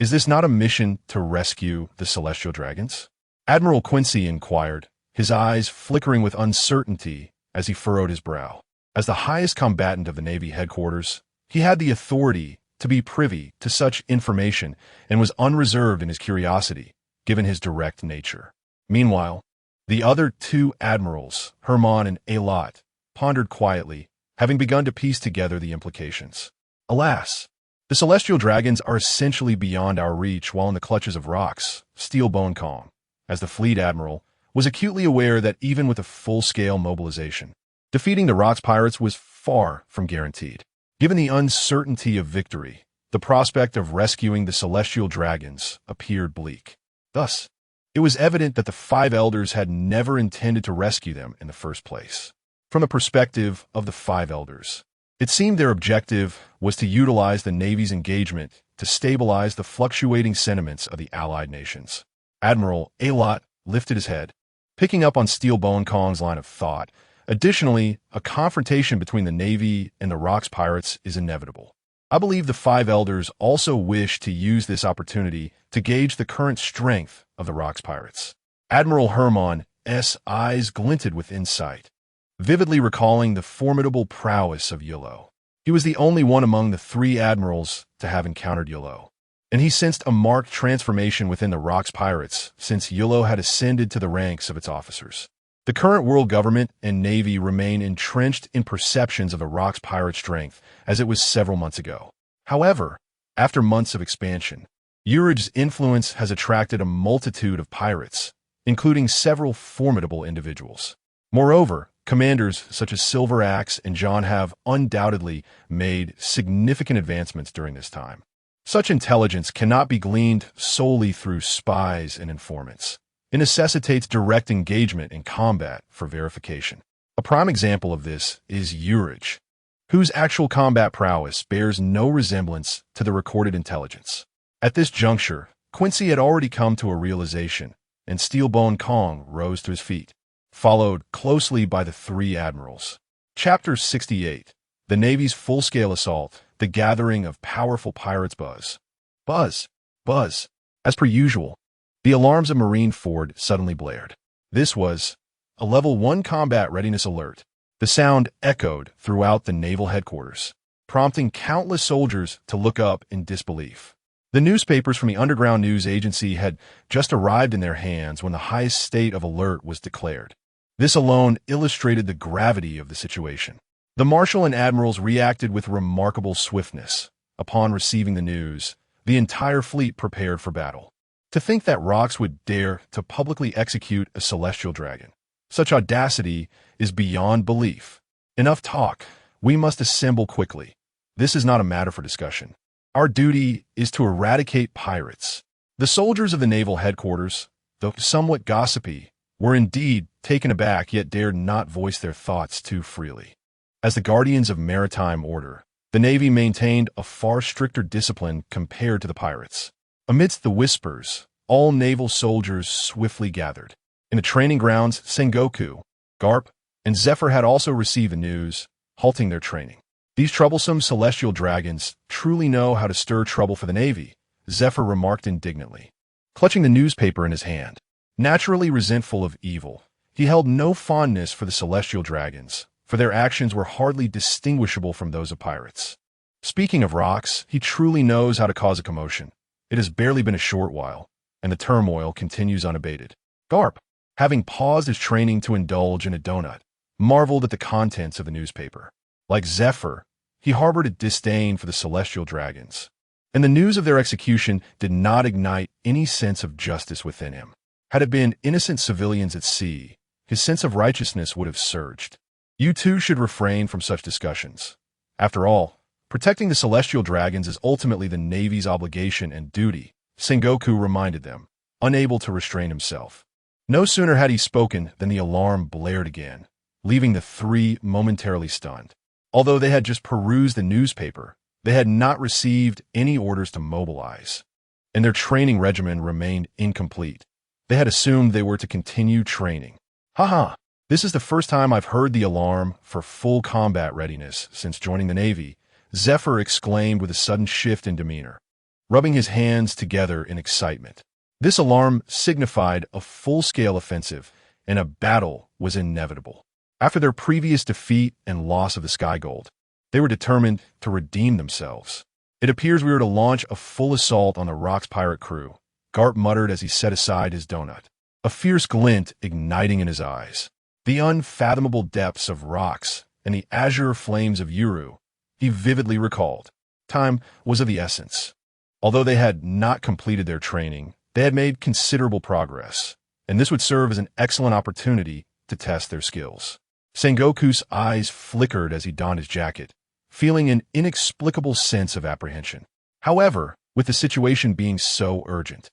Is this not a mission to rescue the celestial dragons? Admiral Quincy inquired, his eyes flickering with uncertainty as he furrowed his brow. As the highest combatant of the Navy headquarters, he had the authority to be privy to such information and was unreserved in his curiosity, given his direct nature. Meanwhile, the other 2 admirals, Hermann and Alot, pondered quietly, having begun to piece together the implications. Alas, the celestial dragons are essentially beyond our reach while in the clutches of Rokks, Steelbone Kong, as the fleet admiral was acutely aware that even with a full-scale mobilization, defeating the Rokks pirates was far from guaranteed. Given the uncertainty of victory, the prospect of rescuing the celestial dragons appeared bleak. Thus, it was evident that the 5 elders had never intended to rescue them in the first place. From the perspective of the 5 elders, it seemed their objective was to utilize the Navy's engagement to stabilize the fluctuating sentiments of the allied nations. Admiral Alot lifted his head, picking up on Steelbone Kong's line of thought. Additionally, a confrontation between the Navy and the Rokks pirates is inevitable. I believe the 5 elders also wish to use this opportunity to gauge the current strength of the Rokks pirates. Admiral Hermann's eyes glinted with insight, vividly recalling the formidable prowess of You Luo. He was the only one among the 3 admirals to have encountered You Luo, and he sensed a marked transformation within the Rokks pirates since You Luo had ascended to the ranks of its officers. The current world government and Navy remain entrenched in perceptions of the Rokks pirate strength as it was several months ago. However, after months of expansion, Uraj's influence has attracted a multitude of pirates, including several formidable individuals. Moreover, commanders such as Silver Axe and John have undoubtedly made significant advancements during this time. Such intelligence cannot be gleaned solely through spies and informants. It necessitates direct engagement in combat for verification. A prime example of this is Uraj, whose actual combat prowess bears no resemblance to the recorded intelligence. At this juncture, Quincy had already come to a realization, and Steelbone Kong rose to his feet, followed closely by the 3 admirals. Chapter 68. The Navy's full-scale assault, the gathering of powerful pirates. Buzz. Buzz. Buzz. As per usual, the alarms of Marine Ford suddenly blared. This was a Level 1 combat readiness alert. The sound echoed throughout the naval headquarters, prompting countless soldiers to look up in disbelief. The newspapers from the Underground News Agency had just arrived in their hands when the highest state of alert was declared. This alone illustrated the gravity of the situation. The Marshal and Admirals reacted with remarkable swiftness. Upon receiving the news, the entire fleet prepared for battle. To think that Rokks would dare to publicly execute a celestial dragon. Such audacity is beyond belief. Enough talk. We must assemble quickly. This is not a matter for discussion. Our duty is to eradicate pirates. The soldiers of the naval headquarters, though somewhat gossipy, were indeed taken aback yet dared not voice their thoughts too freely. As the guardians of maritime order, the Navy maintained a far stricter discipline compared to the pirates. Amidst the whispers, all naval soldiers swiftly gathered. In the training grounds, Sengoku, Garp, and Zephyr had also received the news, halting their training. These troublesome celestial dragons truly know how to stir trouble for the Navy, Zephyr remarked indignantly. Clutching the newspaper in his hand, naturally resentful of evil, he held no fondness for the celestial dragons, for their actions were hardly distinguishable from those of pirates. Speaking of Rokks, he truly knows how to cause a commotion. It has barely been a short while, and the turmoil continues unabated. Garp, having paused his training to indulge in a donut, marveled at the contents of the newspaper. Like Zephyr, he harbored a disdain for the celestial dragons, and the news of their execution did not ignite any sense of justice within him. Had it been innocent civilians at sea, his sense of righteousness would have surged. You too should refrain from such discussions. After all, protecting the celestial dragons is ultimately the Navy's obligation and duty, Sengoku reminded them, unable to restrain himself. No sooner had he spoken than the alarm blared again, leaving the three momentarily stunned. Although they had just perused the newspaper, they had not received any orders to mobilize, and their training regimen remained incomplete. They had assumed they were to continue training. Haha, this is the first time I've heard the alarm for full combat readiness since joining the Navy, Zephyr exclaimed with a sudden shift in demeanor, rubbing his hands together in excitement. This alarm signified a full-scale offensive, and a battle was inevitable. After their previous defeat and loss of the Sky Gold, they were determined to redeem themselves. It appears we are to launch a full assault on the Rokks pirate crew, Garp muttered as he set aside his donut, a fierce glint igniting in his eyes. The unfathomable depths of Rokks and the azure flames of You Luo, he vividly recalled. Time was of the essence. Although they had not completed their training, they had made considerable progress, and this would serve as an excellent opportunity to test their skills. Sengoku's eyes flickered as he donned his jacket, feeling an inexplicable sense of apprehension. However, with the situation being so urgent,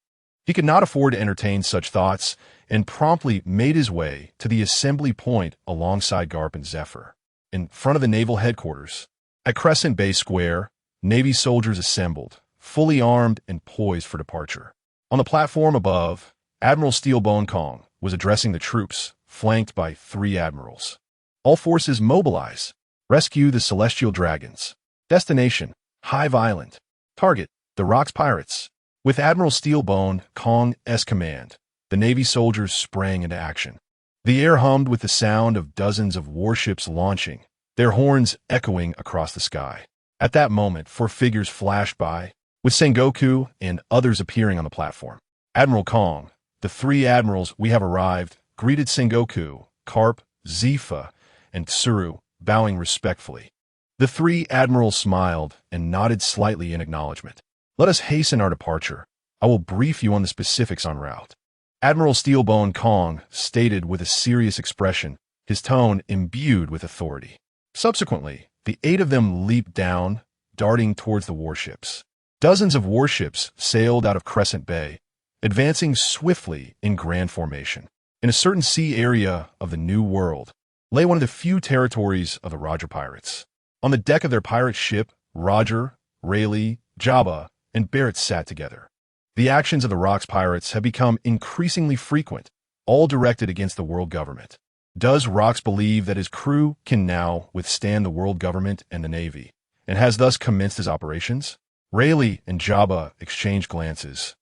he could not afford to entertain such thoughts and promptly made his way to the assembly point alongside Garp and Zephyr. In front of the naval headquarters, at Crescent Bay Square, Navy soldiers assembled, fully armed and poised for departure. On the platform above, Admiral Steelbone Kong was addressing the troops, flanked by 3 admirals. All forces mobilize. Rescue the Celestial Dragons. Destination, Hive Island. Target, the Rokks Pirates. With Admiral Steelbone Kong's command, the Navy soldiers sprang into action. The air hummed with the sound of dozens of warships launching, their horns echoing across the sky. At that moment, 4 figures flashed by, with Sengoku and others appearing on the platform. Admiral Kong, the 3 admirals we have arrived, greeted Sengoku, Garp, Zephyr, and Tsuru, bowing respectfully. The 3 admirals smiled and nodded slightly in acknowledgement. Let us hasten our departure. I will brief you on the specifics en route. Admiral Steelbone Kong stated with a serious expression, his tone imbued with authority. Subsequently, the 8 of them leaped down, darting towards the warships. Dozens of warships sailed out of Crescent Bay, advancing swiftly in grand formation. In a certain sea area of the New World lay one of the few territories of the Roger Pirates. On the deck of their pirate ship, Roger, Rayleigh, Jabba, and Barrett sat together. The actions of the Rokks Pirates have become increasingly frequent, all directed against the world government. Does Rokks believe that his crew can now withstand the world government and the Navy, and has thus commenced his operations? Rayleigh and Jabba exchanged glances,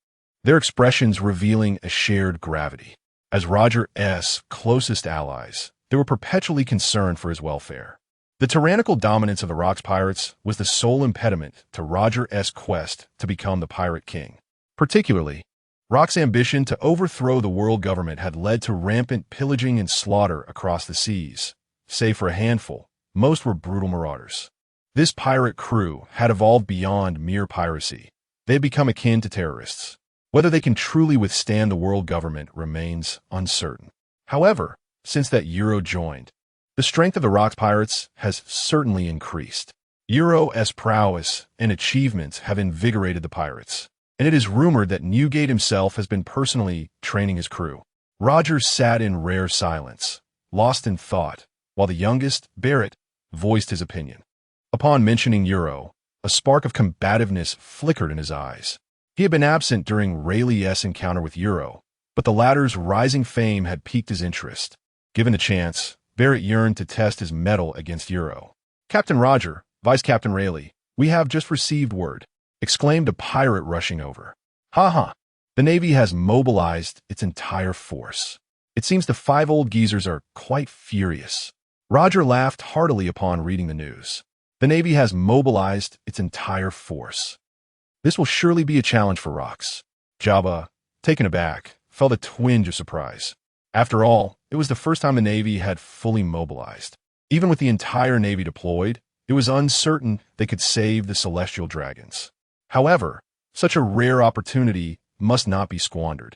their expressions revealing a shared gravity. As Roger's closest allies, they were perpetually concerned for his welfare. The tyrannical dominance of the Rokks Pirates was the sole impediment to Roger's quest to become the Pirate King. Particularly, Rokks' ambition to overthrow the world government had led to rampant pillaging and slaughter across the seas. Save for a handful, most were brutal marauders. This pirate crew had evolved beyond mere piracy. They had become akin to terrorists. Whether they can truly withstand the world government remains uncertain. However, since that You Luo joined, the strength of the Rokks Pirates has certainly increased. You Luo's prowess and achievements have invigorated the pirates, and it is rumored that Newgate himself has been personally training his crew. Roger sat in rare silence, lost in thought, while the youngest, Barrett, voiced his opinion. Upon mentioning You Luo, a spark of combativeness flickered in his eyes. He had been absent during Rayleigh's encounter with You Luo, but the latter's rising fame had piqued his interest. Given the chance, Barrett yearned to test his mettle against You Luo. Captain Roger, Vice Captain Rayleigh, we have just received word, exclaimed a pirate rushing over. Ha! The Navy has mobilized its entire force. It seems the 5 old geezers are quite furious. Roger laughed heartily upon reading the news. The Navy has mobilized its entire force. This will surely be a challenge for Rokks. Jabba, taken aback, felt a twinge of surprise. After all, it was the first time the Navy had fully mobilized. Even with the entire Navy deployed, it was uncertain they could save the Celestial Dragons. However, such a rare opportunity must not be squandered.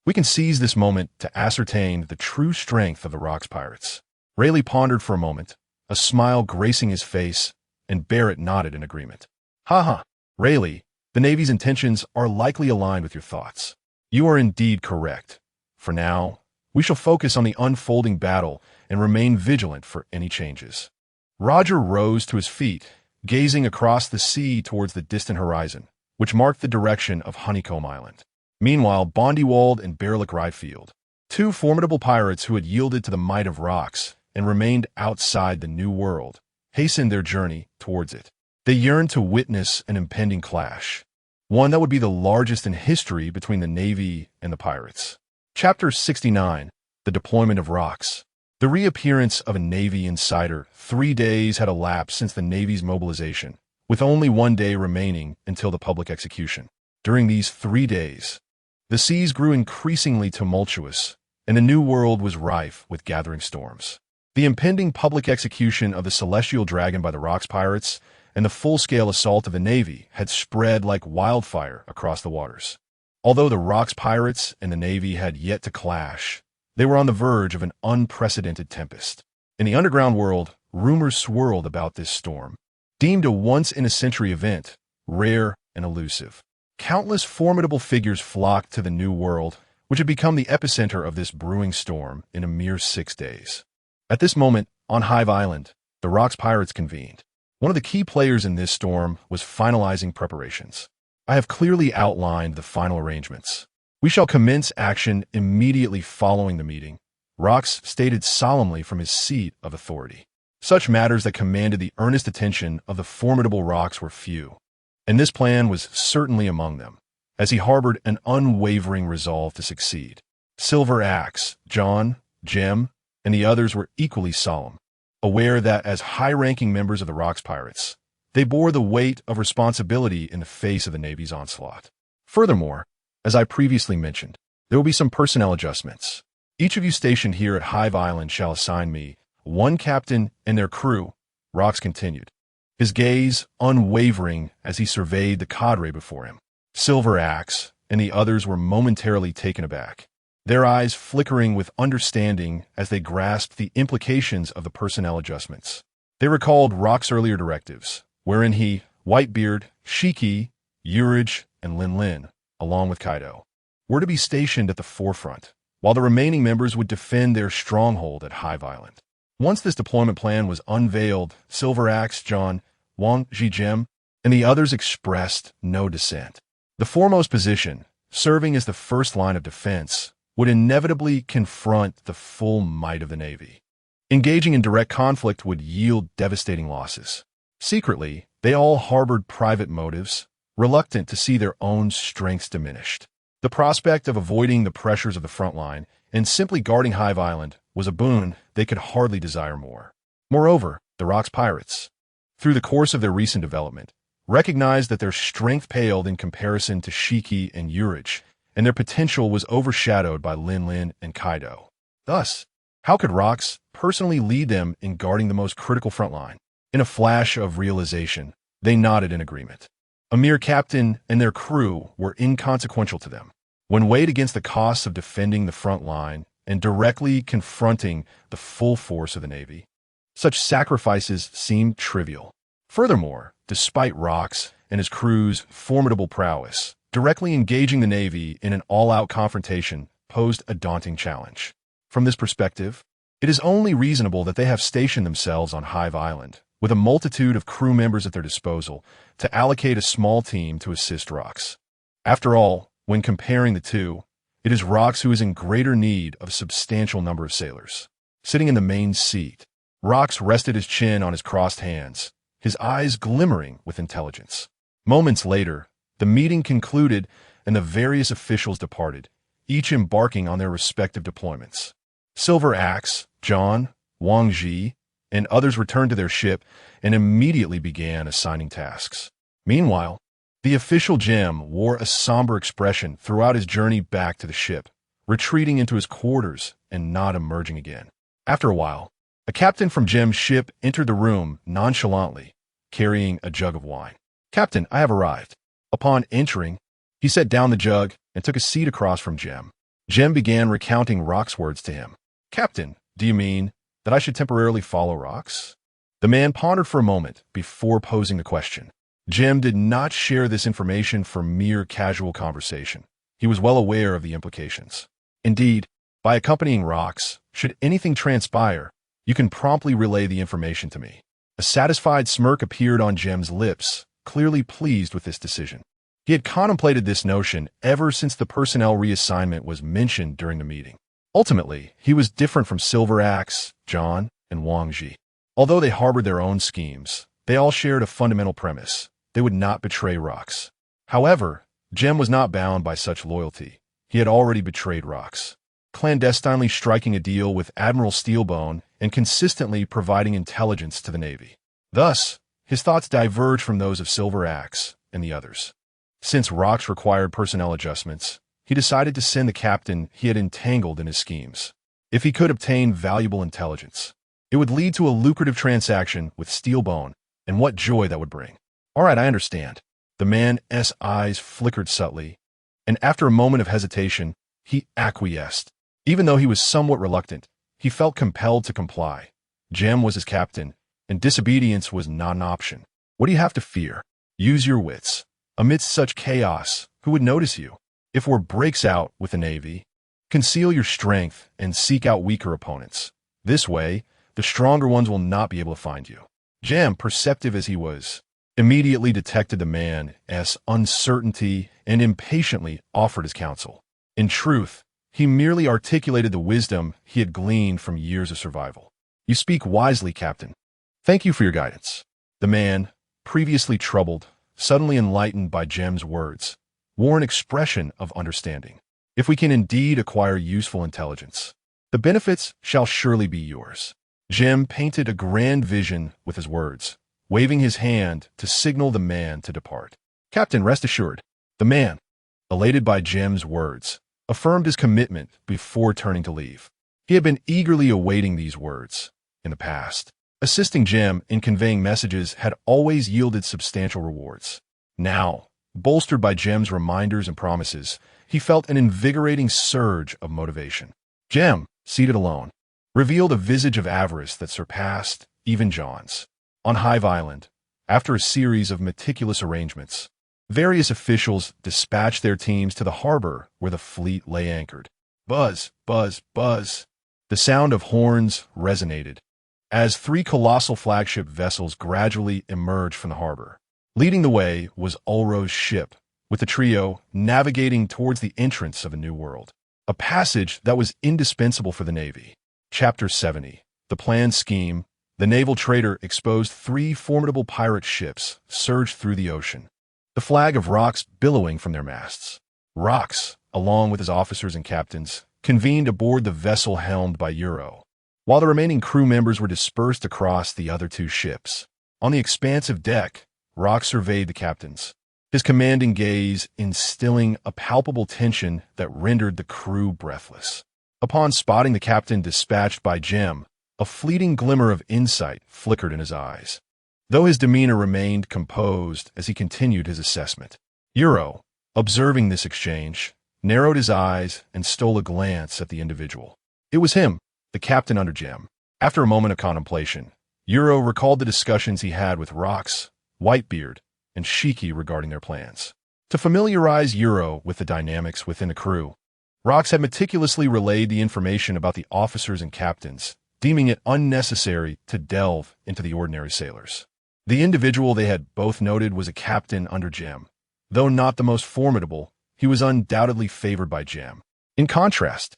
We can seize this moment to ascertain the true strength of the Rokks Pirates. Rayleigh pondered for a moment, a smile gracing his face, and Barrett nodded in agreement. Rayleigh, the Navy's intentions are likely aligned with your thoughts. You are indeed correct. For now, We shall focus on the unfolding battle and remain vigilant for any changes. Roger rose to his feet, gazing across the sea towards the distant horizon, which marked the direction of Honeycomb Island. Meanwhile, Bondywald and Berlik Ryefield, two formidable pirates who had yielded to the might of Rokks and remained outside the New World, hastened their journey towards it. They yearned to witness an impending clash, one that would be the largest in history between the Navy and the pirates. Chapter 69, The Deployment of Rokks. The reappearance of a Navy insider. 3 days had elapsed since the Navy's mobilization, with only 1 day remaining until the public execution. During these 3 days, the seas grew increasingly tumultuous, and the New World was rife with gathering storms. The impending public execution of the Celestial Dragon by the Rokks pirates and the full-scale assault of the Navy had spread like wildfire across the waters. Although the Rokks pirates and the Navy had yet to clash, they were on the verge of an unprecedented tempest. In the underground world, rumors swirled about this storm. Deemed a once-in-a-century event, rare and elusive, countless formidable figures flocked to the New World, which had become the epicenter of this brewing storm in a mere 6 days. At this moment, on Hive Island, the Rokks pirates convened. One of the key players in this storm was finalizing preparations. I have clearly outlined the final arrangements. We shall commence action immediately following the meeting, Rokks stated solemnly from his seat of authority. Such matters that commanded the earnest attention of the formidable Rokks were few, and this plan was certainly among them, as he harbored an unwavering resolve to succeed. Silver Axe, John, Jem, and the others were equally solemn, aware that as high-ranking members of the Rokks pirates, they bore the weight of responsibility in the face of the Navy's onslaught. Furthermore, as I previously mentioned, there will be some personnel adjustments. Each of you stationed here at Hive Island shall assign me 1 captain and their crew, Rokks continued, his gaze unwavering as he surveyed the cadre before him. Silver Axe and the others were momentarily taken aback, their eyes flickering with understanding as they grasped the implications of the personnel adjustments. They recalled Rokks' earlier directives, wherein he, Whitebeard, Haki, Urij, and Lin, along with Kaido, were to be stationed at the forefront, while the remaining members would defend their stronghold at Hive Island. Once this deployment plan was unveiled, Silver Axe, John, Wang Zhijem, and the others expressed no dissent. The foremost position, serving as the first line of defense, would inevitably confront the full might of the Navy. Engaging in direct conflict would yield devastating losses. Secretly, they all harbored private motives, reluctant to see their own strengths diminished. The prospect of avoiding the pressures of the front line and simply guarding Hive Island was a boon they could hardly desire more. Moreover, the Rokks pirates, through the course of their recent development, recognized that their strength paled in comparison to Haki and Urij, and their potential was overshadowed by Lin and Kaido. Thus, how could Rokks personally lead them in guarding the most critical front line? In a flash of realization, they nodded in agreement. A mere captain and their crew were inconsequential to them, when weighed against the costs of defending the front line and directly confronting the full force of the Navy. Such sacrifices seemed trivial. Furthermore, despite Rokks and his crew's formidable prowess, directly engaging the Navy in an all-out confrontation posed a daunting challenge. From this perspective, it is only reasonable that they have stationed themselves on Hive Island, with a multitude of crew members at their disposal, to allocate a small team to assist Rokks. After all, when comparing the two, it is Rokks who is in greater need of a substantial number of sailors. Sitting in the main seat, Rokks rested his chin on his crossed hands, his eyes glimmering with intelligence. Moments later, the meeting concluded and the various officials departed, each embarking on their respective deployments. Silver Axe, John, Wang Zhi, and others returned to their ship and immediately began assigning tasks. Meanwhile, the official Jem wore a somber expression throughout his journey back to the ship, retreating into his quarters and not emerging again. After a while, a captain from Jem's ship entered the room nonchalantly, carrying a jug of wine. "Captain, I have arrived." Upon entering, he set down the jug and took a seat across from Jem. Jem began recounting Rokks' words to him. "Captain, do you mean that I should temporarily follow Rokks?" The man pondered for a moment before posing the question. Jem did not share this information for mere casual conversation. He was well aware of the implications. Indeed, By accompanying Rokks, should anything transpire, you can promptly relay the information to me. A satisfied smirk appeared on Jem's lips, clearly pleased with this decision. He had contemplated this notion ever since the personnel reassignment was mentioned during the meeting. Ultimately, he was different from Silver Axe, John, and Wang Ji. Although they harbored their own schemes, they all shared a fundamental premise: they would not betray Rokks. However, Jem was not bound by such loyalty. He had already betrayed Rokks, clandestinely striking a deal with Admiral Steelbone and consistently providing intelligence to the Navy. Thus, his thoughts diverged from those of Silver Axe and the others. Since Rokks required personnel adjustments, he decided to send the captain he had entangled in his schemes. If he could obtain valuable intelligence, it would lead to a lucrative transaction with Steelbone, and what joy that would bring. All right, I understand. The man's eyes flickered subtly, and after a moment of hesitation, he acquiesced. Even though he was somewhat reluctant, he felt compelled to comply. Jem was his captain, and disobedience was not an option. What do you have to fear? Use your wits. Amidst such chaos, who would notice you? If war breaks out with the Navy, conceal your strength and seek out weaker opponents. This way, the stronger ones will not be able to find you. Jem, perceptive as he was, immediately detected the man's uncertainty and impatiently offered his counsel. In truth, he merely articulated the wisdom he had gleaned from years of survival. You speak wisely, Captain. Thank you for your guidance. The man, previously troubled, suddenly enlightened by Jem's words, wore an expression of understanding. If we can indeed acquire useful intelligence, the benefits shall surely be yours. Jem painted a grand vision with his words, waving his hand to signal the man to depart. Captain, rest assured. The man, elated by Jem's words, affirmed his commitment before turning to leave. He had been eagerly awaiting these words. In the past, assisting Jem in conveying messages had always yielded substantial rewards. Now, bolstered by Jem's reminders and promises, he felt an invigorating surge of motivation. Jem, seated alone, revealed a visage of avarice that surpassed even John's. On Hive Island, after a series of meticulous arrangements, various officials dispatched their teams to the harbor where the fleet lay anchored. Buzz, buzz, buzz. The sound of horns resonated as 3 colossal flagship vessels gradually emerged from the harbor. Leading the way was Ulro's ship, with the trio navigating towards the entrance of a new world, a passage that was indispensable for the Navy. Chapter 70. The planned scheme. The naval trader exposed 3 formidable pirate ships surged through the ocean, the flag of Rokks billowing from their masts. Rokks, along with his officers and captains, convened aboard the vessel helmed by You Luo, while the remaining crew members were dispersed across the other 2 ships. On the expansive deck, Rokks surveyed the captains, his commanding gaze instilling a palpable tension that rendered the crew breathless. Upon spotting the captain dispatched by Jem, a fleeting glimmer of insight flickered in his eyes, though his demeanor remained composed as he continued his assessment. You Luo, observing this exchange, narrowed his eyes and stole a glance at the individual. It was him, the captain under Jem. After a moment of contemplation, You Luo recalled the discussions he had with Rokks, Whitebeard, and Haki regarding their plans. To familiarize You Luo with the dynamics within the crew, Rokks had meticulously relayed the information about the officers and captains, deeming it unnecessary to delve into the ordinary sailors. The individual they had both noted was a captain under Jem. Though not the most formidable, he was undoubtedly favored by Jem. In contrast,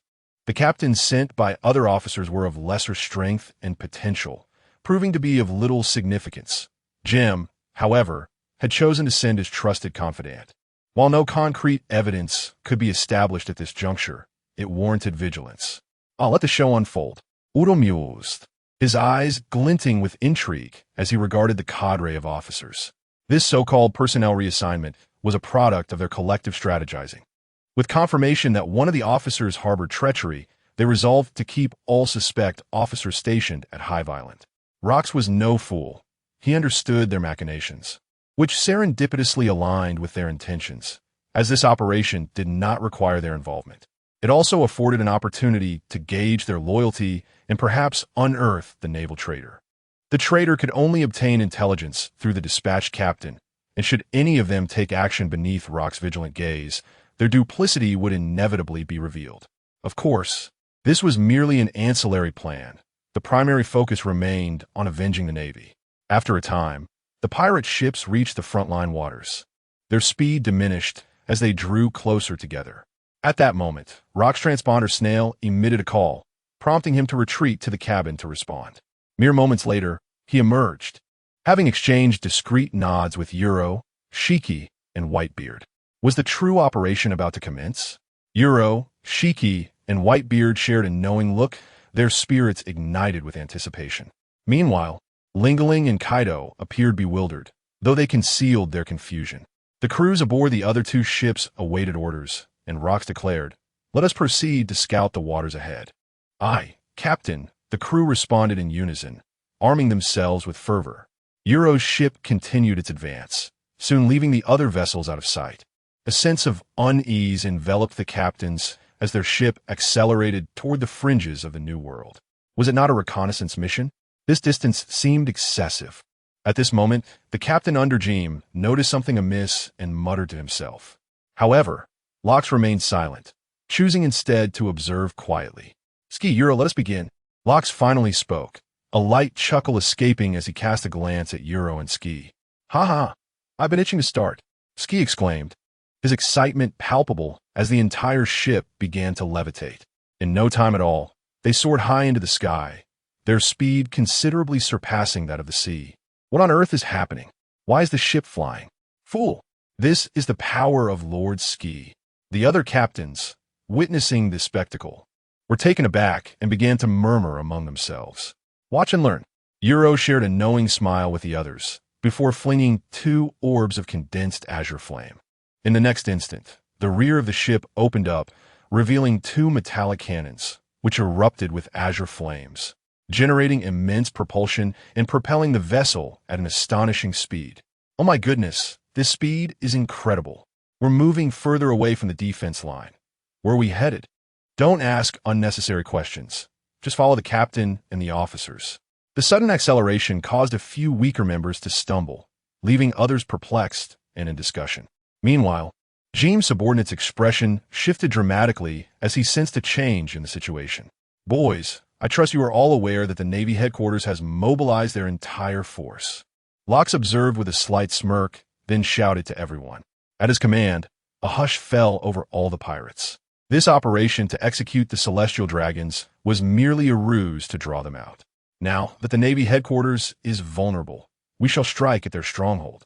the captains sent by other officers were of lesser strength and potential, proving to be of little significance. Jem, however, had chosen to send his trusted confidant. While no concrete evidence could be established at this juncture, it warranted vigilance. I'll let the show unfold. Udo mused, his eyes glinting with intrigue as he regarded the cadre of officers. This so-called personnel reassignment was a product of their collective strategizing. With confirmation that one of the officers harbored treachery, they resolved to keep all suspect officers stationed at Hive Island. Rokks was no fool. He understood their machinations, which serendipitously aligned with their intentions, as this operation did not require their involvement. It also afforded an opportunity to gauge their loyalty and perhaps unearth the naval traitor. The traitor could only obtain intelligence through the dispatched captain, and should any of them take action beneath Rokks' vigilant gaze, their duplicity would inevitably be revealed. Of course, This was merely an ancillary plan. The primary focus remained on avenging the Navy. After a time, the pirate ships reached the frontline waters. Their speed diminished as they drew closer together. At that moment, Rokks' transponder Snail emitted a call, prompting him to retreat to the cabin to respond. Mere moments later, he emerged, having exchanged discreet nods with You Luo, Haki, and Whitebeard. Was the true operation about to commence? You Luo, Haki, and Whitebeard shared a knowing look, their spirits ignited with anticipation. Meanwhile, Ling and Kaido appeared bewildered, though they concealed their confusion. The crews aboard the other two ships awaited orders, and Rokks declared, "Let us proceed to scout the waters ahead." "Aye, Captain," the crew responded in unison, arming themselves with fervor. You Luo's ship continued its advance, soon leaving the other vessels out of sight. A sense of unease enveloped the captains as their ship accelerated toward the fringes of the New World. Was it not a reconnaissance mission? This distance seemed excessive. At this moment, the captain under Jim noticed something amiss and muttered to himself. However, Rokks remained silent, choosing instead to observe quietly. "You Luo, let us begin." Rokks finally spoke, a light chuckle escaping as he cast a glance at You Luo and "Ha ha, I've been itching to start," exclaimed, his excitement palpable as the entire ship began to levitate. In no time at all, they soared high into the sky, their speed considerably surpassing that of the sea. What on earth is happening? Why is the ship flying? Fool! This is the power of Lord Ski. The other captains, witnessing this spectacle, were taken aback and began to murmur among themselves. "Watch and learn." You Luo shared a knowing smile with the others, before flinging 2 orbs of condensed azure flame. In the next instant, the rear of the ship opened up, revealing 2 metallic cannons, which erupted with azure flames, generating immense propulsion and propelling the vessel at an astonishing speed. "Oh my goodness, this speed is incredible. We're moving further away from the defense line. Where are we headed?" Don't ask unnecessary questions. Just follow the captain and the officers. The sudden acceleration caused a few weaker members to stumble, leaving others perplexed and in discussion. Meanwhile, Jim's subordinate's expression shifted dramatically as he sensed a change in the situation. "Boys, I trust you are all aware that the Navy headquarters has mobilized their entire force." Rokks observed with a slight smirk, then shouted to everyone. At his command, a hush fell over all the pirates. This operation to execute the celestial dragons was merely a ruse to draw them out. Now that the Navy headquarters is vulnerable, we shall strike at their stronghold.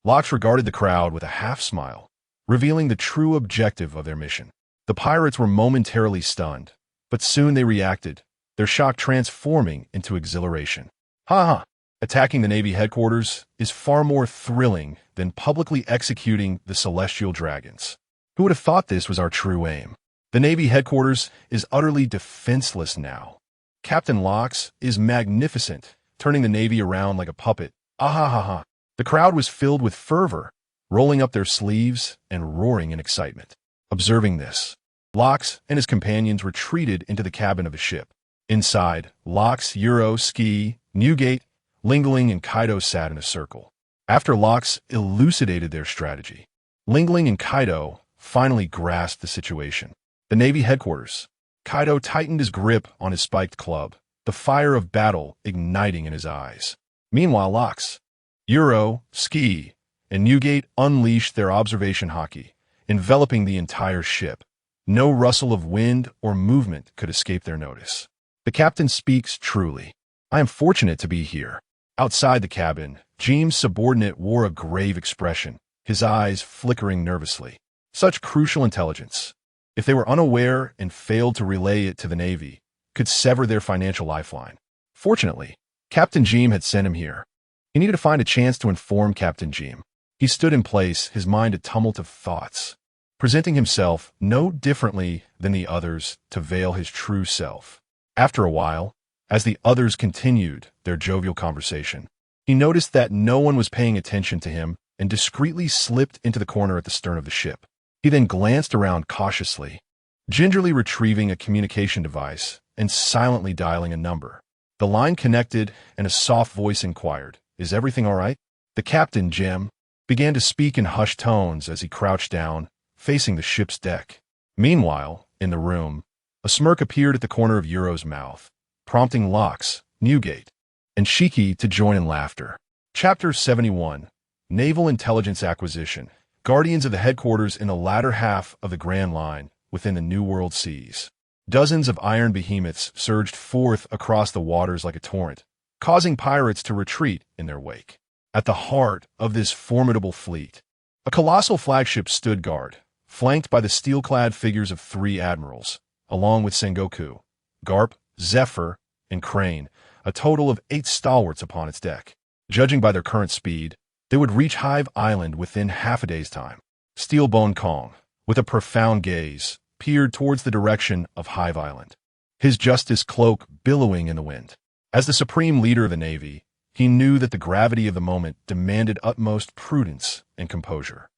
Rokks regarded the crowd with a half-smile, revealing the true objective of their mission. The pirates were momentarily stunned, but soon they reacted, their shock transforming into exhilaration. "Ha ha! Attacking the Navy headquarters is far more thrilling than publicly executing the celestial dragons. Who would have thought this was our true aim? The Navy headquarters is utterly defenseless now. Captain Rokks is magnificent, turning the Navy around like a puppet. Ah ha ha ha." The crowd was filled with fervor, rolling up their sleeves and roaring in excitement. Observing this, Rokks and his companions retreated into the cabin of the ship. Inside, Rokks, You Luo, Ski, Newgate, Ling, and Kaido sat in a circle. After Rokks elucidated their strategy, Ling and Kaido finally grasped the situation. The Navy headquarters. Kaido tightened his grip on his spiked club, the fire of battle igniting in his eyes. Meanwhile, Rokks, You Luo, Ski, and Newgate unleashed their observation Haki, enveloping the entire ship. No rustle of wind or movement could escape their notice. The captain speaks truly. "I am fortunate to be here." Outside the cabin, Jim's subordinate wore a grave expression, his eyes flickering nervously. Such crucial intelligence, if they were unaware and failed to relay it to the Navy, could sever their financial lifeline. Fortunately, Captain Jim had sent him here. He needed to find a chance to inform Captain Jim. He stood in place, his mind a tumult of thoughts, presenting himself no differently than the others to veil his true self. After a while, as the others continued their jovial conversation, he noticed that no one was paying attention to him and discreetly slipped into the corner at the stern of the ship. He then glanced around cautiously, gingerly retrieving a communication device and silently dialing a number. The line connected and a soft voice inquired, "Is everything all right?" The captain, Jim, began to speak in hushed tones as he crouched down, facing the ship's deck. Meanwhile, in the room, A smirk appeared at the corner of Yuro's mouth, prompting Rokks, Newgate, and Haki to join in laughter. Chapter 71. Naval Intelligence Acquisition. Guardians of the headquarters in the latter half of the Grand Line within the New World seas. Dozens of iron behemoths surged forth across the waters like a torrent, causing pirates to retreat in their wake. At the heart of this formidable fleet, a colossal flagship stood guard, flanked by the steel-clad figures of 3 admirals, along with Sengoku, Garp, Zephyr, and Crane, a total of 8 stalwarts upon its deck. Judging by their current speed, they would reach Hive Island within half a day's time. Steelbone Kong, with a profound gaze, peered towards the direction of Hive Island, his justice cloak billowing in the wind. As the supreme leader of the Navy, he knew that the gravity of the moment demanded utmost prudence and composure.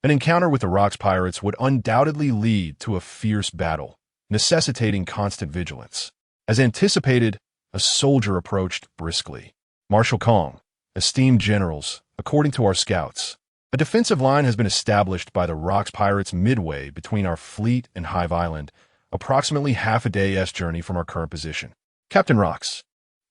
An encounter with the Rokks pirates would undoubtedly lead to a fierce battle, necessitating constant vigilance. As anticipated, a soldier approached briskly. Marshal Kong, esteemed generals, according to our scouts, a defensive line has been established by the Rokks pirates midway between our fleet and Hive Island, approximately half a day's journey from our current position. Captain Rokks,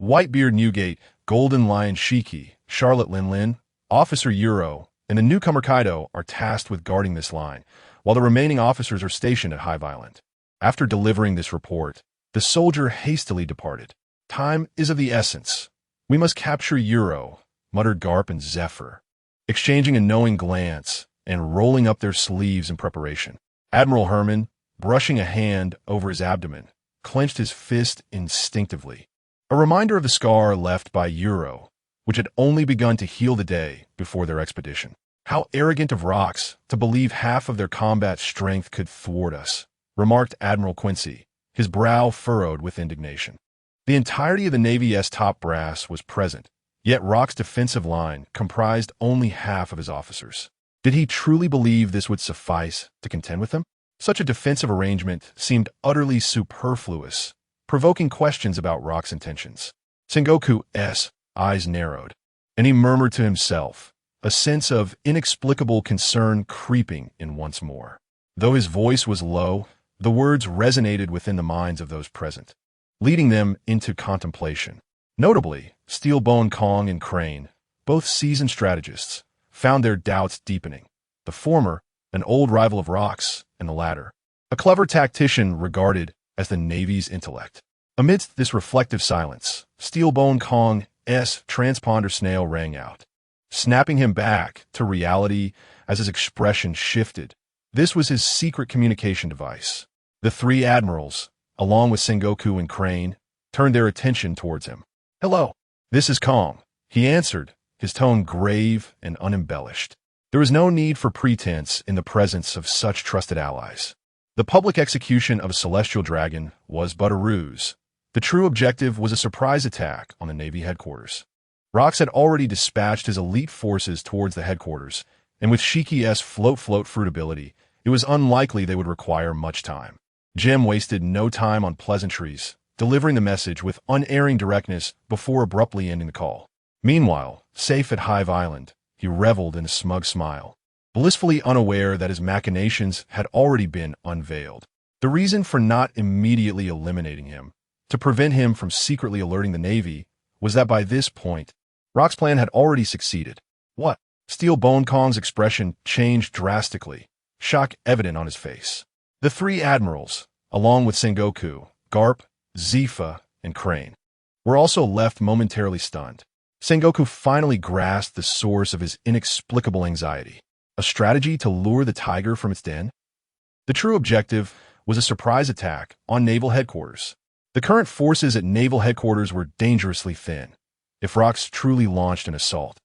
Whitebeard Newgate, Golden Lion Shiki, Charlotte Linlin, Officer Luo, and the newcomer Kaido are tasked with guarding this line, while the remaining officers are stationed at Hive Island. After delivering this report, the soldier hastily departed. Time is of the essence. We must capture Luo, muttered Garp and Zephyr, exchanging a knowing glance and rolling up their sleeves in preparation. Admiral Herman, brushing a hand over his abdomen, clenched his fist instinctively. A reminder of the scar left by Luo, which had only begun to heal the day before their expedition. How arrogant of Rokks to believe half of their combat strength could thwart us, remarked Admiral Quincy, his brow furrowed with indignation. The entirety of the Navy's top brass was present, yet Rokks' defensive line comprised only half of his officers. Did he truly believe this would suffice to contend with them? Such a defensive arrangement seemed utterly superfluous, provoking questions about Rokks' intentions. Sengoku's eyes narrowed, and he murmured to himself, a sense of inexplicable concern creeping in once more. Though his voice was low, the words resonated within the minds of those present, leading them into contemplation. Notably, Steelbone Kong and Crane, both seasoned strategists, found their doubts deepening. The former, an old rival of Rokks, and the latter, a clever tactician regarded as the Navy's intellect. Amidst this reflective silence, Steelbone Kong's transponder snail rang out, snapping him back to reality as his expression shifted. This was his secret communication device. The 3 admirals, along with Sengoku and Crane, turned their attention towards him. "Hello, this is Kong," he answered, his tone grave and unembellished. There was no need for pretense in the presence of such trusted allies. The public execution of a celestial dragon was but a ruse. The true objective was a surprise attack on the Navy headquarters. Rokks had already dispatched his elite forces towards the headquarters, and with Shiki's float fruit ability, it was unlikely they would require much time. Jim wasted no time on pleasantries, delivering the message with unerring directness before abruptly ending the call. Meanwhile, safe at Hive Island, he reveled in a smug smile, blissfully unaware that his machinations had already been unveiled. The reason for not immediately eliminating him, to prevent him from secretly alerting the Navy, was that by this point, Rokks' plan had already succeeded. What? Steelbone Kong's expression changed drastically, shock evident on his face. The 3 admirals, along with Sengoku, Garp, Zephyr, and Crane, were also left momentarily stunned. Sengoku finally grasped the source of his inexplicable anxiety. A strategy to lure the tiger from its den? The true objective was a surprise attack on naval headquarters. The current forces at naval headquarters were dangerously thin. If Rokks truly launched an assault,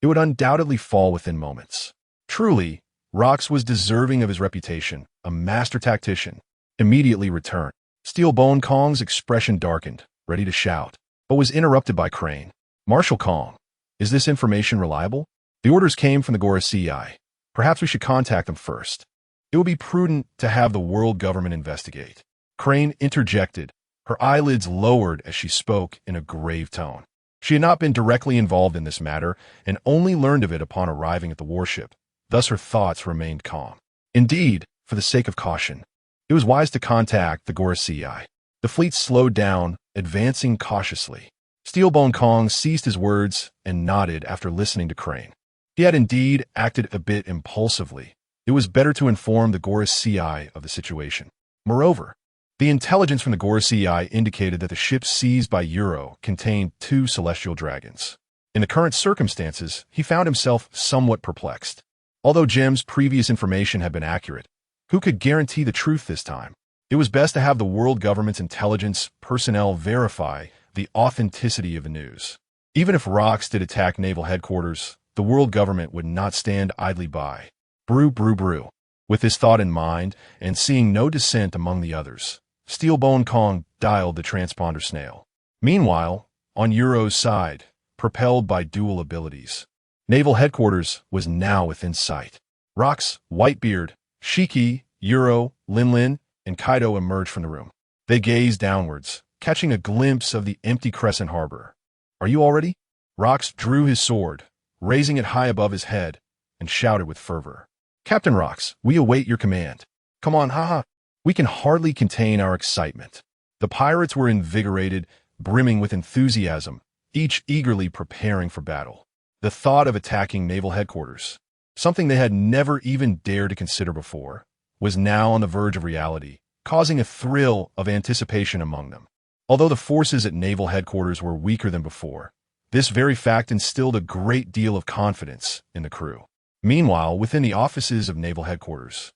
it would undoubtedly fall within moments. Truly, Rokks was deserving of his reputation, a master tactician. Immediately returned. Steelbone Kong's expression darkened, ready to shout, but was interrupted by Crane. "Marshal Kong, is this information reliable? The orders came from the Gorosei. Perhaps we should contact them first. It would be prudent to have the world government investigate." Crane interjected, her eyelids lowered as she spoke in a grave tone. She had not been directly involved in this matter and only learned of it upon arriving at the warship. Thus her thoughts remained calm. Indeed, for the sake of caution, it was wise to contact the Gorosei. The fleet slowed down, advancing cautiously. Steelbone Kong ceased his words and nodded after listening to Crane. He had indeed acted a bit impulsively. It was better to inform the Gorosei of the situation. Moreover, the intelligence from the Gorosei indicated that the ship seized by You Luo contained 2 celestial dragons. In the current circumstances, he found himself somewhat perplexed. Although Jim's previous information had been accurate, who could guarantee the truth this time? It was best to have the world government's intelligence personnel verify the authenticity of the news. Even if Rokks did attack naval headquarters, the world government would not stand idly by. Brew, brew, brew. With this thought in mind, and seeing no dissent among the others, Steelbone Kong dialed the transponder snail. Meanwhile, on You Luo's side, propelled by dual abilities, naval headquarters was now within sight. Rokks, Whitebeard, Shiki, You Luo, Lin, and Kaido emerged from the room. They gazed downwards, catching a glimpse of the empty crescent harbor. "Are you all ready?" Rokks drew his sword, raising it high above his head, and shouted with fervor. "Captain Rokks, we await your command." "Come on, haha." We can hardly contain our excitement. The pirates were invigorated, brimming with enthusiasm, each eagerly preparing for battle. The thought of attacking naval headquarters, something they had never even dared to consider before, was now on the verge of reality, causing a thrill of anticipation among them. Although the forces at naval headquarters were weaker than before, this very fact instilled a great deal of confidence in the crew. Meanwhile, within the offices of naval headquarters,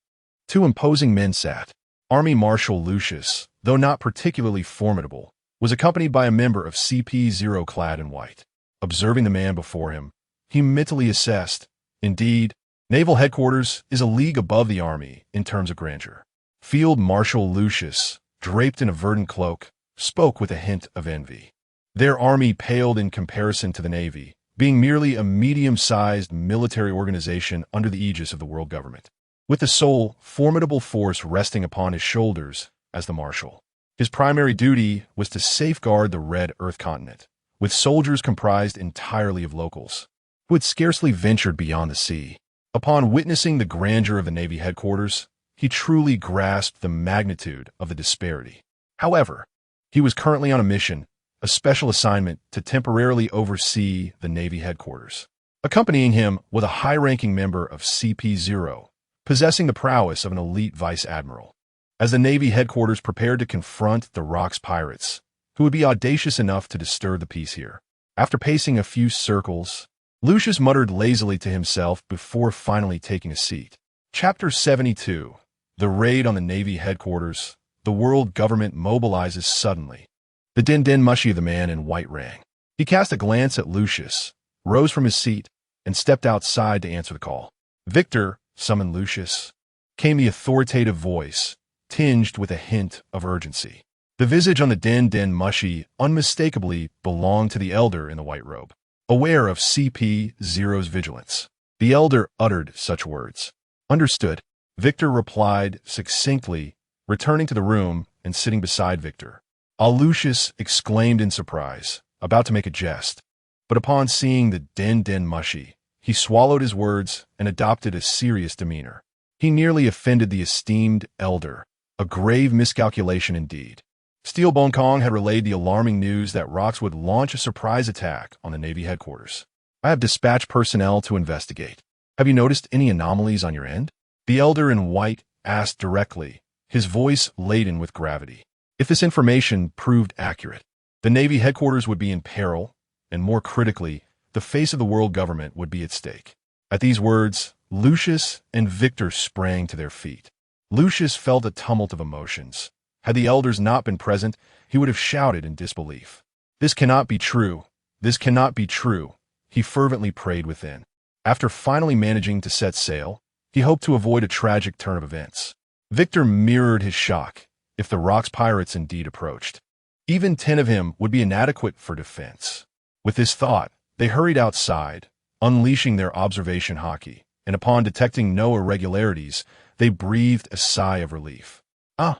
2 imposing men sat. Army Marshal Lucius, though not particularly formidable, was accompanied by a member of CP0 clad in white. Observing the man before him, he mentally assessed, indeed, naval headquarters is a league above the army in terms of grandeur. Field Marshal Lucius, draped in a verdant cloak, spoke with a hint of envy. Their army paled in comparison to the Navy, being merely a medium-sized military organization under the aegis of the world government, with the sole, formidable force resting upon his shoulders as the marshal. His primary duty was to safeguard the Red Earth continent, with soldiers comprised entirely of locals, who had scarcely ventured beyond the sea. Upon witnessing the grandeur of the Navy headquarters, he truly grasped the magnitude of the disparity. However, he was currently on a mission, a special assignment to temporarily oversee the Navy headquarters. Accompanying him was a high-ranking member of CP0, possessing the prowess of an elite vice admiral. As the Navy headquarters prepared to confront the Rokks pirates, who would be audacious enough to disturb the peace here. After pacing a few circles, Lucius muttered lazily to himself before finally taking a seat. Chapter 72. The Raid on the Navy Headquarters. The world government mobilizes suddenly. The den mushy of the man in white rang. He cast a glance at Lucius, rose from his seat, and stepped outside to answer the call. "Victor," summoned Lucius, came the authoritative voice, tinged with a hint of urgency. The visage on the den mushy unmistakably belonged to the elder in the white robe. Aware of CP0's vigilance, the elder uttered such words. "Understood," Victor replied succinctly, returning to the room and sitting beside Victor. Lucius exclaimed in surprise, about to make a jest, but upon seeing the den mushy, he swallowed his words and adopted a serious demeanor. He nearly offended the esteemed elder, a grave miscalculation indeed. Steelbone Kong had relayed the alarming news that Rokks would launch a surprise attack on the Navy headquarters. "I have dispatched personnel to investigate. Have you noticed any anomalies on your end?" The elder in white asked directly, his voice laden with gravity. If this information proved accurate, the Navy headquarters would be in peril, and more critically, the face of the world government would be at stake. At these words, Lucius and Victor sprang to their feet. Lucius felt a tumult of emotions. Had the elders not been present, he would have shouted in disbelief. "This cannot be true. This cannot be true," he fervently prayed within. After finally managing to set sail, he hoped to avoid a tragic turn of events. Victor mirrored his shock if the Rokks pirates indeed approached. Even 10 of him would be inadequate for defense. With this thought, they hurried outside, unleashing their observation Haki, and upon detecting no irregularities, they breathed a sigh of relief. "Ah,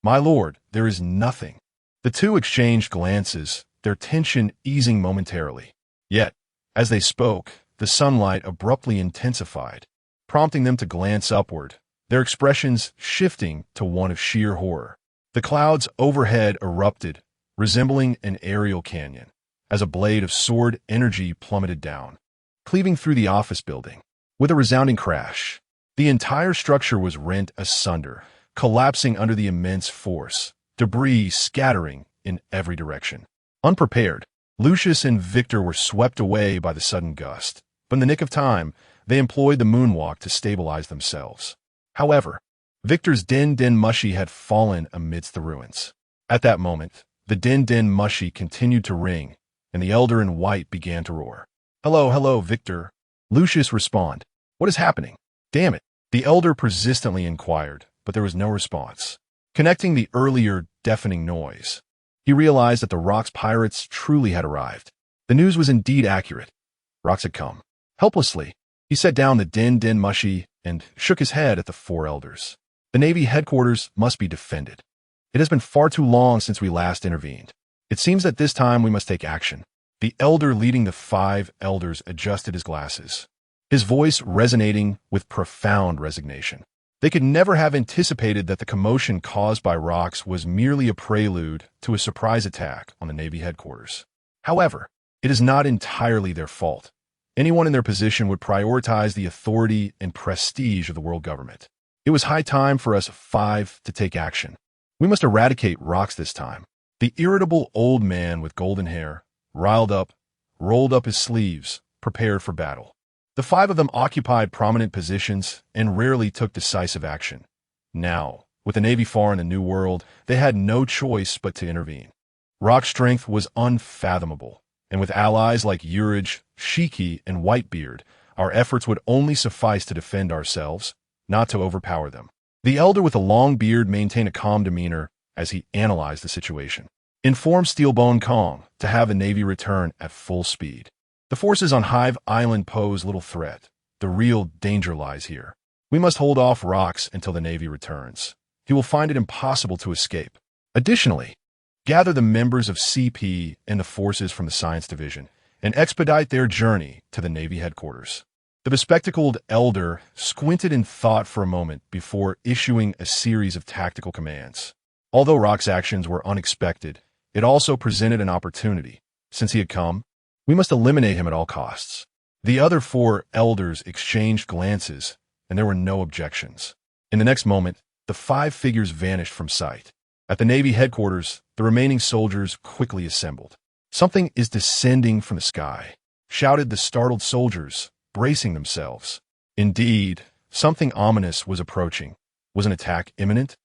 my lord, there is nothing." The 2 exchanged glances, their tension easing momentarily. Yet, as they spoke, the sunlight abruptly intensified, prompting them to glance upward, their expressions shifting to one of sheer horror. The clouds overhead erupted, resembling an aerial canyon, as a blade of sword energy plummeted down, cleaving through the office building. With a resounding crash, the entire structure was rent asunder, collapsing under the immense force, debris scattering in every direction. Unprepared, Lucius and Victor were swept away by the sudden gust, but in the nick of time, they employed the moonwalk to stabilize themselves. However, Victor's Den Mushy had fallen amidst the ruins. At that moment, the Den Mushy continued to ring, and the elder in white began to roar. Hello, Victor. Lucius responded. What is happening? Damn it. The elder persistently inquired, but there was no response. Connecting the earlier deafening noise, he realized that the Rokks pirates truly had arrived. The news was indeed accurate. Rokks had come. Helplessly, he set down the Den Mushy and shook his head at the four elders. The Navy headquarters must be defended. It has been far too long since we last intervened. It seems that this time we must take action. The elder leading the 5 elders adjusted his glasses, his voice resonating with profound resignation. They could never have anticipated that the commotion caused by Rokks was merely a prelude to a surprise attack on the Navy headquarters. However, it is not entirely their fault. Anyone in their position would prioritize the authority and prestige of the world government. It was high time for us 5 to take action. We must eradicate Rokks this time. The irritable old man with golden hair, riled up, rolled up his sleeves, prepared for battle. The 5 of them occupied prominent positions and rarely took decisive action. Now, with the Navy far in the New World, they had no choice but to intervene. Rokks' strength was unfathomable, and with allies like Urij, Haki, and Whitebeard, our efforts would only suffice to defend ourselves, not to overpower them. The elder with a long beard maintained a calm demeanor as he analyzed the situation. Inform Steelbone Kong to have the Navy return at full speed. The forces on Hive Island pose little threat. The real danger lies here. We must hold off Rokks until the Navy returns. He will find it impossible to escape. Additionally, gather the members of CP and the forces from the Science Division and expedite their journey to the Navy headquarters. The bespectacled elder squinted in thought for a moment before issuing a series of tactical commands. Although Rokks' actions were unexpected, it also presented an opportunity. Since he had come, we must eliminate him at all costs. The other 4 elders exchanged glances, and there were no objections. In the next moment, the 5 figures vanished from sight. At the Navy headquarters, the remaining soldiers quickly assembled. Something is descending from the sky, shouted the startled soldiers, bracing themselves. Indeed, something ominous was approaching. Was an attack imminent?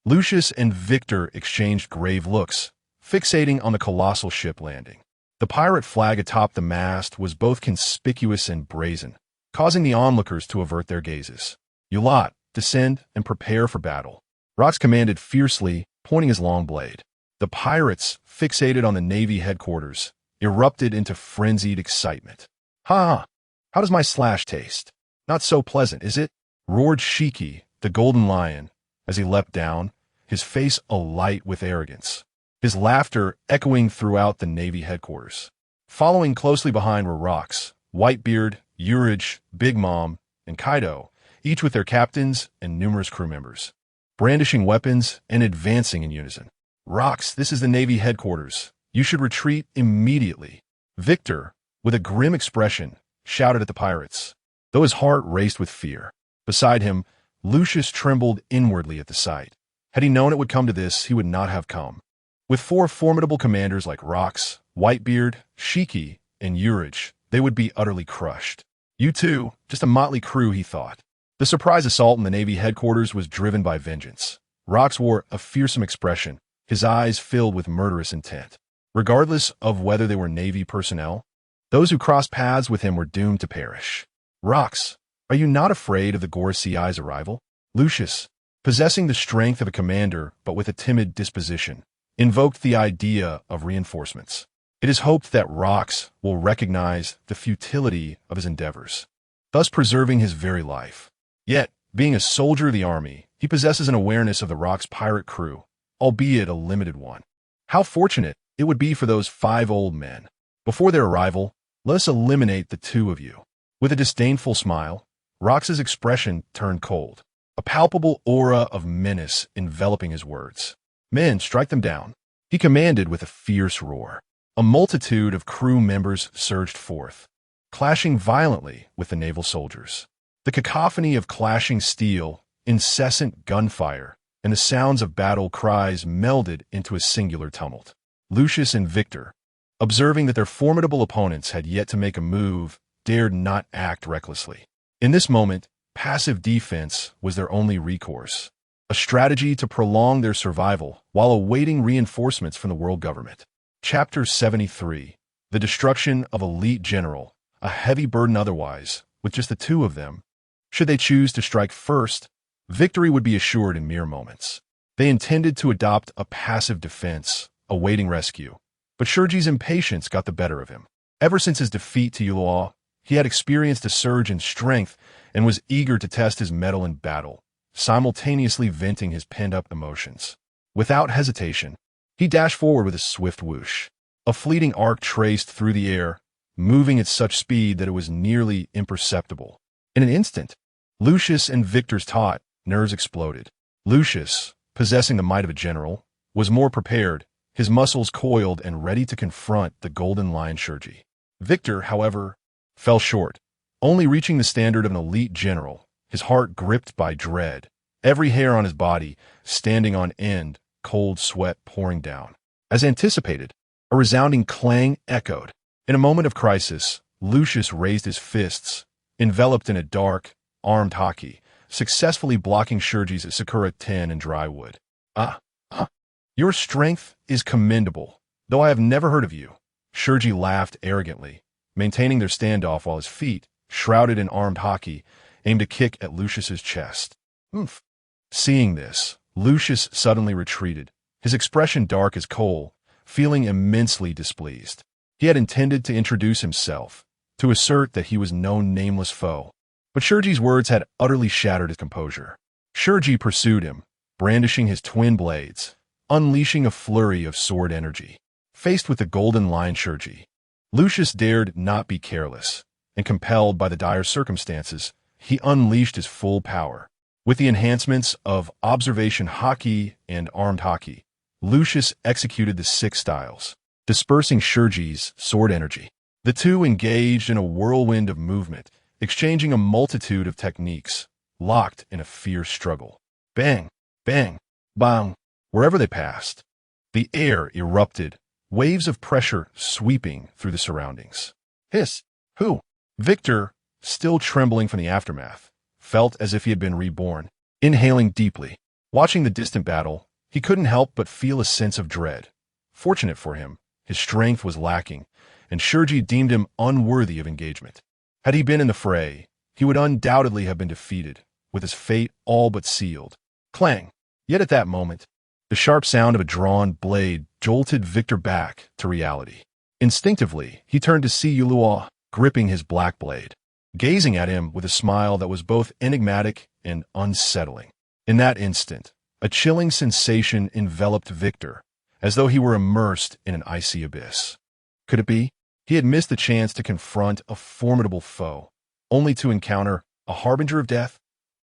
Lucius and Victor exchanged grave looks, fixating on the colossal ship landing. The pirate flag atop the mast was both conspicuous and brazen, causing the onlookers to avert their gazes. You lot, descend and prepare for battle. Rokks commanded fiercely, pointing his long blade. The pirates, fixated on the Navy headquarters, erupted into frenzied excitement. Ha! How does my slash taste? Not so pleasant, is it? Roared Haki, the golden lion, as he leapt down, his face alight with arrogance, his laughter echoing throughout the Navy headquarters. Following closely behind were Rokks, Whitebeard, Urij, Big Mom, and Kaido, each with their captains and numerous crew members, brandishing weapons and advancing in unison. Rokks, this is the Navy headquarters. You should retreat immediately. Victor, with a grim expression, shouted at the pirates, though his heart raced with fear. Beside him, Lucius trembled inwardly at the sight. Had he known it would come to this, he would not have come. With 4 formidable commanders like Rokks, Whitebeard, Haki, and Urij, they would be utterly crushed. You two, just a motley crew, he thought. The surprise assault in the Navy headquarters was driven by vengeance. Rokks wore a fearsome expression, his eyes filled with murderous intent. Regardless of whether they were Navy personnel, those who crossed paths with him were doomed to perish. Rokks, are you not afraid of the Gorosei's arrival? Lucius, possessing the strength of a commander but with a timid disposition, invoked the idea of reinforcements. It is hoped that Rokks will recognize the futility of his endeavors, thus preserving his very life. Yet, being a soldier of the army, he possesses an awareness of the Rokks pirate crew, albeit a limited one. How fortunate it would be for those 5 old men. Before their arrival, let us eliminate the 2 of you. With a disdainful smile, Rokks' expression turned cold. a palpable aura of menace enveloping his words. "Men, strike them down," he commanded with a fierce roar. A multitude of crew members surged forth, clashing violently with the naval soldiers. The cacophony of clashing steel, incessant gunfire, and the sounds of battle cries melded into a singular tumult. Lucius and Victor, observing that their formidable opponents had yet to make a move, dared not act recklessly. In this moment, passive defense was their only recourse, a strategy to prolong their survival while awaiting reinforcements from the world government. Chapter 73. The destruction of elite general, a heavy burden otherwise, with just the two of them. Should they choose to strike first, victory would be assured in mere moments. They intended to adopt a passive defense, awaiting rescue, but Shurji's impatience got the better of him. Ever since his defeat to You Luo, he had experienced a surge in strength and was eager to test his mettle in battle, simultaneously venting his pent-up emotions. Without hesitation, he dashed forward with a swift whoosh. A fleeting arc traced through the air, moving at such speed that it was nearly imperceptible. In an instant, Lucius and Victor's taut nerves exploded. Lucius, possessing the might of a general, was more prepared, his muscles coiled and ready to confront the golden lion Shurji. Victor, however, fell short, only reaching the standard of an elite general, his heart gripped by dread, every hair on his body standing on end, cold sweat pouring down. As anticipated, a resounding clang echoed. In a moment of crisis, Lucius raised his fists, enveloped in a dark, armed Haki, successfully blocking Shurji's Sakura 10 and dry wood. Your strength is commendable, though I have never heard of you. Shurji laughed arrogantly, maintaining their standoff while his feet, shrouded in armed Haki, aimed a kick at Lucius's chest. Seeing this, Lucius suddenly retreated, his expression dark as coal, feeling immensely displeased. He had intended to introduce himself, to assert that he was no nameless foe. But Shurji's words had utterly shattered his composure. Shurji pursued him, brandishing his twin blades, unleashing a flurry of sword energy. Faced with the golden lion Shurji, Lucius dared not be careless, and compelled by the dire circumstances, he unleashed his full power. With the enhancements of observation Haki and armed Haki, Lucius executed the 6 styles, dispersing Shurji's sword energy. The two engaged in a whirlwind of movement, exchanging a multitude of techniques, locked in a fierce struggle. Bang, bang, bang. Wherever they passed, the air erupted, waves of pressure sweeping through the surroundings. Hiss! Who? Victor, still trembling from the aftermath, felt as if he had been reborn. Inhaling deeply, watching the distant battle, he couldn't help but feel a sense of dread. Fortunate for him, his strength was lacking, and Shurji deemed him unworthy of engagement. Had he been in the fray, he would undoubtedly have been defeated, with his fate all but sealed. Clang! Yet at that moment, the sharp sound of a drawn blade jolted Victor back to reality. Instinctively, he turned to see You Luo, gripping his black blade, gazing at him with a smile that was both enigmatic and unsettling. In that instant, a chilling sensation enveloped Victor, as though he were immersed in an icy abyss. Could it be? He had missed the chance to confront a formidable foe, only to encounter a harbinger of death?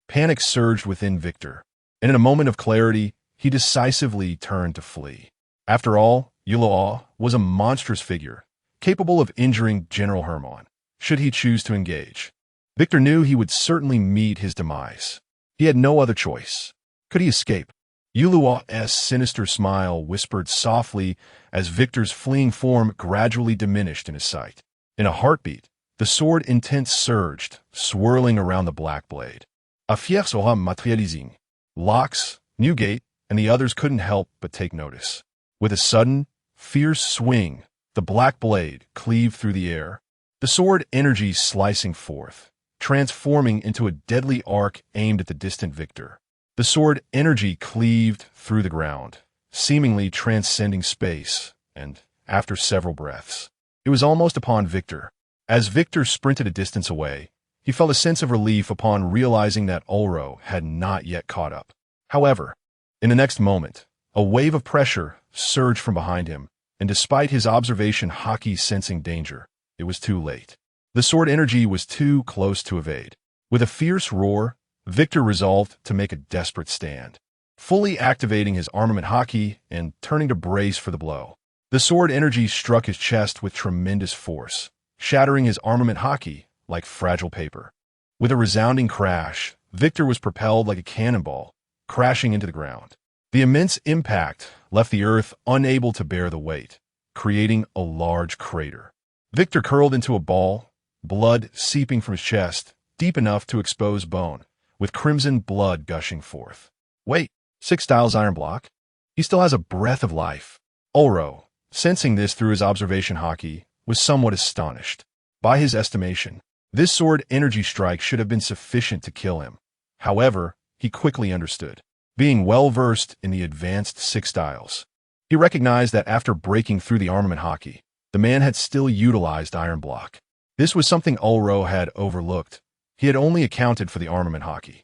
Panic surged within Victor, and in a moment of clarity, he decisively turned to flee. After all, You Luo was a monstrous figure, capable of injuring General Hermann, should he choose to engage. Victor knew he would certainly meet his demise. He had no other choice. Could he escape? You Luo's sinister smile whispered softly as Victor's fleeing form gradually diminished in his sight. In a heartbeat, the sword intent surged, swirling around the black blade. A fier sera matérialising. Rokks, Newgate, and the others couldn't help but take notice. With a sudden, fierce swing, the black blade cleaved through the air, the sword energy slicing forth, transforming into a deadly arc aimed at the distant Victor. The sword energy cleaved through the ground, seemingly transcending space, and, after several breaths, it was almost upon Victor. As Victor sprinted a distance away, he felt a sense of relief upon realizing that Ulro had not yet caught up. However, in the next moment, a wave of pressure surged from behind him, and despite his observation Haki sensing danger, it was too late. The sword energy was too close to evade. With a fierce roar, Victor resolved to make a desperate stand, fully activating his armament Haki and turning to brace for the blow. The sword energy struck his chest with tremendous force, shattering his armament Haki like fragile paper. With a resounding crash, Victor was propelled like a cannonball, crashing into the ground. The immense impact left the earth unable to bear the weight, creating a large crater. Victor curled into a ball, blood seeping from his chest, deep enough to expose bone, with crimson blood gushing forth. Wait, 6 styles iron block? He still has a breath of life. Ulro, sensing this through his observation Haki, was somewhat astonished. By his estimation, this sword energy strike should have been sufficient to kill him. However, he quickly understood. Being well-versed in the advanced 6 styles, he recognized that after breaking through the armament Haki, the man had still utilized iron block. This was something Ulro had overlooked. He had only accounted for the armament Haki.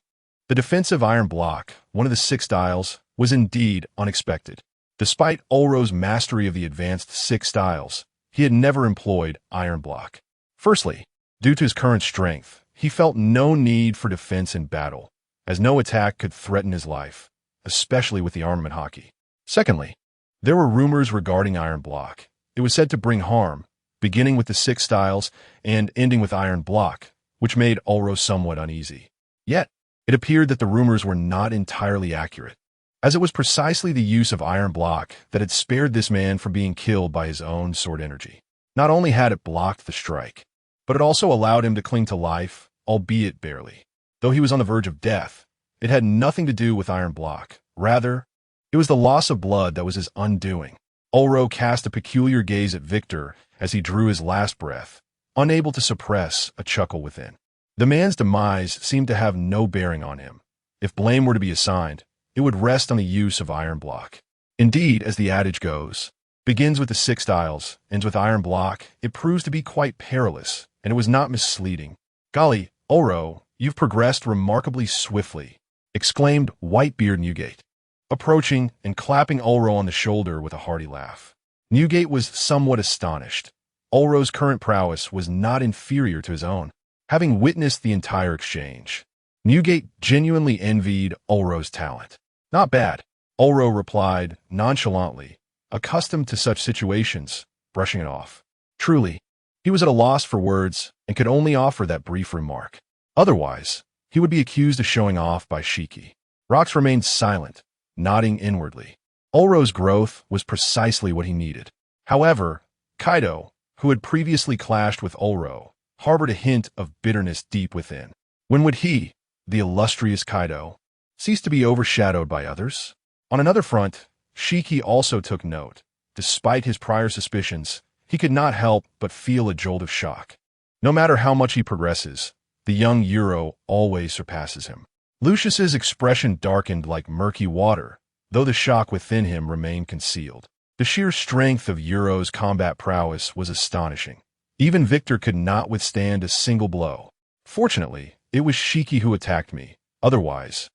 The defensive iron block, one of the 6 styles, was indeed unexpected. Despite Ulro's mastery of the advanced 6 styles, he had never employed iron block. Firstly, due to his current strength, he felt no need for defense in battle, as no attack could threaten his life, especially with the armament Haki. Secondly, there were rumors regarding iron block. It was said to bring harm, beginning with the 6 styles and ending with iron block, which made Ulro somewhat uneasy. Yet, it appeared that the rumors were not entirely accurate, as it was precisely the use of iron block that had spared this man from being killed by his own sword energy. Not only had it blocked the strike, but it also allowed him to cling to life, albeit barely. Though he was on the verge of death, it had nothing to do with iron block. Rather, it was the loss of blood that was his undoing. Ulro cast a peculiar gaze at Victor as he drew his last breath, unable to suppress a chuckle within. The man's demise seemed to have no bearing on him. If blame were to be assigned, it would rest on the use of iron block. Indeed, as the adage goes, begins with the 6 styles, ends with iron block, it proves to be quite perilous, and it was not misleading. Golly, Ulro, you've progressed remarkably swiftly, exclaimed Whitebeard Newgate, approaching and clapping Ulro on the shoulder with a hearty laugh. Newgate was somewhat astonished. Ulro's current prowess was not inferior to his own, having witnessed the entire exchange. Newgate genuinely envied Ulro's talent. Not bad, Ulro replied nonchalantly, accustomed to such situations, brushing it off. Truly, he was at a loss for words and could only offer that brief remark. Otherwise, he would be accused of showing off by Shiki. Rokks remained silent, nodding inwardly. Ulro's growth was precisely what he needed. However, Kaido, who had previously clashed with Ulro, harbored a hint of bitterness deep within. When would he, the illustrious Kaido, cease to be overshadowed by others? On another front, Shiki also took note. Despite his prior suspicions, he could not help but feel a jolt of shock. No matter how much he progresses, the young Euro always surpasses him. Lucius's expression darkened like murky water, though the shock within him remained concealed. The sheer strength of Euro's combat prowess was astonishing. Even Victor could not withstand a single blow. Fortunately, it was Shiki who attacked me. Otherwise,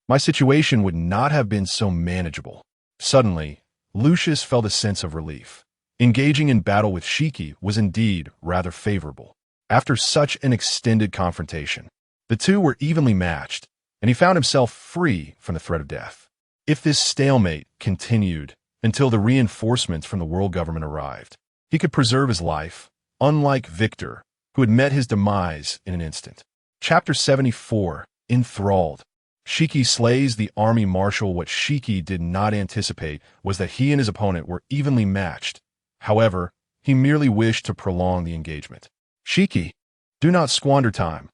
my situation would not have been so manageable. Suddenly, Lucius felt a sense of relief. Engaging in battle with Shiki was indeed rather favorable. After such an extended confrontation, the two were evenly matched, and he found himself free from the threat of death. If this stalemate continued until the reinforcements from the world government arrived, he could preserve his life, unlike Victor, who had met his demise in an instant. Chapter 74, Enthralled. Shiki slays the army marshal. What Shiki did not anticipate was that he and his opponent were evenly matched. However, he merely wished to prolong the engagement. Shiki, do not squander time.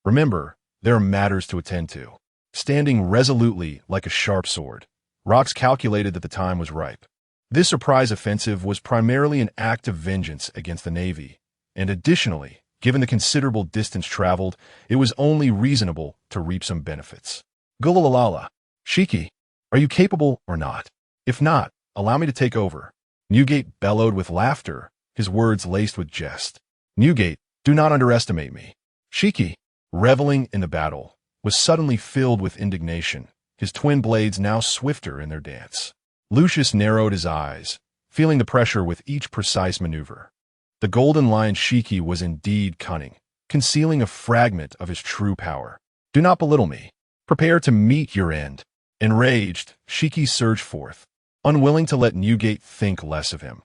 Remember, there are matters to attend to. Standing resolutely like a sharp sword, Rokks calculated that the time was ripe. This surprise offensive was primarily an act of vengeance against the Navy, and additionally, given the considerable distance traveled, it was only reasonable to reap some benefits. Gulalala. Shiki, are you capable or not? If not, allow me to take over. Newgate bellowed with laughter, his words laced with jest. Newgate, do not underestimate me. Shiki, reveling in the battle, was suddenly filled with indignation, his twin blades now swifter in their dance. Lucius narrowed his eyes, feeling the pressure with each precise maneuver. The golden lion Shiki was indeed cunning, concealing a fragment of his true power. Do not belittle me. Prepare to meet your end. Enraged, Shiki surged forth, unwilling to let Newgate think less of him,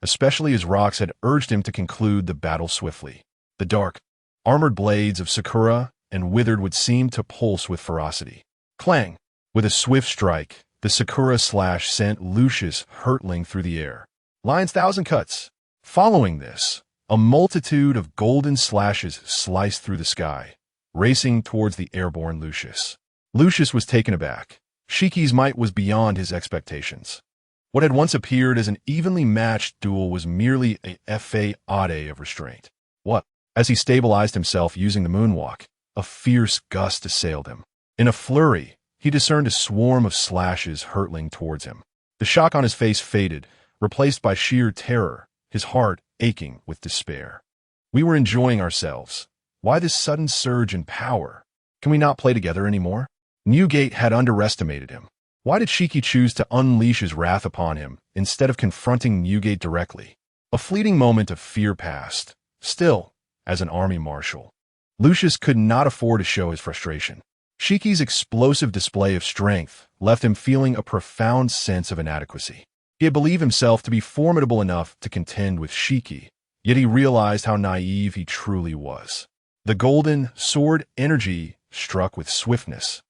especially as Rokks had urged him to conclude the battle swiftly. The dark, armored blades of Sakura and Withered would seem to pulse with ferocity. Clang! With a swift strike, the Sakura slash sent Lucius hurtling through the air. Lion's thousand cuts. Following this, a multitude of golden slashes sliced through the sky, racing towards the airborne Lucius. Lucius was taken aback. Shiki's might was beyond his expectations. What had once appeared as an evenly matched duel was merely a fade of restraint. What? As he stabilized himself using the moonwalk, a fierce gust assailed him. In a flurry, he discerned a swarm of slashes hurtling towards him. The shock on his face faded, replaced by sheer terror, his heart aching with despair. We were enjoying ourselves. Why this sudden surge in power? Can we not play together anymore? Newgate had underestimated him. Why did Shiki choose to unleash his wrath upon him instead of confronting Newgate directly? A fleeting moment of fear passed. Still, as an army marshal, Lucius could not afford to show his frustration. Shiki's explosive display of strength left him feeling a profound sense of inadequacy. He had believed himself to be formidable enough to contend with Shiki, yet he realized how naive he truly was. The golden sword energy struck with swiftness,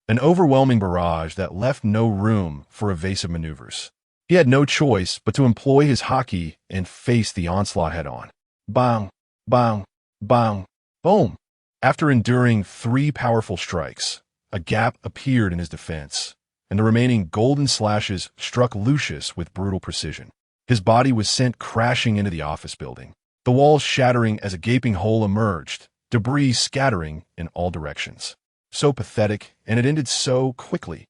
an overwhelming barrage that left no room for evasive maneuvers. He had no choice but to employ his Haki and face the onslaught head-on. Bang, bang, bang, boom. After enduring 3 powerful strikes, a gap appeared in his defense, and the remaining golden slashes struck Lucius with brutal precision. His body was sent crashing into the office building, the walls shattering as a gaping hole emerged, debris scattering in all directions. So pathetic, and it ended so quickly.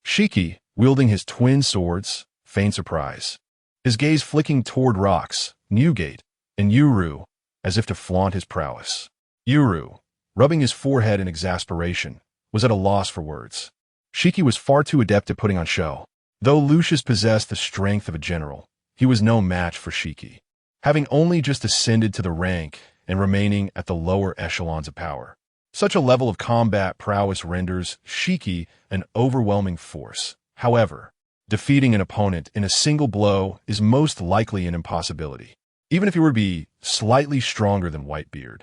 Shiki, wielding his twin swords, feigned surprise, his gaze flicking toward Rokks, Newgate, and You Luo, as if to flaunt his prowess. You Luo, rubbing his forehead in exasperation, was at a loss for words. Shiki was far too adept at putting on show. Though Lucius possessed the strength of a general, he was no match for Shiki, having only just ascended to the rank and remaining at the lower echelons of power. Such a level of combat prowess renders Shiki an overwhelming force. However, defeating an opponent in a single blow is most likely an impossibility, even if he were to be slightly stronger than Whitebeard.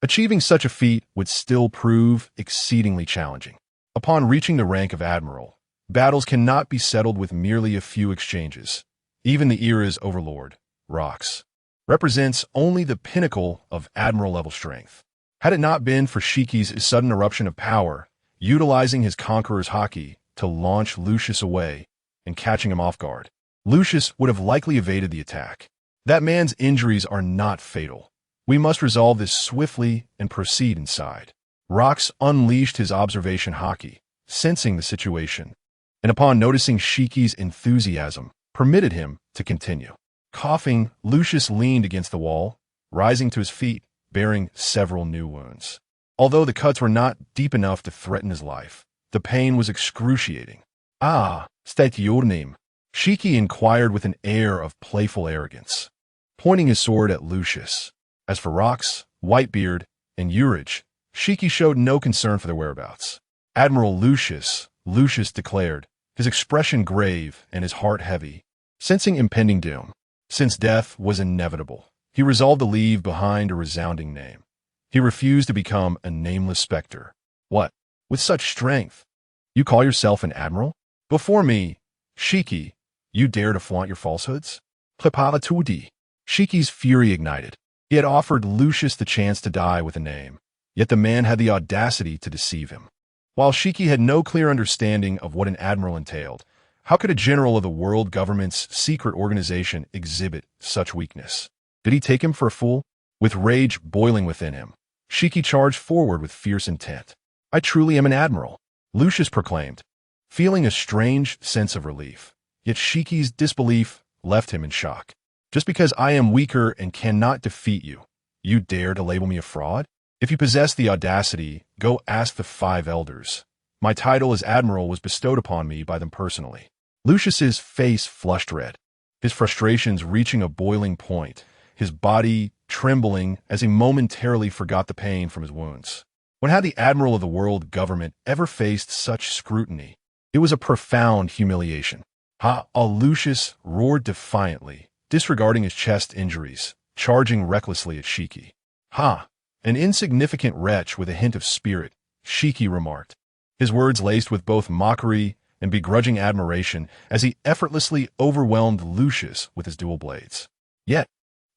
Achieving such a feat would still prove exceedingly challenging. Upon reaching the rank of admiral, battles cannot be settled with merely a few exchanges. Even the era's overlord, Rokks, represents only the pinnacle of admiral-level strength. Had it not been for Shiki's sudden eruption of power, utilizing his conqueror's Haki to launch Lucius away and catching him off guard, Lucius would have likely evaded the attack. That man's injuries are not fatal. We must resolve this swiftly and proceed inside. Rokks unleashed his observation Haki, sensing the situation, and upon noticing Shiki's enthusiasm, permitted him to continue. Coughing, Lucius leaned against the wall, rising to his feet, bearing several new wounds. Although the cuts were not deep enough to threaten his life, the pain was excruciating. Ah, state your name? Shiki inquired with an air of playful arrogance, pointing his sword at Lucius. As for Rokks, Whitebeard, and Urich, Shiki showed no concern for their whereabouts. Admiral Lucius declared, his expression grave and his heart heavy, sensing impending doom. Since death was inevitable, he resolved to leave behind a resounding name. He refused to become a nameless specter. What? With such strength? You call yourself an admiral? Before me, Shiki, you dare to flaunt your falsehoods? Prepara tudi. Shiki's fury ignited. He had offered Lucius the chance to die with a name, yet the man had the audacity to deceive him. While Shiki had no clear understanding of what an admiral entailed, how could a general of the world government's secret organization exhibit such weakness? Did he take him for a fool? With rage boiling within him, Shiki charged forward with fierce intent. I truly am an admiral, Lucius proclaimed, feeling a strange sense of relief. Yet Shiki's disbelief left him in shock. Just because I am weaker and cannot defeat you, you dare to label me a fraud? If you possess the audacity, go ask the 5 elders. My title as admiral was bestowed upon me by them personally. Lucius's face flushed red, his frustrations reaching a boiling point, his body trembling as he momentarily forgot the pain from his wounds. When had the Admiral of the World Government ever faced such scrutiny? It was a profound humiliation. Lucius roared defiantly, disregarding his chest injuries, charging recklessly at Shiki. An insignificant wretch with a hint of spirit, Shiki remarked, his words laced with both mockery and begrudging admiration as he effortlessly overwhelmed Lucius with his dual blades. Yet,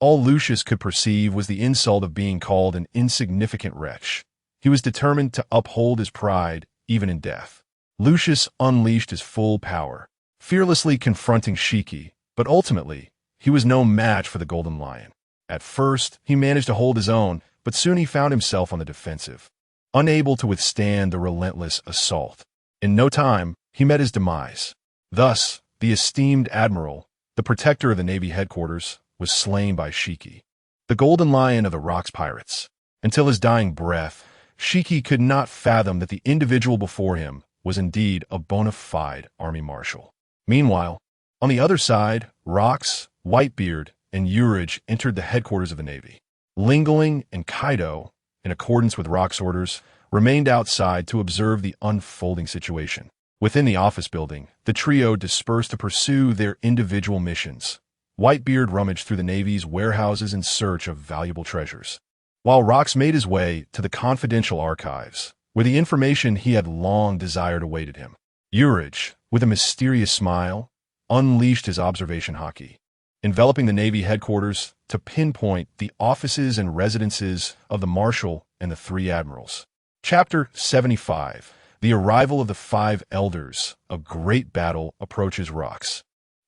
all Lucius could perceive was the insult of being called an insignificant wretch. He was determined to uphold his pride, even in death. Lucius unleashed his full power, fearlessly confronting Shiki, but ultimately, he was no match for the Golden Lion. At first, he managed to hold his own, but soon he found himself on the defensive, unable to withstand the relentless assault. In no time, he met his demise. Thus, the esteemed admiral, the protector of the Navy headquarters, was slain by Shiki, the Golden Lion of the Rokks pirates. Until his dying breath, Shiki could not fathom that the individual before him was indeed a bona fide army marshal. Meanwhile, on the other side, Rokks, Whitebeard, and Urij entered the headquarters of the Navy. Lingling and Kaido, in accordance with Rokks' orders, remained outside to observe the unfolding situation. Within the office building, the trio dispersed to pursue their individual missions. Whitebeard rummaged through the Navy's warehouses in search of valuable treasures, while Rokks made his way to the confidential archives, where the information he had long desired awaited him. Urij, with a mysterious smile, unleashed his observation Haki, enveloping the Navy headquarters to pinpoint the offices and residences of the Marshal and the three admirals. Chapter 75. The Arrival of the Five Elders. A great battle approaches Rokks.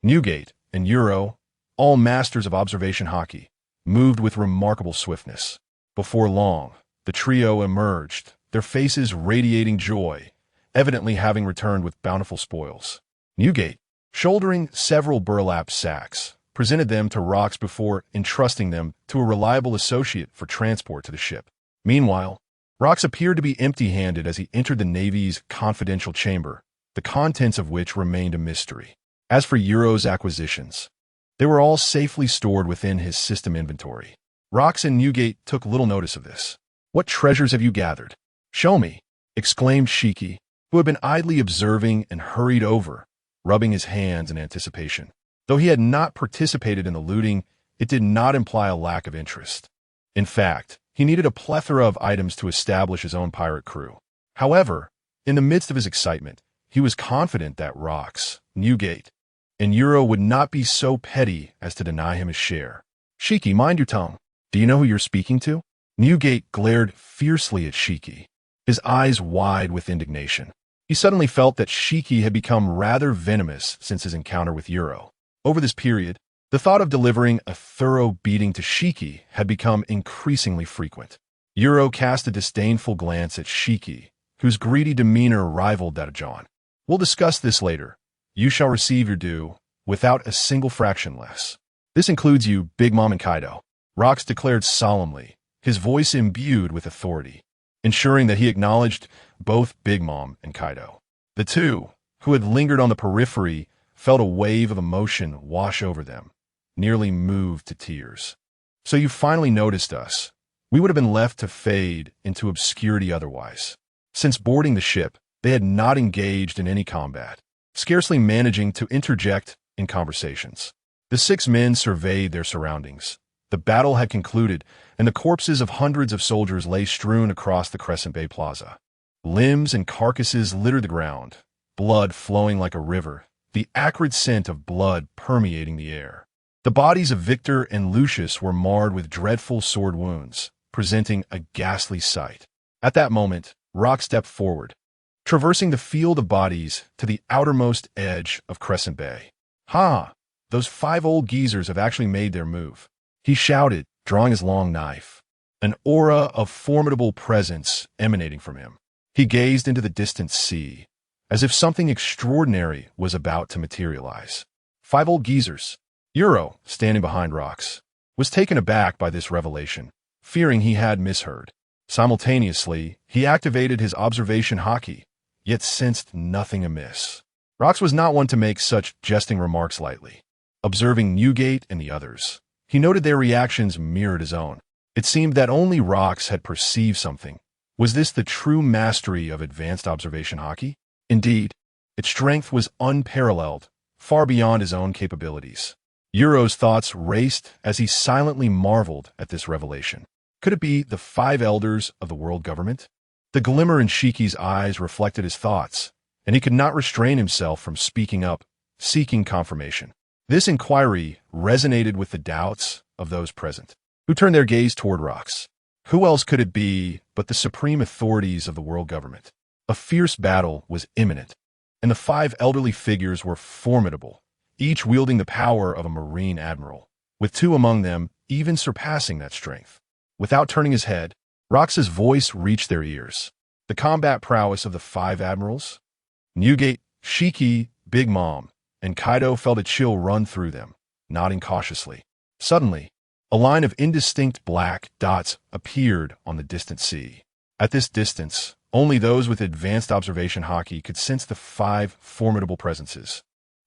Newgate and Euro, all masters of observation Haki, moved with remarkable swiftness. Before long, the trio emerged, their faces radiating joy, evidently having returned with bountiful spoils. Newgate, shouldering several burlap sacks, presented them to Rokks before entrusting them to a reliable associate for transport to the ship. Meanwhile, Rokks appeared to be empty-handed as he entered the Navy's confidential chamber, the contents of which remained a mystery. As for Euro's acquisitions, they were all safely stored within his system inventory. Rokks and Newgate took little notice of this. "What treasures have you gathered? Show me," exclaimed Shiki, who had been idly observing and hurried over, rubbing his hands in anticipation. Though he had not participated in the looting, it did not imply a lack of interest. In fact, he needed a plethora of items to establish his own pirate crew. However, in the midst of his excitement, he was confident that Rokks, Newgate, and Euro would not be so petty as to deny him his share. "Shiki, mind your tongue. Do you know who you're speaking to?" Newgate glared fiercely at Shiki, his eyes wide with indignation. He suddenly felt that Shiki had become rather venomous since his encounter with Euro. Over this period, the thought of delivering a thorough beating to Shiki had become increasingly frequent. Euro cast a disdainful glance at Shiki, whose greedy demeanor rivaled that of John. "We'll discuss this later. You shall receive your due, without a single fraction less. This includes you, Big Mom and Kaido," Rokks declared solemnly, his voice imbued with authority, ensuring that he acknowledged both Big Mom and Kaido. The two, who had lingered on the periphery, felt a wave of emotion wash over them, nearly moved to tears. "So you finally noticed us. We would have been left to fade into obscurity otherwise." Since boarding the ship, they had not engaged in any combat, scarcely managing to interject in conversations. The six men surveyed their surroundings. The battle had concluded, and the corpses of hundreds of soldiers lay strewn across the Crescent Bay Plaza. Limbs and carcasses littered the ground, blood flowing like a river, the acrid scent of blood permeating the air. The bodies of Victor and Lucius were marred with dreadful sword wounds, presenting a ghastly sight. At that moment, Rokks stepped forward, traversing the field of bodies to the outermost edge of Crescent Bay. Those five old geezers have actually made their move," he shouted, drawing his long knife, an aura of formidable presence emanating from him. He gazed into the distant sea, as if something extraordinary was about to materialize. Five old geezers. Euro, standing behind Rokks, was taken aback by this revelation, fearing he had misheard. Simultaneously, he activated his observation Haki, yet sensed nothing amiss. Rokks was not one to make such jesting remarks lightly. Observing Newgate and the others, he noted their reactions mirrored his own. It seemed that only Rokks had perceived something, Was this the true mastery of advanced observation Haki? Indeed, its strength was unparalleled, far beyond his own capabilities. You Luo's thoughts raced as he silently marveled at this revelation. Could it be the 5 elders of the world government? The glimmer in Shiki's eyes reflected his thoughts, and he could not restrain himself from speaking up, seeking confirmation. This inquiry resonated with the doubts of those present, who turned their gaze toward Rokks. Who else could it be but the supreme authorities of the world government? A fierce battle was imminent, and the 5 elderly figures were formidable, each wielding the power of a marine admiral, with 2 among them even surpassing that strength. Without turning his head, Rokks' voice reached their ears. The combat prowess of the 5 admirals? Newgate, Shiki, Big Mom, and Kaido felt a chill run through them, nodding cautiously. Suddenly, a line of indistinct black dots appeared on the distant sea. At this distance, only those with advanced observation Haki could sense the 5 formidable presences.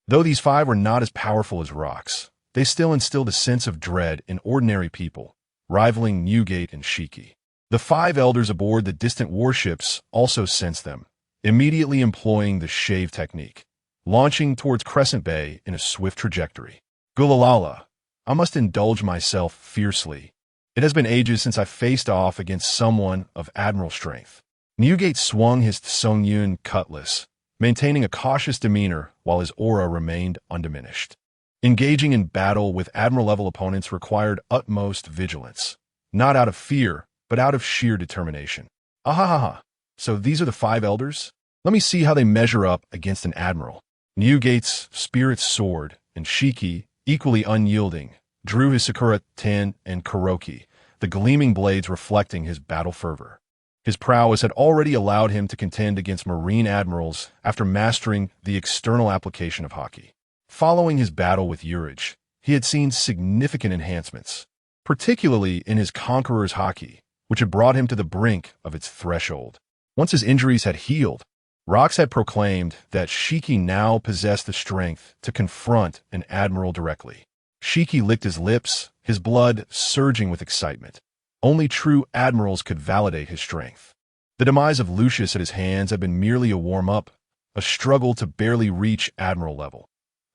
Though these 5 were not as powerful as Rokks, they still instilled a sense of dread in ordinary people, rivaling Newgate and Shiki. The 5 elders aboard the distant warships also sensed them, immediately employing the shave technique, launching towards Crescent Bay in a swift trajectory. Gulalala, I must indulge myself fiercely. It has been ages since I faced off against someone of admiral strength. Newgate swung his Songyun cutlass, maintaining a cautious demeanor while his aura remained undiminished. Engaging in battle with admiral-level opponents required utmost vigilance, not out of fear, but out of sheer determination. Ahahaha, so these are the 5 elders? Let me see how they measure up against an admiral. Newgate's spirit sword and Shiki, equally unyielding, drew his Sakura Ten and Kuroki, the gleaming blades reflecting his battle fervor. His prowess had already allowed him to contend against marine admirals after mastering the external application of Haki. Following his battle with Urich, he had seen significant enhancements, particularly in his Conqueror's Haki, which had brought him to the brink of its threshold. Once his injuries had healed, Rokks had proclaimed that Shiki now possessed the strength to confront an admiral directly. Shiki licked his lips, his blood surging with excitement. Only true admirals could validate his strength. The demise of Lucius at his hands had been merely a warm-up, a struggle to barely reach admiral level.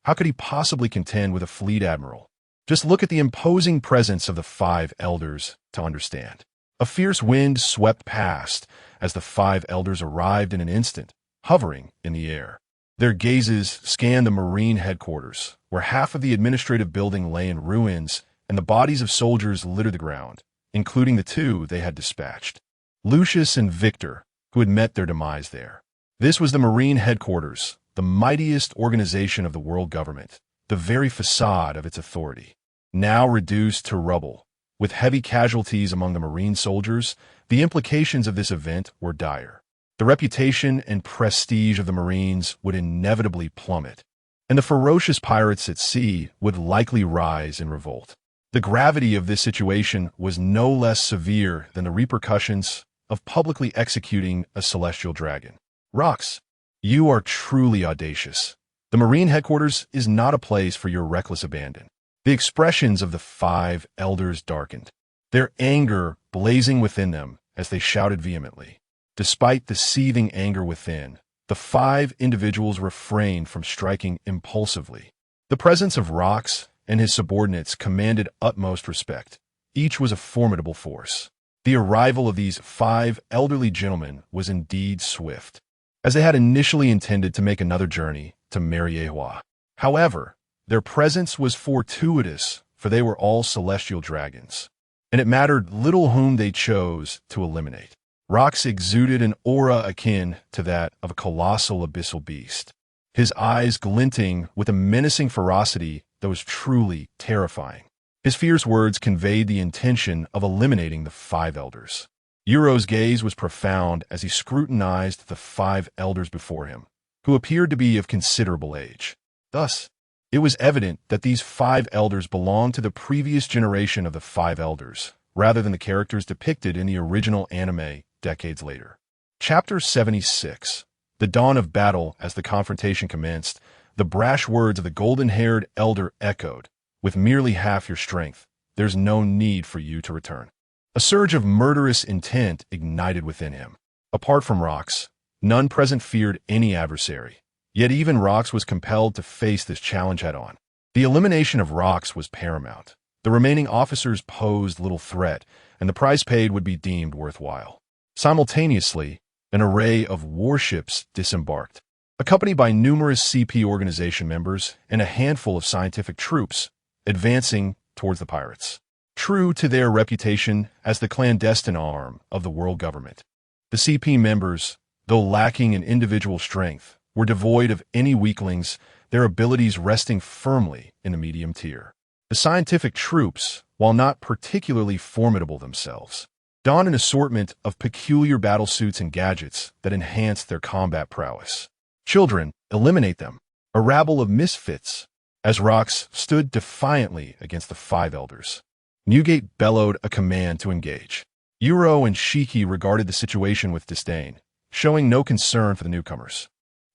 How could he possibly contend with a fleet admiral? Just look at the imposing presence of the 5 elders to understand. A fierce wind swept past as the 5 elders arrived in an instant, hovering in the air. Their gazes scanned the marine headquarters, where half of the administrative building lay in ruins and the bodies of soldiers littered the ground, including the 2 they had dispatched. Lucius and Victor, who had met their demise there. This was the marine headquarters, the mightiest organization of the world government, the very facade of its authority. Now reduced to rubble, with heavy casualties among the marine soldiers, the implications of this event were dire. The reputation and prestige of the Marines would inevitably plummet, and the ferocious pirates at sea would likely rise in revolt. The gravity of this situation was no less severe than the repercussions of publicly executing a celestial dragon. Rokks, you are truly audacious. The Marine headquarters is not a place for your reckless abandon. The expressions of the 5 elders darkened, their anger blazing within them as they shouted vehemently. Despite the seething anger within, the 5 individuals refrained from striking impulsively. The presence of Rokks and his subordinates commanded utmost respect. Each was a formidable force. The arrival of these 5 elderly gentlemen was indeed swift, as they had initially intended to make another journey to Mariehua. However, their presence was fortuitous, for they were all celestial dragons, and it mattered little whom they chose to eliminate. Rokks exuded an aura akin to that of a colossal abyssal beast, his eyes glinting with a menacing ferocity that was truly terrifying. His fierce words conveyed the intention of eliminating the 5 elders. You Luo's gaze was profound as he scrutinized the 5 elders before him, who appeared to be of considerable age. Thus, it was evident that these 5 elders belonged to the previous generation of the 5 elders, rather than the characters depicted in the original anime decades later. Chapter 76. The dawn of battle. As the confrontation commenced, the brash words of the golden-haired elder echoed, "With merely half your strength, there's no need for you to return." A surge of murderous intent ignited within him. Apart from Rokks, none present feared any adversary. Yet even Rokks was compelled to face this challenge head-on. The elimination of Rokks was paramount. The remaining officers posed little threat, and the price paid would be deemed worthwhile. Simultaneously, an array of warships disembarked, accompanied by numerous CP organization members and a handful of scientific troops, advancing towards the pirates. True to their reputation as the clandestine arm of the world government, the CP members, though lacking in individual strength, were devoid of any weaklings, their abilities resting firmly in the medium tier. The scientific troops, while not particularly formidable themselves, donned an assortment of peculiar battlesuits and gadgets that enhanced their combat prowess. Children, eliminate them, a rabble of misfits, as Rokks stood defiantly against the 5 elders. Newgate bellowed a command to engage. You Luo and Haki regarded the situation with disdain, showing no concern for the newcomers.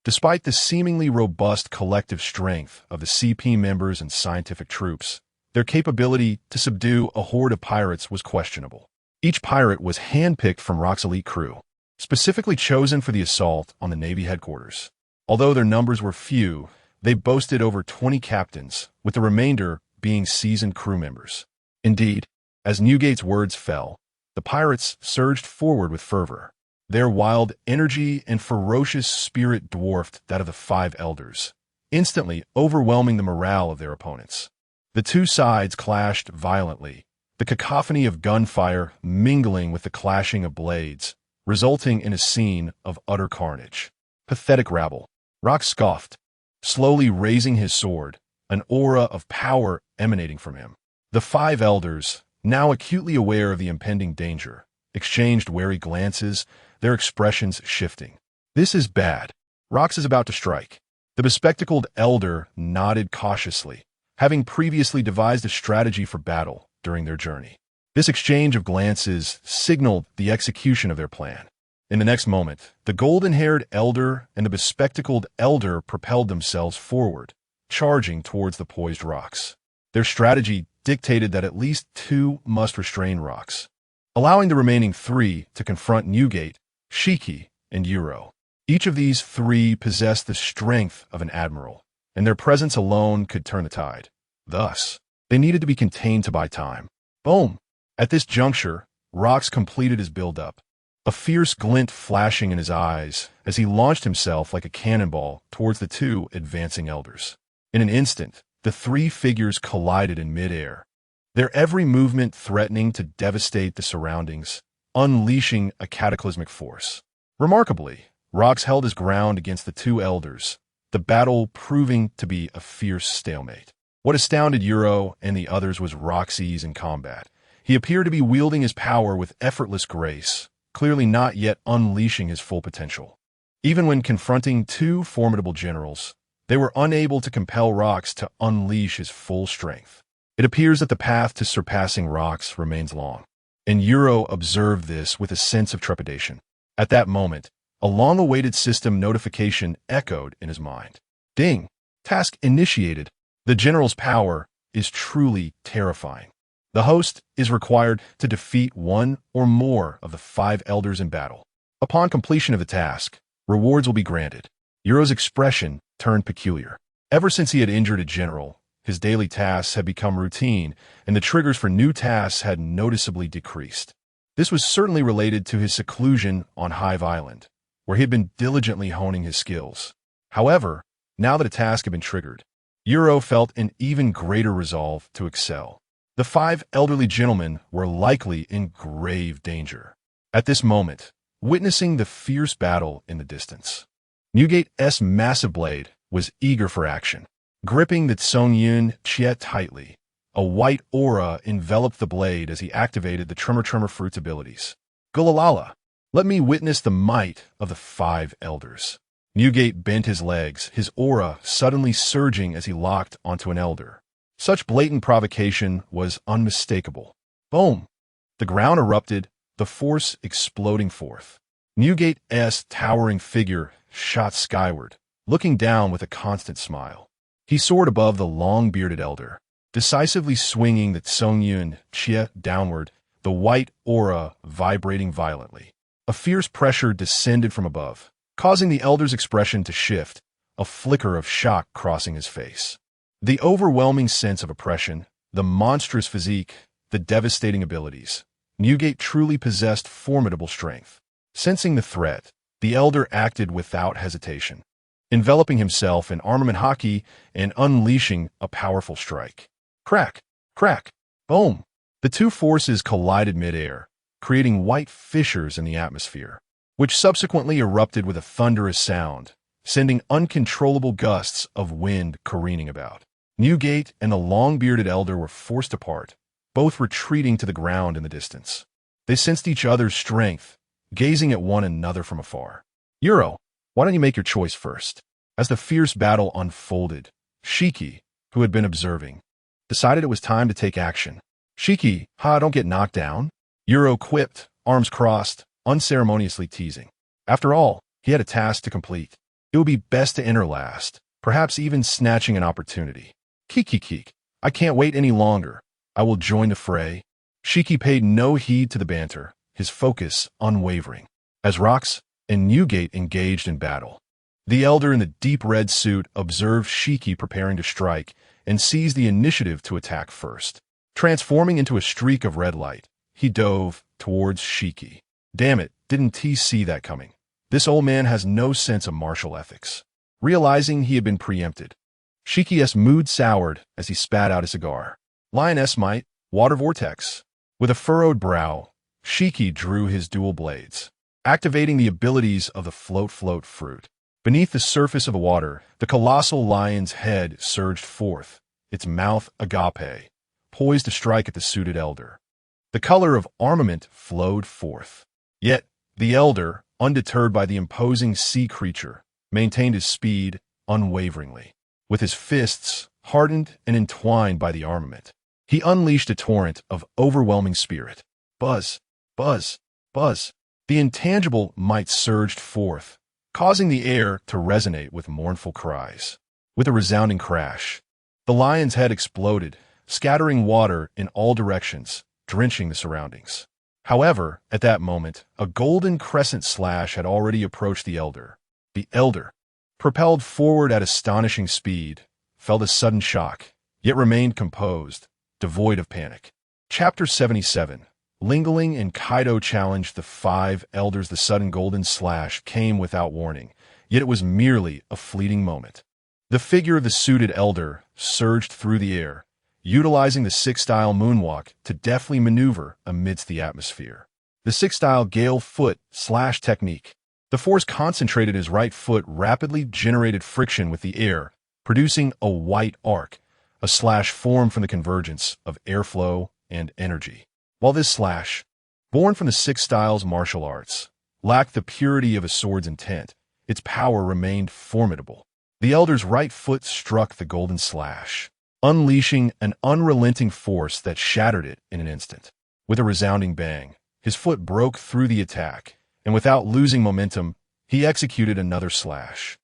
Despite the seemingly robust collective strength of the CP members and scientific troops, their capability to subdue a horde of pirates was questionable. Each pirate was handpicked from Rokks' elite crew, specifically chosen for the assault on the Navy headquarters. Although their numbers were few, they boasted over 20 captains, with the remainder being seasoned crew members. Indeed, as Newgate's words fell, the pirates surged forward with fervor. Their wild energy and ferocious spirit dwarfed that of the 5 elders, instantly overwhelming the morale of their opponents. The two sides clashed violently, the cacophony of gunfire mingling with the clashing of blades, resulting in a scene of utter carnage. Pathetic rabble, Rokks scoffed, slowly raising his sword, an aura of power emanating from him. The 5 elders, now acutely aware of the impending danger, exchanged wary glances, their expressions shifting. This is bad. Rokks is about to strike. The bespectacled elder nodded cautiously, having previously devised a strategy for battle during their journey. This exchange of glances signaled the execution of their plan. In the next moment, the golden-haired elder and the bespectacled elder propelled themselves forward, charging towards the poised Rokks. Their strategy dictated that at least 2 must restrain Rokks, allowing the remaining 3 to confront Newgate, Haki, and You Luo. Each of these 3 possessed the strength of an admiral, and their presence alone could turn the tide. Thus, they needed to be contained to buy time. Boom! At this juncture, Rokks completed his build-up, a fierce glint flashing in his eyes as he launched himself like a cannonball towards the 2 advancing elders. In an instant, the 3 figures collided in midair, their every movement threatening to devastate the surroundings, unleashing a cataclysmic force. Remarkably, Rokks held his ground against the 2 elders, the battle proving to be a fierce stalemate. What astounded You Luo and the others was Rokks' ease in combat. He appeared to be wielding his power with effortless grace, clearly not yet unleashing his full potential. Even when confronting 2 formidable generals, they were unable to compel Rokks to unleash his full strength. It appears that the path to surpassing Rokks remains long, and You Luo observed this with a sense of trepidation. At that moment, a long-awaited system notification echoed in his mind. Ding! Task initiated. The general's power is truly terrifying. The host is required to defeat 1 or more of the 5 elders in battle. Upon completion of the task, rewards will be granted. You Luo's expression turned peculiar. Ever since he had injured a general, his daily tasks had become routine, and the triggers for new tasks had noticeably decreased. This was certainly related to his seclusion on Hive Island, where he had been diligently honing his skills. However, now that a task had been triggered, You Luo felt an even greater resolve to excel. The 5 elderly gentlemen were likely in grave danger. At this moment, witnessing the fierce battle in the distance, Newgate's massive blade was eager for action. Gripping the Songyun Chiet tightly, a white aura enveloped the blade as he activated the Tremor Fruit's abilities. Gulalala! Let me witness the might of the 5 elders. Newgate bent his legs, his aura suddenly surging as he locked onto an elder. Such blatant provocation was unmistakable. Boom! The ground erupted, the force exploding forth. Newgate's towering figure shot skyward, looking down with a constant smile. He soared above the long-bearded elder, decisively swinging the Songyun Chia downward, the white aura vibrating violently. A fierce pressure descended from above, causing the elder's expression to shift, a flicker of shock crossing his face. The overwhelming sense of oppression, the monstrous physique, the devastating abilities. Newgate truly possessed formidable strength. Sensing the threat, the elder acted without hesitation, enveloping himself in armament Haki and unleashing a powerful strike. Crack! Crack! Boom! The two forces collided mid-air, creating white fissures in the atmosphere, which subsequently erupted with a thunderous sound, sending uncontrollable gusts of wind careening about. Newgate and the long-bearded elder were forced apart, both retreating to the ground in the distance. They sensed each other's strength, gazing at one another from afar. You Luo, why don't you make your choice first? As the fierce battle unfolded, Shiki, who had been observing, decided it was time to take action. Shiki, don't get knocked down? You Luo quipped, arms crossed, unceremoniously teasing. After all, he had a task to complete. It would be best to enter last, perhaps even snatching an opportunity. Keek, I can't wait any longer. I will join the fray. Shiki paid no heed to the banter, his focus unwavering, as Rokks and Newgate engaged in battle. The elder in the deep red suit observed Shiki preparing to strike and seized the initiative to attack first. Transforming into a streak of red light, he dove towards Shiki. Damn it, didn't he see that coming? This old man has no sense of martial ethics. Realizing he had been preempted, Shiki's mood soured as he spat out a cigar. Lioness might, water vortex. With a furrowed brow, Shiki drew his dual blades, activating the abilities of the float fruit. Beneath the surface of the water, the colossal lion's head surged forth, its mouth agape, poised to strike at the suited elder. The color of armament flowed forth. Yet, the elder, undeterred by the imposing sea creature, maintained his speed unwaveringly. With his fists hardened and entwined by the armament, he unleashed a torrent of overwhelming spirit. Buzz, buzz, buzz. The intangible might surged forth, causing the air to resonate with mournful cries. With a resounding crash, the lion's head exploded, scattering water in all directions, drenching the surroundings. However, at that moment, a golden crescent slash had already approached the elder. The elder, propelled forward at astonishing speed, felt a sudden shock, yet remained composed, devoid of panic. Chapter 77. Lingling and Kaido challenged the five elders. The sudden golden slash came without warning, yet it was merely a fleeting moment. The figure of the suited elder surged through the air, utilizing the six-style moonwalk to deftly maneuver amidst the atmosphere. The six-style gale foot slash technique. The force concentrated his right foot rapidly generated friction with the air, producing a white arc, a slash formed from the convergence of airflow and energy. While this slash, born from the six styles martial arts, lacked the purity of a sword's intent, its power remained formidable. The elder's right foot struck the golden slash, unleashing an unrelenting force that shattered it in an instant. With a resounding bang, his foot broke through the attack, and without losing momentum, he executed another slash.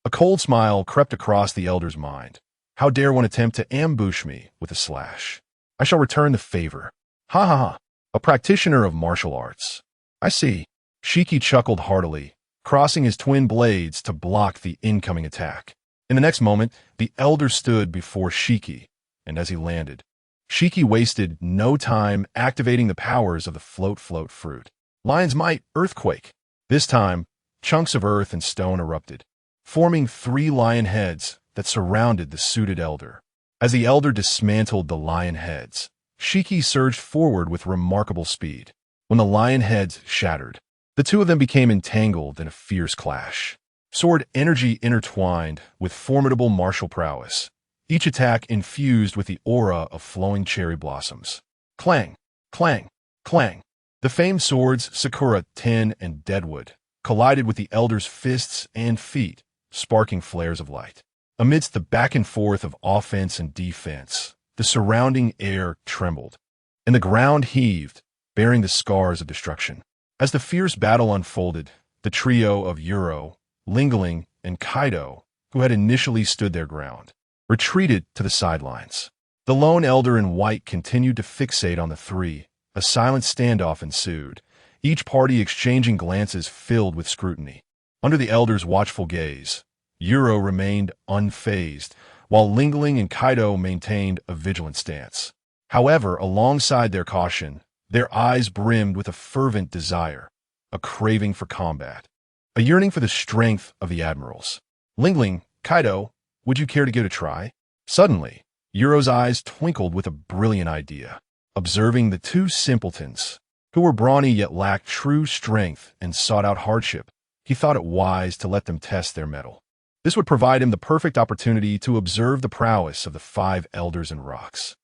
A cold smile crept across the elder's mind. How dare one attempt to ambush me with a slash? I shall return the favor. Ha ha ha. A practitioner of martial arts. I see. Shiki chuckled heartily, crossing his twin blades to block the incoming attack. In the next moment, the elder stood before Shiki, and as he landed, Shiki wasted no time activating the powers of the float fruit. Lion's might, earthquake. This time, chunks of earth and stone erupted, forming three lion heads that surrounded the suited elder. As the elder dismantled the lion heads, Shiki surged forward with remarkable speed. When the lion heads shattered, the two of them became entangled in a fierce clash. Sword energy intertwined with formidable martial prowess, each attack infused with the aura of flowing cherry blossoms. Clang, clang, clang. The famed swords Sakura, Ten, and Deadwood collided with the elder's fists and feet, sparking flares of light. Amidst the back and forth of offense and defense, the surrounding air trembled, and the ground heaved, bearing the scars of destruction. As the fierce battle unfolded, the trio of You Luo, Lingling, and Kaido, who had initially stood their ground, retreated to the sidelines. The lone elder in white continued to fixate on the three, A silent standoff ensued, each party exchanging glances filled with scrutiny. Under the elder's watchful gaze, You Luo remained unfazed, while Lingling and Kaido maintained a vigilant stance. However, alongside their caution, their eyes brimmed with a fervent desire, a craving for combat, a yearning for the strength of the admirals. Lingling, Kaido, would you care to give it a try? Suddenly, You Luo's eyes twinkled with a brilliant idea. Observing the two simpletons, who were brawny yet lacked true strength and sought out hardship, he thought it wise to let them test their mettle. This would provide him the perfect opportunity to observe the prowess of the 5 elders and Rokks.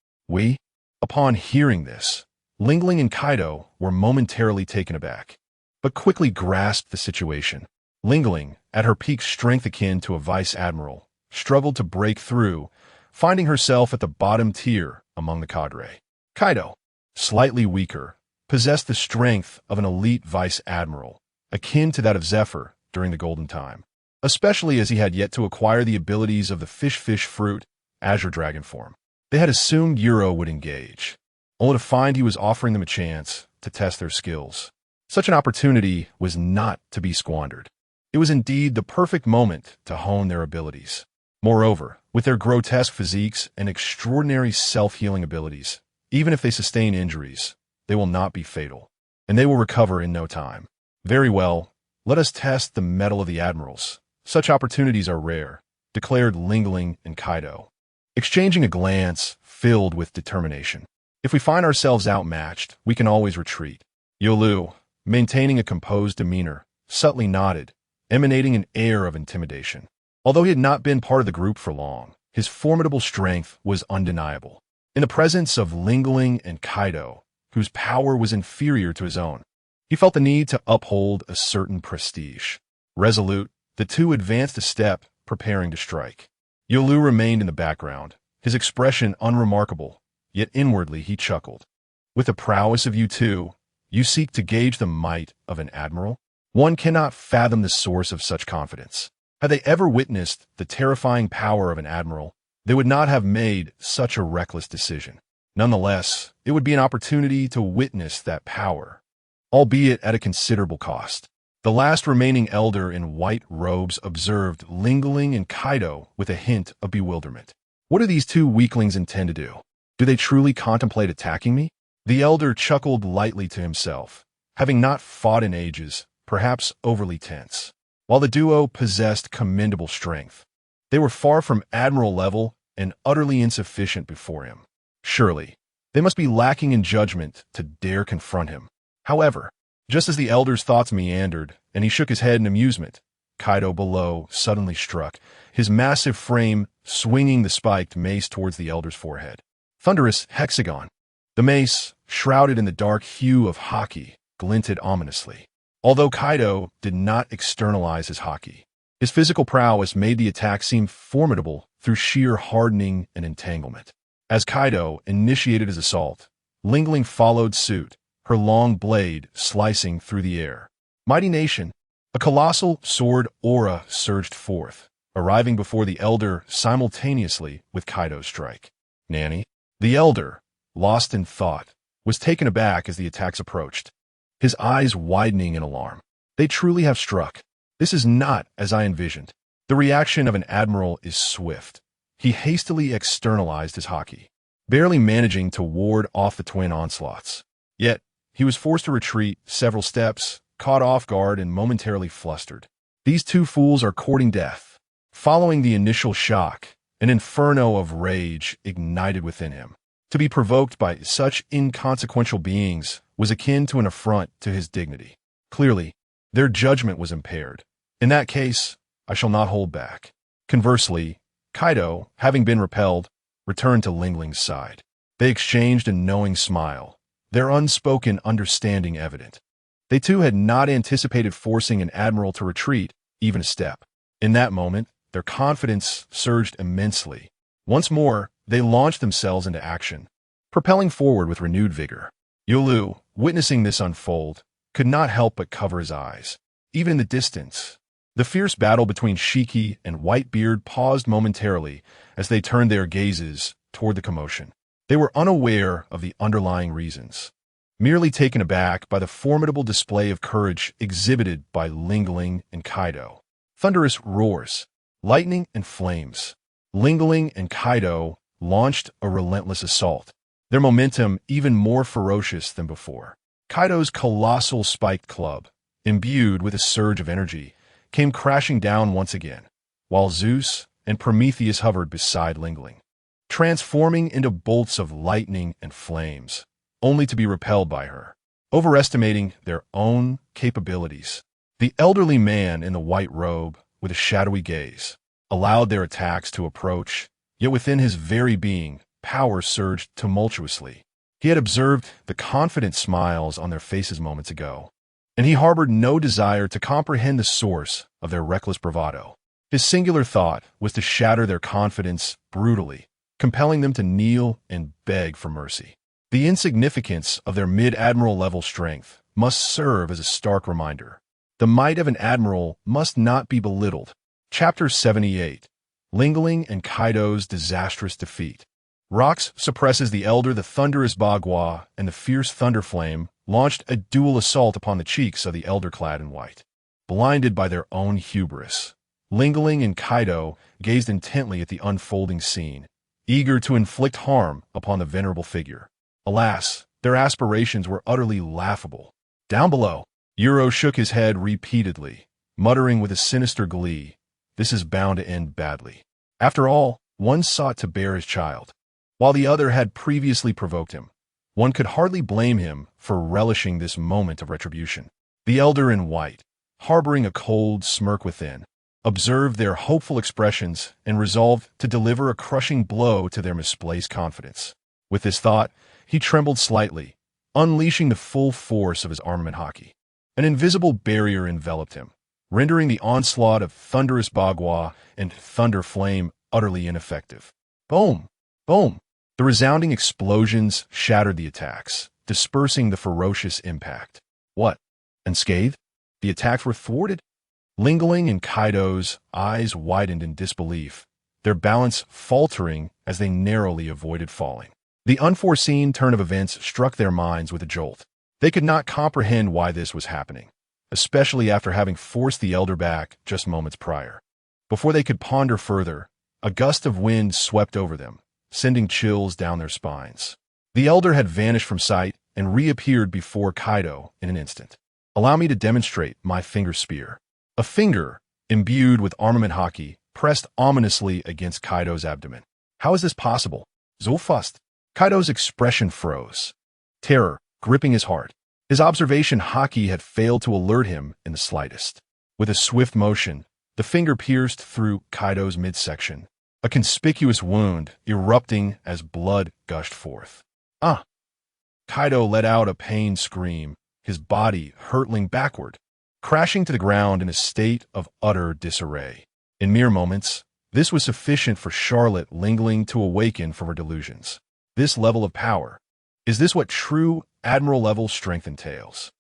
Upon hearing this, Lingling and Kaido were momentarily taken aback, but quickly grasped the situation. Lingling, at her peak strength akin to a vice admiral, struggled to break through, finding herself at the bottom tier among the cadre. Kaido, slightly weaker, possessed the strength of an elite vice admiral, akin to that of Zephyr during the Golden Time, especially as he had yet to acquire the abilities of the fish fruit, Azure Dragon form. They had assumed You Luo would engage, only to find he was offering them a chance to test their skills. Such an opportunity was not to be squandered. It was indeed the perfect moment to hone their abilities. Moreover, with their grotesque physiques and extraordinary self-healing abilities, even if they sustain injuries, they will not be fatal, and they will recover in no time. Very well, let us test the mettle of the admirals. Such opportunities are rare, declared Lingling and Kaido, exchanging a glance filled with determination. If we find ourselves outmatched, we can always retreat. You Luo, maintaining a composed demeanor, subtly nodded, emanating an air of intimidation. Although he had not been part of the group for long, his formidable strength was undeniable. In the presence of Lingling and Kaido, whose power was inferior to his own, he felt the need to uphold a certain prestige. Resolute, the two advanced a step, preparing to strike. You Luo remained in the background, his expression unremarkable, yet inwardly he chuckled. With the prowess of you two, you seek to gauge the might of an admiral? One cannot fathom the source of such confidence. Had they ever witnessed the terrifying power of an admiral, they would not have made such a reckless decision. Nonetheless, it would be an opportunity to witness that power, albeit at a considerable cost. The last remaining elder in white robes observed Lingling and Kaido with a hint of bewilderment. What do these two weaklings intend to do? Do they truly contemplate attacking me? The elder chuckled lightly to himself, having not fought in ages, perhaps overly tense. While the duo possessed commendable strength, they were far from admiral level and utterly insufficient before him. Surely, they must be lacking in judgment to dare confront him. However, just as the elder's thoughts meandered and he shook his head in amusement, Kaido below suddenly struck, his massive frame swinging the spiked mace towards the elder's forehead. Thunderous hexagon. The mace, shrouded in the dark hue of Haki, glinted ominously. Although Kaido did not externalize his Haki, his physical prowess made the attack seem formidable through sheer hardening and entanglement. As Kaido initiated his assault, Lingling followed suit, her long blade slicing through the air. Mighty nation, a colossal sword aura surged forth, arriving before the elder simultaneously with Kaido's strike. Nanny, the elder, lost in thought, was taken aback as the attacks approached, his eyes widening in alarm. They truly have struck. This is not as I envisioned. The reaction of an admiral is swift. He hastily externalized his Haki, barely managing to ward off the twin onslaughts. Yet, he was forced to retreat several steps, caught off guard and momentarily flustered. These two fools are courting death. Following the initial shock, an inferno of rage ignited within him. To be provoked by such inconsequential beings was akin to an affront to his dignity. Clearly, their judgment was impaired. In that case, I shall not hold back. Conversely, Kaido, having been repelled, returned to Lingling's side. They exchanged a knowing smile, their unspoken understanding evident. They too had not anticipated forcing an admiral to retreat, even a step. In that moment, their confidence surged immensely. Once more, they launched themselves into action, propelling forward with renewed vigor. You Luo, witnessing this unfold, could not help but cover his eyes. Even in the distance, the fierce battle between Haki and Whitebeard paused momentarily as they turned their gazes toward the commotion. They were unaware of the underlying reasons. merely taken aback by the formidable display of courage exhibited by Ling and Kaido. Thunderous roars, lightning and flames. Ling and Kaido launched a relentless assault, their momentum even more ferocious than before. Kaido's colossal spiked club, imbued with a surge of energy, came crashing down once again, while Zeus and Prometheus hovered beside Ling, transforming into bolts of lightning and flames, only to be repelled by her. Overestimating their own capabilities, the elderly man in the white robe, with a shadowy gaze, allowed their attacks to approach, yet within his very being, power surged tumultuously. He had observed the confident smiles on their faces moments ago, and he harbored no desire to comprehend the source of their reckless bravado. His singular thought was to shatter their confidence brutally, compelling them to kneel and beg for mercy. The insignificance of their mid-admiral level strength must serve as a stark reminder. The might of an admiral must not be belittled. Chapter 78. Ling and Kaido's disastrous defeat. Rokks suppresses the elder, the thunderous Bagua, and the fierce Thunderflame launched a dual assault upon the cheeks of the elder clad in white. Blinded by their own hubris, Ling and Kaido gazed intently at the unfolding scene, eager to inflict harm upon the venerable figure. Alas, their aspirations were utterly laughable. Down below, Yuro shook his head repeatedly, muttering with a sinister glee, "This is bound to end badly." After all, one sought to bear his child, while the other had previously provoked him. One could hardly blame him for relishing this moment of retribution. The elder in white, harboring a cold smirk within, observed their hopeful expressions and resolved to deliver a crushing blow to their misplaced confidence. With this thought, he trembled slightly, unleashing the full force of his armament Haki. An invisible barrier enveloped him, rendering the onslaught of thunderous Bagua and thunder flame utterly ineffective. Boom! Boom! The resounding explosions shattered the attacks, dispersing the ferocious impact. What? Unscathed? The attacks were thwarted? Ling and Kaido's eyes widened in disbelief, their balance faltering as they narrowly avoided falling. The unforeseen turn of events struck their minds with a jolt. They could not comprehend why this was happening, especially after having forced the elder back just moments prior. Before they could ponder further, a gust of wind swept over them, sending chills down their spines. The elder had vanished from sight and reappeared before Kaido in an instant. "Allow me to demonstrate my finger spear." A finger, imbued with armament Haki, pressed ominously against Kaido's abdomen. How is this possible? So fast. Kaido's expression froze, terror gripping his heart. His observation Haki had failed to alert him in the slightest. With a swift motion, the finger pierced through Kaido's midsection, a conspicuous wound erupting as blood gushed forth. Ah! Kaido let out a pained scream, his body hurtling backward, crashing to the ground in a state of utter disarray. In mere moments, this was sufficient for Charlotte Ling to awaken from her delusions. This level of power, is this what true admiral-level strength entails?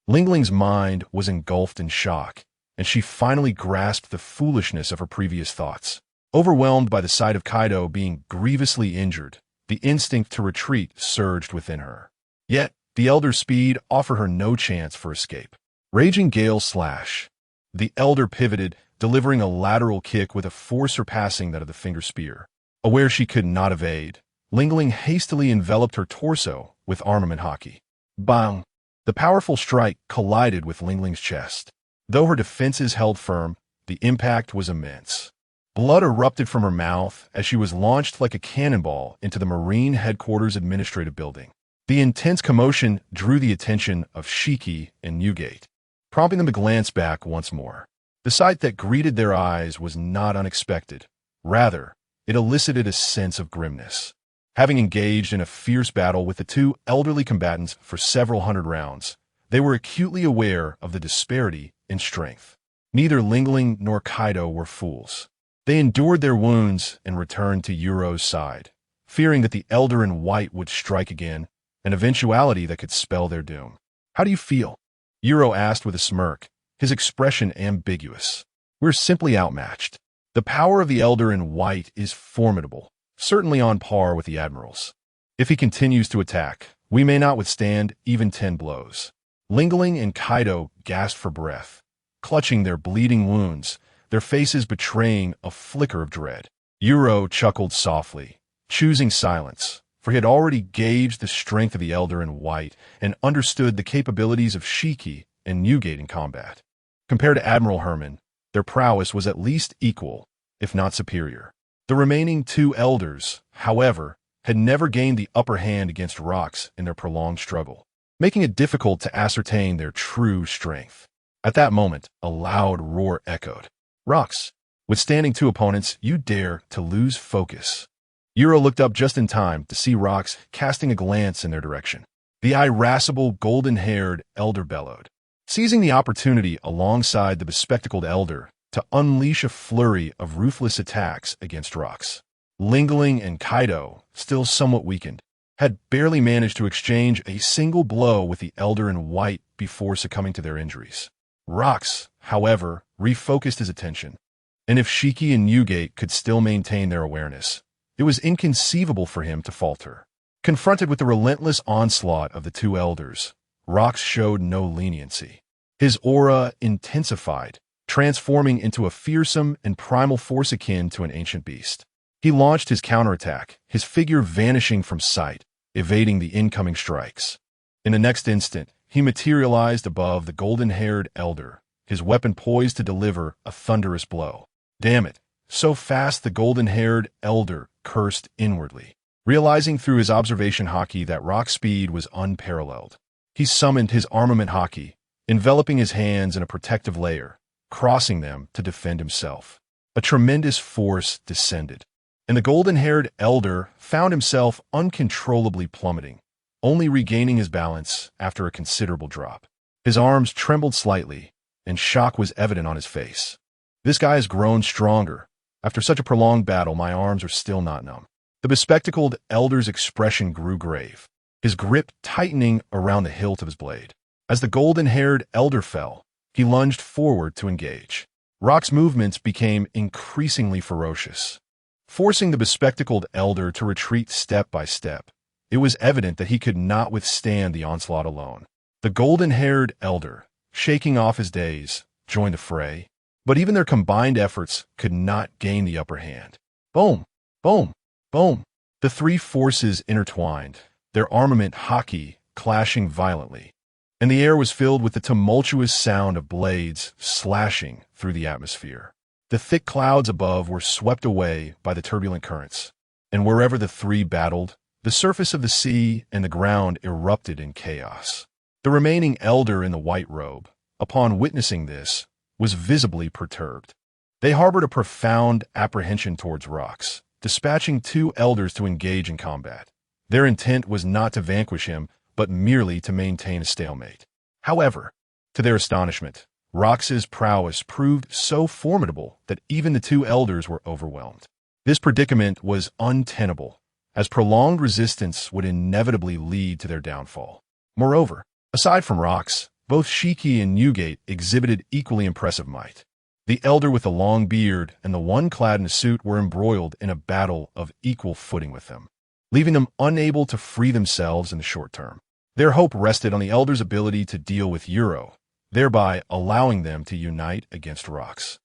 Ling's mind was engulfed in shock, and she finally grasped the foolishness of her previous thoughts. Overwhelmed by the sight of Kaido being grievously injured, the instinct to retreat surged within her. Yet, the elder's speed offered her no chance for escape. Raging Gale Slash. The elder pivoted, delivering a lateral kick with a force surpassing that of the finger spear. Aware she could not evade, Ling hastily enveloped her torso with armament Haki. Bang! The powerful strike collided with Ling's chest. Though her defenses held firm, the impact was immense. Blood erupted from her mouth as she was launched like a cannonball into the Marine Headquarters Administrative Building. The intense commotion drew the attention of Shiki and Newgate, prompting them to glance back once more. The sight that greeted their eyes was not unexpected. Rather, it elicited a sense of grimness. Having engaged in a fierce battle with the two elderly combatants for several hundred rounds, they were acutely aware of the disparity in strength. Neither Ling nor Kaido were fools. They endured their wounds and returned to Yuro's side, fearing that the elder in white would strike again, an eventuality that could spell their doom. "How do you feel?" Yuro asked with a smirk, his expression ambiguous. "We're simply outmatched. The power of the elder in white is formidable, certainly on par with the admiral's. If he continues to attack, We may not withstand even 10 blows. Lingling and Kaido gasped for breath, clutching their bleeding wounds, their faces betraying a flicker of dread. You Luo chuckled softly, choosing silence, for he had already gauged the strength of the Elder in white and understood the capabilities of Shiki and Newgate in combat. Compared to Admiral Herman, their prowess was at least equal, if not superior. The remaining 2 elders, however, had never gained the upper hand against Rokks in their prolonged struggle, making it difficult to ascertain their true strength. At that moment, a loud roar echoed. Rokks, withstanding 2 opponents, you dare to lose focus. You Luo looked up just in time to see Rokks casting a glance in their direction. The irascible, golden-haired elder bellowed, seizing the opportunity alongside the bespectacled elder to unleash a flurry of ruthless attacks against Rokks. Lingling and Kaido, still somewhat weakened, had barely managed to exchange a single blow with the elder in white before succumbing to their injuries. Rokks, however, refocused his attention, and if Shiki and Newgate could still maintain their awareness, it was inconceivable for him to falter. Confronted with the relentless onslaught of the 2 elders, Rokks showed no leniency. His aura intensified, transforming into a fearsome and primal force akin to an ancient beast. He launched his counterattack, his figure vanishing from sight, evading the incoming strikes. In the next instant, he materialized above the golden-haired elder, his weapon poised to deliver a thunderous blow. Damn it! So fast the golden-haired elder cursed inwardly, realizing through his observation Haki that Rokks' speed was unparalleled. He summoned his armament Haki, enveloping his hands in a protective layer, crossing them to defend himself. A tremendous force descended, and the golden-haired elder found himself uncontrollably plummeting, only regaining his balance after a considerable drop. His arms trembled slightly, and shock was evident on his face. This guy has grown stronger. After such a prolonged battle, my arms are still not numb. The bespectacled elder's expression grew grave, his grip tightening around the hilt of his blade. As the golden-haired elder fell, he lunged forward to engage. Rokks' movements became increasingly ferocious, forcing the bespectacled elder to retreat step by step. It was evident that he could not withstand the onslaught alone. The golden-haired elder, shaking off his daze, joined the fray, but even their combined efforts could not gain the upper hand. Boom! Boom! Boom! The 3 forces intertwined, their armament Haki clashing violently, and the air was filled with the tumultuous sound of blades slashing through the atmosphere. The thick clouds above were swept away by the turbulent currents, and wherever the 3 battled, the surface of the sea and the ground erupted in chaos. The remaining elder in the white robe, upon witnessing this, was visibly perturbed. They harbored a profound apprehension towards Rokks, dispatching 2 elders to engage in combat. Their intent was not to vanquish him, but merely to maintain a stalemate. However, to their astonishment, Rokks' prowess proved so formidable that even the 2 elders were overwhelmed. This predicament was untenable, as prolonged resistance would inevitably lead to their downfall. Moreover, aside from Rokks, both Shiki and Newgate exhibited equally impressive might. The elder with the long beard and the one clad in a suit were embroiled in a battle of equal footing with them, leaving them unable to free themselves in the short term. Their hope rested on the elder's ability to deal with You Luo, thereby allowing them to unite against Rokks.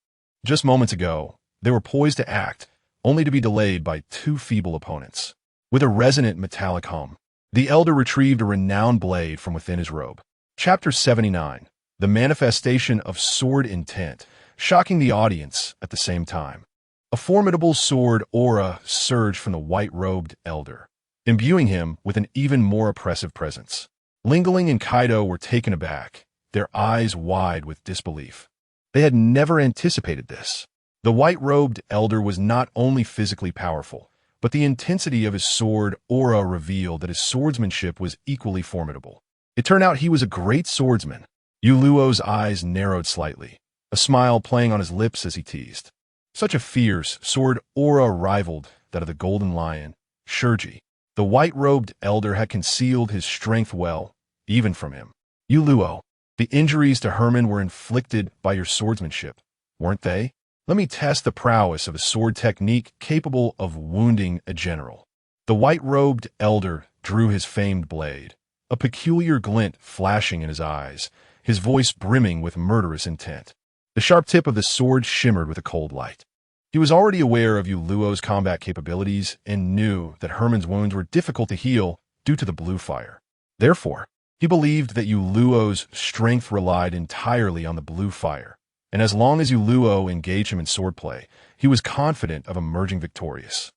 Just moments ago, they were poised to act, only to be delayed by 2 feeble opponents. With a resonant metallic hum, the elder retrieved a renowned blade from within his robe. Chapter 79, The Manifestation of Sword Intent, shocking the audience at the same time. A formidable sword aura surged from the white-robed elder, imbuing him with an even more oppressive presence. Lingling and Kaido were taken aback, their eyes wide with disbelief. They had never anticipated this. The white-robed elder was not only physically powerful, but the intensity of his sword aura revealed that his swordsmanship was equally formidable. It turned out he was a great swordsman. You Luo's eyes narrowed slightly, a smile playing on his lips as he teased. Such a fierce sword aura rivaled that of the golden lion, Shurji. The white-robed elder had concealed his strength well, even from him. You Luo, the injuries to Herman were inflicted by your swordsmanship, weren't they? Let me test the prowess of a sword technique capable of wounding a general. The white-robed elder drew his famed blade, a peculiar glint flashing in his eyes, his voice brimming with murderous intent. The sharp tip of the sword shimmered with a cold light. He was already aware of You Luo's combat capabilities and knew that Hermann's wounds were difficult to heal due to the blue fire. Therefore, he believed that You Luo's strength relied entirely on the blue fire, and as long as You Luo engaged him in swordplay, he was confident of emerging victorious.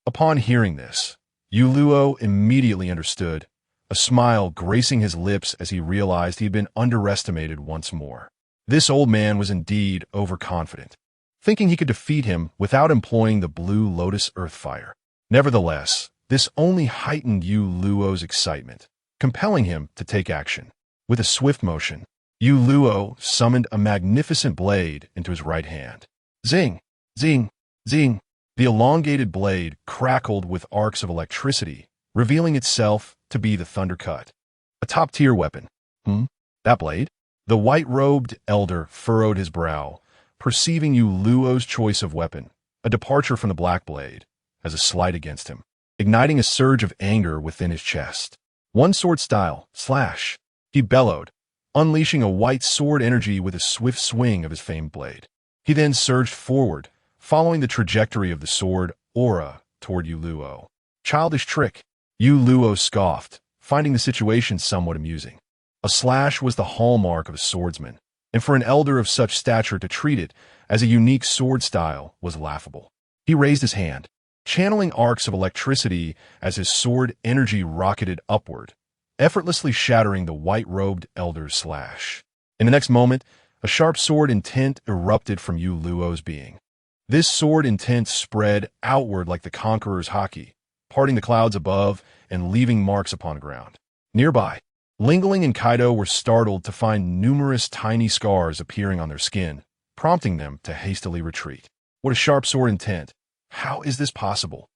Upon hearing this, You Luo immediately understood, a smile gracing his lips as he realized he had been underestimated once more. This old man was indeed overconfident, thinking he could defeat him without employing the blue lotus earth fire. Nevertheless, this only heightened You Luo's excitement, compelling him to take action. With a swift motion, You Luo summoned a magnificent blade into his right hand. Zing! Zing! Zing! The elongated blade crackled with arcs of electricity, revealing itself to be the Thundercut, a top-tier weapon. That blade? The white-robed elder furrowed his brow, perceiving You Luo's choice of weapon, a departure from the black blade, as a slight against him, igniting a surge of anger within his chest. One sword style, slash, he bellowed, unleashing a white sword energy with a swift swing of his famed blade. He then surged forward, following the trajectory of the sword aura toward You Luo. Childish trick, You Luo scoffed, finding the situation somewhat amusing. A slash was the hallmark of a swordsman, and for an elder of such stature to treat it as a unique sword style was laughable. He raised his hand, channeling arcs of electricity as his sword energy rocketed upward, effortlessly shattering the white-robed elder's slash. In the next moment, a sharp sword intent erupted from You Luo's being. This sword intent spread outward like the conqueror's Haki, parting the clouds above and leaving marks upon the ground. Nearby, Lingling and Kaido were startled to find numerous tiny scars appearing on their skin, prompting them to hastily retreat. What a sharp sword intent! How is this possible?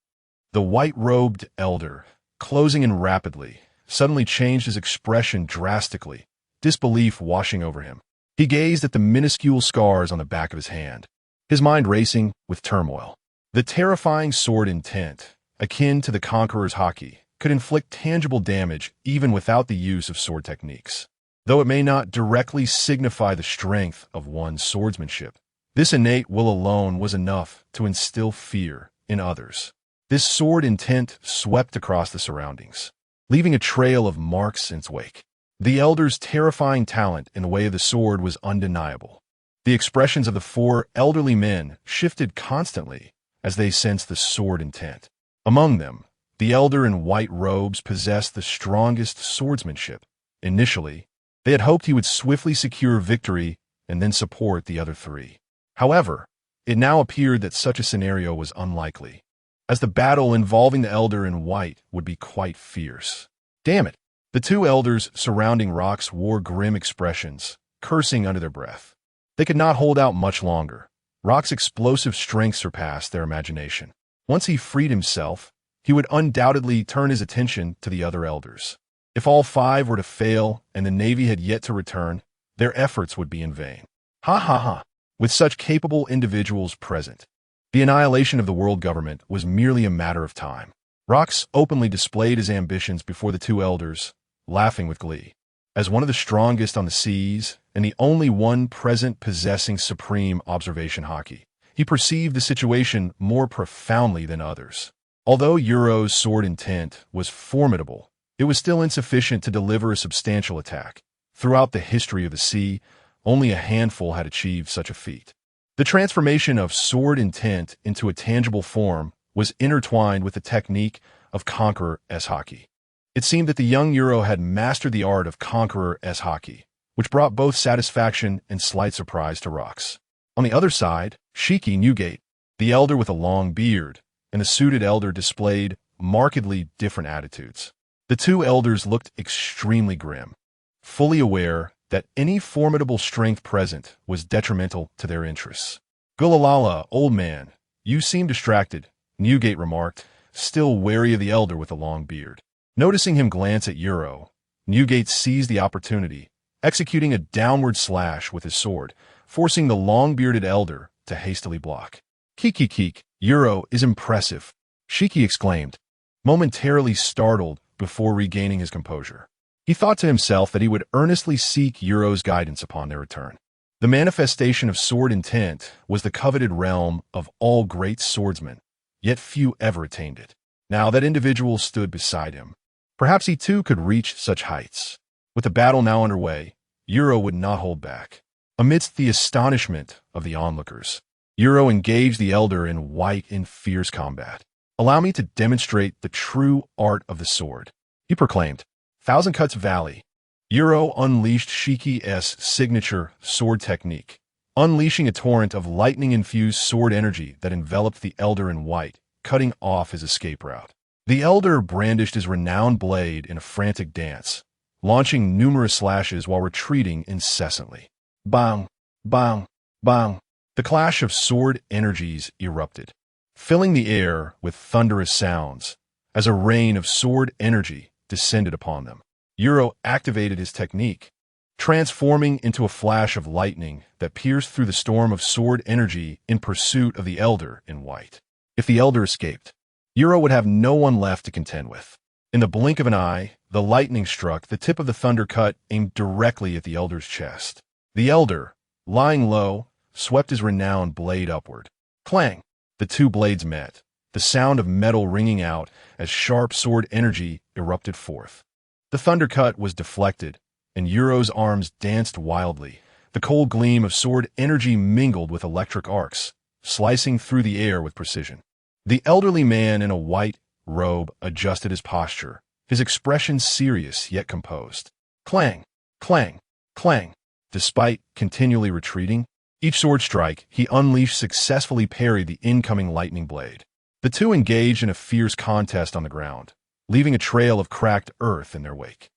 The white-robed elder, closing in rapidly, suddenly changed his expression drastically, disbelief washing over him. He gazed at the minuscule scars on the back of his hand, his mind racing with turmoil. The terrifying sword intent, akin to the conqueror's Haki, could inflict tangible damage even without the use of sword techniques. Though it may not directly signify the strength of one's swordsmanship, this innate will alone was enough to instill fear in others. This sword intent swept across the surroundings, leaving a trail of marks in its wake. The elder's terrifying talent in the way of the sword was undeniable. The expressions of the four elderly men shifted constantly as they sensed the sword intent. Among them, the elder in white robes possessed the strongest swordsmanship. Initially, they had hoped he would swiftly secure victory and then support the other three. However, it now appeared that such a scenario was unlikely, as the battle involving the elder in white would be quite fierce. Damn it! The two elders surrounding Rokks wore grim expressions, cursing under their breath. They could not hold out much longer. Rokks' explosive strength surpassed their imagination. Once he freed himself, he would undoubtedly turn his attention to the other elders. If all five were to fail and the Navy had yet to return, their efforts would be in vain. Ha ha ha! With such capable individuals present, the annihilation of the world government was merely a matter of time. Rokks openly displayed his ambitions before the two elders, laughing with glee. As one of the strongest on the seas, and the only one present possessing supreme observation Haki, he perceived the situation more profoundly than others. Although Yuro's sword intent was formidable, it was still insufficient to deliver a substantial attack. Throughout the history of the sea, only a handful had achieved such a feat. The transformation of sword intent into a tangible form was intertwined with the technique of Conqueror-S Haki. It seemed that the young Yuro had mastered the art of Conqueror-S Haki, which brought both satisfaction and slight surprise to Rokks. On the other side, Shiki Newgate, the elder with a long beard, and the suited elder displayed markedly different attitudes. The two elders looked extremely grim, fully aware that any formidable strength present was detrimental to their interests. Gulalala, old man, you seem distracted, Newgate remarked, still wary of the elder with the long beard. Noticing him glance at Yuro, Newgate seized the opportunity, executing a downward slash with his sword, forcing the long-bearded elder to hastily block. Kiki, Yuro is impressive, Shiki exclaimed, momentarily startled before regaining his composure. He thought to himself that he would earnestly seek Yuro's guidance upon their return. The manifestation of sword intent was the coveted realm of all great swordsmen, yet few ever attained it. Now that individual stood beside him. Perhaps he too could reach such heights. With the battle now underway, Yuro would not hold back. Amidst the astonishment of the onlookers, Yuro engaged the elder in fierce combat. "Allow me to demonstrate the true art of the sword," he proclaimed. Thousand Cuts Valley. Yuro unleashed Shiki's signature sword technique, unleashing a torrent of lightning-infused sword energy that enveloped the elder in white, cutting off his escape route. The elder brandished his renowned blade in a frantic dance, launching numerous slashes while retreating incessantly. Bang, bang, bang. The clash of sword energies erupted, filling the air with thunderous sounds as a rain of sword energy descended upon them. Yuro activated his technique, transforming into a flash of lightning that pierced through the storm of sword energy in pursuit of the elder in white. If the elder escaped, Yuro would have no one left to contend with. In the blink of an eye, the lightning struck the tip of the thunder cut aimed directly at the elder's chest. The elder, lying low, swept his renowned blade upward. Clang! The two blades met, the sound of metal ringing out as sharp sword energy erupted forth. The thunder cut was deflected, and Yuro's arms danced wildly. The cold gleam of sword energy mingled with electric arcs, slicing through the air with precision. The elderly man in a white robe adjusted his posture, his expression serious yet composed. Clang! Clang! Clang! Despite continually retreating, each sword strike he unleashed successfully parried the incoming lightning blade. The two engaged in a fierce contest on the ground, leaving a trail of cracked earth in their wake.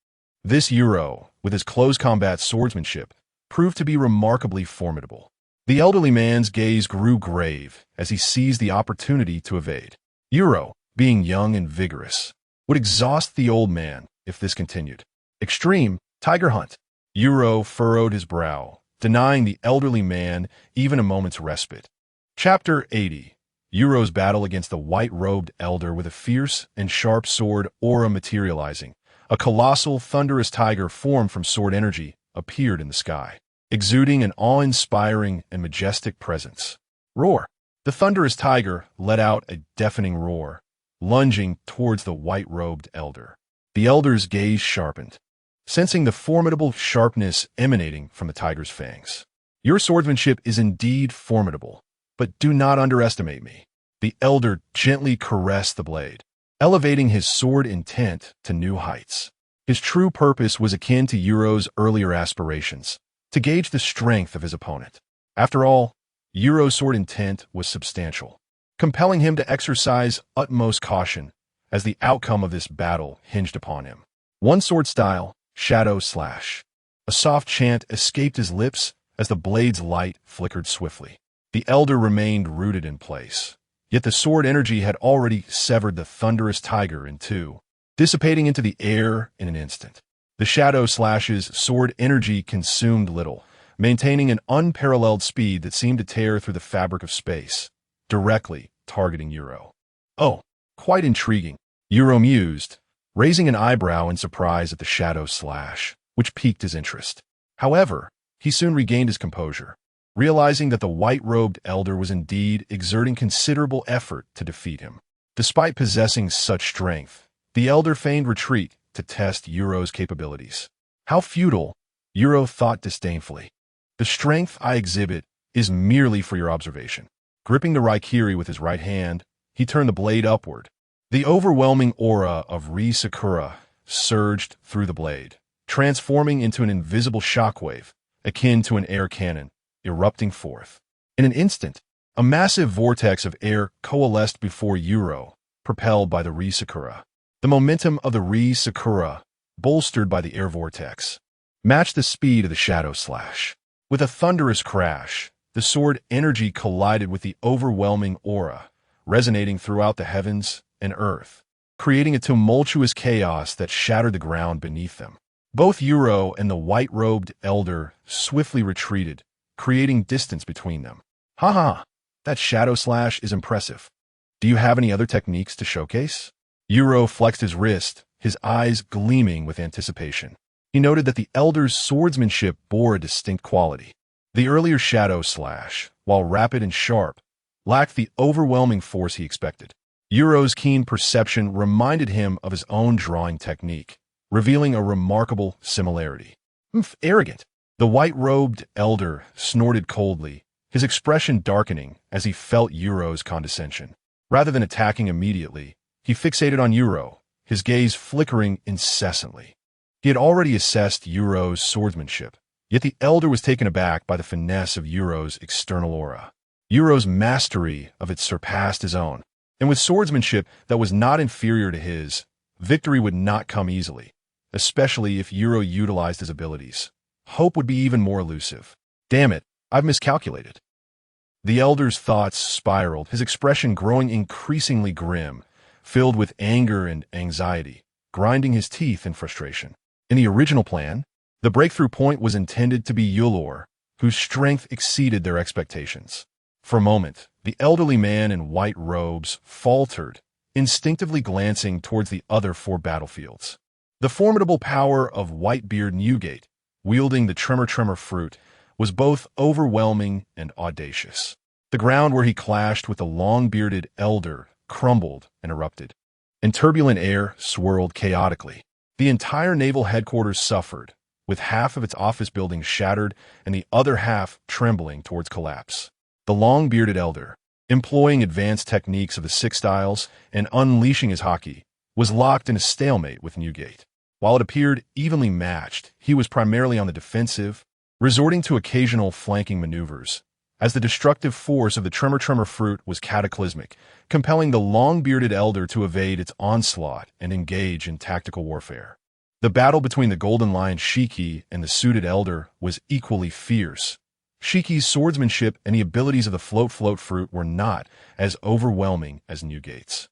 This Yuro, with his close combat swordsmanship, proved to be remarkably formidable. The elderly man's gaze grew grave as he seized the opportunity to evade. Yuro, being young and vigorous, would exhaust the old man if this continued. Extreme tiger hunt. Yuro furrowed his brow, denying the elderly man even a moment's respite. Chapter 80. Yuro's battle against the white-robed elder with a fierce and sharp sword aura materializing. A colossal, thunderous tiger formed from sword energy appeared in the sky, exuding an awe-inspiring and majestic presence. Roar! The thunderous tiger let out a deafening roar, lunging towards the white-robed elder. The elder's gaze sharpened, sensing the formidable sharpness emanating from the tiger's fangs. Your swordsmanship is indeed formidable, but do not underestimate me. The elder gently caressed the blade, elevating his sword intent to new heights. His true purpose was akin to Yuro's earlier aspirations, to gauge the strength of his opponent. After all, Yuro's sword intent was substantial, compelling him to exercise utmost caution as the outcome of this battle hinged upon him. One sword style, shadow slash. A soft chant escaped his lips as the blade's light flickered swiftly. The elder remained rooted in place, yet the sword energy had already severed the thunderous tiger in two, dissipating into the air in an instant. The shadow slash's sword energy consumed little, maintaining an unparalleled speed that seemed to tear through the fabric of space, directly targeting Yuro. Oh, quite intriguing, Yuro mused, raising an eyebrow in surprise at the shadow slash, which piqued his interest. However, he soon regained his composure, realizing that the white-robed elder was indeed exerting considerable effort to defeat him. Despite possessing such strength, the elder feigned retreat to test Yuro's capabilities. How futile, Yuro thought disdainfully. The strength I exhibit is merely for your observation. Gripping the Raikiri with his right hand, he turned the blade upward. The overwhelming aura of Sakura surged through the blade, transforming into an invisible shockwave, akin to an air cannon, erupting forth. In an instant, a massive vortex of air coalesced before Yuro, propelled by the Sakura. The momentum of the Sakura, bolstered by the air vortex, matched the speed of the shadow slash. With a thunderous crash, the sword energy collided with the overwhelming aura, resonating throughout the heavens and earth, creating a tumultuous chaos that shattered the ground beneath them. Both Yuro and the white-robed elder swiftly retreated, creating distance between them. Ha ha, that shadow slash is impressive. Do you have any other techniques to showcase? Yuro flexed his wrist, his eyes gleaming with anticipation. He noted that the elder's swordsmanship bore a distinct quality. The earlier shadow slash, while rapid and sharp, lacked the overwhelming force he expected. You Luo's keen perception reminded him of his own drawing technique, revealing a remarkable similarity. Arrogant. The white-robed elder snorted coldly, his expression darkening as he felt You Luo's condescension. Rather than attacking immediately, he fixated on You Luo, his gaze flickering incessantly. He had already assessed You Luo's swordsmanship, yet the elder was taken aback by the finesse of You Luo's external aura. You Luo's mastery of it surpassed his own, and with swordsmanship that was not inferior to his, victory would not come easily, especially if You Luo utilized his abilities. Hope would be even more elusive. Damn it, I've miscalculated. The elder's thoughts spiraled, his expression growing increasingly grim, filled with anger and anxiety, grinding his teeth in frustration. In the original plan, the breakthrough point was intended to be You Luo, whose strength exceeded their expectations. For a moment, the elderly man in white robes faltered, instinctively glancing towards the other 4 battlefields. The formidable power of Whitebeard Newgate, wielding the tremor fruit, was both overwhelming and audacious. The ground where he clashed with the long-bearded elder crumbled and erupted, and turbulent air swirled chaotically. The entire naval headquarters suffered, with half of its office buildings shattered and the other half trembling towards collapse. The long-bearded elder, employing advanced techniques of the 6 styles and unleashing his Haki, was locked in a stalemate with Newgate. While it appeared evenly matched, he was primarily on the defensive, resorting to occasional flanking maneuvers, as the destructive force of the tremor fruit was cataclysmic, compelling the long-bearded elder to evade its onslaught and engage in tactical warfare. The battle between the golden lion Haki and the suited elder was equally fierce. Haki's swordsmanship and the abilities of the float fruit were not as overwhelming as Newgate's.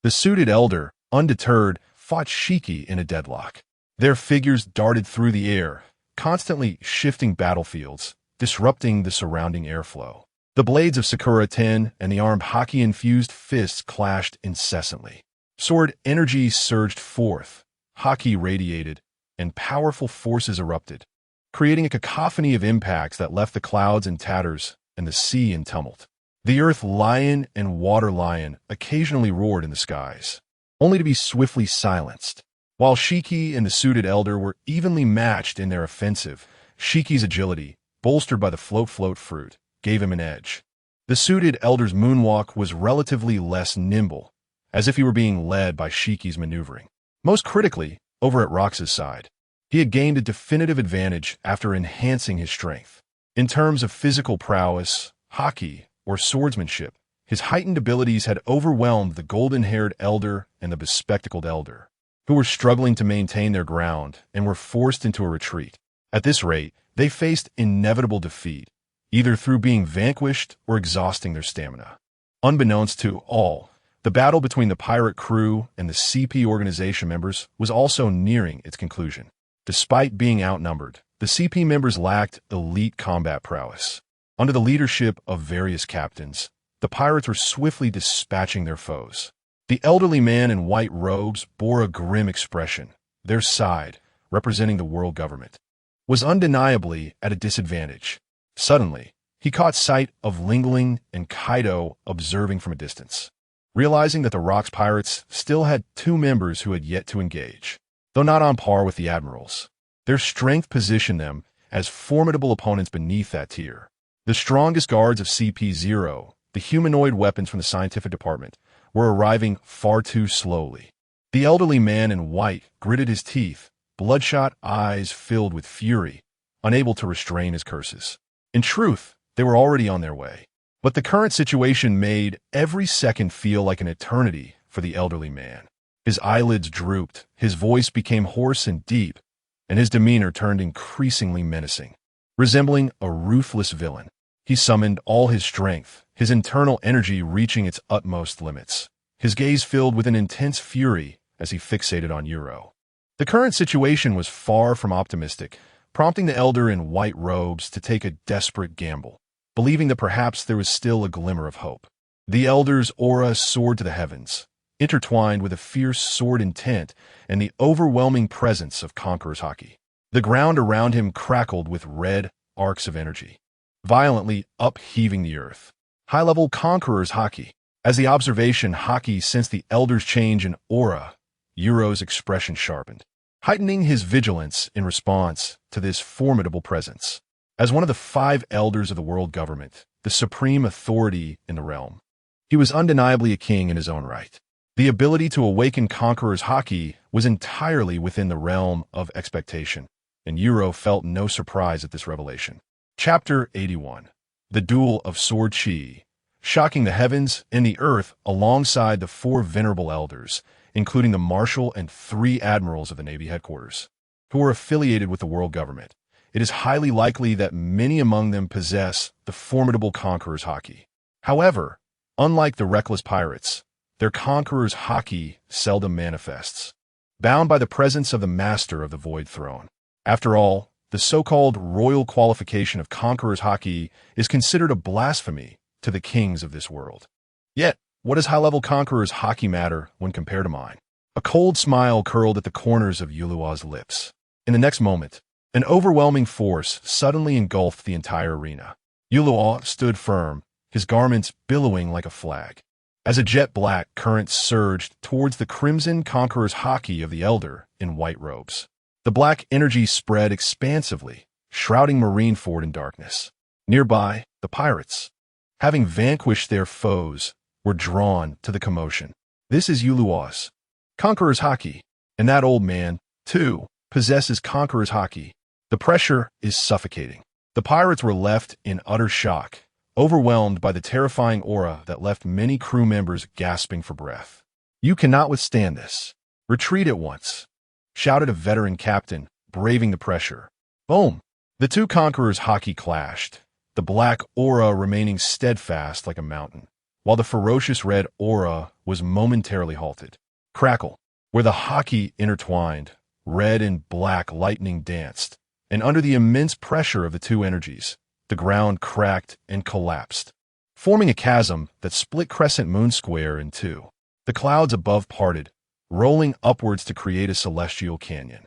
The suited elder, undeterred, fought Haki in a deadlock. Their figures darted through the air, constantly shifting battlefields, disrupting the surrounding airflow. The blades of Sakura 10 and the armed Haki-infused fists clashed incessantly. Sword energy surged forth, Haki radiated, and powerful forces erupted, creating a cacophony of impacts that left the clouds in tatters and the sea in tumult. The earth lion and water lion occasionally roared in the skies, only to be swiftly silenced. While Haki and the suited elder were evenly matched in their offensive, Haki's agility, bolstered by the float fruit, gave him an edge. The suited elder's moonwalk was relatively less nimble, as if he were being led by Haki's maneuvering. Most critically, over at Rokks' side, he had gained a definitive advantage after enhancing his strength. In terms of physical prowess, Haki, or swordsmanship, his heightened abilities had overwhelmed the golden-haired elder and the bespectacled elder, who were struggling to maintain their ground and were forced into a retreat. At this rate, they faced inevitable defeat, either through being vanquished or exhausting their stamina. Unbeknownst to all, the battle between the pirate crew and the CP organization members was also nearing its conclusion. Despite being outnumbered, the CP members lacked elite combat prowess. Under the leadership of various captains, the pirates were swiftly dispatching their foes. The elderly man in white robes bore a grim expression. Their side, representing the world government, was undeniably at a disadvantage. Suddenly, he caught sight of Lingling and Kaido observing from a distance. Realizing that the Rokks pirates still had 2 members who had yet to engage, though not on par with the admirals, their strength positioned them as formidable opponents beneath that tier. The strongest guards of CP0, the humanoid weapons from the scientific department, were arriving far too slowly. The elderly man in white gritted his teeth, bloodshot eyes filled with fury, unable to restrain his curses. In truth, they were already on their way. But the current situation made every second feel like an eternity for the elderly man. His eyelids drooped, his voice became hoarse and deep, and his demeanor turned increasingly menacing. Resembling a ruthless villain, he summoned all his strength, his internal energy reaching its utmost limits. His gaze filled with an intense fury as he fixated on You Luo. The current situation was far from optimistic, prompting the elder in white robes to take a desperate gamble, believing that perhaps there was still a glimmer of hope. The elder's aura soared to the heavens, intertwined with a fierce sword intent and the overwhelming presence of Conqueror's Haki. The ground around him crackled with red arcs of energy, violently upheaving the earth. High-level Conqueror's Haki. As the observation Haki sensed the Elder's change in aura, You Luo's expression sharpened, heightening his vigilance in response to this formidable presence. As one of the 5 elders of the world government, the supreme authority in the realm, he was undeniably a king in his own right. The ability to awaken Conqueror's Haki was entirely within the realm of expectation, and You Luo felt no surprise at this revelation. Chapter 81. The Duel of Sword Chi. Shocking the heavens and the earth alongside the 4 venerable elders, including the marshal and 3 admirals of the Navy headquarters, who were affiliated with the world government. It is highly likely that many among them possess the formidable Conqueror's Haki. However, unlike the reckless pirates, their Conqueror's Haki seldom manifests, bound by the presence of the Master of the Void Throne. After all, the so-called royal qualification of Conqueror's Haki is considered a blasphemy to the kings of this world. Yet, what does high-level Conqueror's Haki matter when compared to mine? A cold smile curled at the corners of You Luo's lips. In the next moment, an overwhelming force suddenly engulfed the entire arena. You Luo stood firm, his garments billowing like a flag, as a jet-black current surged towards the crimson Conqueror's Haki of the Elder in white robes. The black energy spread expansively, shrouding Marineford in darkness. Nearby, the pirates, having vanquished their foes, were drawn to the commotion. This is You Luo's Conqueror's Haki, and that old man, too, possesses Conqueror's Haki. The pressure is suffocating. The pirates were left in utter shock, overwhelmed by the terrifying aura that left many crew members gasping for breath. "You cannot withstand this. Retreat at once," shouted a veteran captain, braving the pressure. Boom! The 2 Conquerors' Haki clashed, the black aura remaining steadfast like a mountain, while the ferocious red aura was momentarily halted. Crackle! Where the Haki intertwined, red and black lightning danced, and under the immense pressure of the 2 energies, the ground cracked and collapsed, forming a chasm that split Crescent Moon Square in 2. The clouds above parted, rolling upwards to create a celestial canyon.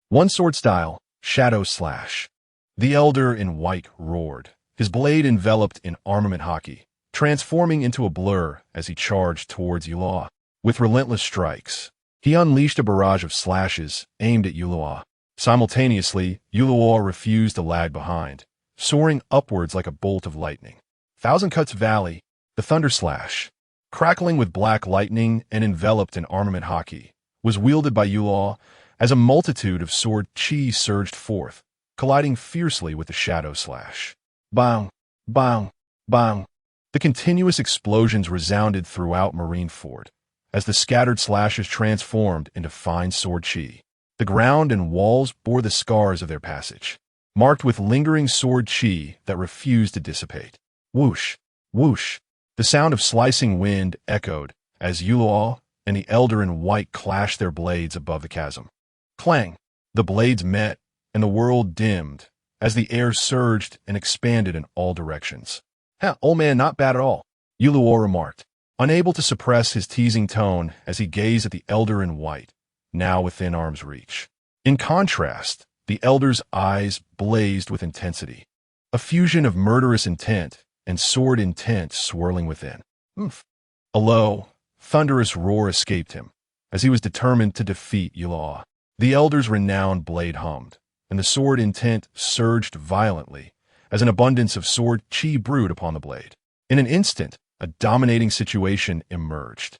One sword style, Shadow Slash. The Elder in white roared, his blade enveloped in armament Haki, transforming into a blur as he charged towards You Luo. With relentless strikes, he unleashed a barrage of slashes aimed at You Luo. Simultaneously, You Luo refused to lag behind, soaring upwards like a bolt of lightning. Thousand Cuts Valley, the Thunder Slash, crackling with black lightning and enveloped in armament Haki, was wielded by You Luo as a multitude of sword chi surged forth, colliding fiercely with the Shadow Slash. Bang! Bang! Bang! The continuous explosions resounded throughout Marineford, as the scattered slashes transformed into fine sword chi. The ground and walls bore the scars of their passage, marked with lingering sword chi that refused to dissipate. Whoosh! Whoosh! The sound of slicing wind echoed as You Luo and the Elder in white clashed their blades above the chasm. Clang! The blades met, and the world dimmed as the air surged and expanded in all directions. Old man, not bad at all," You Luo remarked, unable to suppress his teasing tone as he gazed at the Elder in white, now within arm's reach. In contrast, the Elder's eyes blazed with intensity, a fusion of murderous intent and sword intent swirling within. A low, thunderous roar escaped him as he was determined to defeat You Luo. The Elder's renowned blade hummed, and the sword intent surged violently as an abundance of sword chi brewed upon the blade. In an instant, a dominating situation emerged.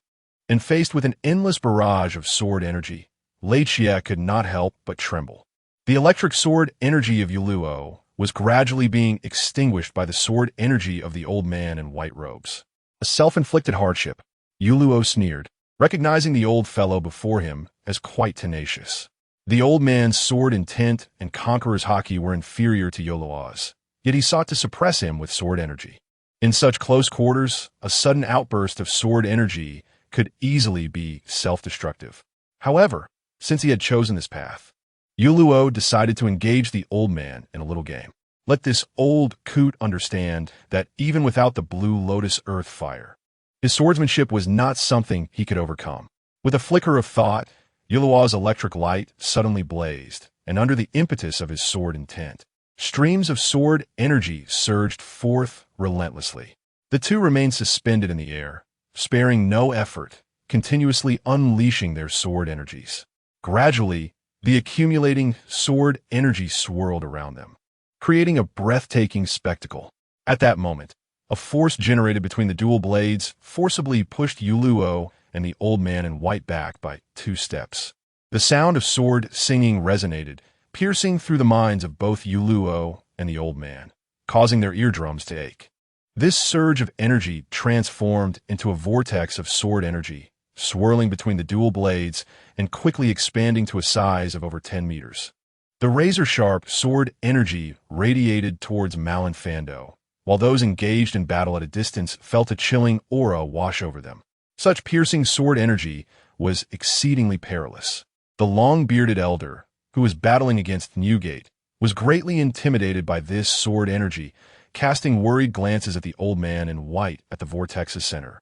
And faced with an endless barrage of sword energy, Lei Xie could not help but tremble. The electric sword energy of You Luo was gradually being extinguished by the sword energy of the old man in white robes. A self-inflicted hardship, You Luo sneered, recognizing the old fellow before him as quite tenacious. The old man's sword intent and Conqueror's Haki were inferior to You Luo's, yet he sought to suppress him with sword energy. In such close quarters, a sudden outburst of sword energy could easily be self-destructive. However, since he had chosen this path, You Luo decided to engage the old man in a little game. Let this old coot understand that even without the blue lotus earth fire, His swordsmanship was not something he could overcome. With a flicker of thought, You Luo's electric light suddenly blazed, and under the impetus of his sword intent, streams of sword energy surged forth relentlessly. The two remained suspended in the air, sparing no effort, continuously unleashing their sword energies. Gradually, the accumulating sword energy swirled around them, creating a breathtaking spectacle. At that moment, a force generated between the dual blades forcibly pushed You Luo and the old man in white back by 2 steps. The sound of sword singing resonated, piercing through the minds of both You Luo and the old man, causing their eardrums to ache. This surge of energy transformed into a vortex of sword energy, swirling between the dual blades and quickly expanding to a size of over 10 meters. The razor-sharp sword energy radiated towards Mal and Fando, while those engaged in battle at a distance felt a chilling aura wash over them. Such piercing sword energy was exceedingly perilous. The long-bearded elder, who was battling against Newgate, was greatly intimidated by this sword energy, casting worried glances at the old man in white at the vortex's center,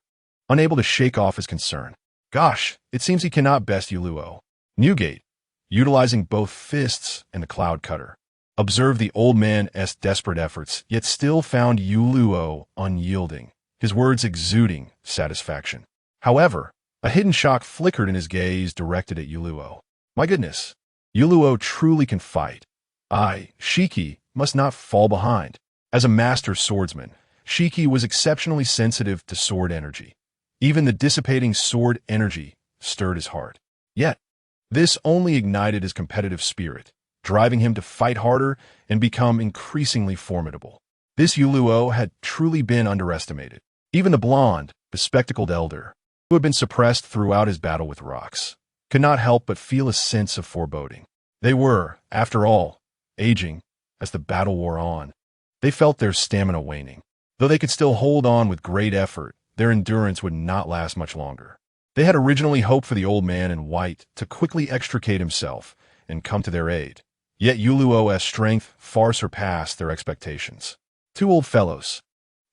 unable to shake off his concern. Gosh, it seems he cannot best You Luo. Newgate, utilizing both fists and the cloud cutter, observed the old man's desperate efforts, yet still found You Luo unyielding, his words exuding satisfaction. However, a hidden shock flickered in his gaze directed at You Luo. My goodness, You Luo truly can fight. Shiki, must not fall behind. As a master swordsman, Shiki was exceptionally sensitive to sword energy. Even the dissipating sword energy stirred his heart. Yet, this only ignited his competitive spirit, driving him to fight harder and become increasingly formidable. This You Luo had truly been underestimated. Even the blonde, bespectacled elder, who had been suppressed throughout his battle with Rokks, could not help but feel a sense of foreboding. They were, after all, aging as the battle wore on. They felt their stamina waning. Though they could still hold on with great effort, their endurance would not last much longer. They had originally hoped for the old man in white to quickly extricate himself and come to their aid. Yet You Luo's strength far surpassed their expectations. 2 old fellows,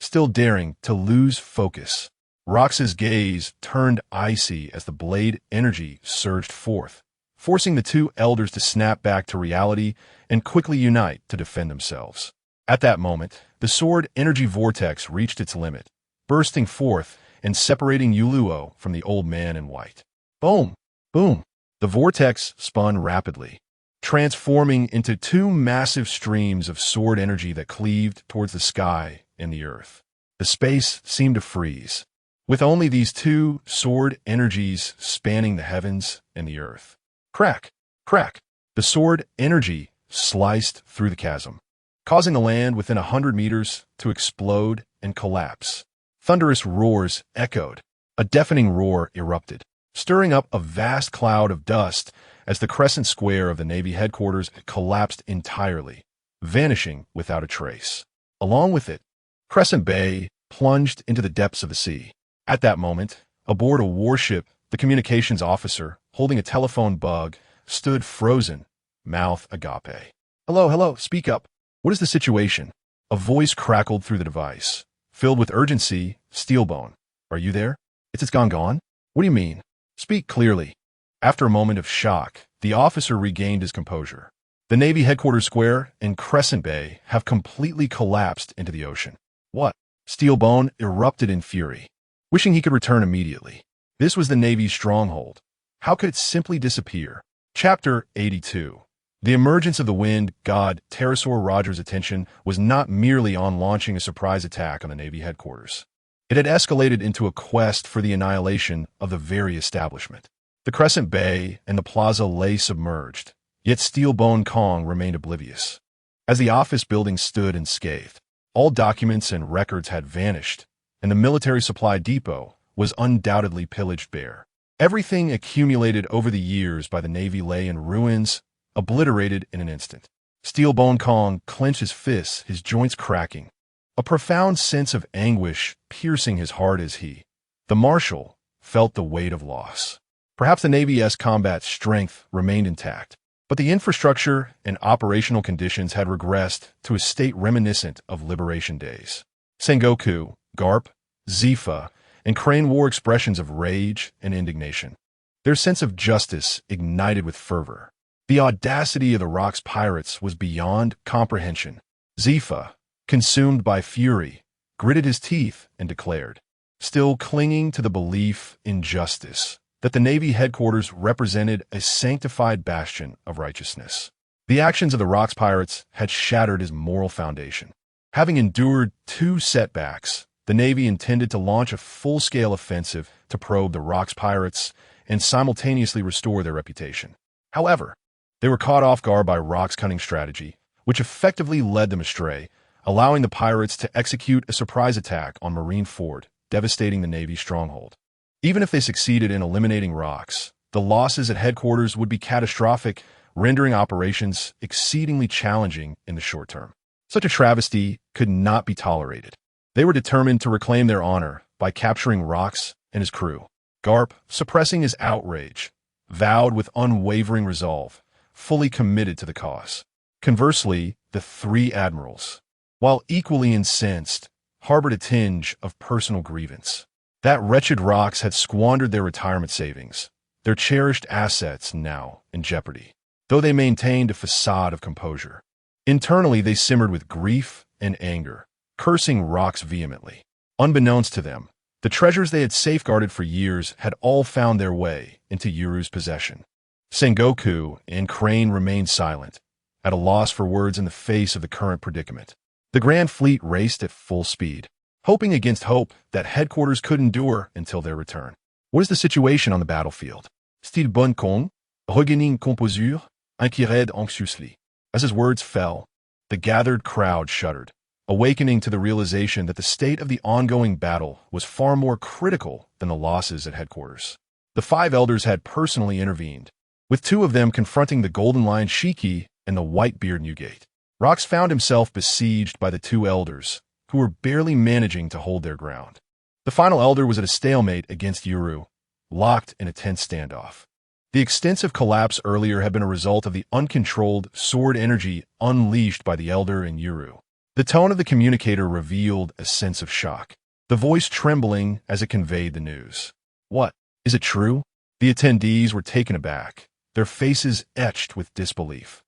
still daring to lose focus. Rokks' gaze turned icy as the blade energy surged forth, forcing the 2 elders to snap back to reality and quickly unite to defend themselves. At that moment, the sword energy vortex reached its limit, bursting forth and separating You Luo from the old man in white. Boom! Boom! The vortex spun rapidly, transforming into 2 massive streams of sword energy that cleaved towards the sky and the earth. The space seemed to freeze, with only these 2 sword energies spanning the heavens and the earth. Crack! Crack! The sword energy sliced through the chasm, causing the land within 100 meters to explode and collapse. Thunderous roars echoed. A deafening roar erupted, stirring up a vast cloud of dust as the crescent square of the Navy headquarters collapsed entirely, vanishing without a trace. Along with it, Crescent Bay plunged into the depths of the sea. At that moment, aboard a warship, the communications officer, holding a telephone bug, stood frozen, mouth agape. Hello, speak up. What is the situation? A voice crackled through the device, filled with urgency. Steelbone, are you there? It's gone? What do you mean? Speak clearly. After a moment of shock, the officer regained his composure. The Navy headquarters square and Crescent Bay have completely collapsed into the ocean. What? Steelbone erupted in fury, wishing he could return immediately. This was the Navy's stronghold. How could it simply disappear? Chapter 82. The emergence of the wind god Pterosaur Roger's attention was not merely on launching a surprise attack on the Navy headquarters. It had escalated into a quest for the annihilation of the very establishment. The Crescent Bay and the plaza lay submerged, yet Steelbone Kong remained oblivious. As the office building stood unscathed, all documents and records had vanished, and the military supply depot was undoubtedly pillaged bare. Everything accumulated over the years by the Navy lay in ruins, obliterated in an instant. Steelbone Kong clenched his fists, his joints cracking, a profound sense of anguish piercing his heart as he, the marshal, felt the weight of loss. Perhaps the Navy's combat strength remained intact, but the infrastructure and operational conditions had regressed to a state reminiscent of liberation days. Sengoku, Garp, Zifa, and Crane wore expressions of rage and indignation. Their sense of justice ignited with fervor. The audacity of the Rokks pirates was beyond comprehension. Zifa, consumed by fury, gritted his teeth and declared, still clinging to the belief in justice, that the Navy headquarters represented a sanctified bastion of righteousness. The actions of the Rokks pirates had shattered his moral foundation. Having endured 2 setbacks, the Navy intended to launch a full-scale offensive to probe the Rokks pirates and simultaneously restore their reputation. However, they were caught off guard by Rokks' cunning strategy, which effectively led them astray, allowing the pirates to execute a surprise attack on Marine Ford, devastating the Navy's stronghold. Even if they succeeded in eliminating Rokks, the losses at headquarters would be catastrophic, rendering operations exceedingly challenging in the short term. Such a travesty could not be tolerated. They were determined to reclaim their honor by capturing Rokks and his crew. Garp, suppressing his outrage, vowed with unwavering resolve, fully committed to the cause. Conversely, the 3 admirals, while equally incensed, harbored a tinge of personal grievance. That wretched Rokks had squandered their retirement savings, their cherished assets now in jeopardy, though they maintained a facade of composure. Internally, they simmered with grief and anger, cursing Rokks vehemently. Unbeknownst to them, the treasures they had safeguarded for years had all found their way into Yuru's possession. Sengoku and Crane remained silent, at a loss for words in the face of the current predicament. The Grand Fleet raced at full speed, hoping against hope that headquarters could endure until their return. What is the situation on the battlefield? Style bon con, regagnant composure, inquired anxieusly. As his words fell, the gathered crowd shuddered, awakening to the realization that the state of the ongoing battle was far more critical than the losses at headquarters. The 5 elders had personally intervened, with 2 of them confronting the Golden Lion Haki and the Whitebeard Newgate. Rokks found himself besieged by the 2 elders, who were barely managing to hold their ground. The final elder was at a stalemate against Yuru, locked in a tense standoff. The extensive collapse earlier had been a result of the uncontrolled sword energy unleashed by the elder and Yuru. The tone of the communicator revealed a sense of shock, the voice trembling as it conveyed the news. What? Is it true? The attendees were taken aback, their faces etched with disbelief.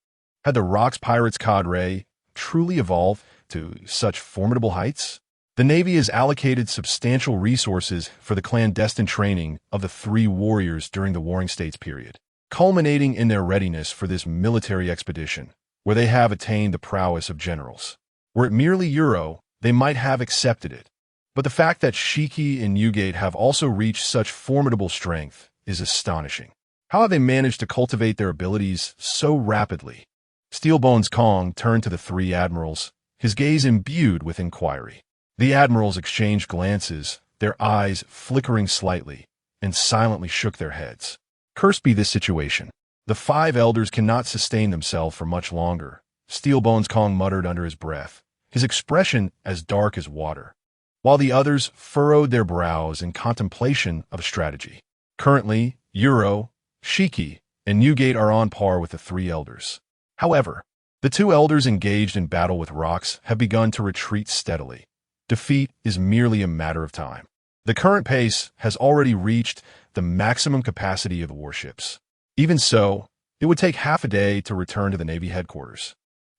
Had the Rokks pirates cadre truly evolved to such formidable heights? The Navy has allocated substantial resources for the clandestine training of the 3 warriors during the Warring States period, culminating in their readiness for this military expedition, where they have attained the prowess of generals. Were it merely Euro, they might have accepted it. But the fact that Haki and Newgate have also reached such formidable strength is astonishing. How have they managed to cultivate their abilities so rapidly? Steelbones Kong turned to the 3 admirals, his gaze imbued with inquiry. The admirals exchanged glances, their eyes flickering slightly, and silently shook their heads. Cursed be this situation. The 5 elders cannot sustain themselves for much longer, Steelbones Kong muttered under his breath, his expression as dark as water, while the others furrowed their brows in contemplation of a strategy. Currently, Euro, Haki, and Newgate are on par with the 3 elders. However, the 2 elders engaged in battle with Rokks have begun to retreat steadily. Defeat is merely a matter of time. The current pace has already reached the maximum capacity of the warships. Even so, it would take half a day to return to the Navy headquarters.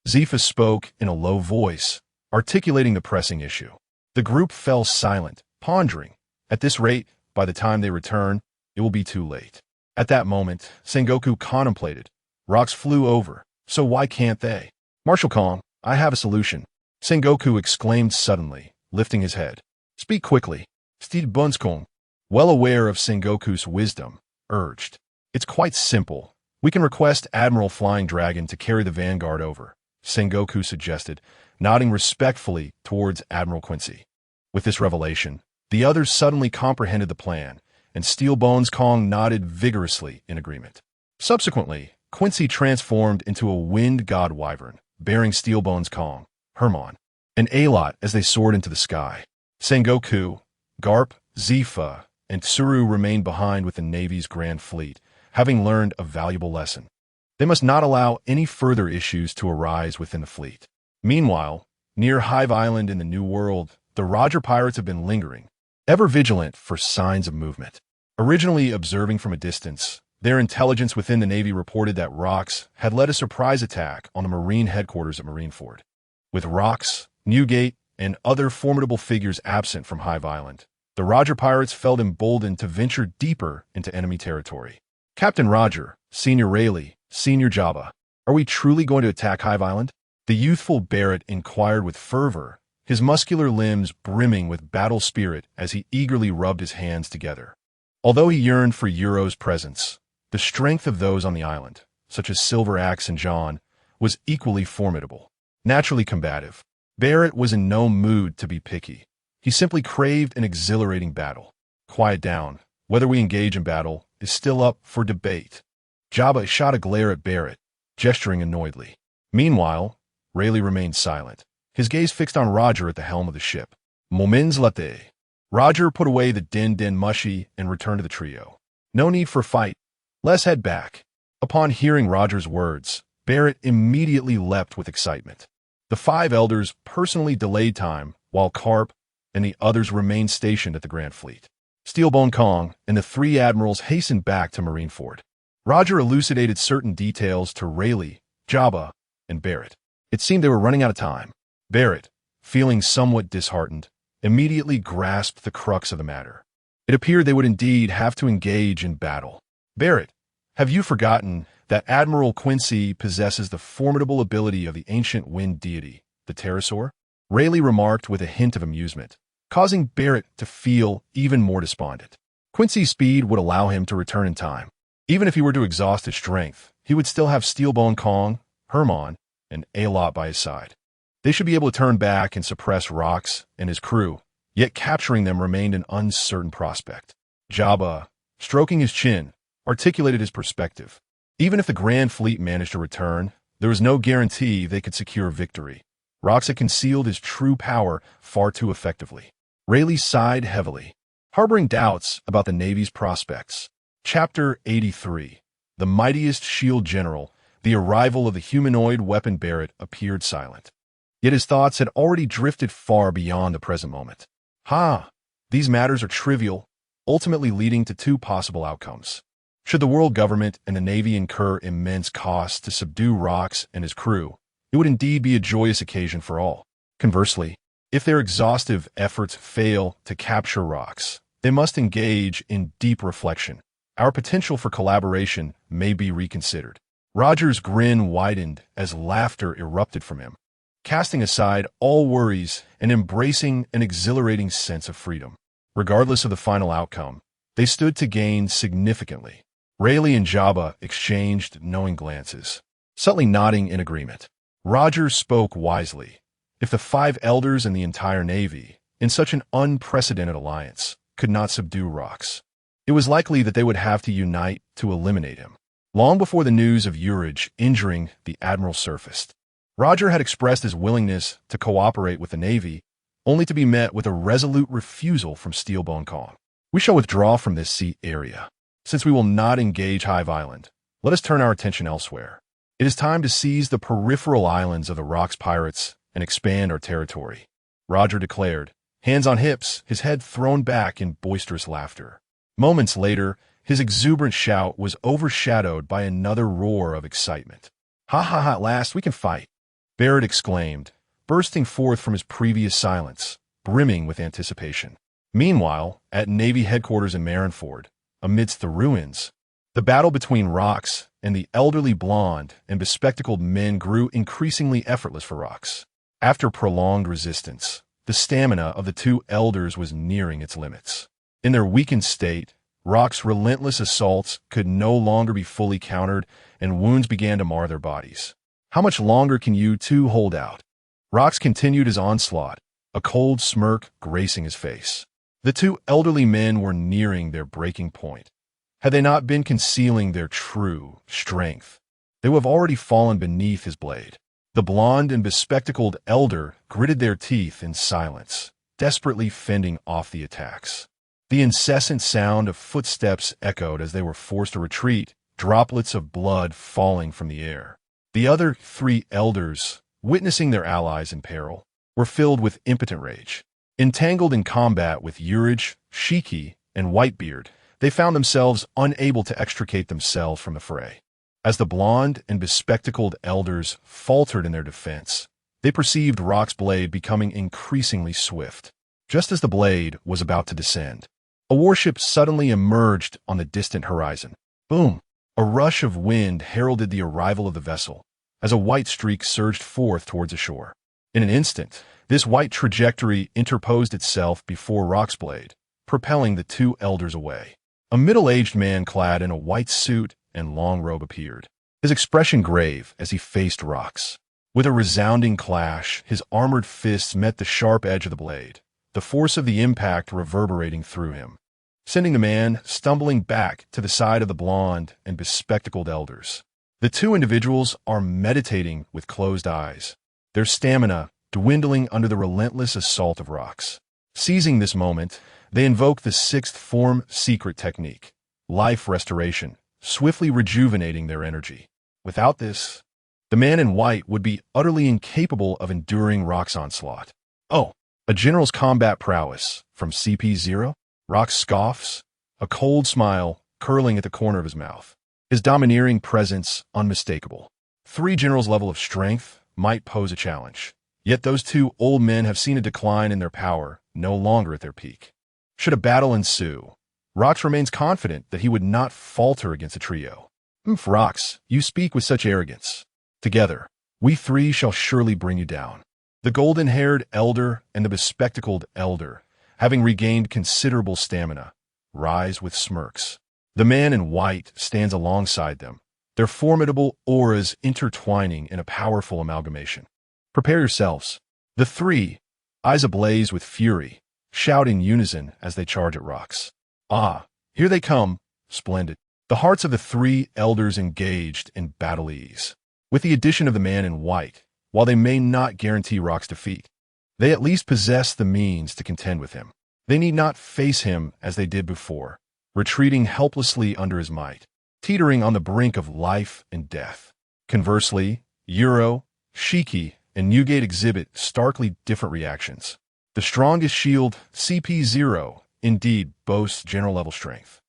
Zifa spoke in a low voice, articulating the pressing issue. The group fell silent, pondering. At this rate, by the time they return, it will be too late. At that moment, Sengoku contemplated. Rokks flew over, so why can't they? Marshal Kong, I have a solution. Sengoku exclaimed suddenly, lifting his head. Speak quickly. Stede Bunskong, well aware of Sengoku's wisdom, urged. It's quite simple. We can request Admiral Flying Dragon to carry the vanguard over, Sengoku suggested, nodding respectfully towards Admiral Quincy. With this revelation, the others suddenly comprehended the plan, and Steelbones Kong nodded vigorously in agreement. Subsequently, Quincy transformed into a wind god wyvern, bearing Steelbones Kong, Hermon, and Alot as they soared into the sky. Sengoku, Garp, Zifa, and Tsuru remained behind with the Navy's Grand Fleet, having learned a valuable lesson. They must not allow any further issues to arise within the fleet. Meanwhile, near Hive Island in the New World, the Roger pirates have been lingering, ever vigilant for signs of movement. Originally observing from a distance, their intelligence within the Navy reported that Rokks had led a surprise attack on the Marine headquarters at Marineford. With Rokks, Newgate, and other formidable figures absent from Hive Island, the Roger pirates felt emboldened to venture deeper into enemy territory. Captain Roger, Senior Rayleigh, Senior Jabba, are we truly going to attack Hive Island? The youthful Barrett inquired with fervor, his muscular limbs brimming with battle spirit as he eagerly rubbed his hands together. Although he yearned for Euro's presence, the strength of those on the island, such as Silver Axe and John, was equally formidable. Naturally combative, Barrett was in no mood to be picky. He simply craved an exhilarating battle. Quiet down. Whether we engage in battle is still up for debate. Jabba shot a glare at Barrett, gesturing annoyedly. Meanwhile, Rayleigh remained silent, his gaze fixed on Roger at the helm of the ship. Moments latte. Roger put away the din mushy and returned to the trio. No need for fight. Let's head back. Upon hearing Roger's words, Barrett immediately leapt with excitement. The 5 elders personally delayed time, while Garp and the others remained stationed at the Grand Fleet. Steelbone Kong and the 3 admirals hastened back to Marineford. Roger elucidated certain details to Rayleigh, Jabba, and Barrett. It seemed they were running out of time. Barrett, feeling somewhat disheartened, immediately grasped the crux of the matter. It appeared they would indeed have to engage in battle. Barrett, have you forgotten that Admiral Quincy possesses the formidable ability of the ancient wind deity, the pterosaur? Rayleigh remarked with a hint of amusement, causing Barrett to feel even more despondent. Quincy's speed would allow him to return in time. Even if he were to exhaust his strength, he would still have Steelbone Kong, Hermon, and Alot by his side. They should be able to turn back and suppress Rokks and his crew, yet capturing them remained an uncertain prospect. Jabba, stroking his chin, articulated his perspective. Even if the Grand Fleet managed to return, there was no guarantee they could secure victory. Rokks had concealed his true power far too effectively. Rayleigh sighed heavily, harboring doubts about the Navy's prospects. Chapter 83. The mightiest shield general, the arrival of the humanoid weapon Barrett appeared silent. Yet his thoughts had already drifted far beyond the present moment. These matters are trivial, ultimately leading to 2 possible outcomes. Should the world government and the Navy incur immense costs to subdue Rokks and his crew, it would indeed be a joyous occasion for all. Conversely, if their exhaustive efforts fail to capture Rokks, they must engage in deep reflection. Our potential for collaboration may be reconsidered. Roger's grin widened as laughter erupted from him, casting aside all worries and embracing an exhilarating sense of freedom. Regardless of the final outcome, they stood to gain significantly. Rayleigh and Jabba exchanged knowing glances, subtly nodding in agreement. Roger spoke wisely. If the 5 elders and the entire Navy, in such an unprecedented alliance, could not subdue Rokks, it was likely that they would have to unite to eliminate him. Long before the news of Urge injuring the Admiral surfaced, Roger had expressed his willingness to cooperate with the Navy, only to be met with a resolute refusal from Steelbone Kong. We shall withdraw from this sea area. Since we will not engage Hive Island, let us turn our attention elsewhere. It is time to seize the peripheral islands of the Rokks pirates and expand our territory, Roger declared, hands on hips, his head thrown back in boisterous laughter. Moments later, his exuberant shout was overshadowed by another roar of excitement. At last we can fight, Barrett exclaimed, bursting forth from his previous silence, brimming with anticipation. Meanwhile, at Navy headquarters in Marineford, amidst the ruins, the battle between Rokks and the elderly blonde and bespectacled men grew increasingly effortless for Rokks. After prolonged resistance, the stamina of the 2 elders was nearing its limits. In their weakened state, Rokks' relentless assaults could no longer be fully countered, and wounds began to mar their bodies. How much longer can you 2 hold out? Rokks continued his onslaught, a cold smirk gracing his face. The 2 elderly men were nearing their breaking point. Had they not been concealing their true strength, they would have already fallen beneath his blade. The blonde and bespectacled elder gritted their teeth in silence, desperately fending off the attacks. The incessant sound of footsteps echoed as they were forced to retreat, droplets of blood falling from the air. The other 3 elders, witnessing their allies in peril, were filled with impotent rage. Entangled in combat with Haki, and Whitebeard, they found themselves unable to extricate themselves from the fray. As the blonde and bespectacled elders faltered in their defense, they perceived Rokks' blade becoming increasingly swift. Just as the blade was about to descend, a warship suddenly emerged on the distant horizon. Boom! A rush of wind heralded the arrival of the vessel, as a white streak surged forth towards the shore. In an instant, this white trajectory interposed itself before Rokks' blade, propelling the two elders away. A middle-aged man clad in a white suit and long robe appeared, his expression grave as he faced Rokks. With a resounding clash, his armored fists met the sharp edge of the blade, the force of the impact reverberating through him, sending the man stumbling back to the side of the blonde and bespectacled elders. The two individuals are meditating with closed eyes, their stamina dwindling under the relentless assault of Rokks. Seizing this moment, they invoke the sixth form secret technique, life restoration, swiftly rejuvenating their energy. Without this, the man in white would be utterly incapable of enduring Rokks' onslaught. Oh, a general's combat prowess from CP0? Rokks scoffs, a cold smile curling at the corner of his mouth, his domineering presence unmistakable. 3 generals' level of strength might pose a challenge, yet those two old men have seen a decline in their power, no longer at their peak. Should a battle ensue, Rokks remains confident that he would not falter against the trio. Rokks, you speak with such arrogance. Together, we 3 shall surely bring you down. The golden-haired elder and the bespectacled elder, having regained considerable stamina, rise with smirks. The man in white stands alongside them, their formidable auras intertwining in a powerful amalgamation. Prepare yourselves. The 3, eyes ablaze with fury, shout in unison as they charge at Rokks. Ah, here they come, splendid. The hearts of the 3 elders engaged in battle ease. With the addition of the man in white, while they may not guarantee Rokks' defeat, they at least possess the means to contend with him. They need not face him as they did before, retreating helplessly under his might, teetering on the brink of life and death. Conversely, You Luo, Haki, and Newgate exhibit starkly different reactions. The strongest shield, CP0, indeed boasts general-level strength.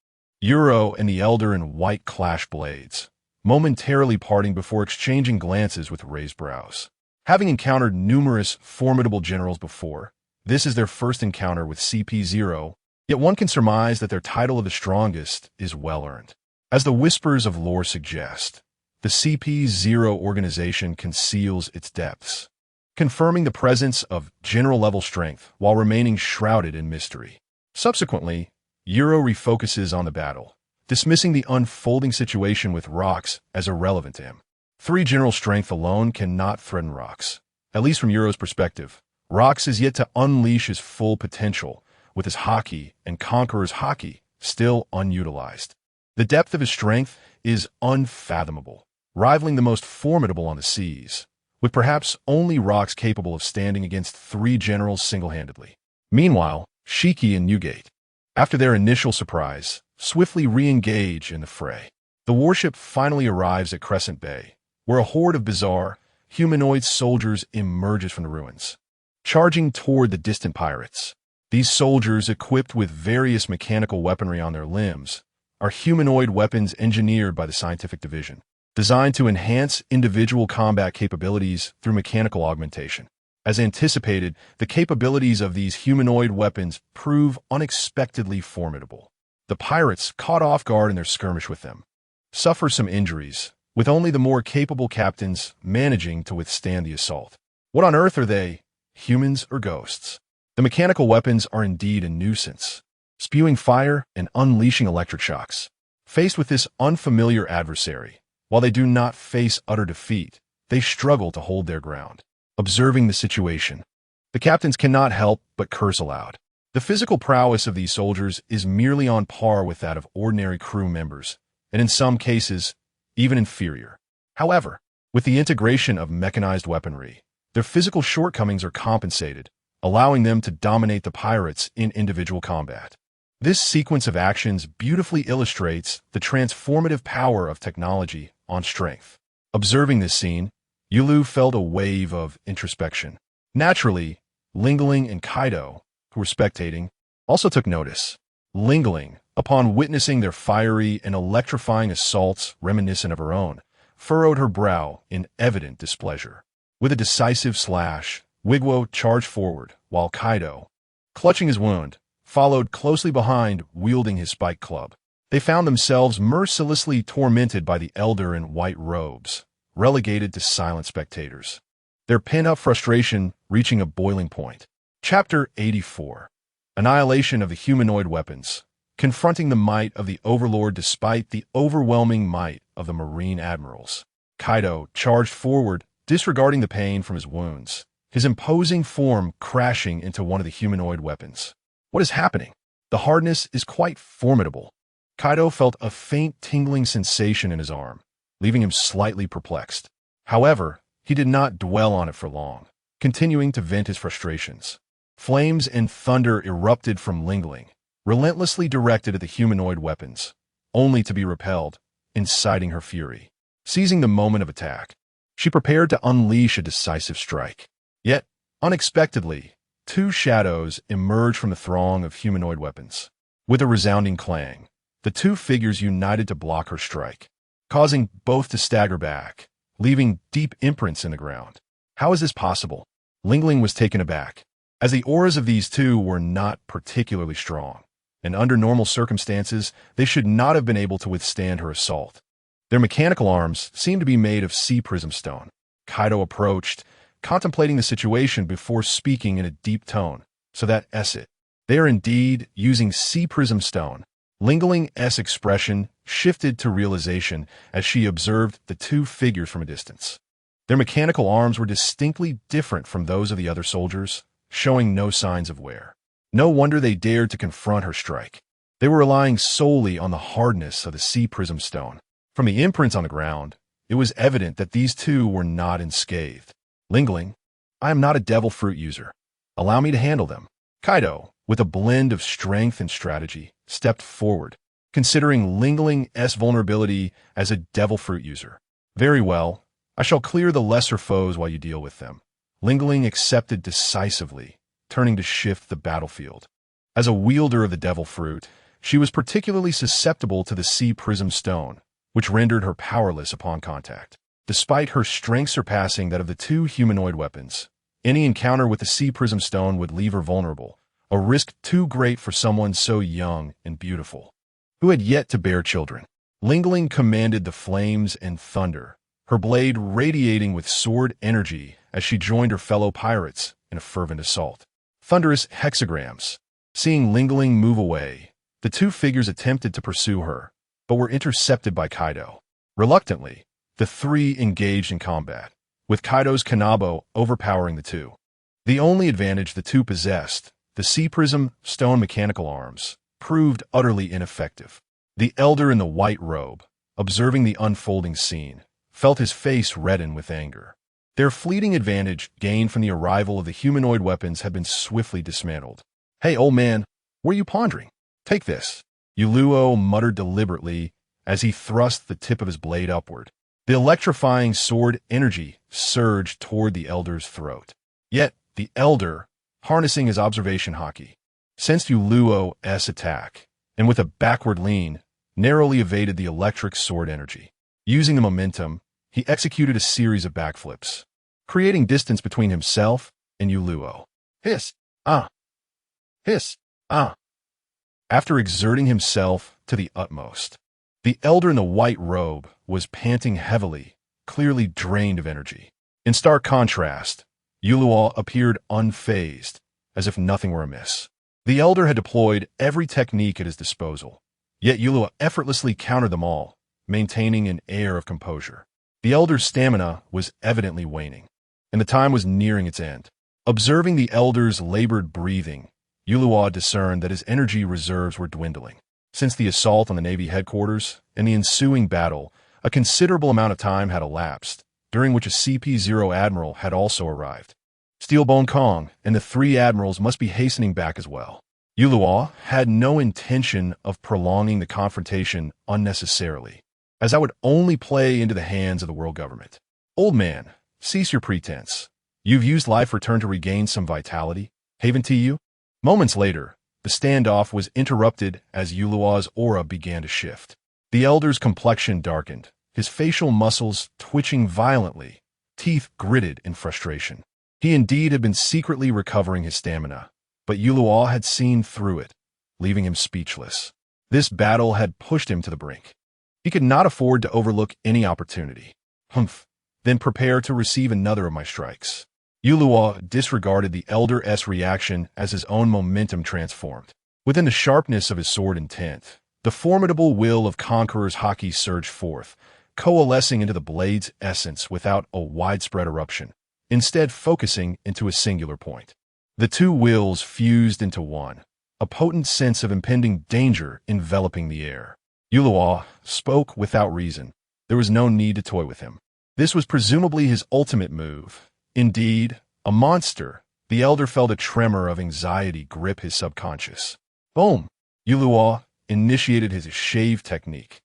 You Luo and the elder in white clash blades, momentarily parting before exchanging glances with raised brows. Having encountered numerous formidable generals before, this is their first encounter with CP0, yet one can surmise that their title of the strongest is well-earned. As the whispers of lore suggest, the CP0 organization conceals its depths, confirming the presence of general-level strength while remaining shrouded in mystery. Subsequently, You Luo refocuses on the battle, dismissing the unfolding situation with Rokks as irrelevant to him. 3 general strength alone cannot threaten Rokks. At least from You Luo's perspective, Rokks is yet to unleash his full potential, with his Haki and Conqueror's Haki still unutilized. The depth of his strength is unfathomable, rivaling the most formidable on the seas, with perhaps only Rokks capable of standing against 3 generals single-handedly. Meanwhile, Haki and Newgate, after their initial surprise, swiftly re-engage in the fray. The warship finally arrives at Crescent Bay, where a horde of bizarre, humanoid soldiers emerges from the ruins, charging toward the distant pirates. These soldiers, equipped with various mechanical weaponry on their limbs, are humanoid weapons engineered by the scientific division, designed to enhance individual combat capabilities through mechanical augmentation. As anticipated, the capabilities of these humanoid weapons prove unexpectedly formidable. The pirates, caught off guard in their skirmish with them, suffer some injuries, with only the more capable captains managing to withstand the assault. What on earth are they, humans or ghosts? The mechanical weapons are indeed a nuisance, spewing fire and unleashing electric shocks. Faced with this unfamiliar adversary, while they do not face utter defeat, they struggle to hold their ground. Observing the situation, the captains cannot help but curse aloud. The physical prowess of these soldiers is merely on par with that of ordinary crew members, and in some cases, even inferior. However, with the integration of mechanized weaponry, their physical shortcomings are compensated, allowing them to dominate the pirates in individual combat. This sequence of actions beautifully illustrates the transformative power of technology on strength. Observing this scene, You Luo felt a wave of introspection. Naturally, Ling Ling and Kaido, who were spectating, also took notice. Lingling, upon witnessing their fiery and electrifying assaults reminiscent of her own, furrowed her brow in evident displeasure. With a decisive slash, Wigwo charged forward, while Kaido, clutching his wound, followed closely behind, wielding his spike club. They found themselves mercilessly tormented by the elder in white robes, relegated to silent spectators, their pent-up frustration reaching a boiling point. Chapter 84. Annihilation of the humanoid weapons, confronting the might of the Overlord despite the overwhelming might of the Marine Admirals. Kaido charged forward, disregarding the pain from his wounds, his imposing form crashing into one of the humanoid weapons. What is happening? The hardness is quite formidable. Kaido felt a faint tingling sensation in his arm, leaving him slightly perplexed. However, he did not dwell on it for long, continuing to vent his frustrations. Flames and thunder erupted from Lingling, relentlessly directed at the humanoid weapons, only to be repelled, inciting her fury. Seizing the moment of attack, she prepared to unleash a decisive strike. Yet, unexpectedly, two shadows emerged from the throng of humanoid weapons. With a resounding clang, the two figures united to block her strike, causing both to stagger back, leaving deep imprints in the ground. How is this possible? Lingling was taken aback, as the auras of these two were not particularly strong, and under normal circumstances, they should not have been able to withstand her assault. Their mechanical arms seemed to be made of sea prism stone. Kaido approached, contemplating the situation before speaking in a deep tone, so that it. They are indeed using sea prism stone. Lingling's expression shifted to realization as she observed the two figures from a distance. Their mechanical arms were distinctly different from those of the other soldiers, showing no signs of wear. No wonder they dared to confront her strike. They were relying solely on the hardness of the sea prism stone. From the imprints on the ground, it was evident that these two were not unscathed. Lingling, I am not a devil fruit user. Allow me to handle them. Kaido, with a blend of strength and strategy, stepped forward, considering Lingling's vulnerability as a devil fruit user. Very well, I shall clear the lesser foes while you deal with them. Lingling accepted decisively, turning to shift the battlefield. As a wielder of the devil fruit, she was particularly susceptible to the sea prism stone, which rendered her powerless upon contact. Despite her strength surpassing that of the two humanoid weapons, any encounter with the sea prism stone would leave her vulnerable, a risk too great for someone so young and beautiful, who had yet to bear children. Lingling commanded the flames and thunder, her blade radiating with sword energy as she joined her fellow pirates in a fervent assault. Thunderous hexagrams. Seeing Lingling move away, the two figures attempted to pursue her, but were intercepted by Kaido. Reluctantly, the three engaged in combat, with Kaido's Kanabo overpowering the two. The only advantage the two possessed, the sea prism stone mechanical arms, proved utterly ineffective. The elder in the white robe, observing the unfolding scene, felt his face redden with anger. Their fleeting advantage gained from the arrival of the humanoid weapons had been swiftly dismantled. Hey, old man, what are you pondering? Take this. You Luo muttered deliberately as he thrust the tip of his blade upward. The electrifying sword energy surged toward the elder's throat. Yet, the elder, harnessing his observation Haki, sensed You Luo's attack, and with a backward lean, narrowly evaded the electric sword energy. Using the momentum, he executed a series of backflips, creating distance between himself and You Luo. Hiss! Ah! Hiss! Ah! After exerting himself to the utmost, the elder in the white robe was panting heavily, clearly drained of energy. In stark contrast, You Luo appeared unfazed, as if nothing were amiss. The elder had deployed every technique at his disposal, yet You Luo effortlessly countered them all, maintaining an air of composure. The elder's stamina was evidently waning, and the time was nearing its end. Observing the elder's labored breathing, You Luo discerned that his energy reserves were dwindling. Since the assault on the Navy headquarters and the ensuing battle, a considerable amount of time had elapsed, during which a CP-0 admiral had also arrived. Steelbone Kong and the three admirals must be hastening back as well. You Luo had no intention of prolonging the confrontation unnecessarily, as that would only play into the hands of the world government. Old man, cease your pretense. You've used life return to regain some vitality. Haven to you? Moments later, the standoff was interrupted as You Luo's aura began to shift. The elder's complexion darkened, his facial muscles twitching violently, teeth gritted in frustration. He indeed had been secretly recovering his stamina, but You Luo had seen through it, leaving him speechless. This battle had pushed him to the brink. He could not afford to overlook any opportunity. Humph, then prepare to receive another of my strikes. You Luo disregarded the elder's reaction as his own momentum transformed. Within the sharpness of his sword intent, the formidable will of Conqueror's Haki surged forth, coalescing into the blade's essence without a widespread eruption, instead focusing into a singular point. The two wills fused into one, a potent sense of impending danger enveloping the air. You Luo spoke without reason. There was no need to toy with him. This was presumably his ultimate move. Indeed, a monster. The elder felt a tremor of anxiety grip his subconscious. Boom! You Luo initiated his shave technique,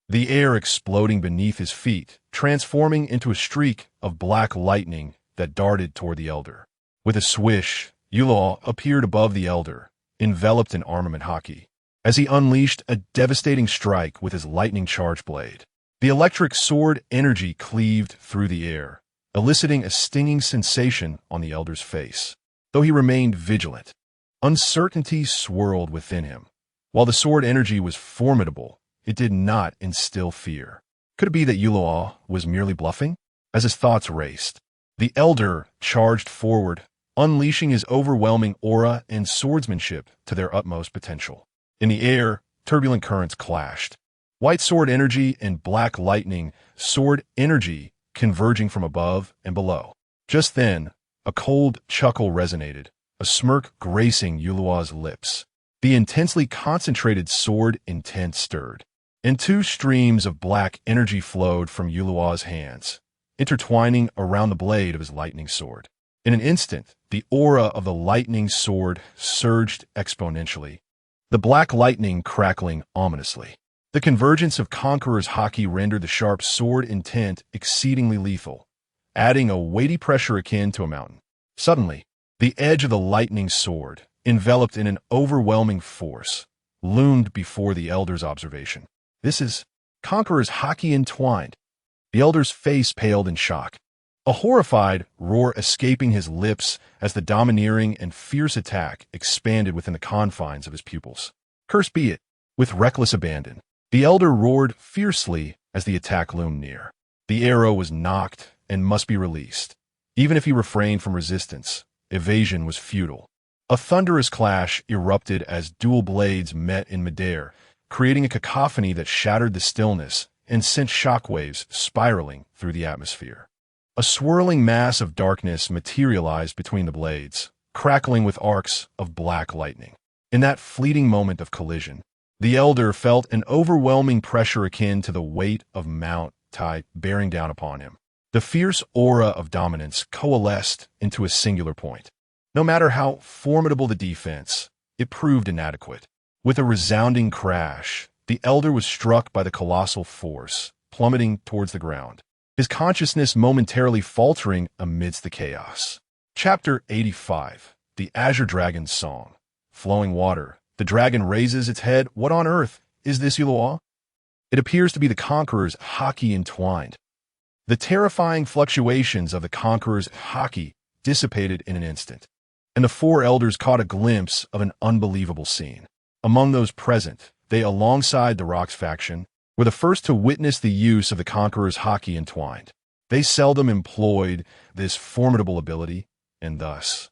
the air exploding beneath his feet, transforming into a streak of black lightning that darted toward the elder. With a swish, You Luo appeared above the elder, enveloped in armament Haki, as he unleashed a devastating strike with his lightning-charged blade. The electric sword energy cleaved through the air, eliciting a stinging sensation on the elder's face. Though he remained vigilant, uncertainty swirled within him. While the sword energy was formidable, it did not instill fear. Could it be that You Luo was merely bluffing? As his thoughts raced, the elder charged forward, unleashing his overwhelming aura and swordsmanship to their utmost potential. In the air, turbulent currents clashed. White sword energy and black lightning sword energy converging from above and below. Just then, a cold chuckle resonated, a smirk gracing You Luo's lips. The intensely concentrated sword intent stirred, and two streams of black energy flowed from You Luo's hands, intertwining around the blade of his lightning sword. In an instant, the aura of the lightning sword surged exponentially, the black lightning crackling ominously. The convergence of Conqueror's Haki rendered the sharp sword intent exceedingly lethal, adding a weighty pressure akin to a mountain. Suddenly, the edge of the lightning sword, enveloped in an overwhelming force, loomed before the elder's observation. This is Conqueror's Haki entwined. The elder's face paled in shock, a horrified roar escaping his lips as the domineering and fierce attack expanded within the confines of his pupils. Cursed be it! With reckless abandon, the elder roared fiercely as the attack loomed near. The arrow was knocked and must be released. Even if he refrained from resistance, evasion was futile. A thunderous clash erupted as dual blades met in midair, creating a cacophony that shattered the stillness and sent shockwaves spiraling through the atmosphere. A swirling mass of darkness materialized between the blades, crackling with arcs of black lightning. In that fleeting moment of collision, the elder felt an overwhelming pressure akin to the weight of Mount Tai bearing down upon him. The fierce aura of dominance coalesced into a singular point. No matter how formidable the defense, it proved inadequate. With a resounding crash, the elder was struck by the colossal force, plummeting towards the ground, his consciousness momentarily faltering amidst the chaos. Chapter 85. The Azure Dragon's Song. Flowing water. The dragon raises its head. What on earth is this, You Luo? It appears to be the Conqueror's Haki entwined. The terrifying fluctuations of the Conqueror's Haki dissipated in an instant, and the four elders caught a glimpse of an unbelievable scene. Among those present, they, alongside the Rokks faction, were the first to witness the use of the Conqueror's Haki entwined. They seldom employed this formidable ability, and thus,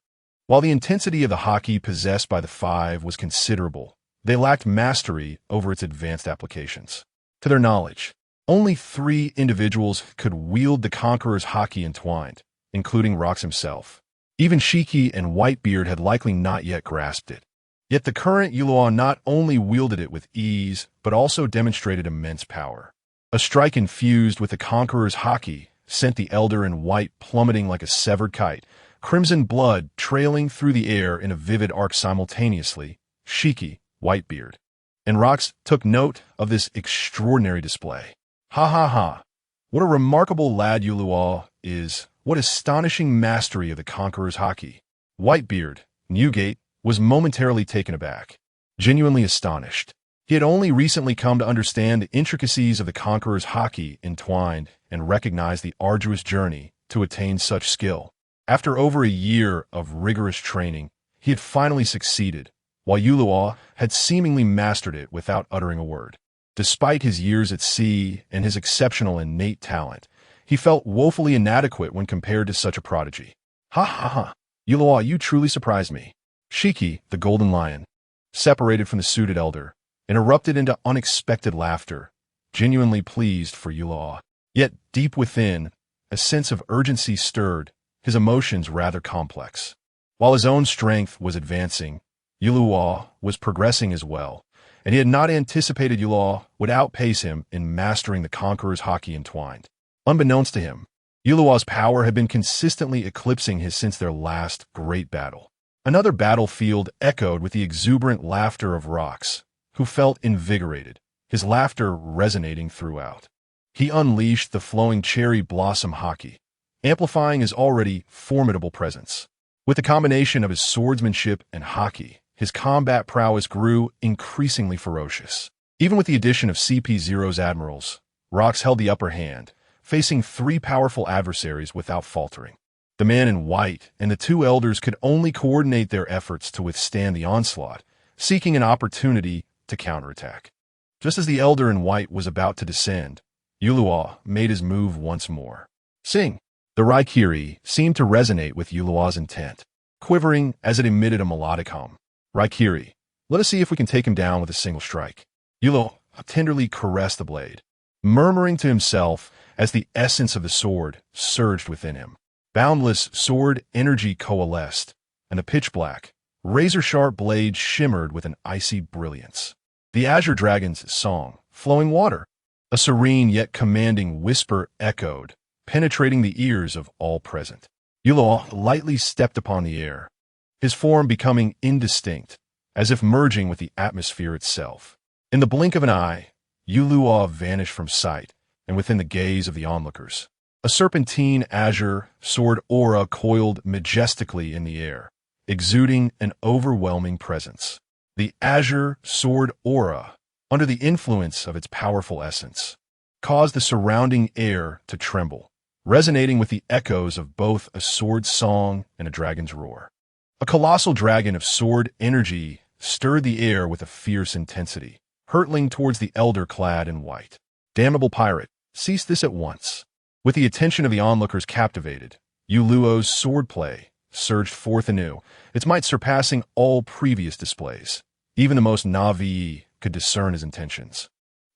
while the intensity of the Haki possessed by the five was considerable, they lacked mastery over its advanced applications. To their knowledge, only 3 individuals could wield the Conqueror's Haki entwined, including Rokks himself. Even Haki and Whitebeard had likely not yet grasped it. Yet the current You Luo not only wielded it with ease, but also demonstrated immense power. A strike infused with the Conqueror's Haki sent the elder in white plummeting like a severed kite, crimson blood trailing through the air in a vivid arc simultaneously. Haki, Whitebeard, and Rokks took note of this extraordinary display. Ha ha ha! What a remarkable lad You Luo is! What astonishing mastery of the Conqueror's Haki! Whitebeard, Newgate, was momentarily taken aback, genuinely astonished. He had only recently come to understand the intricacies of the conqueror's Haki entwined and recognized the arduous journey to attain such skill. After over a year of rigorous training, he had finally succeeded, while You Luo had seemingly mastered it without uttering a word. Despite his years at sea and his exceptional innate talent, he felt woefully inadequate when compared to such a prodigy. Ha ha ha! You Luo, you truly surprised me. Shiki, the golden lion, separated from the suited elder, erupted into unexpected laughter, genuinely pleased for You Luo. Yet deep within, a sense of urgency stirred, his emotions rather complex. While his own strength was advancing, You Luo was progressing as well, and he had not anticipated You Luo would outpace him in mastering the conqueror's Haki entwined. Unbeknownst to him, You Luo's power had been consistently eclipsing his since their last great battle. Another battlefield echoed with the exuberant laughter of Rokks, who felt invigorated, his laughter resonating throughout. He unleashed the flowing cherry blossom Haki, amplifying his already formidable presence. With the combination of his swordsmanship and Haki, his combat prowess grew increasingly ferocious. Even with the addition of CP0's admirals, Rokks held the upper hand, facing 3 powerful adversaries without faltering. The man in white and the 2 elders could only coordinate their efforts to withstand the onslaught, seeking an opportunity to counterattack. Just as the elder in white was about to descend, You Luo made his move once more. Sing! The Raikiri seemed to resonate with You Luo's intent, quivering as it emitted a melodic hum. Raikiri, let us see if we can take him down with a single strike. You Luo tenderly caressed the blade, murmuring to himself as the essence of the sword surged within him. Boundless sword energy coalesced, and the pitch-black, razor-sharp blade shimmered with an icy brilliance. The azure dragon's song, flowing water, a serene yet commanding whisper echoed, penetrating the ears of all present. You Luo lightly stepped upon the air, his form becoming indistinct, as if merging with the atmosphere itself. In the blink of an eye, You Luo vanished from sight and within the gaze of the onlookers. A serpentine azure sword aura coiled majestically in the air, exuding an overwhelming presence. The azure sword aura, under the influence of its powerful essence, caused the surrounding air to tremble, resonating with the echoes of both a sword's song and a dragon's roar. A colossal dragon of sword energy stirred the air with a fierce intensity, hurtling towards the elder clad in white. Damnable pirate, cease this at once. With the attention of the onlookers captivated, You Luo's swordplay surged forth anew, its might surpassing all previous displays. Even the most Na'vi could discern his intentions.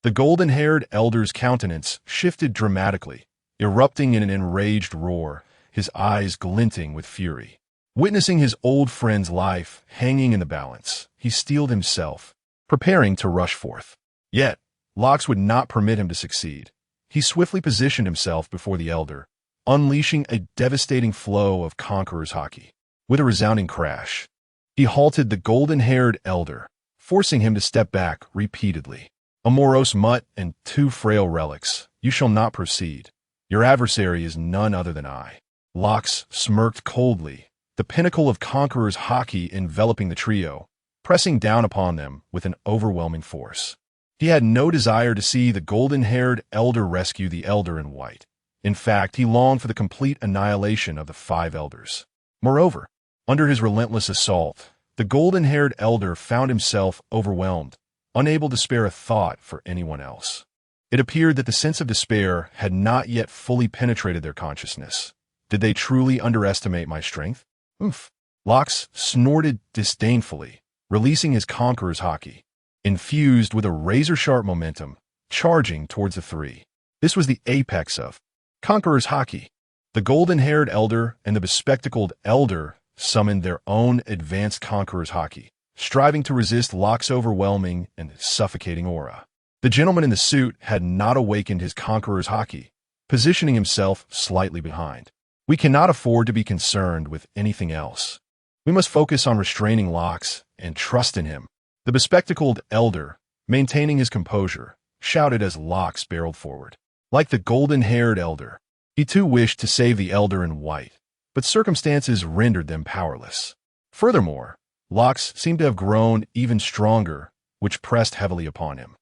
The golden-haired elder's countenance shifted dramatically, erupting in an enraged roar, his eyes glinting with fury. Witnessing his old friend's life hanging in the balance, he steeled himself, preparing to rush forth. Yet, Rokks would not permit him to succeed. He swiftly positioned himself before the elder, unleashing a devastating flow of conqueror's Haki. With a resounding crash, he halted the golden-haired elder, forcing him to step back repeatedly. A morose mutt and 2 frail relics, you shall not proceed. Your adversary is none other than I. Rokks smirked coldly, the pinnacle of conqueror's Haki enveloping the trio, pressing down upon them with an overwhelming force. He had no desire to see the golden-haired elder rescue the elder in white. In fact, he longed for the complete annihilation of the 5 elders. Moreover, under his relentless assault, the golden-haired elder found himself overwhelmed, unable to spare a thought for anyone else. It appeared that the sense of despair had not yet fully penetrated their consciousness. Did they truly underestimate my strength? Oof. Rokks snorted disdainfully, releasing his conqueror's Haki, infused with a razor-sharp momentum, charging towards the 3. This was the apex of conqueror's Haki. The golden-haired elder and the bespectacled elder summoned their own advanced conqueror's Haki, striving to resist Rokks' overwhelming and suffocating aura. The gentleman in the suit had not awakened his conqueror's Haki, positioning himself slightly behind. We cannot afford to be concerned with anything else. We must focus on restraining Rokks and trust in him. The bespectacled elder, maintaining his composure, shouted as Rokks barreled forward. Like the golden-haired elder, he too wished to save the elder in white, but circumstances rendered them powerless. Furthermore, Locks seemed to have grown even stronger, which pressed heavily upon him.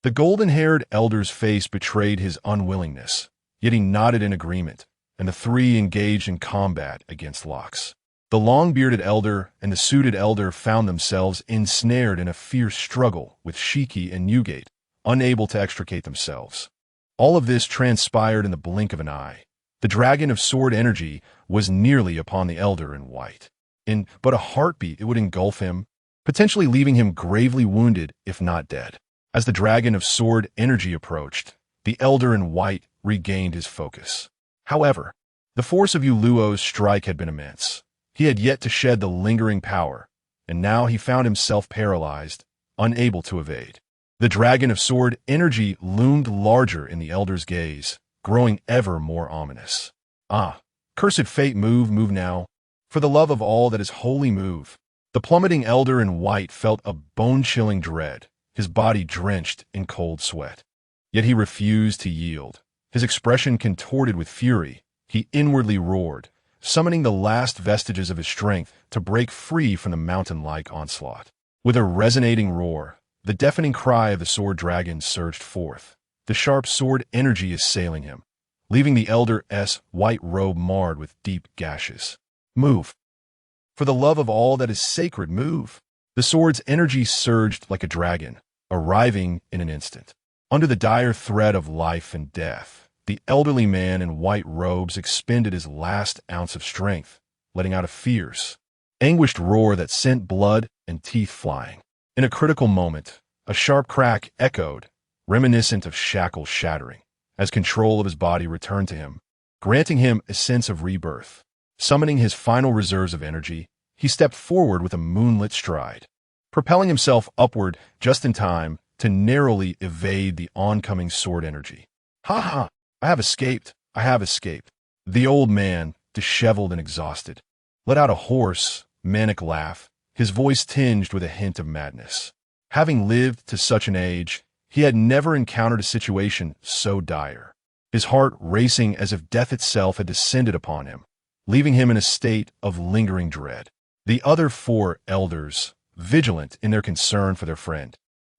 The golden-haired elder's face betrayed his unwillingness, yet he nodded in agreement, and the three engaged in combat against Locks. The long-bearded elder and the suited elder found themselves ensnared in a fierce struggle with Shiki and Newgate, unable to extricate themselves. All of this transpired in the blink of an eye. The dragon of sword energy was nearly upon the elder in white. In but a heartbeat, it would engulf him, potentially leaving him gravely wounded, if not dead. As the dragon of sword energy approached, the elder in white regained his focus. However, the force of You Luo's strike had been immense. He had yet to shed the lingering power, and now he found himself paralyzed, unable to evade. The dragon of sword energy loomed larger in the elder's gaze, growing ever more ominous. Ah, cursed fate, move now. For the love of all that is holy, move. The plummeting elder in white felt a bone-chilling dread, his body drenched in cold sweat. Yet he refused to yield. His expression contorted with fury, he inwardly roared, summoning the last vestiges of his strength to break free from the mountain-like onslaught. With a resonating roar, the deafening cry of the sword dragon surged forth. The sharp sword energy assailing him, leaving the elder's white robe marred with deep gashes. Move. For the love of all that is sacred, move. The sword's energy surged like a dragon, arriving in an instant. Under the dire threat of life and death, the elderly man in white robes expended his last ounce of strength, letting out a fierce, anguished roar that sent blood and teeth flying. In a critical moment, a sharp crack echoed, reminiscent of shackles shattering, as control of his body returned to him, granting him a sense of rebirth. Summoning his final reserves of energy, he stepped forward with a moonlit stride, propelling himself upward just in time to narrowly evade the oncoming sword energy. Ha ha! I have escaped. The old man, disheveled and exhausted, let out a hoarse, manic laugh, his voice tinged with a hint of madness. Having lived to such an age, he had never encountered a situation so dire, his heart racing as if death itself had descended upon him, leaving him in a state of lingering dread. The other four elders, vigilant in their concern for their friend,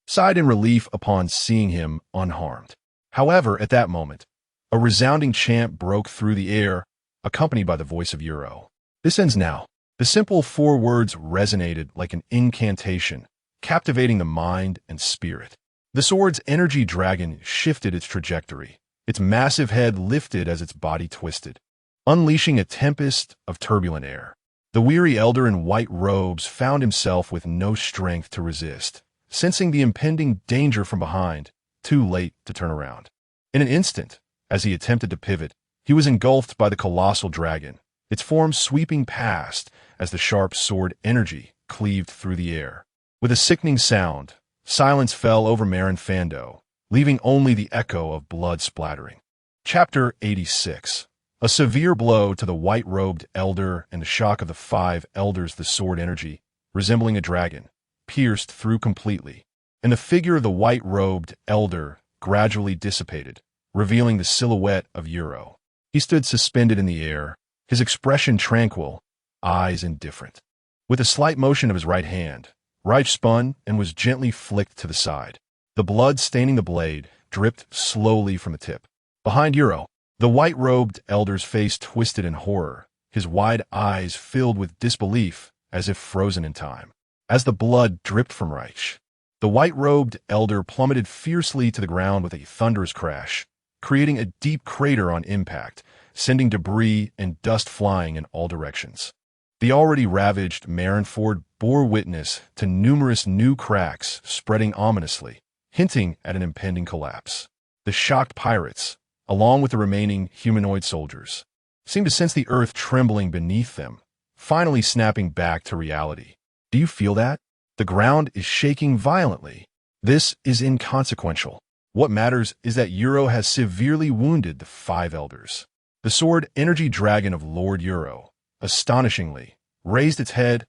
sighed in relief upon seeing him unharmed. However, at that moment, a resounding chant broke through the air, accompanied by the voice of You Luo. This ends now. The simple 4 words resonated like an incantation, captivating the mind and spirit. The sword's energy dragon shifted its trajectory, its massive head lifted as its body twisted, unleashing a tempest of turbulent air. The weary elder in white robes found himself with no strength to resist, sensing the impending danger from behind, too late to turn around. In an instant, as he attempted to pivot, he was engulfed by the colossal dragon, its form sweeping past as the sharp sword energy cleaved through the air. With a sickening sound, silence fell over Marin Fando, leaving only the echo of blood splattering. Chapter 86. A severe blow to the white-robed elder and the shock of the 5 elders, the sword energy, resembling a dragon, pierced through completely, and the figure of the white-robed elder gradually dissipated, revealing the silhouette of You Luo. He stood suspended in the air, his expression tranquil, eyes indifferent. With a slight motion of his right hand, Reich spun and was gently flicked to the side. The blood staining the blade dripped slowly from the tip. Behind You Luo, the white-robed elder's face twisted in horror, his wide eyes filled with disbelief as if frozen in time. As the blood dripped from Reich, the white-robed elder plummeted fiercely to the ground with a thunderous crash, creating a deep crater on impact, sending debris and dust flying in all directions. The already ravaged Marineford bore witness to numerous new cracks spreading ominously, hinting at an impending collapse. The shocked pirates, along with the remaining humanoid soldiers, seemed to sense the earth trembling beneath them, finally snapping back to reality. Do you feel that? The ground is shaking violently. This is inconsequential. What matters is that You Luo has severely wounded the 5 elders. The sword energy dragon of Lord You Luo, astonishingly, raised its head.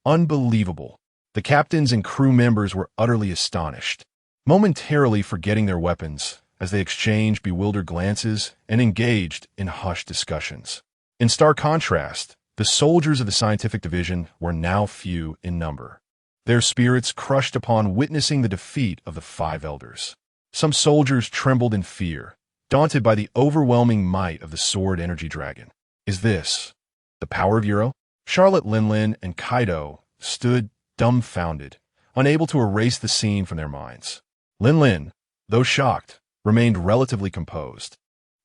Unbelievable. The captains and crew members were utterly astonished, momentarily forgetting their weapons as they exchanged bewildered glances and engaged in hushed discussions. In stark contrast, The soldiers of the scientific division were now few in number, their spirits crushed upon witnessing the defeat of the five elders. Some soldiers trembled in fear, daunted by the overwhelming might of the sword energy dragon. Is this the power of You Luo? Charlotte Linlin and Kaido stood dumbfounded, unable to erase the scene from their minds. Linlin, though shocked, remained relatively composed,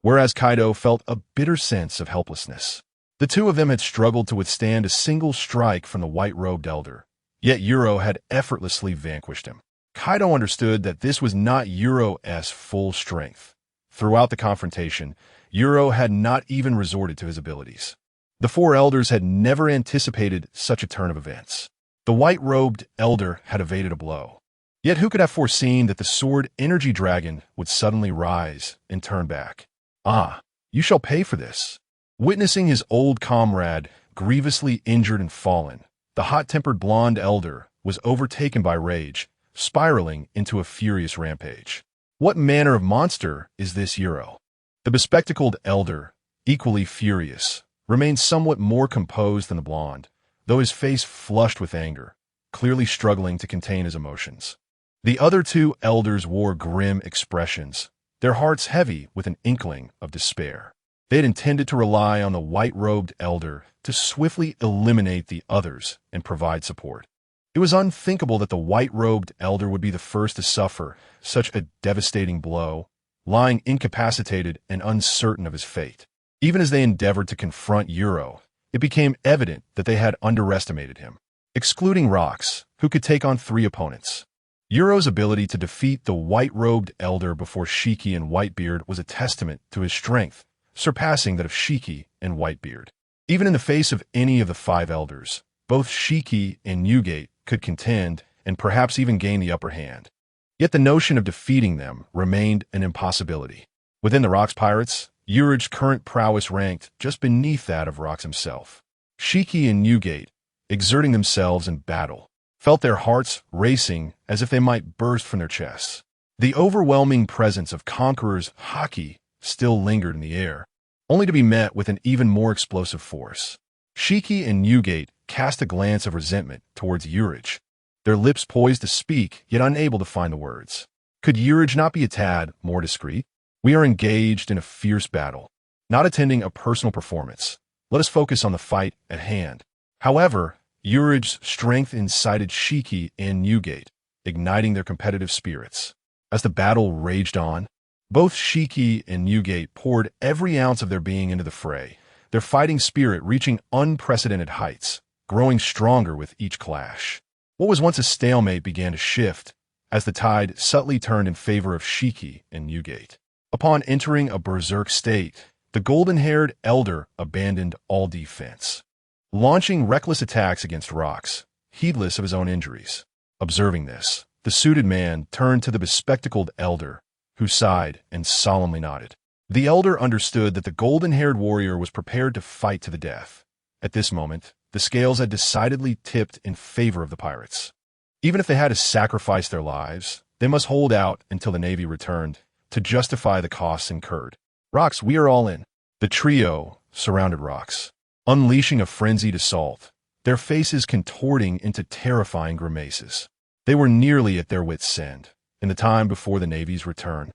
whereas Kaido felt a bitter sense of helplessness. The two of them had struggled to withstand a single strike from the white-robed elder, yet You Luo had effortlessly vanquished him. Kaido understood that this was not You Luo's full strength. Throughout the confrontation, You Luo had not even resorted to his abilities. The four elders had never anticipated such a turn of events. The white-robed elder had evaded a blow. Yet who could have foreseen that the sword energy dragon would suddenly rise and turn back? Ah, you shall pay for this. Witnessing his old comrade grievously injured and fallen, the hot-tempered blonde elder was overtaken by rage, spiraling into a furious rampage. What manner of monster is this You Luo? The bespectacled elder, equally furious, remained somewhat more composed than the blonde, though his face flushed with anger, clearly struggling to contain his emotions. The other two elders wore grim expressions, their hearts heavy with an inkling of despair. They had intended to rely on the white-robed elder to swiftly eliminate the others and provide support. It was unthinkable that the white-robed elder would be the first to suffer such a devastating blow, lying incapacitated and uncertain of his fate. Even as they endeavored to confront You Luo, it became evident that they had underestimated him. Excluding Rokks, who could take on 3 opponents, You Luo's ability to defeat the white-robed elder before Haki and Whitebeard was a testament to his strength, surpassing that of Haki and Whitebeard. Even in the face of any of the 5 elders, both Haki and Newgate could contend and perhaps even gain the upper hand. Yet the notion of defeating them remained an impossibility. Within the Rokks pirates, You Luo's current prowess ranked just beneath that of Rokks himself. Haki and Newgate, exerting themselves in battle, felt their hearts racing as if they might burst from their chests. The overwhelming presence of Conqueror's Haki still lingered in the air, only to be met with an even more explosive force. Haki and Newgate cast a glance of resentment towards You Luo, their lips poised to speak, yet unable to find the words. Could You Luo not be a tad more discreet? We are engaged in a fierce battle, not attending a personal performance. Let us focus on the fight at hand. However, You Luo's strength incited Haki and Newgate, igniting their competitive spirits. As the battle raged on, both Haki and Newgate poured every ounce of their being into the fray, their fighting spirit reaching unprecedented heights, growing stronger with each clash. What was once a stalemate began to shift, as the tide subtly turned in favor of Haki and Newgate. Upon entering a berserk state, the golden-haired elder abandoned all defense, launching reckless attacks against Rokks, heedless of his own injuries. Observing this, the suited man turned to the bespectacled elder, who sighed and solemnly nodded. The elder understood that the golden-haired warrior was prepared to fight to the death. At this moment, the scales had decidedly tipped in favor of the pirates. Even if they had to sacrifice their lives, they must hold out until the Navy returned to justify the costs incurred. Rokks, we are all in. The trio surrounded Rokks, unleashing a frenzied assault, their faces contorting into terrifying grimaces. They were nearly at their wits' end, in the time before the Navy's return.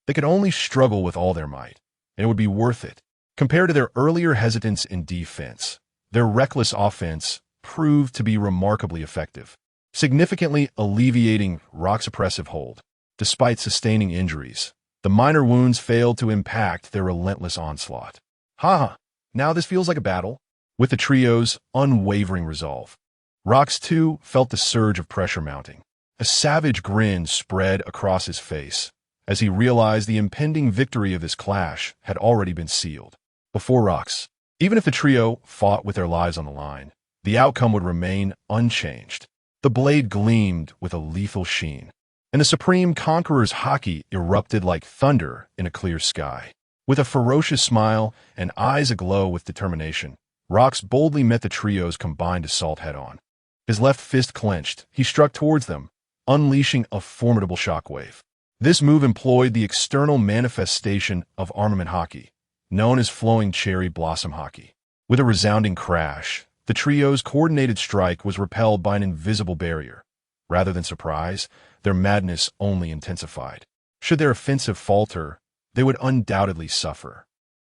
They could only struggle with all their might, and it would be worth it. Compared to their earlier hesitance in defense, their reckless offense proved to be remarkably effective, significantly alleviating Rokks' oppressive hold. Despite sustaining injuries, the minor wounds failed to impact their relentless onslaught. Now this feels like a battle. With the trio's unwavering resolve, Rokks too felt the surge of pressure mounting. A savage grin spread across his face as he realized the impending victory of this clash had already been sealed. Before Rokks, even if the trio fought with their lives on the line, the outcome would remain unchanged. The blade gleamed with a lethal sheen, and the Supreme Conqueror's Haki erupted like thunder in a clear sky. With a ferocious smile and eyes aglow with determination, Rokks boldly met the trio's combined assault head-on. His left fist clenched, he struck towards them, unleashing a formidable shockwave. This move employed the external manifestation of armament Haki, known as flowing cherry blossom Haki. With a resounding crash, the trio's coordinated strike was repelled by an invisible barrier. Rather than surprise, their madness only intensified. Should their offensive falter, they would undoubtedly suffer.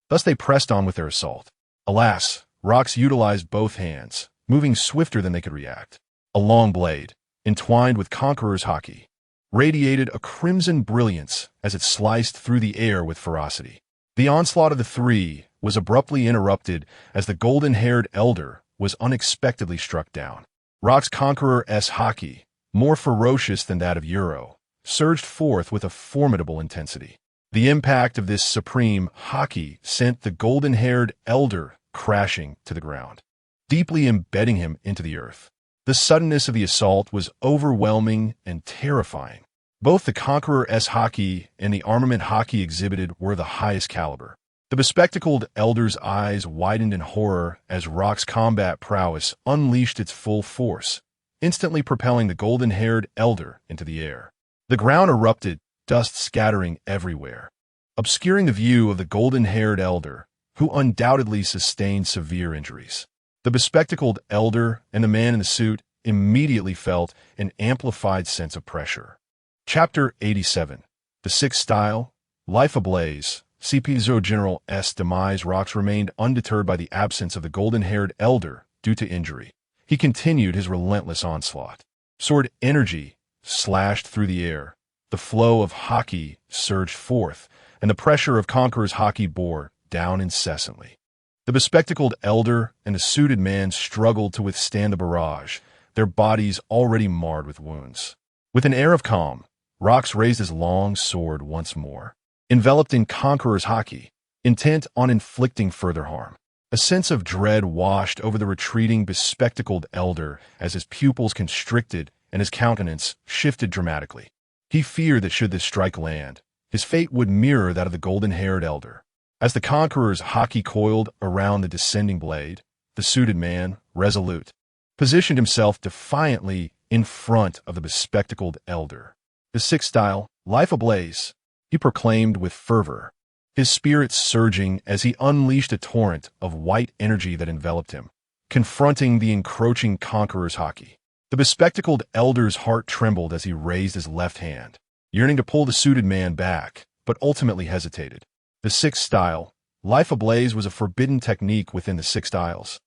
Thus they pressed on with their assault. Alas, Rokks utilized both hands, moving swifter than they could react. A long blade, entwined with Conqueror's Haki, radiated a crimson brilliance as it sliced through the air with ferocity. The onslaught of the three was abruptly interrupted as the golden-haired elder was unexpectedly struck down. Rokks' Conqueror's Haki, more ferocious than that of You Luo, surged forth with a formidable intensity. The impact of this supreme Haki sent the golden-haired elder crashing to the ground, deeply embedding him into the earth. The suddenness of the assault was overwhelming and terrifying. Both the Conqueror's Haki and the armament Haki exhibited were the highest caliber. The bespectacled elder's eyes widened in horror as Rokks' combat prowess unleashed its full force, instantly propelling the golden-haired elder into the air. The ground erupted, dust scattering everywhere, obscuring the view of the golden-haired elder, who undoubtedly sustained severe injuries. The bespectacled elder and the man in the suit immediately felt an amplified sense of pressure. Chapter 87. The Sixth Style, Life Ablaze. CP0 General S. Demise. Rokks remained undeterred by the absence of the golden-haired elder due to injury. He continued his relentless onslaught. Sword energy slashed through the air. The flow of Haki surged forth, and the pressure of Conqueror's Haki bore down incessantly. The bespectacled elder and the suited man struggled to withstand the barrage, their bodies already marred with wounds. With an air of calm, Rokks raised his long sword once more, enveloped in Conqueror's Haki, intent on inflicting further harm. A sense of dread washed over the retreating bespectacled elder as his pupils constricted and his countenance shifted dramatically. He feared that should this strike land, his fate would mirror that of the golden-haired elder. As the Conqueror's Haki coiled around the descending blade, the suited man, resolute, positioned himself defiantly in front of the bespectacled elder. The Sixth Style, Life Ablaze, he proclaimed with fervor, his spirits surging as he unleashed a torrent of white energy that enveloped him, confronting the encroaching Conqueror's Haki. The bespectacled elder's heart trembled as he raised his left hand, yearning to pull the suited man back, but ultimately hesitated. The Sixth Style, Life Ablaze, was a forbidden technique within the Six Styles,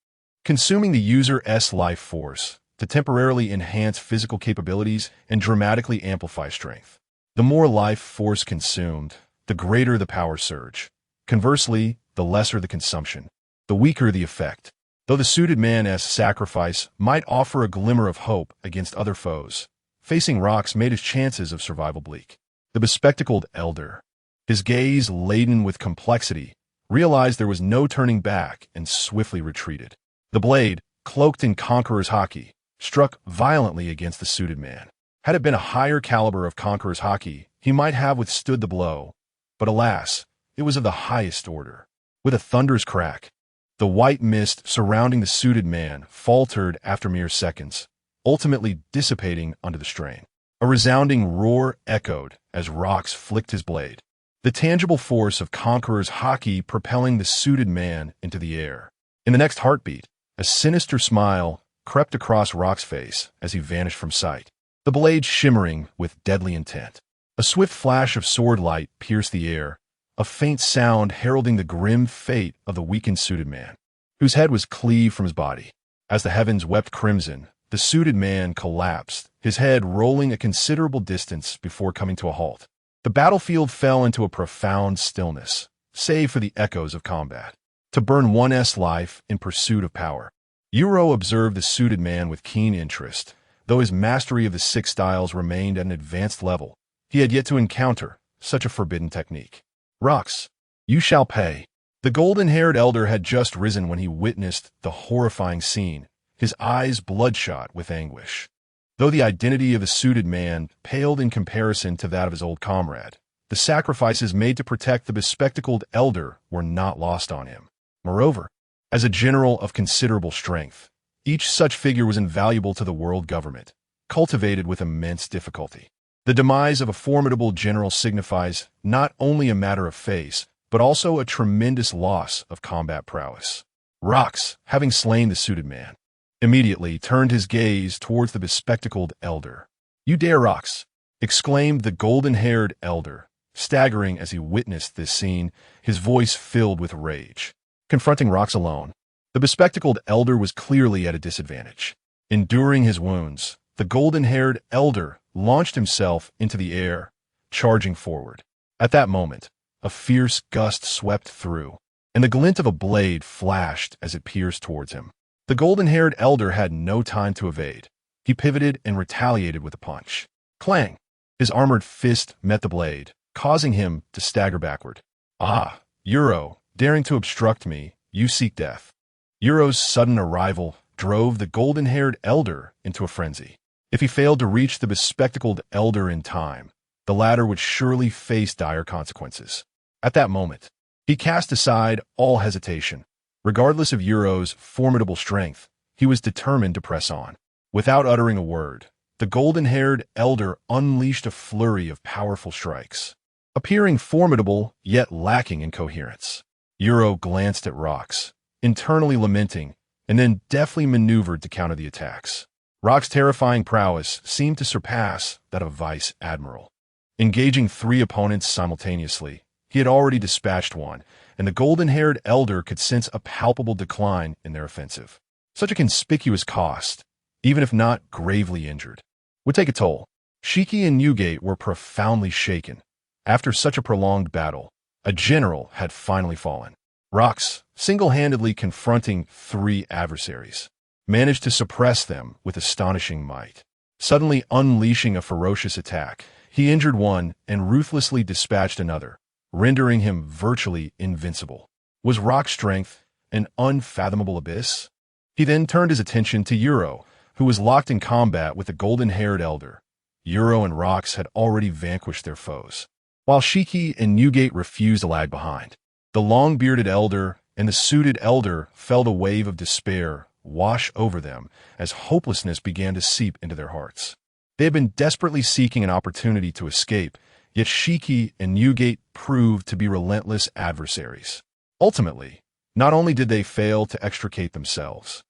consuming the user's life force to temporarily enhance physical capabilities and dramatically amplify strength. The more life force consumed, the greater the power surge. Conversely, the lesser the consumption, the weaker the effect. Though the suited man's sacrifice might offer a glimmer of hope against other foes, facing Rokks made his chances of survival bleak. The bespectacled elder, his gaze laden with complexity, realized there was no turning back and swiftly retreated. The blade, cloaked in Conqueror's Haki, struck violently against the suited man. Had it been a higher caliber of Conqueror's Haki, he might have withstood the blow, but alas, it was of the highest order. With a thunderous crack, the white mist surrounding the suited man faltered after mere seconds, ultimately dissipating under the strain. A resounding roar echoed as Rokks flicked his blade, the tangible force of Conqueror's Haki propelling the suited man into the air. In the next heartbeat, a sinister smile crept across Rokks' face as he vanished from sight, the blade shimmering with deadly intent. A swift flash of sword light pierced the air, a faint sound heralding the grim fate of the weakened suited man, whose head was cleaved from his body. As the heavens wept crimson, the suited man collapsed, his head rolling a considerable distance before coming to a halt. The battlefield fell into a profound stillness, save for the echoes of combat, to burn one's life in pursuit of power. You Luo observed the suited man with keen interest. Though his mastery of the Six Styles remained at an advanced level, he had yet to encounter such a forbidden technique. Rokks, you shall pay. The golden-haired elder had just risen when he witnessed the horrifying scene, his eyes bloodshot with anguish. Though the identity of the suited man paled in comparison to that of his old comrade, the sacrifices made to protect the bespectacled elder were not lost on him. Moreover, as a general of considerable strength, each such figure was invaluable to the world government, cultivated with immense difficulty. The demise of a formidable general signifies not only a matter of face, but also a tremendous loss of combat prowess. Rokks, having slain the suited man, immediately turned his gaze towards the bespectacled elder. "You dare, Rokks!" exclaimed the golden-haired elder, staggering as he witnessed this scene, his voice filled with rage. Confronting Rokks alone, the bespectacled elder was clearly at a disadvantage. Enduring his wounds, the golden-haired elder launched himself into the air, charging forward. At that moment, a fierce gust swept through, and the glint of a blade flashed as it pierced towards him. The golden-haired elder had no time to evade. He pivoted and retaliated with a punch. Clang! His armored fist met the blade, causing him to stagger backward. "Ah, You Luo, daring to obstruct me, you seek death." You Luo's sudden arrival drove the golden-haired elder into a frenzy. If he failed to reach the bespectacled elder in time, the latter would surely face dire consequences. At that moment, he cast aside all hesitation. Regardless of You Luo's formidable strength, he was determined to press on. Without uttering a word, the golden-haired elder unleashed a flurry of powerful strikes. Appearing formidable, yet lacking in coherence, You Luo glanced at Rokks, internally lamenting, and then deftly maneuvered to counter the attacks. Rokks' terrifying prowess seemed to surpass that of a vice admiral. Engaging 3 opponents simultaneously, he had already dispatched one, and the golden-haired elder could sense a palpable decline in their offensive. Such a conspicuous cost, even if not gravely injured, would take a toll. Haki and Newgate were profoundly shaken. After such a prolonged battle, a general had finally fallen. Rokks, single-handedly confronting 3 adversaries, managed to suppress them with astonishing might. Suddenly unleashing a ferocious attack, he injured one and ruthlessly dispatched another, rendering him virtually invincible. Was Rokks' strength an unfathomable abyss? He then turned his attention to You Luo, who was locked in combat with the golden-haired elder. You Luo and Rokks had already vanquished their foes, while Haki and Newgate refused to lag behind. The long-bearded elder and the suited elder felt a wave of despair wash over them as hopelessness began to seep into their hearts. They had been desperately seeking an opportunity to escape, yet Haki and Newgate proved to be relentless adversaries. Ultimately, not only did they fail to extricate themselves,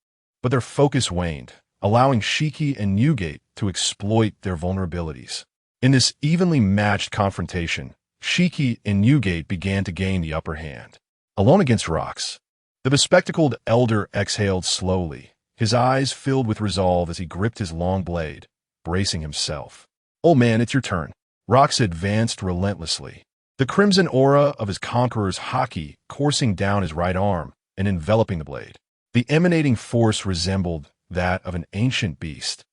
but their focus waned, allowing Haki and Newgate to exploit their vulnerabilities. In this evenly matched confrontation, Haki and Newgate began to gain the upper hand. Alone against Rokks, the bespectacled elder exhaled slowly, his eyes filled with resolve as he gripped his long blade, bracing himself. "Old man, it's your turn." Rokks advanced relentlessly, the crimson aura of his conqueror's Haki coursing down his right arm and enveloping the blade. The emanating force resembled that of an ancient beast,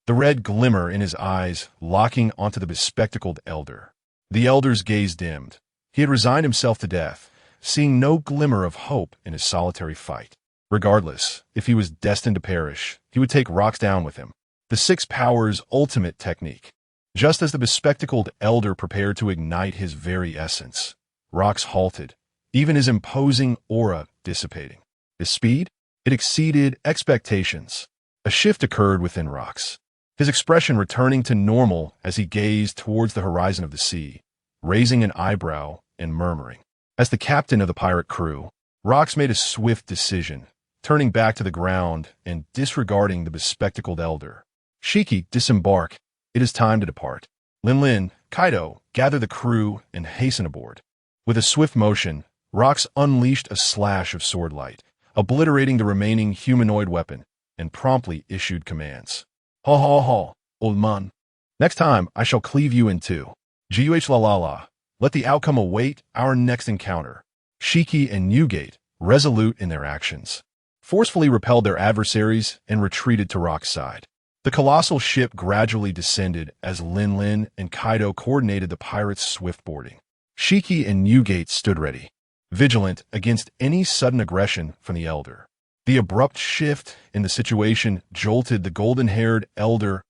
the red glimmer in his eyes locking onto the bespectacled elder. The elder's gaze dimmed. He had resigned himself to death, seeing no glimmer of hope in his solitary fight. Regardless, if he was destined to perish, he would take Rokks down with him. The 6 Powers' ultimate technique. Just as the bespectacled elder prepared to ignite his very essence, Rokks halted, even his imposing aura dissipating. His speed? It exceeded expectations. A shift occurred within Rokks, his expression returning to normal as he gazed towards the horizon of the sea, raising an eyebrow and murmuring. As the captain of the pirate crew, Rokks made a swift decision, turning back to the ground and disregarding the bespectacled elder. "Haki, disembark. It is time to depart." Lin, Kaido, gather the crew and hasten aboard. With a swift motion, Rokks unleashed a slash of sword light, obliterating the remaining humanoid weapon, and promptly issued commands. "Ha ha ha, old man. Next time I shall cleave you in 2. Guh la la la. Let the outcome await our next encounter." Haki and Newgate, resolute in their actions, forcefully repelled their adversaries and retreated to Rokks' side. The colossal ship gradually descended as Lin and Kaido coordinated the pirates' swift boarding. Haki and Newgate stood ready, vigilant against any sudden aggression from the elder. The abrupt shift in the situation jolted the golden-haired elder's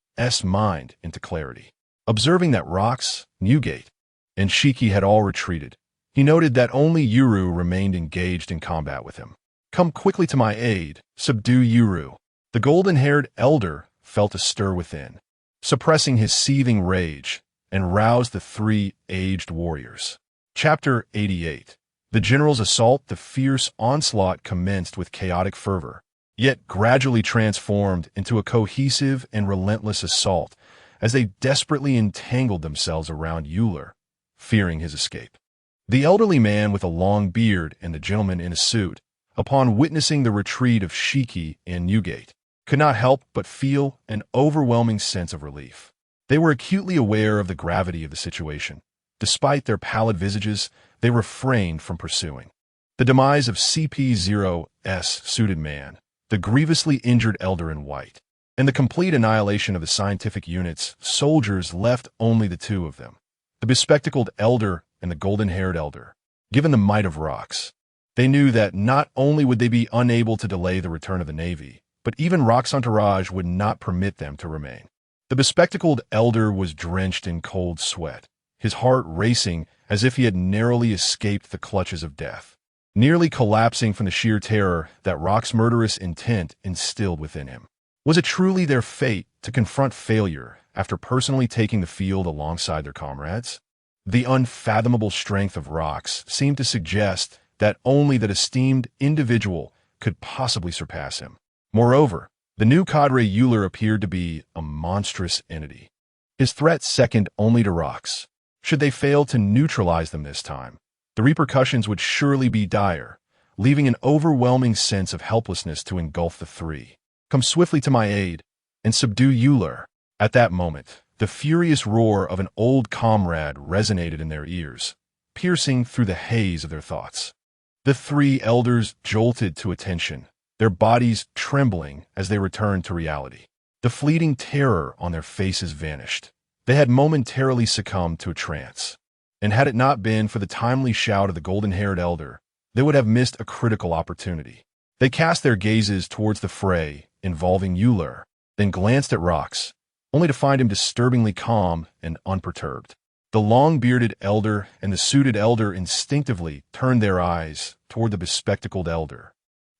mind into clarity. Observing that Rokks, Newgate, and Haki had all retreated, he noted that only You Luo remained engaged in combat with him. "Come quickly to my aid, subdue You Luo." The golden-haired elder felt a stir within, suppressing his seething rage, and roused the 3 aged warriors. Chapter 88. The general's assault, the fierce onslaught commenced with chaotic fervor, yet gradually transformed into a cohesive and relentless assault as they desperately entangled themselves around You Luo, fearing his escape. The elderly man with a long beard and the gentleman in a suit, upon witnessing the retreat of Haki and Newgate, could not help but feel an overwhelming sense of relief. They were acutely aware of the gravity of the situation. Despite their pallid visages, they refrained from pursuing. The demise of CP0's suited man, the grievously injured elder in white, and the complete annihilation of the scientific unit's soldiers left only the two of them, the bespectacled elder and the golden-haired elder. Given the might of Rokks, they knew that not only would they be unable to delay the return of the Navy, but even Rokks' entourage would not permit them to remain. The bespectacled elder was drenched in cold sweat, his heart racing as if he had narrowly escaped the clutches of death, nearly collapsing from the sheer terror that Rokks' murderous intent instilled within him. Was it truly their fate to confront failure after personally taking the field alongside their comrades? The unfathomable strength of Rokks seemed to suggest that only that esteemed individual could possibly surpass him. Moreover, the new cadre You Luo appeared to be a monstrous entity, his threat second only to Rokks. Should they fail to neutralize them this time, the repercussions would surely be dire, leaving an overwhelming sense of helplessness to engulf the three. Come swiftly to my aid and subdue You Luo. At that moment, the furious roar of an old comrade resonated in their ears, piercing through the haze of their thoughts. The three elders jolted to attention, their bodies trembling as they returned to reality. The fleeting terror on their faces vanished. They had momentarily succumbed to a trance, and had it not been for the timely shout of the golden-haired elder, they would have missed a critical opportunity. They cast their gazes towards the fray involving You Luo, then glanced at Rokks, only to find him disturbingly calm and unperturbed. The long-bearded elder and the suited elder instinctively turned their eyes toward the bespectacled elder,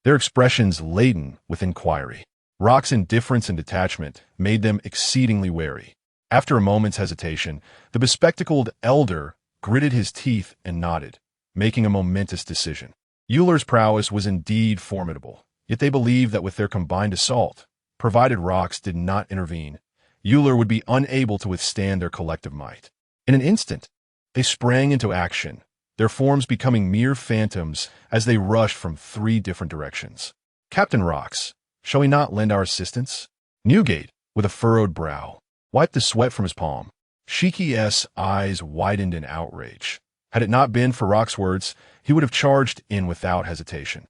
their expressions laden with inquiry. Rokks' indifference and detachment made them exceedingly wary. After a moment's hesitation, the bespectacled elder gritted his teeth and nodded, making a momentous decision. You Luo's prowess was indeed formidable, yet they believed that with their combined assault, provided Rokks did not intervene, You Luo would be unable to withstand their collective might. In an instant, they sprang into action, their forms becoming mere phantoms as they rushed from three different directions. Captain Rokks, shall we not lend our assistance? Newgate, with a furrowed brow, wiped the sweat from his palm. Haki's eyes widened in outrage. Had it not been for Rokks' words, he would have charged in without hesitation.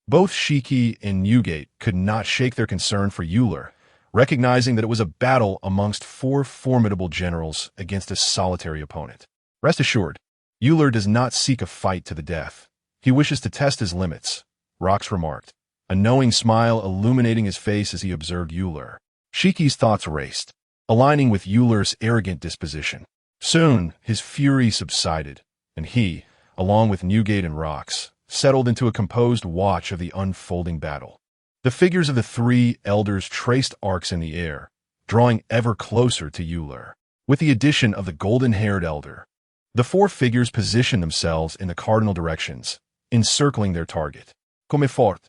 Both Haki and Newgate could not shake their concern for You Luo, recognizing that it was a battle amongst four formidable generals against a solitary opponent. Rest assured, You Luo does not seek a fight to the death. He wishes to test his limits, Rokks remarked, a knowing smile illuminating his face as he observed You Luo. Haki's thoughts raced, aligning with You Luo's arrogant disposition. Soon, his fury subsided, and he, along with Newgate and Rokks, settled into a composed watch of the unfolding battle. The figures of the three elders traced arcs in the air, drawing ever closer to You Luo. With the addition of the golden-haired elder, the four figures positioned themselves in the cardinal directions, encircling their target. Come fort,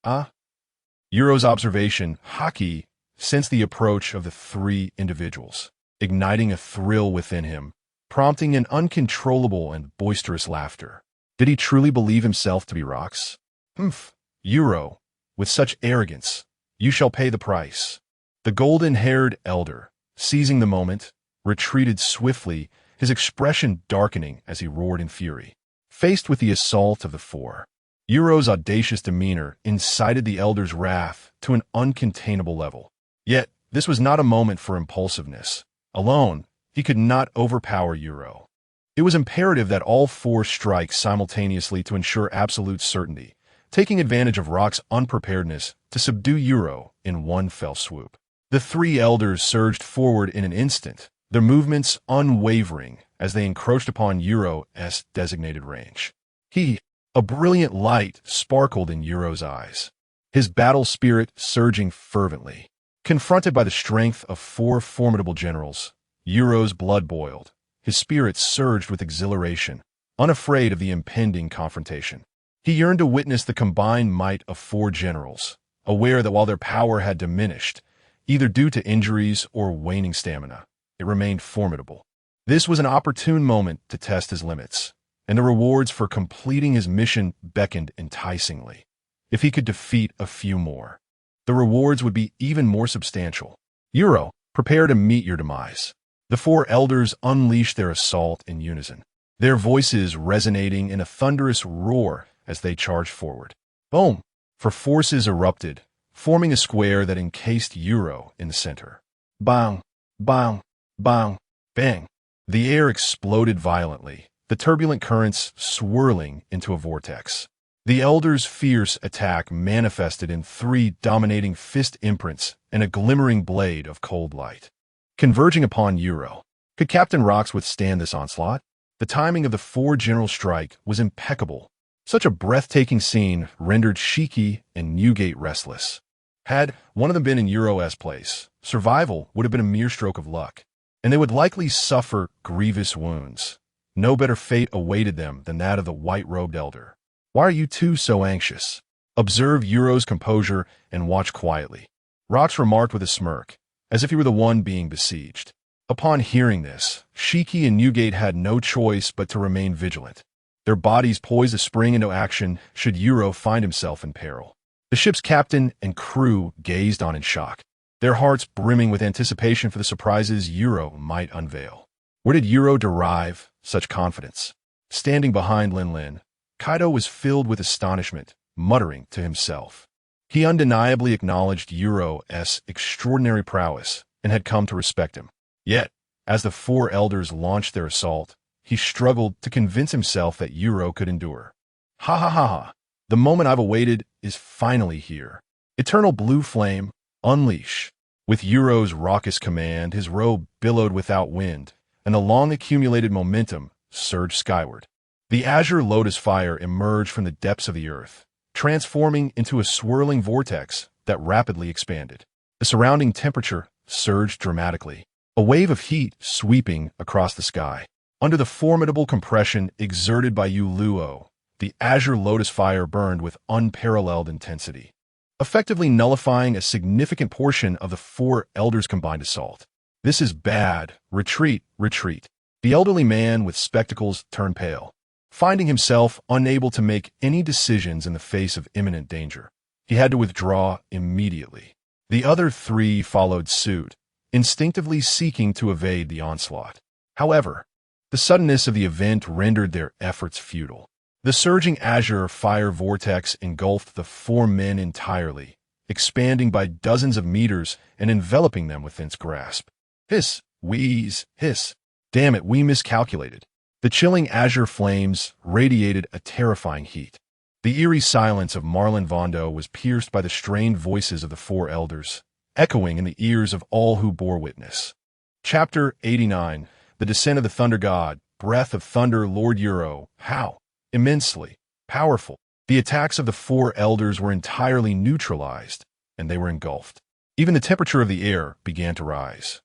ah? You Luo's observation, Haki, sensed the approach of the three individuals, igniting a thrill within him, prompting an uncontrollable and boisterous laughter. Did he truly believe himself to be Rokks? Humph, You Luo, with such arrogance, you shall pay the price. The golden-haired elder, seizing the moment, retreated swiftly, his expression darkening as he roared in fury. Faced with the assault of the four, You Luo's audacious demeanor incited the elder's wrath to an uncontainable level. Yet, this was not a moment for impulsiveness. Alone, he could not overpower You Luo. It was imperative that all four strike simultaneously to ensure absolute certainty, taking advantage of Rokks' unpreparedness to subdue You Luo in one fell swoop. The three elders surged forward in an instant, their movements unwavering as they encroached upon You Luo's designated range. A brilliant light sparkled in You Luo's eyes, his battle spirit surging fervently. Confronted by the strength of four formidable generals, You Luo's blood boiled, his spirits surged with exhilaration, unafraid of the impending confrontation. He yearned to witness the combined might of four generals, aware that while their power had diminished, either due to injuries or waning stamina, it remained formidable. This was an opportune moment to test his limits, and the rewards for completing his mission beckoned enticingly. If he could defeat a few more, the rewards would be even more substantial. You Luo, prepare to meet your demise. The four elders unleashed their assault in unison, their voices resonating in a thunderous roar as they charged forward. Boom! For forces erupted, forming a square that encased You Luo in the center. Bang! Bang! Bang! Bang! The air exploded violently, the turbulent currents swirling into a vortex. The elders' fierce attack manifested in three dominating fist imprints and a glimmering blade of cold light. Converging upon You Luo, could Captain Rokks withstand this onslaught? The timing of the four-general strike was impeccable. Such a breathtaking scene rendered Haki and Newgate restless. Had one of them been in You Luo's place, survival would have been a mere stroke of luck, and they would likely suffer grievous wounds. No better fate awaited them than that of the white-robed elder. Why are you two so anxious? Observe You Luo's composure and watch quietly. Rokks remarked with a smirk, as if he were the one being besieged. Upon hearing this, Haki and Newgate had no choice but to remain vigilant, their bodies poised to spring into action should You Luo find himself in peril. The ship's captain and crew gazed on in shock, their hearts brimming with anticipation for the surprises You Luo might unveil. Where did You Luo derive such confidence? Standing behind Lin Lin, Kaido was filled with astonishment, muttering to himself. He undeniably acknowledged You Luo's extraordinary prowess and had come to respect him. Yet, as the four elders launched their assault, he struggled to convince himself that You Luo could endure. Ha ha ha ha! The moment I've awaited is finally here. Eternal blue flame, unleash. With You Luo's raucous command, his robe billowed without wind, and the long-accumulated momentum surged skyward. The azure lotus fire emerged from the depths of the earth, transforming into a swirling vortex that rapidly expanded. The surrounding temperature surged dramatically, a wave of heat sweeping across the sky. Under the formidable compression exerted by You Luo, the azure lotus fire burned with unparalleled intensity, effectively nullifying a significant portion of the four elders' combined assault. This is bad. Retreat, retreat. The elderly man with spectacles turned pale, finding himself unable to make any decisions in the face of imminent danger. He had to withdraw immediately. The other three followed suit, instinctively seeking to evade the onslaught. However, the suddenness of the event rendered their efforts futile. The surging azure fire vortex engulfed the four men entirely, expanding by dozens of meters and enveloping them within its grasp. Hiss, wheeze, hiss. Damn it, we miscalculated. The chilling azure flames radiated a terrifying heat. The eerie silence of Marlin Vondo was pierced by the strained voices of the four elders, echoing in the ears of all who bore witness. Chapter 89. The Descent of the Thunder God. Breath of Thunder, Lord You Luo. How? Immensely powerful. The attacks of the four elders were entirely neutralized, and they were engulfed. Even the temperature of the air began to rise.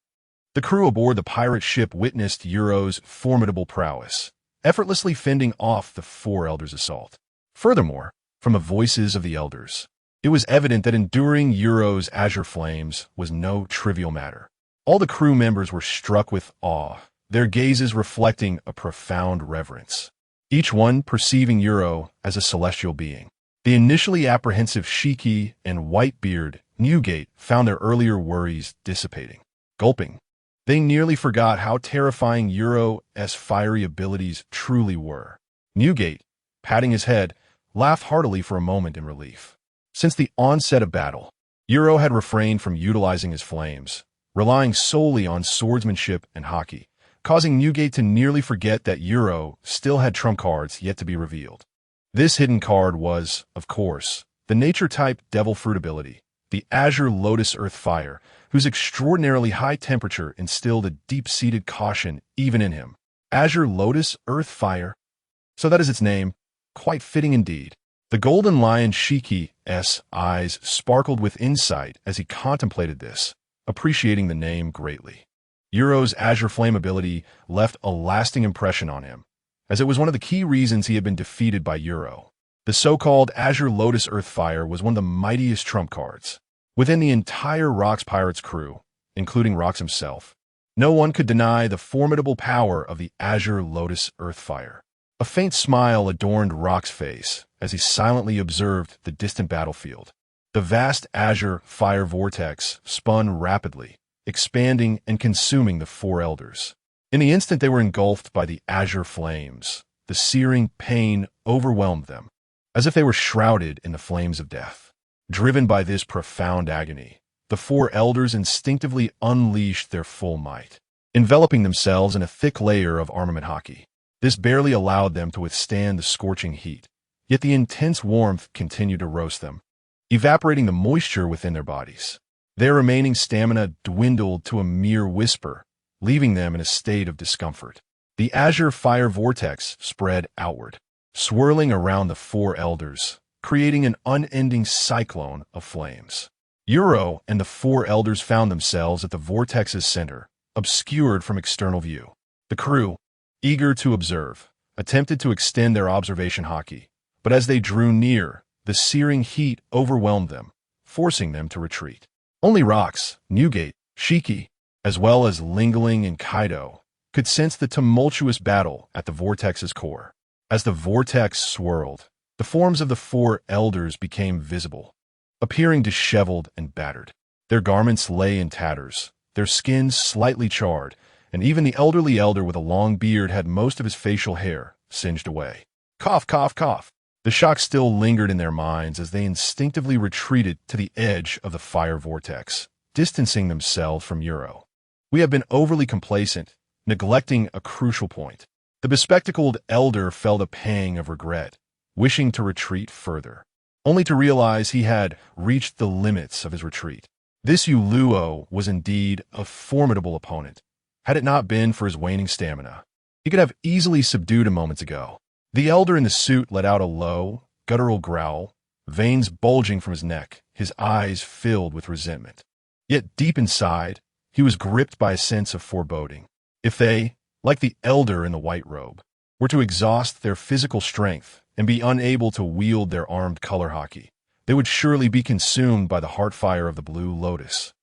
The crew aboard the pirate ship witnessed You Luo's formidable prowess, effortlessly fending off the four elders' assault. Furthermore, from the voices of the elders, it was evident that enduring You Luo's azure flames was no trivial matter. All the crew members were struck with awe, their gazes reflecting a profound reverence, each one perceiving You Luo as a celestial being. The initially apprehensive Haki and Whitebeard, Newgate, found their earlier worries dissipating. Gulping, they nearly forgot how terrifying You Luo's fiery abilities truly were. Newgate, patting his head, laughed heartily for a moment in relief. Since the onset of battle, You Luo had refrained from utilizing his flames, relying solely on swordsmanship and Haki, causing Newgate to nearly forget that You Luo still had trump cards yet to be revealed. This hidden card was, of course, the nature-type devil fruit ability, the azure lotus earth fire, whose extraordinarily high temperature instilled a deep-seated caution even in him. Azure lotus earth fire? So that is its name. Quite fitting indeed. The golden lion Haki's eyes sparkled with insight as he contemplated this, appreciating the name greatly. You Luo's azure flame ability left a lasting impression on him, as it was one of the key reasons he had been defeated by You Luo. The so-called Azure Lotus Earthfire was one of the mightiest trump cards. Within the entire Rokks Pirates crew, including Rokks himself, no one could deny the formidable power of the Azure Lotus Earthfire. A faint smile adorned Rokks' face as he silently observed the distant battlefield. The vast azure fire vortex spun rapidly, expanding and consuming the four elders. In the instant they were engulfed by the azure flames, the searing pain overwhelmed them, as if they were shrouded in the flames of death. Driven by this profound agony, the four elders instinctively unleashed their full might, enveloping themselves in a thick layer of armament Haki. This barely allowed them to withstand the scorching heat, yet the intense warmth continued to roast them, evaporating the moisture within their bodies. Their remaining stamina dwindled to a mere whisper, leaving them in a state of discomfort. The azure fire vortex spread outward, swirling around the four elders, creating an unending cyclone of flames. You Luo and the four elders found themselves at the vortex's center, obscured from external view. The crew, eager to observe, attempted to extend their observation Haki, but as they drew near, the searing heat overwhelmed them, forcing them to retreat. Only Rokks, Newgate, Shiki, as well as Lingling and Kaido, could sense the tumultuous battle at the vortex's core. As the vortex swirled, the forms of the four elders became visible, appearing disheveled and battered. Their garments lay in tatters, their skins slightly charred, and even the elderly elder with a long beard had most of his facial hair singed away. Cough, cough, cough. The shock still lingered in their minds as they instinctively retreated to the edge of the fire vortex, distancing themselves from You Luo. We have been overly complacent, neglecting a crucial point. The bespectacled elder felt a pang of regret, wishing to retreat further, only to realize he had reached the limits of his retreat. This You Luo was indeed a formidable opponent. Had it not been for his waning stamina, he could have easily subdued him moments ago. The elder in the suit let out a low, guttural growl, veins bulging from his neck, his eyes filled with resentment. Yet deep inside, he was gripped by a sense of foreboding. If they, like the elder in the white robe, were to exhaust their physical strength and be unable to wield their armed color Haki, they would surely be consumed by the heartfire of the Blue Lotus.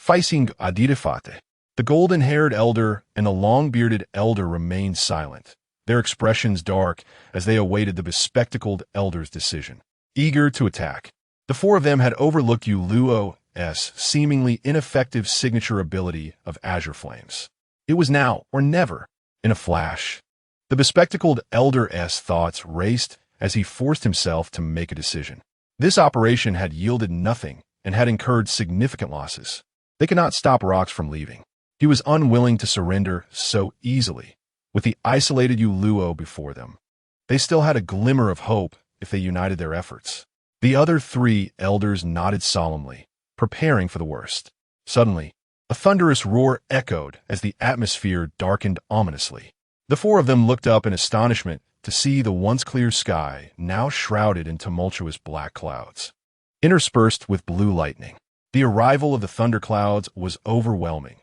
Facing Adirifate, the golden-haired elder and the long-bearded elder remained silent, their expressions dark as they awaited the bespectacled elder's decision. Eager to attack, the four of them had overlooked You Luo's seemingly ineffective signature ability of azure flames. It was now or never. In a flash, the bespectacled elder's thoughts raced as he forced himself to make a decision. This operation had yielded nothing and had incurred significant losses. They could not stop Rokks from leaving. He was unwilling to surrender so easily. With the isolated You Luo before them, they still had a glimmer of hope if they united their efforts. The other three elders nodded solemnly, preparing for the worst. Suddenly, a thunderous roar echoed as the atmosphere darkened ominously. The four of them looked up in astonishment to see the once clear sky now shrouded in tumultuous black clouds, interspersed with blue lightning. The arrival of the thunderclouds was overwhelming,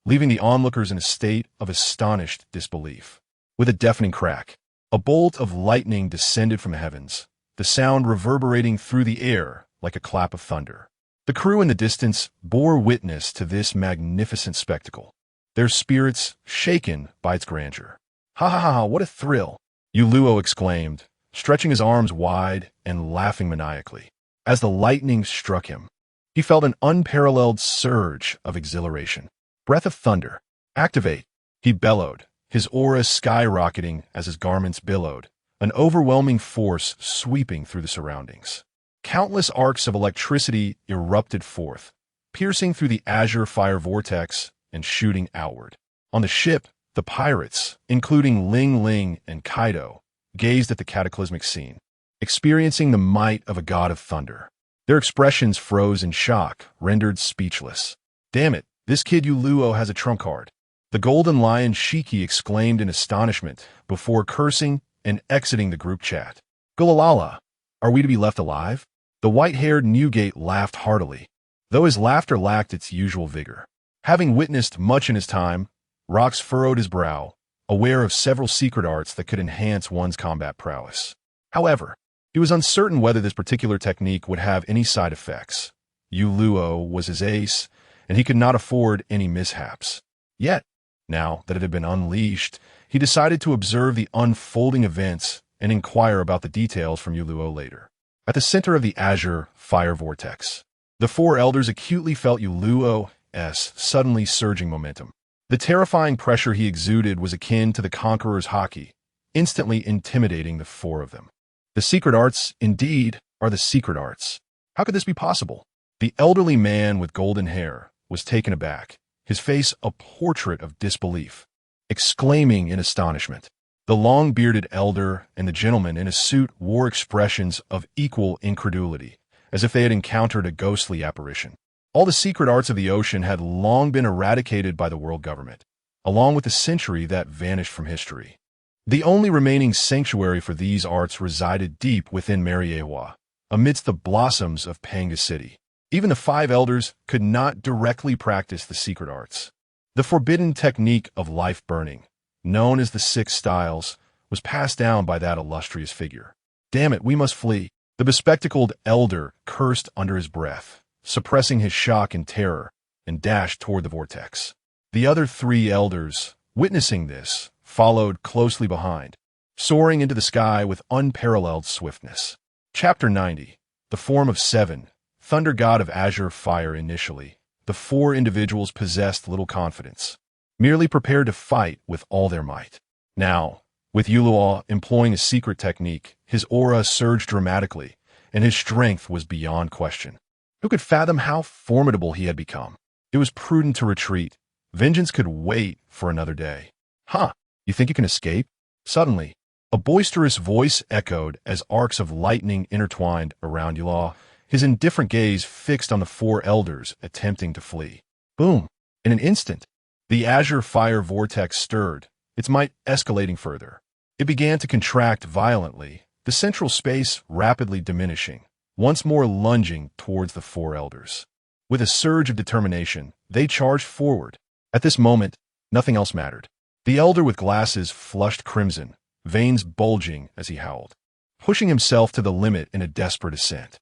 leaving the onlookers in a state of astonished disbelief. With a deafening crack, a bolt of lightning descended from the heavens, the sound reverberating through the air like a clap of thunder. The crew in the distance bore witness to this magnificent spectacle, their spirits shaken by its grandeur. Ha ha ha, what a thrill! You Luo exclaimed, stretching his arms wide and laughing maniacally. As the lightning struck him, he felt an unparalleled surge of exhilaration. Breath of thunder, activate, he bellowed, his aura skyrocketing as his garments billowed, an overwhelming force sweeping through the surroundings. Countless arcs of electricity erupted forth, piercing through the azure fire vortex and shooting outward. On the ship, the pirates, including Ling Ling and Kaido, gazed at the cataclysmic scene, experiencing the might of a god of thunder. Their expressions froze in shock, rendered speechless. Damn it, this kid You Luo has a trump card. The golden lion Shiki exclaimed in astonishment before cursing and exiting the group chat. Gulalala, are we to be left alive? The white-haired Newgate laughed heartily, though his laughter lacked its usual vigor. Having witnessed much in his time, Rokks furrowed his brow, aware of several secret arts that could enhance one's combat prowess. However, he was uncertain whether this particular technique would have any side effects. You Luo was his ace, and he could not afford any mishaps. Yet, now that it had been unleashed, he decided to observe the unfolding events and inquire about the details from You Luo later. At the center of the azure fire vortex, the four elders acutely felt You Luo's suddenly surging momentum. The terrifying pressure he exuded was akin to the conqueror's Haki, instantly intimidating the four of them. The secret arts, indeed, are the secret arts. How could this be possible? The elderly man with golden hair was taken aback, his face a portrait of disbelief, exclaiming in astonishment. The long-bearded elder and the gentleman in a suit wore expressions of equal incredulity, as if they had encountered a ghostly apparition. All the secret arts of the ocean had long been eradicated by the world government, along with the century that vanished from history. The only remaining sanctuary for these arts resided deep within Mariewa, amidst the blossoms of Panga City. Even the five elders could not directly practice the secret arts. The forbidden technique of life burning, known as the 6 styles, was passed down by that illustrious figure. Damn it, we must flee. The bespectacled elder cursed under his breath, suppressing his shock and terror, and dashed toward the vortex. The other 3 elders, witnessing this, followed closely behind, soaring into the sky with unparalleled swiftness. Chapter 90. The Form of 7. Thunder God of Azure Fire. Initially, the 4 individuals possessed little confidence, merely prepared to fight with all their might. Now, with You Luo employing a secret technique, his aura surged dramatically, and his strength was beyond question. Who could fathom how formidable he had become? It was prudent to retreat. Vengeance could wait for another day. Huh, you think you can escape? Suddenly, a boisterous voice echoed as arcs of lightning intertwined around You Luo, his indifferent gaze fixed on the 4 elders attempting to flee. Boom! In an instant, the azure fire vortex stirred, its might escalating further. It began to contract violently, the central space rapidly diminishing, once more lunging towards the 4 elders. With a surge of determination, they charged forward. At this moment, nothing else mattered. The elder with glasses flushed crimson, veins bulging as he howled, pushing himself to the limit in a desperate ascent.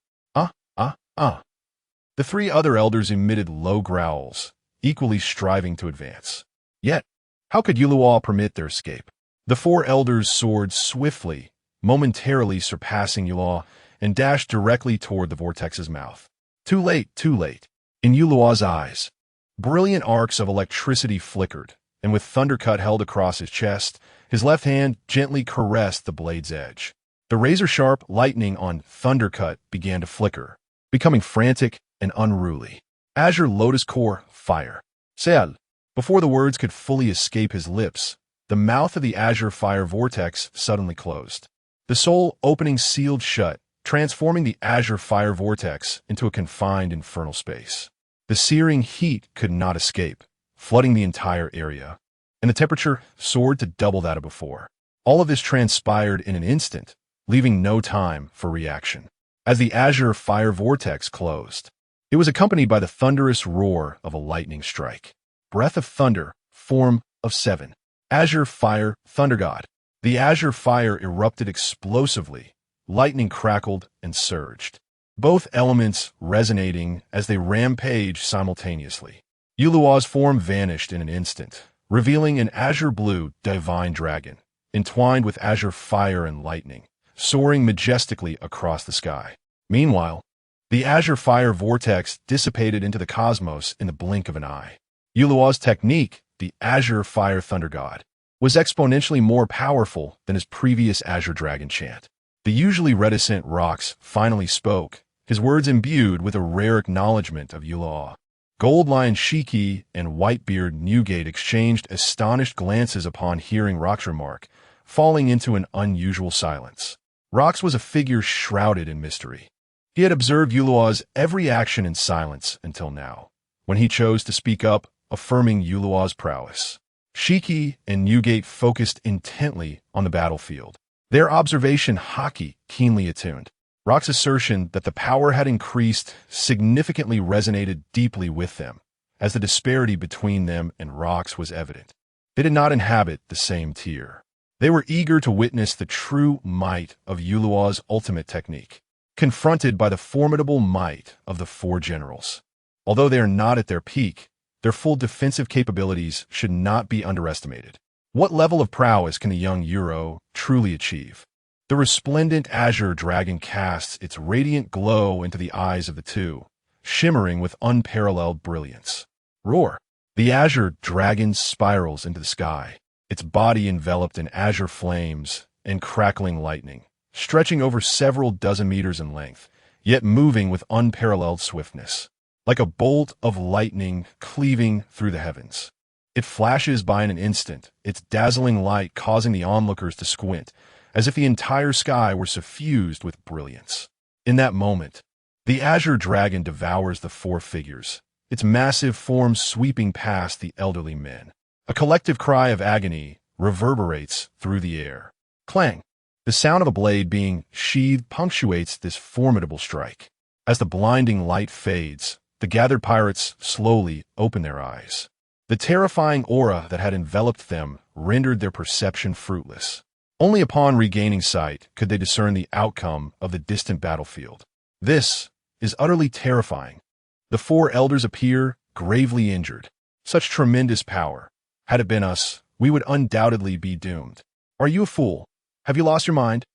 The 3 other elders emitted low growls, equally striving to advance. Yet, how could You Luo permit their escape? The 4 elders soared swiftly, momentarily surpassing You Luo, and dashed directly toward the vortex's mouth. Too late, too late. In You Luo's eyes, brilliant arcs of electricity flickered, and with Thundercut held across his chest, his left hand gently caressed the blade's edge. The razor-sharp lightning on Thundercut began to flicker, becoming frantic and unruly. Azure Lotus Core, fire. Seal. Before the words could fully escape his lips, the mouth of the azure fire vortex suddenly closed. The soul opening sealed shut, transforming the azure fire vortex into a confined infernal space. The searing heat could not escape, flooding the entire area, and the temperature soared to double that of before. All of this transpired in an instant, leaving no time for reaction. As the azure fire vortex closed, it was accompanied by the thunderous roar of a lightning strike. Breath of thunder, form of 7. Azure fire, thunder god. The azure fire erupted explosively, lightning crackled and surged, both elements resonating as they rampaged simultaneously. You Luo's form vanished in an instant, revealing an azure blue divine dragon, entwined with azure fire and lightning, soaring majestically across the sky. Meanwhile, the azure fire vortex dissipated into the cosmos in the blink of an eye. You Luo's technique, the azure fire thunder god, was exponentially more powerful than his previous azure dragon chant. The usually reticent Rokks finally spoke, his words imbued with a rare acknowledgement of You Luo. Gold Lion Haki and Whitebeard Newgate exchanged astonished glances upon hearing Rokks' remark, falling into an unusual silence. Rokks was a figure shrouded in mystery. He had observed You Luo's every action in silence until now, when he chose to speak up, affirming You Luo's prowess. Haki and Newgate focused intently on the battlefield, their observation Haki keenly attuned. Rokks' assertion that the power had increased significantly resonated deeply with them, as the disparity between them and Rokks was evident. They did not inhabit the same tier. They were eager to witness the true might of You Luo's ultimate technique, confronted by the formidable might of the four generals. Although they are not at their peak, their full defensive capabilities should not be underestimated. What level of prowess can the young You Luo truly achieve? The resplendent azure dragon casts its radiant glow into the eyes of the two, shimmering with unparalleled brilliance. Roar! The azure dragon spirals into the sky, its body enveloped in azure flames and crackling lightning, stretching over several dozen meters in length, yet moving with unparalleled swiftness, like a bolt of lightning cleaving through the heavens. It flashes by in an instant, its dazzling light causing the onlookers to squint, as if the entire sky were suffused with brilliance. In that moment, the azure dragon devours the four figures, its massive form sweeping past the elderly men. A collective cry of agony reverberates through the air. Clang! The sound of a blade being sheathed punctuates this formidable strike. As the blinding light fades, the gathered pirates slowly open their eyes. The terrifying aura that had enveloped them rendered their perception fruitless. Only upon regaining sight could they discern the outcome of the distant battlefield. This is utterly terrifying. The four elders appear gravely injured. Such tremendous power. Had it been us, we would undoubtedly be doomed. Are you a fool? Have you lost your mind?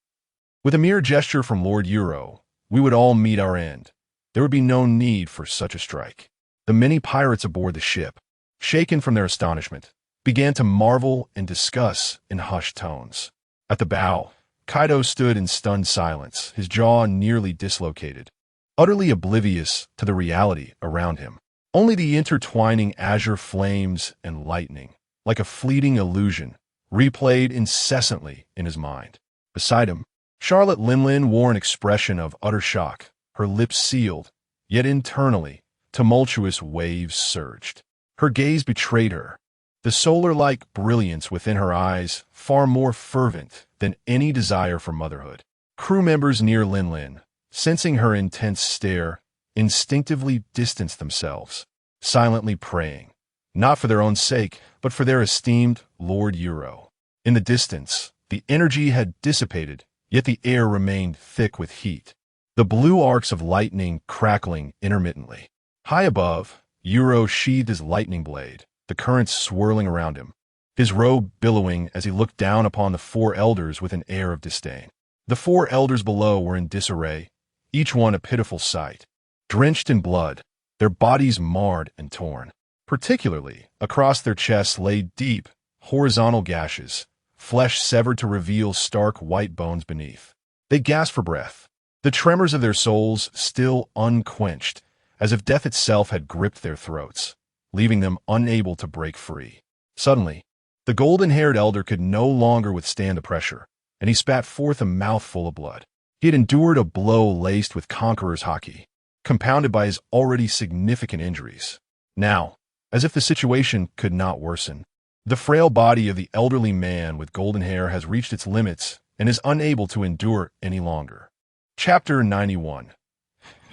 With a mere gesture from Lord You Luo, we would all meet our end. There would be no need for such a strike. The many pirates aboard the ship, shaken from their astonishment, began to marvel and discuss in hushed tones. At the bow, Kaido stood in stunned silence, his jaw nearly dislocated, utterly oblivious to the reality around him. Only the intertwining azure flames and lightning, like a fleeting illusion, replayed incessantly in his mind. Beside him, Charlotte Linlin wore an expression of utter shock, her lips sealed, yet internally, tumultuous waves surged. Her gaze betrayed her, the solar-like brilliance within her eyes far more fervent than any desire for motherhood. Crew members near Linlin, sensing her intense stare, instinctively distanced themselves, silently praying, not for their own sake, but for their esteemed Lord You Luo. In the distance, the energy had dissipated, yet the air remained thick with heat, the blue arcs of lightning crackling intermittently. High above, You Luo sheathed his lightning blade, the currents swirling around him, his robe billowing as he looked down upon the four elders with an air of disdain. The four elders below were in disarray, each one a pitiful sight. Drenched in blood, their bodies marred and torn. Particularly, across their chests lay deep, horizontal gashes, flesh severed to reveal stark white bones beneath. They gasped for breath, the tremors of their souls still unquenched, as if death itself had gripped their throats, leaving them unable to break free. Suddenly, the golden-haired elder could no longer withstand the pressure, and he spat forth a mouthful of blood. He had endured a blow laced with conqueror's Haki, compounded by his already significant injuries. Now, as if the situation could not worsen, the frail body of the elderly man with golden hair has reached its limits and is unable to endure any longer. Chapter 91.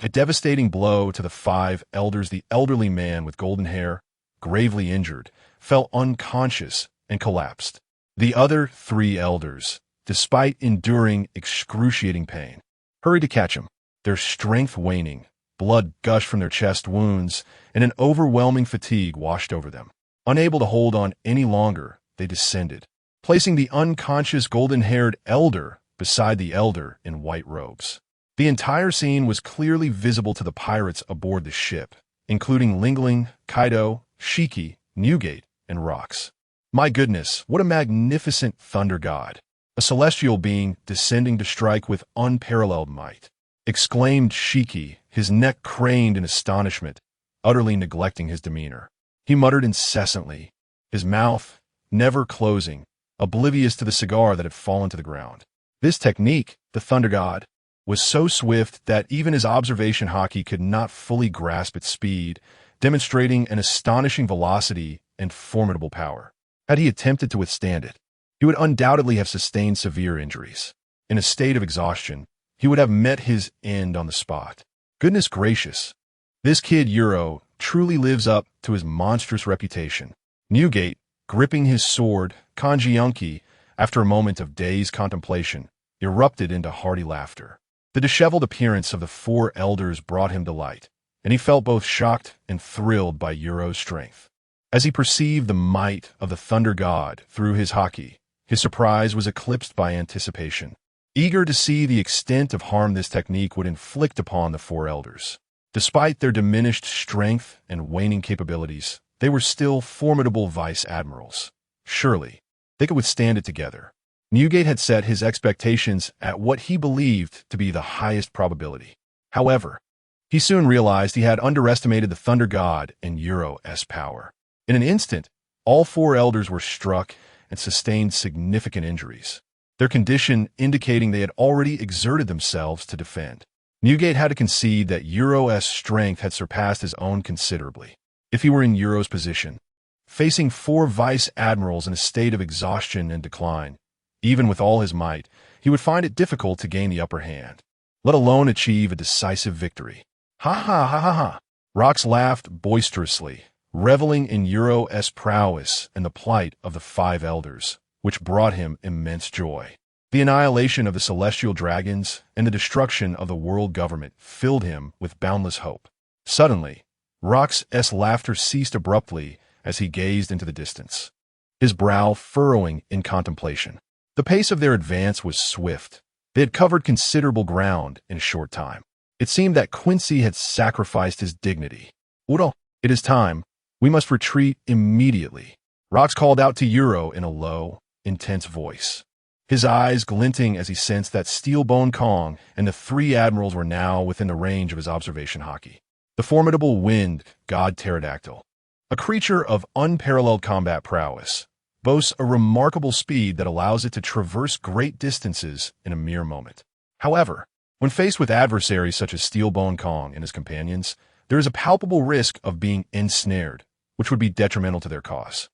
A devastating blow to the five elders. The elderly man with golden hair, gravely injured, fell unconscious and collapsed. The other three elders, despite enduring excruciating pain, hurried to catch him, their strength waning. Blood gushed from their chest wounds, and an overwhelming fatigue washed over them. Unable to hold on any longer, they descended, placing the unconscious golden-haired elder beside the elder in white robes. The entire scene was clearly visible to the pirates aboard the ship, including Lingling, Kaido, Shiki, Newgate, and Rokks. My goodness, what a magnificent thunder god! A celestial being descending to strike with unparalleled might, exclaimed Shiki, his neck craned in astonishment, utterly neglecting his demeanor. He muttered incessantly, his mouth never closing, oblivious to the cigar that had fallen to the ground. This technique, the thunder god, was so swift that even his observation Haki could not fully grasp its speed, demonstrating an astonishing velocity and formidable power. Had he attempted to withstand it, he would undoubtedly have sustained severe injuries. In a state of exhaustion, he would have met his end on the spot. Goodness gracious, this kid You Luo truly lives up to his monstrous reputation. Newgate, Gripping his sword, Kanji, after a moment of dazed contemplation, erupted into hearty laughter. The disheveled appearance of the four elders brought him delight, and he felt both shocked and thrilled by Yuro's strength. As he perceived the might of the thunder god through his Haki, his surprise was eclipsed by anticipation. Eager to see the extent of harm this technique would inflict upon the four elders. Despite their diminished strength and waning capabilities, they were still formidable vice admirals. Surely, they could withstand it together. Newgate had set his expectations at what he believed to be the highest probability. However, he soon realized he had underestimated the thunder god and Yuro's power. In an instant, all four elders were struck and sustained significant injuries, their condition indicating they had already exerted themselves to defend. Newgate had to concede that Yuro's strength had surpassed his own considerably. If he were in Yuro's position, facing four vice admirals in a state of exhaustion and decline, even with all his might, he would find it difficult to gain the upper hand, let alone achieve a decisive victory. Ha ha ha ha ha! Rokks laughed boisterously, reveling in Yuro's prowess and the plight of the five elders, which brought him immense joy. The annihilation of the celestial dragons and the destruction of the world government filled him with boundless hope. Suddenly, Rokks' laughter ceased abruptly as he gazed into the distance, his brow furrowing in contemplation. The pace of their advance was swift. They had covered considerable ground in a short time. It seemed that Quincy had sacrificed his dignity. Uro, it is time. We must retreat immediately. Rokks called out to Yulo in a low, intense voice, his eyes glinting as he sensed that Steelbone Kong and the three admirals were now within the range of his observation Haki. The formidable wind god pterodactyl, a creature of unparalleled combat prowess, boasts a remarkable speed that allows it to traverse great distances in a mere moment. However, when faced with adversaries such as Steelbone Kong and his companions, there is a palpable risk of being ensnared, which would be detrimental to their cause.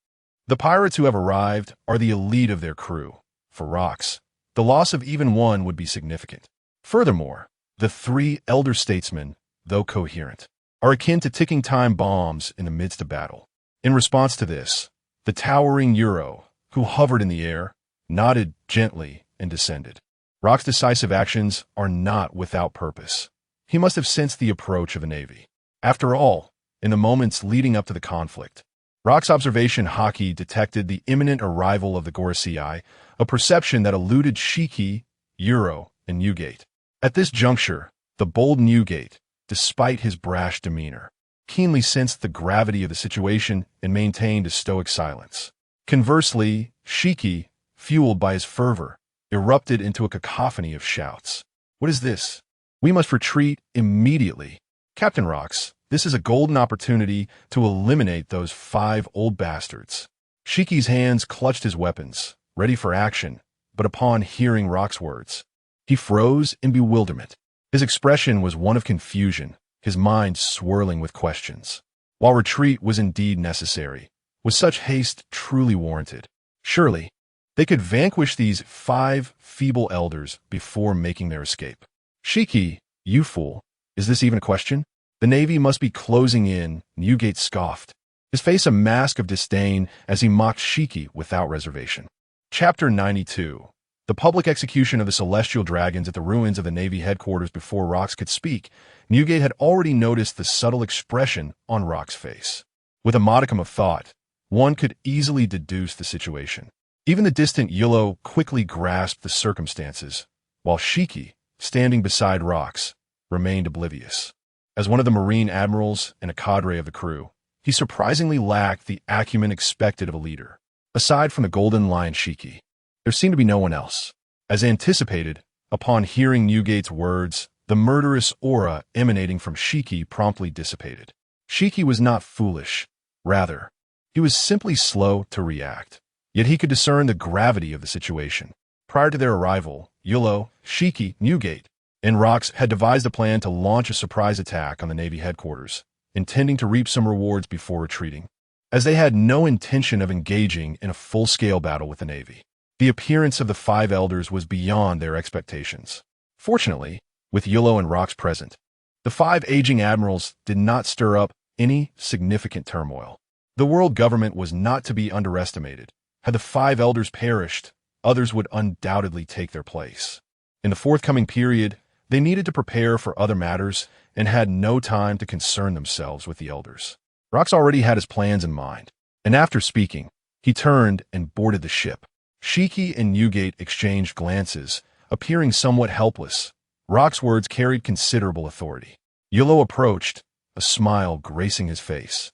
The pirates who have arrived are the elite of their crew. For Rokks, the loss of even one would be significant. Furthermore, the three elder statesmen, though coherent, are akin to ticking time bombs in the midst of battle. In response to this, the towering Yulo, who hovered in the air, nodded gently and descended. Rokks' decisive actions are not without purpose. He must have sensed the approach of a navy. After all, in the moments leading up to the conflict, Rokks' observation Haki detected the imminent arrival of the Gorosei, a perception that eluded Shiki, Yulo, and Newgate. At this juncture, the bold Newgate, despite his brash demeanor, keenly sensed the gravity of the situation and maintained a stoic silence. Conversely, Shiki, fueled by his fervor, erupted into a cacophony of shouts. What is this? We must retreat immediately. Captain Rokks, this is a golden opportunity to eliminate those 5 old bastards. Shiki's hands clutched his weapons, ready for action, but upon hearing Rokks' words, he froze in bewilderment. His expression was one of confusion, his mind swirling with questions. While retreat was indeed necessary, was such haste truly warranted? Surely, they could vanquish these 5 feeble elders before making their escape. Shiki, you fool, is this even a question? The navy must be closing in, Newgate scoffed, his face a mask of disdain as he mocked Shiki without reservation. Chapter 92. The public execution of the celestial dragons at the ruins of the Navy headquarters. Before Rokks could speak, Newgate had already noticed the subtle expression on Rokks' face. With a modicum of thought, one could easily deduce the situation. Even the distant Yulo quickly grasped the circumstances, while Shiki, standing beside Rokks, remained oblivious. As one of the Marine admirals and a cadre of the crew, he surprisingly lacked the acumen expected of a leader. Aside from the Golden Lion Shiki, there seemed to be no one else. As anticipated, upon hearing Newgate's words, the murderous aura emanating from Shiki promptly dissipated. Shiki was not foolish. Rather, he was simply slow to react. Yet he could discern the gravity of the situation. Prior to their arrival, Yulo, Shiki, Newgate, and Rokks had devised a plan to launch a surprise attack on the Navy headquarters, intending to reap some rewards before retreating. As they had no intention of engaging in a full-scale battle with the Navy, the appearance of the 5 elders was beyond their expectations. Fortunately, with Yulo and Rokks present, the 5 aging admirals did not stir up any significant turmoil. The world government was not to be underestimated. Had the 5 elders perished, others would undoubtedly take their place. In the forthcoming period, they needed to prepare for other matters and had no time to concern themselves with the elders. Rokks already had his plans in mind, and after speaking, he turned and boarded the ship. Haki and Newgate exchanged glances, appearing somewhat helpless. Rokks' words carried considerable authority. You Luo approached, a smile gracing his face.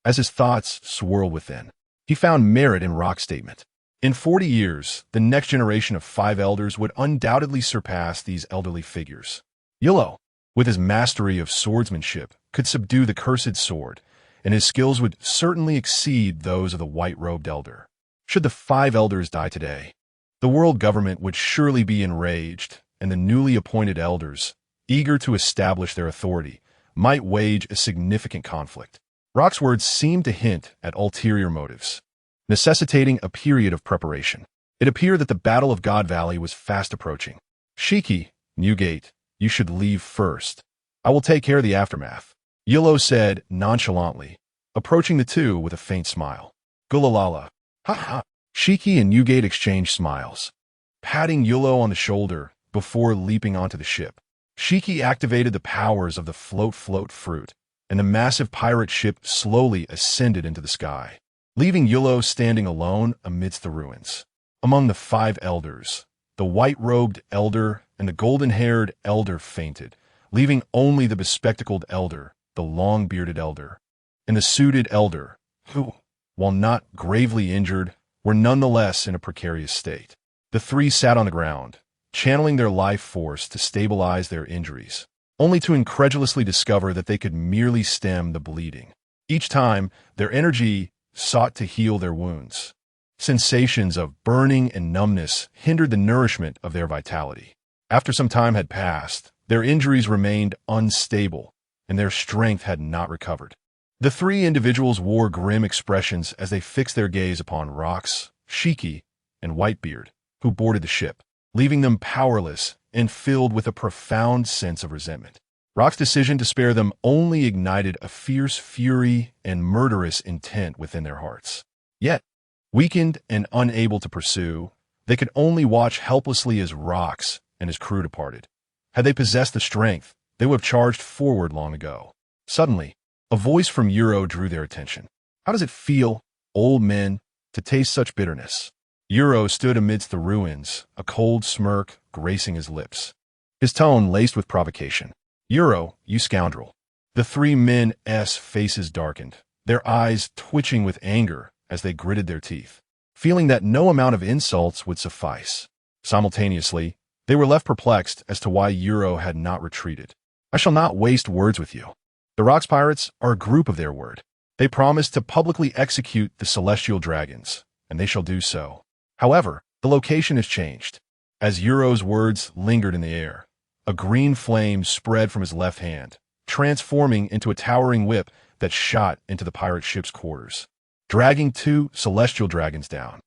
As his thoughts swirled within, he found merit in Rokks' statement. In 40 years, the next generation of 5 elders would undoubtedly surpass these elderly figures. You Luo, with his mastery of swordsmanship, could subdue the cursed sword, and his skills would certainly exceed those of the white-robed elder. Should the 5 elders die today, the world government would surely be enraged, and the newly appointed elders, eager to establish their authority, might wage a significant conflict. Rokks' words seemed to hint at ulterior motives, necessitating a period of preparation. It appeared that the Battle of God Valley was fast approaching. Haki, Newgate, you should leave first. I will take care of the aftermath, You Luo said nonchalantly, approaching the two with a faint smile. Gulalala. Ha ha. Haki and Newgate exchanged smiles, patting You Luo on the shoulder before leaping onto the ship. Haki activated the powers of the float fruit, and the massive pirate ship slowly ascended into the sky, leaving You Luo standing alone amidst the ruins. Among the 5 elders, the white-robed elder and the golden-haired elder fainted, leaving only the bespectacled elder, the long-bearded elder, and the suited elder, who, while not gravely injured, were nonetheless in a precarious state. The 3 sat on the ground, channeling their life force to stabilize their injuries, only to incredulously discover that they could merely stem the bleeding. Each time, their energy sought to heal their wounds. Sensations of burning and numbness hindered the nourishment of their vitality. After some time had passed, their injuries remained unstable, and their strength had not recovered. The 3 individuals wore grim expressions as they fixed their gaze upon Rokks, Haki, and Whitebeard, who boarded the ship, leaving them powerless and filled with a profound sense of resentment. Rokks' decision to spare them only ignited a fierce fury and murderous intent within their hearts. Yet, weakened and unable to pursue, they could only watch helplessly as Rokks and his crew departed. Had they possessed the strength, they would have charged forward long ago. Suddenly, a voice from You Luo drew their attention. How does it feel, old men, to taste such bitterness? You Luo stood amidst the ruins, a cold smirk gracing his lips, his tone laced with provocation. You Luo, you scoundrel. The 3 men's faces darkened, their eyes twitching with anger as they gritted their teeth, feeling that no amount of insults would suffice. Simultaneously, they were left perplexed as to why You Luo had not retreated. I shall not waste words with you. The Rokks pirates are a group of their word. They promised to publicly execute the celestial dragons, and they shall do so. However, the location has changed. As You Luo's words lingered in the air, a green flame spread from his left hand, transforming into a towering whip that shot into the pirate ship's quarters, dragging 2 celestial dragons down.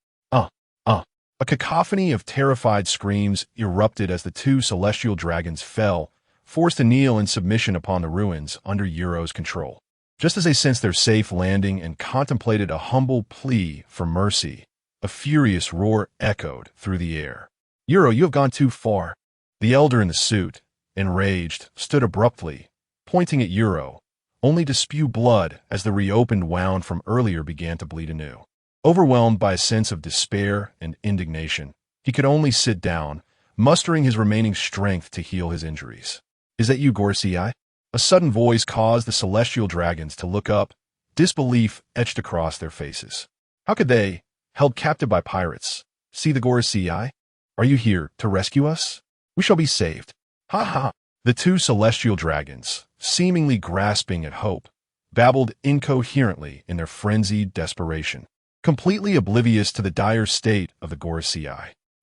A cacophony of terrified screams erupted as the 2 celestial dragons fell, forced to kneel in submission upon the ruins under You Luo's control. Just as they sensed their safe landing and contemplated a humble plea for mercy, a furious roar echoed through the air. You Luo, you have gone too far. The elder in the suit, enraged, stood abruptly, pointing at You Luo, only to spew blood as the reopened wound from earlier began to bleed anew. Overwhelmed by a sense of despair and indignation, he could only sit down, mustering his remaining strength to heal his injuries. Is that you, Gorsi? A sudden voice caused the celestial dragons to look up, disbelief etched across their faces. How could they, held captive by pirates, see the Gorsi? Are you here to rescue us? We shall be saved. Ha ha! The 2 celestial dragons, seemingly grasping at hope, babbled incoherently in their frenzied desperation, completely oblivious to the dire state of the Gorsi.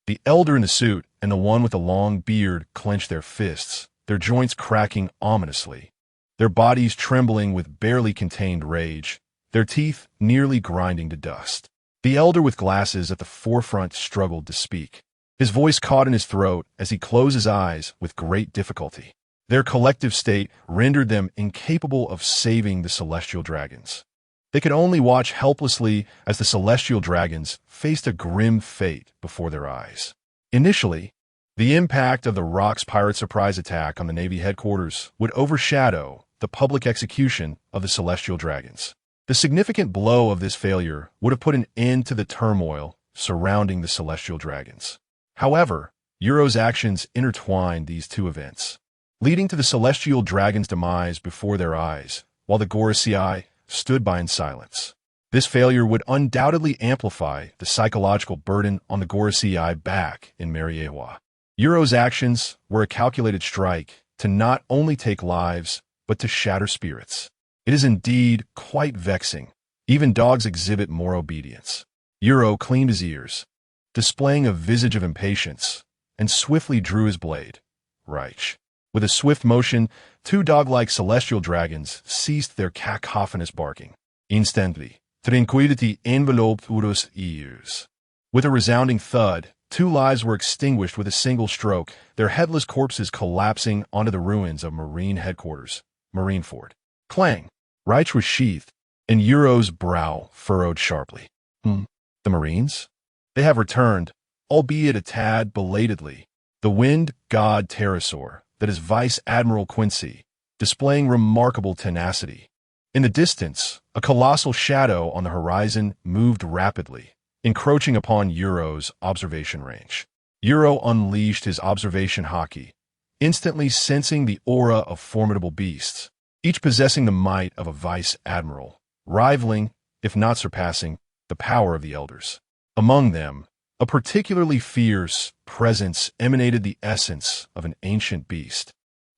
The elder in the suit and the one with the long beard clenched their fists, their joints cracking ominously, their bodies trembling with barely contained rage, their teeth nearly grinding to dust. The elder with glasses at the forefront struggled to speak, his voice caught in his throat as he closed his eyes with great difficulty. Their collective state rendered them incapable of saving the celestial dragons. They could only watch helplessly as the celestial dragons faced a grim fate before their eyes. Initially, the impact of the Rokks pirate surprise attack on the Navy headquarters would overshadow the public execution of the celestial dragons. The significant blow of this failure would have put an end to the turmoil surrounding the celestial dragons. However, You Luo's actions intertwined these two events, leading to the celestial dragon's demise before their eyes, while the Gorosei stood by in silence. This failure would undoubtedly amplify the psychological burden on the Gorosei back in Mariewa. You Luo's actions were a calculated strike to not only take lives, but to shatter spirits. It is indeed quite vexing. Even dogs exhibit more obedience. You Luo cleaned his ears, displaying a visage of impatience, and swiftly drew his blade. Reich. With a swift motion, two dog-like celestial dragons ceased their cacophonous barking. Instantly, tranquility enveloped Uro's ears. With a resounding thud, two lives were extinguished with a single stroke, their headless corpses collapsing onto the ruins of Marine headquarters, Marineford. Clang! Reich was sheathed, and You Luo's brow furrowed sharply. The Marines? They have returned, albeit a tad belatedly. The wind god pterosaur, that is Vice Admiral Quincy, displaying remarkable tenacity. In the distance, a colossal shadow on the horizon moved rapidly, encroaching upon You Luo's observation range. You Luo unleashed his observation Haki, instantly sensing the aura of formidable beasts, each possessing the might of a vice admiral, rivaling, if not surpassing, the power of the elders. Among them, a particularly fierce presence emanated the essence of an ancient beast,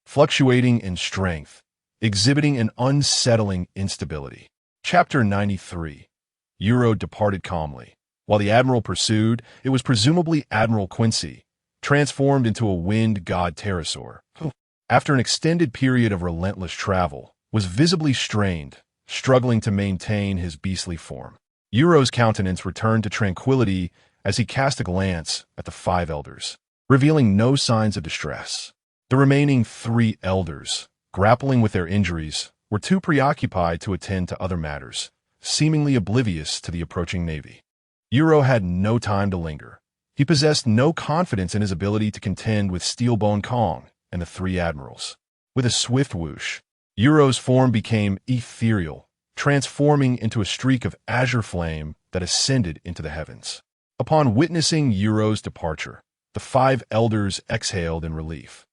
fluctuating in strength, exhibiting an unsettling instability. Chapter 93. You Luo departed calmly. While the admiral pursued, it was presumably Admiral Quincy, transformed into a wind god pterosaur, who, after an extended period of relentless travel, was visibly strained, struggling to maintain his beastly form. You Luo's countenance returned to tranquility as he cast a glance at the five elders, revealing no signs of distress. The remaining three elders, grappling with their injuries, were too preoccupied to attend to other matters, seemingly oblivious to the approaching navy. You Luo had no time to linger. He possessed no confidence in his ability to contend with Steelbone Kong and the three admirals. With a swift whoosh, You Luo's form became ethereal, transforming into a streak of azure flame that ascended into the heavens. Upon witnessing You Luo's departure, the five elders exhaled in relief,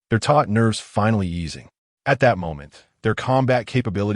their taut nerves finally easing. At that moment, their combat capability